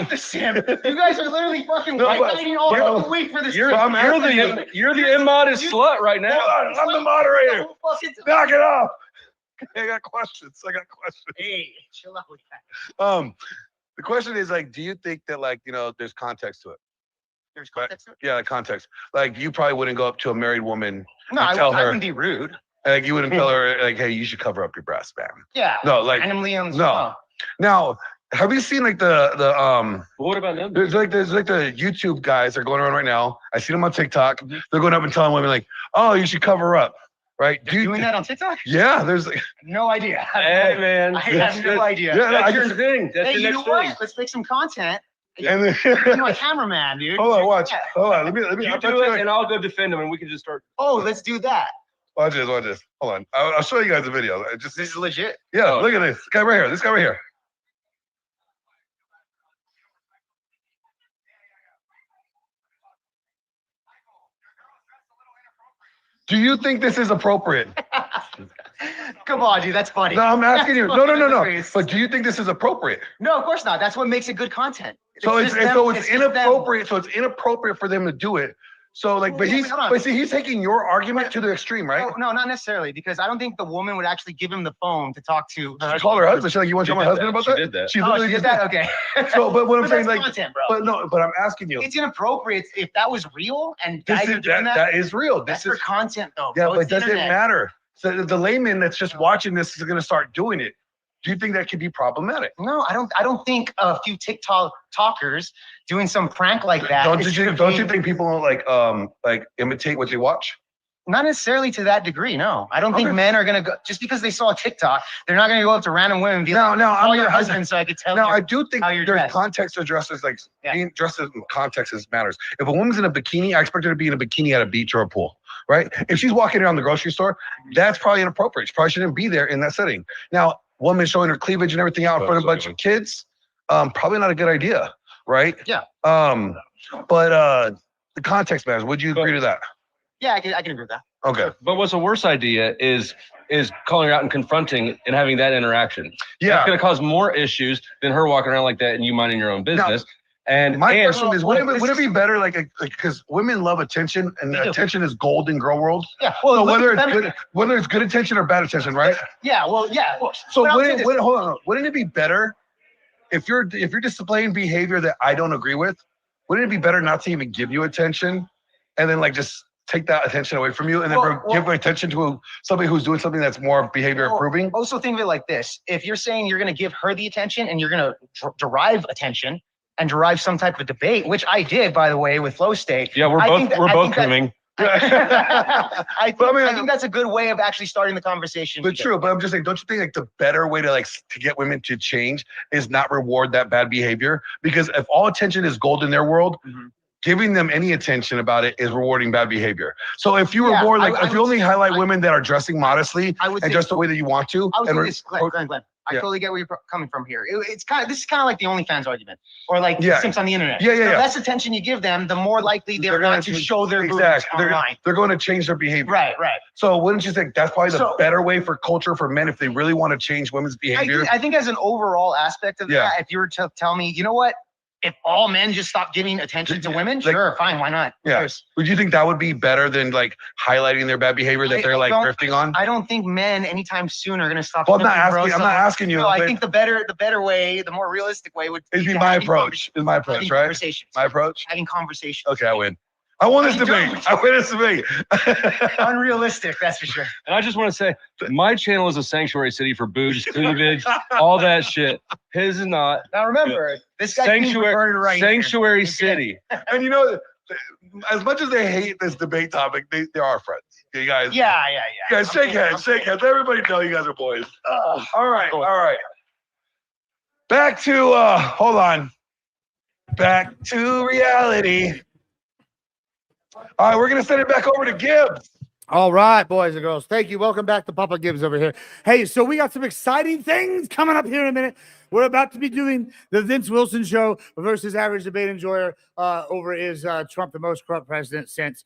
the simp. You guys are literally fucking fighting all the week for this. You're the immodest slut right now. I'm the moderator. Knock it off. I got questions. Hey, chill out with that. The question is like, do you think that there's context to it? There's context to it? Yeah, context. Like, you probably wouldn't go up to a married woman No, and tell I her. wouldn't be rude. Like, you wouldn't tell her like, hey, you should cover up your breasts, man. Yeah. No, like randomly on the no. Now, have you seen like the what about them? There's like the YouTube guys that are going around right now. I see them on TikTok. They're going up and telling women like, oh, you should cover up. Right? Doing that on TikTok? Yeah, there's like no idea. Hey man, I have no idea. Yeah, that's your thing. That's hey, your you next know thing. what? Let's make some content. And then, You're my cameraman, dude. Hold on, watch. Yeah. Hold on. Let me. You do it, and I'll go defend them, and we can just start. Oh, let's do that. Watch this. Hold on. I'll show you guys the video. This is legit. Yeah, look at this guy right here. This guy right here. Do you think this is appropriate? Come on, dude. That's funny. No, I'm asking you. No. Hilarious. But do you think this is appropriate? No, of course not. That's what makes it good content. So it's inappropriate. Them. So it's inappropriate for them to do it. So like, but he's taking your argument to the extreme, right? No, not necessarily, because I don't think the woman would actually give him the phone to talk to. She called her husband. She's like, you want to tell my husband about that? She did that. She literally did that. Okay. So, but what I'm saying, that's like, content, bro. but I'm asking you. It's inappropriate if that was real and guys are doing that. That is real. That's This for is content, though. yeah, bro. but It's does it internet. matter? So the layman that's just watching this is going to start doing it. Do you think that could be problematic? No, I don't think a few TikTok talkers doing some prank like that. Don't you think people like imitate what they watch? Not necessarily to that degree. No, I don't think men are gonna go just because they saw a TikTok. They're not gonna go up to random women and be like, "Call your husband so I could tell." Now, you I do think how you're there's dressed. context to dresses, like being dressed in context matters. If a woman's in a bikini, I expect her to be in a bikini at a beach or a pool, right? If she's walking around the grocery store, that's probably inappropriate. She probably shouldn't be there in that setting. Now, woman showing her cleavage and everything out in front of a bunch of kids, probably not a good idea, right? Yeah. But the context matters. Would you agree to that? Yeah, I can agree with that. Okay. But what's a worse idea is calling her out and confronting and having that interaction. Yeah. That's going to cause more issues than her walking around like that and you minding your own business. And my question is, would it be better, like, because women love attention, and attention is gold in girl world. Yeah. Well, so whether it's good attention or bad attention, right? Yeah. Well, yeah. So wouldn't it be better if you're displaying behavior that I don't agree with? Wouldn't it be better not to even give you attention, and then like just take that attention away from you, and then give attention to somebody who's doing something that's more behavior improving? Also, think of it like this: if you're saying you're going to give her the attention and you're going to derive attention and derive some type of debate, which I did, by the way, with Flow State. Yeah, we're both grooming. I think that's a good way of actually starting the conversation. But true, but I'm just saying, don't you think like the better way to get women to change is not reward that bad behavior? Because if all attention is gold in their world, giving them any attention about it is rewarding bad behavior. So if you reward, if you only highlight women that are dressing modestly and just the way that you want to, I would say this, Glenn. I totally get where you're coming from here. This is kind of like the OnlyFans argument, or like Simps on the internet. Yeah. The less attention you give them, the more likely they're going to show their boobs online. They're going to change their behavior. Right. So wouldn't you think that's probably the better way for culture for men if they really want to change women's behavior? I think as an overall aspect of that, if you were to tell me, you know what? If all men just stop giving attention to women, sure, fine, why not? Yeah. Would you think that would be better than like highlighting their bad behavior that they're like drifting on? I don't think men anytime soon are going to stop. Well, I'm not asking you. No, I think the better way, the more realistic way would be my approach. Is my approach, right? Conversations. My approach. Having conversations. Okay, I win. I won this debate. I win this debate. Unrealistic, that's for sure. And I just want to say, my channel is a sanctuary city for boobs, cleavage, all that shit. His is not. Now remember, this guy sanctuary city. And you know, as much as they hate this debate topic, they are friends. You guys. Yeah. You guys, shake hands. Everybody know you guys are boys. All right. Back to hold on. Back to reality. All right, we're going to send it back over to Gibbs. All right, boys and girls. Thank you. Welcome back to Papa Gibbs over here. Hey, so we got some exciting things coming up here in a minute. We're about to be doing the Vince Wilson show versus average debate enjoyer over is Trump the most corrupt president since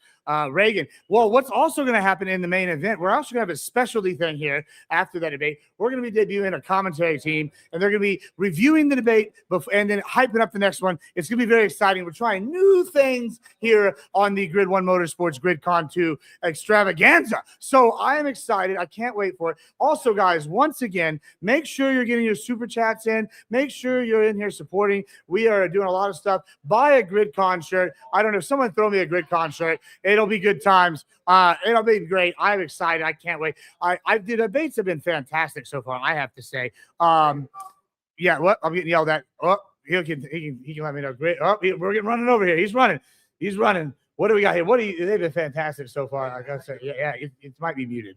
Reagan. Well, what's also going to happen in the main event, we're also going to have a specialty thing here after that debate. We're going to be debuting a commentary team, and they're going to be reviewing the debate and then hyping up the next one. It's going to be very exciting. We're trying new things here on the Grid One Motorsports GridCon 2 extravaganza. So I am excited. I can't wait for it. Also, guys, once again, make sure you're getting your super chats in. Make sure you're in here supporting. We are doing a lot of stuff. Buy a GridCon shirt. I don't know if someone throw me a GridCon shirt. It'll be good times. It'll be great. I'm excited. I can't wait. The debates have been fantastic so far, I have to say. Yeah, what? I'm getting yelled at. Oh, he can let me know. Great. Oh, we're getting running over here. He's running. What do we got here? They've been fantastic so far. I gotta say, yeah, it might be muted.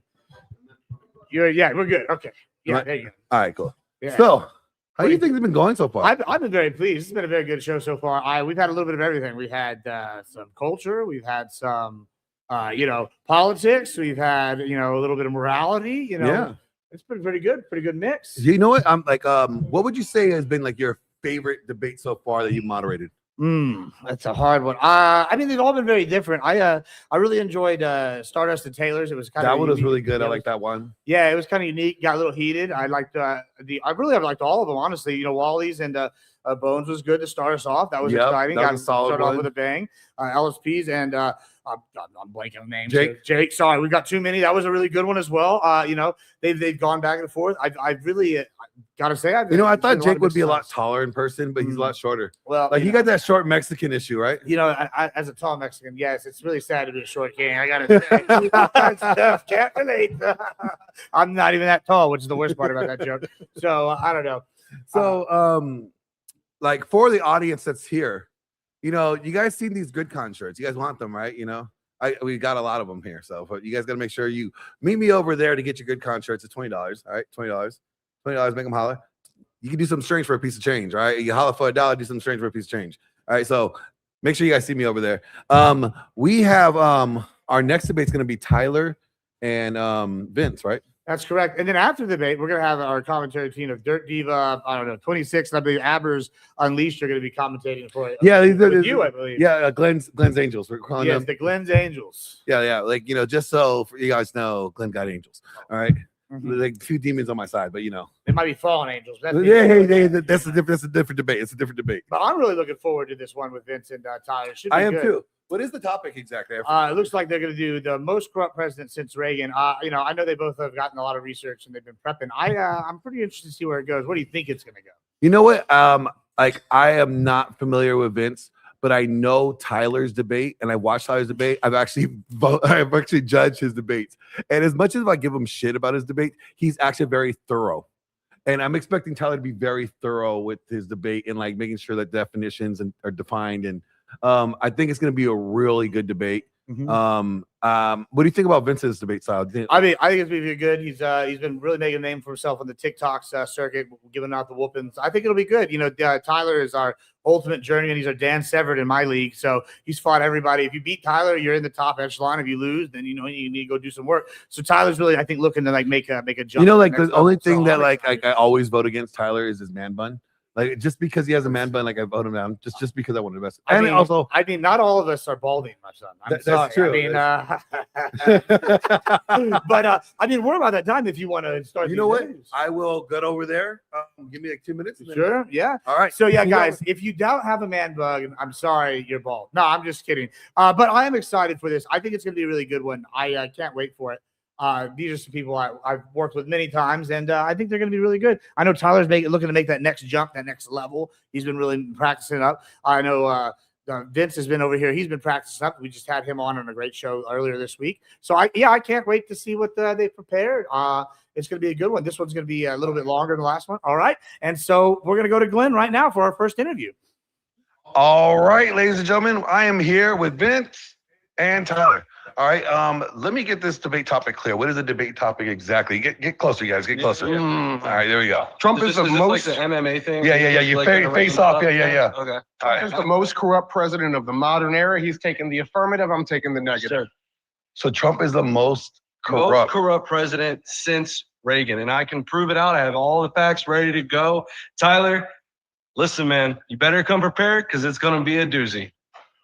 We're good. Okay. Yeah, there you go. All right, cool. Yeah. So, how do you think it's been going so far? I've been very pleased. It's been a very good show so far. We've had a little bit of everything. We had some culture. We've had some, politics. We've had, a little bit of morality. Yeah. It's been pretty good mix. You know what? I'm like, what would you say has been like your favorite debate so far that you've moderated? That's a hard one. I mean, they've all been very different. I really enjoyed Stardust and Taylor's. It was kind of one was really good. I like that one. Yeah, it was kind of unique. Got a little heated. I liked I really have liked all of them, honestly. Wally's and Bones was good to start us off. That was exciting. That was a solid started one. off with a bang. LSP's and I'm blanking on names. Jake. Sorry, we got too many. That was a really good one as well. They've gone back and forth. I've really gotta say, I thought Jake would be a lot taller in person, but he's a lot shorter. Well, like he got that short Mexican issue, right? I, as a tall Mexican, yes, it's really sad to be a short king. I gotta say, can't relate. I'm not even that tall, which is the worst part about that joke. So I don't know. So, like for the audience that's here, you guys seen these GridCon shirts. You guys want them, right? We got a lot of them here, so but you guys got to make sure you meet me over there to get your GridCon shirts. It's $20. All right, $20. $20. Make them holler. You can do some strange for a piece of change. All right, you holler for $1, do some strange for a piece of change. All right, so make sure you guys see me over there. We have our next debate's going to be Tyler and Vince, right? That's correct. And then after the debate, we're going to have our commentary team of Dirt Diva, I don't know, 26, and I believe Abbers Unleashed are going to be commentating for it. Yeah, with you, I believe. Yeah, Glenn's Angels. We're calling Yes, them. the Glenn's Angels. Yeah, like just so for you guys know, Glenn got angels. All right, like 2 demons on my side, but It might be fallen angels. That's that's a different debate. It's a different debate. But I'm really looking forward to this one with Vince and Tyler. Should be I am good. too. What is the topic exactly? It looks like they're going to do the most corrupt president since Reagan. I know they both have gotten a lot of research and they've been prepping. I'm pretty interested to see where it goes. What do you think it's going to go? You know what? Like I am not familiar with Vince, but I know Tyler's debate, and I watched Tyler's debate. I've actually judged his debates, and as much as I give him shit about his debate, he's actually very thorough. And I'm expecting Tyler to be very thorough with his debate and like making sure that definitions are defined. And I think it's going to be a really good debate. What do you think about Vince's debate style? I think it's going to be good. He's been really making a name for himself on the TikToks circuit, giving out the whoopings. I think it'll be good. Tyler is our ultimate journeyman. He's our Dan Severn in my league, so he's fought everybody. If you beat Tyler, you're in the top echelon. If you lose, then you need to go do some work. So Tyler's really, I think, looking to like make a jump. The only thing that I always vote against Tyler is his man bun. Like just because he has a man bun, like I vote him down just because I want to invest. And also, not all of us are balding, my son. That's true. But we're about that time. If you want to start, you know what? I will get over there. Give me like 2 minutes. Sure. Yeah. All right. So yeah, guys, if you don't have a man bug, I'm sorry, you're bald. No, I'm just kidding. But I am excited for this. I think it's going to be a really good one. I can't wait for it. These are some people I've worked with many times, and I think they're going to be really good. I know Tyler's looking to make that next jump, that next level. He's been really practicing up. I know Vince has been over here. He's been practicing up. We just had him on a great show earlier this week. So I can't wait to see what they prepared. It's going to be a good one. This one's going to be a little bit longer than the last one. All right. And so we're going to go to Glenn right now for our first interview. All right, ladies and gentlemen, I am here with Vince and Tyler. All right, let me get this debate topic clear. What is the debate topic exactly? Get closer, guys. Get closer. All right, there we go. Trump is the most like the MMA thing. Yeah. You face off. Yeah. Okay. Trump is the most corrupt president of the modern era. He's taking the affirmative. I'm taking the negative. Sure. So Trump is the most corrupt president since Reagan, and I can prove it out. I have all the facts ready to go. Tyler, listen, man, you better come prepared because it's going to be a doozy.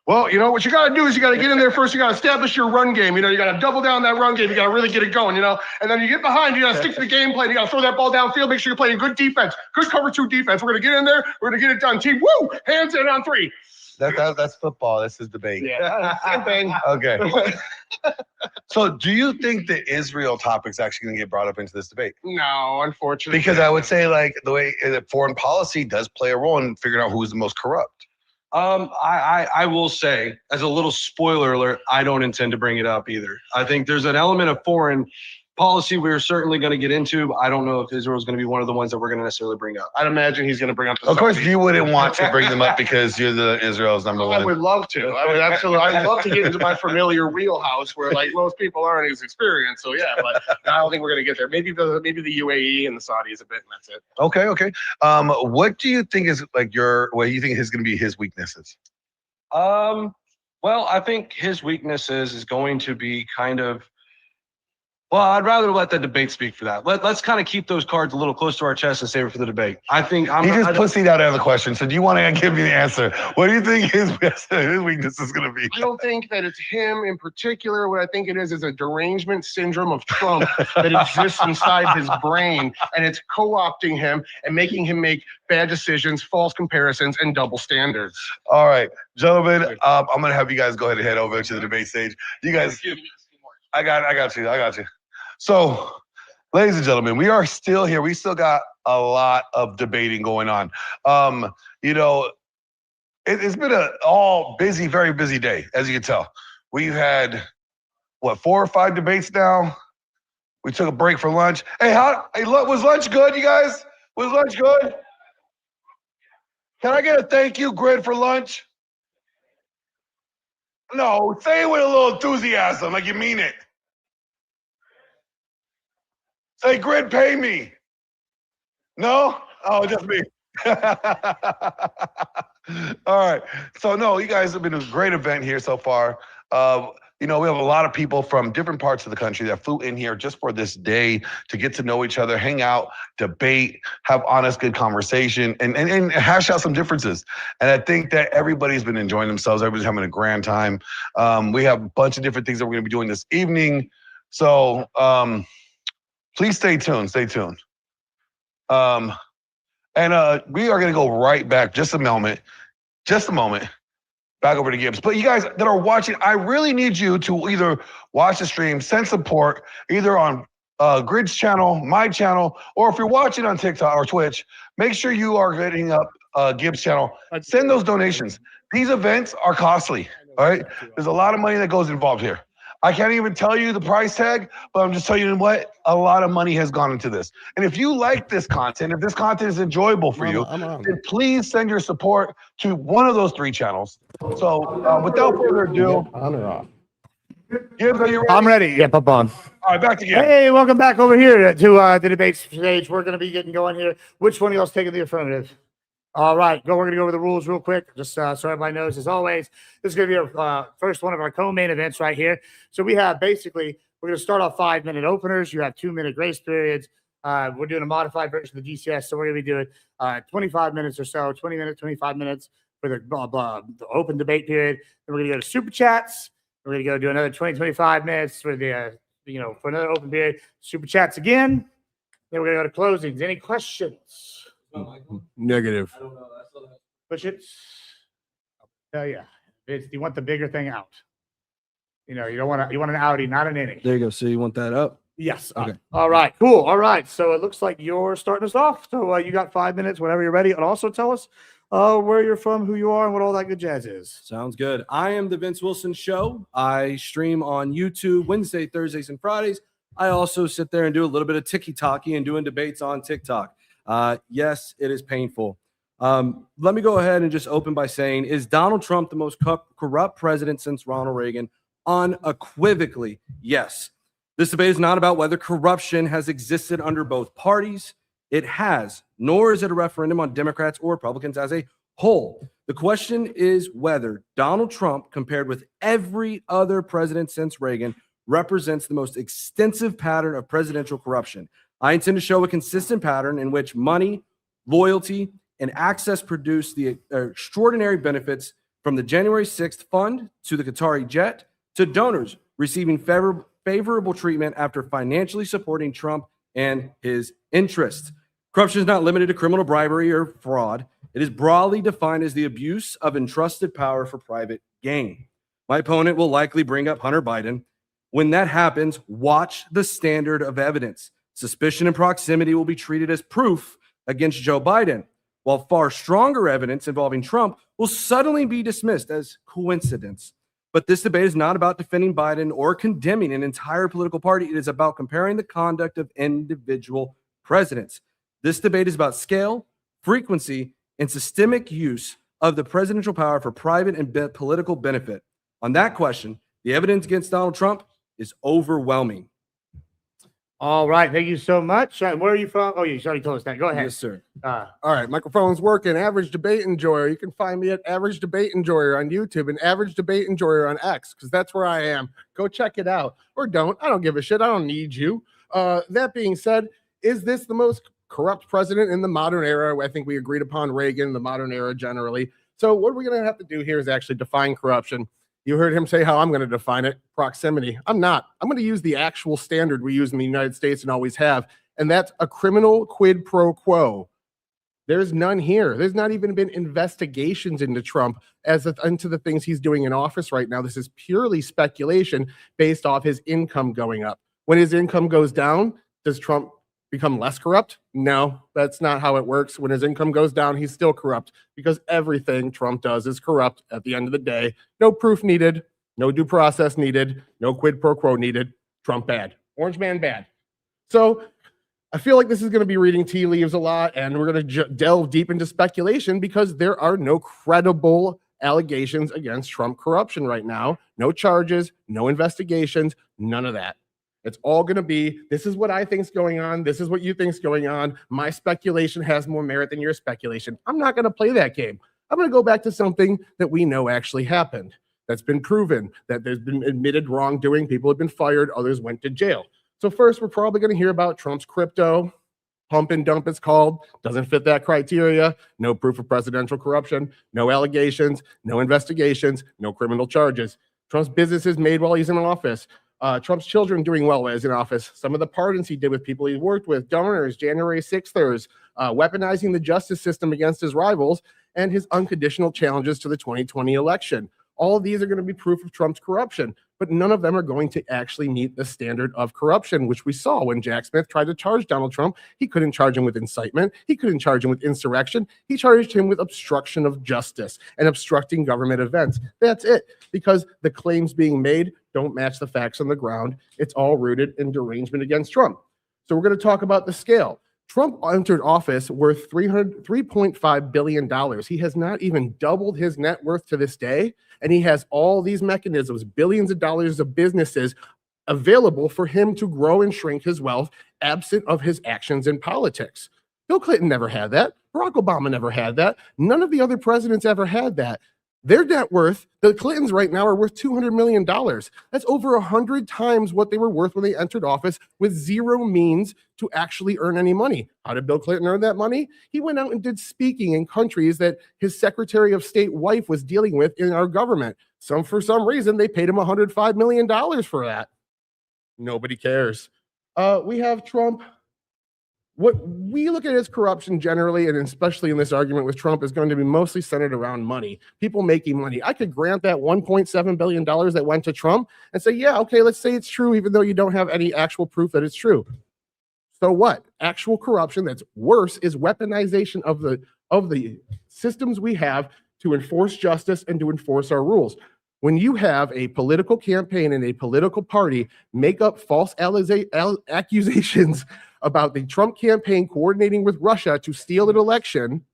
Well, what you got to do is you got to get in there first. You got to establish your run game. You got to double down that run game. You got to really get it going, And then you get behind. You got to stick to the game plan. You got to throw that ball downfield. Make sure you're playing good defense, good cover 2 defense. We're going to get in there. We're going to get it done. Team, woo! Hands in on 3. That's football. This is debate. Yeah, same thing. Okay. So do you think the Israel topic's actually going to get brought up into this debate? No, unfortunately. Because I would say like the way that foreign policy does play a role in figuring out who's the most corrupt. I will say, as a little spoiler alert, I don't intend to bring it up either. I think there's an element of foreign policy we're certainly going to get into. I don't know if Israel is going to be one of the ones that we're going to necessarily bring up. I'd imagine he's going to bring up the Of course, you wouldn't want to bring them up because you're the Israel's number one. I would love to. I would absolutely. I'd love to get into my familiar wheelhouse where like most people aren't as experienced. So yeah, but I don't think we're going to get there. Maybe the UAE and the Saudis a bit, and that's it. Okay. What do you think is like what you think is going to be his weaknesses? Well, I think his weaknesses is going to be kind of. Well, I'd rather let the debate speak for that. Let's kind of keep those cards a little close to our chest and save it for the debate. I think he just pussied out of the question. So do you want to give me the answer? What do you think his weakness is going to be? I don't think that it's him in particular. What I think it is a derangement syndrome of Trump that exists inside his brain, and it's co-opting him and making him make bad decisions, false comparisons, and double standards. All right, gentlemen, I'm going to have you guys go ahead and head over to the debate stage. You guys, I got you. So, ladies and gentlemen, we are still here. We still got a lot of debating going on. It's been an all busy, very busy day, as you can tell. We've had, 4 or 5 debates now. We took a break for lunch. Hey, was lunch good, you guys? Was lunch good? Can I get a thank you, Grid, for lunch? No, say it with a little enthusiasm, like you mean it. Say, Grid, pay me. No? Oh, just me. All right. So no, you guys have been a great event here so far. We have a lot of people from different parts of the country that flew in here just for this day to get to know each other, hang out, debate, have honest, good conversation, and hash out some differences. And I think that everybody's been enjoying themselves. Everybody's having a grand time. We have a bunch of different things that we're going to be doing this evening. So please stay tuned. Stay tuned. We are going to go right back just a moment, back over to Gibbs. But you guys that are watching, I really need you to either watch the stream, send support, either on Grid's channel, my channel, or if you're watching on TikTok or Twitch, make sure you are hitting up Gibbs' channel. Send those donations. These events are costly, all right? There's a lot of money that goes involved here. I can't even tell you the price tag, but I'm just telling you what, a lot of money has gone into this. And if you like this content, if this content is enjoyable for you, then please send your support to one of those 3 channels. So without further ado, On or off? Gibbs, are you ready? I'm ready. Yep, I'm on. All right, back to Gibbs. Hey, welcome back over here to the debate stage. We're going to be getting going here. Which one of y'all's taking the affirmative? All right, we're going to go over the rules real quick, just so everybody knows. As always, this is going to be our first one of our co-main events right here. So we have basically, we're going to start off 5-minute openers. You have 2-minute grace periods. We're doing a modified version of the GCS, so we're going to be doing 25 minutes or so, 20 minutes, 25 minutes for the open debate period. Then we're going to go to super chats. We're going to go do another 20, 25 minutes for the, for another open period. Super chats again. Then we're going to go to closings. Any questions? Negative. Push it. Tell you, you want the bigger thing out. You want an Audi, not an innie. There you go. So you want that up? Yes. Okay. All right. Cool. All right. So it looks like you're starting us off. So you got 5 minutes whenever you're ready, and also tell us where you're from, who you are, and what all that good jazz is. Sounds good. I am the Vince Wilson Show. I stream on YouTube Wednesday, Thursdays, and Fridays. I also sit there and do a little bit of ticky-tacky and doing debates on TikTok. Yes, it is painful. Let me go ahead and just open by saying, is Donald Trump the most corrupt president since Ronald Reagan? Unequivocally, yes. This debate is not about whether corruption has existed under both parties. It has, nor is it a referendum on Democrats or Republicans as a whole. The question is whether Donald Trump, compared with every other president since Reagan, represents the most extensive pattern of presidential corruption. I intend to show a consistent pattern in which money, loyalty, and access produce the extraordinary benefits from the January 6th fund to the Qatari jet to donors receiving favorable treatment after financially supporting Trump and his interests. Corruption is not limited to criminal bribery or fraud. It is broadly defined as the abuse of entrusted power for private gain. My opponent will likely bring up Hunter Biden. When that happens, watch the standard of evidence. Suspicion and proximity will be treated as proof against Joe Biden, while far stronger evidence involving Trump will suddenly be dismissed as coincidence. But this debate is not about defending Biden or condemning an entire political party. It is about comparing the conduct of individual presidents. This debate is about scale, frequency, and systemic use of the presidential power for private and political benefit. On that question, the evidence against Donald Trump is overwhelming. All right. Thank you so much. Where are you from? Oh, you already told us that. Go ahead. Yes, sir. All right. Microphone's working. Average Debate Enjoyer. You can find me at Average Debate Enjoyer on YouTube and Average Debate Enjoyer on X, because that's where I am. Go check it out. Or don't. I don't give a shit. I don't need you. That being said, is this the most corrupt president in the modern era? I think we agreed upon Reagan, the modern era generally. So what we're going to have to do here is actually define corruption. You heard him say how I'm going to define it, proximity. I'm not. I'm going to use the actual standard we use in the United States and always have, and that's a criminal quid pro quo. There's none here. There's not even been investigations into Trump into the things he's doing in office right now. This is purely speculation based off his income going up. When his income goes down, does Trump become less corrupt? No, that's not how it works. When his income goes down, he's still corrupt, because everything Trump does is corrupt at the end of the day. No proof needed, no due process needed, no quid pro quo needed. Trump bad. Orange man bad. So I feel like this is going to be reading tea leaves a lot, and we're going to delve deep into speculation because there are no credible allegations against Trump corruption right now. No charges, no investigations, none of that. It's all going to be, this is what I think's going on. This is what you think's going on. My speculation has more merit than your speculation. I'm not going to play that game. I'm going to go back to something that we know actually happened. That's been proven, that there's been admitted wrongdoing. People have been fired. Others went to jail. So first, we're probably going to hear about Trump's crypto. Pump and dump it's called. Doesn't fit that criteria. No proof of presidential corruption. No allegations. No investigations. No criminal charges. Trump's businesses made while he's in office. Trump's children doing well while he's in office. Some of the pardons he did with people he worked with, donors, January 6thers, weaponizing the justice system against his rivals, and his unconditional challenges to the 2020 election. All of these are going to be proof of Trump's corruption, but none of them are going to actually meet the standard of corruption, which we saw when Jack Smith tried to charge Donald Trump. He couldn't charge him with incitement. He couldn't charge him with insurrection. He charged him with obstruction of justice and obstructing government events. That's it, because the claims being made don't match the facts on the ground. It's all rooted in derangement against Trump. So we're going to talk about the scale. Trump entered office worth $3.5 billion. He has not even doubled his net worth to this day, and he has all these mechanisms, billions of dollars of businesses available for him to grow and shrink his wealth absent of his actions in politics. Bill Clinton never had that. Barack Obama never had that. None of the other presidents ever had that. Their net worth, the Clintons right now are worth $200 million. That's over 100 times what they were worth when they entered office with zero means to actually earn any money. How did Bill Clinton earn that money? He went out and did speaking in countries that his Secretary of State wife was dealing with in our government. For some reason, they paid him $105 million for that. Nobody cares. We have Trump. What we look at as corruption generally, and especially in this argument with Trump, is going to be mostly centered around money, people making money. I could grant that $1.7 billion that went to Trump and say, yeah, okay, let's say it's true, even though you don't have any actual proof that it's true. So what? Actual corruption that's worse is weaponization of the systems we have to enforce justice and to enforce our rules. When you have a political campaign and a political party make up false accusations about the Trump campaign coordinating with Russia to steal an election,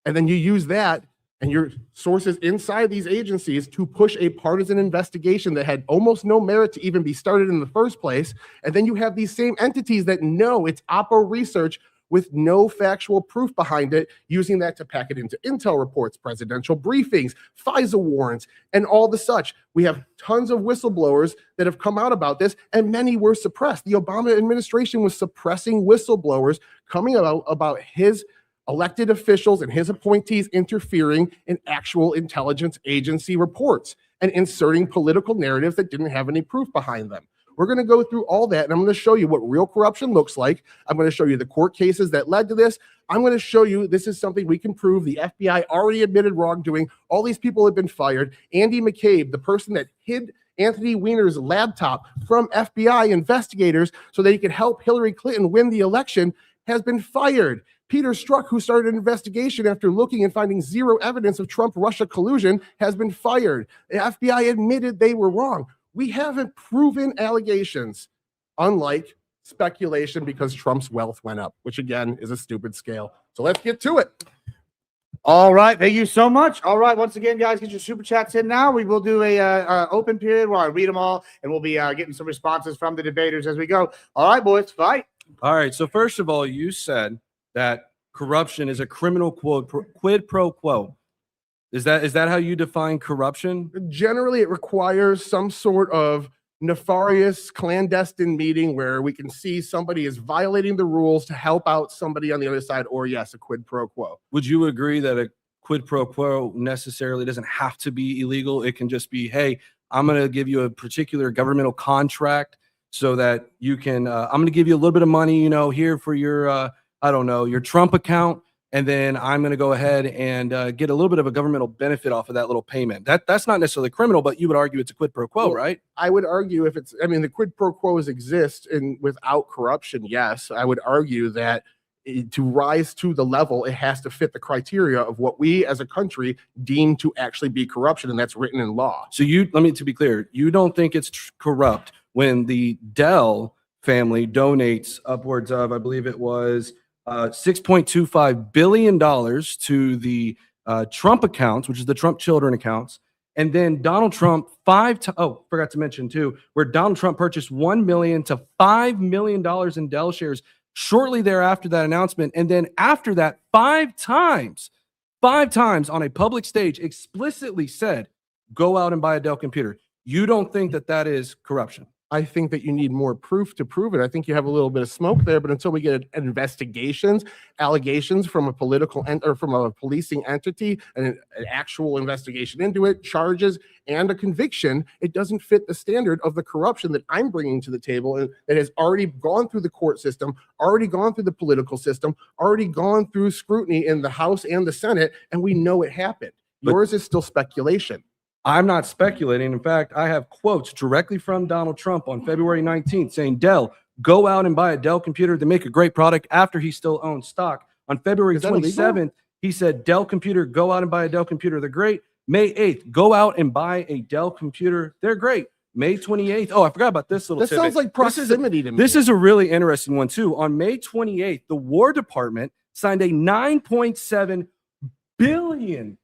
and then you use that and your sources inside these agencies to push a partisan investigation that had almost no merit to even be started in the first place, and then you have these same entities that know it's Oppo research with no factual proof behind it, using that to pack it into intel reports, presidential briefings, FISA warrants, and all the such. We have tons of whistleblowers that have come out about this, and many were suppressed. The Obama administration was suppressing whistleblowers coming out about his elected officials and his appointees interfering in actual intelligence agency reports and inserting political narratives that didn't have any proof behind them. We're going to go through all that, and I'm going to show you what real corruption looks like. I'm going to show you the court cases that led to this. I'm going to show you this is something we can prove. The FBI already admitted wrongdoing. All these people have been fired. Andy McCabe, the person that hid Anthony Weiner's laptop from FBI investigators so that he could help Hillary Clinton win the election, has been fired. Peter Strzok, who started an investigation after looking and finding zero evidence of Trump-Russia collusion, has been fired. The FBI admitted they were wrong. We haven't proven allegations, unlike speculation because Trump's wealth went up, which again is a stupid scale. So let's get to it. All right, thank you so much. All right, once again, guys, get your super chats in now. We will do a open period where I read them all, and we'll be getting some responses from the debaters as we go. All right, boys, fight. All right, so first of all, you said that corruption is a criminal quid pro quo. Is that how you define corruption? Generally, it requires some sort of nefarious clandestine meeting where we can see somebody is violating the rules to help out somebody on the other side, or yes, a quid pro quo. Would you agree that a quid pro quo necessarily doesn't have to be illegal? It can just be, hey, I'm going to give you a particular governmental contract so that you can, I'm going to give you a little bit of money, here for your, I don't know, your Trump account. And then I'm going to go ahead and get a little bit of a governmental benefit off of that little payment. That's not necessarily criminal, but you would argue it's a quid pro quo, right? I would argue the quid pro quos exist without corruption. Yes, I would argue that to rise to the level, it has to fit the criteria of what we as a country deem to actually be corruption, and that's written in law. So to be clear, you don't think it's corrupt when the Dell family donates upwards of, I believe it was $6.25 billion to the Trump accounts, which is the Trump children accounts, and then Donald Trump forgot to mention too, where Donald Trump purchased $1 million to $5 million in Dell shares shortly thereafter that announcement, and then after that, five times on a public stage explicitly said, "Go out and buy a Dell computer." You don't think that that is corruption? I think that you need more proof to prove it. I think you have a little bit of smoke there, but until we get investigations, allegations from a political or from a policing entity, and an actual investigation into it, charges, and a conviction, it doesn't fit the standard of the corruption that I'm bringing to the table, and that has already gone through the court system, already gone through the political system, already gone through scrutiny in the House and the Senate, and we know it happened. Yours is still speculation. I'm not speculating. In fact, I have quotes directly from Donald Trump on February 19th saying, "Dell, go out and buy a Dell computer. They make a great product," after he still owns stock. On February 27th, he said, "Dell computer, go out and buy a Dell computer. They're great." May 8th, "Go out and buy a Dell computer. They're great." May 28th. Oh, I forgot about this little That sounds like proximity to me. This is a really interesting one too. On May 28th, the War Department signed a $9.7 billion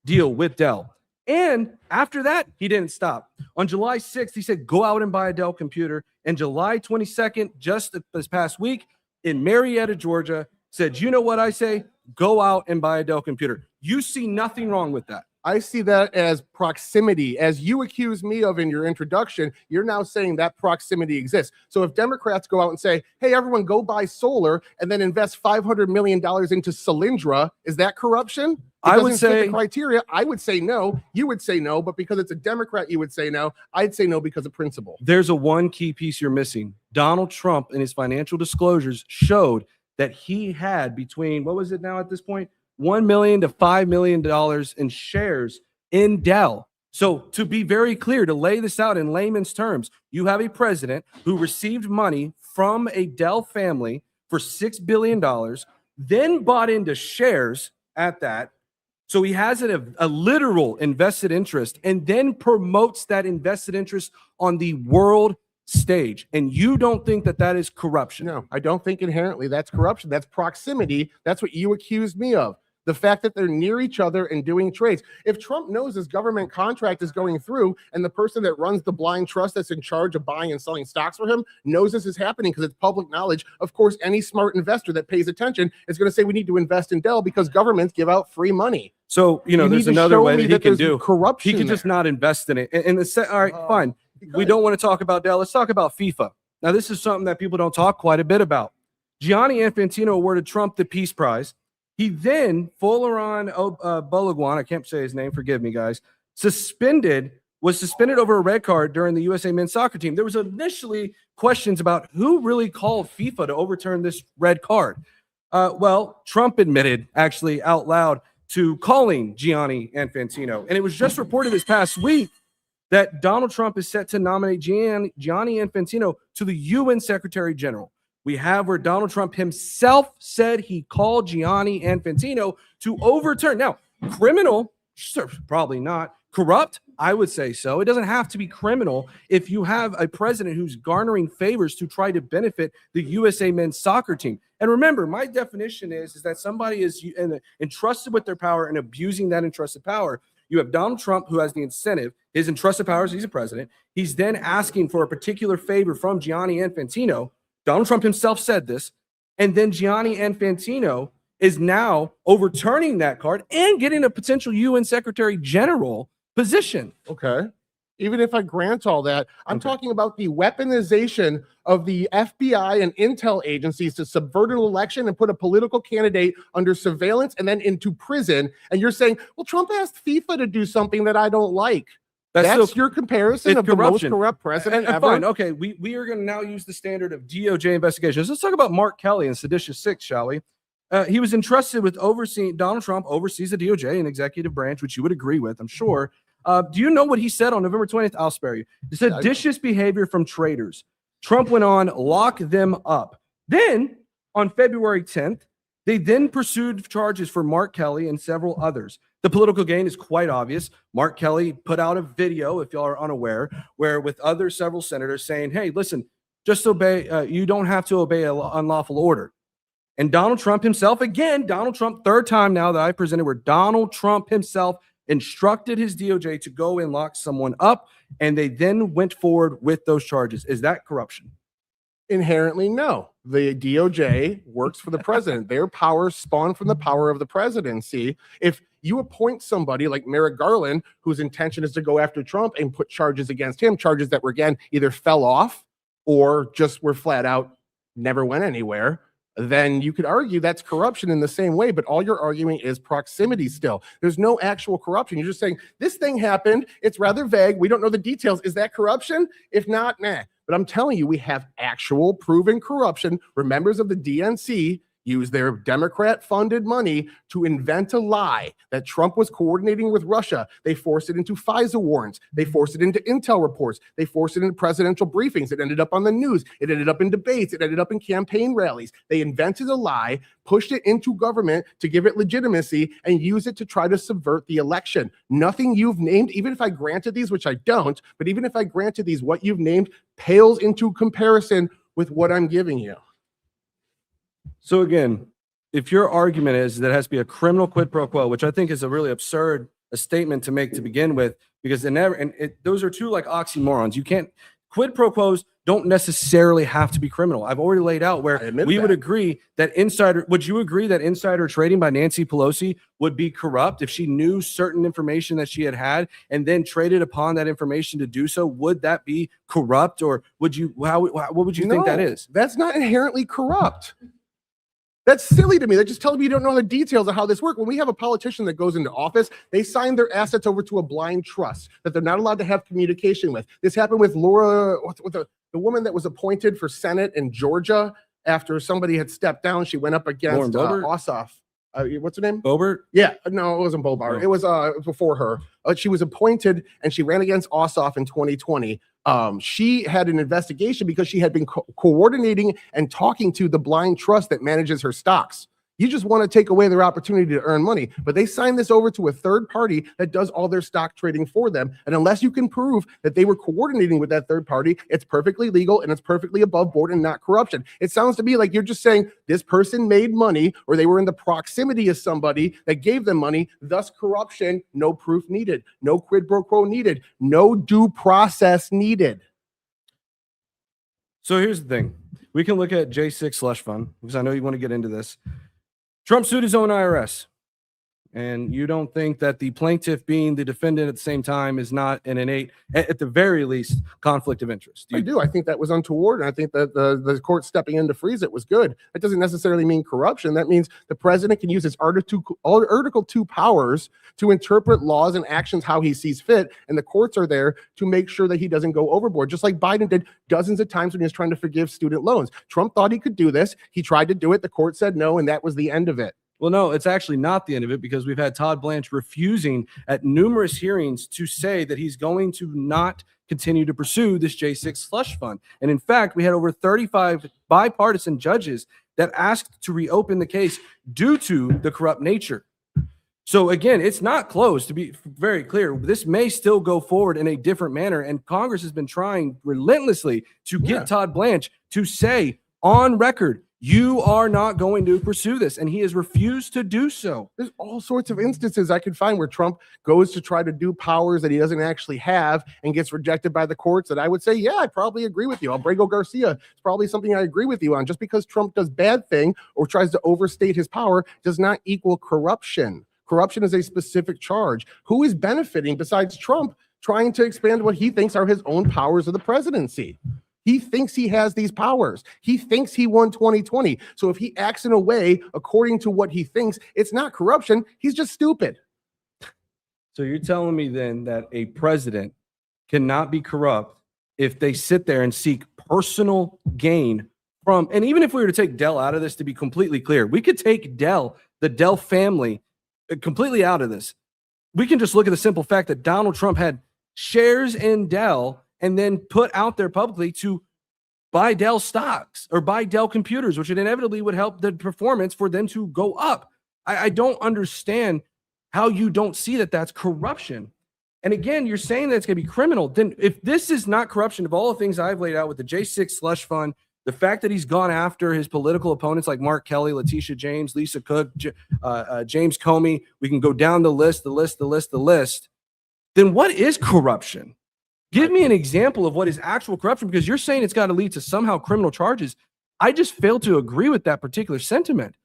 deal with Dell. And after that, he didn't stop. On July 6th, he said, "Go out and buy a Dell computer." And July 22nd, just this past week, in Marietta, Georgia, said, "You know what I say? Go out and buy a Dell computer." You see nothing wrong with that. I see that as proximity. As you accuse me of in your introduction, you're now saying that proximity exists. So if Democrats go out and say, "Hey, everyone, go buy solar," and then invest $500 million into Solyndra, is that corruption? I would doesn't fit say- the criteria. I would say no. You would say no, but because it's a Democrat, you would say no. I'd say no because of principle. There's a one key piece you're missing. Donald Trump in his financial disclosures showed that he had between, what was it now at this point? $1 million to $5 million in shares in Dell. So to be very clear, to lay this out in layman's terms, you have a president who received money from a Dell family for $6 billion, then bought into shares at that. So he has a literal invested interest, and then promotes that invested interest on the world stage. And you don't think that that is corruption? No, I don't think inherently that's corruption. That's proximity. That's what you accused me of. The fact that they're near each other and doing trades. If Trump knows his government contract is going through, and the person that runs the blind trust that's in charge of buying and selling stocks for him knows this is happening because it's public knowledge, of course, any smart investor that pays attention is going to say we need to invest in Dell because governments give out free money. So, you know, there's need to another show way me that he can there's do corruption He can just there. not invest in it. All right, fine. We don't want to talk about Dell. Let's talk about FIFA. Now, this is something that people don't talk quite a bit about. Gianni Infantino awarded Trump the Peace Prize. He then, Folarin Balogun, I can't say his name, forgive me, guys, was suspended over a red card during the USA men's soccer team. There was initially questions about who really called FIFA to overturn this red card. Well, Trump admitted actually out loud to calling Gianni Infantino. And it was just reported this past week that Donald Trump is set to nominate Gianni Infantino to the UN Secretary General. We have where Donald Trump himself said he called Gianni Infantino to overturn. Now, criminal, sure, probably not. Corrupt, I would say so. It doesn't have to be criminal if you have a president who's garnering favors to try to benefit the USA men's soccer team. And remember, my definition is that somebody is entrusted with their power and abusing that entrusted power. You have Donald Trump, who has the incentive, his entrusted powers, he's a president. He's then asking for a particular favor from Gianni Infantino. Donald Trump himself said this, and then Gianni Infantino is now overturning that card and getting a potential UN Secretary General position. Okay. Even if I grant all that, I'm talking about the weaponization of the FBI and intel agencies to subvert an election and put a political candidate under surveillance and then into prison. And you're saying, well, Trump asked FIFA to do something that I don't like. That's your comparison of the most corrupt president ever. Fine. Okay, we are going to now use the standard of DOJ investigations. Let's talk about Mark Kelly and Seditious Six, shall we? He was entrusted with overseeing, Donald Trump oversees the DOJ and executive branch, which you would agree with, I'm sure. Do you know what he said on November 20th? I'll spare you. Seditious behavior from traitors. Trump went on, lock them up. Then, on February 10th, they then pursued charges for Mark Kelly and several others. The political gain is quite obvious. Mark Kelly put out a video, if y'all are unaware, where with several senators saying, hey, listen, just obey, you don't have to obey an unlawful order. And Donald Trump himself, again, Donald Trump, third time now that I presented where Donald Trump himself instructed his DOJ to go and lock someone up, and they then went forward with those charges. Is that corruption? Inherently, no. The DOJ works for the president. Their powers spawn from the power of the presidency. If you appoint somebody like Merrick Garland, whose intention is to go after Trump and put charges against him, charges that were, again, either fell off or just were flat out never went anywhere, then you could argue that's corruption in the same way, but all you're arguing is proximity still. There's no actual corruption. You're just saying, this thing happened. It's rather vague. We don't know the details. Is that corruption? If not, nah. But I'm telling you, we have actual proven corruption where members of the DNC use their Democrat-funded money to invent a lie that Trump was coordinating with Russia. They forced it into FISA warrants. They forced it into intel reports. They forced it into presidential briefings. It ended up on the news. It ended up in debates. It ended up in campaign rallies. They invented a lie, pushed it into government to give it legitimacy, and use it to try to subvert the election. Nothing you've named, even if I granted these, which I don't, but even if I granted these, what you've named pales into comparison with what I'm giving you. So again, if your argument is that it has to be a criminal quid pro quo, which I think is a really absurd statement to make to begin with, because those are two like oxymorons. You can't, quid pro quos don't necessarily have to be criminal. I've already laid out where we would agree that would you agree that insider trading by Nancy Pelosi would be corrupt if she knew certain information that she had and then traded upon that information to do so? Would that be corrupt, or would you, what would you think that is? That's not inherently corrupt. That's silly to me. They're just telling me you don't know the details of how this works. When we have a politician that goes into office, they sign their assets over to a blind trust that they're not allowed to have communication with. This happened with Laura, the woman that was appointed for Senate in Georgia after somebody had stepped down. She went up against Ossoff. What's her name? Bobert? Yeah, no, it wasn't Bobart. No. It was before her. She was appointed and she ran against Ossoff in 2020. She had an investigation because she had been coordinating and talking to the blind trust that manages her stocks. You just want to take away their opportunity to earn money, but they signed this over to a third party that does all their stock trading for them. And unless you can prove that they were coordinating with that third party, it's perfectly legal and it's perfectly above board and not corruption. It sounds to me like you're just saying this person made money or they were in the proximity of somebody that gave them money, thus corruption, no proof needed, no quid pro quo needed, no due process needed. So here's the thing. We can look at J6 slush fund because I know you want to get into this. Trump sued his own IRS, and you don't think that the plaintiff being the defendant at the same time is not an innate, at the very least, conflict of interest? I do. I think that was untoward, and I think that the court stepping in to freeze it was good. That doesn't necessarily mean corruption. That means the president can use his Article 2 powers to interpret laws and actions how he sees fit, and the courts are there to make sure that he doesn't go overboard, just like Biden did dozens of times when he was trying to forgive student loans. Trump thought he could do this. He tried to do it. The court said no, and that was the end of it. Well, no, it's actually not the end of it because we've had Todd Blanche refusing at numerous hearings to say that he's going to not continue to pursue this J6 slush fund. And in fact, we had over 35 bipartisan judges that asked to reopen the case due to the corrupt nature. So again, it's not closed, to be very clear. This may still go forward in a different manner. And Congress has been trying relentlessly to get Todd Blanche to say on record, you are not going to pursue this, and he has refused to do so. There's all sorts of instances I could find where Trump goes to try to do powers that he doesn't actually have and gets rejected by the courts that I would say, yeah, I probably agree with you. Abrego Garcia is probably something I agree with you on. Just because Trump does bad thing or tries to overstate his power does not equal corruption. Corruption is a specific charge. Who is benefiting besides Trump trying to expand what he thinks are his own powers of the presidency? He thinks he has these powers. He thinks he won 2020. So if he acts in a way according to what he thinks, it's not corruption. He's just stupid. So you're telling me then that a president cannot be corrupt if they sit there and seek personal gain from, and even if we were to take Dell out of this, to be completely clear, we could take Dell, the Dell family, completely out of this. We can just look at the simple fact that Donald Trump had shares in Dell and then put out there publicly to buy Dell stocks or buy Dell computers, which inevitably would help the performance for them to go up. I don't understand how you don't see that that's corruption. And again, you're saying that it's going to be criminal. Then if this is not corruption of all the things I've laid out with the J6 slush fund, The fact that he's gone after his political opponents like Mark Kelly, Letitia James, Lisa Cook, James Comey, we can go down the list. Then what is corruption? Give me an example of what is actual corruption, because you're saying it's got to lead to somehow criminal charges. I just fail to agree with that particular sentiment.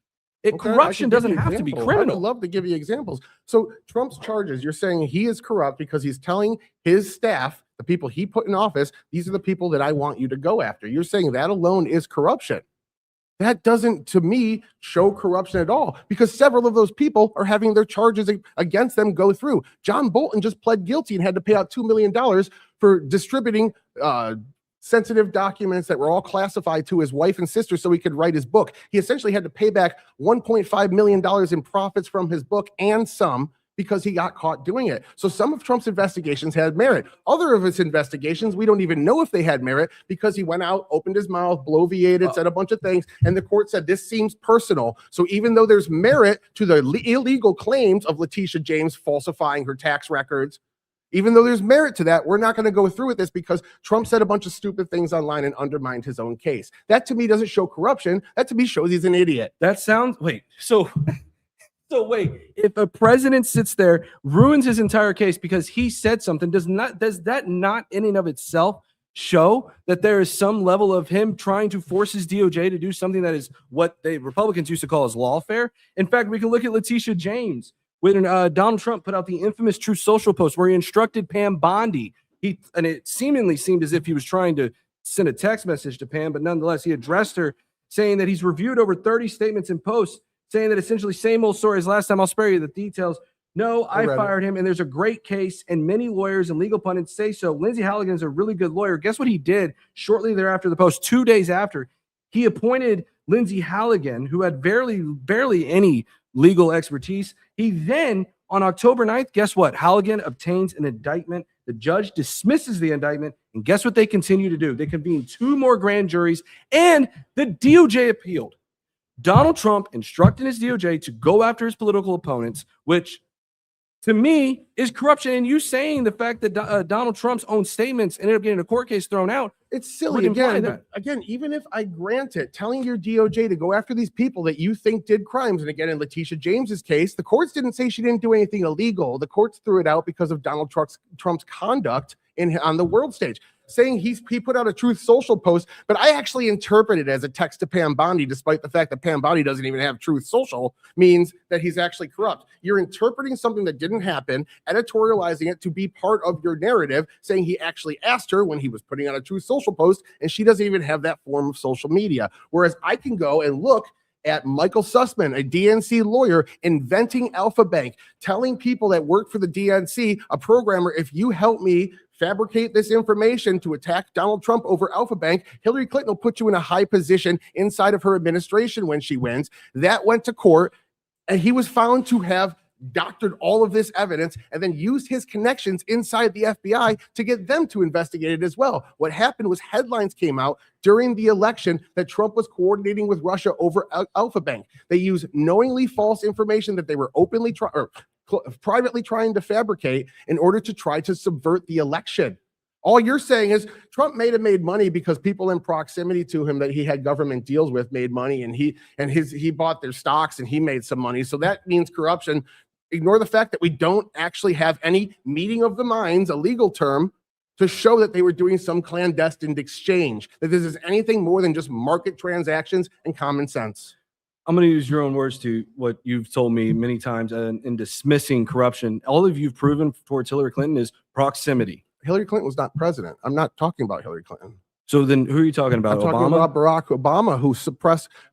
Corruption doesn't have to be I would criminal. love to give you examples. So Trump's charges, you're saying he is corrupt because he's telling his staff, the people he put in office, these are the people that I want you to go after. You're saying that alone is corruption. That doesn't, to me, show corruption at all, because several of those people are having their charges against them go through. John Bolton just pled guilty and had to pay out $2 million for distributing sensitive documents that were all classified to his wife and sister so he could write his book. He essentially had to pay back $1.5 million in profits from his book and some, because he got caught doing it. So some of Trump's investigations had merit. Other of his investigations, we don't even know if they had merit, because he went out, opened his mouth, bloviated, said a bunch of things, and the court said this seems personal. So even though there's merit to the illegal claims of Letitia James falsifying her tax records, even though there's merit to that, we're not going to go through with this because Trump said a bunch of stupid things online and undermined his own case. That to me doesn't show corruption. That to me shows he's an idiot. That sounds, so wait, if a president sits there, ruins his entire case because he said something, does that not in and of itself show that there is some level of him trying to force his DOJ to do something that is what the Republicans used to call as lawfare? In fact, we can look at Letitia James when Donald Trump put out the infamous Truth Social post where he instructed Pam Bondi. And it seemingly seemed as if he was trying to send a text message to Pam, but nonetheless, he addressed her, saying that he's reviewed over 30 statements and posts, saying that essentially same old story as last time. I'll spare you the details. No, I fired him, and there's a great case, and many lawyers and legal pundits say so. Lindsey Halligan is a really good lawyer. Guess what he did shortly thereafter the post, 2 days after? He appointed Lindsey Halligan, who had barely any legal expertise. He then, on October 9th, guess what? Halligan obtains an indictment. The judge dismisses the indictment, and guess what they continue to do? They convene 2 more grand juries, and the DOJ appealed. Donald Trump instructed his DOJ to go after his political opponents, which to me is corruption. And you saying the fact that Donald Trump's own statements ended up getting a court case thrown out, it's silly. Again, even if I grant it, telling your DOJ to go after these people that you think did crimes, and again, in Letitia James's case, the courts didn't say she didn't do anything illegal. The courts threw it out because of Donald Trump's conduct on the world stage, saying he put out a Truth Social post, but I actually interpret it as a text to Pam Bondi, despite the fact that Pam Bondi doesn't even have Truth Social, means that he's actually corrupt. You're interpreting something that didn't happen, editorializing it to be part of your narrative, saying he actually asked her when he was putting out a Truth Social post, and she doesn't even have that form of social media. Whereas I can go and look at Michael Sussman, a DNC lawyer, inventing Alpha Bank, telling people that work for the DNC, a programmer, if you help me fabricate this information to attack Donald Trump over Alpha Bank, Hillary Clinton will put you in a high position inside of her administration when she wins. That went to court, and he was found to have doctored all of this evidence and then used his connections inside the FBI to get them to investigate it as well. What happened was headlines came out during the election that Trump was coordinating with Russia over Alpha Bank. They used knowingly false information that they were privately trying to fabricate in order to try to subvert the election. All you're saying is Trump may have made money because people in proximity to him that he had government deals with made money, and he bought their stocks and he made some money. So that means corruption. Ignore the fact that we don't actually have any meeting of the minds, a legal term, to show that they were doing some clandestine exchange, that this is anything more than just market transactions and common sense. I'm going to use your own words to what you've told me many times in dismissing corruption. All of you've proven towards Hillary Clinton is proximity. Hillary Clinton was not president. I'm not talking about Hillary Clinton. So then who are you talking about? I'm talking Obama? about Barack Obama,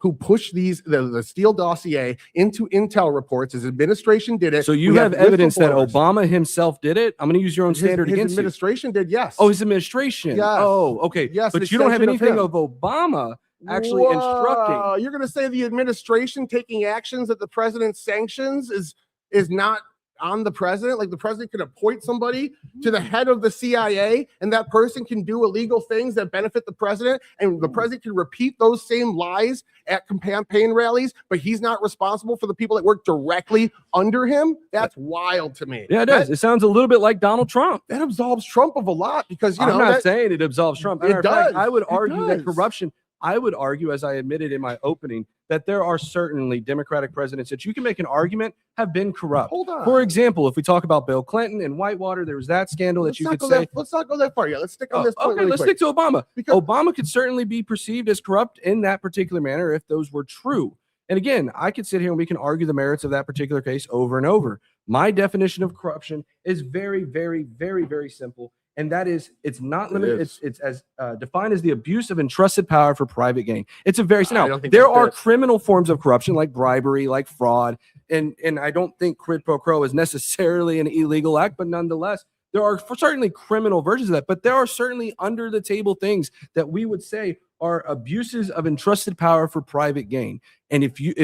who pushed the Steele dossier into Intel reports. His administration did it. So you have evidence that Obama himself did it? I'm going to use your own standard his against administration did, yes. Oh, his administration. Yes. Oh, okay. Yes, but you don't have anything of Obama actually instructing. You're going to say the administration taking actions that the president sanctions is not on the president? Like the president could appoint somebody to the head of the CIA, and that person can do illegal things that benefit the president, and the president can repeat those same lies at campaign rallies, but he's not responsible for the people that work directly under him? That's wild to me. Yeah, it does. It sounds a little bit like Donald Trump. That absolves Trump of a lot because, I'm not saying it absolves Trump. It does. I would argue that corruption, I would argue, as I admitted in my opening, that there are certainly Democratic presidents that you can make an argument have been corrupt. Hold on. For example, if we talk about Bill Clinton and Whitewater, there was that scandal that you could say. Let's not go that far yet. Let's stick on this point. Okay, really let's quick. stick to Obama. Because- Obama could certainly be perceived as corrupt in that particular manner if those were true. And again, I could sit here and we can argue the merits of that particular case over and over. My definition of corruption is very, very, very, very simple. And that is, it's not limited. It's as defined as the abuse of entrusted power for private gain. It's a very, now, there are criminal forms of corruption like bribery, like fraud. And I don't think quid pro quo is necessarily an illegal act, but nonetheless, there are certainly criminal versions of that. But there are certainly under the table things that we would say are abuses of entrusted power for private gain. And if you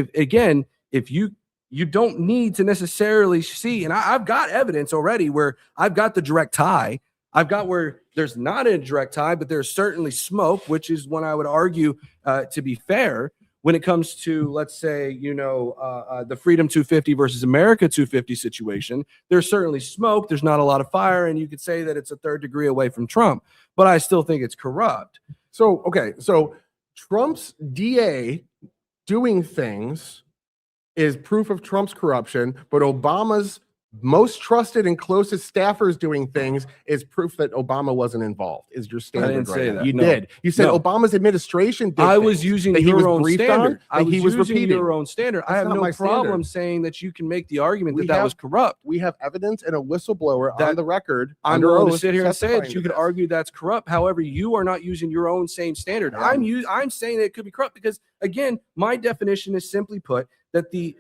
don't need to necessarily see, and I've got evidence already where I've got the direct tie. I've got where there's not a direct tie, but there's certainly smoke, which is when I would argue, to be fair, when it comes to, let's say, the Freedom 250 versus America 250 situation. There's certainly smoke. There's not a lot of fire, and you could say that it's a third degree away from Trump, but I still think it's corrupt. So, okay, so Trump's DA doing things is proof of Trump's corruption, but Obama's most trusted and closest staffers doing things is proof that Obama wasn't involved. Is your standard? I didn't say that. You No. did. You said No. Obama's administration did I was things using that he was your own briefed standard. on, that he was using repeating. your own standard. I That's have not no my problem standard. saying that you can make the argument We that have- was corrupt. We have evidence and a whistleblower That- on the record. I'm under willing to oath sit here and say testifying that you to could this. argue that's corrupt. However, you are not using your own same standard. I'm saying that it could be corrupt because, again, my definition is simply put that the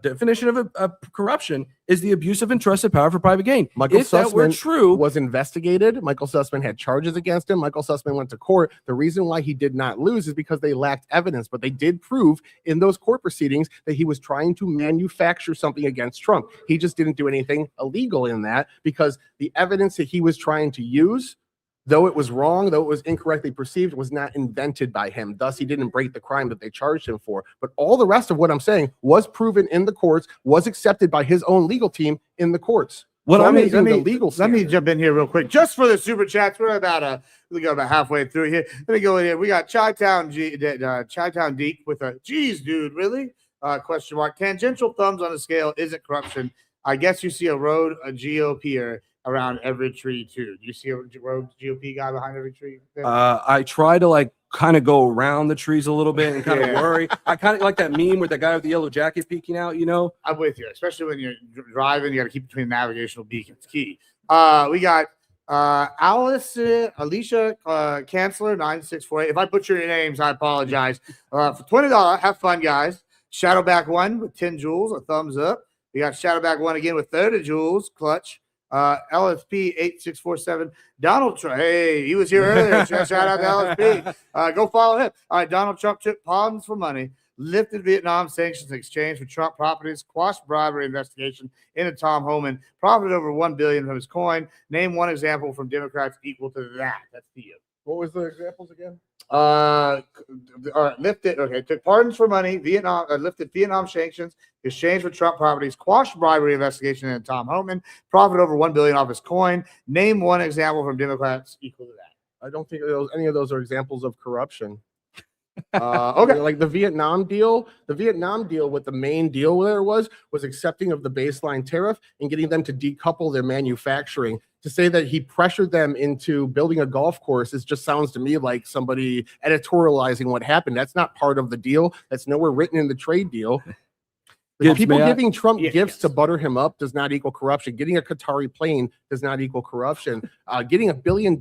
definition of corruption is the abuse of entrusted power for private gain. Michael If that were Sussman true, was investigated. Michael Sussman had charges against him. Michael Sussman went to court. The reason why he did not lose is because they lacked evidence, but they did prove in those court proceedings that he was trying to manufacture something against Trump. He just didn't do anything illegal in that because the evidence that he was trying to use, though it was wrong, though it was incorrectly perceived, was not invented by him. Thus, he didn't break the crime that they charged him for. But all the rest of what I'm saying was proven in the courts, was accepted by his own legal team in the courts. Well, So I'm let using the me legal let me standard. jump in here real quick, just for the super chats. We're about halfway through here. Let me go in here. We got Chi-Town Deke with a geez, dude, really? Question mark. Tangential thumbs on a scale isn't corruption. I guess you see a road, a GOP around every tree too. Do you see a road GOP guy behind every tree? I try to kind of go around the trees a little bit and kind of Yeah. worry. I kind of like that meme with the guy with the yellow jacket peeking out, I'm with you, especially when you're driving. You got to keep between navigational beacons. Key. We got Alicia Chancellor 9648. If I butcher your names, I apologize. For $20, have fun, guys. Shadowback 1 with 10 jewels, a thumbs up. We got Shadowback 1 again with 30 jewels, clutch. LSP 8647. Donald Trump. Hey, he was here earlier. Shout out to LSP. Go follow him. All right, Donald Trump took pawns for money, lifted Vietnam sanctions in exchange for Trump properties, quashed bribery investigation into Tom Homan, profited over $1 billion from his coin. Name one example from Democrats equal to that. That's the What was the examples again? Lifted. Okay, took pardons for money. Vietnam lifted Vietnam sanctions, exchange for Trump properties, quashed bribery investigation into Tom Homan, profited over $1 billion off his coin. Name one example from Democrats equal to that. I don't think any of those are examples of corruption. Okay. Like the Vietnam deal, what the main deal there was accepting of the baseline tariff and getting them to decouple their manufacturing. To say that he pressured them into building a golf course just sounds to me like somebody editorializing what happened. That's not part of the deal. That's nowhere written in the trade deal. Gibbs, People may I- giving Trump gifts to butter him up does not equal corruption. Getting a Qatari plane does not equal corruption. Getting $1 billion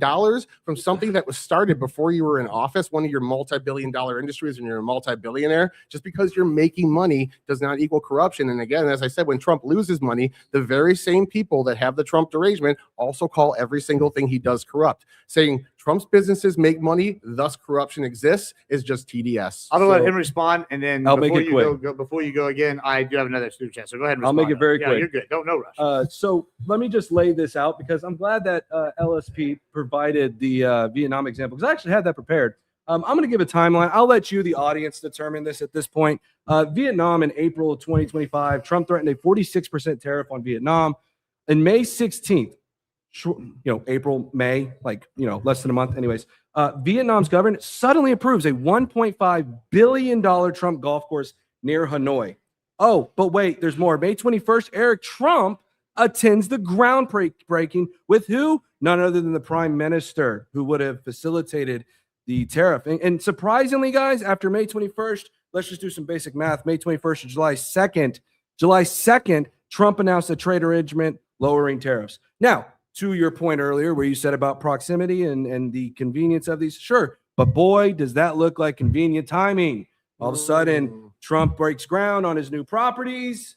from something that was started before you were in office, one of your multi-billion-dollar industries, and you're a multi-billionaire, just because you're making money does not equal corruption. And again, as I said, when Trump loses money, the very same people that have the Trump derangement also call every single thing he does corrupt. Saying Trump's businesses make money, thus corruption exists, is just TDS. I'm gonna let him respond, and then I'll make before it you quick. go, before you go again, I do have another super chat. So go ahead and I'll respond. make it very Yeah, quick. you're good. No rush. So let me just lay this out because I'm glad that LSP provided the Vietnam example because I actually had that prepared. I'm going to give a timeline. I'll let you, the audience, determine this at this point. Vietnam in April of 2025, Trump threatened a 46% tariff on Vietnam. In May 16th, April, May, less than a month. Anyways, Vietnam's government suddenly approves a $1.5 billion Trump golf course near Hanoi. Oh, but wait, there's more. May 21st, Eric Trump attends the groundbreaking with who? None other than the prime minister, who would have facilitated the tariff. And surprisingly, guys, after May 21st, let's just do some basic math. May 21st to July 2nd, Trump announced a trade arrangement lowering tariffs. Now, to your point earlier where you said about proximity and the convenience of these, sure. But boy, does that look like convenient timing. All of a sudden, Trump breaks ground on his new properties,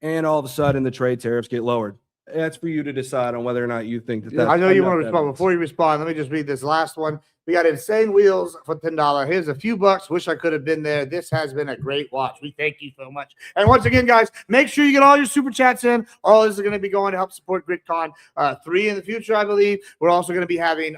and all of a sudden the trade tariffs get lowered. That's for you to decide on whether or not you think that's I know you enough want to respond. evidence. Before you respond, let me just read this last one. We got Insane Wheels for $10. Here's a few bucks. Wish I could have been there. This has been a great watch. We thank you so much. And once again, guys, make sure you get all your super chats in. All this is going to be going to help support GRIDCON 3 in the future, I believe. We're also going to be having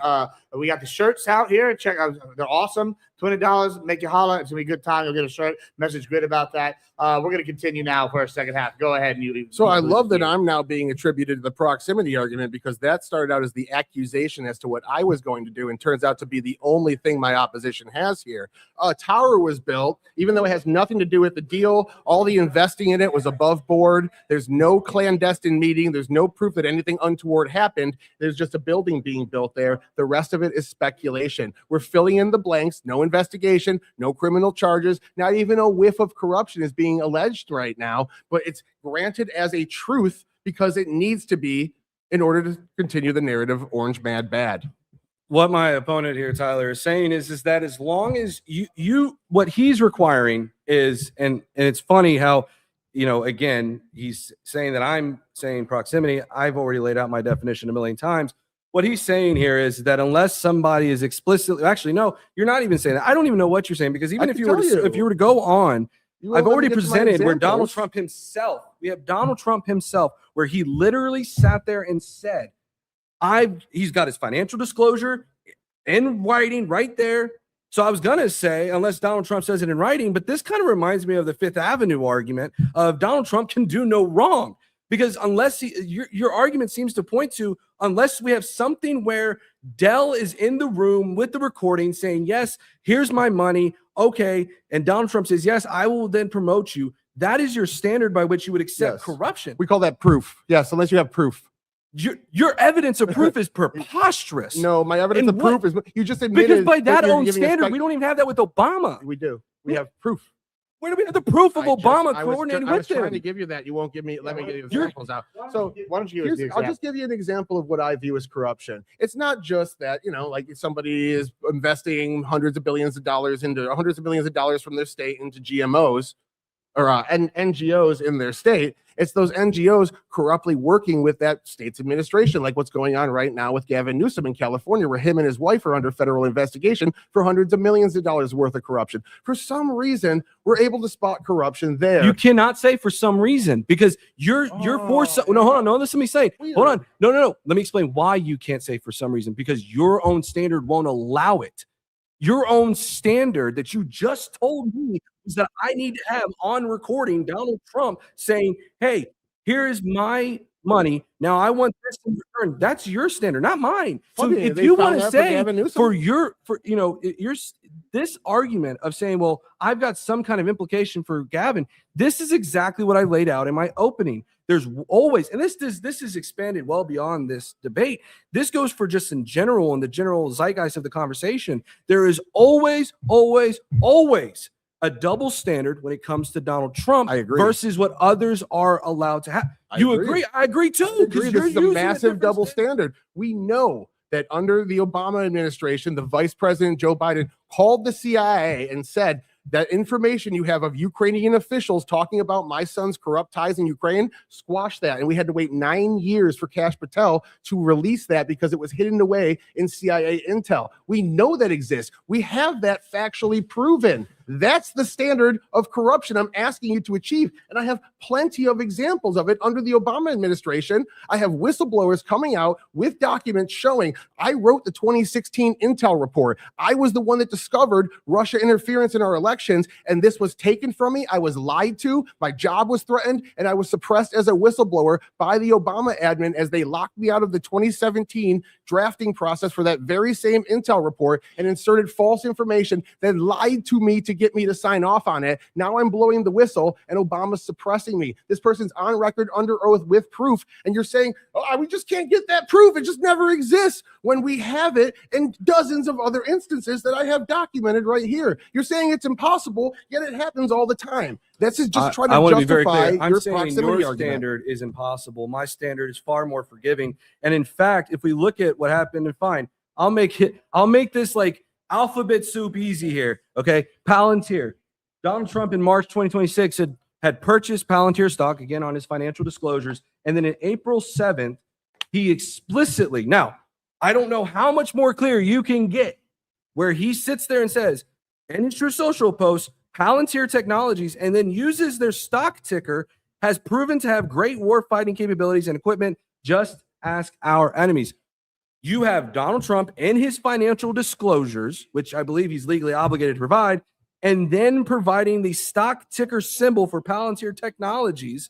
we got the shirts out here. Check out, they're awesome. $20, make you holla. It's gonna be a good time. You'll get a shirt. Message Grid about that. We're gonna continue now for our second half. Go ahead. So I love that I'm now being attributed to the proximity argument, because that started out as the accusation as to what I was going to do, and turns out to be the only thing my opposition has here. A tower was built, even though it has nothing to do with the deal. All the investing in it was above board. There's no clandestine meeting. There's no proof that anything untoward happened. There's just a building being built there. The rest of it is speculation. We're filling in the blanks. No investigation, no criminal charges, not even a whiff of corruption is being alleged right now, but it's granted as a truth because it needs to be in order to continue the narrative of orange mad bad. What my opponent here, Tyler, is saying is that as long as you what he's requiring is, and it's funny how, again, he's saying that I'm saying proximity. I've already laid out my definition a million times. What he's saying here is that unless somebody is explicitly, actually, no, you're not even saying that. I don't even know what you're saying, because even if you were to go on, I've already presented where Donald Trump himself, we have Donald Trump himself, where he literally sat there and said, he's got his financial disclosure in writing right there. So I was going to say, unless Donald Trump says it in writing, but this kind of reminds me of the Fifth Avenue argument of Donald Trump can do no wrong. Because unless your argument seems to point to, unless we have something where Dell is in the room with the recording saying, yes, here's my money, okay, and Donald Trump says, yes, I will then promote you. That is your standard by which you would accept corruption. We call that proof. Yes, unless you have proof. Your evidence of proof is preposterous. No, my evidence of proof is, you just admitted. Because by that own standard, we don't even have that with Obama. We do. We have proof. Where do we have the proof of Obama coordinating with him? I was trying to give you that. You won't give me. Let me give you examples out. So why don't you give us the example? I'll just give you an example of what I view as corruption. It's not just that, like somebody is investing hundreds of millions of dollars from their state into GMOs or NGOs in their state. It's those NGOs corruptly working with that state's administration, like what's going on right now with Gavin Newsom in California, where him and his wife are under federal investigation for hundreds of millions of dollars worth of corruption. For some reason, we're able to spot corruption there. You cannot say for some reason, because you're for some. No, hold on. No, listen to me say. Hold on. No. Let me explain why you can't say for some reason, because your own standard won't allow it. Your own standard that you just told me is that I need to have on recording Donald Trump saying, hey, here is my money. Now I want this in return. That's your standard, not mine. So if you want to say this argument of saying, well, I've got some kind of implication for Gavin, this is exactly what I laid out in my opening. There's always, and this is expanded well beyond this debate. This goes for just in general, in the general zeitgeist of the conversation. There is always a double standard when it comes to Donald Trump versus what others are allowed to have. You agree? I agree too. This is a massive double standard. We know that under the Obama administration, the Vice President Joe Biden called the CIA and said, that information you have of Ukrainian officials talking about my son's corrupt ties in Ukraine, squash that. And we had to wait 9 years for Kash Patel to release that because it was hidden away in CIA intel. We know that exists. We have that factually proven. That's the standard of corruption I'm asking you to achieve. And I have plenty of examples of it under the Obama administration. I have whistleblowers coming out with documents showing I wrote the 2016 Intel report. I was the one that discovered Russia interference in our elections, and this was taken from me. I was lied to. My job was threatened, and I was suppressed as a whistleblower by the Obama admin as they locked me out of the 2017 drafting process for that very same Intel report and inserted false information that lied to me to get me to sign off on it. Now I'm blowing the whistle and Obama's suppressing me. This person's on record under oath with proof. And you're saying, oh, we just can't get that proof. It just never exists, when we have it in dozens of other instances that I have documented right here. You're saying it's impossible, yet it happens all the time. This is just trying to want to be very justify clear. I'm your saying proximity your argument. standard is impossible. My standard is far more forgiving. And in fact, if we look at what happened, and fine, I'll make this like alphabet soup easy here. Okay. Palantir. Donald Trump in March 2026 had purchased Palantir stock again on his financial disclosures. And then in April 7th, he explicitly, now, I don't know how much more clear you can get, where he sits there and says, in his True Social post, Palantir Technologies, and then uses their stock ticker, has proven to have great warfighting capabilities and equipment. Just ask our enemies. You have Donald Trump in his financial disclosures, which I believe he's legally obligated to provide, and then providing the stock ticker symbol for Palantir Technologies.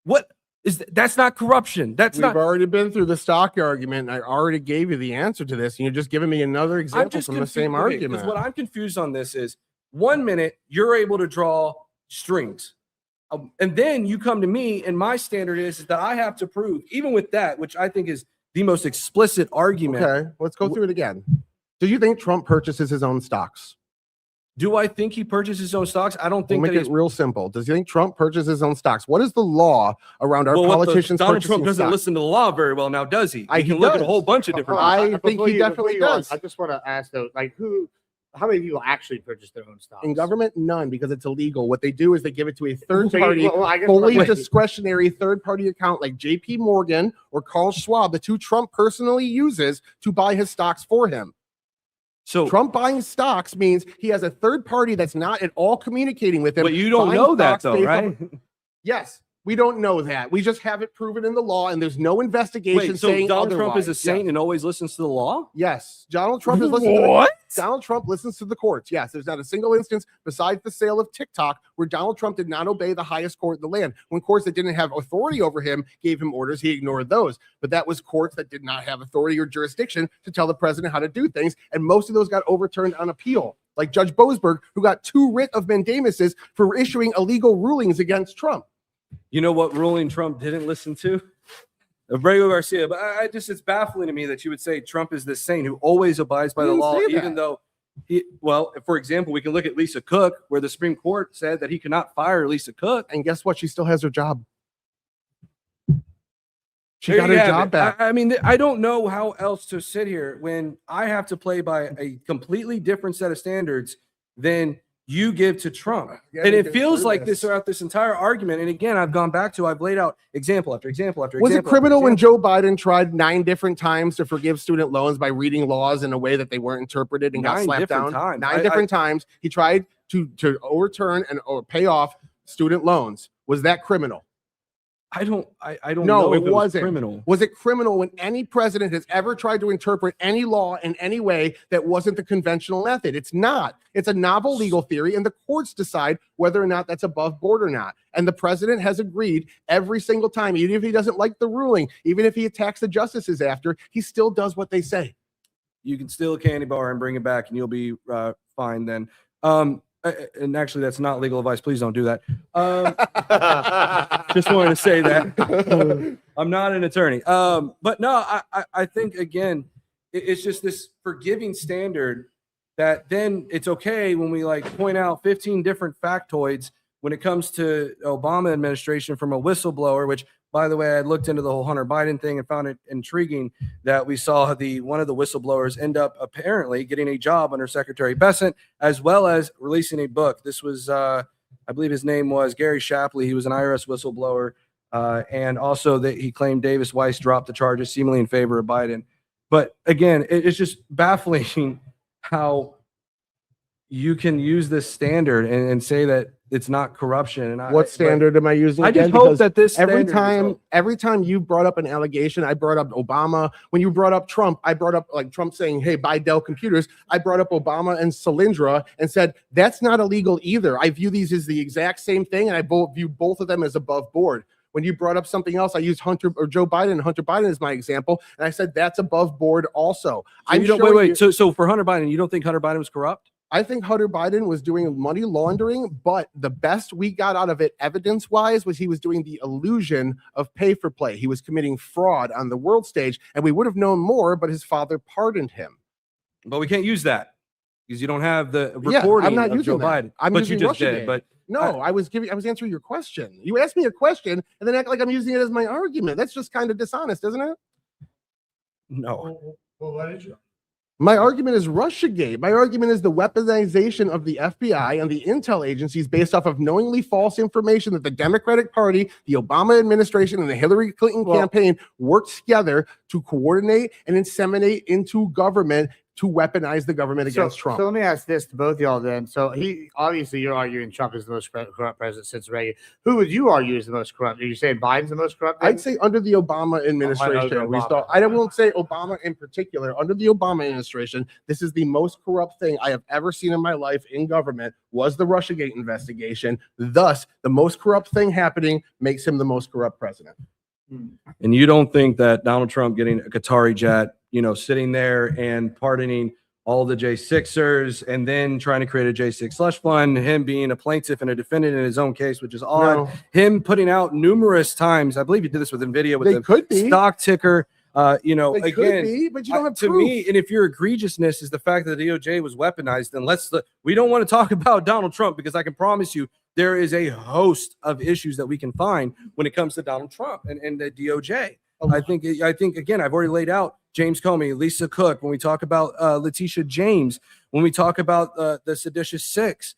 What is that's not corruption. We've already been through the stock argument, and I already gave you the answer to this, and you're just giving me another example from the same argument. Because what I'm confused on this is, 1 minute you're able to draw strings, and then you come to me, and my standard is that I have to prove, even with that, which I think is the most explicit argument. Okay, let's go through it again. Do you think Trump purchases his own stocks? Do I think he purchases his own stocks? I don't think We'll that make he's it real simple. Does you think Trump purchases his own stocks? What is the law around our politicians Donald purchasing Trump doesn't stocks? listen to the law very well now, does he? He can look at a does. whole bunch of different. I think Before he you- definitely before you go on, does. I just want to ask though, like how many people actually purchase their own stocks? In government, none, because it's illegal. What they do is they give it to a third So you- party, well, I guess fully what- discretionary third party account like JP Morgan or Carl Schwab, the two Trump personally uses to buy his stocks for him. So Trump buying stocks means he has a third party that's not at all communicating with him. But you don't buying know that stocks though, based right? on- Yes, we don't know that. We just have it proven in the law, and there's no investigation Wait, so saying Donald Trump is a otherwise. saint Yes. and always listens to the law? Yes, Donald Trump is listening. What? Donald Trump listens to the courts. Yes, there's not a single instance besides the sale of TikTok where Donald Trump did not obey the highest court in the land. When courts that didn't have authority over him gave him orders, he ignored those. But that was courts that did not have authority or jurisdiction to tell the president how to do things, and most of those got overturned on appeal. Like Judge Boasberg, who got 2 writ of mandamuses for issuing illegal rulings against Trump. You know what ruling Trump didn't listen to? Abreu Garcia. But I just, it's baffling to me that you would say Trump is this saint who always abides by He the didn't law, say even that. though well, for example, we can look at Lisa Cook, where the Supreme Court said that he cannot fire Lisa Cook. And guess what? She still has her job. She There got you her have job it. back. I mean, I don't know how else to sit here when I have to play by a completely different set of standards than you give to Trump. Yeah, And we it can feels prove like this. this throughout this entire argument. And again, I've gone back to, I've laid out example after example after Was example. it criminal after when example. Joe Biden tried 9 different times to forgive student loans by reading laws in a way that they weren't interpreted and got 9 slapped different down? times. 9 different times he tried to overturn and or pay off student loans. Was that criminal? I don't No, know it if was wasn't. criminal. Was it criminal when any president has ever tried to interpret any law in any way that wasn't the conventional method? It's not. It's a novel legal theory, and the courts decide whether or not that's above board or not. And the president has agreed every single time, even if he doesn't like the ruling, even if he attacks the justices after, he still does what they say. You can steal a candy bar and bring it back, and you'll be fine then. And actually, that's not legal advice. Please don't do that. Just wanted to say that. I'm not an attorney. But no, I think, again, it's just this forgiving standard that then it's okay when we like point out 15 different factoids when it comes to Obama administration from a whistleblower, which, by the way, I looked into the whole Hunter Biden thing and found it intriguing that we saw one of the whistleblowers end up apparently getting a job under Secretary Bessent, as well as releasing a book. This was, I believe his name was Gary Shapley. He was an IRS whistleblower. And also that he claimed Davis Weiss dropped the charges seemingly in favor of Biden. But again, it's just baffling how you can use this standard and say that it's not corruption. And What standard am I using? I just again? hope Because that this every standard is every time you brought up an allegation, I brought up Obama. When you brought up Trump, I brought up like Trump saying, "Hey, buy Dell computers." I brought up Obama and Solyndra and said that's not illegal either. I view these as the exact same thing, and I view both of them as above board. When you brought up something else, I used Hunter or Joe Biden. Hunter Biden is my example, and I said that's above board also. So you don't wait. So for Hunter Biden, you don't think Hunter Biden was corrupt? I think Hunter Biden was doing money laundering, but the best we got out of it evidence-wise was he was doing the illusion of pay for play. He was committing fraud on the world stage, and we would have known more, but his father pardoned him. But we can't use that because you don't have the recording I'm not of using Joe that. Biden. I'm but using you just Russiagate. did. But No, I was answering your question. You asked me a question and then act like I'm using it as my argument. That's just kind of dishonest, isn't it? No. Well, what did you? My argument is Russiagate. My argument is the weaponization of the FBI and the intel agencies based off of knowingly false information that the Democratic Party, the Obama administration, and the Hillary Clinton campaign worked together to coordinate and inseminate into government to weaponize the government against Trump. So let me ask this to both y'all then. So obviously you're arguing Trump is the most corrupt president since Reagan. Who would you argue is the most corrupt? Are you saying Biden's the most corrupt? I'd say under the Obama administration, we saw. I won't say Obama in particular. Under the Obama administration, this is the most corrupt thing I have ever seen in my life in government. Was the Russiagate investigation? Thus, the most corrupt thing happening makes him the most corrupt president. And you don't think that Donald Trump getting a Qatari jet, sitting there and pardoning all the J6ers and then trying to create a J6 slush fund, him being a plaintiff and a defendant in his own case, which is odd. No. Him putting out numerous times, I believe you did this with NVIDIA with They the could be. stock ticker. They Again, could be, but you don't have to proof. me, and if your egregiousness is the fact that the DOJ was weaponized, then we don't want to talk about Donald Trump because I can promise you there is a host of issues that we can find when it comes to Donald Trump and the DOJ. I think again, I've already laid out James Comey, Lisa Cook, when we talk about Letitia James, when we talk about the seditious six.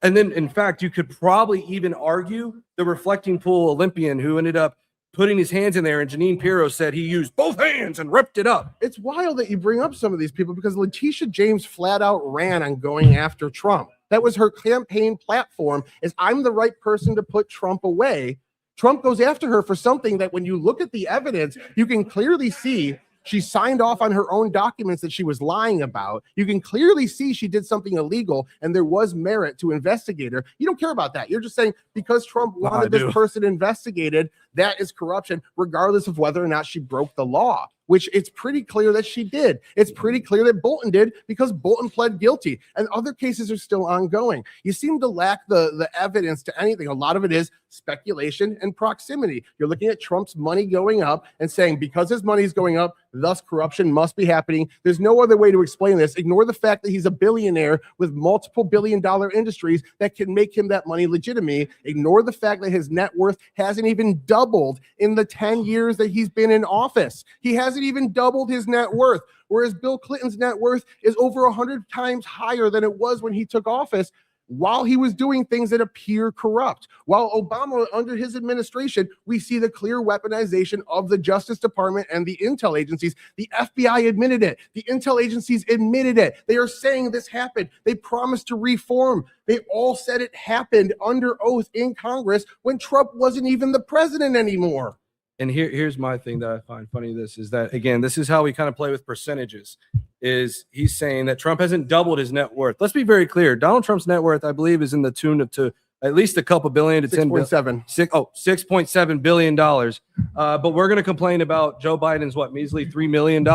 And then, in fact, you could probably even argue the reflecting pool Olympian who ended up putting his hands in there, and Janine Pirro said he used both hands and ripped it up. It's wild that you bring up some of these people because Letitia James flat out ran on going after Trump. That was her campaign platform, is I'm the right person to put Trump away. Trump goes after her for something that when you look at the evidence, you can clearly see she signed off on her own documents that she was lying about. You can clearly see she did something illegal and there was merit to investigate her. You don't care about that. You're just saying because Trump wanted this person investigated, that is corruption, regardless of whether or not she broke the law, which it's pretty clear that she did. It's pretty clear that Bolton did because Bolton pled guilty and other cases are still ongoing. You seem to lack the evidence to anything. A lot of it is speculation and proximity. You're looking at Trump's money going up and saying because his money is going up, thus corruption must be happening. There's no other way to explain this. Ignore the fact that he's a billionaire with multiple billion-dollar industries that can make him that money legitimate. Ignore the fact that his net worth hasn't even doubled in the 10 years that he's been in office. He hasn't even doubled his net worth, whereas Bill Clinton's net worth is over 100 times higher than it was when he took office, while he was doing things that appear corrupt. While Obama, under his administration, we see the clear weaponization of the Justice Department and the intel agencies. The FBI admitted it. The intel agencies admitted it. They are saying this happened. They promised to reform. They all said it happened under oath in Congress when Trump wasn't even the president anymore. And here's my thing that I find funny. This is that, again, this is how we kind of play with percentages. Is he's saying that Trump hasn't doubled his net worth. Let's be very clear. Donald Trump's net worth, I believe, is in the tune of to at least a couple billion to 6.7. $6.7 billion. But we're going to complain about Joe Biden's measly $3 million.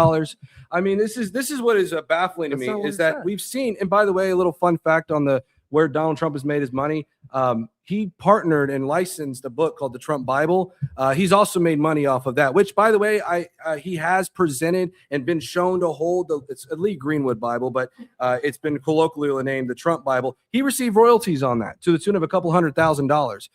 I mean, this is what is baffling to me is that we've seen. And by the way, a little fun fact on where Donald Trump has made his money. He partnered and licensed a book called the Trump Bible. He's also made money off of that, which, by the way, he has presented and been shown to hold it's a Lee Greenwood Bible, but it's been colloquially named the Trump Bible. He received royalties on that to the tune of a couple $100,000.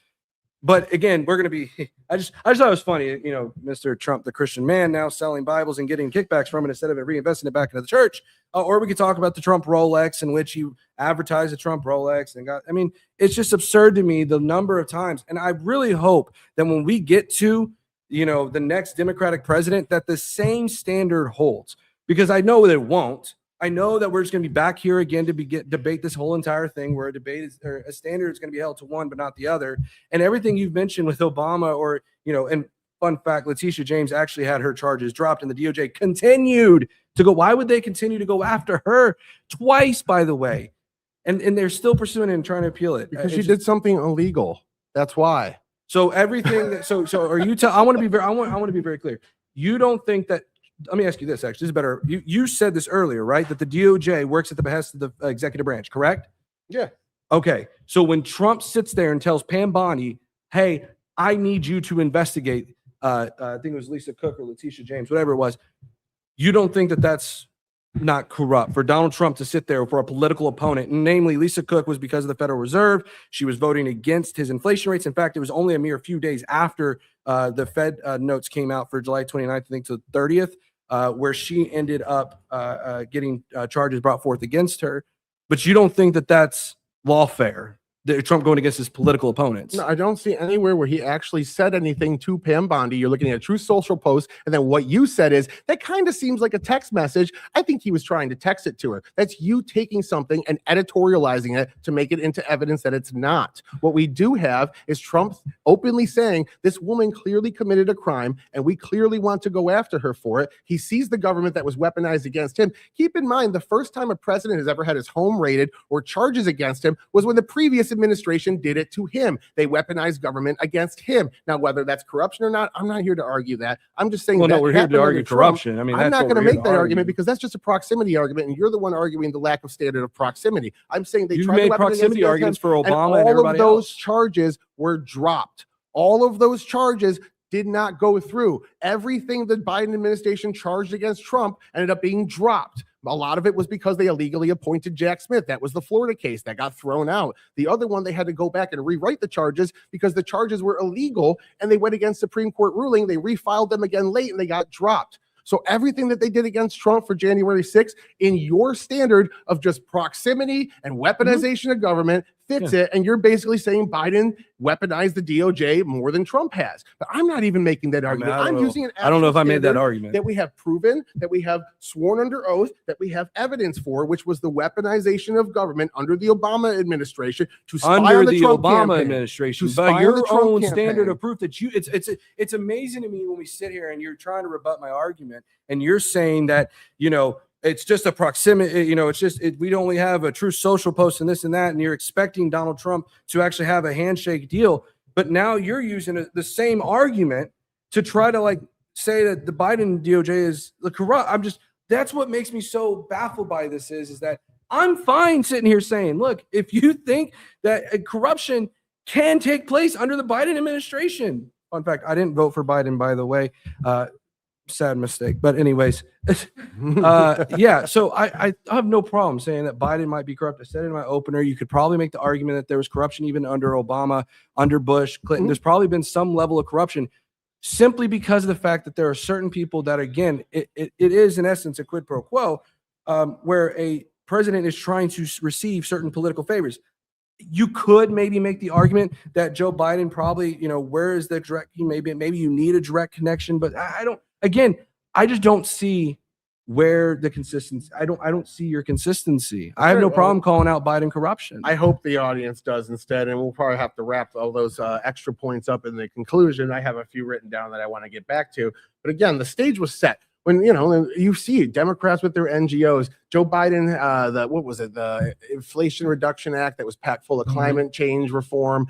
But again, we're going to be, I just thought it was funny, Mr. Trump, the Christian man, now selling Bibles and getting kickbacks from it instead of reinvesting it back into the church. Or we could talk about the Trump Rolex, in which he advertised the Trump Rolex and it's just absurd to me the number of times. And I really hope that when we get to, the next Democratic president, that the same standard holds, because I know that it won't. I know that we're just going to be back here again to debate this whole entire thing, where a standard is going to be held to one but not the other. And everything you've mentioned with Obama, or and fun fact, Letitia James actually had her charges dropped, and the DOJ continued to go. Why would they continue to go after her twice, by the way? And they're still pursuing it and trying to appeal it because she did something illegal. That's why. So everything that so are you? I want to be very. I want to be very clear. You don't think that? Let me ask you this. Actually, this is better. You said this earlier, right? That the DOJ works at the behest of the executive branch, correct? Yeah. Okay. So when Trump sits there and tells Pam Bondi, "Hey, I need you to investigate," I think it was Lisa Cook or Letitia James, whatever it was. You don't think that that's not corrupt for Donald Trump to sit there for a political opponent? And namely, Lisa Cook was because of the Federal Reserve. She was voting against his inflation rates. In fact, it was only a mere few days after the Fed notes came out for July 29th, I think, to the 30th, where she ended up getting charges brought forth against her. But you don't think that that's lawfare? Trump going against his political opponents? No, I don't see anywhere where he actually said anything to Pam Bondi. You're looking at a true social post, and then what you said is, that kind of seems like a text message. I think he was trying to text it to her. That's you taking something and editorializing it to make it into evidence that it's not. What we do have is Trump openly saying, this woman clearly committed a crime, and we clearly want to go after her for it. He sees the government that was weaponized against him. Keep in mind, the first time a president has ever had his home raided or charges against him was when the previous administration did it to him. They weaponized government against him. Now, whether that's corruption or not, I'm not here to argue that. I'm just saying, well, that no, we're here happened to under argue Trump. corruption. I mean, I'm that's not what going we're to here make to that argue. argument, because that's just a proximity argument, and you're the one arguing the lack of standard of proximity. I'm saying they You tried to made weaponize proximity against arguments him, for Obama and all everybody of those else. charges were dropped. All of those charges did not go through. Everything the Biden administration charged against Trump ended up being dropped. A lot of it was because they illegally appointed Jack Smith. That was the Florida case that got thrown out. The other one, they had to go back and rewrite the charges because the charges were illegal and they went against Supreme Court ruling. They refiled them again late and they got dropped. So everything that they did against Trump for January 6th, in your standard of just proximity and weaponization of government, fits it. And you're basically saying Biden weaponized the DOJ more than Trump has. But I'm not even making that argument. I don't I'm know. using an I don't know if I made that standard argument. that we have proven, that we have sworn under oath, that we have evidence for, which was the weaponization of government under the Obama administration to spy Under on the the Trump Obama campaign, administration, to spy but on your the Trump own campaign. standard of proof that it's amazing to me when we sit here and you're trying to rebut my argument and you're saying that, it's just a proximity, we'd only have a true social post and this and that, and you're expecting Donald Trump to actually have a handshake deal. But now you're using the same argument to try to say that the Biden DOJ is corrupt. That's what makes me so baffled by this is that I'm fine sitting here saying, look, if you think that corruption can take place under the Biden administration. Fun fact, I didn't vote for Biden, by the way. Sad mistake. But anyways, yeah. So I have no problem saying that Biden might be corrupt. I said in my opener, you could probably make the argument that there was corruption even under Obama, under Bush, Clinton. There's probably been some level of corruption simply because of the fact that there are certain people that, again, it is in essence a quid pro quo, where a president is trying to receive certain political favors. You could maybe make the argument that Joe Biden probably, where is the direct, maybe you need a direct connection, but I don't. Again, I just don't see where the consistency. I don't see your consistency. I have no problem calling out Biden corruption. I hope the audience does instead, and we'll probably have to wrap all those extra points up in the conclusion. I have a few written down that I want to get back to, but again, the stage was set. When you see Democrats with their NGOs, Joe Biden, the Inflation Reduction Act that was packed full of climate change reform,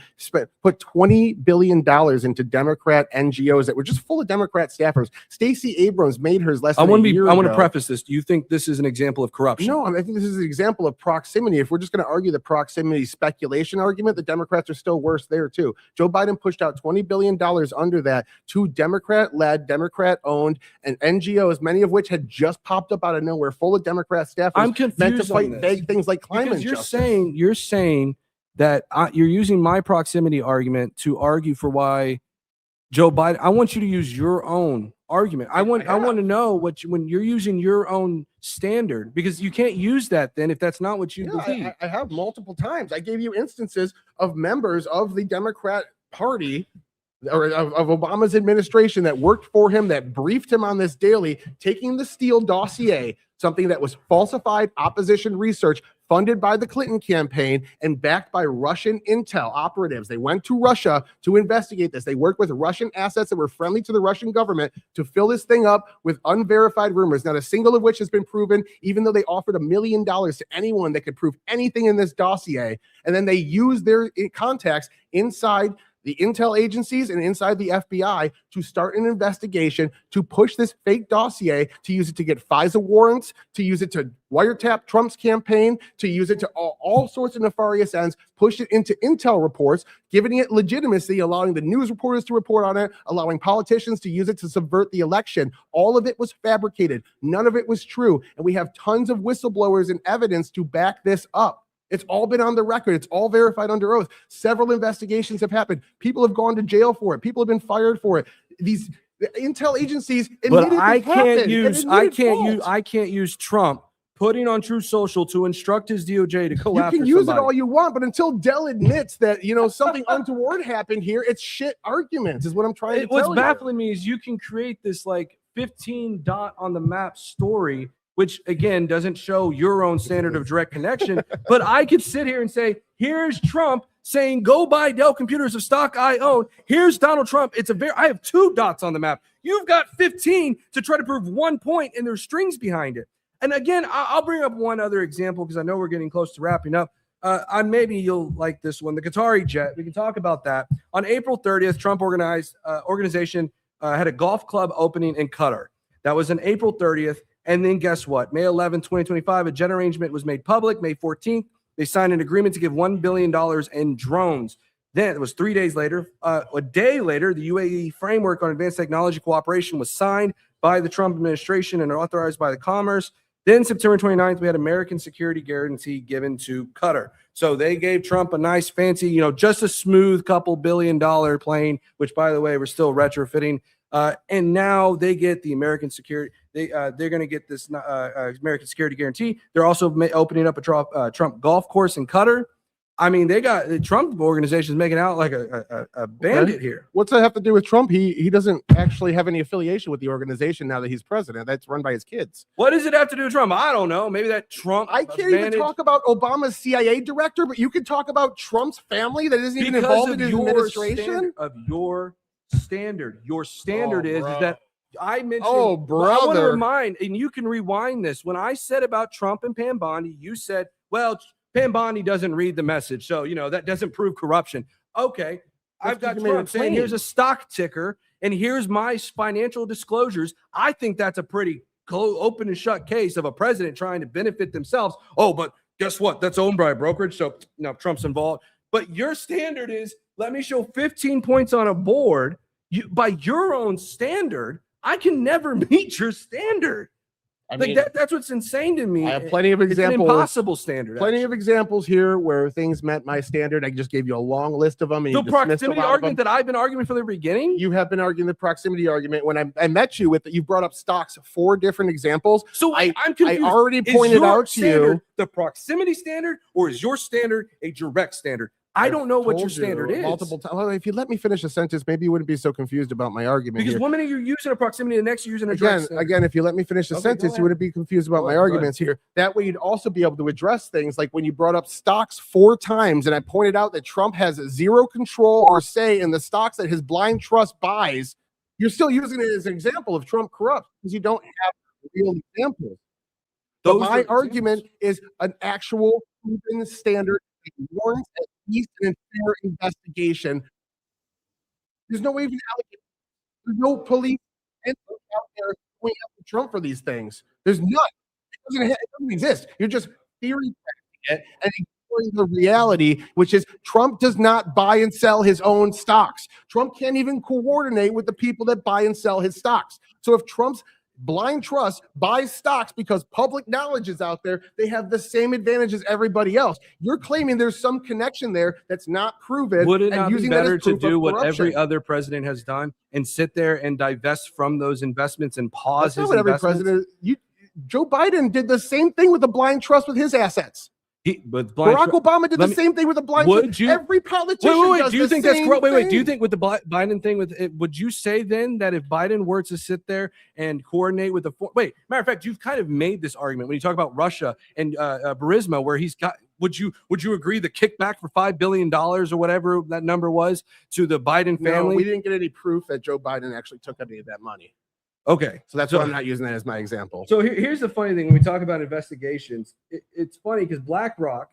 put $20 billion into Democrat NGOs that were just full of Democrat staffers. Stacey Abrams made hers less than a year I want to ago. preface this. Do you think this is an example of corruption? No, I think this is an example of proximity. If we're just going to argue the proximity speculation argument, the Democrats are still worse there too. Joe Biden pushed out $20 billion under that to Democrat-led, Democrat-owned, and NGOs, many of which had just popped up out of nowhere, full of Democrat staffers. I'm confused meant to fight on this. vague things like climate Because justice. you're saying that you're using my proximity argument to argue for why Joe Biden. I want you to use your own argument. I want to know when you're using your own standard, because you can't use that then if that's not what you believe. I have multiple times. I gave you instances of members of the Democrat Party or of Obama's administration that worked for him, that briefed him on this daily, taking the Steele dossier, something that was falsified opposition research funded by the Clinton campaign and backed by Russian intel operatives. They went to Russia to investigate this. They worked with Russian assets that were friendly to the Russian government to fill this thing up with unverified rumors, not a single of which has been proven, even though they offered $1 million to anyone that could prove anything in this dossier. And then they used their contacts inside the intel agencies and inside the FBI to start an investigation to push this fake dossier, to use it to get FISA warrants, to use it to wiretap Trump's campaign, to use it to all sorts of nefarious ends, push it into intel reports, giving it legitimacy, allowing the news reporters to report on it, allowing politicians to use it to subvert the election. All of it was fabricated. None of it was true. And we have tons of whistleblowers and evidence to back this up. It's all been on the record. It's all verified under oath. Several investigations have happened. People have gone to jail for it. People have been fired for it. These intel agencies admitted But I it happened. I can't use Trump putting on True Social to instruct his DOJ to go You after can use somebody. it all you want, but until Dell admits that, you know, something untoward happened here, it's shit arguments is what I'm trying to What's tell you. baffling me is you can create this like 15 dot on the map story, which again doesn't show your own standard of direct connection. But I could sit here and say, here's Trump saying, go buy Dell computers of stock I own. Here's Donald Trump. I have 2 dots on the map. You've got 15 to try to prove 1 point, and there's strings behind it. And again, I'll bring up one other example because I know we're getting close to wrapping up. Maybe you'll like this one, the Qatari jet. We can talk about that. On April 30th, Trump organization had a golf club opening in Qatar. That was on April 30th. And then guess what? May 11, 2025, a jet arrangement was made public. May 14th, they signed an agreement to give $1 billion in drones. Then it was 3 days later. A day later, the UAE framework on advanced technology cooperation was signed by the Trump administration and authorized by the Commerce. Then September 29th, we had American security guarantee given to Qatar. So they gave Trump a nice fancy, you know, just a smooth couple $1 billion plane, which by the way, we're still retrofitting. And now they get the American security. They're going to get this American security guarantee. They're also opening up a Trump golf course in Qatar. I mean, they got the Trump organization is making out like a bandit here. What's that have to do with Trump? He doesn't actually have any affiliation with the organization now that he's president. That's run by his kids. What does it have to do with Trump? I don't know. Maybe that Trump. I can't even talk about Obama's CIA director, but you can talk about Trump's family that isn't even involved in his administration. Your standard is that I mentioned. Oh, brother. I want to remind, and you can rewind this. When I said about Trump and Pam Bondi, you said, well, Pam Bondi doesn't read the message. So, you know, that doesn't prove corruption. Okay. I've got Trump saying, here's a stock ticker and here's my financial disclosures. I think that's a pretty open and shut case of a president trying to benefit themselves. Oh, but guess what? That's owned by a brokerage. So now Trump's involved. But your standard is, let me show 15 points on a board. By your own standard, I can never meet your standard. I mean, that's what's insane to me. I have plenty of examples. It's an impossible standard. Plenty of examples here where things met my standard. I just gave you a long list of them. And the proximity argument that I've been arguing from the beginning. You have been arguing the proximity argument. When I met you with it, you brought up stocks 4 different examples. So I'm I confused. already pointed out to you the proximity standard, or is your standard a direct standard? I don't know what your standard is. Multiple times. Well, if you let me finish a sentence, maybe you wouldn't be so confused about my argument. Because here. one minute you're using a proximity, the next you're using a direct standard. Again, if you let me finish the sentence, you wouldn't be confused about my arguments here. That way, you'd also be able to address things like when you brought up stocks 4 times, and I pointed out that Trump has zero control or say in the stocks that his blind trust buys. You're still using it as an example of Trump corrupt because you don't have real examples. But my argument is an actual proven standard that warrants at least an fair investigation. There's no way you can allocate. There's no police out there going after Trump for these things. There's none. It doesn't exist. You're just theory it and ignoring the reality, which is Trump does not buy and sell his own stocks. Trump can't even coordinate with the people that buy and sell his stocks. So if Trump's blind trust buys stocks because public knowledge is out there, they have the same advantage as everybody else. You're claiming there's some connection there that's not proven. Would it not be better to do what every corruption. other president has done and sit there and divest from those investments and pause That's not his what every investments? president. Joe Biden did the same thing with the blind trust with his assets. But blind Barack Obama did let the me- sait with a blind would trust. you Every politician wait, does do you the think that's same corrupt? Wait, do you thing. think with the Biden thing with it, would you say then that if Biden were to sit there and coordinate with the matter of fact, you've kind of made this argument when you talk about Russia and Burisma, where he's got. Would you agree the kickback for $5 billion or whatever that number was to the Biden No, family? we didn't get any proof that Joe Biden actually took any of that money. Okay, So that's why I'm not using that as my example. So here's the funny thing when we talk about investigations. It's funny because BlackRock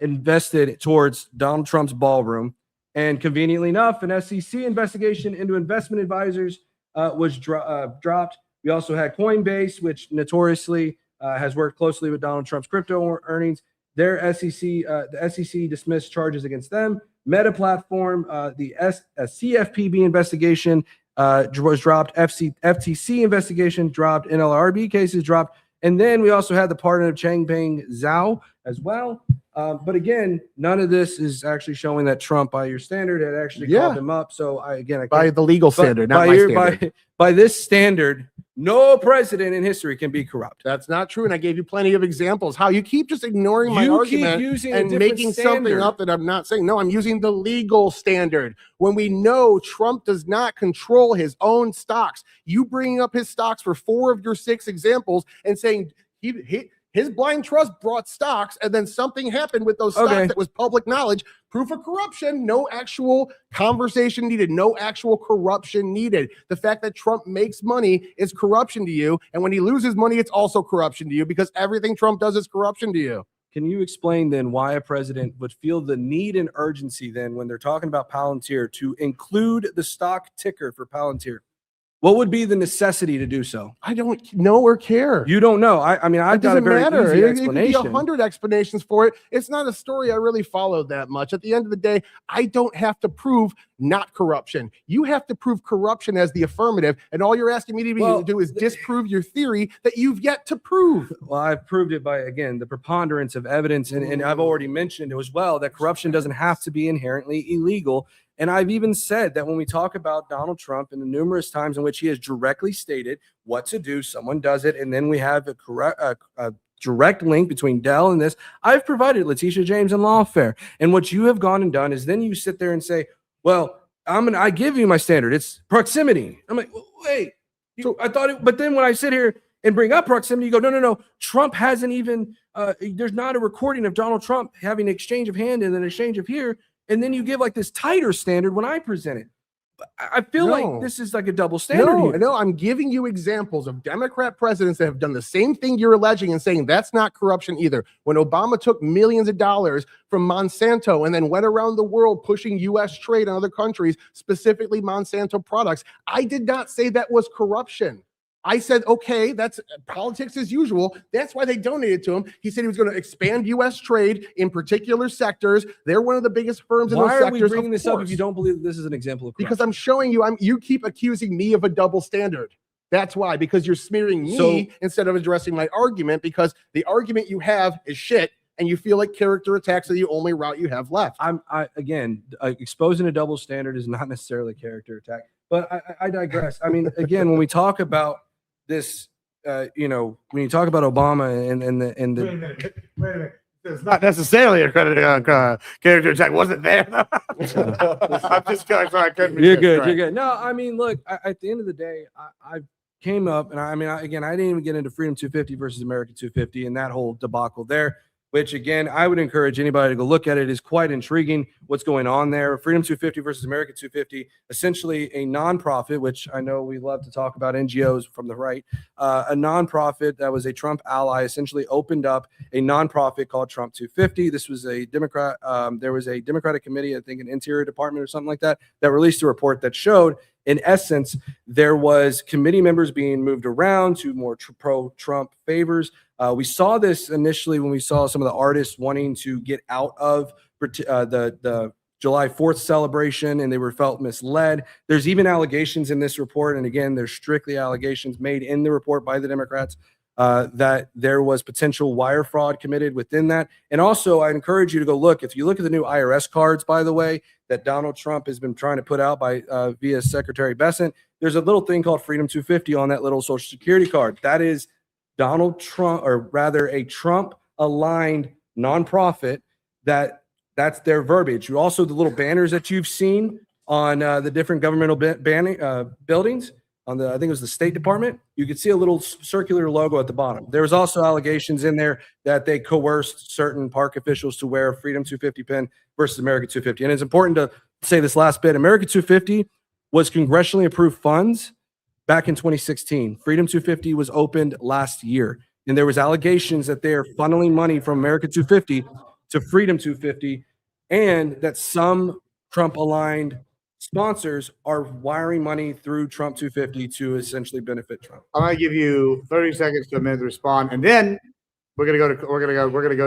invested towards Donald Trump's ballroom, and conveniently enough, an SEC investigation into investment advisors was dropped. We also had Coinbase, which notoriously has worked closely with Donald Trump's crypto earnings. Their the SEC dismissed charges against them. Meta Platform, the CFPB investigation was dropped. FTC investigation dropped. NLRB cases dropped. And then we also had the pardon of Changpeng Zhao as well. But again, none of this is actually showing that Trump, by your standard, had actually called him up. So I by the legal standard, not my standard. By this standard, no president in history can be corrupt. That's not true. And I gave you plenty of examples. How you keep just ignoring my You keep argument using a and different making something standard. up that I'm not saying. No, I'm using the legal standard. When we know Trump does not control his own stocks, you bringing up his stocks for 4 of your 6 examples and saying his blind trust brought stocks, and then something happened with those stocks that was public knowledge. Proof of corruption, no actual conversation needed, no actual corruption needed. The fact that Trump makes money is corruption to you, and when he loses money, it's also corruption to you because everything Trump does is corruption to you. Can you explain then why a president would feel the need and urgency then when they're talking about Palantir to include the stock ticker for Palantir? What would be the necessity to do so? I don't know or care. You don't know. I mean, I've got a very easy It could explanation. be 100 explanations for it. It's not a story I really followed that much. At the end of the day, I don't have to prove not corruption. You have to prove corruption as the affirmative, and all you're asking me to do is disprove your theory that you've yet to prove. Well, I've proved it by, again, the preponderance of evidence, and I've already mentioned as well that corruption doesn't have to be inherently illegal. And I've even said that when we talk about Donald Trump and the numerous times in which he has directly stated what to do, someone does it, and then we have a direct link between Dell and this. I've provided Letitia James and Lawfare. And what you have gone and done is then you sit there and say, well, I give you my standard. It's proximity. I'm like, wait, I thought it, but then when I sit here and bring up proximity, you go, no. Trump hasn't even, there's not a recording of Donald Trump having an exchange of hand and an exchange of here. And then you give like this tighter standard when I present it. I feel like this is like a double standard here. No, I'm giving you examples of Democrat presidents that have done the same thing you're alleging and saying that's not corruption either. When Obama took millions of dollars from Monsanto and then went around the world pushing U.S. trade on other countries, specifically Monsanto products, I did not say that was corruption. I said, okay, that's politics as usual. That's why they donated to him. He said he was going to expand U.S. trade in particular sectors. They're one of the biggest firms in those sectors. Why are we bringing this up if you don't believe that this is an example of corruption? Because I'm showing you, you keep accusing me of a double standard. That's why, because you're smearing me instead of addressing my argument, because the argument you have is shit, and you feel like character attacks are the only route you have left. Again, exposing a double standard is not necessarily a character attack, but I digress. I mean, again, when we talk about this, when you talk about Obama and the Wait a minute. It's not necessarily a character attack. Wasn't there? I'm just going. So I couldn't. You're good. No, I mean, look. At the end of the day, I came up, and I didn't even get into Freedom 250 versus America 250 and that whole debacle there. Which again, I would encourage anybody to go look at it. Is quite intriguing what's going on there. Freedom 250 versus America 250, essentially a nonprofit, which I know we love to talk about NGOs from the right. A nonprofit that was a Trump ally essentially opened up a nonprofit called Trump 250. This was a Democrat. There was a Democratic committee, I think an Interior Department or something like that, that released a report that showed, in essence, there was committee members being moved around to more pro-Trump favors. We saw this initially when we saw some of the artists wanting to get out of the July 4th celebration, and they were felt misled. There's even allegations in this report, and again, there's strictly allegations made in the report by the Democrats that there was potential wire fraud committed within that. And also, I encourage you to go look. If you look at the new IRS cards, by the way, that Donald Trump has been trying to put out by via Secretary Bessent, there's a little thing called Freedom 250 on that little Social Security card. That is Donald Trump, or rather a Trump-aligned nonprofit that's their verbiage. You also, the little banners that you've seen on the different governmental buildings on the, I think it was the State Department, you could see a little circular logo at the bottom. There was also allegations in there that they coerced certain park officials to wear a Freedom 250 pin versus America 250. And it's important to say this last bit. America 250 was congressionally approved funds back in 2016. Freedom 250 was opened last year. And there was allegations that they are funneling money from America 250 to Freedom 250, and that some Trump-aligned sponsors are wiring money through Trump 250 to essentially benefit Trump. I'm going to give you 30 seconds to a minute to respond, and then we're gonna go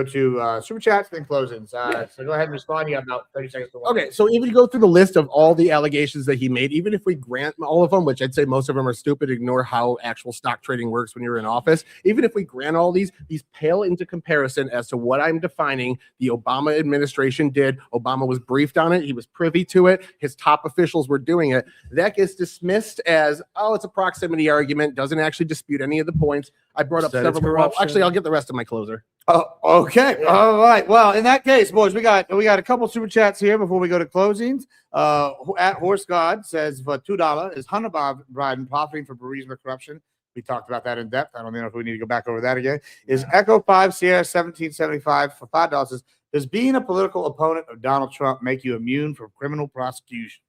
to super chats and then closings. So go ahead and respond. You have about 30 seconds to one. Okay, so if you go through the list of all the allegations that he made, even if we grant all of them, which I'd say most of them are stupid, ignore how actual stock trading works when you're in office. Even if we grant all these pale into comparison as to what I'm defining the Obama administration did. Obama was briefed on it. He was privy to it. His top officials were doing it. That gets dismissed as, oh, it's a proximity argument. Doesn't actually dispute any of the points. I brought up several. Well, actually, I'll get the rest of my closer. Oh, okay. All right. Well, in that case, boys, we got a couple super chats here before we go to closings. At Horse God says for $2 is Hunter Biden profiting for Burisma corruption. We talked about that in depth. I don't know if we need to go back over that again. Is Echo 5 Sierra 1775 for $5 says, does being a political opponent of Donald Trump make you immune from criminal prosecution?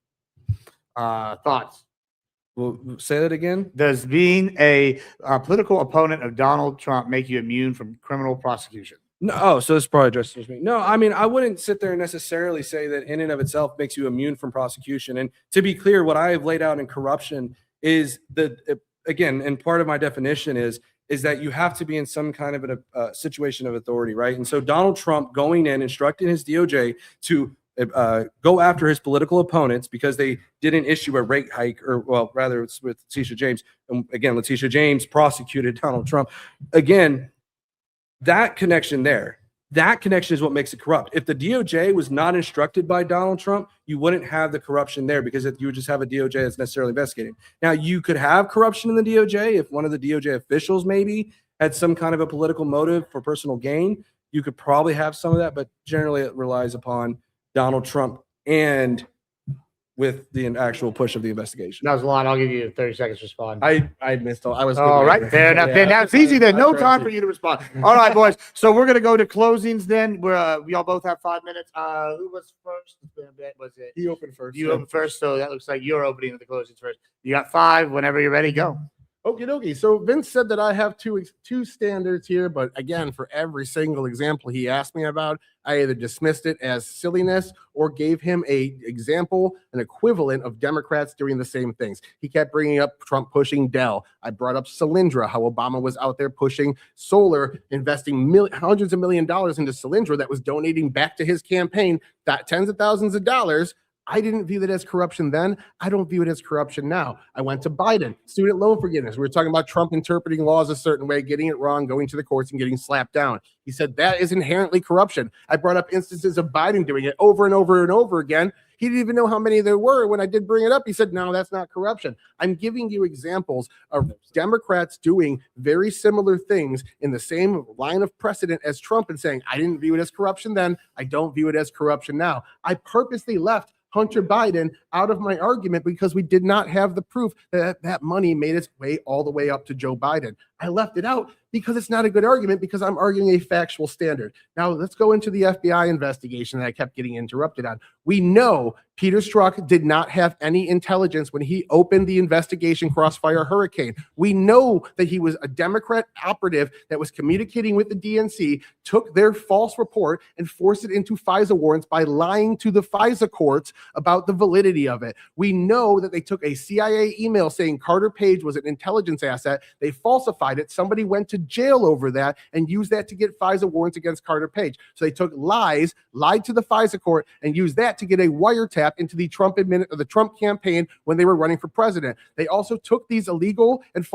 Thoughts? Well, say that again. Does being a political opponent of Donald Trump make you immune from criminal prosecution? No, oh, so this probably addresses me. No, I mean, I wouldn't sit there and necessarily say that in and of itself makes you immune from prosecution. And to be clear, what I have laid out in corruption is again, and part of my definition is that you have to be in some kind of a situation of authority, right? And so Donald Trump going in, instructing his DOJ to go after his political opponents because they didn't issue a rate hike, or well, rather it's with Letitia James. And again, Letitia James prosecuted Donald Trump. Again, that connection is what makes it corrupt. If the DOJ was not instructed by Donald Trump, you wouldn't have the corruption there because you would just have a DOJ that's necessarily investigating. Now, you could have corruption in the DOJ if one of the DOJ officials maybe had some kind of a political motive for personal gain. You could probably have some of that, but generally it relies upon Donald Trump and with the actual push of the investigation. That was a lot. I'll give you 30 seconds to respond. I missed all. I was all right. Fair enough. Then that's easy. Then no time for you to respond. All right, boys. So we're gonna go to closings. Then we all both have 5 minutes. Who was first? Was it? You opened first. You opened first. So that looks like you're opening the closings first. You got 5. Whenever you're ready, go. Okie dokie. So Vince said that I have two standards here, but again, for every single example he asked me about, I either dismissed it as silliness or gave him an equivalent of Democrats doing the same things. He kept bringing up Trump pushing Dell. I brought up Solyndra, how Obama was out there pushing solar, investing hundreds of $millions into Solyndra that was donating back to his campaign, tens of thousands of dollars. I didn't view it as corruption then. I don't view it as corruption now. I went to Biden, student loan forgiveness. We were talking about Trump interpreting laws a certain way, getting it wrong, going to the courts and getting slapped down. He said that is inherently corruption. I brought up instances of Biden doing it over and over and over again. He didn't even know how many there were. When I did bring it up, he said, no, that's not corruption. I'm giving you examples of Democrats doing very similar things in the same line of precedent as Trump and saying, I didn't view it as corruption then. I don't view it as corruption now. I purposely left Hunter Biden out of my argument because we did not have the proof that that money made its way all the way up to Joe Biden. I left it out because it's not a good argument because I'm arguing a factual standard. Now let's go into the FBI investigation that I kept getting interrupted on. We know Peter Strzok did not have any intelligence when he opened the investigation Crossfire Hurricane. We know that he was a Democrat operative that was communicating with the DNC, took their false report and forced it into FISA warrants by lying to the FISA courts about the validity of it. We know that they took a CIA email saying Carter Page was an intelligence asset. They falsified it. Somebody went to jail over that and used that to get FISA warrants against Carter Page. So they took lied to the FISA court and used that to get a wiretap into the Trump campaign when they were running for president. They also took these these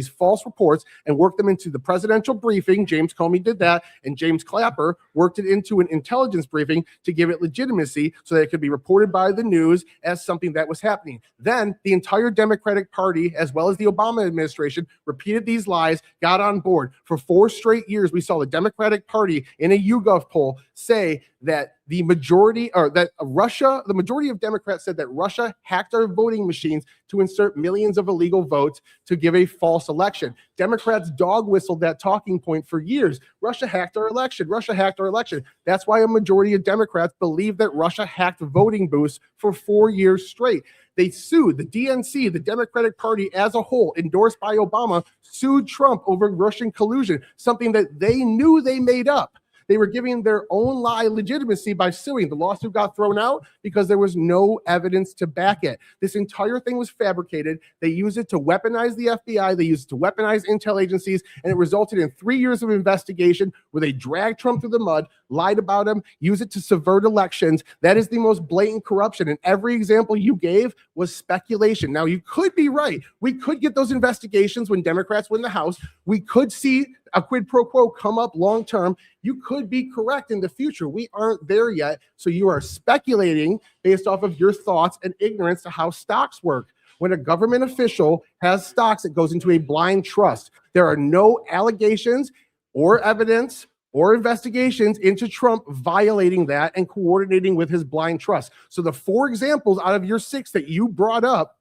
false reports and worked them into the presidential briefing. James Comey did that, and James Clapper worked it into an intelligence briefing to give it legitimacy so that it could be reported by the news as something that was happening. Then the entire Democratic Party, as well as the Obama administration, repeated these lies, got on board. For 4 straight years, we saw the Democratic Party in a YouGov poll say that the majority of Democrats said that Russia hacked our voting machines to insert millions of illegal votes to give a false election. Democrats dog whistled that talking point for years. Russia hacked our election. Russia hacked our election. That's why a majority of Democrats believe that Russia hacked voting booths for 4 years straight. They sued the DNC, the Democratic Party as a whole, endorsed by Obama, sued Trump over Russian collusion, something that they knew they made up. They were giving their own lie legitimacy by suing. The lawsuit got thrown out because there was no evidence to back it. This entire thing was fabricated. They used it to weaponize the FBI. They used it to weaponize intel agencies, and it resulted in 3 years of investigation where they dragged Trump through the mud, lied about him, used it to subvert elections. That is the most blatant corruption, and every example you gave was speculation. Now, you could be right. We could get those investigations when Democrats win the House. We could see a quid pro quo come up long term. You could be correct in the future. We aren't there yet. So you are speculating based off of your thoughts and ignorance to how stocks work. When a government official has stocks, it goes into a blind trust. There are no allegations or evidence or investigations into Trump violating that and coordinating with his blind trust. So the 4 examples out of your 6 that you brought up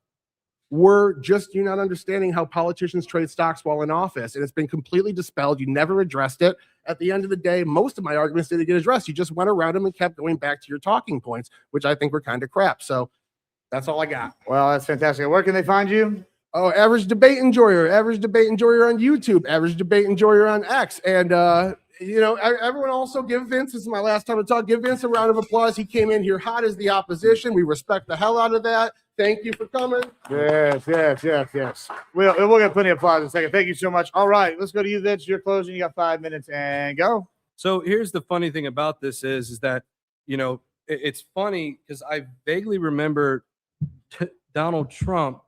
were just you not understanding how politicians trade stocks while in office. And it's been completely dispelled. You never addressed it. At the end of the day, most of my arguments didn't get addressed. You just went around them and kept going back to your talking points, which I think were kind of crap. So that's all I got. Well, that's fantastic. Where can they find you? Oh, Average Debate Enjoyer on YouTube, Average Debate Enjoyer on X. And, everyone also give Vince, this is my last time to talk, give Vince a round of applause. He came in here hot as the opposition. We respect the hell out of that. Thank you for coming. Yes. We'll get plenty of applause in a second. Thank you so much. All right, let's go to you, Vince. You're closing. You got 5 minutes and go. So here's the funny thing about this is that, it's funny because I vaguely remember Donald Trump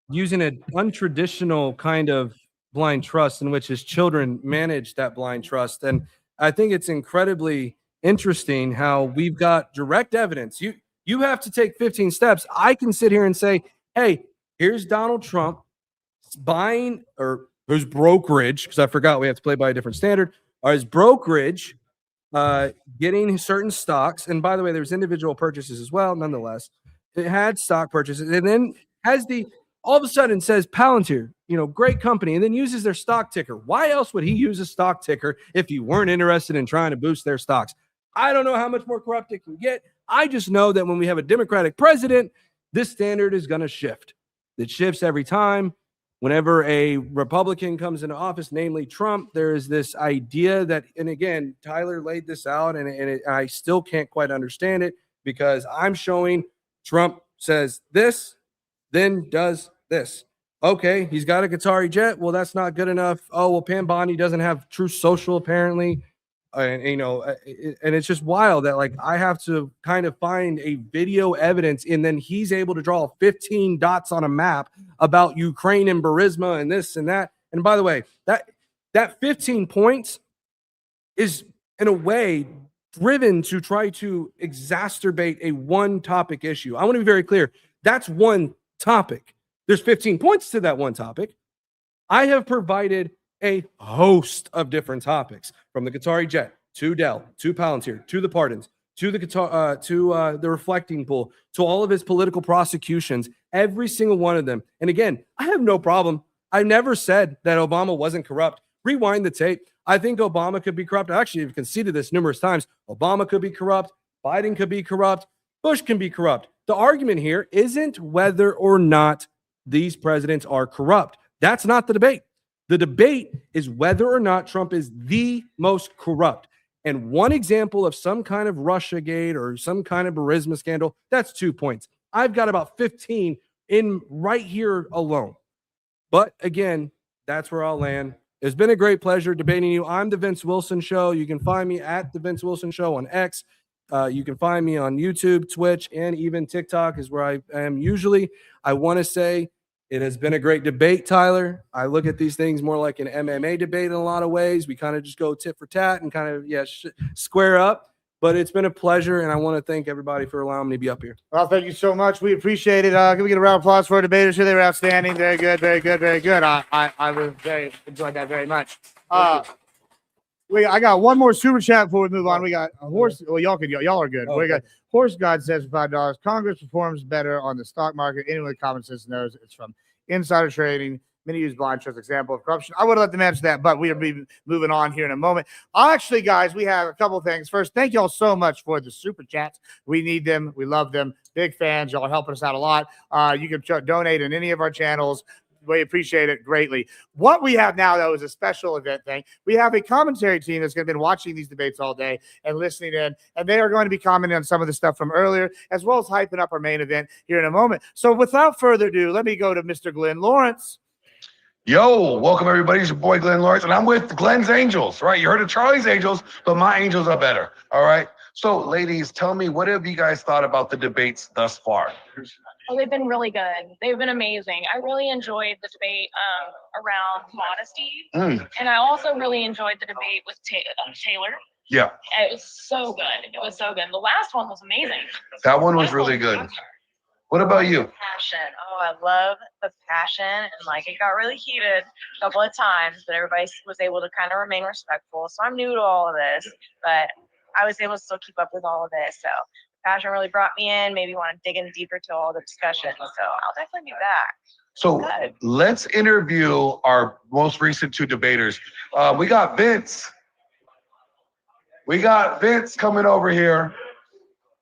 using an untraditional kind of blind trust in which his children manage that blind trust. And I think it's incredibly interesting how we've got direct evidence. You have to take 15 steps. I can sit here and say, hey, here's Donald Trump buying or his brokerage, because I forgot we have to play by a different standard, or his brokerage getting certain stocks. And by the way, there's individual purchases as well. Nonetheless, it had stock purchases and then has all of a sudden says Palantir, great company, and then uses their stock ticker. Why else would he use a stock ticker if you weren't interested in trying to boost their stocks? I don't know how much more corrupt it can get. I just know that when we have a Democratic president, this standard is going to shift. It shifts every time. Whenever a Republican comes into office, namely Trump, there is this idea that, and again, Tyler laid this out, and I still can't quite understand it because I'm showing Trump says this, then does this. Okay, he's got a Qatari jet. Well, that's not good enough. Oh, well, Pam Bondi doesn't have True Social apparently. And it's just wild that I have to kind of find a video evidence, and then he's able to draw 15 dots on a map about Ukraine and Burisma and this and that. And by the way, that 15 points is in a way driven to try to exacerbate a one topic issue. I want to be very clear. That's one topic. There's 15 points to that one topic. I have provided a host of different topics, from the Qatari jet to Dell to Palantir to the pardons to the the reflecting pool to all of his political prosecutions, every single one of them. And again, I have no problem. I never said that Obama wasn't corrupt. Rewind the tape. I think Obama could be corrupt. I actually have conceded this numerous times. Obama could be corrupt. Biden could be corrupt. Bush can be corrupt. The argument here isn't whether or not these presidents are corrupt. That's not the debate. The debate is whether or not Trump is the most corrupt. And one example of some kind of Russiagate or some kind of Burisma scandal, that's 2 points. I've got about 15 in right here alone. But again, that's where I'll land. It's been a great pleasure debating you. I'm The Vince Wilson Show. You can find me at The Vince Wilson Show on X. You can find me on YouTube, Twitch, and even TikTok is where I am usually. I want to say it has been a great debate, Tyler. I look at these things more like an MMA debate in a lot of ways. We kind of just go tit for tat and kind of, square up. But it's been a pleasure, and I want to thank everybody for allowing me to be up here. Well, thank you so muach. We appreciate it. Can we get a round of applause for our debaters here? They were outstanding. Very good, very good, very good. I enjoyed that very much. I got one more super chat before we move on. We got a horse. Well, y'all are good. We got Horse God says for $5. Congress performs better on the stock market. Anyone with common sense knows it's from insider trading. Many use blind trust example of corruption. I would have let them answer that, but we will be moving on here in a moment. Actually, guys, we have a couple things. First, thank y'all so much for the super chats. We need them. We love them. Big fans. Y'all are helping us out a lot. You can donate in any of our channels. We appreciate it greatly. What we have now, though, is a special event thing. We have a commentary team that's going to be watching these debates all day and listening in, and they are going to be commenting on some of the stuff from earlier, as well as hyping up our main event here in a moment. So without further ado, let me go to Mr. Glenn Lawrence. Yo, welcome everybody. It's your boy Glenn Lawrence, and I'm with Glenn's Angels, right? You heard of Charlie's Angels, but my Angels are better, all right? So, ladies, tell me, what have you guys thought about the debates thus far? Oh, they've been really good. They've been amazing. I really enjoyed the debate around modesty. And I also really enjoyed the debate with Taylor. Yeah, It was so good. It was so good. The last one was amazing. that one was really good. What about you? Passion. Oh, I love the passion, and like it got really heated a couple of times, but everybody was able to kind of remain respectful. So I'm new to all of this, but I was able to still keep up with all of this. So passion really brought me in. Maybe want to dig in deeper to all the discussion. So I'll definitely be back. So let's interview our most recent two debaters. We got Vince. We got Vince coming over here.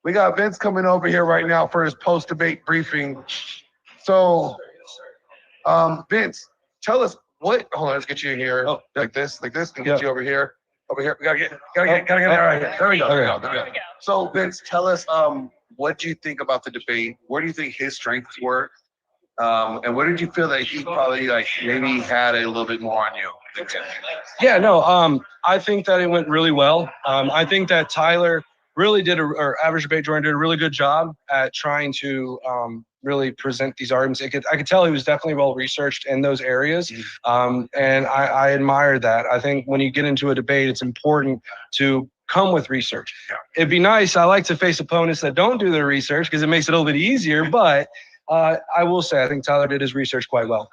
We got Vince coming over here right now for his post-debate briefing. So, Vince, tell us what. Hold on, let's get you in here. Oh, like this, and get you over here. Over here. We gotta get all right here. There we go. There we go. So, Vince, tell us what do you think about the debate? Where do you think his strengths were? And where did you feel that he probably maybe had a little bit more on you? Yeah, no, I think that it went really well. I think that Tyler really or Average Debate Jordan did a really good job at trying to really present these arguments. I could tell he was definitely well researched in those areas, and I admire that. I think when you get into a debate, it's important to come with research. It'd be nice. I like to face opponents that don't do their research because it makes it a little bit easier. But I will say I think Tyler did his research quite well.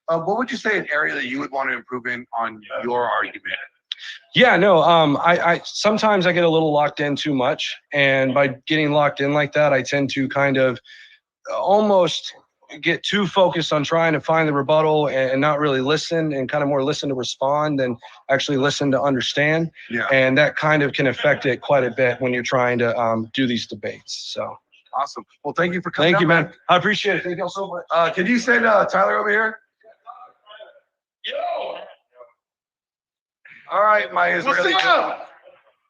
What would you say an area that you would want to improve in on your argument? Yeah, no, I sometimes I get a little locked in too much, and by getting locked in like that, I tend to kind of almost get too focused on trying to find the rebuttal and not really listen, and kind of more listen to respond than actually listen to understand. Yeah. And that kind of can affect it quite a bit when you're trying to do these debates. So awesome. Well, thank you for coming. Thank you, up, man. I appreciate it. Thank you all so much. Can you send Tyler over here? All right, my Israeli. All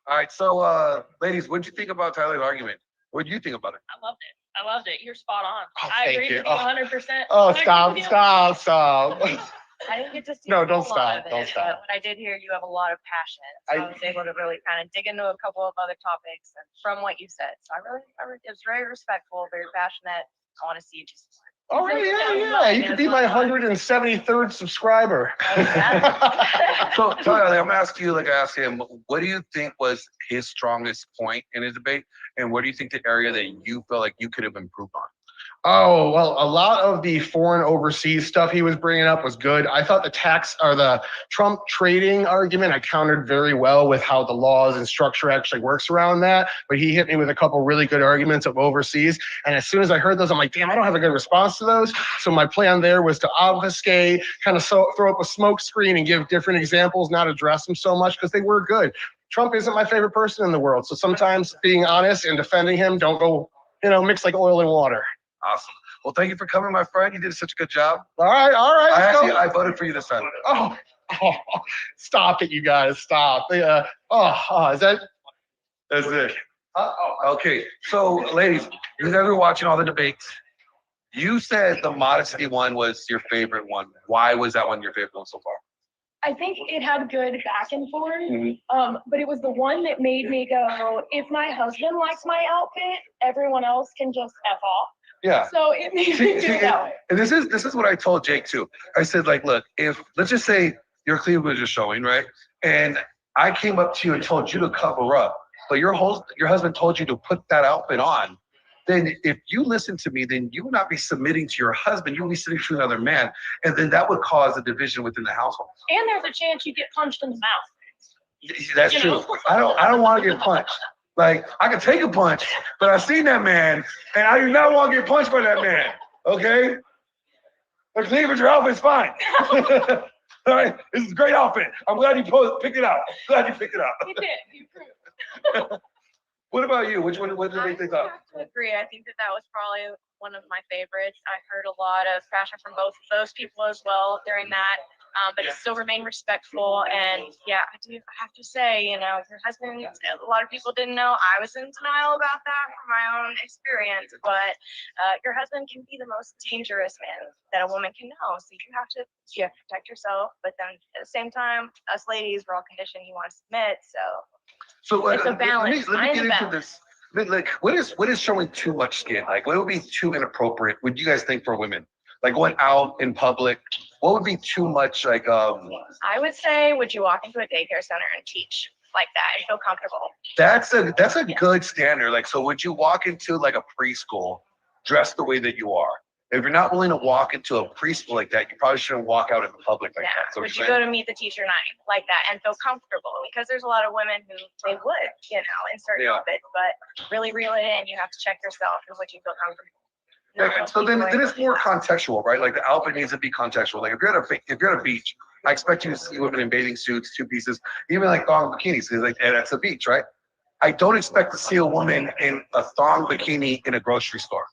right, so ladies, what did you think about Tyler's argument? What did you think about it? I loved it. I loved it. You're spot on. Oh, I thank agree you. with you 100%. Oh, I agree stop. with you. I didn't get to see No, a don't whole lot stop, of don't it, stop. but when I did hear you have a lot of passion, so I was able to really kind of dig into a couple of other topics and from what you said. So it was very respectful, very passionate. I want to see you just. All right, yeah. You could be my 173rd subscriber. So Tyler, I'm gonna ask you, like I asked him, what do you think was his strongest point in his debate, and what do you think the area that you felt like you could have improved on? Oh, well, a lot of the foreign overseas stuff he was bringing up was good. I thought the Trump trading argument, I countered very well with how the laws and structure actually works around that. But he hit me with a couple really good arguments of overseas. And as soon as I heard those, I'm like, damn, I don't have a good response to those. So my plan there was to obfuscate, kind of throw up a smoke screen and give different examples, not address them so much because they were good. Trump isn't my favorite person in the world. So sometimes being honest and defending him, don't go, mix like oil and water. Awesome. Well, thank you for coming, my friend. You did such a good job. All right. I voted for you this time. Oh, stop it, you guys. Stop. Is that? That's it. Okay. So, ladies, you guys are watching all the debates. You said the modesty one was your favorite one. Why was that one your favorite one so far? I think it had good back and forth, but it was the one that made me go, if my husband likes my outfit, everyone else can just F off. Yeah. So it made me do it that way. And this is what I told Jake too. I said, like, look, if let's just say your cleavage is showing, right? And I came up to you and told you to cover up. but your husband told you to put that outfit on, then if you listen to me, then you will not be submitting to your husband. You will be submitting to another man, and then that would cause a division within the household. And there's a chance you get punched in the mouth. That's You true. know? I don't want to get punched. Like, I can take a punch, but I've seen that man, and I do not want to get punched by that man. Okay? Like, leave with your outfit's fine. All right? This is a great outfit. I'm glad you picked it out. Glad you picked it out. You did. You proved. What about you? What did they think of? I have to agree. I think that was probably one of my favorites. I heard a lot of passion from both of those people as well during that, but it still remained respectful. And yeah, I have to say, you know, your husband, a lot of people didn't know. I was in denial about that from my own experience, but your husband can be the most dangerous man that a woman can know. So you have to protect yourself, but then at the same time, us ladies, we're all conditioned, you want to submit. So it's a balance. Let me get into this. Like, what is showing too much skin? Like, what would be too inappropriate? Would you guys think for women? Like going out in public, what would be too much? Like, I would say, would you walk into a daycare center and teach like that and feel comfortable? that's a good standard. Like, so would you walk into like a preschool dressed the way that you are? If you're not willing to walk into a preschool like that, you probably shouldn't walk out in public like that. So Would you go to meet the teacher night like that and feel comfortable? Because there's a lot of women who they would, you know, in certain outfits, but really reel it in. You have to check yourself and would you feel comfortable. Yeah, so then it's more contextual, right? Like the outfit needs to be contextual. Like if you're at a beach, I expect you to see women in bathing suits, two pieces, even like thong bikinis, because like that's a beach, right? I don't expect to see a woman in a thong bikini in a grocery store.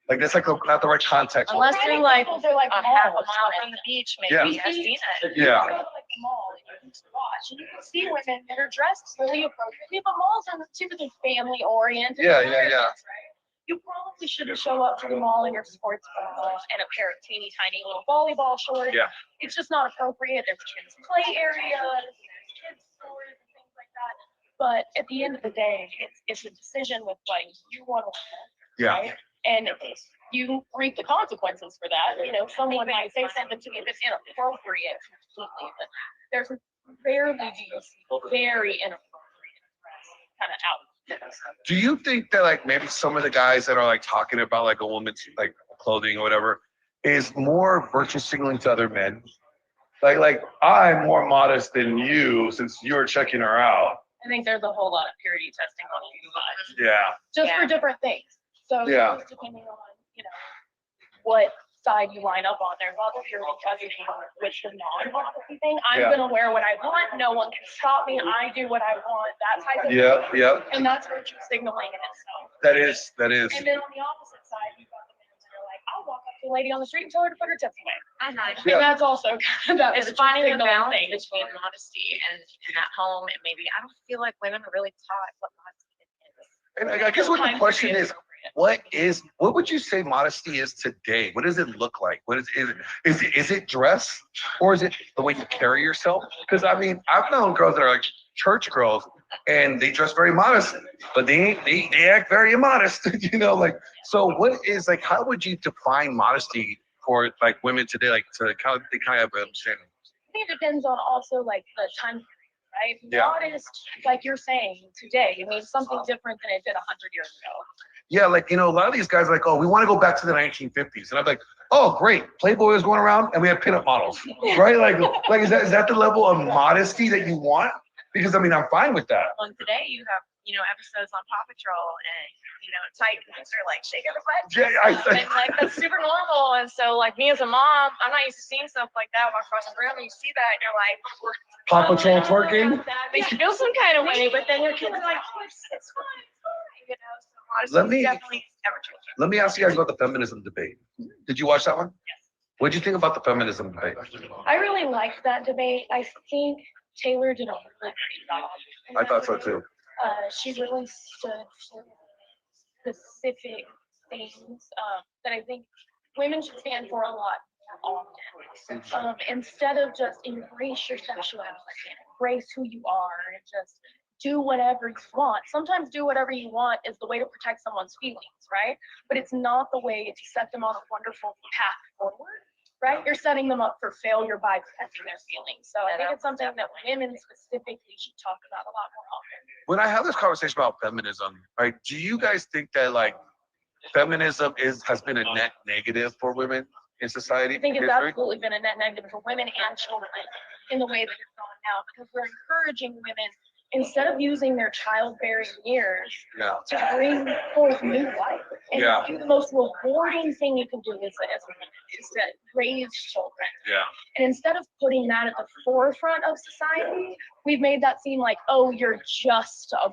Like that's like not the right context. Unless they're like a half a mile from the beach, maybe. Yeah. I've seen it. Yeah. Like the mall that you used to watch, and you can see women that are dressed really appropriately, but malls are typically family oriented. Yeah. Right? You probably shouldn't show up to the mall in your sports bra and a pair of teeny tiny little volleyball shorts. Yeah. It's just not appropriate. There's kids' play areas, there's kids' stores and things like that. But at the end of the day, it's a decision with what you want to wear. Yeah. Right? And you reap the consequences for that. You know, someone might say something to me that's inappropriate completely, but there's rarely do you see very inappropriate kind of outfits. Do you think that like maybe some of the guys that are like talking about like a woman's like clothing or whatever is more virtue signaling to other men? Like I'm more modest than you since you're checking her out. I think there's a whole lot of purity testing on both sides. Yeah. Just for different things. So just depending on, you know, what side you line up on. There's lots of purity testing with the non-modesty thing. I'm gonna wear what I want. No one can stop me. I do what I want. That type of thing. Yeah. And that's virtue signaling in itself. That is. And then on the opposite side, you've got the men that are like, I'll walk up to a lady on the street and tell her to put her tips away. And that's also kind of that It's virtue finding the signaling balance thing. between modesty and at home, and maybe I don't feel like women are really taught what modesty is. And I guess what the question is, what would you say modesty is today? What does it look like? What is it dress, or is it the way you carry yourself? Because I mean, I've known girls that are like church girls and they dress very modest, but they act very immodest, you know, like, so what is like, how would you define modesty for like women today, like to kind of understand? I think it depends on also like the time period, right? Yeah. Modest, like you're saying today, it means something different than it did 100 years ago. Yeah, like, you know, a lot of these guys are like, oh, we want to go back to the 1950s. And I'm like, oh, great. Playboy was going around and we had pinup models, right? Like is that the level of modesty that you want? Because, I mean, I'm fine with that. Well, today you have, you know, episodes on Paw Patrol and, you know, Titans are like shaking the butt. Yeah, and like that's super normal. And so like me as a mom, I'm not used to seeing stuff like that walk across the room and you see that and you're like, Paw Patrol twerking. that makes you feel some kind of way, but then your kids are like, oh, it's fine, you know. So modesty is definitely ever changing. Let me ask you guys about the feminism debate. Did you watch that one? Yes. What did you think about the feminism debate? I really liked that debate. I think Taylor did a really great job. I thought so too. She really stood for specific things that I think women should stand for a lot more often. Instead of just embrace your sexuality, embrace who you are, and just do whatever you want. Sometimes do whatever you want is the way to protect someone's feelings, right? But it's not the way to set them on a wonderful path forward. right? You're setting them up for failure by protecting their feelings. So I think it's something that women specifically should talk about a lot more often. When I have this conversation about feminism, right? Do you guys think that like feminism has been a net negative for women in society? I think it's history? absolutely been a net negative for women and children in the way that it's gone now, because we're encouraging women, instead of using their childbearing years Yeah. to bring forth new life. And Yeah. the most rewarding thing you can do is to raise children. Yeah. And instead of putting that at the forefront of society, we've made that seem like, oh, you're just a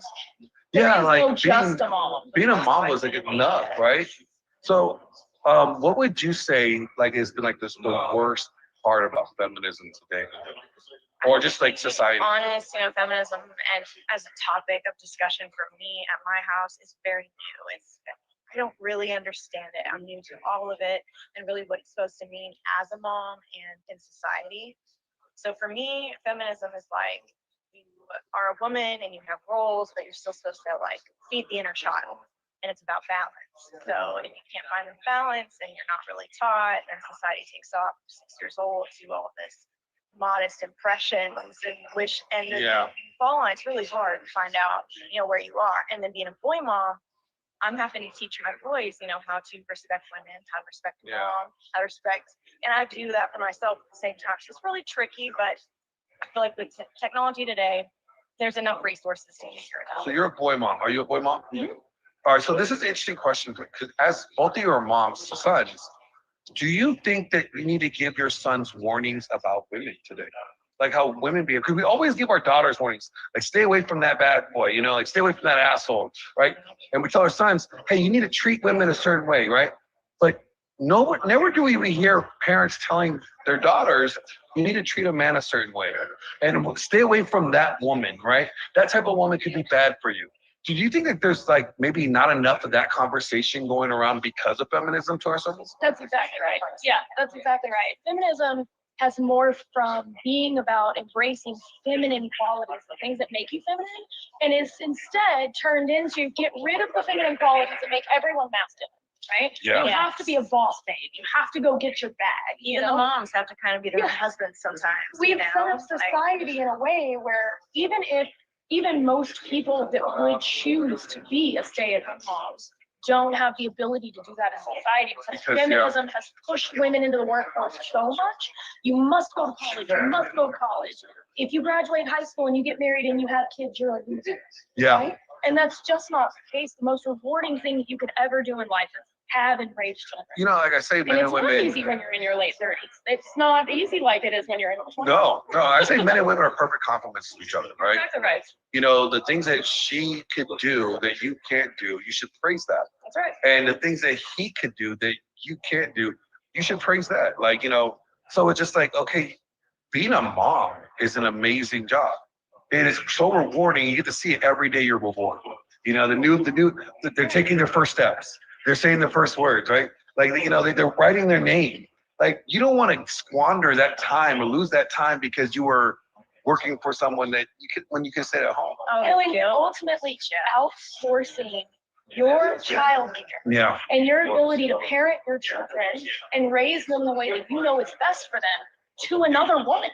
Yeah, like just a mom. being a mom was like enough, right? So, what would you say like has been like the worst part about feminism today, or just like society? Honest, feminism and as a topic of discussion for me at my house is very new. I don't really understand it. I'm new to all of it and really what it's supposed to mean as a mom and in society. So for me, feminism is like you are a woman and you have roles, but you're still supposed to like feed the inner child. And it's about balance. So if you can't find the balance and you're not really taught, then society takes off 6 years old to all of this modest impressions and which and then you fall on. It's really hard to find out, where you are. And then being a boy mom, I'm having to teach my boys, how to respect women, how to respect mom, how to respect, and I do that for myself at the same time. So it's really tricky, but I feel like with technology today, there's enough resources to figure it out. So you're a boy mom. Are you a boy mom? Mm-hmm. All right. So this is an interesting question because as both of your moms, sons, do you think that you need to give your sons warnings about women today? Like how women behave? Because we always give our daughters warnings, like stay away from that bad boy, like stay away from that asshole, right? And we tell our sons, hey, you need to treat women a certain way, right? But never do we hear parents telling their daughters, you need to treat a man a certain way and stay away from that woman, right? That type of woman could be bad for you. Do you think that there's like maybe not enough of that conversation going around because of feminism to our circles? That's exactly right. Yeah, that's exactly right. Feminism has morphed from being about embracing feminine qualities, the things that make you feminine, and is instead turned into get rid of the feminine qualities and make everyone masculine, right? Yeah. You have to be a boss babe. You have to go get your bag. Even the moms have to kind of be their husbands sometimes. We've set up society in a way where even most people that would choose to be a stay-at-home moms don't have the ability to do that in society because feminism has pushed women into the workforce so much. You must go to college. You must go to college. If you graduate high school and you get married and you have kids, you're a loser. Yeah. Right? And that's just not the case. The most rewarding thing that you could ever do in life is have and raise children. Like I say, And men it's and not women. easy when you're in your late 30s. It's not easy like it is when you're in your 20s. No, I say men and women are perfect complements to each other, right? Exactly right. The things that she could do that you can't do, you should praise that. That's right. And the things that he could do that you can't do, you should praise that. So it's just like, okay, being a mom is an amazing job. It is so rewarding. You get to see it every day you're born. They're taking their first steps. They're saying their first words, right? Like, they're writing their name. Like, you don't want to squander that time or lose that time because you were working for someone that when you can sit at home. And ultimately outsourcing your child care Yeah. and your ability to parent your children and raise them the way that you know is best for them to another woman.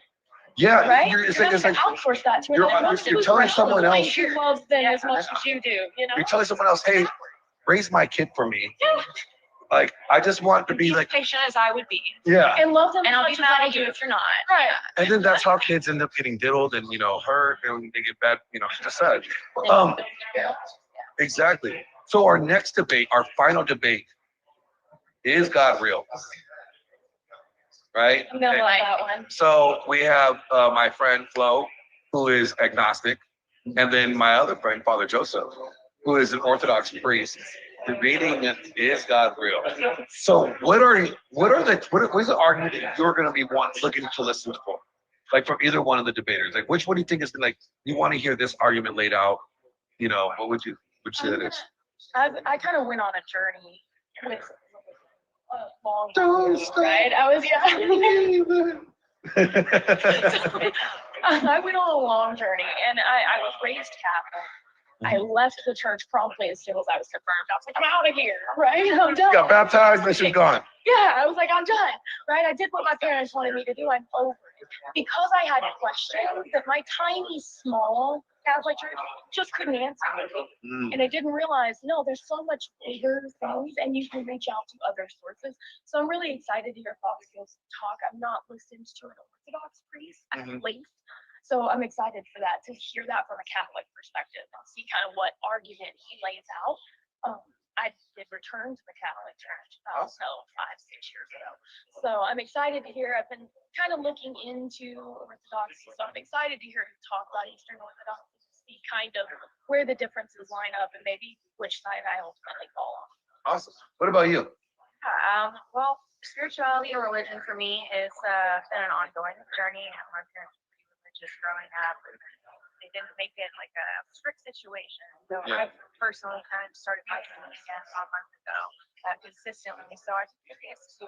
Yeah, right? it's You're like not gonna outsource that to you're- another woman. you're telling someone else- You love them as much as you do. You're telling someone else, hey, raise my kid for me. Like, I just want to be As like, patient as I would be. Yeah. And love them And I'll as be much as mad I at you do. if you're not. Right. and then that's how kids end up getting diddled and, hurt and they get bad, just sad. Exactly. So our next debate, our final debate, is God real? Right? I'm gonna like that one. So we have my friend Flo, who is agnostic, and then my other friend, Father Joseph, who is an Orthodox priest, debating is God real. So what is the argument that you're going to be looking to listen for, like from either one of the debaters? Like, what do you think is like you want to hear this argument laid out? What would you say that is? I kind of went on a journey with a long right? I went on a long journey, and I was raised Catholic, I left the church promptly as soon as I was confirmed. I was like, I'm out of here, right? I'm done. Got baptized and she's gone. Yeah, I was like, I'm done, right? I did what my parents wanted me to do. I'm over it. Because I had questions that my tiny, small Catholic church just couldn't answer. And I didn't realize, no, there's so much bigger things and you can reach out to other sources. So I'm really excited to hear Foxfield's talk. I'm not listened to an Orthodox priest at least. So I'm excited for that, to hear that from a Catholic perspective and see kind of what argument he lays out. I did return to the Catholic Church, so 5-6 years ago. So I'm excited to hear. I've been kind of looking into Orthodoxy, so I'm excited to hear him talk about Eastern Orthodoxy, to see kind of where the differences line up and maybe which side I ultimately fall on. Awesome. What about you? Well, spirituality or religion for me has been an ongoing journey. My parents were pretty religious growing up. They didn't make it like a strict situation. So I personally kind of started my journey again a month ago consistently. So I'm curious to,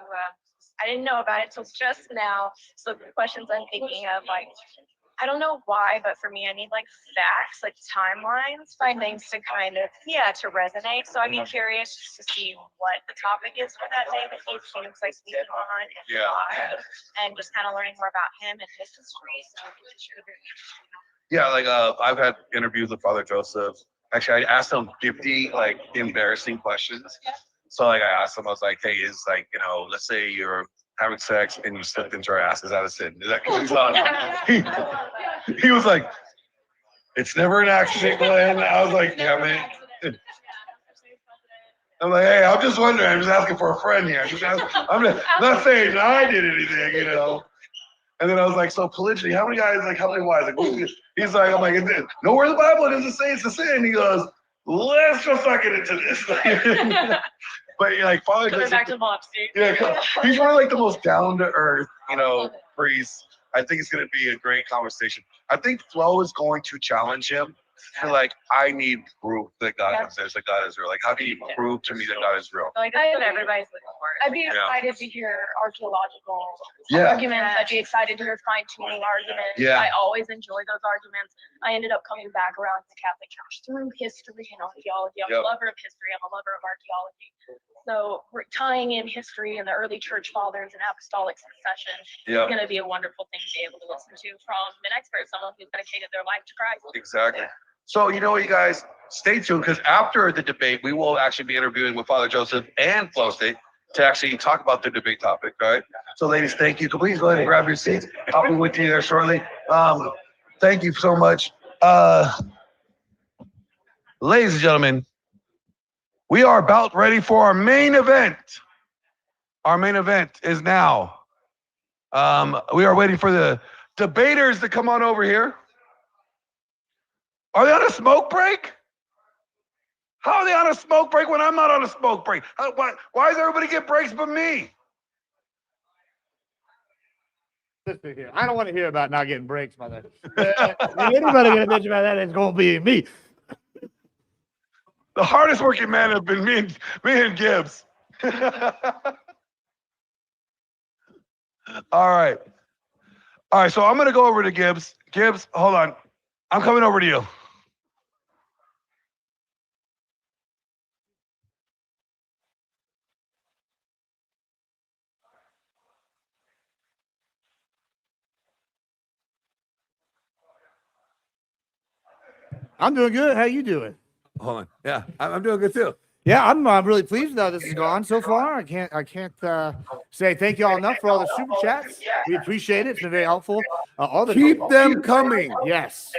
I didn't know about it till just now. So the questions I'm thinking of, like, I don't know why, but for me, I need like facts, like timelines, find things to kind of, to resonate. So I'd be curious just to see what the topic is for that day that he seems like speaking on. And just kind of learning more about him and his history. So Yeah, like I've had interviews with Father Joseph. Actually, I asked him 50 like embarrassing questions. So like I asked him, I was like, hey, is like, let's say you're having sex and you slipped into her ass, is that a sin? Is that he was like, it's never an accident, Glenn. I was like, yeah, man. I'm like, hey, I'm just wondering. I'm just asking for a friend here. I'm not saying I did anything, And then I was like, so polygyny, how many guys, like, how many wives? Like, he's like, I'm like, nowhere in the Bible does it say it's a sin. He goes, let's just not get into this. But like, Father, So back to Mopsy. yeah, he's one of like the most down to earth, priests. I think it's going to be a great conversation. I think Flo is going to challenge him to like, I need proof that God exists, that God is real. Like, how can you prove to me that God is real? Like, that's what everybody's looking for. I'd be excited to hear archaeological Yeah. arguments. I'd be excited to hear fine-tuning arguments. Yeah. I always enjoy those arguments. I ended up coming back around to the Catholic Church through history and archaeology. I'm a lover of history. I'm a lover of archaeology. So we're tying in history and the early church fathers and apostolic succession is going to be a wonderful thing to be able to listen to from an expert, someone who's dedicated their life to Christ. Exactly. So, you guys, stay tuned because after the debate, we will actually be interviewing with Father Joseph and Flo State to actually talk about the debate topic, all right? So, ladies, thank you. Please go ahead and grab your seats. I'll be with you there shortly. Thank you so much. Ladies and gentlemen, we are about ready for our main event. Our main event is now. We are waiting for the debaters to come on over here. Are they on a smoke break? How are they on a smoke break when I'm not on a smoke break? Why does everybody get breaks but me? Listen here. I don't want to hear about not getting breaks, mother. If anybody gonna bitch about that, it's gonna be me. The hardest working man have been me and Gibbs. All right. So I'm gonna go over to Gibbs. Gibbs, hold on. I'm coming over to you. I'm doing good. How you doing? Hold on. Yeah, I'm doing good too. Yeah, I'm really pleased with how this has gone so far. I can't say thank you all enough for all the super chats. We appreciate it. It's been very helpful. Keep them coming. Yes.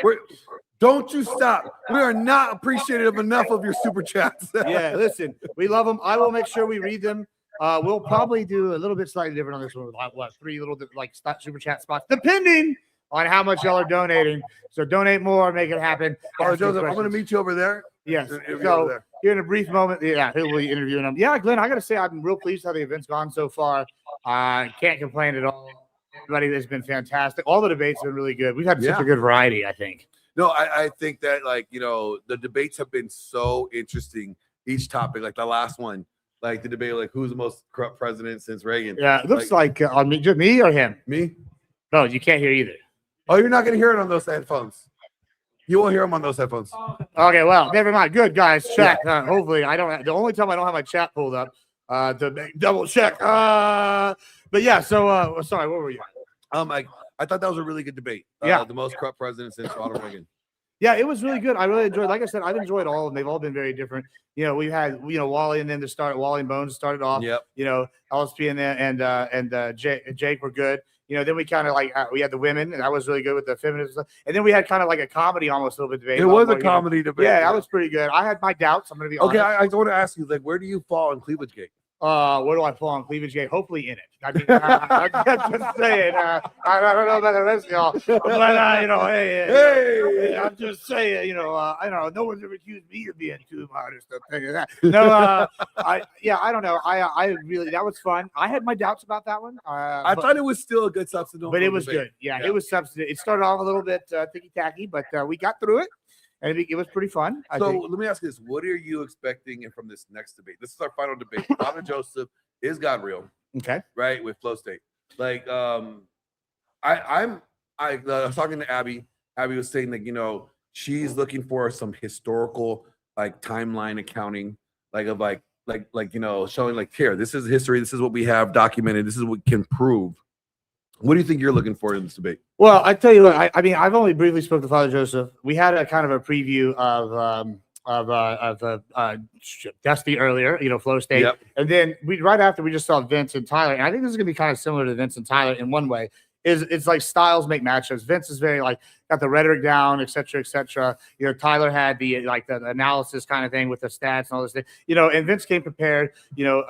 Don't you stop. We are not appreciative enough of your super chats. Yeah, listen, we love them. I will make sure we read them. We'll probably do a little bit slightly different on this one. What, 3 little like super chat spots, depending on how much y'all are donating. So donate more, make it happen. All right, Joseph, I'm going to meet you over there. Yes. Over So there. here in a brief moment, he'll be interviewing him. Yeah, Glenn, I got to say, I'm real pleased how the event's gone so far. Can't complain at all. Everybody has been fantastic. All the debates have been really good. We've had such a good variety, I think. No, I think that the debates have been so interesting. Each topic, like the last one, like the debate, like who's the most corrupt president since Reagan. Yeah, it looks like on me or him. Me? No, you can't hear either. Oh, you're not going to hear it on those headphones. You won't hear him on those headphones. Okay, well, never mind. Good guys, check. Hopefully, I don't. The only time I don't have my chat pulled up to make double check. But yeah. So sorry, what were you? I thought that was a really good debate. Yeah. The most corrupt president since Ronald Reagan. Yeah, it was really good. I really enjoyed. Like I said, I've enjoyed all of them. They've all been very different. We had Wally and then Wally and Bones started off. Yep. LSP and Jake were good. Then we kind of we had the women, and that was really good with the feminism. And then we had kind of like a comedy almost a little bit debate. It was a comedy debate. Yeah, that was pretty good. I had my doubts. I'm going to be honest. Okay, I want to ask you, where do you fall in Cleavage Gate? Where do I fall on Cleavage Gate? Hopefully in it. I mean, I'm just saying. I don't know about the rest of y'all, but hey, I'm just saying. I don't know. No one's ever accused me of being too modest or something like that. No, I don't know. I really, that was fun. I had my doubts about that one. I thought it was still a good substantive, but it was good. Yeah, it was substantive. It started off a little bit ticky tacky, but we got through it. And it was pretty fun. So let me ask you this: what are you expecting from this next debate? This is our final debate. Father Joseph, is God real? Okay, right, with Flow State. I was talking to Abby. Abby was saying that she's looking for some historical timeline accounting, showing here, this is history, this is what we have documented, this is what we can prove. What do you think you're looking for in this debate? Well, I tell you what, I mean, I've only briefly spoken to Father Joseph. We had a kind of a preview of Dusty earlier, Flow State. Yep. And then right after we just saw Vince and Tyler. And I think this is gonna be kind of similar to Vince and Tyler in one way. It's like styles make matchups. Vince is very got the rhetoric down, et cetera, et cetera. Tyler had the the analysis kind of thing with the stats and all this thing. And Vince came prepared,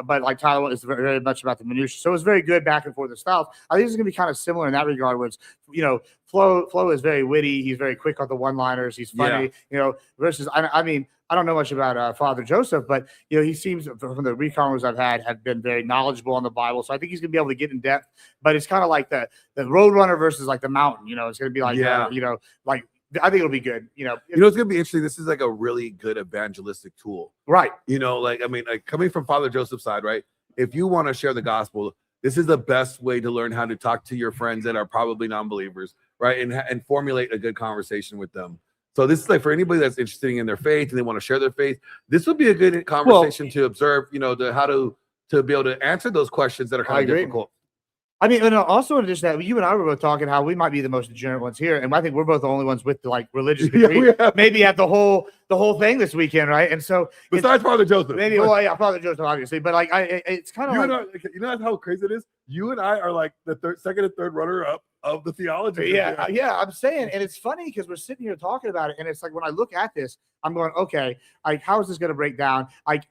but Tyler is very much about the minutiae. So it was very good back and forth the styles. I think it's gonna be kind of similar in that regard, where it's, Flo is very witty, he's very quick on the one-liners, he's funny, versus I mean, I don't know much about Father Joseph, but he seems, from the recons I've had, have been very knowledgeable on the Bible. So I think he's gonna be able to get in depth. But it's kind of like the Roadrunner versus the Mountain. It's gonna be I think it'll be good. It's gonna be interesting. This is a really good evangelistic tool, right? Coming from Father Joseph's side, right? If you want to share the gospel, this is the best way to learn how to talk to your friends that are probably non-believers, right? And formulate a good conversation with them. So this is for anybody that's interested in their faith and they want to share their faith. This would be a good conversation to observe, how to be able to answer those questions that are kind of difficult. I mean, and also in addition to that, you and I were both talking how we might be the most degenerate ones here, and I think we're both the only ones with the religious degree, maybe at the whole thing this weekend, right? And so besides Father Joseph, maybe Father Joseph, obviously, but it's kind of how crazy it is. You and I are the second and third runner up of the theology. Yeah, I'm saying, and it's funny because we're sitting here talking about it, and it's when I look at this, I'm going, okay, how is this going to break down? I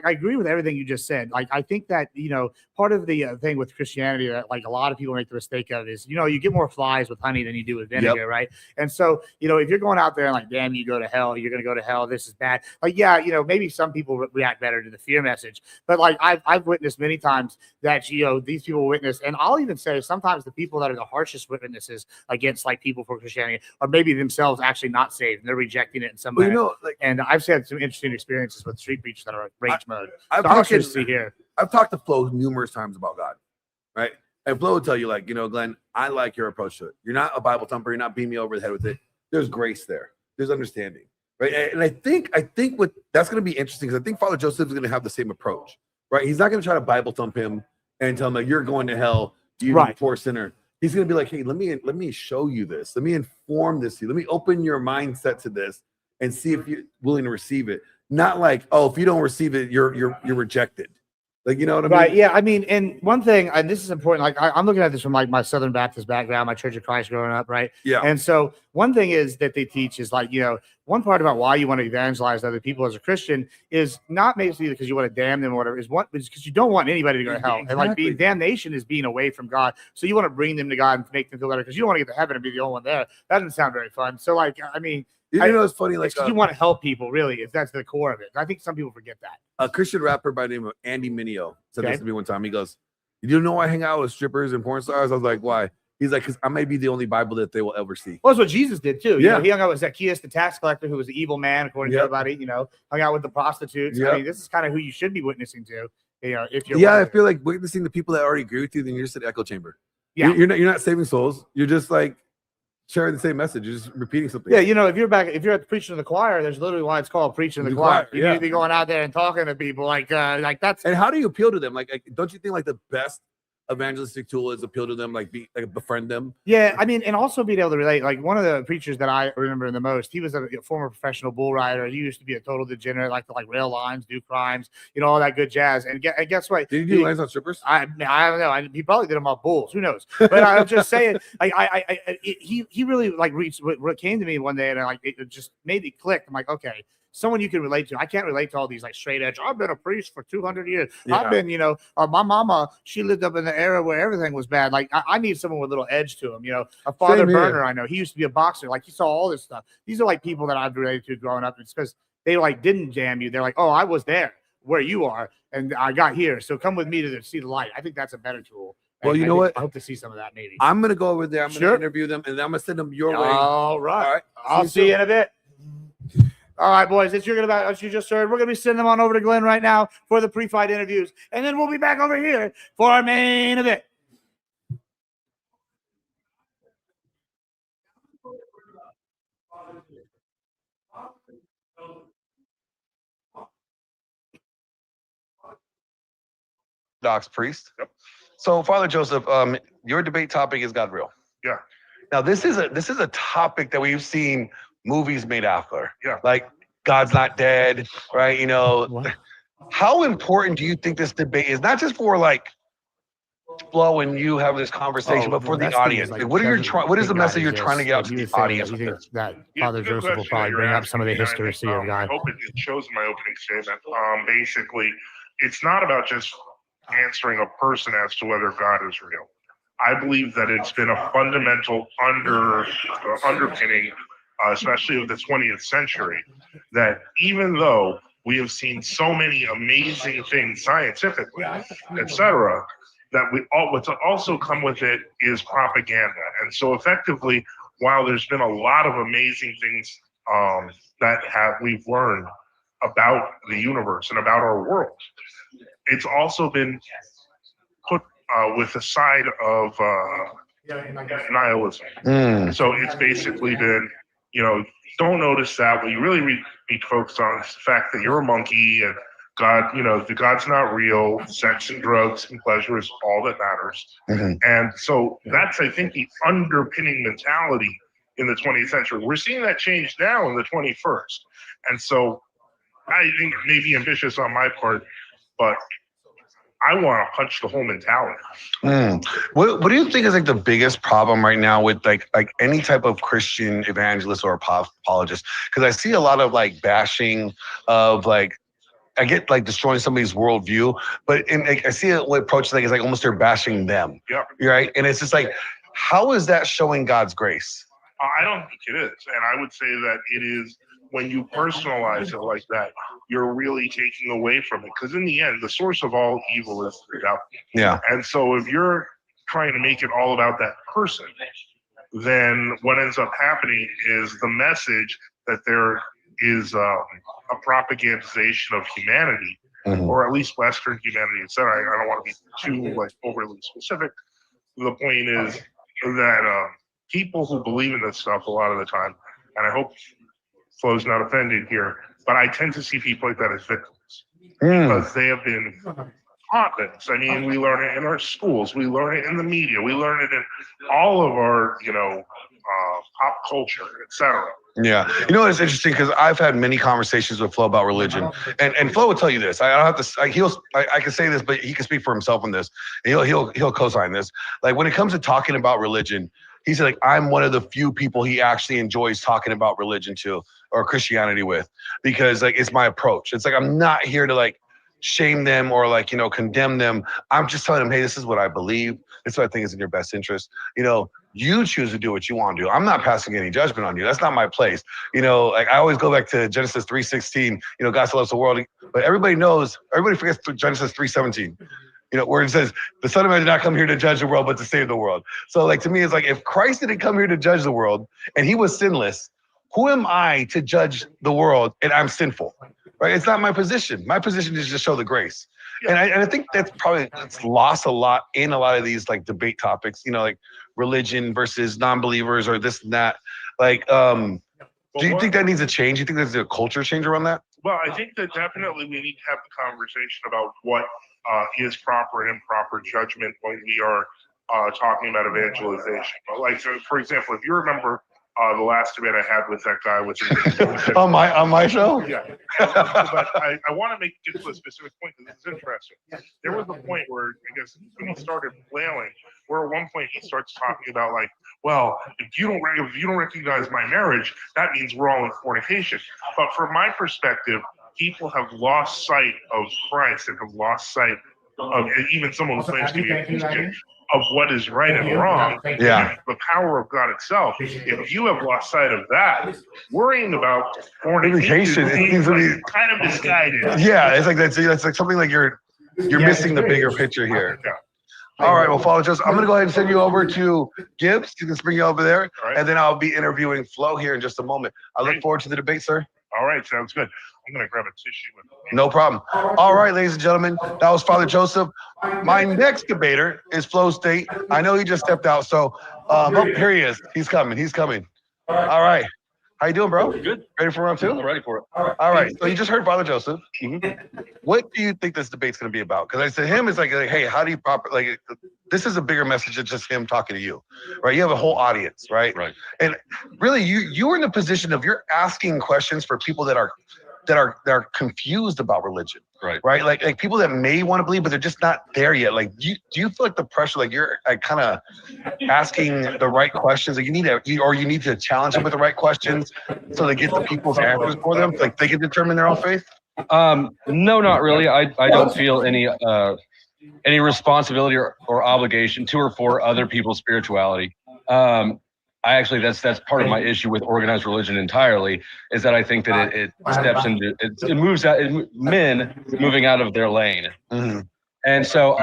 agree with everything you just said. I think that part of the thing with Christianity that a lot of people make the mistake of is you get more flies with honey than you do with vinegar, right? And so if you're going out there and damn, you go to hell, you're going to go to hell, this is bad. Maybe some people react better to the fear message, but I've witnessed many times that these people witness, and I'll even say sometimes the people that are the harshest witnesses against people for Christianity are maybe themselves actually not saved and they're rejecting it in some way. And I've had some interesting experiences with street preachers that are rage mode. I've talked to Flo numerous times about God, right? And Flo will tell you, Glenn, I like your approach to it. You're not a Bible thumper. You're not beating me over the head with it. There's grace there. There's understanding, right? And I think what that's going to be interesting because I think Father Joseph is going to have the same approach, right? He's not going to try to Bible thump him and tell him you're going to hell, you poor sinner. He's going to be hey, let me show you this. Let me inform this to you. Let me open your mindset to this and see if you're willing to receive it. Not if you don't receive it, you're rejected. You know what I mean? Right. Yeah. I mean, and one thing, and this is important, I'm looking at this from my Southern Baptist background, my Church of Christ growing up, right? Yeah. And so one thing is that they teach is one part about why you want to evangelize other people as a Christian is not maybe because you want to damn them or whatever, is because you don't want anybody to go to hell. Exactly. And being damnation is being away from God. So you want to bring them to God and make them feel better because you don't want to get to heaven and be the only one there. That doesn't sound very fun. So I mean, it's funny. You want to help people, really. That's the core of it. I think some people forget that. A Christian rapper by the name of Andy Mineo said this to me one time. He goes, "You know I hang out with strippers and porn stars?" I was like, "Why?" He's like, "Because I may be the only Bible that they will ever see." Well, that's what Jesus did too. Yeah. He hung out with Zacchaeus, the tax collector, who was the evil man, according to everybody. Hung out with the prostitutes. I mean, this is kind of who you should be witnessing to. If you're I feel like witnessing the people that already agree with you, then you're just an echo chamber. Yeah, you're not saving souls. You're just sharing the same message. You're just repeating something. Yeah, if you're at the preaching to the choir, there's literally why it's called preaching to the choir. You yeah. need to be going out there and talking to people like that's. And how do you appeal to them? Like, don't you think like the best evangelistic tool is appeal to them, like befriend them? Yeah, I mean, and also being able to relate. Like one of the preachers that I remember the most, he was a former professional bull rider. He used to be a total degenerate, like to rail lines, do crimes, all that good jazz. And guess what? Did he do lines on strippers? I don't know. He probably did them off bulls. Who knows? But I'm just saying, he really reached what came to me one day, and it just made me click. I'm like, okay. Someone you can relate to. I can't relate to all these straight edge. I've been a priest for 200 years. Yeah. I've been, my mama, she lived up in the era where everything was bad. Like I need someone with a little edge to him. A Father Same here. Burner, I know he used to be a boxer. Like he saw all this stuff. These are people that I've related to growing up. It's because they didn't damn you. They're like, oh, I was there where you are, and I got here. So come with me to see the light. I think that's a better tool. Well, And you know what? I hope to see some of that maybe. I'm gonna go over there. I'm gonna Sure. interview them, and then I'm gonna send them your way. All right. All right. I'll see you in a bit. All right, boys, as you just heard, we're going to be sending them on over to Glenn right now for the pre-fight interviews. And then we'll be back over here for our main event. Orthodox priest. Yep. So, Father Joseph, your debate topic is God real? Yeah. Now, this is a topic that we've seen movies made after. Yeah. Like God's not dead, right? How important do you think this debate is? Not just for Flo and you having this conversation, but for the audience. What is the message you're trying to get out to the audience with this? That Yeah, Father good Joseph will question probably that bring you're up some of the asking, history of I God. hope it shows in my opening statement. Basically, it's not about just answering a person as to whether God is real. I believe that it's been a fundamental underpinning, especially of the 20th century, that even though we have seen so many amazing things scientifically, etc., that what's also come with it is propaganda. And so effectively, while there's been a lot of amazing things that we've learned about the universe and about our world, it's also been put with the side of nihilism. So it's basically been, don't notice that. What you really need to focus on is the fact that you're a monkey and God, the God's not real. Sex and drugs and pleasure is all that matters. And so that's, I think, the underpinning mentality in the 20th century. We're seeing that change now in the 21st. And so I think it may be ambitious on my part, but I want to punch the whole mentality. What do you think is the biggest problem right now with like any type of Christian evangelist or apologist? Because I see a lot of bashing of I get destroying somebody's worldview, but I see it approach is almost they're bashing them. Yeah. Right. And it's just how is that showing God's grace? I don't think it is. And I would say that it is when you personalize it like that, you're really taking away from it. Because in the end, the source of all evil is the devil. Yeah. And so if you're trying to make it all about that person, then what ends up happening is the message that there is a propagandization of humanity, or at least Western humanity, etc. I don't want to be too overly specific. The point is that people who believe in this stuff a lot of the time, and I hope Flo's not offended here, but I tend to see people like that as victims because they have been taught this. I mean, we learn it in our schools, we learn it in the media, we learn it in all of our, pop culture, etc. Yeah. It's interesting because I've had many conversations with Flo about religion, and Flo will tell you this. I don't have to. I can say this, but he can speak for himself on this. And he'll co-sign this. When it comes to talking about religion, he said I'm one of the few people he actually enjoys talking about religion to or Christianity with, because it's my approach. It's I'm not here to shame them or condemn them. I'm just telling them, hey, this is what I believe. This is what I think is in your best interest. You choose to do what you want to do. I'm not passing any judgment on you. That's not my place. I always go back to Genesis 3:16. God so loves the world, but everybody forgets Genesis 3:17. Where it says the Son of Man did not come here to judge the world, but to save the world. So to me, it's if Christ didn't come here to judge the world and he was sinless, who am I to judge the world and I'm sinful? Right? It's not my position. My position is to show the grace. And I think that's lost a lot in a lot of these debate topics. religion versus non-believers or this and that. Like, do you think that needs a change? You think there's a culture change around that? Well, I think that definitely we need to have the conversation about what is proper and improper judgment when we are talking about evangelization. But like, so for example, if you remember the last debate I had with that guy with on my show? Yeah. But I want to get to a specific point because this is interesting. There was a point where I guess when he started flailing, where at one point he starts talking about like, well, if you don't recognize my marriage, that means we're all in fornication. But from my perspective, people have lost sight of Christ and have lost sight of even someone who claims to be a Christian of what is right and wrong. Yeah. The power of God itself. If you have lost sight of that, worrying about fornication seems like kind of misguided. Yeah, it's like that's like something like you're missing the bigger picture here. Yeah. All right, well, Father Joseph, I'm going to go ahead and send you over to Gibbs. You can bring you over there, and then I'll be interviewing Flo here in just a moment. I look forward to the debate, sir. All right, sounds good. I'm going to grab a tissue. No problem. All right, ladies and gentlemen, that was Father Joseph. My next debater is Flo State. I know he just stepped out, so here he is. He's coming. He's coming. All right. How you doing, bro? Good. Ready for round two? I'm ready for it. All right. So you just heard Father Joseph. What do you think this debate's going to be about? Because I said him is like, hey, how do you this is a bigger message than just him talking to you, right? You have a whole audience, right? Right. And really, you're in the position of you're asking questions for people that are confused about religion, right? Like people that may want to believe, but they're just not there yet. Like, do you feel like the pressure, like you're kind of asking the right questions, like you need to challenge them with the right questions so they get the people's answers for them, like they can determine their own faith? No, not really. I don't feel any responsibility or obligation to or for other people's spirituality. That's part of my issue with organized religion entirely, is that I think that it steps into, it moves out, men moving out of their lane. Mm-hmm. And so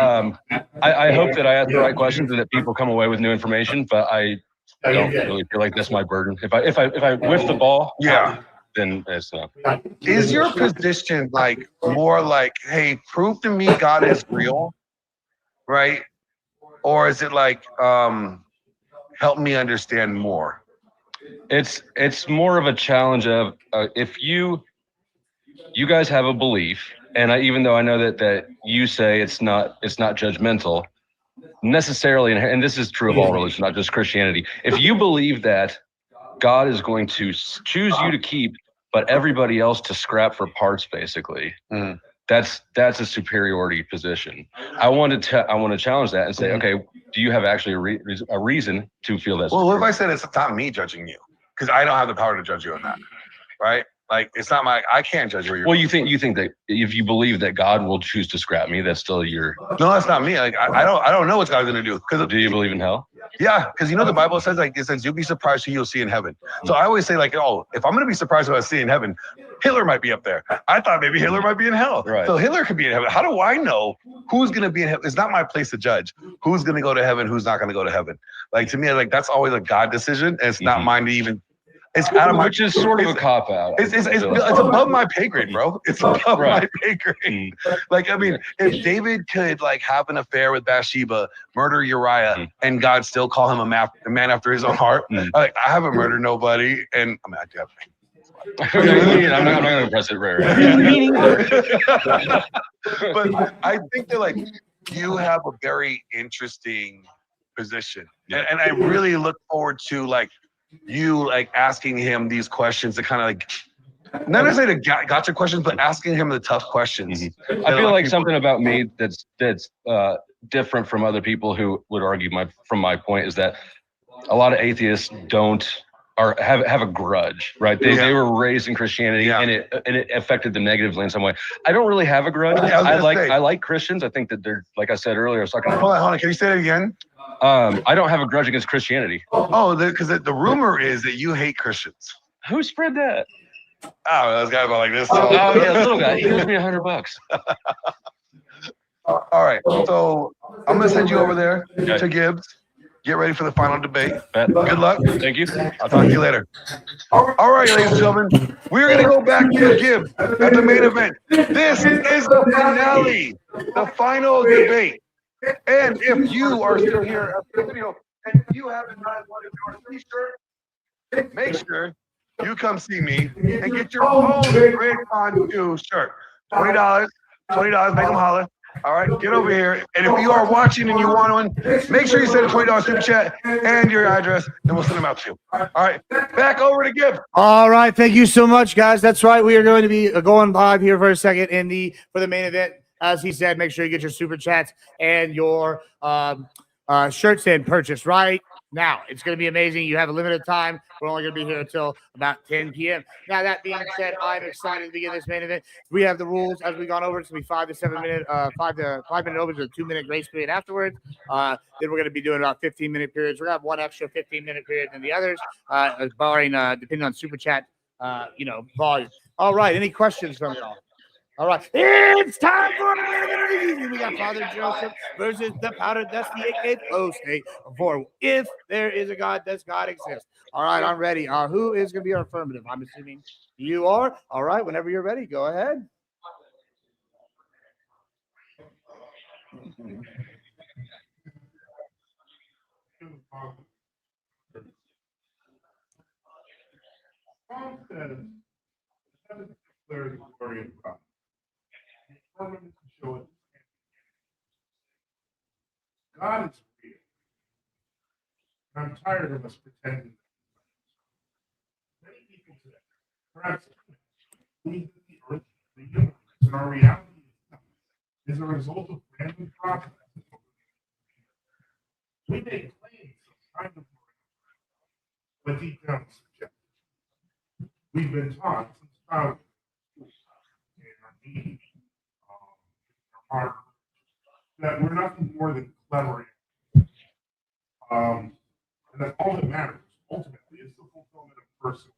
I hope that I ask the right questions and that people come away with new information, but I don't really feel like that's my burden. If I whiff the ball, then it's not. Is your position like more like, hey, prove to me God is real, right? Or is it like, help me understand more? It's more of a challenge of if you guys have a belief, and even though I know that you say it's not judgmental necessarily, and this is true of all religions, not just Christianity. If you believe that God is going to choose you to keep, but everybody else to scrap for parts, basically, that's a superiority position. I want to challenge that and say, okay, do you have actually a reason to feel that? Well, what if I said it's not me judging you? Because I don't have the power to judge you on that, right? Like it's not I can't judge you. Well, you think that if you believe that God will choose to scrap me, that's still your. No, that's not me. Like I don't know what God's gonna do. Do you believe in hell? Yeah, because the Bible says you'll be surprised who you'll see in heaven. So I always say if I'm gonna be surprised who I see in heaven, Hitler might be up there. I thought maybe Hitler might be in hell. Right. So Hitler could be in heaven. How do I know who's gonna be in heaven? It's not my place to judge who's gonna go to heaven, who's not gonna go to heaven. Like to me, that's always a God decision, and it's not mine to even. It's out of which is sort of a cop out. It's above my pay grade, bro. It's above my pay grade. Like, I mean, if David could have an affair with Bathsheba, murder Uriah, and God still call him a man after his own heart, I haven't murdered nobody, and I mean, I do have. I'm not going to press it rare. But I think that you have a very interesting position, and I really look forward to you asking him these questions to kind of not necessarily gotcha questions, but asking him the tough questions. I feel like something about me that's different from other people who would argue from my point is that a lot of atheists have a grudge, right? They were raised in Christianity and it affected them negatively in some way. I don't really have a grudge. I like Christians. I think that they're, like I said earlier, I was talking about. Hold on. Can you say it again? I don't have a grudge against Christianity. Oh, because the rumor is that you hate Christians. Who spread that? Oh, those guys are like this. Oh yeah, little guy. He owes me $100. All right, so I'm gonna send you over there to Gibbs. Get ready for the final debate. Good luck. Thank you. I'll talk to you later. All right, ladies and gentlemen, we're going to go back to Gibbs at the main event. This is the finale, the final debate. And if you are still here after the video, And if you haven't gotten one of your t-shirts, make sure you come see me and get your own GRIDCON 2 shirt. $20, $20, make them holler. All right, get over here. And if you are watching and you want one, make sure you send a $20 super chat and your address, and we'll send them out to you. All right, back over to Gibbs. All right, thank you so much, guys. That's right. We are going to be going live here for a second for the main event. As he said, make sure you get your super chats and your shirts in purchased right now. It's going to be amazing. You have a limited time. We're only going to be here until about 10 p.m. Now, that being said, I'm excited to begin this main event. We have the rules as we've gone over. It's going to be 5 to 7 minute, 5 minute overs with a 2-minute grace period afterwards. Then we're going to be doing about 15-minute periods. We're going to have one extra 15-minute period than the others, barring depending on super chat, volume. All right. Any questions from y'all? All right, it's time for the main event of the evening. We got Father Joseph versus the Powder Dusty, aka Flow State. For if there is a God, does God exist? All right, I'm ready. Who is going to be our affirmative? I'm assuming you are. All right, whenever you're ready, go ahead. God is real. I'm tired of us pretending. Many people today, perhaps believe that the earth, the universe, and our reality is a result of random processes. We may claim some kind of morality, but deep down it's subjective. We've been taught since childhood, in our media, in our art, that we're nothing more than clever. And that all that matters ultimately is the fulfillment of personal.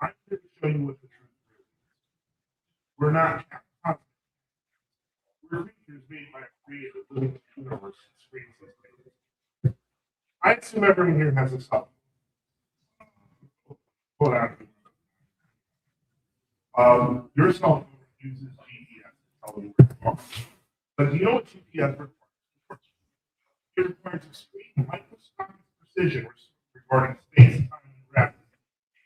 I'm here to show you what the truth is. We're not constant. We're creatures made by a creator living in the universe and screens. I assume everyone here has a cell phone. Your cell phone uses GPS to tell you where you are. But do you know what GPS requires? It requires extreme microscopic precision regarding space, time, and gravity.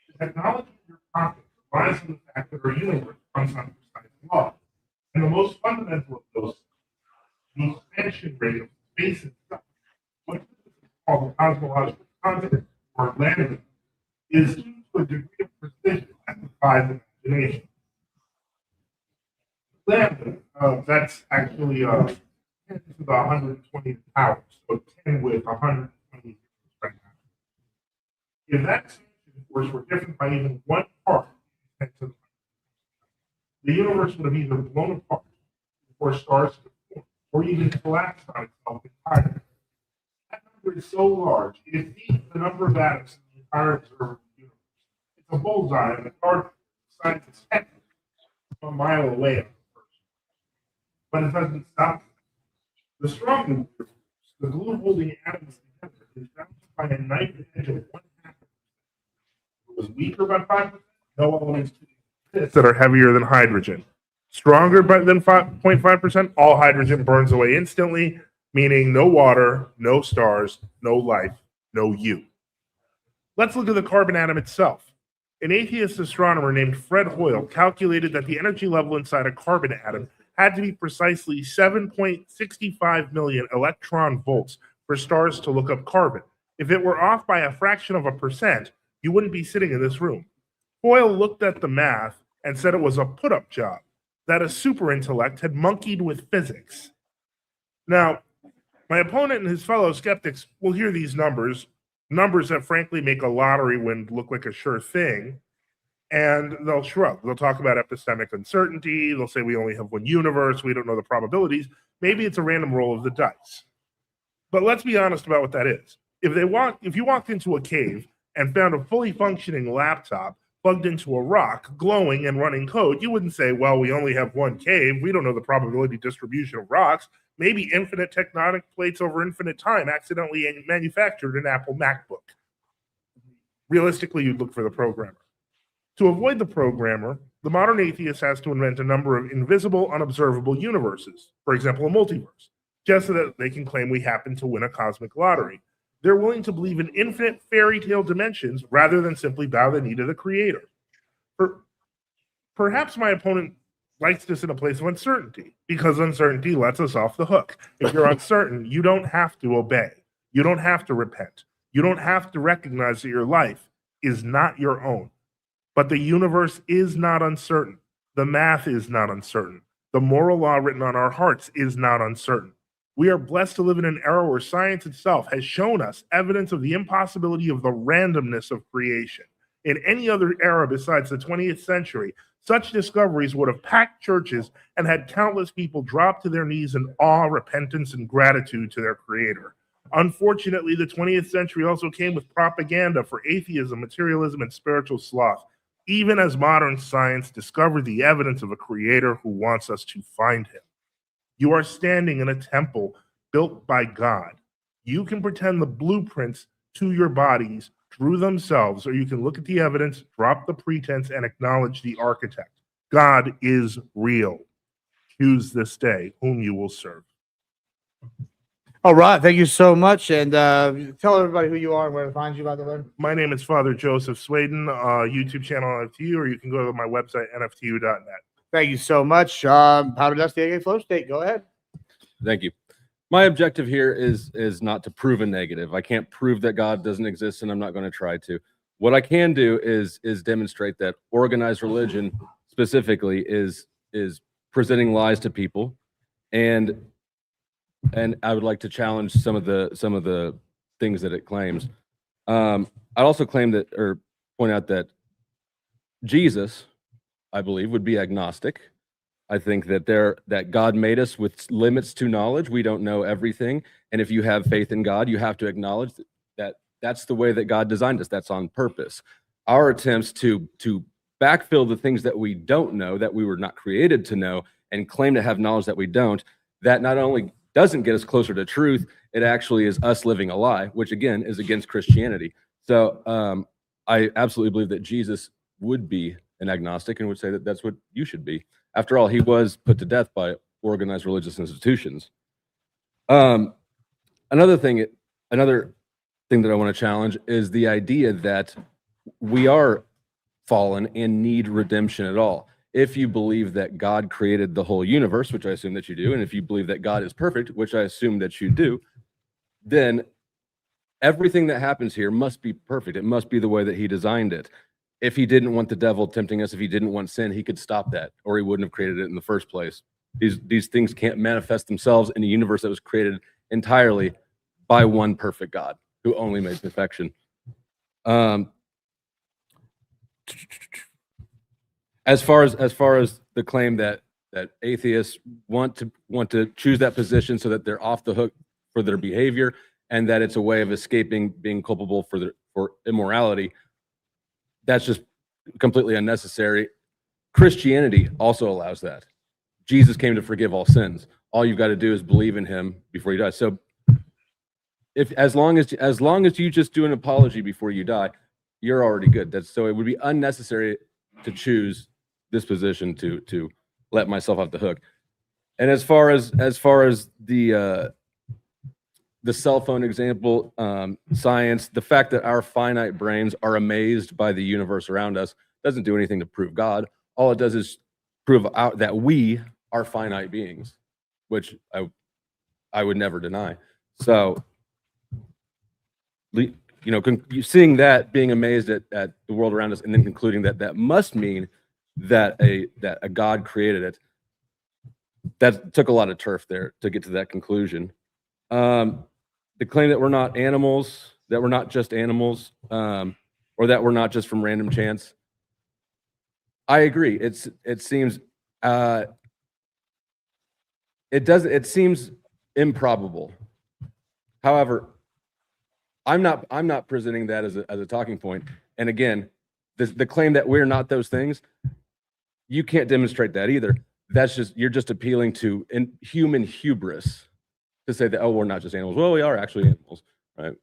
The technology in your pocket relies on the fact that our universe runs on precise laws. And the most fundamental of those, the expansion rate of space itself, what is called the cosmological constant, or lambda, is due to a degree of precision that defies imagination. Lambda, that's actually 10 to the 120 power, so 10 with 120 right now. If that expansion force were different by even 1 part, 10 to the universe would have either blown apart before stars could form, or even collapsed on itself entirely. That number is so large, it exceeds the number of atoms in the entire observable universe. It's a bullseye in the dark. Scientists can't a mile away. But it doesn't stop. The strong nuclear force, the glue holding atoms together, is balanced by a knife edge of 0.5%. It was weaker by 5%, no elements that are heavier than hydrogen. Stronger than 0.5%, all hydrogen burns away instantly, meaning no water, no stars, no life, no you. Let's look at the carbon atom itself. An atheist astronomer named Fred Hoyle calculated that the energy level inside a carbon atom had to be precisely 7.65 million electron volts for stars to look up carbon. If it were off by a fraction of a percent, you wouldn't be sitting in this room. Hoyle looked at the math and said it was a put-up job, that a super intellect had monkeyed with physics. Now, my opponent and his fellow skeptics will hear these numbers that frankly make a lottery win look like a sure thing, and they'll shrug. They'll talk about epistemic uncertainty. They'll say we only have one universe. We don't know the probabilities. Maybe it's a random roll of the dice. But let's be honest about what that is. If you walked into a cave and found a fully functioning laptop plugged into a rock, glowing and running code, you wouldn't say, well, we only have one cave. We don't know the probability distribution of rocks. Maybe infinite tectonic plates over infinite time accidentally manufactured an Apple MacBook. Realistically, you'd look for the programmer. To avoid the programmer, the modern atheist has to invent a number of invisible, unobservable universes, for example, a multiverse. just so that they can claim we happen to win a cosmic lottery. They're willing to believe in infinite fairy tale dimensions rather than simply bow the knee to the creator. Perhaps my opponent likes this in a place of uncertainty, because uncertainty lets us off the hook. If you're uncertain, you don't have to obey. You don't have to repent. You don't have to recognize that your life is not your own. But the universe is not uncertain. The math is not uncertain. The moral law written on our hearts is not uncertain. We are blessed to live in an era where science itself has shown us evidence of the impossibility of the randomness of creation. In any other era besides the 20th century, such discoveries would have packed churches and had countless people drop to their knees in awe, repentance, and gratitude to their creator. Unfortunately, the 20th century also came with propaganda for atheism, materialism, and spiritual sloth, even as modern science discovered the evidence of a creator who wants us to find him. You are standing in a temple built by God. You can pretend the blueprints to your bodies drew themselves, or you can look at the evidence, drop the pretense, and acknowledge the architect. God is real. Choose this day whom you will serve. All right, thank you so much, and tell everybody who you are and where to find you, by the way. My name is Father Joseph Swaden, YouTube channel NFTU, or you can go to my website, nftu.net. Thank you so much. Powder Dusty, aka Flow State, go ahead. Thank you. My objective here is not to prove a negative. I can't prove that God doesn't exist, and I'm not going to try to. What I can do is demonstrate that organized religion specifically is presenting lies to people, and I would like to challenge some of the things that it claims. I'd also claim that, or point out that Jesus, I believe, would be agnostic. I think that God made us with limits to knowledge. We don't know everything. And if you have faith in God, you have to acknowledge that that's the way that God designed us. That's on purpose. Our attempts to backfill the things that we don't know, that we were not created to know, and claim to have knowledge that we don't, that not only doesn't get us closer to truth, it actually is us living a lie, which again is against Christianity. So I absolutely believe that Jesus would be an agnostic and would say that that's what you should be. After all, he was put to death by organized religious institutions. Another thing that I want to challenge is the idea that we are fallen and need redemption at all. If you believe that God created the whole universe, which I assume that you do, and if you believe that God is perfect, which I assume that you do, then everything that happens here must be perfect. It must be the way that he designed it. If he didn't want the devil tempting us, if he didn't want sin, he could stop that, or he wouldn't have created it in the first place. These things can't manifest themselves in a universe that was created entirely by one perfect God who only made perfection. As far as the claim that atheists want to choose that position so that they're off the hook for their behavior, and that it's a way of escaping being culpable for immorality, that's just completely unnecessary. Christianity also allows that. Jesus came to forgive all sins. All you've got to do is believe in him before you die. So as long as you just do an apology before you die, you're already good. So it would be unnecessary to choose this position to let myself off the hook. And as far as the cell phone example, science, the fact that our finite brains are amazed by the universe around us doesn't do anything to prove God. All it does is prove out that we are finite beings, which I would never deny. So, seeing that, being amazed at the world around us, and then concluding that must mean that a God created it, that took a lot of turf there to get to that conclusion. The claim that we're not animals, that we're not just animals, or that we're not just from random chance, I agree. It seems improbable. However, I'm not presenting that as a talking point. And again, the claim that we're not those things, you can't demonstrate that either. You're just appealing to human hubris to say that, oh, we're not just animals. Well, we are actually animals, right?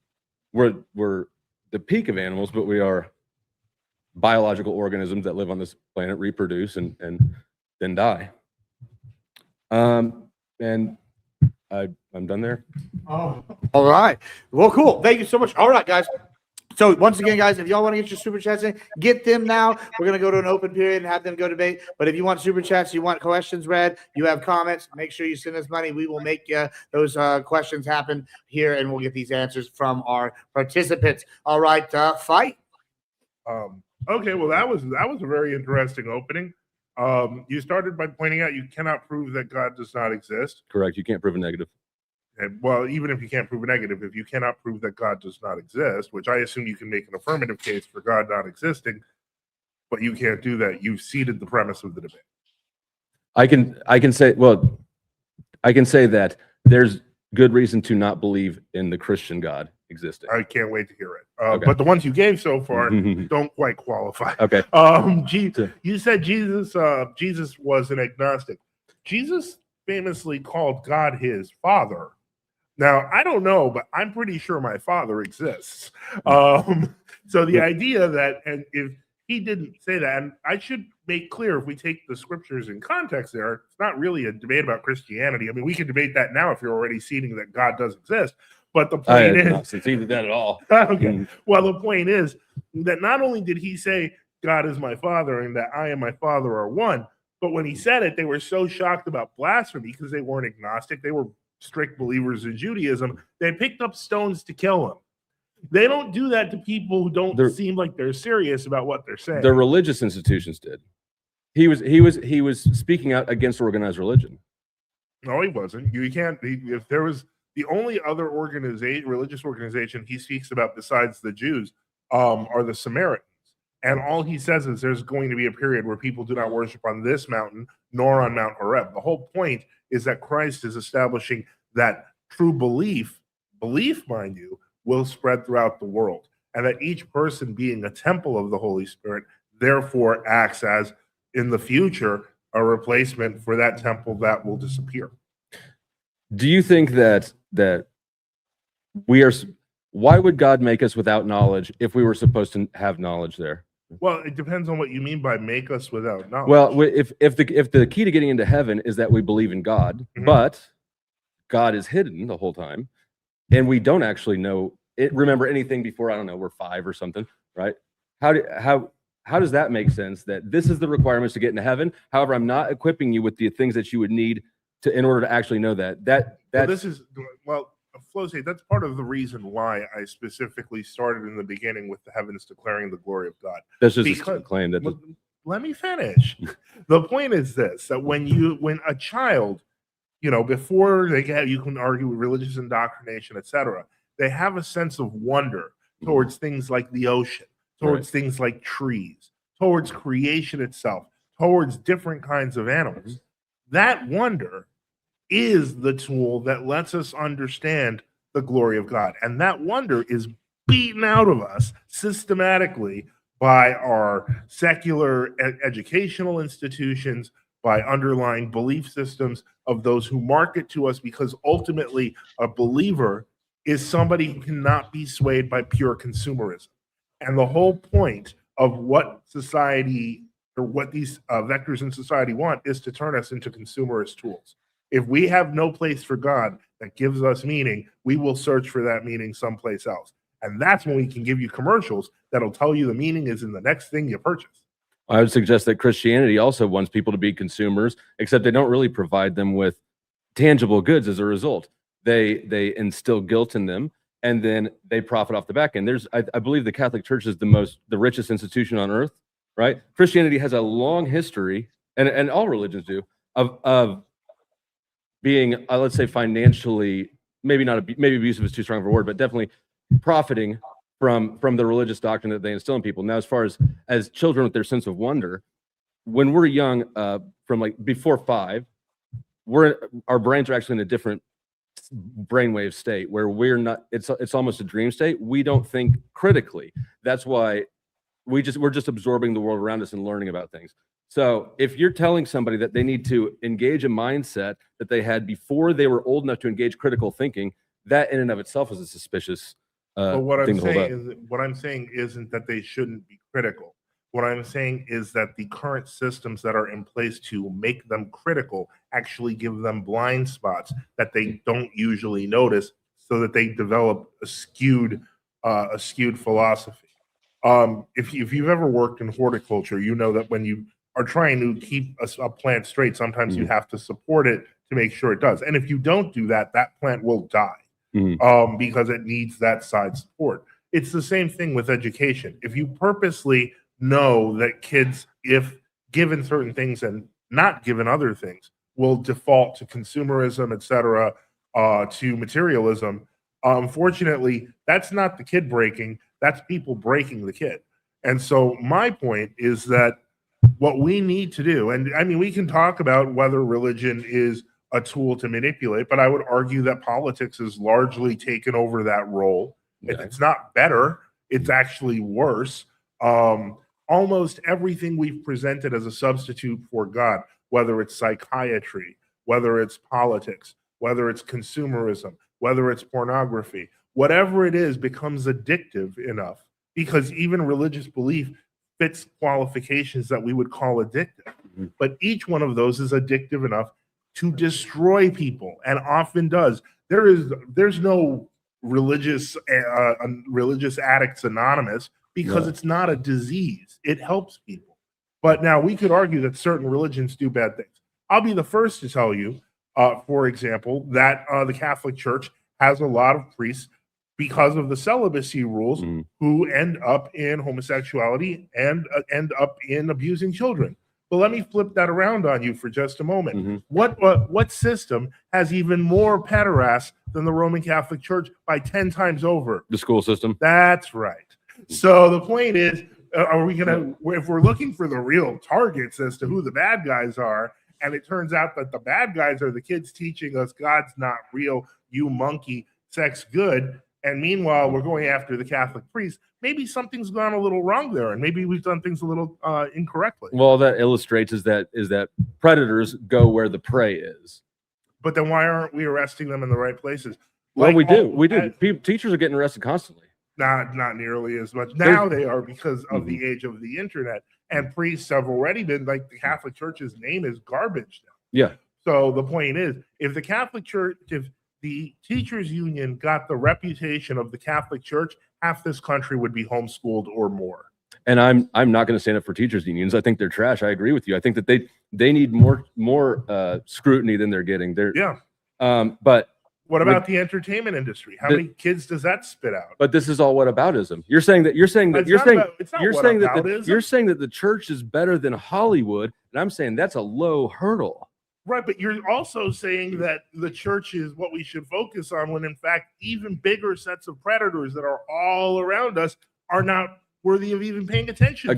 We're the peak of animals, but we are biological organisms that live on this planet, reproduce, and then die. And I'm done there. All right. Well, cool. Thank you so much. All right, guys. So once again, guys, if y'all want to get your super chats in, get them now. We're going to go to an open period and have them go debate. But if you want super chats, you want questions read, you have comments, make sure you send us money. We will make those questions happen here, and we'll get these answers from our participants. All right, fight. Okay, well, that was a very interesting opening. You started by pointing out you cannot prove that God does not exist. Correct. You can't prove a negative. Well, even if you can't prove a negative, if you cannot prove that God does not exist, which I assume you can make an affirmative case for God not existing, but you can't do that, you've ceded the premise of the debate. I can say that there's good reason to not believe in the Christian God existing. I can't wait to hear it. Okay. But the ones you gave so far don't quite qualify. Okay. You said Jesus was an agnostic. Jesus famously called God his father. Now, I don't know, but I'm pretty sure my father exists. So the idea that, and if he didn't say that, and I should make clear, if we take the scriptures in context there, it's not really a debate about Christianity. I mean, we can debate that now if you're already ceding that God does exist. But the point is, not conceded that at all. Okay. Well, the point is that not only did he say God is my father and that I and my father are one, but when he said it, they were so shocked about blasphemy because they weren't agnostic. They were strict believers in Judaism. They picked up stones to kill him. They don't do that to people who don't seem like they're serious about what they're saying. The religious institutions did. He was speaking out against organized religion. No, he wasn't. You can't. If there was the only other religious organization he speaks about besides the Jews are the Samaritans. And all he says is there's going to be a period where people do not worship on this mountain nor on Mount Horeb. The whole point is that Christ is establishing that true belief, mind you, will spread throughout the world. And that each person being a temple of the Holy Spirit, therefore acts as, in the future, a replacement for that temple that will disappear. Do you think that we are? Why would God make us without knowledge if we were supposed to have knowledge there? Well, it depends on what you mean by make us without knowledge. Well, if the key to getting into heaven is that we believe in God, but God is hidden the whole time, and we don't actually know it. Remember anything before, I don't know, we're 5 or something, right? How does that make sense? That this is the requirements to get into heaven. However, I'm not equipping you with the things that you would need in order to actually know that. Flosay, that's part of the reason why I specifically started in the beginning with the heavens declaring the glory of God. That's just a claim that. Let me finish. The point is this: that when a child, before they get, you can argue with religious indoctrination, etc., they have a sense of wonder towards things like the ocean, towards things like trees, towards creation itself, towards different kinds of animals. That wonder is the tool that lets us understand the glory of God. And that wonder is beaten out of us systematically by our secular educational institutions, by underlying belief systems of those who market to us, because ultimately a believer is somebody who cannot be swayed by pure consumerism. And the whole point of what society, or what these vectors in society want, is to turn us into consumerist tools. If we have no place for God that gives us meaning, we will search for that meaning someplace else. And that's when we can give you commercials that'll tell you the meaning is in the next thing you purchase. I would suggest that Christianity also wants people to be consumers, except they don't really provide them with tangible goods as a result. They instill guilt in them, and then they profit off the back end. I believe the Catholic Church is the richest institution on earth, right? Christianity has a long history, and all religions do, of being, let's say, financially, maybe abusive is too strong of a word, but definitely profiting from the religious doctrine that they instill in people. Now, as far as children with their sense of wonder, when we're young, from like before 5, our brains are actually in a different brainwave state where we're not. It's almost a dream state. We don't think critically. That's why we're just absorbing the world around us and learning about things. So if you're telling somebody that they need to engage a mindset that they had before they were old enough to engage critical thinking, that in and of itself is a suspicious But what thing I'm to hold saying up. is, what I'm saying isn't that they shouldn't be critical. What I'm saying is that the current systems that are in place to make them critical actually give them blind spots that they don't usually notice, so that they develop a skewed philosophy. If you've ever worked in horticulture, you know that when you are trying to keep a plant straight, sometimes you have to support it to make sure it does. And if you don't do that, that plant will die because it needs that side support. It's the same thing with education. If you purposely know that kids, if given certain things and not given other things, will default to consumerism, etc., to materialism. Unfortunately, that's not the kid breaking, that's people breaking the kid. And so my point is that what we need to do, and I mean, we can talk about whether religion is a tool to manipulate, but I would argue that politics has largely taken over that role. It's not better, it's actually worse. Almost everything we've presented as a substitute for God, whether it's psychiatry, whether it's politics, whether it's consumerism, whether it's pornography, whatever it is becomes addictive enough, because even religious belief fits qualifications that we would call addictive. But each one of those is addictive enough to destroy people, and often does. There's no religious addicts anonymous, because it's not a disease. It helps people. But now we could argue that certain religions do bad things. I'll be the first to tell you, for example, that the Catholic Church has a lot of priests, because of the celibacy rules, who end up in homosexuality and end up in abusing children. But let me flip that around on you for just a moment. What system has even more pederasts than the Roman Catholic Church by 10 times over? The school system. That's right. So the point is, are we gonna, if we're looking for the real targets as to who the bad guys are, and it turns out that the bad guys are the kids teaching us God's not real, you monkey, sex good, and meanwhile we're going after the Catholic priests, maybe something's gone a little wrong there, and maybe we've done things a little incorrectly. Well, that illustrates is that predators go where the prey is. But then why aren't we arresting them in the right places? Well, we do. Teachers are getting arrested constantly. Not nearly as much. Now they are, because of the age of the internet, and priests have already been, like, the Catholic Church's name is garbage now. Yeah. So the point is, if the Catholic Church, if the teachers union got the reputation of the Catholic Church, half this country would be homeschooled or more. And I'm not going to stand up for teachers unions. I think they're trash. I agree with you. I think that they need more scrutiny than they're getting. But what about the entertainment industry? How many kids does that spit out? But this is all whataboutism. You're saying that the church is better than Hollywood, and I'm saying that's a low hurdle. Right, but you're also saying that the church is what we should focus on, when in fact even bigger sets of predators that are all around us are not worthy of even paying attention.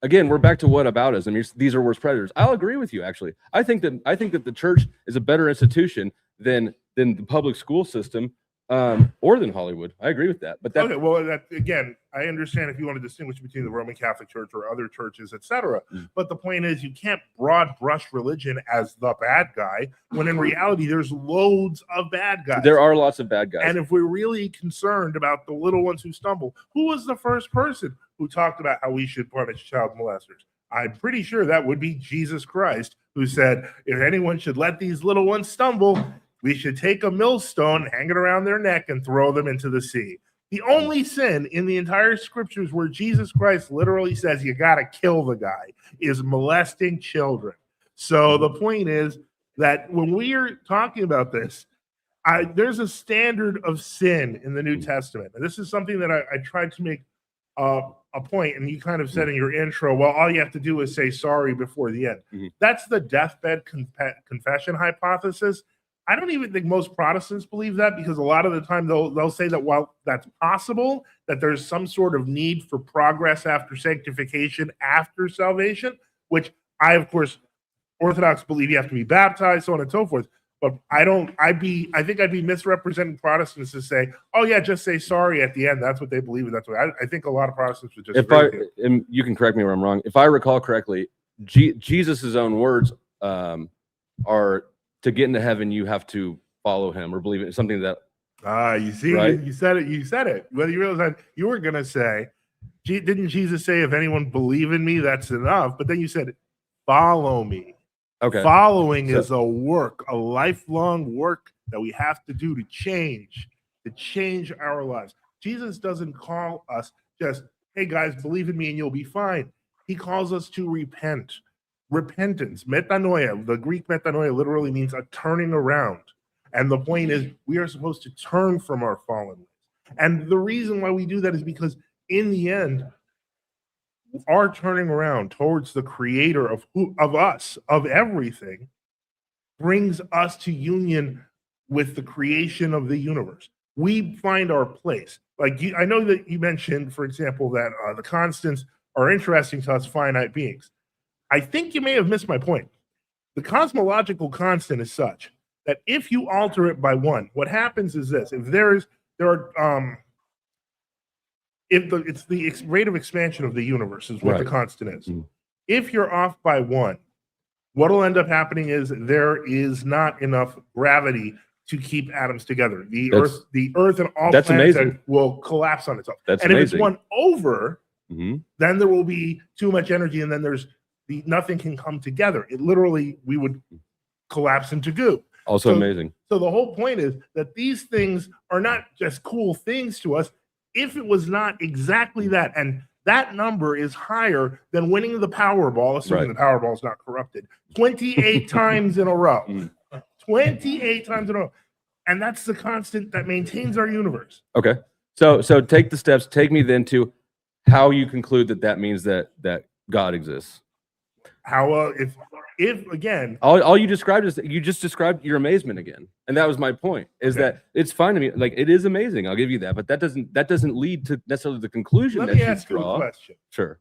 Again, we're back to whataboutism. These are worse predators. I'll agree with you. Actually, I think that the church is a better institution than the public school system, or than Hollywood. I agree with that. But okay, well, again, I understand if you want to distinguish between the Roman Catholic Church or other churches, etc. But the point is, you can't broad brush religion as the bad guy, when in reality there's loads of bad guys. There are lots of bad guys. And if we're really concerned about the little ones who stumble, who was the first person who talked about how we should punish child molesters? I'm pretty sure that would be Jesus Christ, who said, if anyone should let these little ones stumble, we should take a millstone, hang it around their neck, and throw them into the sea. The only sin in the entire scriptures where Jesus Christ literally says you got to kill the guy is molesting children. So the point is that when we are talking about this, there's a standard of sin in the New Testament. And this is something that I tried to make a point, and you kind of said in your intro, well, all you have to do is say sorry before the end. That's the deathbed confession hypothesis. I don't even think most Protestants believe that, because a lot of the time they'll say that while that's possible, that there's some sort of need for progress after sanctification, after salvation, which I, of course, Orthodox believe you have to be baptized, so on and so forth. But I think I'd be misrepresenting Protestants to say, oh yeah, just say sorry at the end. That's what they believe, and that's what I think a lot of Protestants would just. And you can correct me where I'm wrong. If I recall correctly, Jesus's own words are, to get into heaven, you have to follow him or believe it. Something that you see, right? you said it. Whether you realize that you were going to say Didn't Jesus say, if anyone believe in me, that's enough? But then you said, follow me. Okay. Following So- is a work, a lifelong work that we have to do to change our lives. Jesus doesn't call us just, hey guys, believe in me and you'll be fine. He calls us to repent. Repentance, metanoia, the Greek metanoia literally means a turning around. And the point is, we are supposed to turn from our fallen ways. And the reason why we do that is because in the end, our turning around towards the creator of us, of everything, brings us to union with the creation of the universe. We find our place. Like I know that you mentioned, for example, that the constants are interesting to us finite beings. I think you may have missed my point. The cosmological constant is such that if you alter it by 1, what happens is this: if it's the rate of expansion of the universe is what the constant is. If you're off by 1, what'll end up happening is there is not enough gravity to keep atoms together. The Earth and all planets will collapse on itself. That's and if amazing. it's 1 over, then there will be too much energy, and then nothing can come together. It literally, we would collapse into goo. Also amazing. So the whole point is that these things are not just cool things to us. If it was not exactly that, and that number is higher than winning the Powerball, assuming the Powerball is not corrupted, 28 times in a row. 28 times in a row. And that's the constant that maintains our universe. Okay. So take the steps. Take me then to how you conclude that means that God exists. How if again, all you described is you just described your amazement again, and that was my point. Is that it's fine to me, like it is amazing. I'll give you that, but that doesn't lead to necessarily the conclusion. Let that me you ask you draw. a question. Sure.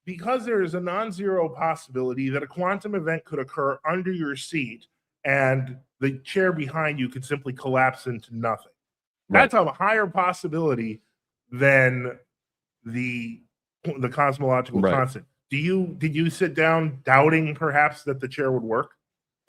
Because there is a non-zero possibility that a quantum event could occur under your seat, and the chair behind you could simply collapse into nothing. That's a higher possibility than the cosmological constant. Did you sit down doubting perhaps that the chair would work?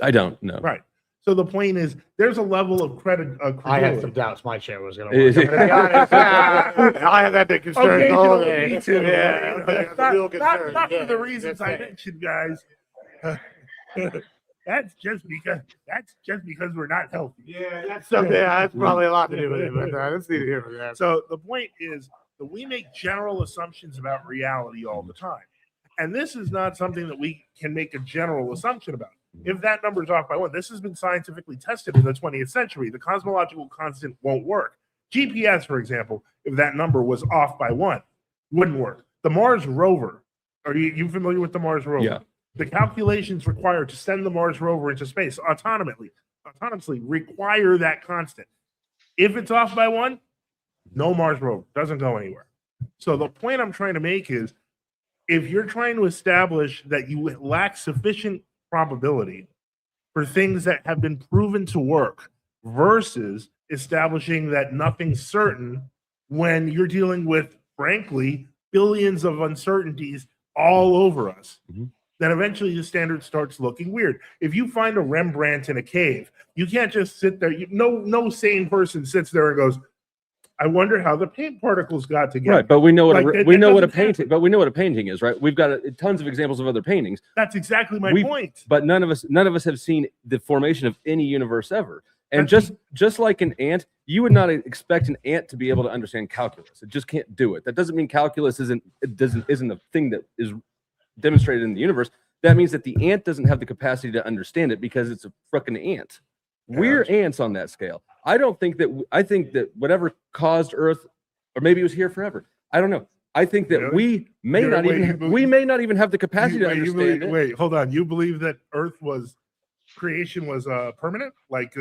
I don't know. Right. So the point is, there's a level of credulity. I had some doubts my chair was going to work. I'm gonna be honest. I had that concern all day. Me too. Yeah, That's not for the reasons I mentioned, guys. That's just because we're not healthy. Yeah, that's probably a lot to do with it. But let's see here for that. So the point is that we make general assumptions about reality all the time. And this is not something that we can make a general assumption about. If that number is off by 1, this has been scientifically tested in the 20th century. The cosmological constant won't work. GPS, for example, if that number was off by 1, wouldn't work. The Mars rover, are you familiar with the Mars rover? Yeah. The calculations required to send the Mars rover into space autonomously require that constant. If it's off by 1, no Mars rover, doesn't go anywhere. So the point I'm trying to make is, if you're trying to establish that you lack sufficient probability for things that have been proven to work versus establishing that nothing's certain when you're dealing with, frankly, billions of uncertainties all over us, then eventually the standard starts looking weird. If you find a Rembrandt in a cave, you can't just sit there. No sane person sits there and goes, I wonder how the paint particles got together. Right, but we know what we know what a doesn't painting, but we know what a painting is, right? We've got tons of examples of other paintings. That's exactly my point. But none of us have seen the formation of any universe ever. And just like an ant, you would not expect an ant to be able to understand calculus. It just can't do it. That doesn't mean calculus isn't a thing that is demonstrated in the universe. That means that the ant doesn't have the capacity to understand it because it's a frickin' ant. We're ants on that scale. I think that whatever caused Earth, or maybe it was here forever. I don't know. I think that we may not even have the capacity to understand it. Wait, hold on. You believe that creation was permanent? Like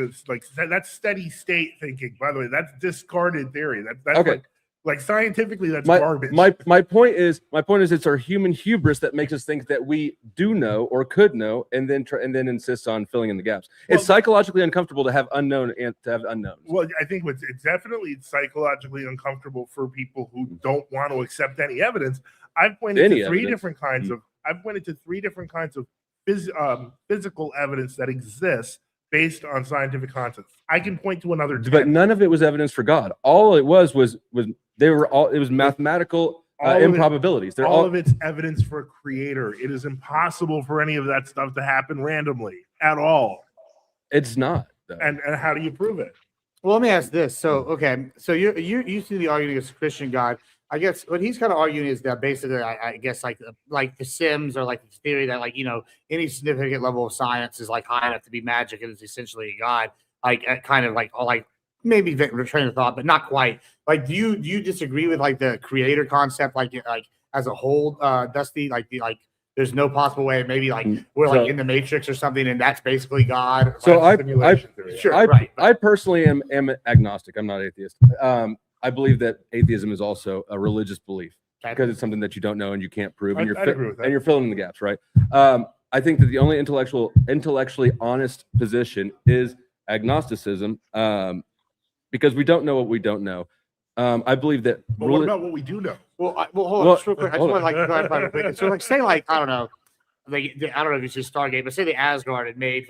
that's steady state thinking. By the way, that's discarded theory. That's okay. Like scientifically, that's garbage. My point is it's our human hubris that makes us think that we do know or could know, and then insist on filling in the gaps. Well, it's psychologically uncomfortable to have unknowns. Well, I think it's definitely psychologically uncomfortable for people who don't want to accept any evidence. I've pointed to three different kinds of physical evidence that exists based on scientific concepts. I can point to another 10. But none of it was evidence for God. All it was mathematical improbabilities. They're all of it's evidence for a creator. It is impossible for any of that stuff to happen randomly at all. It's not. And how do you prove it? Well, let me ask this. So, okay, so you see the argument against Christian God. I guess what he's kind of arguing is that basically, I guess like the Sims or like the theory that like any significant level of science is like high enough to be magic and is essentially a god. Like kind of like maybe train of thought, but not quite. Like, do you disagree with like the creator concept, like as a whole, Dusty? Like there's no possible way. Maybe like we're like in the Matrix or something, and that's basically God. So Right. I personally am agnostic. I'm not atheist. I believe that atheism is also a religious belief because it's something that you don't know and you can't prove, and you're filling in the gaps, right? I think that the only intellectually honest position is agnosticism, because we don't know what we don't know. I believe that. But what about what we do know? Well, hold on, just real quick. I just want to like clarify real quick. So, like, say, like, I don't know, like, I don't know if it's just Stargate, but say the Asgard had made,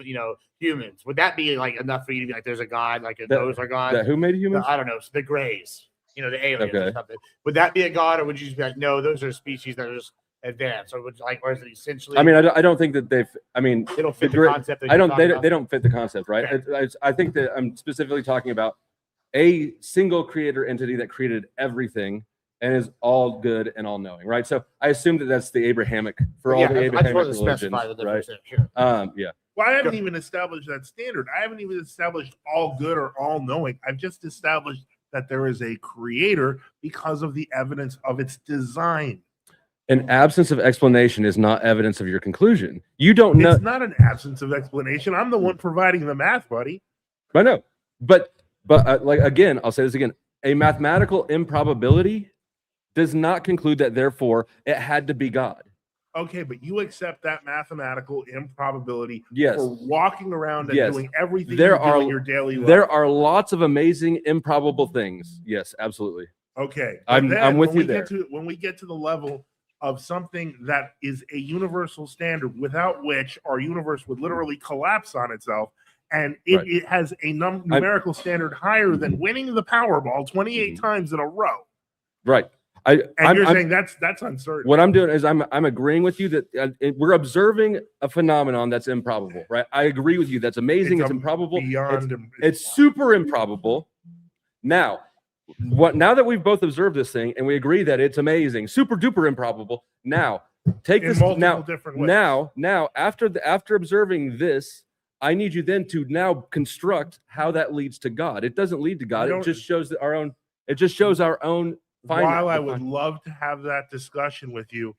humans. Would that be like enough for you to be like, there's a god, like those are gods? Who made humans? I don't know. The Greys, the aliens or something. Would that be a god, or would you just be like, no, those are species that are just advanced, or or is it essentially? I mean, I don't think that they've. I mean, they don't fit the concept. They don't fit the concept, right? Okay. I think that I'm specifically talking about a single creator entity that created everything and is all good and all knowing, right? So I assume that that's the Abrahamic for all the Abrahamic religions, right? Yeah. Well, I haven't even established that standard. I haven't even established all good or all knowing. I've just established that there is a creator because of the evidence of its design. An absence of explanation is not evidence of your conclusion. You don't know. It's not an absence of explanation. I'm the one providing the math, buddy. I know, but like again, I'll say this again: a mathematical improbability does not conclude that therefore it had to be God. Okay, but you accept that mathematical improbability Yes. for walking around and Yes. doing everything There you do are in your daily life. there are lots of amazing improbable things. Yes, absolutely. Okay, but I'm then with when you we there. get to when we get to the level of something that is a universal standard without which our universe would literally collapse on itself, and it has a numerical standard higher than winning the Powerball 28 times in a row. Right. You're saying that's uncertain. What I'm doing is I'm agreeing with you that we're observing a phenomenon that's improbable, right? I agree with you. That's amazing. It's improbable. It's super improbable. Now that we've both observed this thing and we agree that it's amazing, super duper improbable. Now take this now different ways. now after observing this, I need you then to now construct how that leads to God. It doesn't lead to God. It just shows that our own. It just shows our own. While I would love to have that discussion with you,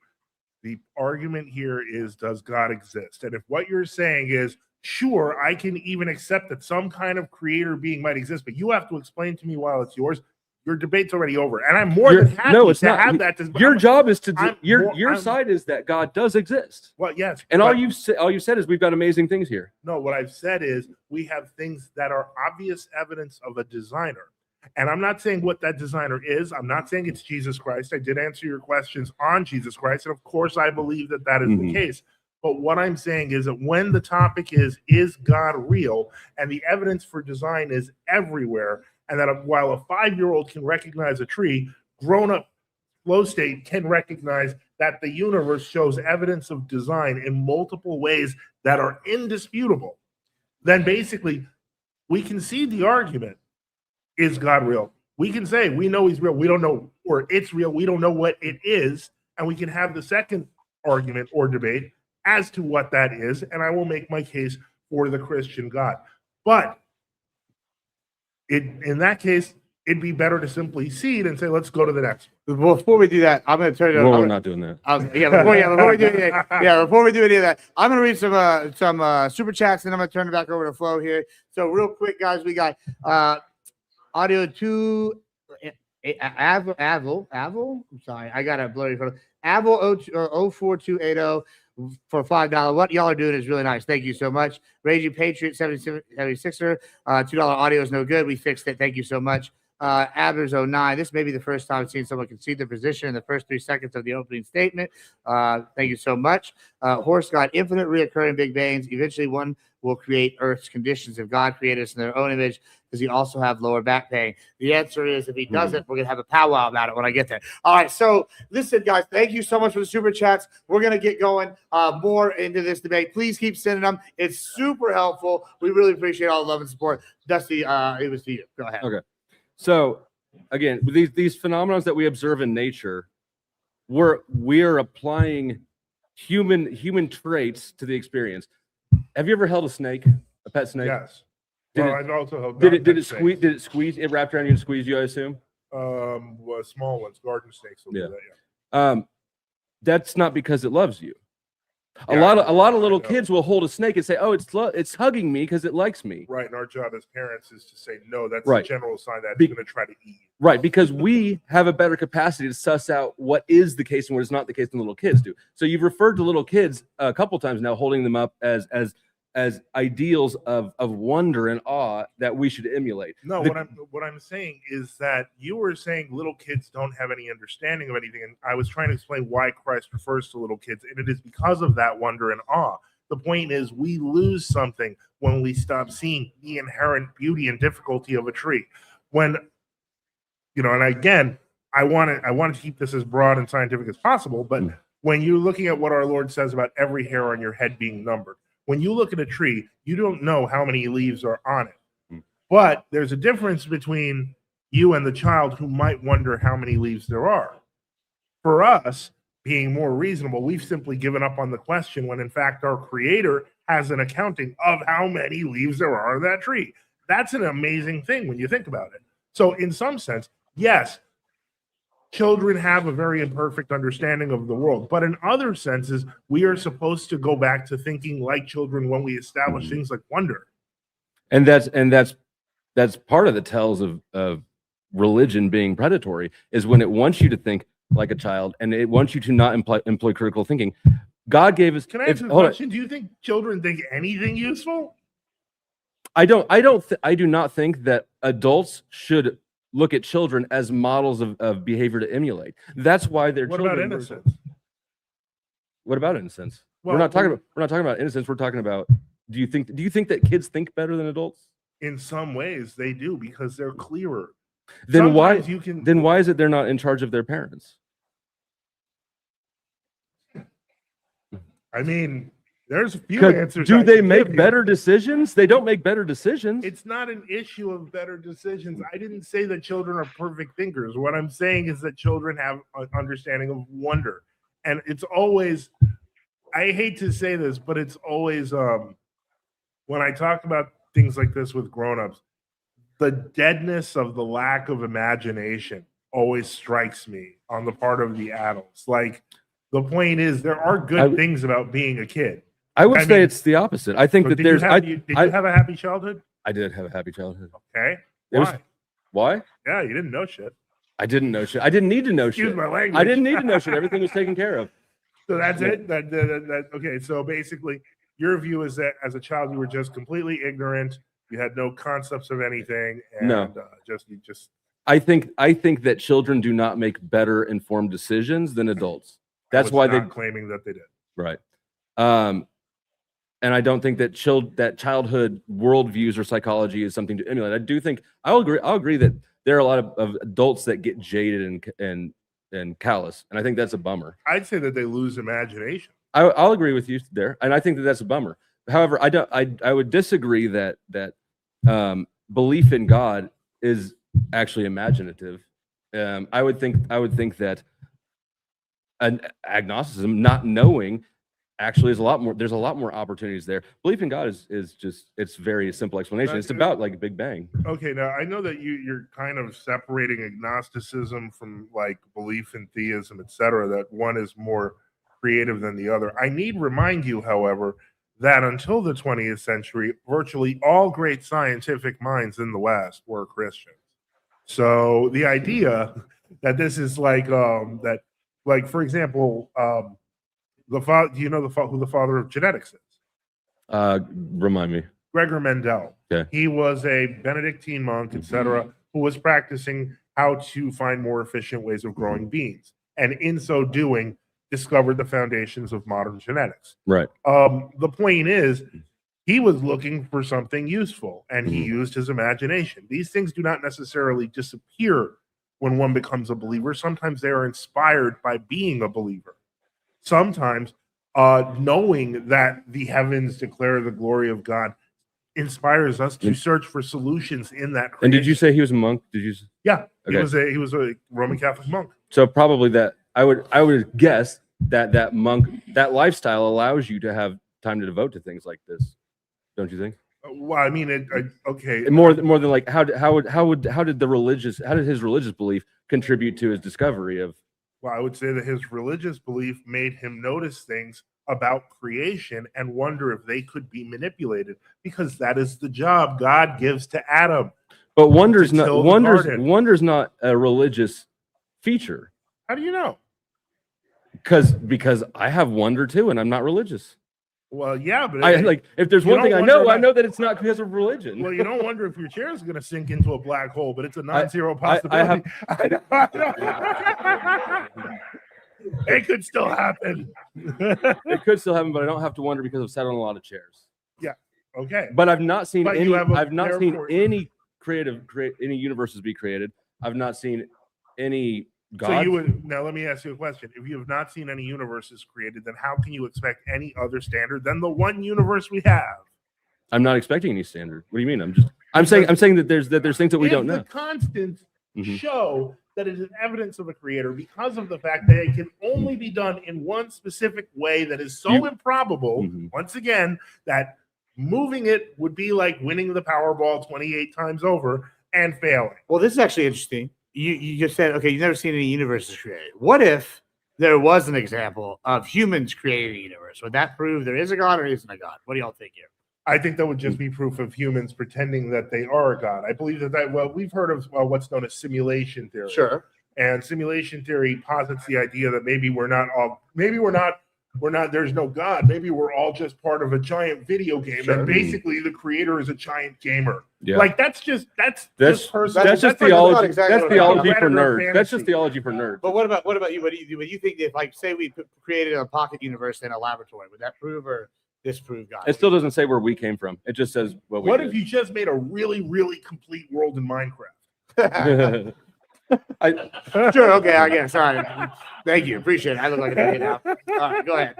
the argument here is, does God exist? And if what you're saying is, sure, I can even accept that some kind of creator being might exist, but you have to explain to me while it's yours, your debate's already over. And I'm more than happy to have that discussion. Your job is to your side is that God does exist. Well, yes. And all you said is we've got amazing things here. No, what I've said is we have things that are obvious evidence of a designer. And I'm not saying what that designer is. I'm not saying it's Jesus Christ. I did answer your questions on Jesus Christ. And of course, I believe that that is the case. But what I'm saying is that when the topic is God real? And the evidence for design is everywhere. And that while a 5-year-old can recognize a tree, grown-up flow state can recognize that the universe shows evidence of design in multiple ways that are indisputable. Then basically, we concede the argument. Is God real? We can say we know he's real. We don't know, or it's real. We don't know what it is. And we can have the second argument or debate as to what that is. And I will make my case for the Christian God. But in that case, it'd be better to simply cede and say, let's go to the next one. Well, before we do that, I'm going to turn it over. Well, we're not doing that. Before we do any of that, I'm going to read some super chats, and I'm going to turn it back over to Flo here. So real quick, guys, we got audio to Avil. I'm sorry, I got a blurry photo. Avil 04280 for $5. What y'all are doing is really nice. Thank you so much. Raging Patriot 76er, $2 audio is no good. We fixed it. Thank you so much. Abers09, this may be the first time I've seen someone concede their position in the first 3 seconds of the opening statement. Thank you so much. Horse got infinite reoccurring big bangs. Eventually, one will create Earth's conditions. If God created us in their own image, does he also have lower back pain? The answer is, if he doesn't, we're going to have a powwow about it when I get there. All right. So listen, guys, thank you so much for the super chats. We're going to get going more into this debate. Please keep sending them. It's super helpful. We really appreciate all the love and support. Dusty, it was to you. Go ahead. Okay. So again, these phenomena that we observe in nature, we are applying human traits to the experience. Have you ever held a snake, a pet snake? Yes. Did Well, it, I've also held did it non-pet squeeze? Did it squeeze? It wrapped around you and squeezed you, I assume. Well, small ones, garden snakes. Will Yeah. do that, yeah. That's not because it loves you. A Yeah, lot of little I know. kids will hold a snake and say, "Oh, it's hugging me because it likes me." Right, and our job as parents is to say, no, that's Right. a general sign that Be- it's going to try to eat you. Right, because we have a better capacity to suss out what is the case and what is not the case than little kids do. So you've referred to little kids a couple times now, holding them up as ideals of wonder and awe that we should emulate. No, The- what I'm saying is that you were saying little kids don't have any understanding of anything, and I was trying to explain why Christ refers to little kids, and it is because of that wonder and awe. The point is, we lose something when we stop seeing the inherent beauty and difficulty of a tree. When, and again, I want to keep this as broad and scientific as possible, but when you're looking at what our Lord says about every hair on your head being numbered, when you look at a tree, you don't know how many leaves are on it. But there's a difference between you and the child who might wonder how many leaves there are. For us, being more reasonable, we've simply given up on the question when in fact our creator has an accounting of how many leaves there are on that tree. That's an amazing thing when you think about it. So in some sense, yes, children have a very imperfect understanding of the world, but in other senses, we are supposed to go back to thinking like children when we establish things like wonder. And that's part of the tells of religion being predatory, is when it wants you to think like a child and it wants you to not employ critical thinking. God gave us. Can I ask you a question? Do you think children think anything useful? I do not think that adults should look at children as models of behavior to emulate. That's why they're What children. about innocence? What about innocence? Well, we're not talking about innocence. We're talking about, do you think that kids think better than adults? In some ways, they do because they're clearer. Then Sometimes you can. then why is it they're not in charge of their parents? I mean, there's a few 'Cause answers. do I they can make give you. better decisions? They don't make better decisions. It's not an issue of better decisions. I didn't say that children are perfect thinkers. What I'm saying is that children have an understanding of wonder. And it's always, I hate to say this, but it's always, when I talk about things like this with grown-ups, the deadness of the lack of imagination always strikes me on the part of the adults. Like, the point is, there are good things about being a kid. I would say mean, it's the opposite. I think so that did there's. you have a happy childhood? I did have a happy childhood. Okay. It was- Why? Why? Yeah, you didn't know shit. I didn't know shit. I didn't need to know Excuse shit. my language. I didn't need to know shit. Everything was taken care of. So that's Yeah. it. Okay. So basically, your view is that as a child you were just completely ignorant. You had no concepts of anything, and No. you just. I think that children do not make better informed decisions than adults. That's why they claiming that they did. Right. And I don't think that childhood worldviews or psychology is something to emulate. I do think I'll agree that there are a lot of adults that get jaded and callous, and I think that's a bummer. I'd say that they lose imagination. I'll agree with you there, and I think that that's a bummer. However, I would disagree that belief in God is actually imaginative. I would think that an agnosticism, not knowing, actually is a lot more. There's a lot more opportunities there. Belief in God is just, it's very simple explanation. It's about like Big Bang. Okay, now I know that you're kind of separating agnosticism from like belief in theism, etc. That one is more creative than the other. I need remind you, however, that until the 20th century, virtually all great scientific minds in the West were Christians. So the idea that this is like that, like for example, do you know who the father of genetics is? Remind me. Gregor Mendel. Okay. He was a Benedictine monk, etc., who was practicing how to find more efficient ways of growing beans, and in so doing, discovered the foundations of modern genetics. Right. The point is, he was looking for something useful, and he used his imagination. These things do not necessarily disappear when one becomes a believer. Sometimes they are inspired by being a believer. Sometimes knowing that the heavens declare the glory of God inspires us to search for solutions in that creation. And did you say he was a monk? Did you? Yeah, Okay. he was a Roman Catholic monk. So probably that I would guess that monk, that lifestyle allows you to have time to devote to things like this, don't you think? Well, I mean, okay. More than like how did his religious belief contribute to his discovery of? Well, I would say that his religious belief made him notice things about creation and wonder if they could be manipulated, because that is the job God gives to Adam. But wonder's to not till the wonder's garden. wonder's not a religious feature. How do you know? Because I have wonder too, and I'm not religious. Well, yeah, but I like if there's you one thing don't I know wonder that it's not because of religion. Well, you don't wonder if your chair is going to sink into a black hole, but it's a non-zero I possibility. It could still happen. It could still happen, but I don't have to wonder because I've sat on a lot of chairs. Yeah. Okay. But I've not seen But any. you have a I've not seen therefore- any any universes be created. I've not seen any So God. you would now let me ask you a question. If you have not seen any universes created, then how can you expect any other standard than the one universe we have? I'm not expecting any standard. What do you mean? I'm saying that there's things that we don't The know. constants Mhm. show that it is evidence of a creator because of the fact that it can only be done in one specific way that is so improbable, once again, that moving it would be like winning the Powerball 28 times over and failing. Well, this is actually interesting. You just said, okay, you've never seen any universes created. What if there was an example of humans creating a universe? Would that prove there is a God or isn't a God? What do y'all think here? I think that would just be proof of humans pretending that they are a god. I believe well, we've heard of what's known as simulation theory. Sure. And simulation theory posits the idea that maybe we're not, there's no God. Maybe we're all just part of a giant video game. Sure. And basically the creator is a giant gamer. Yeah. Like that's just personal. That's just like- theology. exactly That's what theology I'm for saying. nerds. That's just Fantasy. theology for nerds. But what about you? What do you think if, like, say we created a pocket universe in a laboratory? Would that prove or disprove God? It still doesn't say where we came from. It just says what we What did. if you just made a really, really complete world in Minecraft? Sure. Okay. Again, sorry. Thank you. Appreciate it. I look like an idiot now. All right, go ahead.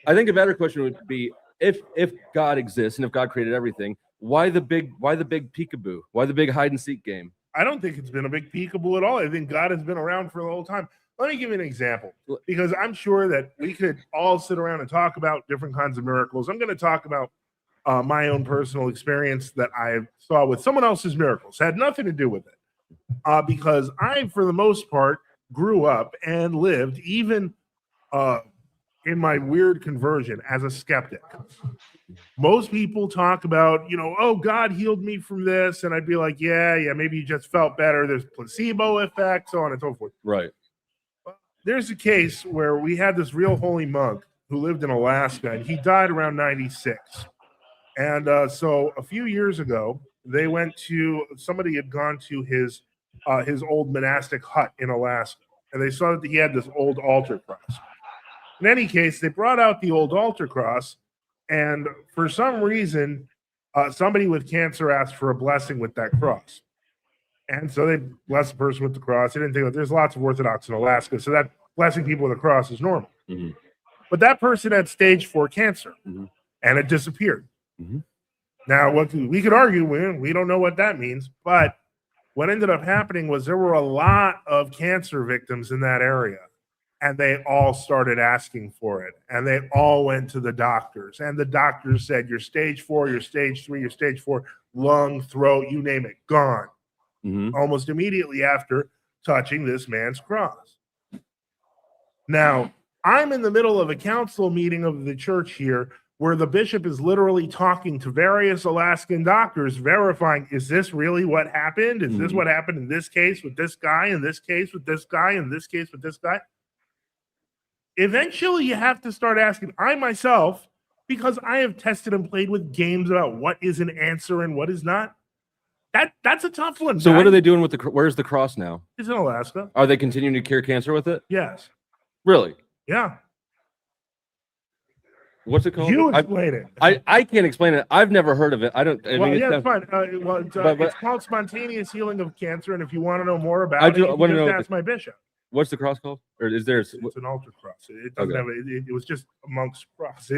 I think a better question would be if God exists and if God created everything, why the big peekaboo? Why the big hide and seek game? I don't think it's been a big peekaboo at all. I think God has been around for the whole time. Let me give you an example, because I'm sure that we could all sit around and talk about different kinds of miracles. I'm going to talk about my own personal experience that I saw with someone else's miracles. It had nothing to do with it, because I, for the most part, grew up and lived, even in my weird conversion, as a skeptic. Most people talk about, oh, God healed me from this. And I'd be like, yeah, maybe you just felt better. There's placebo effect, so on and so forth. Right. There's a case where we had this real holy monk who lived in Alaska, and he died around 96. And so a few years ago, somebody had gone to his old monastic hut in Alaska, and they saw that he had this old altar cross. In any case, they brought out the old altar cross, and for some reason, somebody with cancer asked for a blessing with that cross. And so they blessed the person with the cross. They didn't think there's lots of Orthodox in Alaska, so that blessing people with a cross is normal. Mm-hmm. But that person had stage 4 cancer, and it disappeared. Mm-hmm. Now, what we could argue, we don't know what that means, but what ended up happening was there were a lot of cancer victims in that area, and they all started asking for it, and they all went to the doctors, and the doctors said, you're stage 4, you're stage 3, you're stage 4, lung, throat, you name it, gone. Mm-hmm. Almost immediately after touching this man's cross. Now, I'm in the middle of a council meeting of the church here where the bishop is literally talking to various Alaskan doctors, verifying, is this really what happened? Is this what happened in this case with this guy, in this case with this guy, in this case with this guy? Eventually, you have to start asking. I myself, because I have tested and played with games about what is an answer and what is not, That's a tough one. So what are guys. they doing with where's the cross now? It's in Alaska. Are they continuing to cure cancer with it? Yes. Really? Yeah. What's it called? You explain it. I can't explain it. I've never heard of it. I don't. Well, yeah, it's fine. It's called spontaneous healing of cancer, and if you want to know more about it, you want to just know ask my bishop. What's the cross called? Or is there? It's an altar cross. It doesn't Okay. have it was just a monk's cross.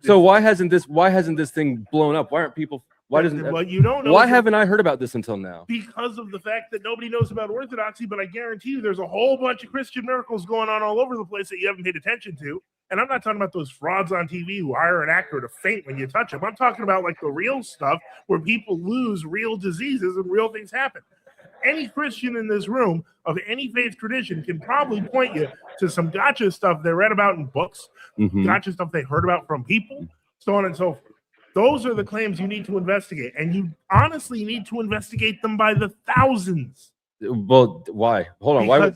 So why hasn't this thing blown up? Why aren't people? Why doesn't? Well, you don't know. Why haven't I heard about this until now? Because of the fact that nobody knows about orthodoxy, but I guarantee you there's a whole bunch of Christian miracles going on all over the place that you haven't paid attention to. And I'm not talking about those frauds on TV who hire an actor to faint when you touch them. I'm talking about like the real stuff where people lose real diseases and real things happen. Any Christian in this room of any faith tradition can probably point you to some gotcha stuff they read about in books, gotcha stuff they heard about from people, so on and so forth. Those are the claims you need to investigate, and you honestly need to investigate them by the thousands. Well, why? Hold on. Why?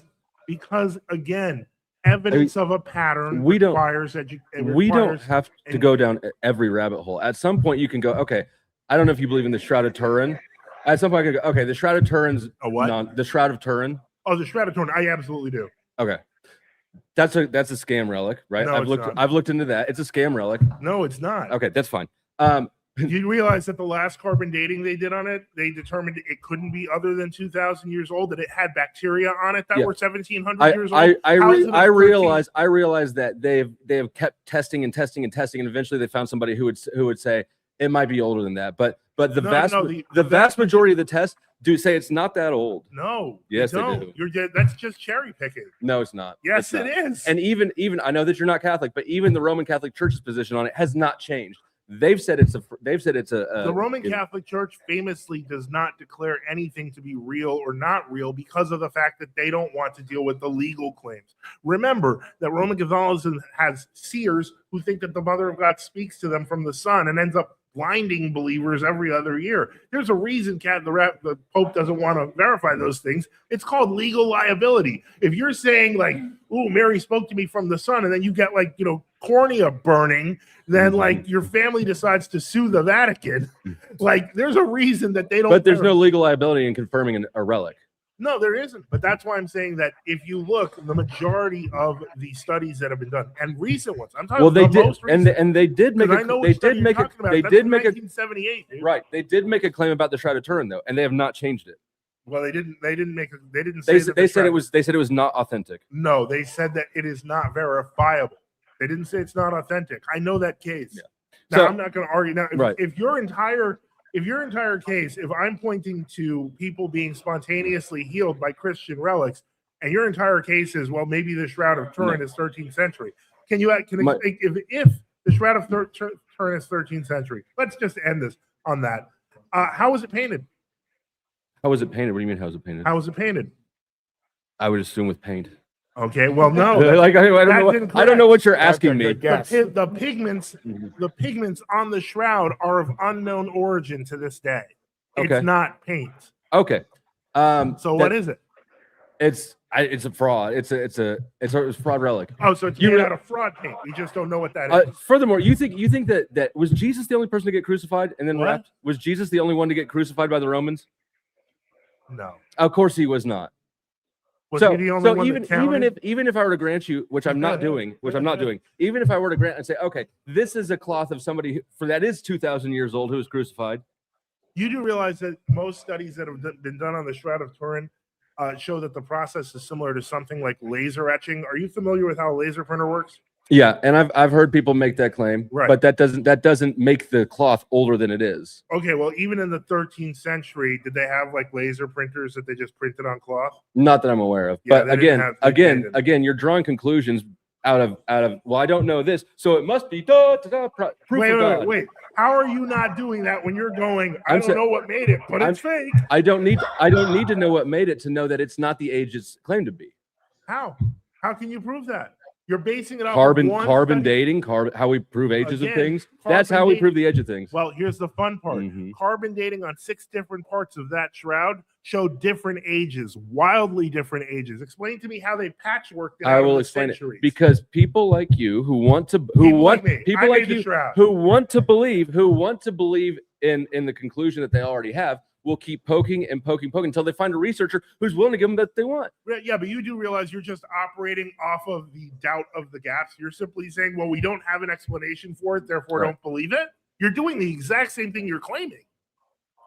Because again, evidence of a pattern we don't requires we don't have to go down every rabbit hole. At some point, you can go, okay, I don't know if you believe in the Shroud of Turin. At some point, I can go, okay, the Shroud of Turin's a what? The Shroud of Turin. Oh, the Shroud of Turin. I absolutely do. Okay, that's a scam relic, right? No, it's not. I've looked into that. It's a scam relic. No, it's not. Okay, that's fine. You realize that the last carbon dating they did on it, they determined it couldn't be other than 2,000 years old, that it had bacteria on it that were 1,700 years old. I realize that they have kept testing and testing and testing, and eventually they found somebody who would say it might be older than that. But the vast majority of the tests do say it's not that old. No. Yes, they do. That's just cherry picking. No, it's not. Yes, It's not. it is. And even I know that you're not Catholic, but even the Roman Catholic Church's position on it has not changed. They've said it's a. The Roman Catholic Church famously does not declare anything to be real or not real because of the fact that they don't want to deal with the legal claims. Remember that Roman Catholicism has seers who think that the Mother of God speaks to them from the sun and ends up blinding believers every other year. There's a reason the Pope doesn't want to verify those things. It's called legal liability. If you're saying like, "Oh, Mary spoke to me from the sun," and then you get like, cornea burning, then like your family decides to sue the Vatican, like there's a reason that they don't. But there's no legal liability in confirming a relic. No, there isn't. But that's why I'm saying that if you look, the majority of the studies that have been done and recent ones, I'm talking about most recent, and they did make because I know which study you're talking about. That's from 1978, dude. Right. They did make a claim about the Shroud of Turin though, and they have not changed it. Well, they didn't They said it was not authentic. No, they said that it is not verifiable. They didn't say it's not authentic. I know that case. Yeah. Now, So- I'm not going to argue. Now, if your entire case, if I'm pointing to people being spontaneously healed by Christian relics, and your entire case is, well, maybe the Shroud of Turin is 13th century. If the Shroud of Turin is 13th century, let's just end this on that. How was it painted? How was it painted? What do you mean? How was it painted? How was it painted? I would assume with paint. Okay, well, no. I don't know what you're asking me. The pigments on the shroud are of unknown origin to this day. Okay. It's not paint. Okay. So what is it? It's a fraud. It's a fraud relic. Oh, so it's made out of fraud paint. We just don't know what that is. Furthermore, you think that was Jesus the only person to get crucified and then What? wrapped? Was Jesus the only one to get crucified by the Romans? No. Of course he was not. Was he the only one that counted? even if I were to grant you, which I'm not doing, even if I were to grant and say, okay, this is a cloth of somebody that is 2,000 years old who was crucified. You do realize that most studies that have been done on the Shroud of Turin show that the process is similar to something like laser etching. Are you familiar with how a laser printer works? Yeah, and I've heard people make that claim, Right. but that doesn't make the cloth older than it is. Okay, well, even in the 13th century, did they have like laser printers that they just printed on cloth? Not that I'm aware of. Yeah, But they didn't have- again, you're drawing conclusions out of well, I don't know this, so it must be proof of God. Wait. How are you not doing that when you're going, I I'm don't sa- know what made it, but it's fake? I don't need to know what made it to know that it's not the age it's claimed to be. How? How can you prove that? You're basing it off Carbon of one study? dating, how we prove ages Again, of things. That's carbon how we dating- prove the age of things. Well, here's the fun part. Mhm. Carbon dating on 6 different parts of that shroud showed different ages, wildly different ages. Explain to me how they patchworked it I out will over explain centuries. it because people like you who want to I made the shroud. who want to believe in the conclusion that they already have will keep poking and poking until they find a researcher who's willing to give them what they want. Yeah, but you do realize you're just operating off of the doubt of the gaps. You're simply saying, well, we don't have an explanation for it, therefore don't believe it. You're doing the exact same thing you're claiming.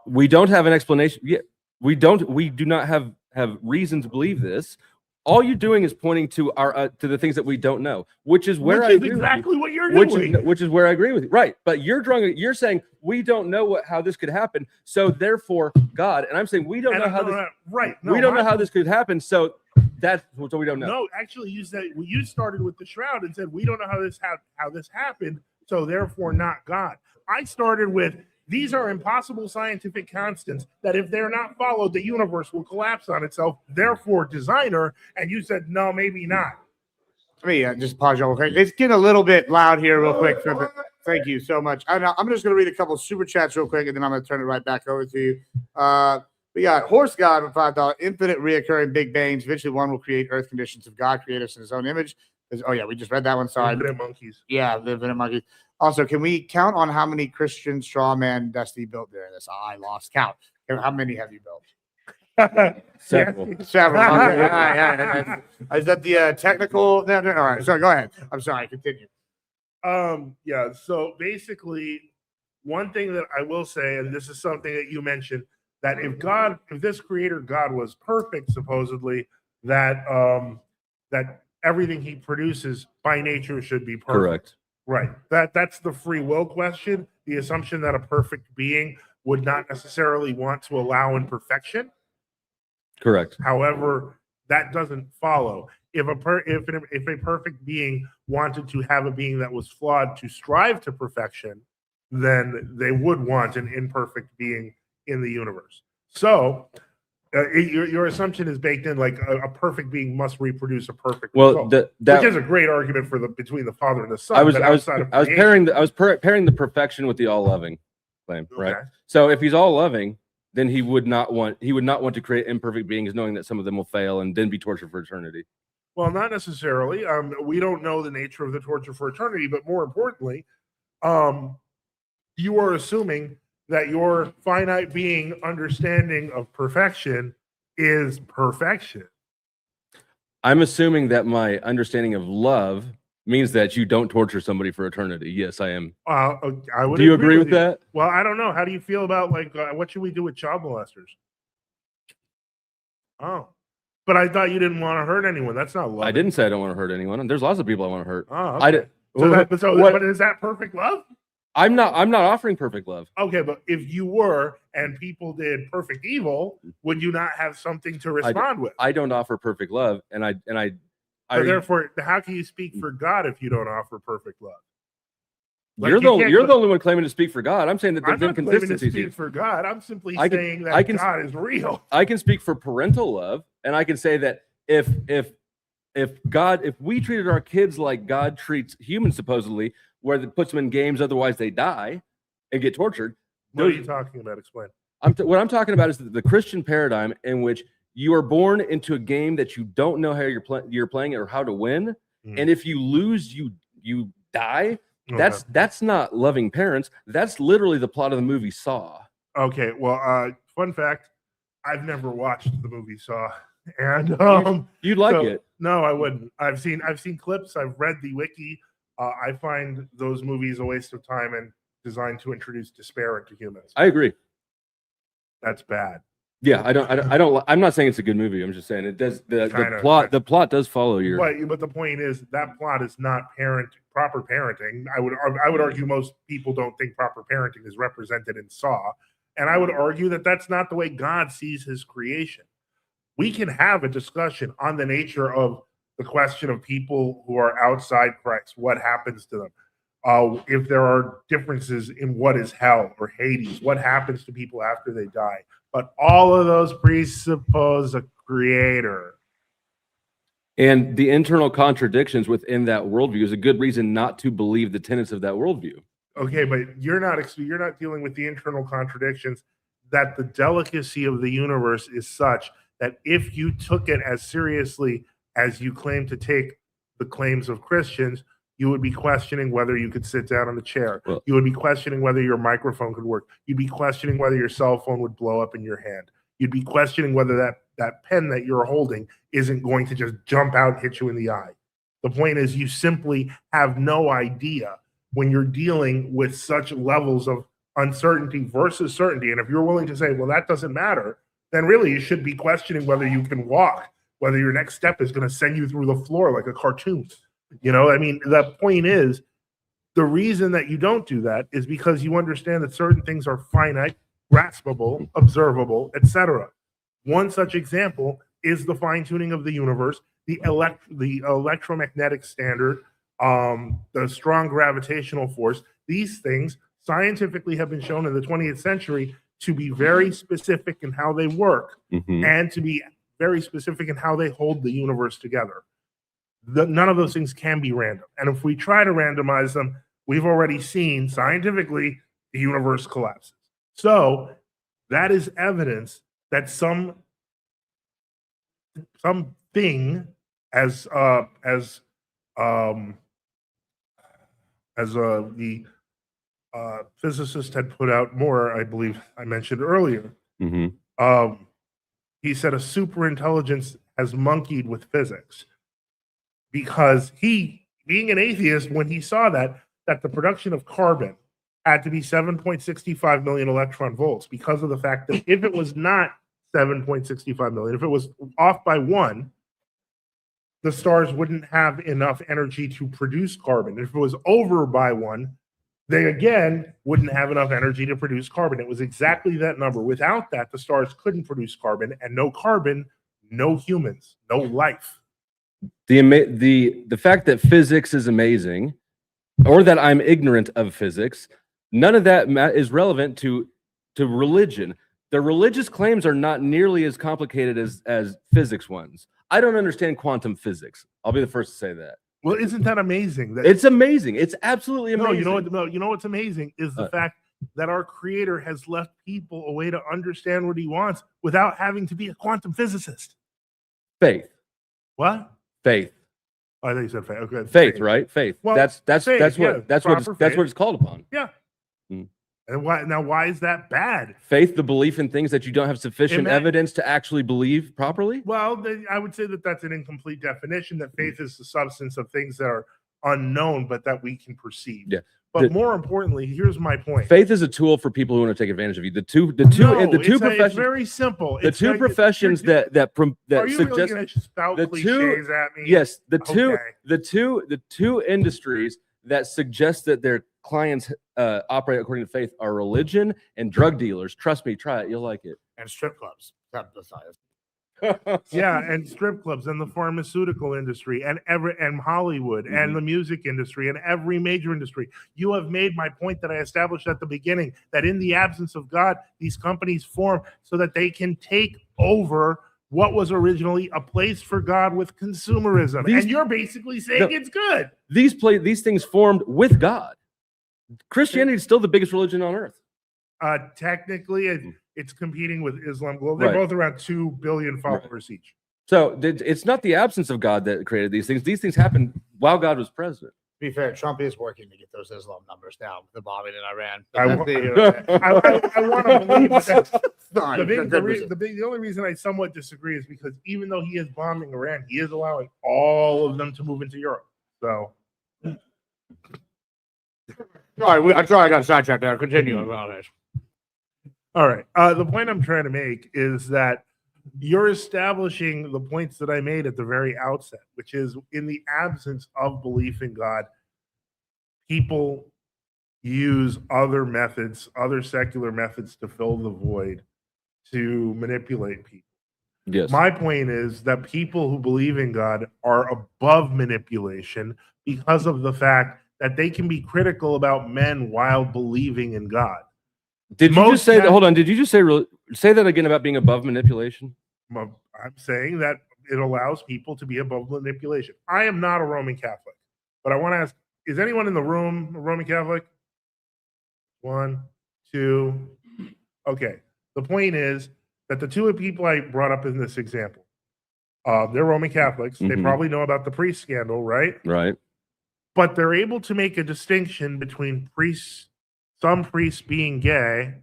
We don't have an explanation. Yeah, we do not have reason to believe this. All you're doing is pointing to our to the things that we don't know, which is where I agree exactly with what you're you. doing. Which is where I agree with you. Right. But you're saying we don't know how this could happen. So therefore God, and I'm saying we don't know how this we don't know how this could happen. So that's what we don't know. No, actually you started with the shroud and said we don't know how this happened, so therefore not God. I started with these are impossible scientific constants that if they're not followed, the universe will collapse on itself. Therefore, designer. And you said, no, maybe not. Let me just pause you real quick. It's getting a little bit loud here real quick. Thank you so much. I'm just going to read a couple super chats real quick, and then I'm going to turn it right back over to you. We got Horse God with $5. Infinite reoccurring Big Bangs. Eventually one will create Earth conditions if God created us in his own image. Oh, yeah, we just read that one. Sorry. Infinite monkeys. Yeah, the infinite monkeys. Also, can we count on how many Christian straw man Dusty built during this? I lost count. How many have you built? Several. Several. Okay. All right. Is that the technical? No. All right. So go ahead. I'm sorry. Continue. Yeah. So basically, one thing that I will say, and this is something that you mentioned, that if this creator God was perfect, supposedly, that everything he produces by nature should be perfect. Correct. Right. That's the free will question. The assumption that a perfect being would not necessarily want to allow imperfection. Correct. However, that doesn't follow. If a perfect being wanted to have a being that was flawed to strive to perfection, then they would want an imperfect being in the universe. So your assumption is baked in, like a perfect being must reproduce a perfect result, which is a great argument for between the Father and the Son. I was pairing the perfection with the all loving claim, right? Okay. So if he's all loving, then he would not want to create imperfect beings, knowing that some of them will fail and then be tortured for eternity. Well, not necessarily. We don't know the nature of the torture for eternity, but more importantly, you are assuming that your finite being understanding of perfection is perfection. I'm assuming that my understanding of love means that you don't torture somebody for eternity. Yes, I am. I would. Do you agree with you. that? Well, I don't know. How do you feel about what should we do with child molesters? Oh, but I thought you didn't want to hurt anyone. That's not love. I didn't say I don't want to hurt anyone. There's lots of people I want to hurt. Oh, okay. I did. But is that perfect love? I'm not offering perfect love. Okay, but if you were and people did perfect evil, would you not have something to respond with? I don't offer perfect love, and I So therefore, how can you speak for God if you don't offer perfect love? You're the only one claiming to speak for God. I'm saying that I'm there's not claiming to inconsistencies speak here. for God. I'm simply saying that God is real. I can speak for parental love, and I can say that if we treated our kids like God treats humans, supposedly, where it puts them in games, otherwise they die and get tortured. What are you talking about? Explain. What I'm talking about is the Christian paradigm in which you are born into a game that you don't know how you're playing it or how to win, and if you lose, you die. Okay. That's not loving parents. That's literally the plot of the movie Saw. Okay, well, fun fact: I've never watched the movie Saw, and you'd like it. No, I wouldn't. I've seen clips. I've read the wiki. I find those movies a waste of time and designed to introduce despair into humans. I agree. That's bad. Yeah, I don't. I'm not saying it's a good movie. I'm just saying it does. The plot does follow your. But the point is that plot is not proper parenting. I would argue most people don't think proper parenting is represented in Saw, and I would argue that that's not the way God sees His creation. We can have a discussion on the nature of the question of people who are outside Christ. What happens to them? If there are differences in what is hell or Hades, what happens to people after they die? But all of those presuppose a creator. And the internal contradictions within that worldview is a good reason not to believe the tenets of that worldview. Okay, but you're not dealing with the internal contradictions. That the delicacy of the universe is such that if you took it as seriously as you claim to take the claims of Christians, You would be questioning whether you could sit down on the chair. Well- You would be questioning whether your microphone could work. You'd be questioning whether your cell phone would blow up in your hand. You'd be questioning whether that pen that you're holding isn't going to just jump out and hit you in the eye. The point is, you simply have no idea when you're dealing with such levels of uncertainty versus certainty. And if you're willing to say, well, that doesn't matter, then really you should be questioning whether you can walk, whether your next step is going to send you through the floor like a cartoon. You know, I mean, the point is, the reason that you don't do that is because you understand that certain things are finite, graspable, observable, etc. One such example is the fine-tuning of the universe, the electromagnetic standard, the strong gravitational force. These things scientifically have been shown in the 20th century to be very specific in how they work and to be very specific in how they hold the universe together. None of those things can be random. And if we try to randomize them, we've already seen scientifically the universe collapses. So that is evidence that something as the physicist had put out more, I believe I mentioned earlier. He said a super intelligence has monkeyed with physics, because he, being an atheist, when he saw that the production of carbon had to be 7.65 million electron volts, because of the fact that if it was not 7.65 million, if it was off by one, the stars wouldn't have enough energy to produce carbon. If it was over by one, they again wouldn't have enough energy to produce carbon. It was exactly that number. Without that, the stars couldn't produce carbon, and no carbon, no humans, no life. The fact that physics is amazing, or that I'm ignorant of physics, none of that is relevant to religion. The religious claims are not nearly as complicated as physics ones. I don't understand quantum physics. I'll be the first to say that. Well, isn't that amazing? It's amazing. It's absolutely amazing. No, you know what's amazing is the fact that our creator has left people a way to understand what he wants without having to be a quantum physicist. Faith. What? Faith. Oh, I think you said faith. Okay. Faith, right? Faith. Well, that's faith, what it's called upon. Yeah. And why is that bad? Faith, the belief in things that you don't have sufficient Amen. evidence to actually believe properly? Well, I would say that that's an incomplete definition, that faith is the substance of things that are unknown, but that we can perceive. Yeah. But more importantly, here's my point. Faith is a tool for people who want to take advantage of you. The two professions. It's very simple. The two professions that are you really suggest going to spout the cliches at me? Yes, the Okay. two industries that suggest that their clients operate according to faith are religion and drug dealers. Trust me, try it. You'll like it. And strip clubs. Yeah, and strip clubs and the pharmaceutical industry and Hollywood and the music industry and every major industry. You have made my point that I established at the beginning, that in the absence of God, these companies form so that they can take over what was originally a place for God with consumerism. And you're basically saying it's good. These things formed with God. Christianity is still the biggest religion on earth. Technically, it's competing with Islam. Well, they're both around 2 billion followers each. So it's not the absence of God that created these things. These things happened while God was president. To be fair, Trump is working to get those Islam numbers down with the bombing in Iran. I want to believe that. The only reason I somewhat disagree is because even though he is bombing Iran, he is allowing all of them to move into Europe. So, I'm sorry I got sidetracked there. Continue about it. All right. The point I'm trying to make is that you're establishing the points that I made at the very outset, which is in the absence of belief in God, people use other methods, other secular methods to fill the void, to manipulate people. Yes. My point is that people who believe in God are above manipulation because of the fact that they can be critical about men while believing in God. Did you just say that? Hold on. Did you just say that again about being above manipulation? I'm saying that it allows people to be above manipulation. I am not a Roman Catholic, but I want to ask, is anyone in the room a Roman Catholic? 1, 2. Okay. The point is that the two people I brought up in this example, they're Roman Catholics. They probably know about the priest scandal, right? Right. but they're able to make a distinction between some priests being gay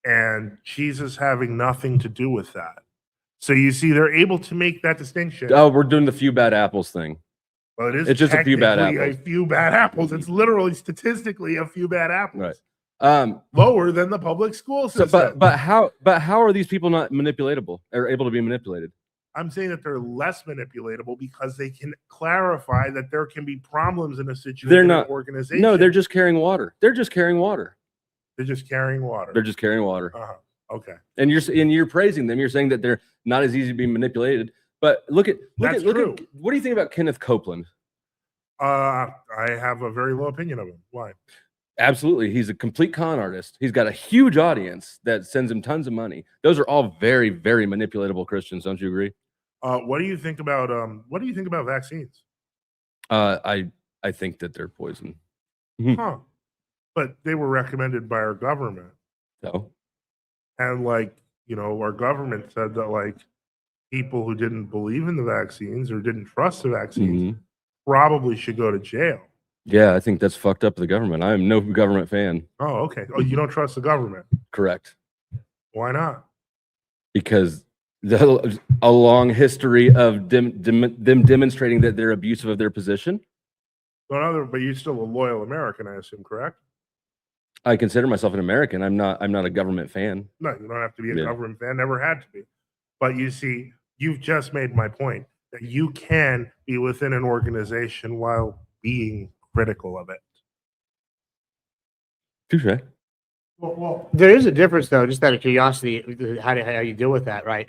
and Jesus having nothing to do with that. So you see, they're able to make that distinction. Oh, we're doing the few bad apples thing. Well, It's just a few bad technically apples. A few bad apples. It's literally statistically a few bad apples. Right. Lower than the public school So, system. but how are these people not manipulatable or able to be manipulated? I'm saying that they're less manipulatable because they can clarify that there can be problems in a situation. They're not organization. No, they're just carrying water. They're just carrying water. They're just carrying water. They're just carrying water. Okay. And you're praising them. You're saying that they're not as easy to be manipulated. But look at what do you think about Kenneth Copeland? I have a very low opinion of him. Why? Absolutely. He's a complete con artist. He's got a huge audience that sends him tons of money. Those are all very, very manipulatable Christians. Don't you agree? What do you think about vaccines? I think that they're poison. Huh. But they were recommended by our government. So? And our government said that people who didn't believe in the vaccines or didn't trust the vaccines probably should go to jail. Yeah, I think that's fucked up the government. I am no government fan. Oh, okay. Oh, you don't trust the government? Correct. Why not? Because a long history of them demonstrating that they're abusive of their position. But you're still a loyal American, I assume, correct? I consider myself an American. I'm not a government fan. No, you don't have to be a government fan. Never had to be. But you see, you've just made my point that you can be within an organization while being critical of it. Touché. Well, there is a difference, though, just out of curiosity, how you deal with that, right?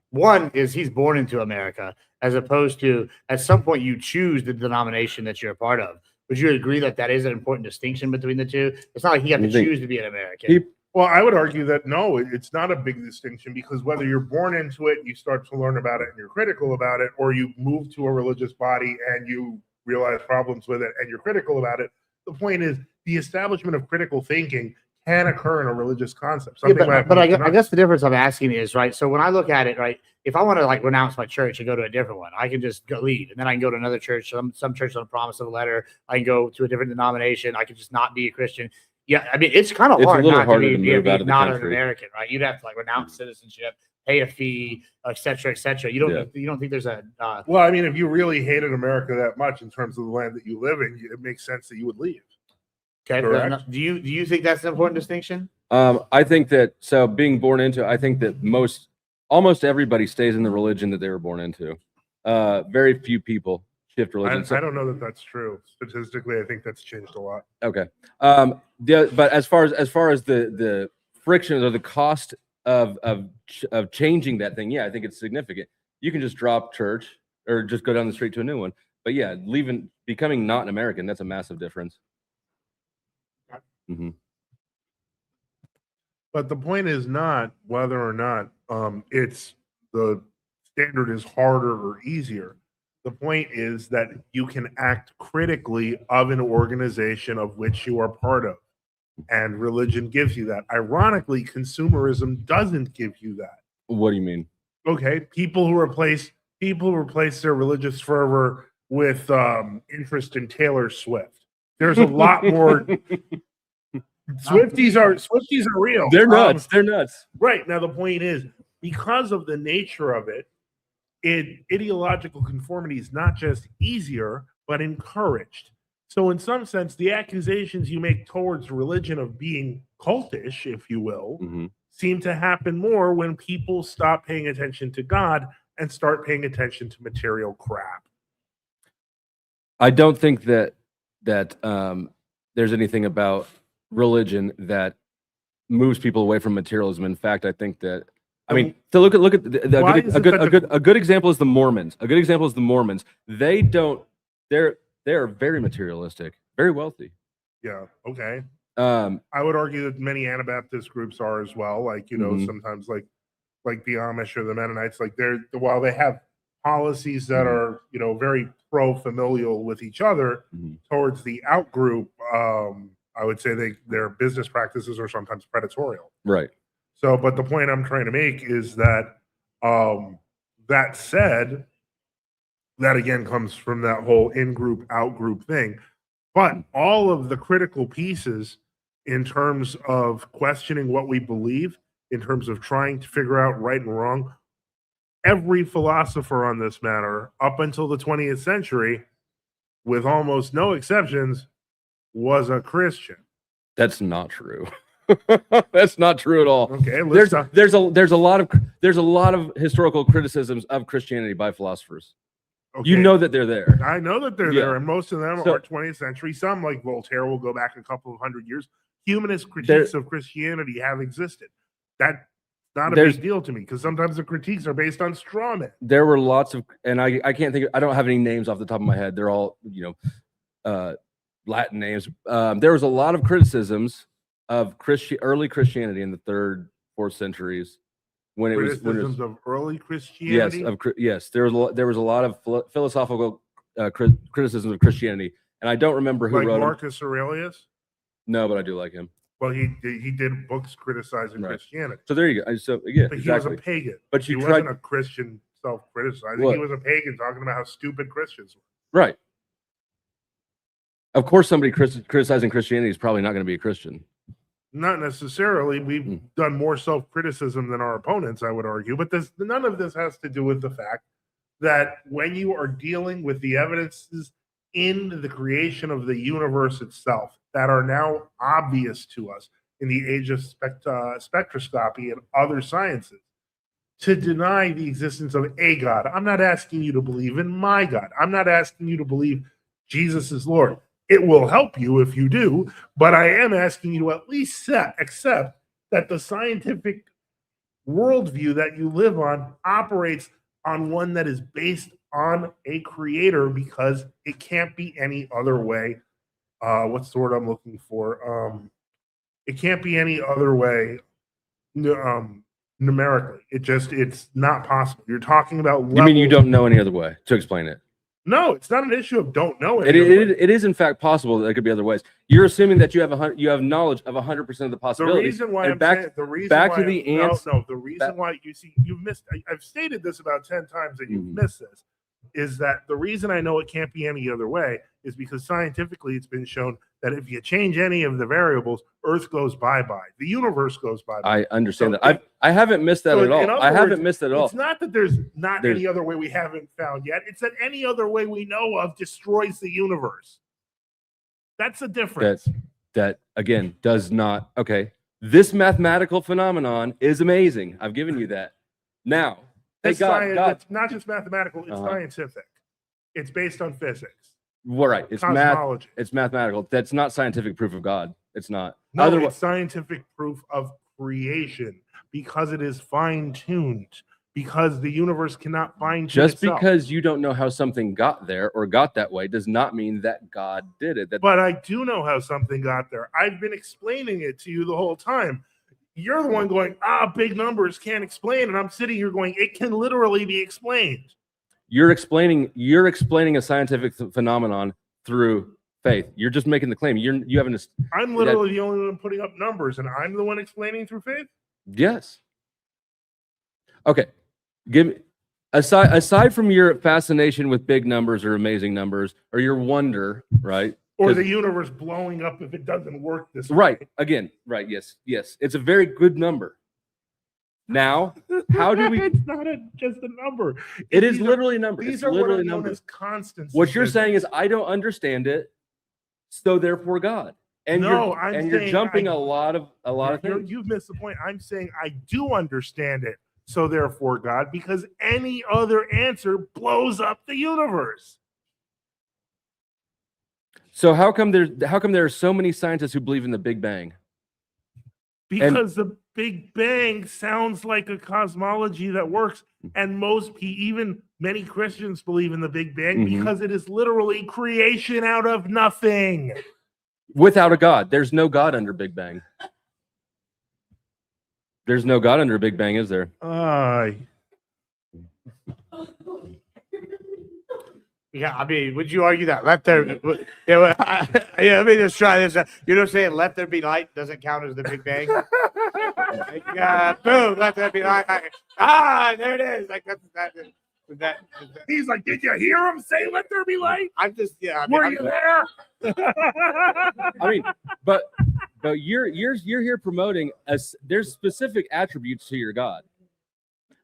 One is he's born into America, as opposed to at some point you choose the denomination that you're a part of. Would you agree that that is an important distinction between the two? It's not like you have to choose to be an American. Well, I would argue that no, it's not a big distinction, because whether you're born into it, you start to learn about it and you're critical about it, or you move to a religious body and you realize problems with it and you're critical about it. The point is, the establishment of critical thinking can occur in a religious concept. But I guess the difference I'm asking is, right, so when I look at it, right, if I want to renounce my church and go to a different one, I can just leave, and then I can go to another church. Some church on a promise of a letter. I can go to a different denomination. I can just not be a Christian. Yeah, I mean, it's kind of hard not to be not an American, right? You'd have to renounce citizenship, pay a fee, et cetera, et cetera. You don't think there's a well, I mean, if you really hated America that much in terms of the land that you live in, it makes sense that you would leave. Okay. Do you think that's an important distinction? I think that being born into, I think that almost everybody stays in the religion that they were born into. Very few people shift religion. I don't know that that's true. Statistically, I think that's changed a lot. Okay. But as far as the frictions or the cost of changing that thing, yeah, I think it's significant. You can just drop church or just go down the street to a new one. But yeah, becoming not an American, that's a massive difference. But the point is not whether or not it's the standard is harder or easier. The point is that you can act critically of an organization of which you are part of, and religion gives you that. Ironically, consumerism doesn't give you that. What do you mean? Okay, people who replace their religious fervor with interest in Taylor Swift. There's a lot more. Swifties are real. They're nuts. They're nuts. Right. Now, the point is, because of the nature of it, ideological conformity is not just easier, but encouraged. So in some sense, the accusations you make towards religion of being cultish, if you will, seem to happen more when people stop paying attention to God and start paying attention to material crap. I don't think that there's anything about religion that moves people away from materialism. In fact, I think that look at a good example is the Mormons. A good example is the Mormons. They're very materialistic, very wealthy. Yeah. Okay. I would argue that many Anabaptist groups are as well. Sometimes like the Amish or the Mennonites, while they have policies that are very pro-familial with each other towards the out group, I would say their business practices are sometimes predatory. Right. So, but the point I'm trying to make is that that said, that again comes from that whole in-group, out-group thing. But all of the critical pieces in terms of questioning what we believe, in terms of trying to figure out right and wrong, every philosopher on this matter, up until the 20th century, with almost no exceptions, was a Christian. That's not true. That's not true at all. Okay, there's a lot of historical criticisms of Christianity by philosophers. You Okay. know that they're there. I know that they're Yeah. there, and most of them So- are 20th century. Some, like Voltaire, will go back a couple of hundred years. Humanist critiques of Christianity have existed. That's not a There's- big deal to me, because sometimes the critiques are based on straw men. There were lots of, and I can't think, I don't have any names off the top of my head. They're all, Latin names. There was a lot of criticisms of early Christianity in the 3rd, 4th centuries when it was Criticisms of early Christianity. yes, there was a lot of philosophical criticisms of Christianity, and I don't remember who Like wrote them. Marcus Aurelius. No, but I do like him. Well, he did books criticizing Christianity. So there you go. So yeah, But exactly. he was a pagan. But he you wasn't tried, a Christian self-criticizing. What? He was a pagan talking about how stupid Christians were. right? Of course, somebody criticizing Christianity is probably not going to be a Christian. Not necessarily. We've done more self-criticism than our opponents, I would argue. But none of this has to do with the fact that when you are dealing with the evidences in the creation of the universe itself that are now obvious to us in the age of spectroscopy and other sciences, to deny the existence of a God. I'm not asking you to believe in my God. I'm not asking you to believe Jesus is Lord. It will help you if you do, but I am asking you to at least accept that the scientific worldview that you live on operates on one that is based on a creator, because it can't be any other way. What's the word I'm looking for? It can't be any other way numerically. It's not possible. You're talking about You mean you don't know any other way to explain it? No, it's not an issue of don't know it. It is in fact possible that there could be other ways. You're assuming that you have knowledge of 100% of the The possibilities. reason why And I'm back saying, the reason back why to the ants. No, the reason why you've missed. I've stated this about 10 times and you've missed this. Is that the reason I know it can't be any other way is because scientifically it's been shown that if you change any of the variables, Earth goes bye-bye. The universe goes bye-bye. I understand that. I haven't missed that at all. I haven't missed it at all. It's not that there's any other way we haven't found yet. It's that any other way we know of destroys the universe. That's the difference. That again does not. Okay, this mathematical phenomenon is amazing. I've given you that. Now, It's God. it's not just mathematical, it's scientific. It's based on physics. Well, right. It's Cosmology. It's mathematical. That's not scientific proof of God. It's not. No, Otherwise, it's scientific proof of creation because it is fine-tuned, because the universe cannot fine-tune just itself. because you don't know how something got there or got that way does not mean that God did it. But I do know how something got there. I've been explaining it to you the whole time. You're the one going, big numbers can't explain. And I'm sitting here going, it can literally be explained. You're explaining a scientific phenomenon through faith. You're just making the claim. You haven't. I'm literally the only one putting up numbers, and I'm the one explaining through faith. Yes. Okay. Give me aside from your fascination with big numbers or amazing numbers or your wonder, right? Or the universe blowing up if it doesn't work this way. Right. Again, right. Yes. It's a very good number. Now, how do we? It's not just a number. It is literally a number. These It's are literally what are known numbers. as constants. What you're saying is I don't understand it, so therefore God. And No, you're jumping a lot of things. You've missed the point. I'm saying I do understand it, so therefore God, because any other answer blows up the universe. So how come there are so many scientists who believe in the Big Bang? Because the Big Bang sounds like a cosmology that works, and even many Christians believe in the Big Bang because it is literally creation out of nothing. Without a God, there's no God under Big Bang. There's no God under Big Bang, is there? Yeah, I mean, would you argue that let there? Let me just try this. You know, saying "let there be light" doesn't count as the Big Bang. Boom, let there be light. There it is. Like that. He's like, did you hear him say, "Let there be light"? I'm just, yeah. I mean, Were I'm- you there? I mean, but you're here promoting us. There's specific attributes to your God.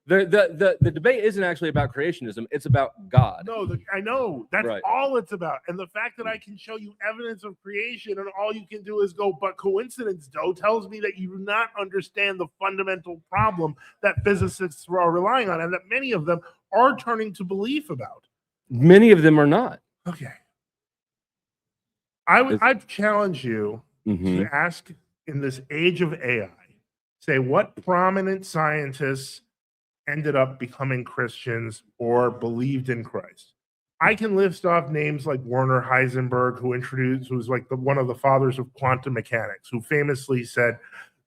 The debate isn't actually about creationism. It's about God. No, I know. That's Right. all it's about. And the fact that I can show you evidence of creation and all you can do is go, but coincidence, Joe, tells me that you do not understand the fundamental problem that physicists are relying on and that many of them are turning to belief about. Many of them are not. Okay. I'd challenge you Mhm. to ask in this age of AI, say what prominent scientists ended up becoming Christians or believed in Christ. I can list off names like Werner Heisenberg, who's like one of the fathers of quantum mechanics, who famously said,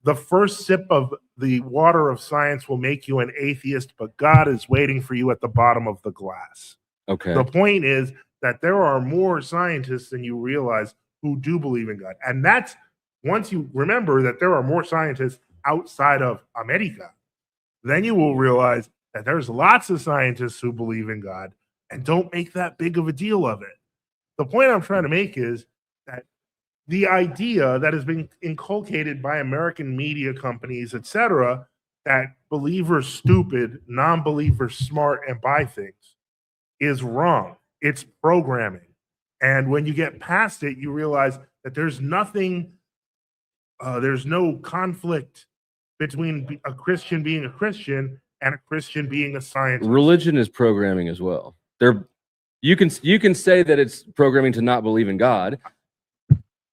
"The first sip of the water of science will make you an atheist, but God is waiting for you at the bottom of the glass." Okay. The point is that there are more scientists than you realize who do believe in God. And that's once you remember that there are more scientists outside of America, then you will realize that there's lots of scientists who believe in God and don't make that big of a deal of it. The point I'm trying to make is that the idea that has been inculcated by American media companies, etc., that believers stupid, non-believers smart and buy things is wrong. It's programming. And when you get past it, you realize that there's nothing, there's no conflict between a Christian being a Christian and a Christian being a scientist. Religion is programming as well. You can say that it's programming to not believe in God,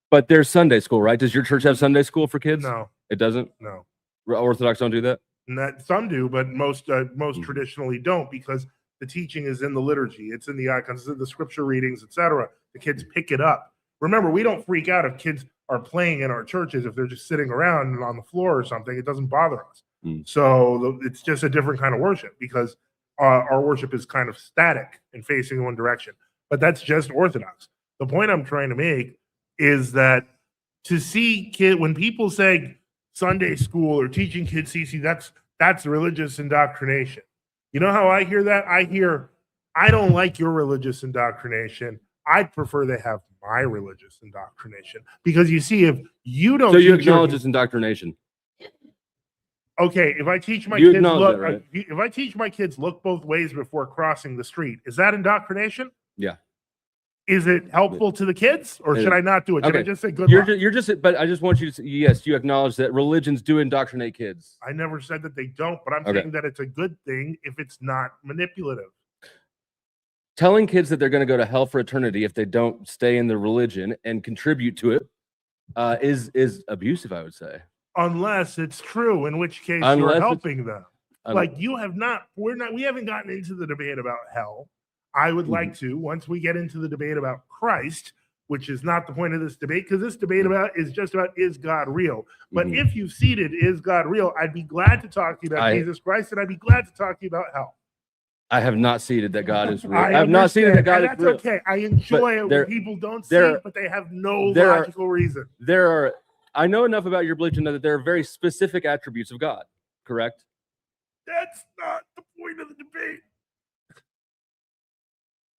but there's Sunday school, right? Does your church have Sunday school for kids? No. It doesn't? No. Orthodox don't do that? Some do, but most traditionally don't, because the teaching is in the liturgy. It's in the icons, the scripture readings, etc. The kids pick it up. Remember, we don't freak out if kids are playing in our churches. If they're just sitting around and on the floor or something, it doesn't bother us. So it's just a different kind of worship, because our worship is kind of static and facing in one direction. But that's just Orthodox. The point I'm trying to make is that to see when people say Sunday school or teaching kids CC, that's religious indoctrination. You know how I hear that? I hear, I don't like your religious indoctrination. I'd prefer they have my religious indoctrination. Because you see, if you don't, So you teach your- acknowledge it's indoctrination. Okay, if I teach my You kids acknowledge look, that, right? if I teach my kids look both ways before crossing the street, is that indoctrination? Yeah. Is it helpful to the kids, or should I not do it? Should I Okay. just say good You're luck? you're just, but I just want you to say, yes, you acknowledge that religions do indoctrinate kids. I never said that they don't, but I'm Okay. saying that it's a good thing if it's not manipulative. Telling kids that they're going to go to hell for eternity if they don't stay in the religion and contribute to it is abusive, I would say. Unless it's true, in which case Unless you're it's- helping them. Like we haven't gotten into the debate about hell. I would like to, once we get into the debate about Christ, which is not the point of this debate, because this debate is just about, is God real? But if you've seated, is God real? I'd be glad to talk to you about Jesus Christ, and I'd be glad to talk to you about hell. I have not seated that God is real. I have not seated that God understand, is and real. that's okay. I enjoy it there- when people don't see there- it, but they have no there are- logical reason. I know enough about your belief to know that there are very specific attributes of God, correct? That's not the point of the debate.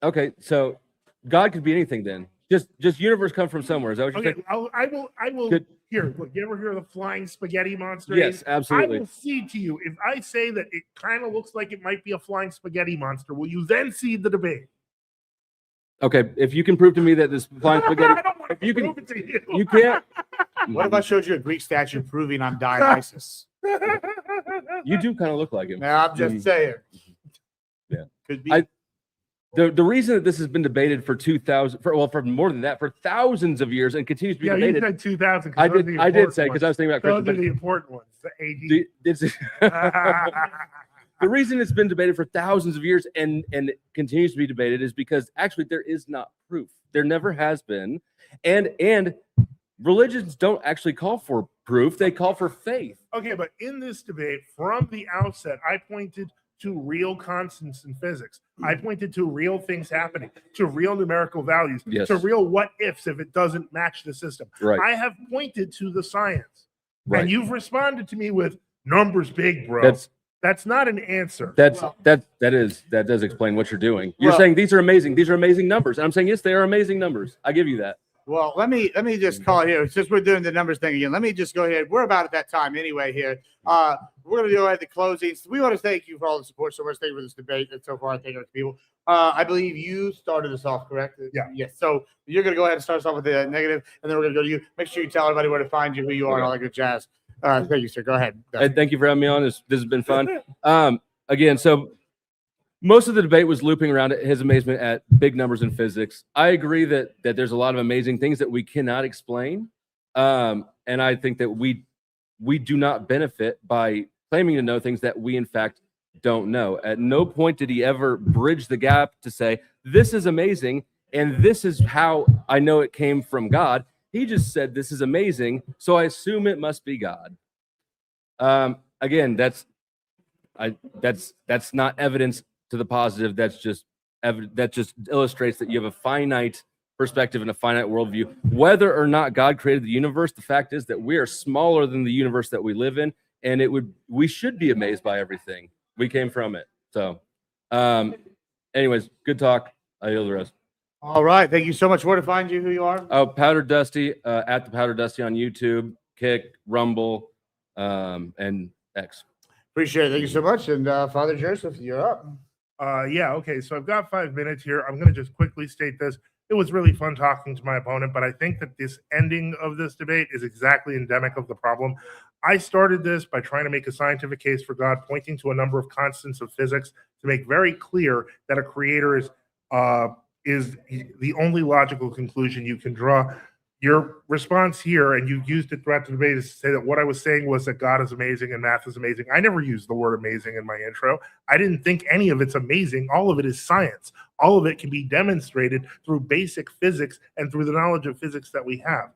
Okay, so God could be anything then. Just universe come from somewhere. Is that what you're Okay, saying? I will. Good. Here, look. You ever hear of the flying spaghetti monster? Yes, absolutely. I will cede to you if I say that it kind of looks like it might be a flying spaghetti monster. Will you then cede the debate? Okay, if you can prove to me that this flying spaghetti, I don't want to prove it to you. you can't. What if I showed you a Greek statue proving I'm Dionysus? You do kind of look like him. Now I'm just saying. Yeah. Could be. The reason that this has been debated for for more than that, for thousands of years and continues to be Yeah, you debated. said 2000. I did say, because I was thinking about those Christian, are the important ones. The AD. the reason it's been debated for thousands of years and it continues to be debated is because actually there is not proof. There never has been. And religions don't actually call for proof, they call for faith. Okay, but in this debate, from the outset, I pointed to real constants in physics. I pointed to real things happening, to real numerical values, Yes. to real what ifs if it doesn't match the system. Right. I have pointed to the science. Right. And you've responded to me with numbers big, bro. That's That's not an answer. That does explain what you're doing. You're Well- saying these are amazing. These are amazing numbers. And I'm saying, yes, they are amazing numbers. I give you that. Well, let me just call here. Since we're doing the numbers thing again, let me just go ahead. We're about at that time anyway here. We're going to go ahead to closings. We want to thank you for all the support so much. Thank you for this debate. And so far, I think people. I believe you started us off, correct? Yeah. Yes. So you're going to go ahead and start us off with the negative, and then we're going to go to you. Make sure you tell everybody where to find you, who you are, and all that good jazz. Thank you, sir. Go ahead. And thank you for having me on. This has been fun. Again, so most of the debate was looping around his amazement at big numbers in physics. I agree that there's a lot of amazing things that we cannot explain. And I think that we do not benefit by claiming to know things that we, in fact, don't know. At no point did he ever bridge the gap to say, this is amazing, and this is how I know it came from God. He just said, this is amazing, so I assume it must be God. Again, that's not evidence to the positive. That just illustrates that you have a finite perspective and a finite worldview. Whether or not God created the universe, the fact is that we are smaller than the universe that we live in, and we should be amazed by everything. We came from it. So, anyways, good talk. I yield the rest. All right. Thank you so much. Where to find you, who you are? Oh, Powder Dusty, at the Powder Dusty on YouTube, Kick, Rumble, and X. Appreciate it. Thank you so much. And Father Joseph, you're up. Yeah, okay. So I've got 5 minutes here. I'm going to just quickly state this. It was really fun talking to my opponent, but I think that this ending of this debate is exactly endemic of the problem. I started this by trying to make a scientific case for God, pointing to a number of constants of physics to make very clear that a creator is the only logical conclusion you can draw. Your response here, and you used it throughout the debate, is to say that what I was saying was that God is amazing and math is amazing. I never used the word amazing in my intro. I didn't think any of it's amazing. All of it is science. All of it can be demonstrated through basic physics and through the knowledge of physics that we have.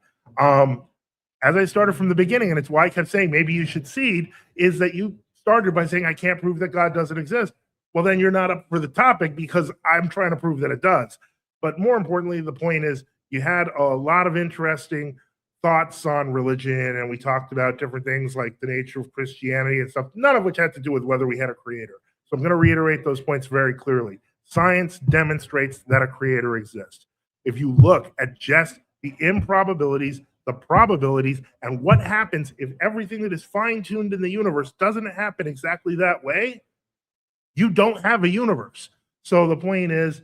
As I started from the beginning, and it's why I kept saying maybe you should cede, is that you started by saying I can't prove that God doesn't exist. Well, then you're not up for the topic because I'm trying to prove that it does. But more importantly, the point is, you had a lot of interesting thoughts on religion, and we talked about different things like the nature of Christianity and stuff, none of which had to do with whether we had a creator. So I'm going to reiterate those points very clearly. Science demonstrates that a creator exists. If you look at just the improbabilities, the probabilities, and what happens if everything that is fine-tuned in the universe doesn't happen exactly that way, you don't have a universe. So the point is,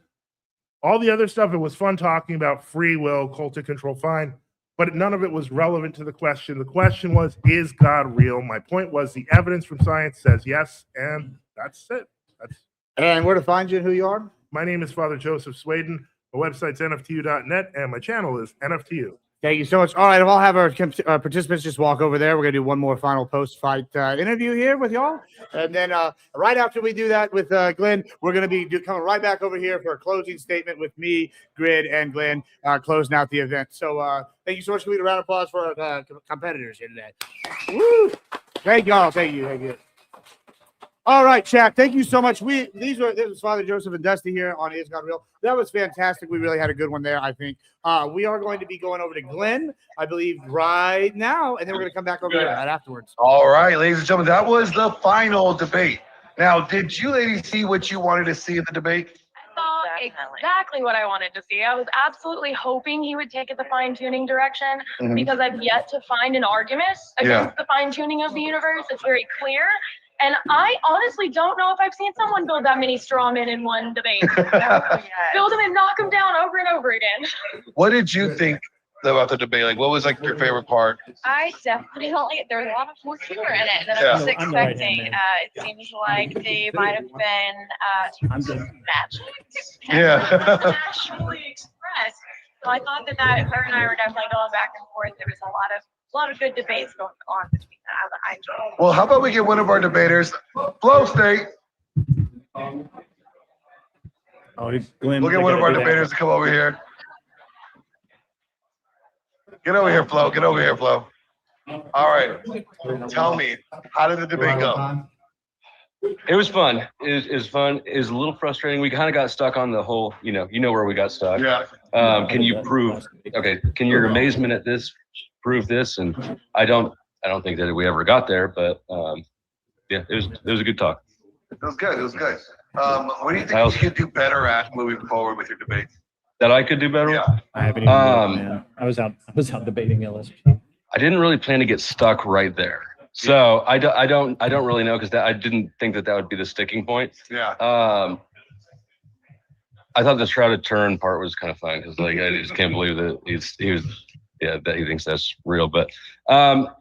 all the other stuff, it was fun talking about free will, cultic control, fine, but none of it was relevant to the question. The question was, is God real? My point was the evidence from science says yes, and that's it. And where to find you and who you are? My name is Father Joseph Swaden. My website's nftu.net, and my channel is NFTU. Thank you so much. All right, I'll have our participants just walk over there. We're going to do one more final post-fight interview here with y'all. And then right after we do that with Glenn, we're going to be coming right back over here for a closing statement with me, Grid, and Glenn closing out the event. So thank you so much. Can we get a round of applause for our competitors here today? Woo! Thank y'all. Thank you. Thank you. All right, chat. Thank you so much. This was Father Joseph and Dusty here on Is God Real? That was fantastic. We really had a good one there, I think. We are going to be going over to Glenn, I believe, right now, and then we're going to come back over here right afterwards. All right, ladies and gentlemen, that was the final debate. Now, did you ladies see what you wanted to see in the debate? Saw exactly what I wanted to see. I was absolutely hoping he would take it the fine-tuning direction because I've yet to find an argument against the fine-tuning of the universe. It's very clear. And I honestly don't know if I've seen someone build that many straw men in one debate. Build them and knock them down over and over again. What did you think about the debate? Like, what was like your favorite part? I definitely don't like it. There was a lot of more humor in it than I was expecting. It seems like they might have been naturally expressed. So I thought that her and I were definitely going back and forth. There was a lot of good debates going on between them. I enjoyed it. Well, how about we get one of our debaters, Flow State. Glenn, We'll get one of our debaters to come over here. Get over here, Flo. Get over here, Flo. All right. Tell me, how did the debate go? It was fun. It was fun. It was a little frustrating. We kind of got stuck on the whole, you know where we got stuck. Yeah. Can you prove, can your amazement at this prove this? And I don't think that we ever got there, but yeah, it was a good talk. It was good. It was good. What do you think you could do better at moving forward with your debates? That I could do better. Yeah. I haven't even looked, man. I was out debating LSP. I didn't really plan to get stuck right there. So I don't really know, because I didn't think that would be the sticking point. Yeah. I thought the shrouded turn part was kind of fun, because like I just can't believe that that he thinks that's real. But no,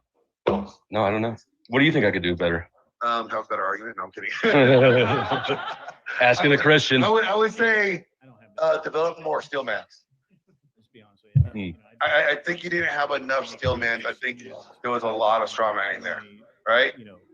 I don't know. What do you think I could do better? Have a better argument? No, I'm kidding. Asking a Christian. I would say develop more steel mans. I think you didn't have enough steel mans. I think there was a lot of straw manning there, right?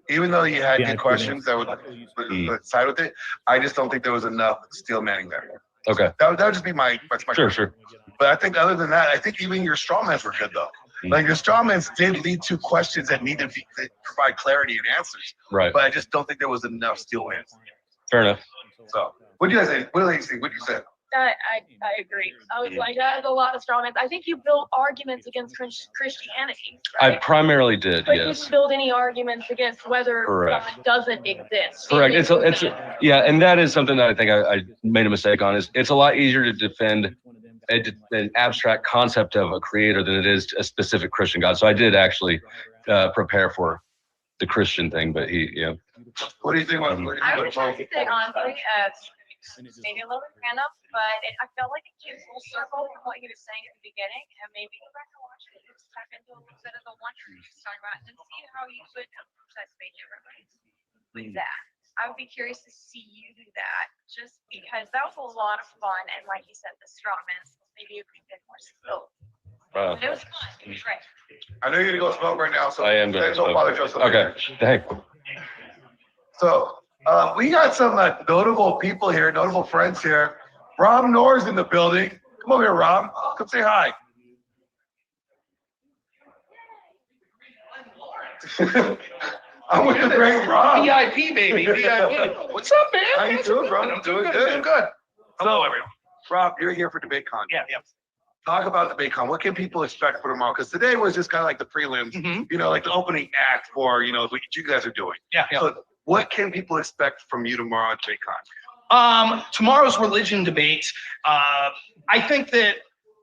Even though you had good questions that would side with it, I just don't think there was enough steel manning there. Okay. That would just be my Sure. But I think other than that, I think even your straw mans were good though. Like your straw mans did lead to questions that needed to provide clarity and answers. Right. But I just don't think there was enough steel mans. Fair enough. So what do you guys think? What do you think? What do you say? I agree. I was like, that is a lot of strong men. I think you built arguments against Christianity. I Right? primarily did, But you yes. didn't build any arguments against whether Correct. God doesn't exist. Correct. Yeah, and that is something that I think I made a mistake on. Is it's a lot easier to defend an abstract concept of a creator than it is a specific Christian God. So I did actually prepare for the Christian thing, but What do you think? I would try to say honestly, maybe a little bit random, but I felt like it came full circle from what he was saying at the beginning, and maybe go back and watch it and just tap into a little bit of the wonder he was talking about, and see how you would participate everybody with that. I would be curious to see you do that, just because that was a lot of fun, and like you said, the strawman, maybe if we did more skill. But it was fun. It was great. I know you're gonna go smoke right now, so I am going to. don't bother Joseph. Okay. Thanks. So we got some notable people here, notable friends here. Rob Noor's in the building. Come over here, Rob. Come say hi. I'm with the great Rob. VIP, baby. VIP. What's up, man? How you doing, bro? I'm doing good. Doing good. Hello, everyone. Rob, you're here for DebateCon. Yeah. Talk about DebateCon. What can people expect for tomorrow? Because today was just kind of like the prelims, like the opening act for, what you guys are doing. Yeah. So what can people expect from you tomorrow at DebateCon? Tomorrow's religion debate. I think that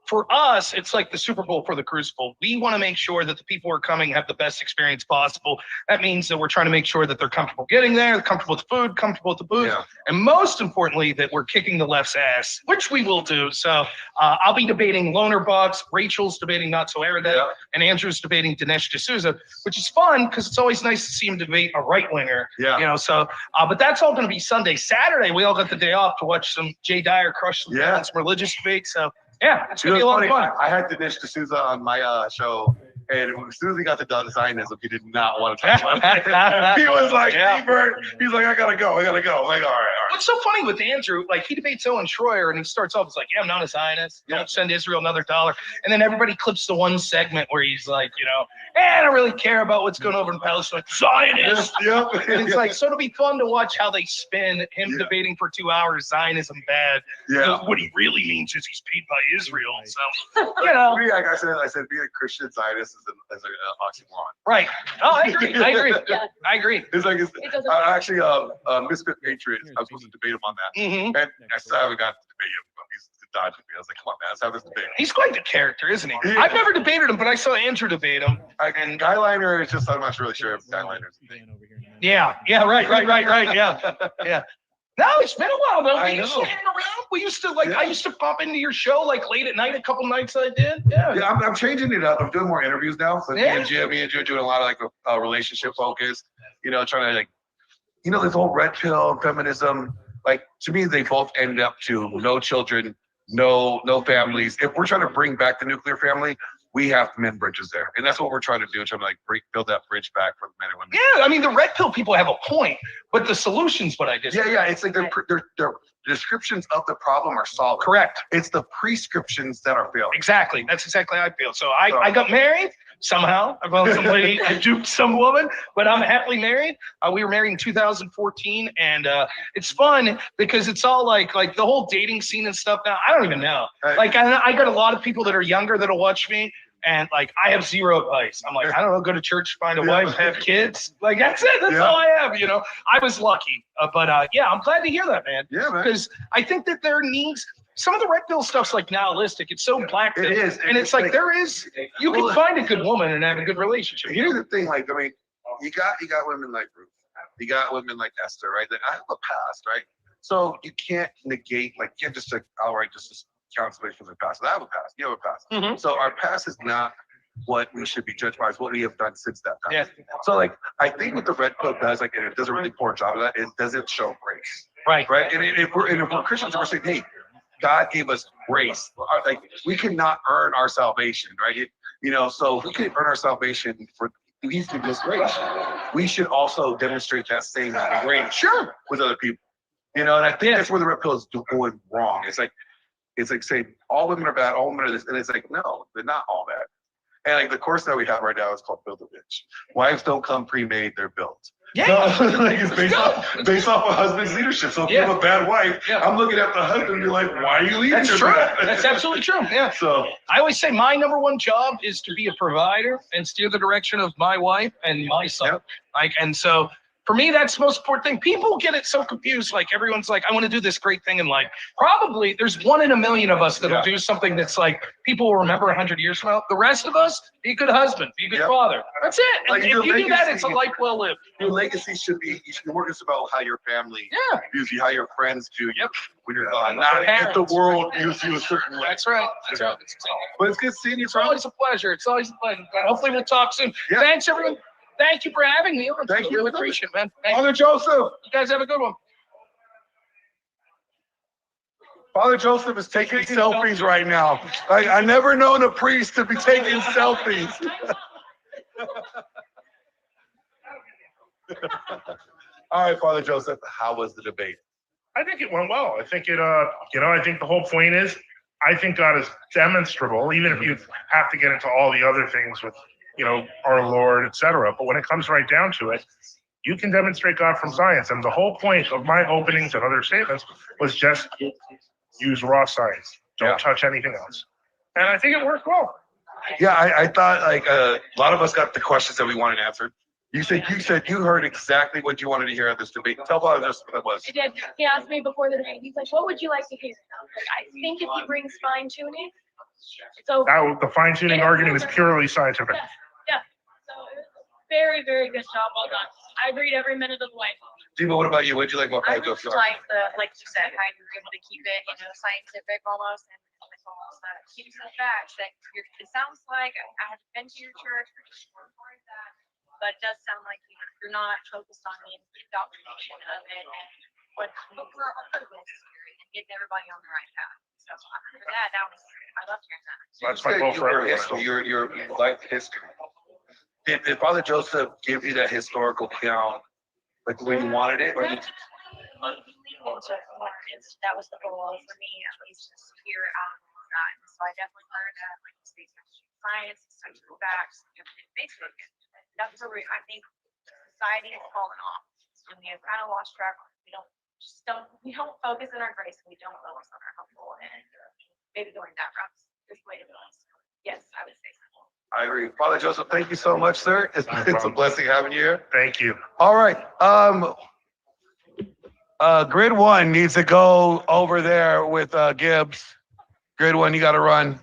for us, it's like the Super Bowl for the Crucible. We want to make sure that the people who are coming have the best experience possible. That means that we're trying to make sure that they're comfortable getting there, comfortable with the food, comfortable with the booth, and most importantly, that we're kicking the left's ass, which we will do. So I'll be debating Loner Bucks, Rachel's debating Not So Erudite, and Andrew's debating Dinesh D'Souza, which is fun because it's always nice to see him debate a right-winger. But that's all going to be Sunday. Saturday, we all got the day off to watch some Jay Dyer crush some religious debates. So yeah, it's gonna be a lot of fun. I had Dinesh D'Souza on my show, and as soon as he got to Zionism, he did not want to talk about it. He was like, he's like, I gotta go. I'm like, all right. What's so funny with Andrew, like he debates Owen Schroyer and he starts off, he's like, I'm not a Zionist. Don't send Israel another $1. And then everybody clips the one segment where he's like, I don't really care about what's going over in Palestine. Zionist. And it's like, so it'll be fun to watch how they spin him debating for 2 hours, Zionism bad. What he really means is he's paid by Israel. So, For me, like I said, being a Christian Zionist is an oxymoron. Right. Oh, I agree. I agree. It's like, actually, Misfit Patriot, I was supposed to debate him on that. And I still haven't got to debate him, but he's dodging me. I was like, come on, man, let's have this debate. He's quite the character, isn't he? I've never debated him, but I saw Andrew debate him. And Guyliner is just, I'm not really sure if Guyliner's the thing. Yeah, right. Yeah. No, it's been a while though. We used to hang around. We used to I used to pop into your show like late at night. A couple nights I did. Yeah, I'm changing it up. I'm doing more interviews now. So me and Jim are doing a lot of like relationship focus. Trying to this whole red pill feminism. Like to me, they both ended up to no children, no families. If we're trying to bring back the nuclear family, we have to mend bridges there, and that's what we're trying to do. Trying to build that bridge back for the men and women. Yeah, I mean the red pill people have a point, but the solution's what I disagree. Yeah. It's like their descriptions of the problem are solid. Correct. It's the prescriptions that are failing. Exactly. That's exactly how I feel. So I got married somehow. I found some lady, I duped some woman, but I'm happily married. We were married in 2014, and it's fun because it's all like the whole dating scene and stuff now. I don't even know. I got a lot of people that are younger that'll watch me. And like, I have zero advice. I'm like, I don't know, go to church, find a wife, have kids. Like, that's it. That's all I have, you know? I was lucky. But yeah, I'm glad to hear that, man. Yeah, man. Because I think that there needs, some of the red pill stuff's like nihilistic. It's so black. It is. And it's like, there is, you can find a good woman and have a good relationship. Here's the thing, like, I mean, you got women like Ruth. You got women like Esther, right? That I have a past, right? So you can't negate, like, you can't just like, outright just count somebody from the past. I have a past. You have a past. Mhm. So our past is not what we should be judged by. It's what we have done since that time. Yeah. So like, I think what the red pill does, like, and it does a really poor job of that, it doesn't show grace. Right. Right. And if we're Christians, we're saying, hey, God gave us grace. Like, we cannot earn our salvation, right? You know, so if we can earn our salvation for He's given us grace. We should also demonstrate that same grace, sure, with other people. You know, and I think that's where the red pill is going wrong. It's like saying all women are bad, all women are this, and it's like, no, they're not all bad. And like the course that we have right now is called Build a Bitch. Wives don't come pre-made, they're built. Yeah. So, like, it's based off a husband's leadership. So if you have a bad wife, I'm looking at the husband and be like, why are you leaving? That's her true. bad? That's absolutely true. Yeah. So I always say my number one job is to be a provider and steer the direction of my wife and my son. Like, and so for me, that's the most important thing. People get it so confused. Like, everyone's like, I want to do this great thing in life. Probably there's 1 in a million of us that'll do something that's like people will remember 100 years from now. The rest of us, be a good husband, be a good father. That's it. And Like, if your you do that, legacy- it's a life well lived. your legacy should be, you should work about how your family views you, how your friends do you when you're gone. Not if the world views you a certain way. That's right. That's right. But it's good seeing you. It's always a pleasure. It's always a pleasure. Hopefully we'll talk soon. Thanks, everyone. Thank you for having me. Thank you. Really appreciate it, man. Thank Father you. Joseph. You guys have a good one. Father Joseph is taking selfies right now. I never known a priest to be taking selfies. All right, Father Joseph, how was the debate? I think it went well. I think I think the whole point is, I think God is demonstrable, even if you have to get into all the other things with, our Lord, etc. But when it comes right down to it, you can demonstrate God from science. And the whole point of my openings and other statements was just use raw science. Don't touch anything else. And I think it worked well. Yeah, I thought like a lot of us got the questions that we wanted answered. You said you heard exactly what you wanted to hear at this debate. Tell Father Joseph what that was. He did. He asked me before the debate. He's like, "What would you like to hear?" Like, I think if he brings fine tuning, it's over. The fine tuning argument is purely scientific. Yeah. So it was a very, very good job. Well done. I agreed every minute of the way. Dima, what about you? What did you like about I Father really Joseph? like like you said, how you're able to keep it, scientific almost, and almost keep some facts. That it sounds like I haven't been to your church, or just more part of that, but it does sound like you're not focused on the indoctrination of it and what we're on purpose and getting everybody on the right path. So for that was I love hearing that. That's my goal for everyone. Your life history. Did Father Joseph give you that historical account, like the way you wanted it? Or That was the goal for me, at least, just to hear it out of that. So I definitely learned that, like you say, science, scientific facts, basically. That's where I think society has fallen off, and we have kind of lost track. We don't focus on our grace, and we don't focus on our humble, and maybe going that route is the way to go. Yes, I would say so. I agree. Father Joseph, thank you so much, sir. It's a blessing having you here. Thank you. All right. Grid 1 needs to go over there with Gibbs. Grid 1, you got to run.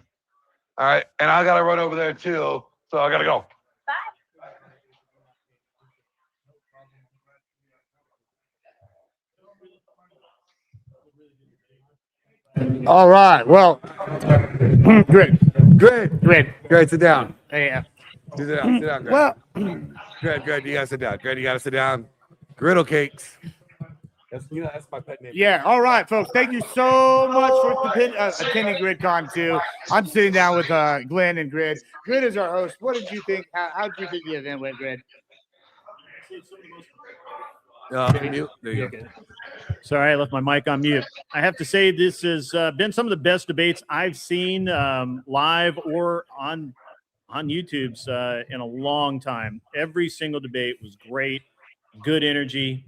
All right. And I got to run over there too. So I got to go. All right. Well, Grid. Sit down. Yeah. Sit down. Sit down. Well, Good. You gotta sit down. Good. You gotta sit down. Griddle cakes. That's my pet name. yeah. All right, folks. Thank you so much for attending GridCon 2. I'm sitting down with Glenn and Grid. Grid is our host. What did you think? How did you think the event went, Grid? There you go. Sorry, I left my mic on mute. I have to say this has been some of the best debates I've seen live or on YouTube's in a long time. Every single debate was great, good energy,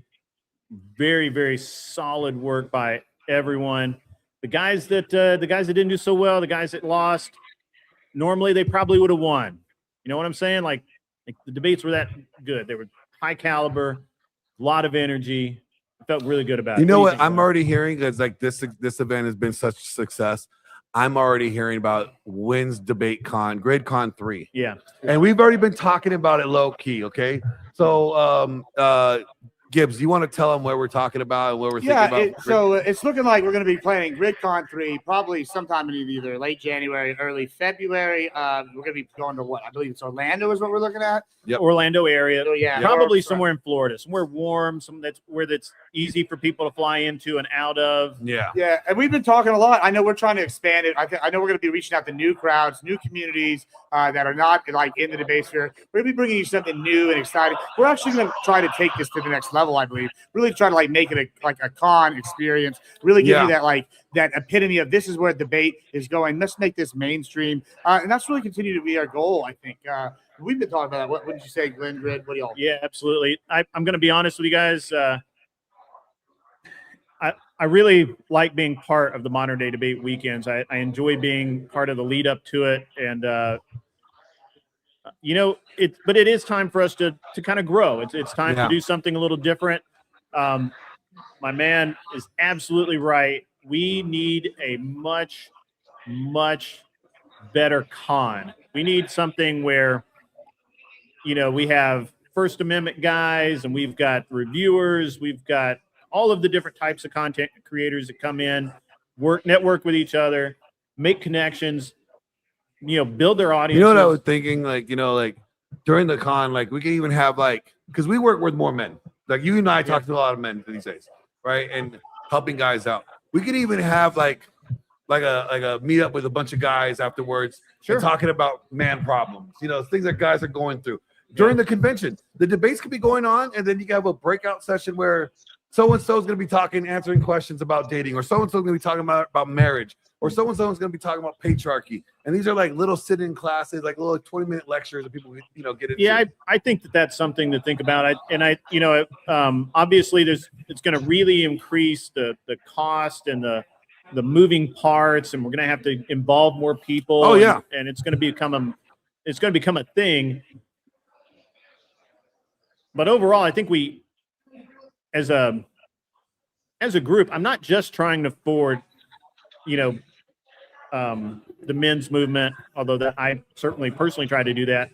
very, very solid work by everyone. The guys that didn't do so well, the guys that lost, normally they probably would have won. You know what I'm saying? Like the debates were that good. They were high caliber, a lot of energy. I felt really good about it. You know do what? think, I'm Glenn? already hearing because like this event has been such a success. I'm already hearing about wins debate con, GRIDCON 3. Yeah. And we've already been talking about it low key. Okay. So Gibbs, you want to tell them what we're talking about and what we're thinking about? So it's looking like we're going to be playing GRIDCON 3 probably sometime in either late January, early February. We're going to be going to what? I believe it's Orlando is what we're looking at. Yep. Orlando area. So, yeah. Probably Or- somewhere in Florida, somewhere warm, that's easy for people to fly into and out of. Yeah. Yeah, and we've been talking a lot. I know we're trying to expand it. I know we're going to be reaching out to new crowds, new communities that are not like in the debate sphere. We're going to be bringing you something new and exciting. We're actually going to try to take this to the next level, I believe. Really try to like make it a con experience. Really give you that epitome of this is where debate is going. Let's make this mainstream, and that's really continue to be our goal. I think we've been talking about that. What did you say, Glenn? Grid? What do y'all? Yeah, absolutely. I'm going to be honest with you guys. I really like being part of the modern day debate weekends. I enjoy being part of the lead up to it, and but it is time for us to kind of grow. It's time to do something a little different. My man is absolutely right. We need a much better con. We need something where we have First Amendment guys, and we've got reviewers, we've got all of the different types of content creators that come in, network with each other, make connections, build their audience. You know what I was thinking? Like, during the con, like we could even have because we work with more men. Like you and I talk to a lot of men these days, right? And helping guys out. We could even have like a meet up with a bunch of guys afterwards, and talking about man problems, things that guys are going through during the convention. The debates could be going on, and then you can have a breakout session where so-and-so is going to be answering questions about dating, or so-and-so is going to be talking about marriage, or so-and-so is going to be talking about patriarchy. And these are like little sit-in classes, like little 20-minute lectures that people, get into. Yeah, I think that's something to think about. Obviously it's going to really increase the cost and the moving parts, and we're going to have to involve more people. Oh, yeah. And it's going to become a thing. But overall, I think we, as a group, I'm not just trying to forward, the men's movement, although that I certainly personally try to do that.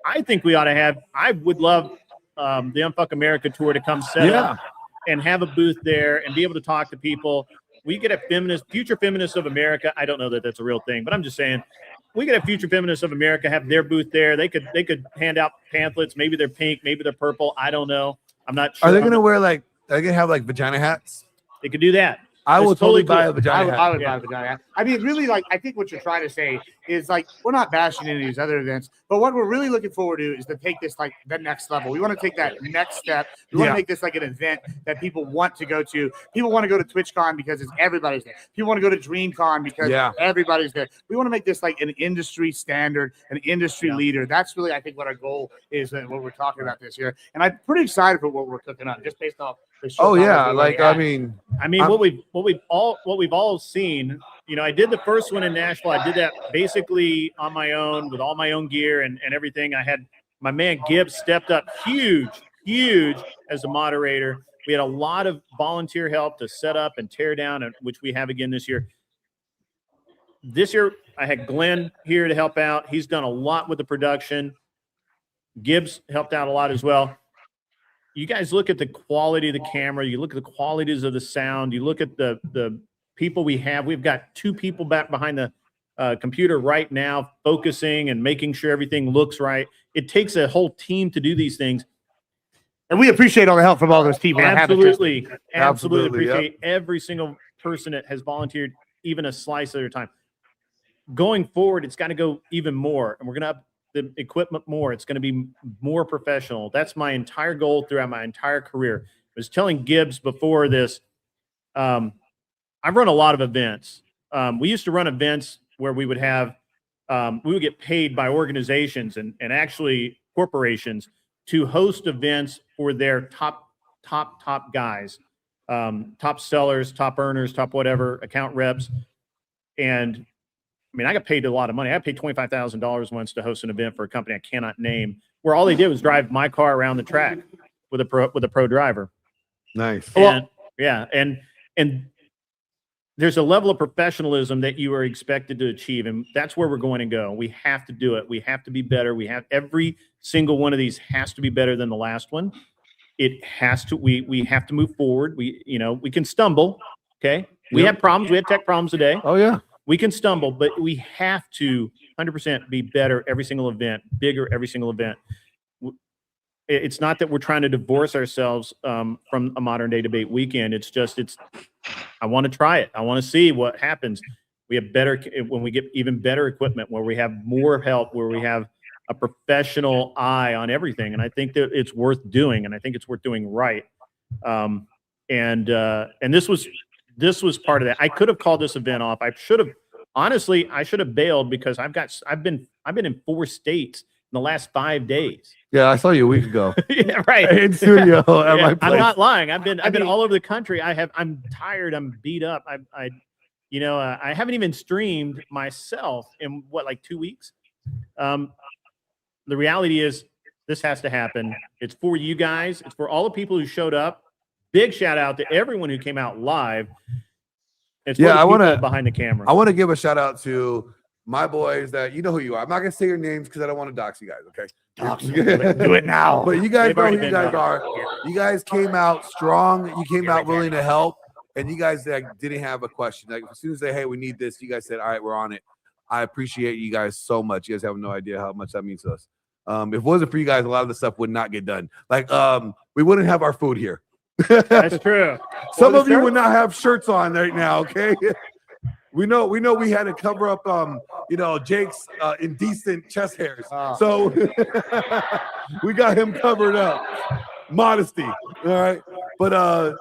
I think we ought to have. I would love the Unfuck America tour to come set up and have a booth there and be able to talk to people. We get a future feminists of America. I don't know that that's a real thing, but I'm just saying. We could have future feminists of America have their booth there. They could hand out pamphlets. Maybe they're pink, maybe they're purple. I don't know. I'm not sure. Are they going to wear are they going to have vagina hats? They could do that. I will totally buy cool. a vagina hat. I would buy a vagina hat. I mean, really, I think what you're trying to say is we're not bashing any of these other events, but what we're really looking forward to is to take this the next level. We want to take that next step. We want to make this an event that people want to go to. People want to go to TwitchCon because everybody's there. People want to go to DreamCon because everybody's there. We want to make this an industry standard, an industry leader. That's really, I think, what our goal is and what we're talking about this year. And I'm pretty excited for what we're cooking up, just based off. Oh yeah, what we've all seen. I did the first one in Nashville. I did that basically on my own with all my own gear and everything. I had my man Gibbs stepped up huge as a moderator. We had a lot of volunteer help to set up and tear down, which we have again this year. This year I had Glenn here to help out. He's done a lot with the production. Gibbs helped out a lot as well. You guys look at the quality of the camera. You look at the qualities of the sound. You look at the people we have. We've got 2 people back behind the computer right now, focusing and making sure everything looks right. It takes a whole team to do these things. And we appreciate all the help from all those people. Absolutely appreciate every single person that has volunteered, even a slice of their time. Going forward, it's got to go even more, and we're going to up the equipment more. It's going to be more professional. That's my entire goal throughout my entire career. I was telling Gibbs before this, I've run a lot of events. We used to run events where we would have, we would get paid by organizations and actually corporations to host events for their top guys, top sellers, top earners, top whatever, account reps. And mean, I got paid a lot of money. I paid $25,000 once to host an event for a company I cannot name, where all they did was drive my car around the track with a pro driver. Nice. And, yeah, and there's a level of professionalism that you are expected to achieve, and that's where we're going to go. We have to do it. We have to be better. We have every single one of these has to be better than the last one. It has to. We have to move forward. We can stumble. Okay, we have problems. We have tech problems today. Oh yeah, we can stumble, but we have to 100% be better every single event, bigger every single event. It's not that we're trying to divorce ourselves from a modern day debate weekend. It's just I want to try it. I want to see what happens. We have when we get even better equipment, where we have more help, where we have a professional eye on everything. And I think that it's worth doing, and I think it's worth doing right. And this was part of that. I could have called this event off. I should have bailed, because I've been in 4 states in the last 5 days. Yeah, I saw you a week ago. Yeah, right. In studio at my place. I'm not lying. I've been all over the country. I'm tired. I'm beat up. I haven't even streamed myself in like 2 weeks. The reality is, this has to happen. It's for you guys. It's for all the people who showed up. Big shout out to everyone who came out live. It's I want to behind the camera. I want to give a shout out to my boys that you know who you are. I'm not gonna say your names because I don't want to dox you guys. Okay, do it now. But you guys They've know who already you been guys done. are. You guys came out strong. You came out willing to help, and you guys didn't have a question. Like, as soon as they, hey, we need this, you guys said, all right, we're on it. I appreciate you guys so much. You guys have no idea how much that means to us. If it wasn't for you guys, a lot of the stuff would not get done. Like, we wouldn't have our food here. That's true. Some of you would not have shirts on right now. Okay. We know we had to cover up Jake's indecent chest hairs. So we got him covered up. Modesty. All right. But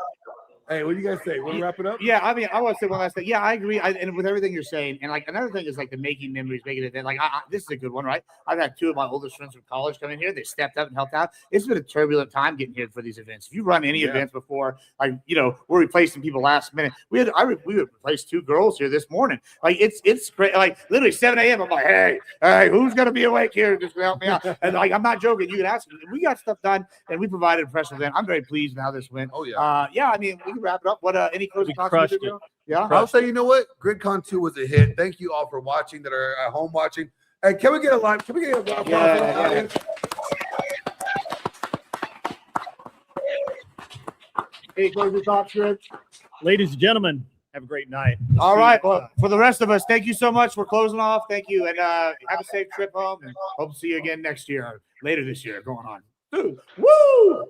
hey, what do you guys say? Want to wrap it up? Yeah, I mean, I want to say one last thing. Yeah, I agree. And with everything you're saying, and like another thing is like the making memories, making it. Like this is a good one, right? I've had 2 of my oldest friends from college come in here. They stepped up and helped out. It's been a turbulent time getting here for these events. If you run any events before, like we're replacing people last minute. We replaced 2 girls here this morning. Like it's great. Like literally 7 a.m. I'm like, hey, who's gonna be awake here just to help me out? And like I'm not joking. You can ask me. We got stuff done, and we provided a professional event. I'm very pleased with how this went. Oh yeah. Yeah. I mean, we can wrap it up. What any closing thoughts? Yeah. I'll say, you know what? GRIDCON 2 was a hit. Thank you all for watching that are at home watching. Hey, can we get a live? Can we get a live? Yeah. Any closing thoughts, Greg? Ladies and gentlemen, have a great night. All right. Well, for the rest of us, thank you so much. We're closing off. Thank you. And have a safe trip home. And hope to see you again next year, later this year, going on. Woo!